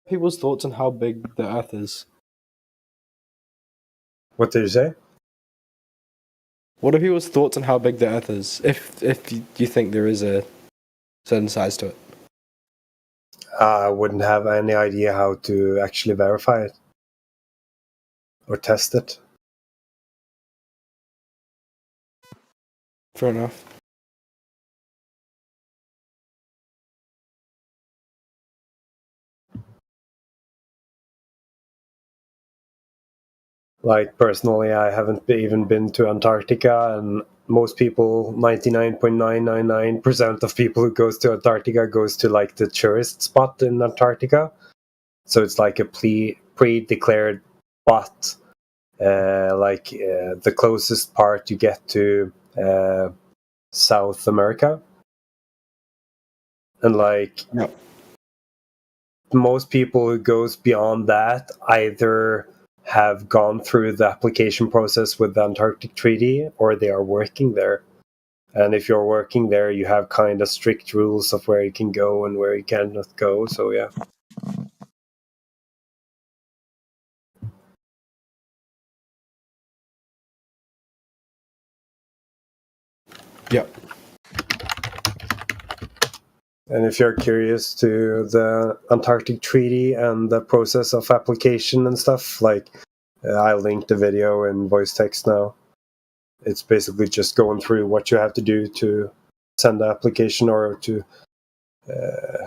People's thoughts on how big the Earth is. What did you say? What are people's thoughts on how big the Earth is? If you think there is a certain size to it. I wouldn't have any idea how to actually verify it or test it. Fair enough. Like personally, I haven't even been to Antarctica, and most people, 99.999% of people who goes to Antarctica goes to like the tourist spot in Antarctica. So it's like a pre-declared spot, the closest part you get to South America, and like most people who goes beyond that either have gone through the application process with the Antarctic Treaty or they are working there. And if you're working there, you have kind of strict rules of where you can go and where you cannot go. So yeah. Yep. And if you're curious to the Antarctic Treaty and the process of application and stuff, like I linked the video in voice text now. It's basically just going through what you have to do to send the application, or to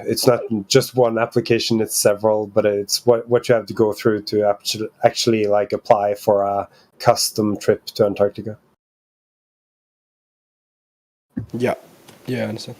it's not just one application, it's several, but it's what you have to go through to actually like apply for a custom trip to Antarctica. Yeah. Yeah, I understand.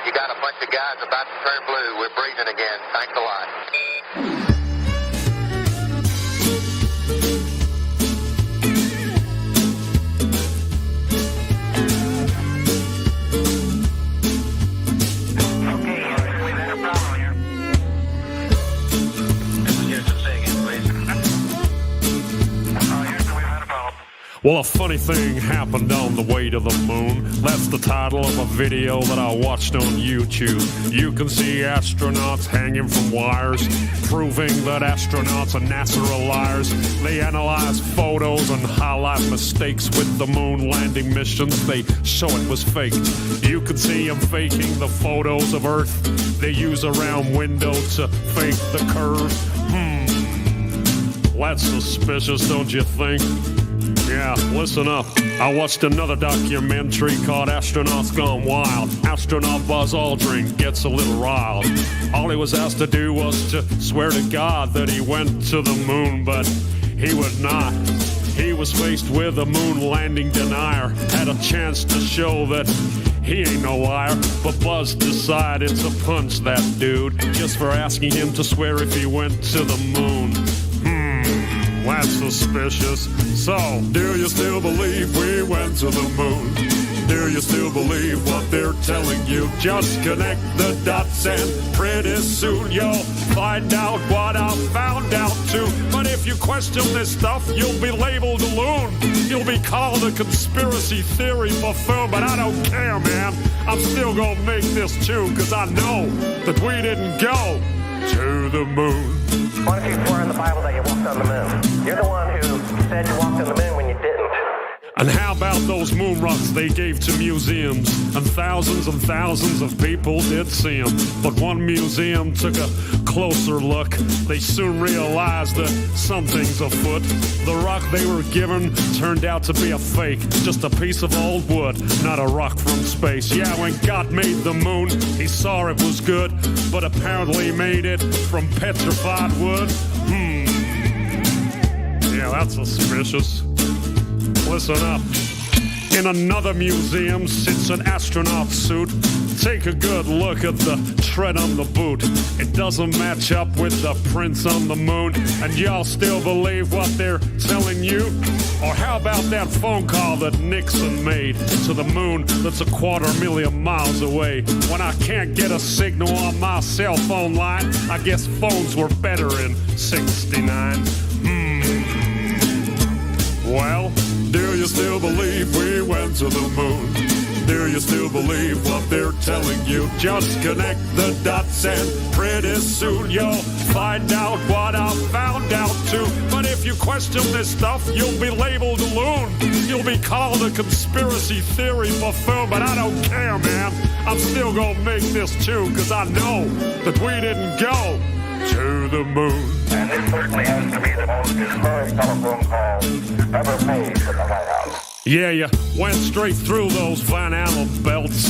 You got a bunch of guys about to turn blue. We're breathing again. Thanks a lot. Well, a funny thing happened on the way to the moon. That's the title of a video that I watched on YouTube. You can see astronauts hanging from wires, proving that astronauts and NASA are liars. They analyze photos and highlight mistakes with the moon landing missions. They show it was faked. You can see them faking the photos of Earth. They use a round window to fake the curve. That's suspicious, don't you think? Yeah, listen up. I watched another documentary called Astronauts Gone Wild. Astronaut Buzz Aldrin gets a little riled. All he was asked to do was to swear to God that he went to the moon, but he would not. He was faced with a moon landing denier. Had a chance to show that he ain't no liar, but Buzz decided to punch that dude just for asking him to swear if he went to the moon. That's suspicious. So, do you still believe we went to the moon? Do you still believe what they're telling you? Just connect the dots and pretty soon you'll find out what I found out too. But if you question this stuff, you'll be labeled a loon. You'll be called a conspiracy theory buffoon, but I don't care, man. I'm still gonna make this tune, cause I know that we didn't go to the moon. Why don't you swear in the Bible that you walked on the moon? You're the one who said you walked on the moon when you didn't. And how about those moon rocks they gave to museums? And thousands of people did see them. But one museum took a closer look. They soon realized that something's afoot. The rock they were given turned out to be a fake. Just a piece of old wood, not a rock from space. Yeah, when God made the moon, he saw it was good, but apparently made it from petrified wood. Yeah, that's suspicious. Listen up. In another museum sits an astronaut suit. Take a good look at the tread on the boot. It doesn't match up with the prints on the moon. And y'all still believe what they're telling you? Or how about that phone call that Nixon made to the moon that's 250,000 miles away? When I can't get a signal on my cell phone line, I guess phones were better in '69. Well, do you still believe we went to the moon? Do you still believe what they're telling you? Just connect the dots and pretty soon you'll find out what I found out too. But if you question this stuff, you'll be labeled a loon. You'll be called a conspiracy theory buffoon, but I don't care, man. I'm still gonna make this tune, cause I know that we didn't go to the moon. And this certainly has to be the most historic telephone call ever made in the White House. Yeah, you went straight through those Van Allen belts.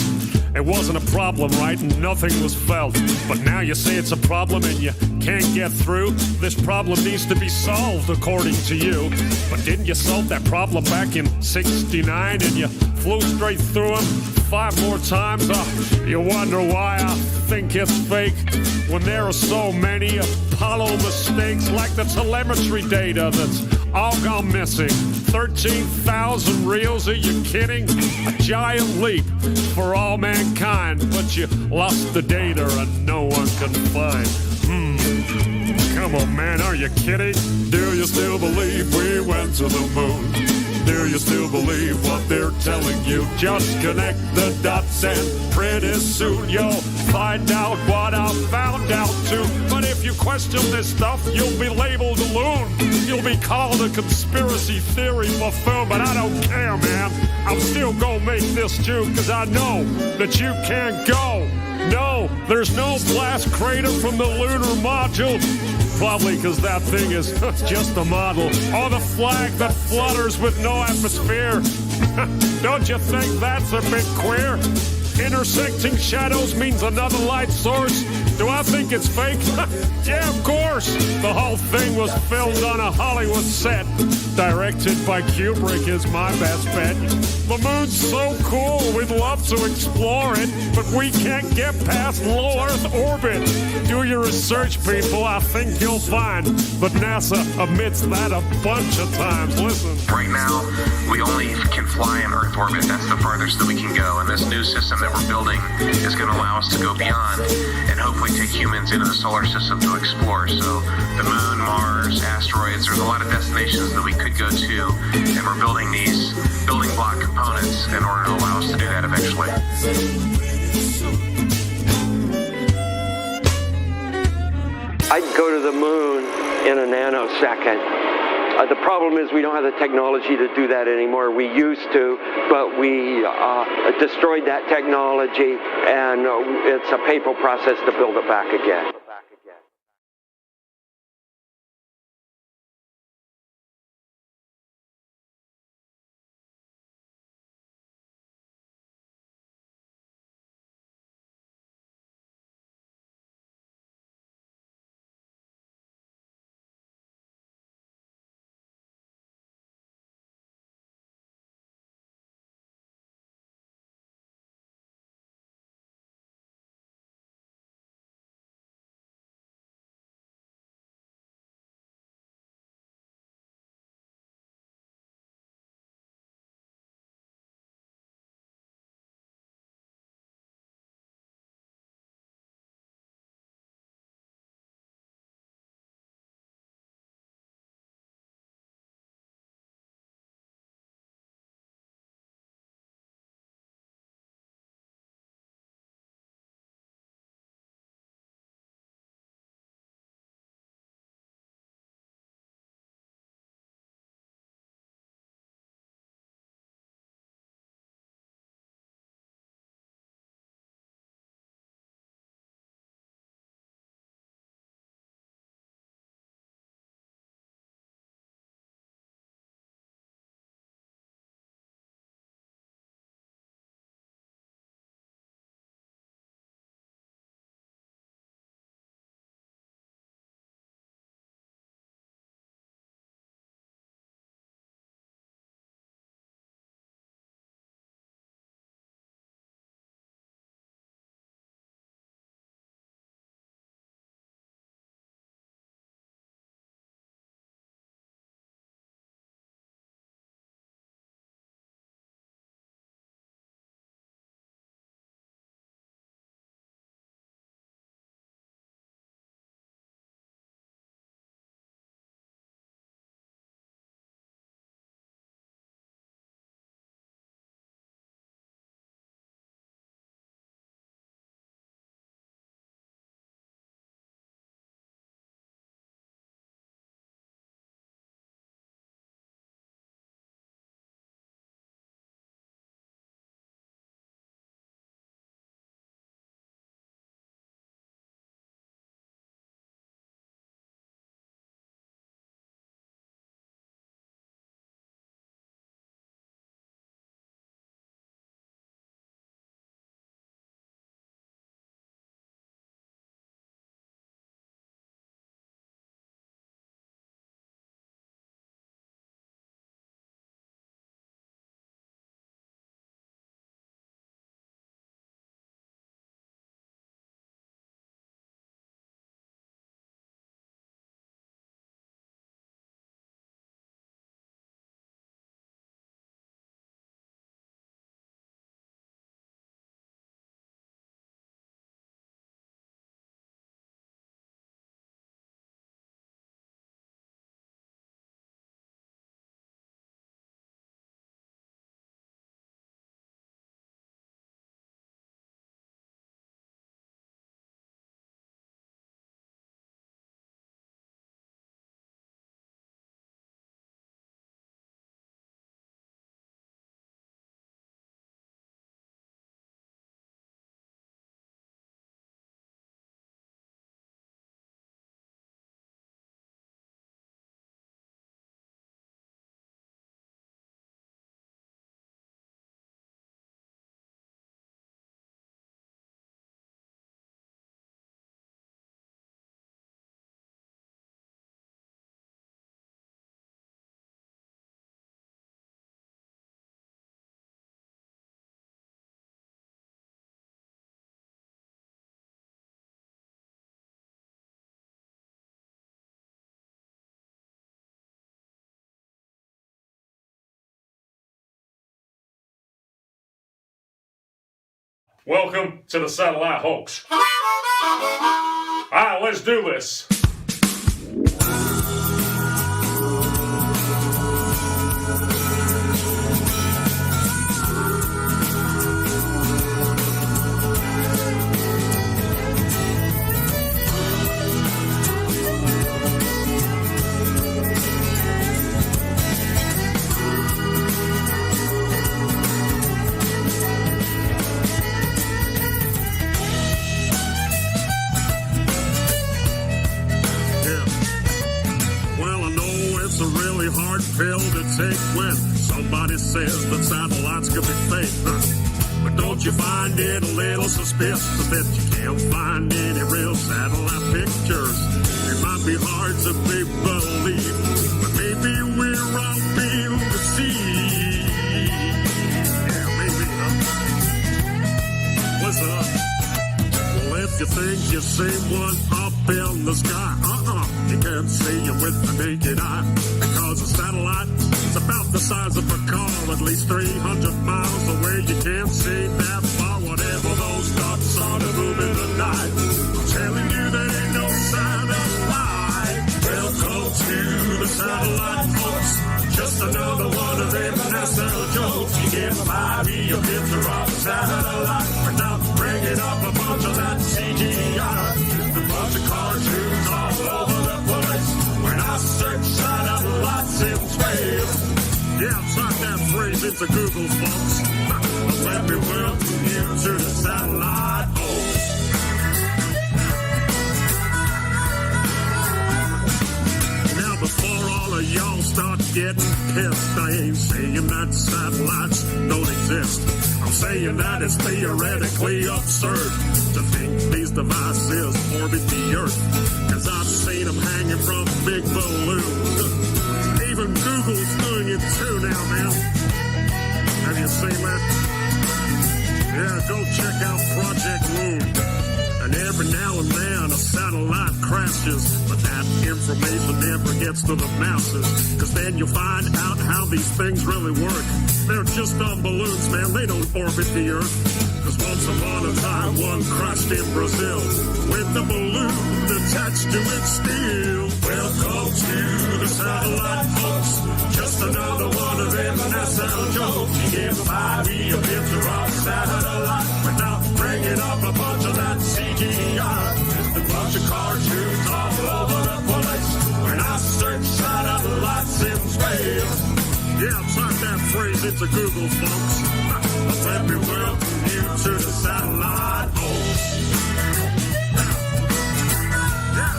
It wasn't a problem, right? Nothing was felt. But now you say it's a problem and you can't get through. This problem needs to be solved, according to you. But didn't you solve that problem back in '69 and you flew straight through them 5 more times? You wonder why I think it's fake when there are so many Apollo mistakes, like the telemetry data that's all gone missing. 13,000 reels, are you kidding? A giant leap for all mankind, but you lost the data and no one can find. Come on, man, are you kidding? Do you still believe we went to the moon? Do you still believe what they're telling you? Just connect the dots and pretty soon you'll find out what I found out too. But if you question this stuff, you'll be labeled a loon. You'll be called a conspiracy theory buffoon, but I don't care, man. I'm still gonna make this tune, cause I know that you can't go. No, there's no blast crater from the lunar module. Probably because that thing is just a model. Or the flag that flutters with no atmosphere. Don't you think that's a bit queer? Intersecting shadows means another light source. Do I think it's fake? Yeah, of course. The whole thing was filmed on a Hollywood set. Directed by Kubrick is my best bet. The moon's so cool, we'd love to explore it, but we can't get past low Earth orbit. Do your research, people. I think you'll find that NASA admits that a bunch of times. Listen. Right now, we only can fly in Earth orbit. That's the farthest that we can go. And this new system that we're building is going to allow us to go beyond and hopefully take humans into the solar system to explore. So the moon, Mars, asteroids, there's a lot of destinations that we could go to. And we're building these building block components in order to allow us to do that eventually. I'd go to the moon in a nanosecond. The problem is we don't have the technology to do that anymore. We used to, but we destroyed that technology, and it's a painful process to build it back again. Welcome to the satellite hoax. All right, let's do this. Pill to take when somebody says that satellites could be fake. But don't you find it a little suspicious that you can't find any real satellite pictures? It might be hard to be believed, but maybe we're all being deceived. Yeah, maybe, huh? What's up? Well, if you think you see one up in the sky, you can't see it with the naked eye. Because a satellite is about the size of a car, at least 300 miles away. You can't see that far, whatever those dots are to move in the night. I'm telling you, there ain't no satellite. Welcome to the satellite folks. Just another one of them NASA jokes. You get 5E, a picture of a satellite, without bringing up a bunch of that CGI. A bunch of cartoons all over the place. When I search satellites in space. Yeah, type that phrase into Google, folks. Let me welcome you to the satellite hoax. Now, before all of y'all start getting pissed, I ain't saying that satellites don't exist. I'm saying that it's theoretically absurd to think these devices orbit the Earth. Cause I've seen them hanging from big balloons. Even Google's doing it too now, man. Have you seen that? Yeah, go check out Project Moon. And every now and then a satellite crashes, but that information never gets to the masses. Cause then you'll find out how these things really work. They're just on balloons, man. They don't orbit the Earth. Cause once upon a time, one crashed in Brazil with the balloon attached to its steel. Welcome to the satellite folks. Just another one of them NASA jokes. You give 5E a picture of a satellite without bringing up a bunch of that CGI. A bunch of cartoons all over the place. When I search satellites in space. Yeah, type that phrase into Google, folks. Let me welcome you to the satellite hoax. Yeah,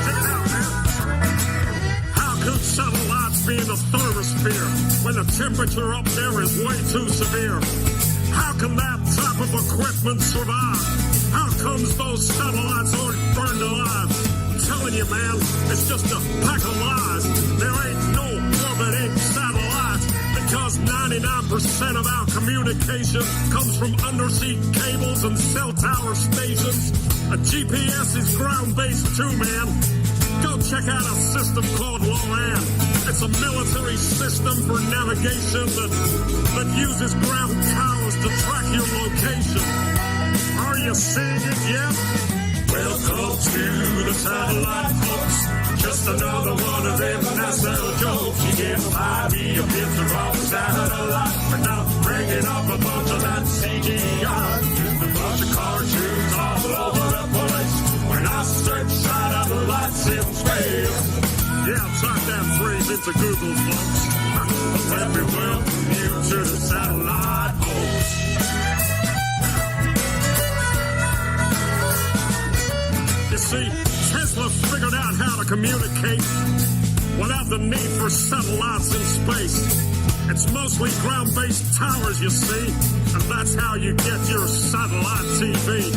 check it out, man. How could satellites be in the thermosphere when the temperature up there is way too severe? How can that type of equipment survive? How comes those satellites aren't burned alive? I'm telling you, man, it's just a pack of lies. There ain't no orbiting satellites because 99% of our communication comes from undersea cables and cell tower stations. A GPS is ground-based too, man. Go check out a system called LORAN. It's a military system for navigation that uses ground towers to track your location. Are you seeing it yet? Welcome to the satellite folks. Just another one of them NASA jokes. You get 5E a picture of a satellite without bringing up a bunch of that CGI. A bunch of cartoons all over the place. When I search satellites in space. Yeah, type that phrase into Google, folks. Let me welcome you to the satellite hoax. You see, Tesla figured out how to communicate without the need for satellites in space. It's mostly ground-based towers, you see, and that's how you get your satellite TV.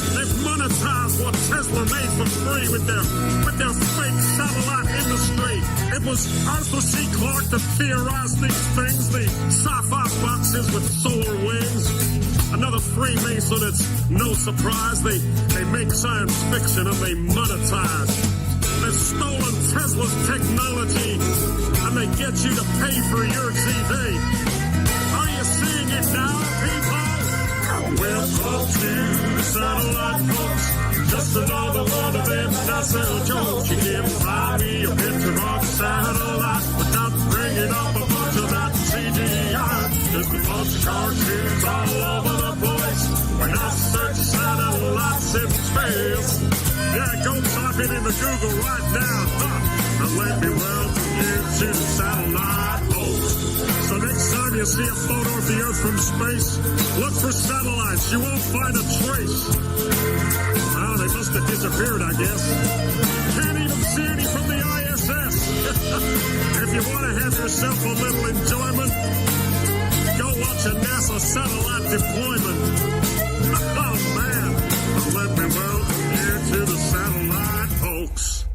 They've monetized what Tesla made for free with their fake satellite industry. It was Arthur C. Clarke that theorized these things, the sci-fi boxes with solar wings. Another Freemason, it's no surprise. They make science fiction and they monetize. They've stolen Tesla's technology and they get you to pay for your TV. Are you seeing it now, people? Welcome to the satellite folks. Just another one of them NASA jokes. You can't find me a picture of satellite without bringing up a bunch of that CGI. Just a bunch of cartoons all over the place. When I search satellites in space. Yeah, go type it into Google right now. And let me welcome you to the satellite folks. So next time you see a photo of the Earth from space, look for satellites. You won't find a trace. Oh, they must have disappeared, I guess. Can't even see any from the ISS. If you want to have yourself a little enjoyment, go watch a NASA satellite deployment. Oh, man. Well, let me welcome you to the satellite folks.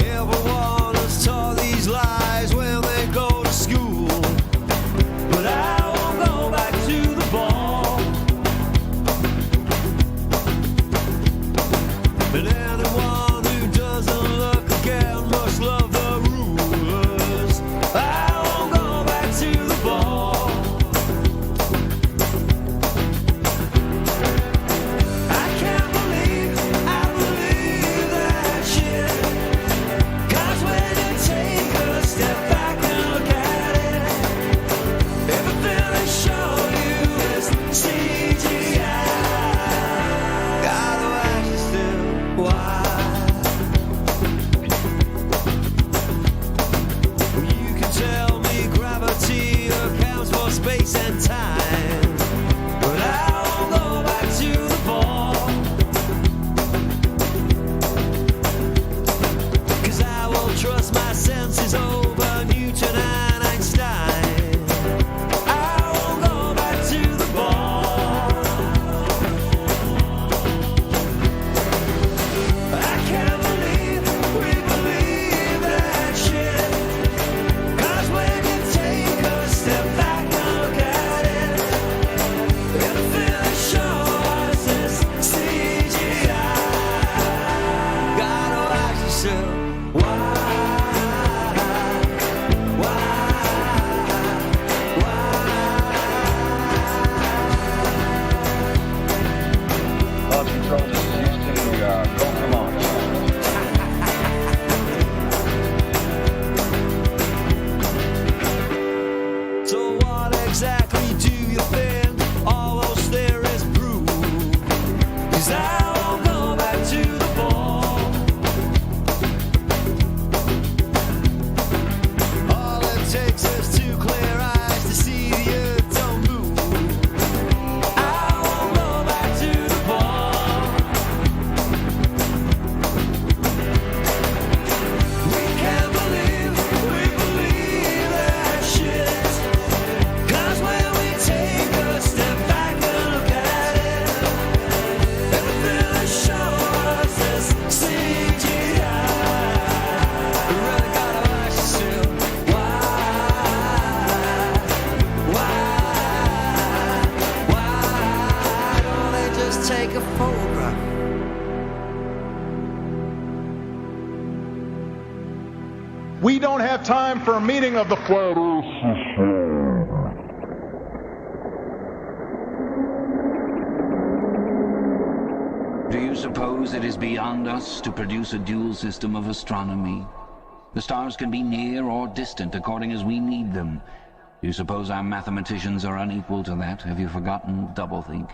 Everyone is taught these lies when they go to school. But I won't go back to the ball. And anyone who doesn't look again must love the rulers. I won't go back to the ball. I can't believe that shit. 'Cause when you take a step back and look at it, everything they show you is CGI. Gotta ask yourself why. You can tell me gravity accounts for space and time, but I won't go back to the ball. 'Cause I will trust my senses over Newton and Einstein. I won't go back to the ball. I can't believe we believe that shit. 'Cause when you take a step back and look at it, everything they show us is CGI. Gotta ask yourself why. Control, this is Houston. We are go for launch. So what exactly do you think all those theories prove? 'Cause I won't go back to the ball. All it takes is two clear eyes to see the earth don't move. I won't go back to the ball. We can't believe that shit. 'Cause when we take a step back and look at it, everything they show us is CGI. You really gotta ask yourself why don't they just take a photograph? We don't have time for a meeting of the flat Do you suppose it is beyond us to produce a dual system of astronomy? The stars can be near or distant according as we need them. Do you suppose our mathematicians are unequal to that? Have you forgotten doublethink?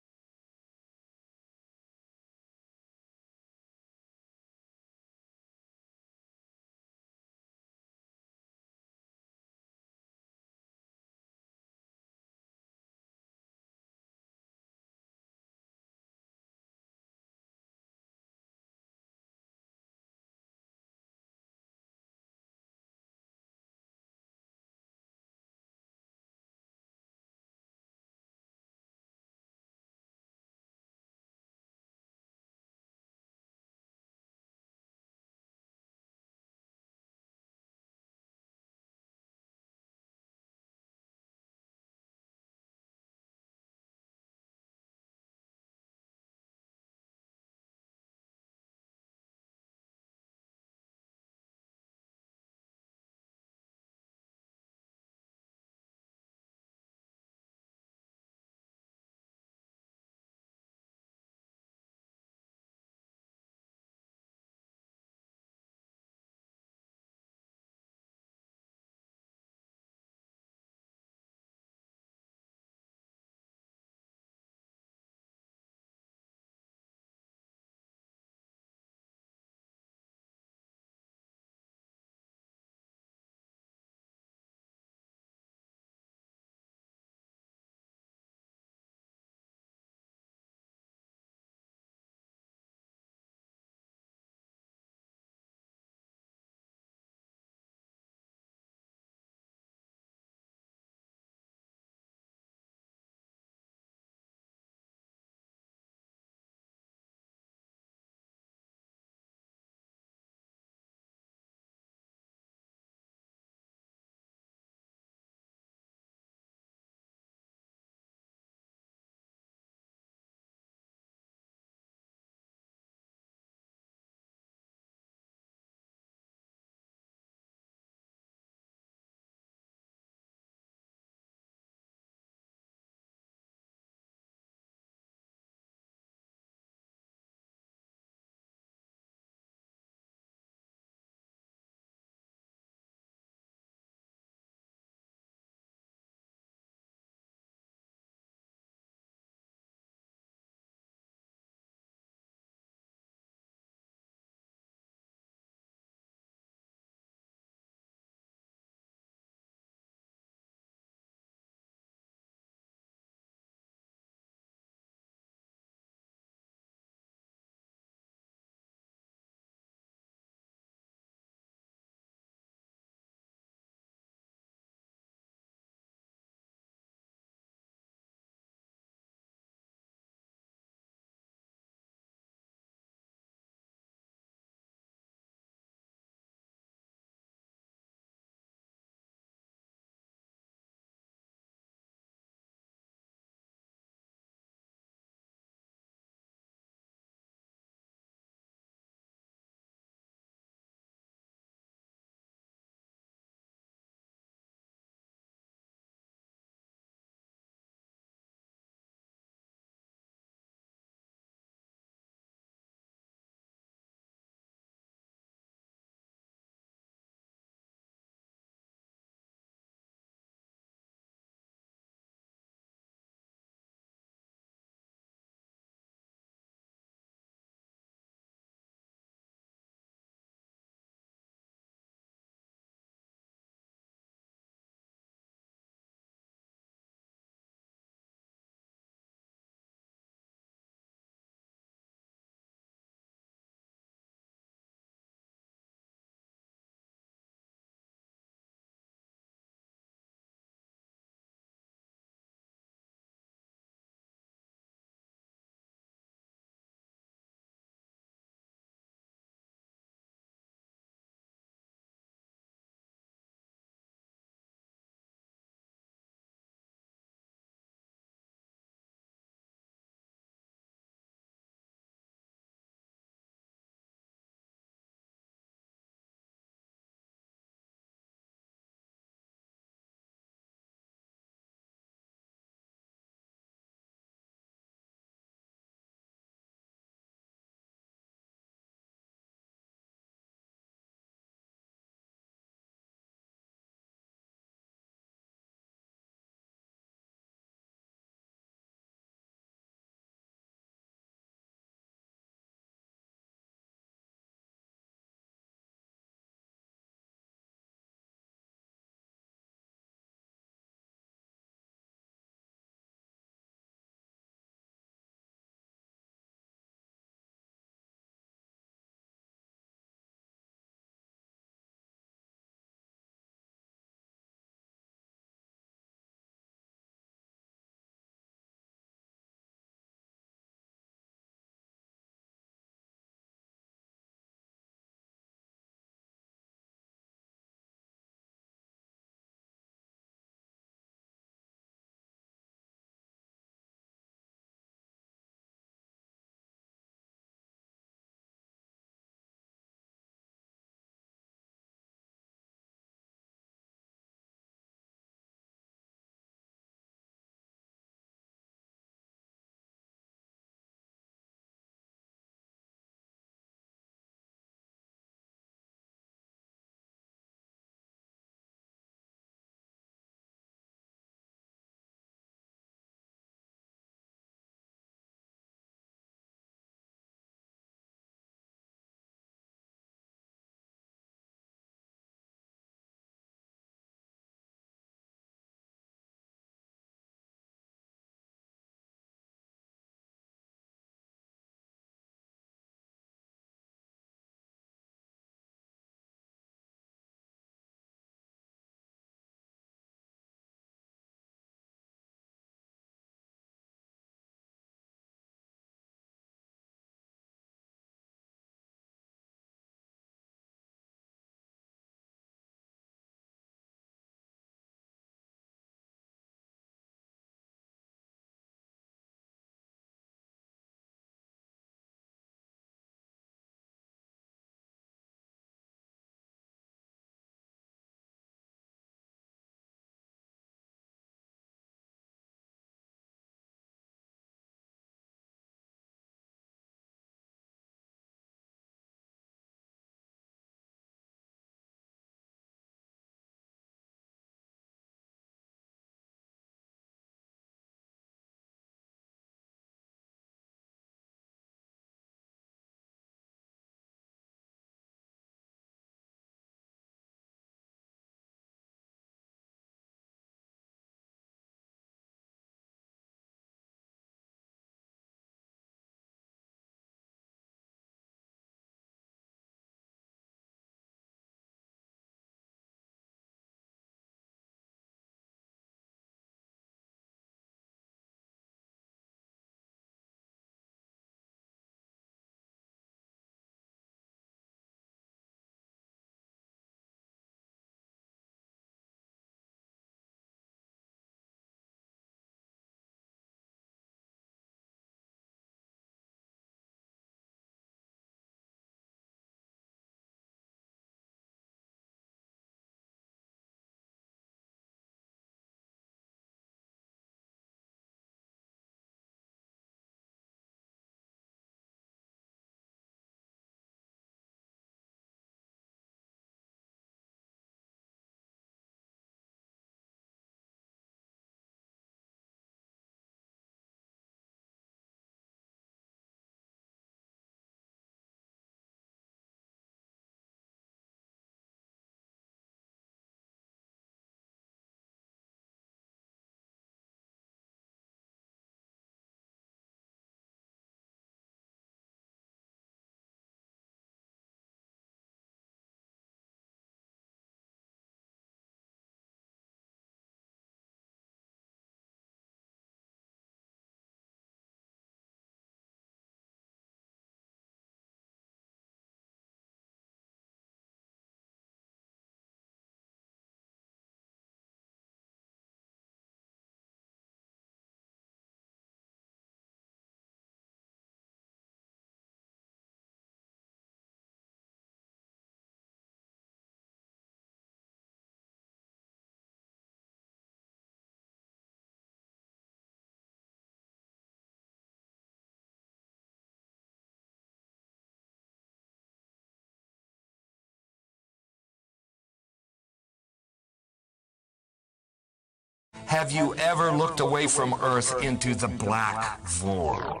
Have you ever looked away from Earth into the black void?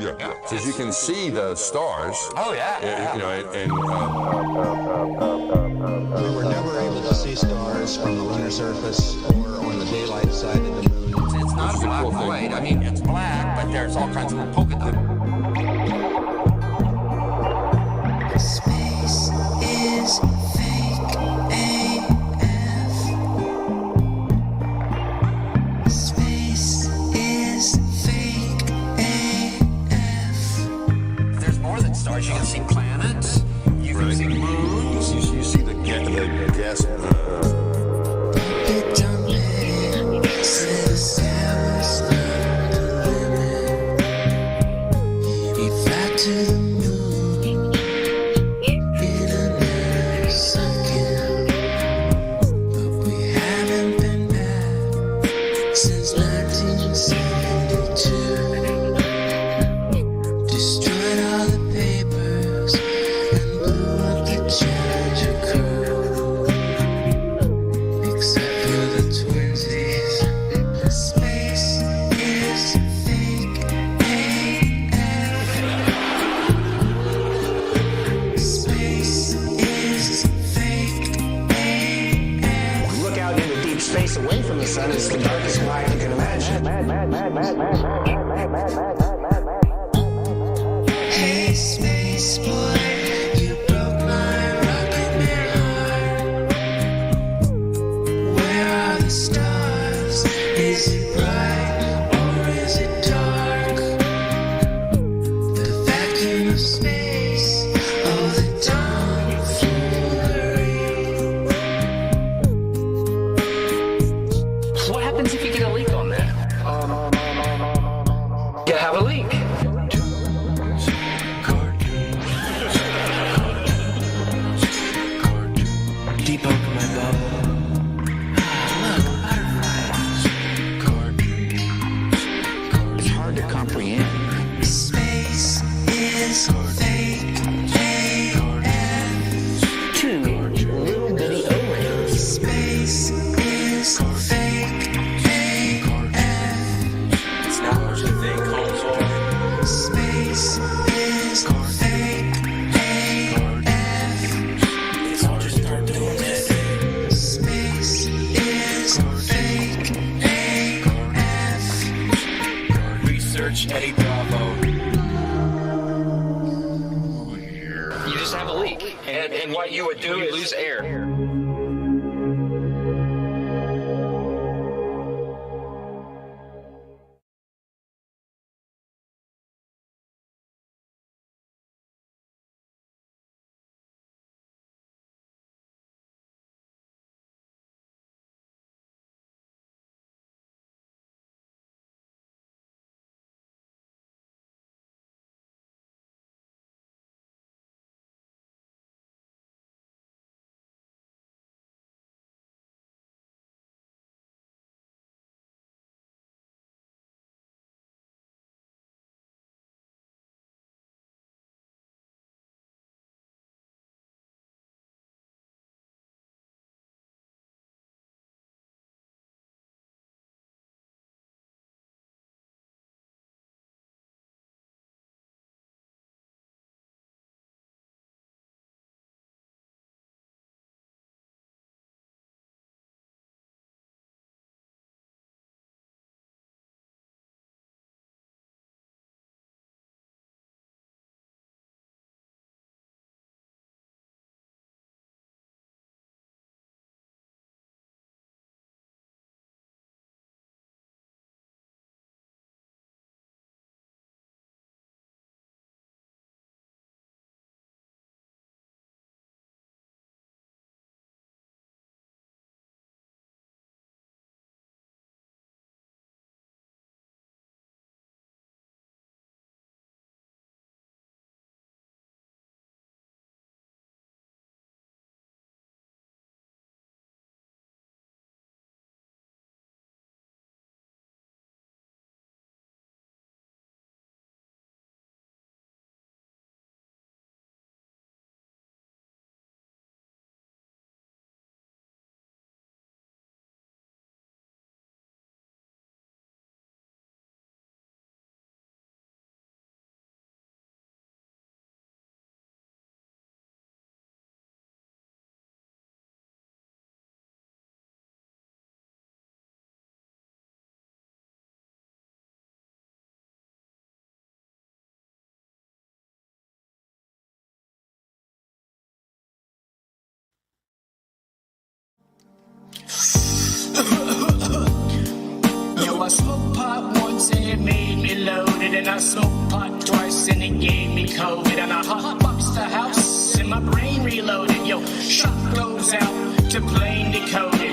Because you can see the stars. Oh, yeah. You know, We were never able to see stars from the lunar surface or on the daylight side of the moon. It's not a black void. I mean, it's black, but there's all kinds of little polka dots. Space is fake AF. Space is fake AF. There's more than stars. You can see planets. You can see moons. you see the gas. It don't matter. Say the sky's not the limit. We fly to the moon in another second, but we haven't been back since 1972. Destroyed all the papers and blew up the Challenger crew, except for the twinsies. Space is fake AF. Space is fake AF. Look out into deep space away from the sun, it's the darkest night you can imagine. Hey, space boy, you broke my rocket man heart. Where are the stars? Is it bright or is it dark? The vacuum of space, oh, the tomfoolery. What happens if you get a leak on that? You have a leak. Debunk my bubble. Look, butterflies. It's hard to comprehend. Space is fake AF. Two little bitty O-rings. Space is fake AF. It's not what you think, Holmes. Space is fake AF. It's all just start doing it. Space is fake AF. Research Eddie Bravo. You just have a leak, and what you would do is lose air. it made me loaded, and I smoked pot twice and it gave me COVID, and I hotboxed the house and my brain reloaded. Yo, shot goes out to plain decoded.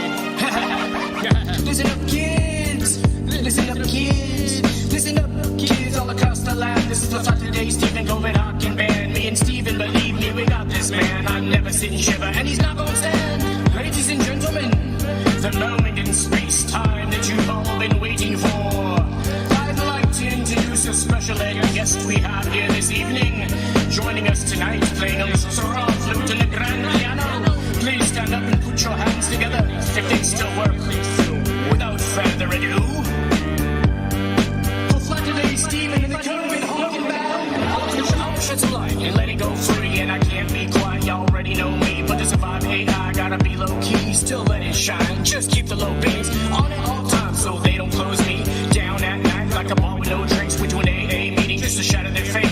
Listen up, kids. Listen up, kids. Listen up, kids all across the land. This is the thought today. Stephen COVID Hawking band. Me and Stephen, believe me, we got this man. I'm never sitting shiver, and he's not gonna stand. Ladies and gentlemen, the moment in space time that you've all been waiting for. I'd like to introduce a special guest we have here this evening. Joining us tonight, playing on the straw flute and the grand piano. Please stand up and put your hands together if they still work. Without further ado, for flat today, Stephen and the COVID Hawking band. I'll shut the light and let it go free, and I can't be quiet. Y'all already know me, but to survive AI, gotta be low key. Still let it shine. Just keep the low beams on at all times so they don't close me down at night like a ball with no drinks. We do an AA meeting just to shatter their faith.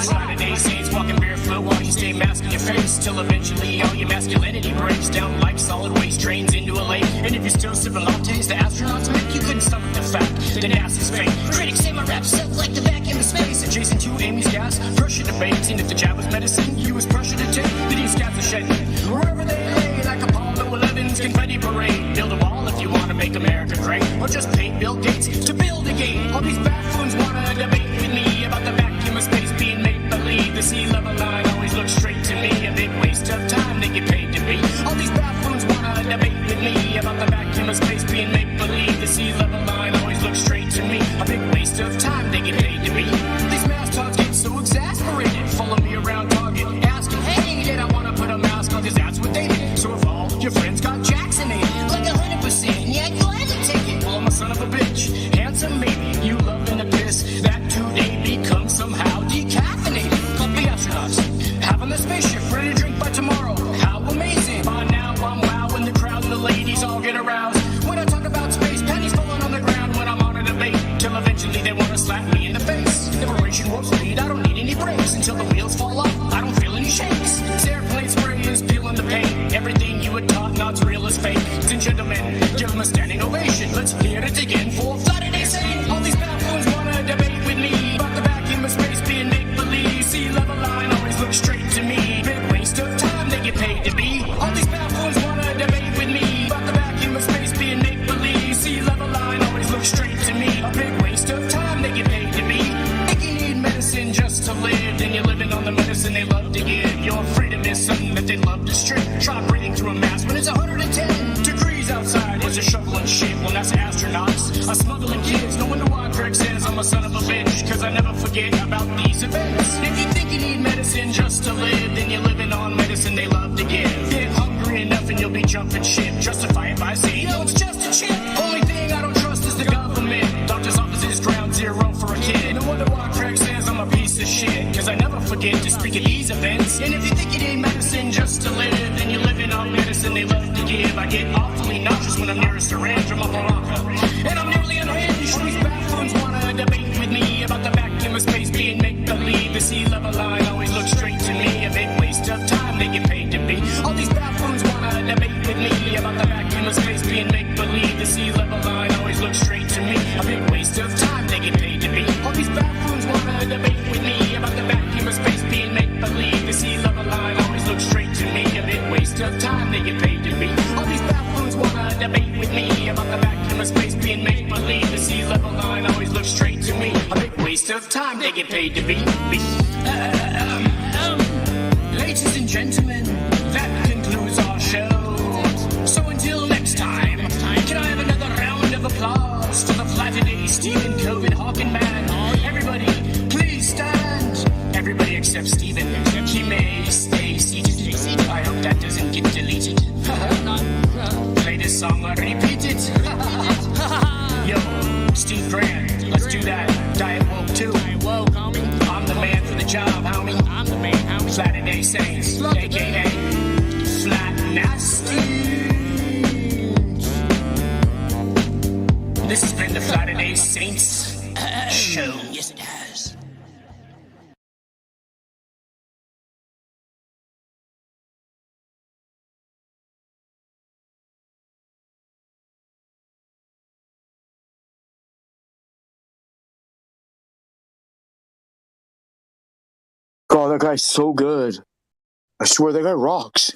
Saturday saints walking barefoot while you stay masking your face till eventually all your masculinity breaks down like solid waste drains into a lake. And if you're still sipping lattes, the astronauts make you couldn't stomach the fact that NASA's fake. Critics say my rap sucks like the back end of space. Adjacent to Amy's gas, pressure debates. And if the jab was medicine, you was pressure to take. The these scabs are shedding wherever they lay, like Apollo 11's confetti parade. Build a wall if you want to make America great, or just pay Bill Gates to build a gate. All these buffoons want to debate with me about the vacuum of space being make-believe. The sea level line always looks straight to me, a big waste of time they get paid to be. All these buffoons want to debate with me about the vacuum of space being make-believe. The sea level line always looks straight to me, a big waste of time they get paid to be. These mass talks get so exasperated, follow me around Target, asking, hey, did I want to put a mask on, cause that's what they did. So if all your friends got vaccinated, like 100%, yeah, go ahead and take it. Well, I'm a son of a bitch, handsome maybe, you loving the piss, that today becomes somehow decaffeinated. Club the astronauts, having the spaceship ready to drink by tomorrow. How amazing! By now I'm wowing the crowd and the ladies all get aroused. When I talk about space, pennies falling on the ground when I'm on a debate, till eventually they want to slap me in the face. Liberation warp speed, I don't need any brakes, until the wheels fall off, I don't feel any shakes. This airplane spray is peeling the paint, everything you were taught not's real is fake. Ladies and gentlemen, give them a standing ovation. Let's hear it again for Saturday saying all these buffoons want to debate with me about the vacuum of space being make-believe. Sea level line always looks straight to me, big waste of time they get paid to be. All these buffoons want to debate with me about the vacuum of space being make-believe. Sea level line always looks straight to me, a big waste of time they get paid to be. Think you need medicine just to live, then you're living on the medicine they love to give. Your freedom is something that they love to strip. Try breathing through a mask when it's 110 degrees outside. Is a shoveling shit? Well, that's astronauts. I'm smuggling kids. No wonder why Craig says I'm a son of a bitch, cause I never forget about these events. If you think you need medicine just to live, then you're living on medicine they love to give. Get hungry enough and you'll be jumping ship. Justify it by saying, no, it's just a chip. Only thing I don't trust is the government. Doctor's office is ground zero for a kid. No wonder why Craig says I'm a piece of shit, cause I never forget to speak at these events. And if you think you need medicine just to live, then you're living on medicine they love to give. I get awfully nauseous when I'm nearest a ranch. I'm a baraka, and I'm nearly unhinged. These buffoons wanna debate with me about the vacuum of space being make-believe. The sea level line always looks straight to me, a big waste of time they get paid to be. All these buffoons wanna debate with me about the vacuum of space being make-believe. The sea level line always looks straight to me, a big waste of time they get paid to be. All these buffoons wanna debate with me about the vacuum of space being make-believe. The sea level line always looks straight to me, a big waste of time they get paid to be. All these buffoons wanna debate with me about the vacuum of space being make-believe. The sea level line always looks straight to me, a big waste of time they get paid to be. Ladies and gentlemen, that concludes our show. So until next time, can I have another round of applause for the flat-a-day Stephen COVID Hawking man? Everybody, please stand. Everybody except Stephen. He may stay seated. I hope that doesn't get deleted. Play this song or repeat it. Yo, Steve Grant, let's do that. Diet Woke too. I'm the man for the job, homie. I'm the man, homie. Flat-a-day Saints, aka Flat Nasty. This has been the Flat-a-day Saints show. Yes, it has. Oh, that guy's so good. I swear that guy rocks.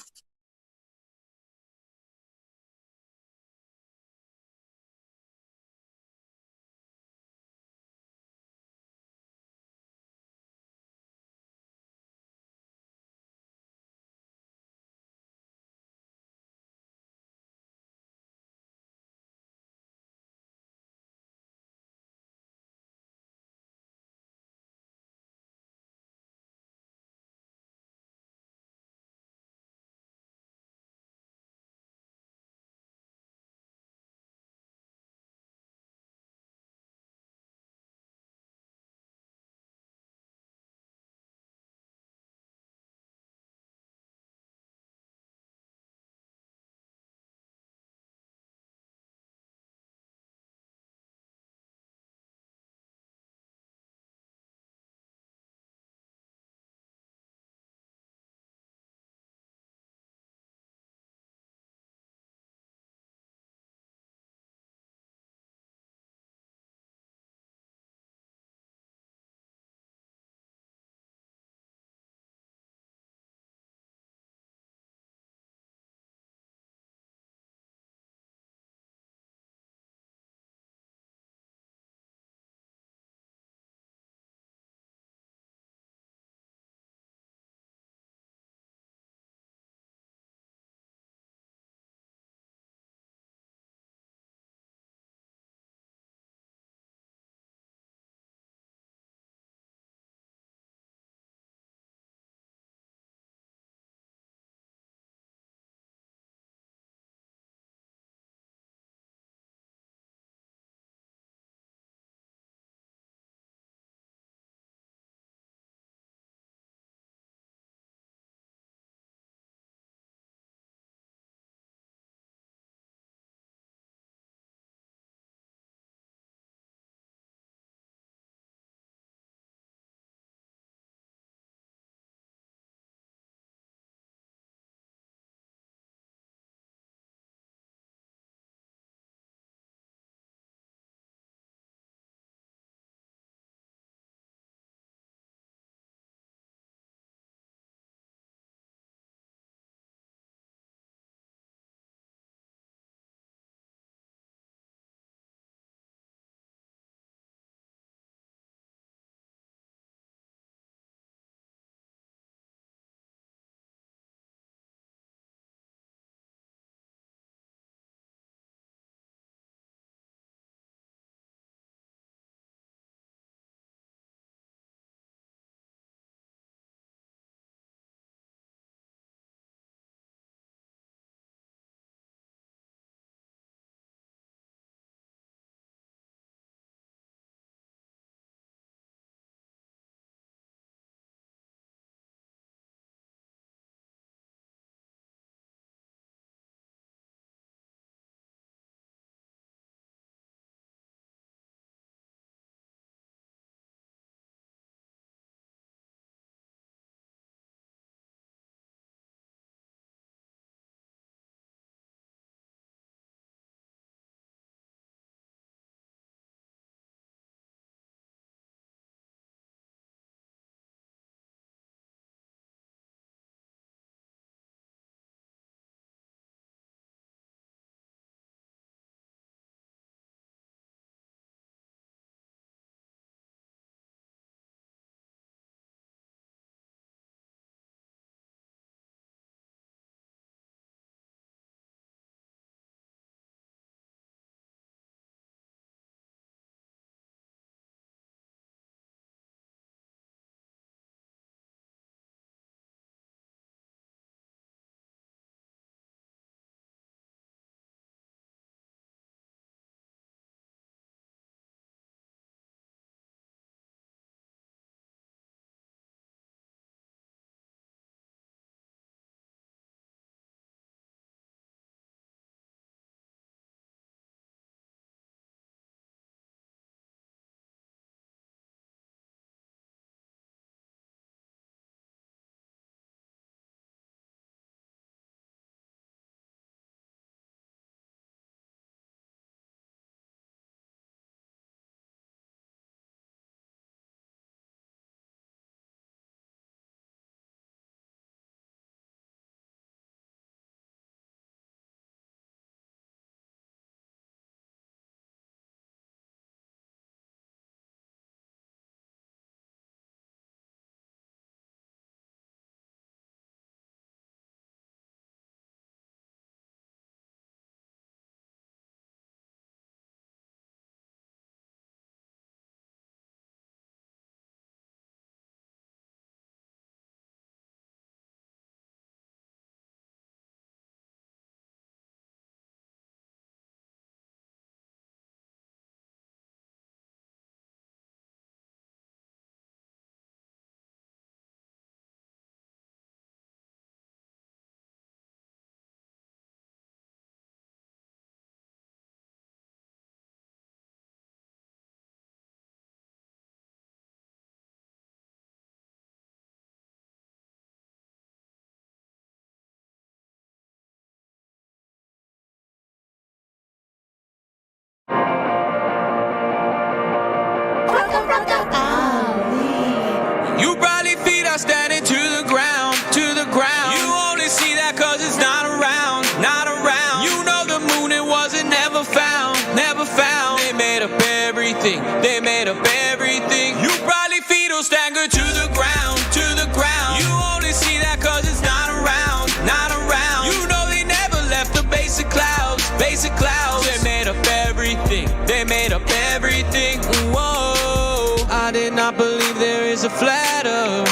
a flat earth.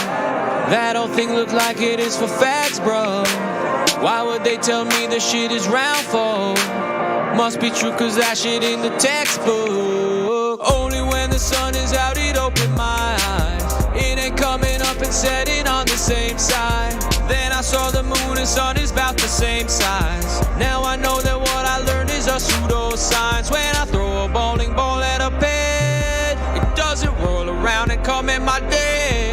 That whole thing look like it is for facts, bro. Why would they tell me the shit is round for? Must be true cause that shit in the textbook. Only when the sun is out it opened my eyes. It ain't coming up and setting on the same side. Then I saw the moon and sun is about the same size. Now I know that what I learned is a pseudoscience. When I throw a bowling ball at a pin, it doesn't roll around and come in my day.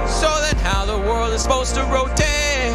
So then how the world is supposed to rotate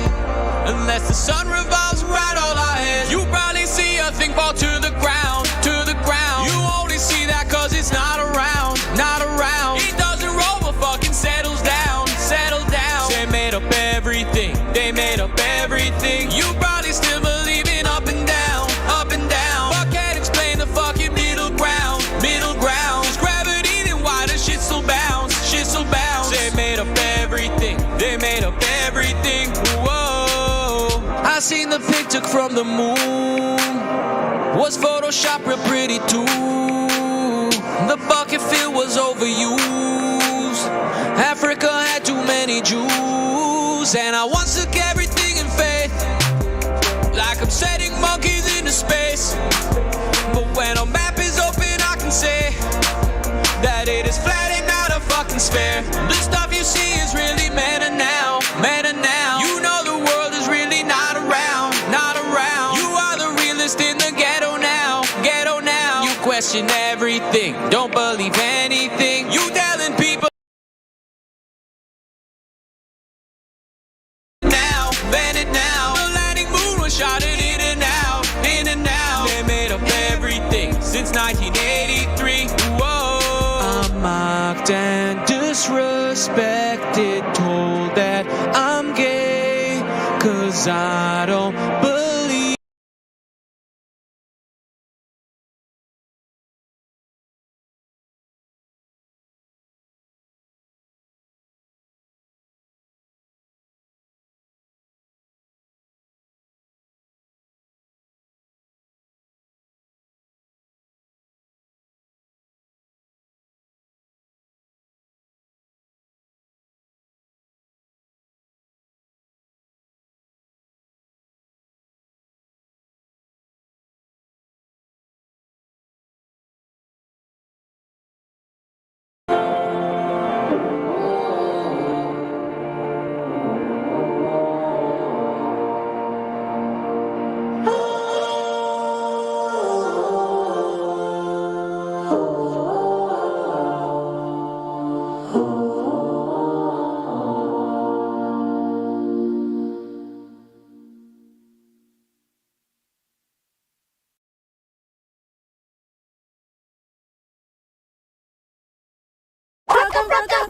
unless the sun revolves around all our heads? You probably see a thing fall to the ground, to the ground. You only see that cause it's not around, not around. It doesn't roll but fucking settles down, settles down. They made up everything, they made up everything. You probably still believing up and down, up and down. But can't explain the fucking middle ground, middle ground. It's gravity, then why does shit still bounce, shit still bounce? They made up everything, they made up everything. Whoa, I seen the pic took from the moon. Was Photoshop real pretty too? The bucket fill was overused. Africa had too many Jews. And I once took everything in faith, like I'm setting monkeys into space. But when a map is open I can say that it is flat and not a fucking sphere. The stuff you see is really meta now, meta now. You know the world is really not around, not around. You are the realist in the ghetto now, ghetto now. You question everything, don't believe anything. You telling people now, ban it now. The landing moon was shot in and out, in and out. They made up everything since 1983. Whoa, I'm mocked and disrespected, told that I'm gay cause I don't believe.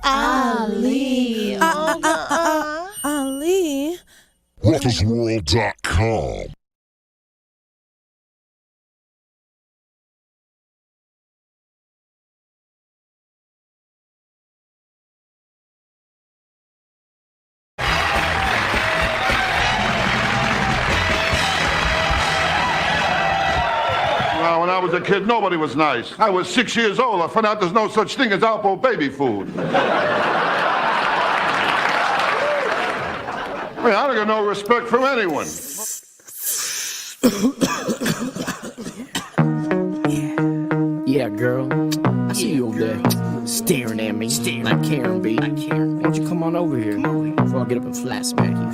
Ali. Ali. WhatIsWorld.com. When I was a kid, nobody was nice. I was 6 years old. I found out there's no such thing as Alpo baby food. I mean, I don't get no respect from anyone. Yeah, girl. I see you over there staring at me like Karen B. Why don't you come on over here before I get up and flat smack you?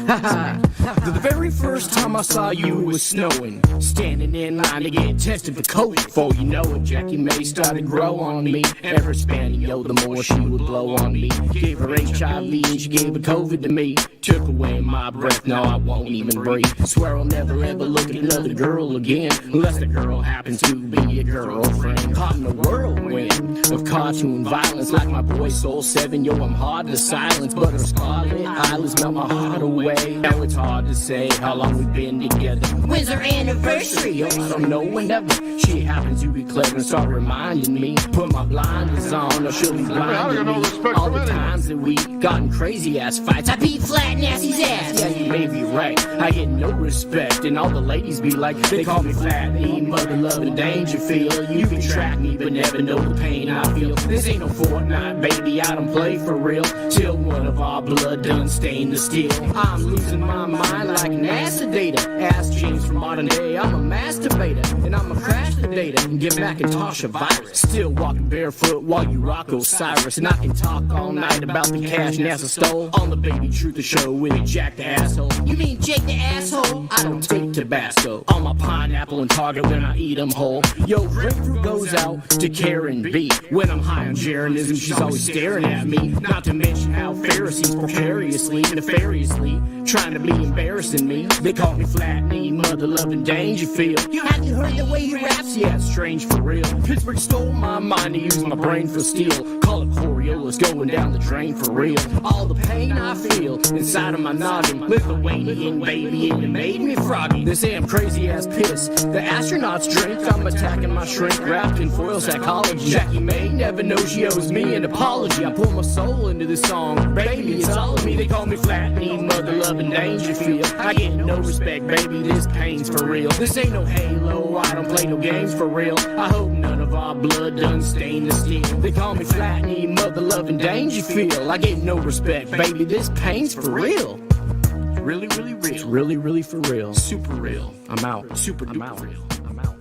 The very first time I saw you, it was snowing. Standing in line to get tested for COVID. Before you know it, Jackie May started to grow on me. Ever expanding, yo, the more she would blow on me. Gave her HIV and she gave her COVID to me. Took away my breath, no, I won't even breathe. Swear I'll never ever look at another girl again, unless the girl happens to be your girlfriend. Caught in a whirlwind of cartoon violence, like my boy Soul 7, yo, I'm hard to silence. But her scarlet eyelids melt my heart away. Now it's hard to say how long we've been together. When's our anniversary? Yo, I don't know whenever. She happens to be clever and start reminding me. Put my blinders on, or she'll be blinding me. All the times that we gotten crazy ass fights, I beat flat Nasty's ass. Yeah, you may be right, I get no respect. And all the ladies be like, they call me Flat E, mother loving Dangerfield. You can track me but never know the pain pain I feel. This ain't no Fortnite, baby, I don't play for real. Till one of our blood done stained the steel. I'm losing my mind like NASA data. Ask James from modern day, I'm a masturbator. And I'ma crash the data and give Macintosh a virus. Still walking barefoot while you rock Osiris. And I can talk all night about the cash NASA stole. On the Baby Truth Show with a Jack the asshole. You mean Jake the asshole? I don't take Tabasco on my pineapple and Target when I eat them whole. Yo, grapefruit goes out to Karen B. When I'm high on Jeranism, she's always staring at me. Not to mention how Pharisees precariously, nefariously, trying to be embarrassing me. They call me flat knee, mother loving Dangerfield. You have you heard the way he raps? Yeah, it's strange for real. Pittsburgh stole my mind to use my brain for steel. Call it Coriolis going down the drain for real. All the pain I feel inside of my noggin, Lithuanian baby, and it made me froggy. They say I'm crazy as piss. The astronauts drink, I'm attacking my shrink wrapped in foil psychology. Jackie May never knows she owes me an apology. I pour my soul into this song, baby, it's all of me. They call me flat knee, mother loving Dangerfield. I get no respect, baby, this pain's for real. This ain't no Halo, I don't play no games for real. I hope none of our blood done stained the steel. They call me flat knee, mother loving Dangerfield. I get no respect, baby, this pain's for real. Really, really real. It's really, really for real. Super real. I'm out. Super duper real. I'm out.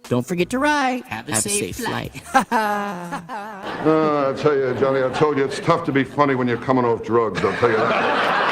Don't forget to write. Have a safe flight. I tell you, Johnny, I told you it's tough to be funny when you're coming off drugs, I'll tell you that.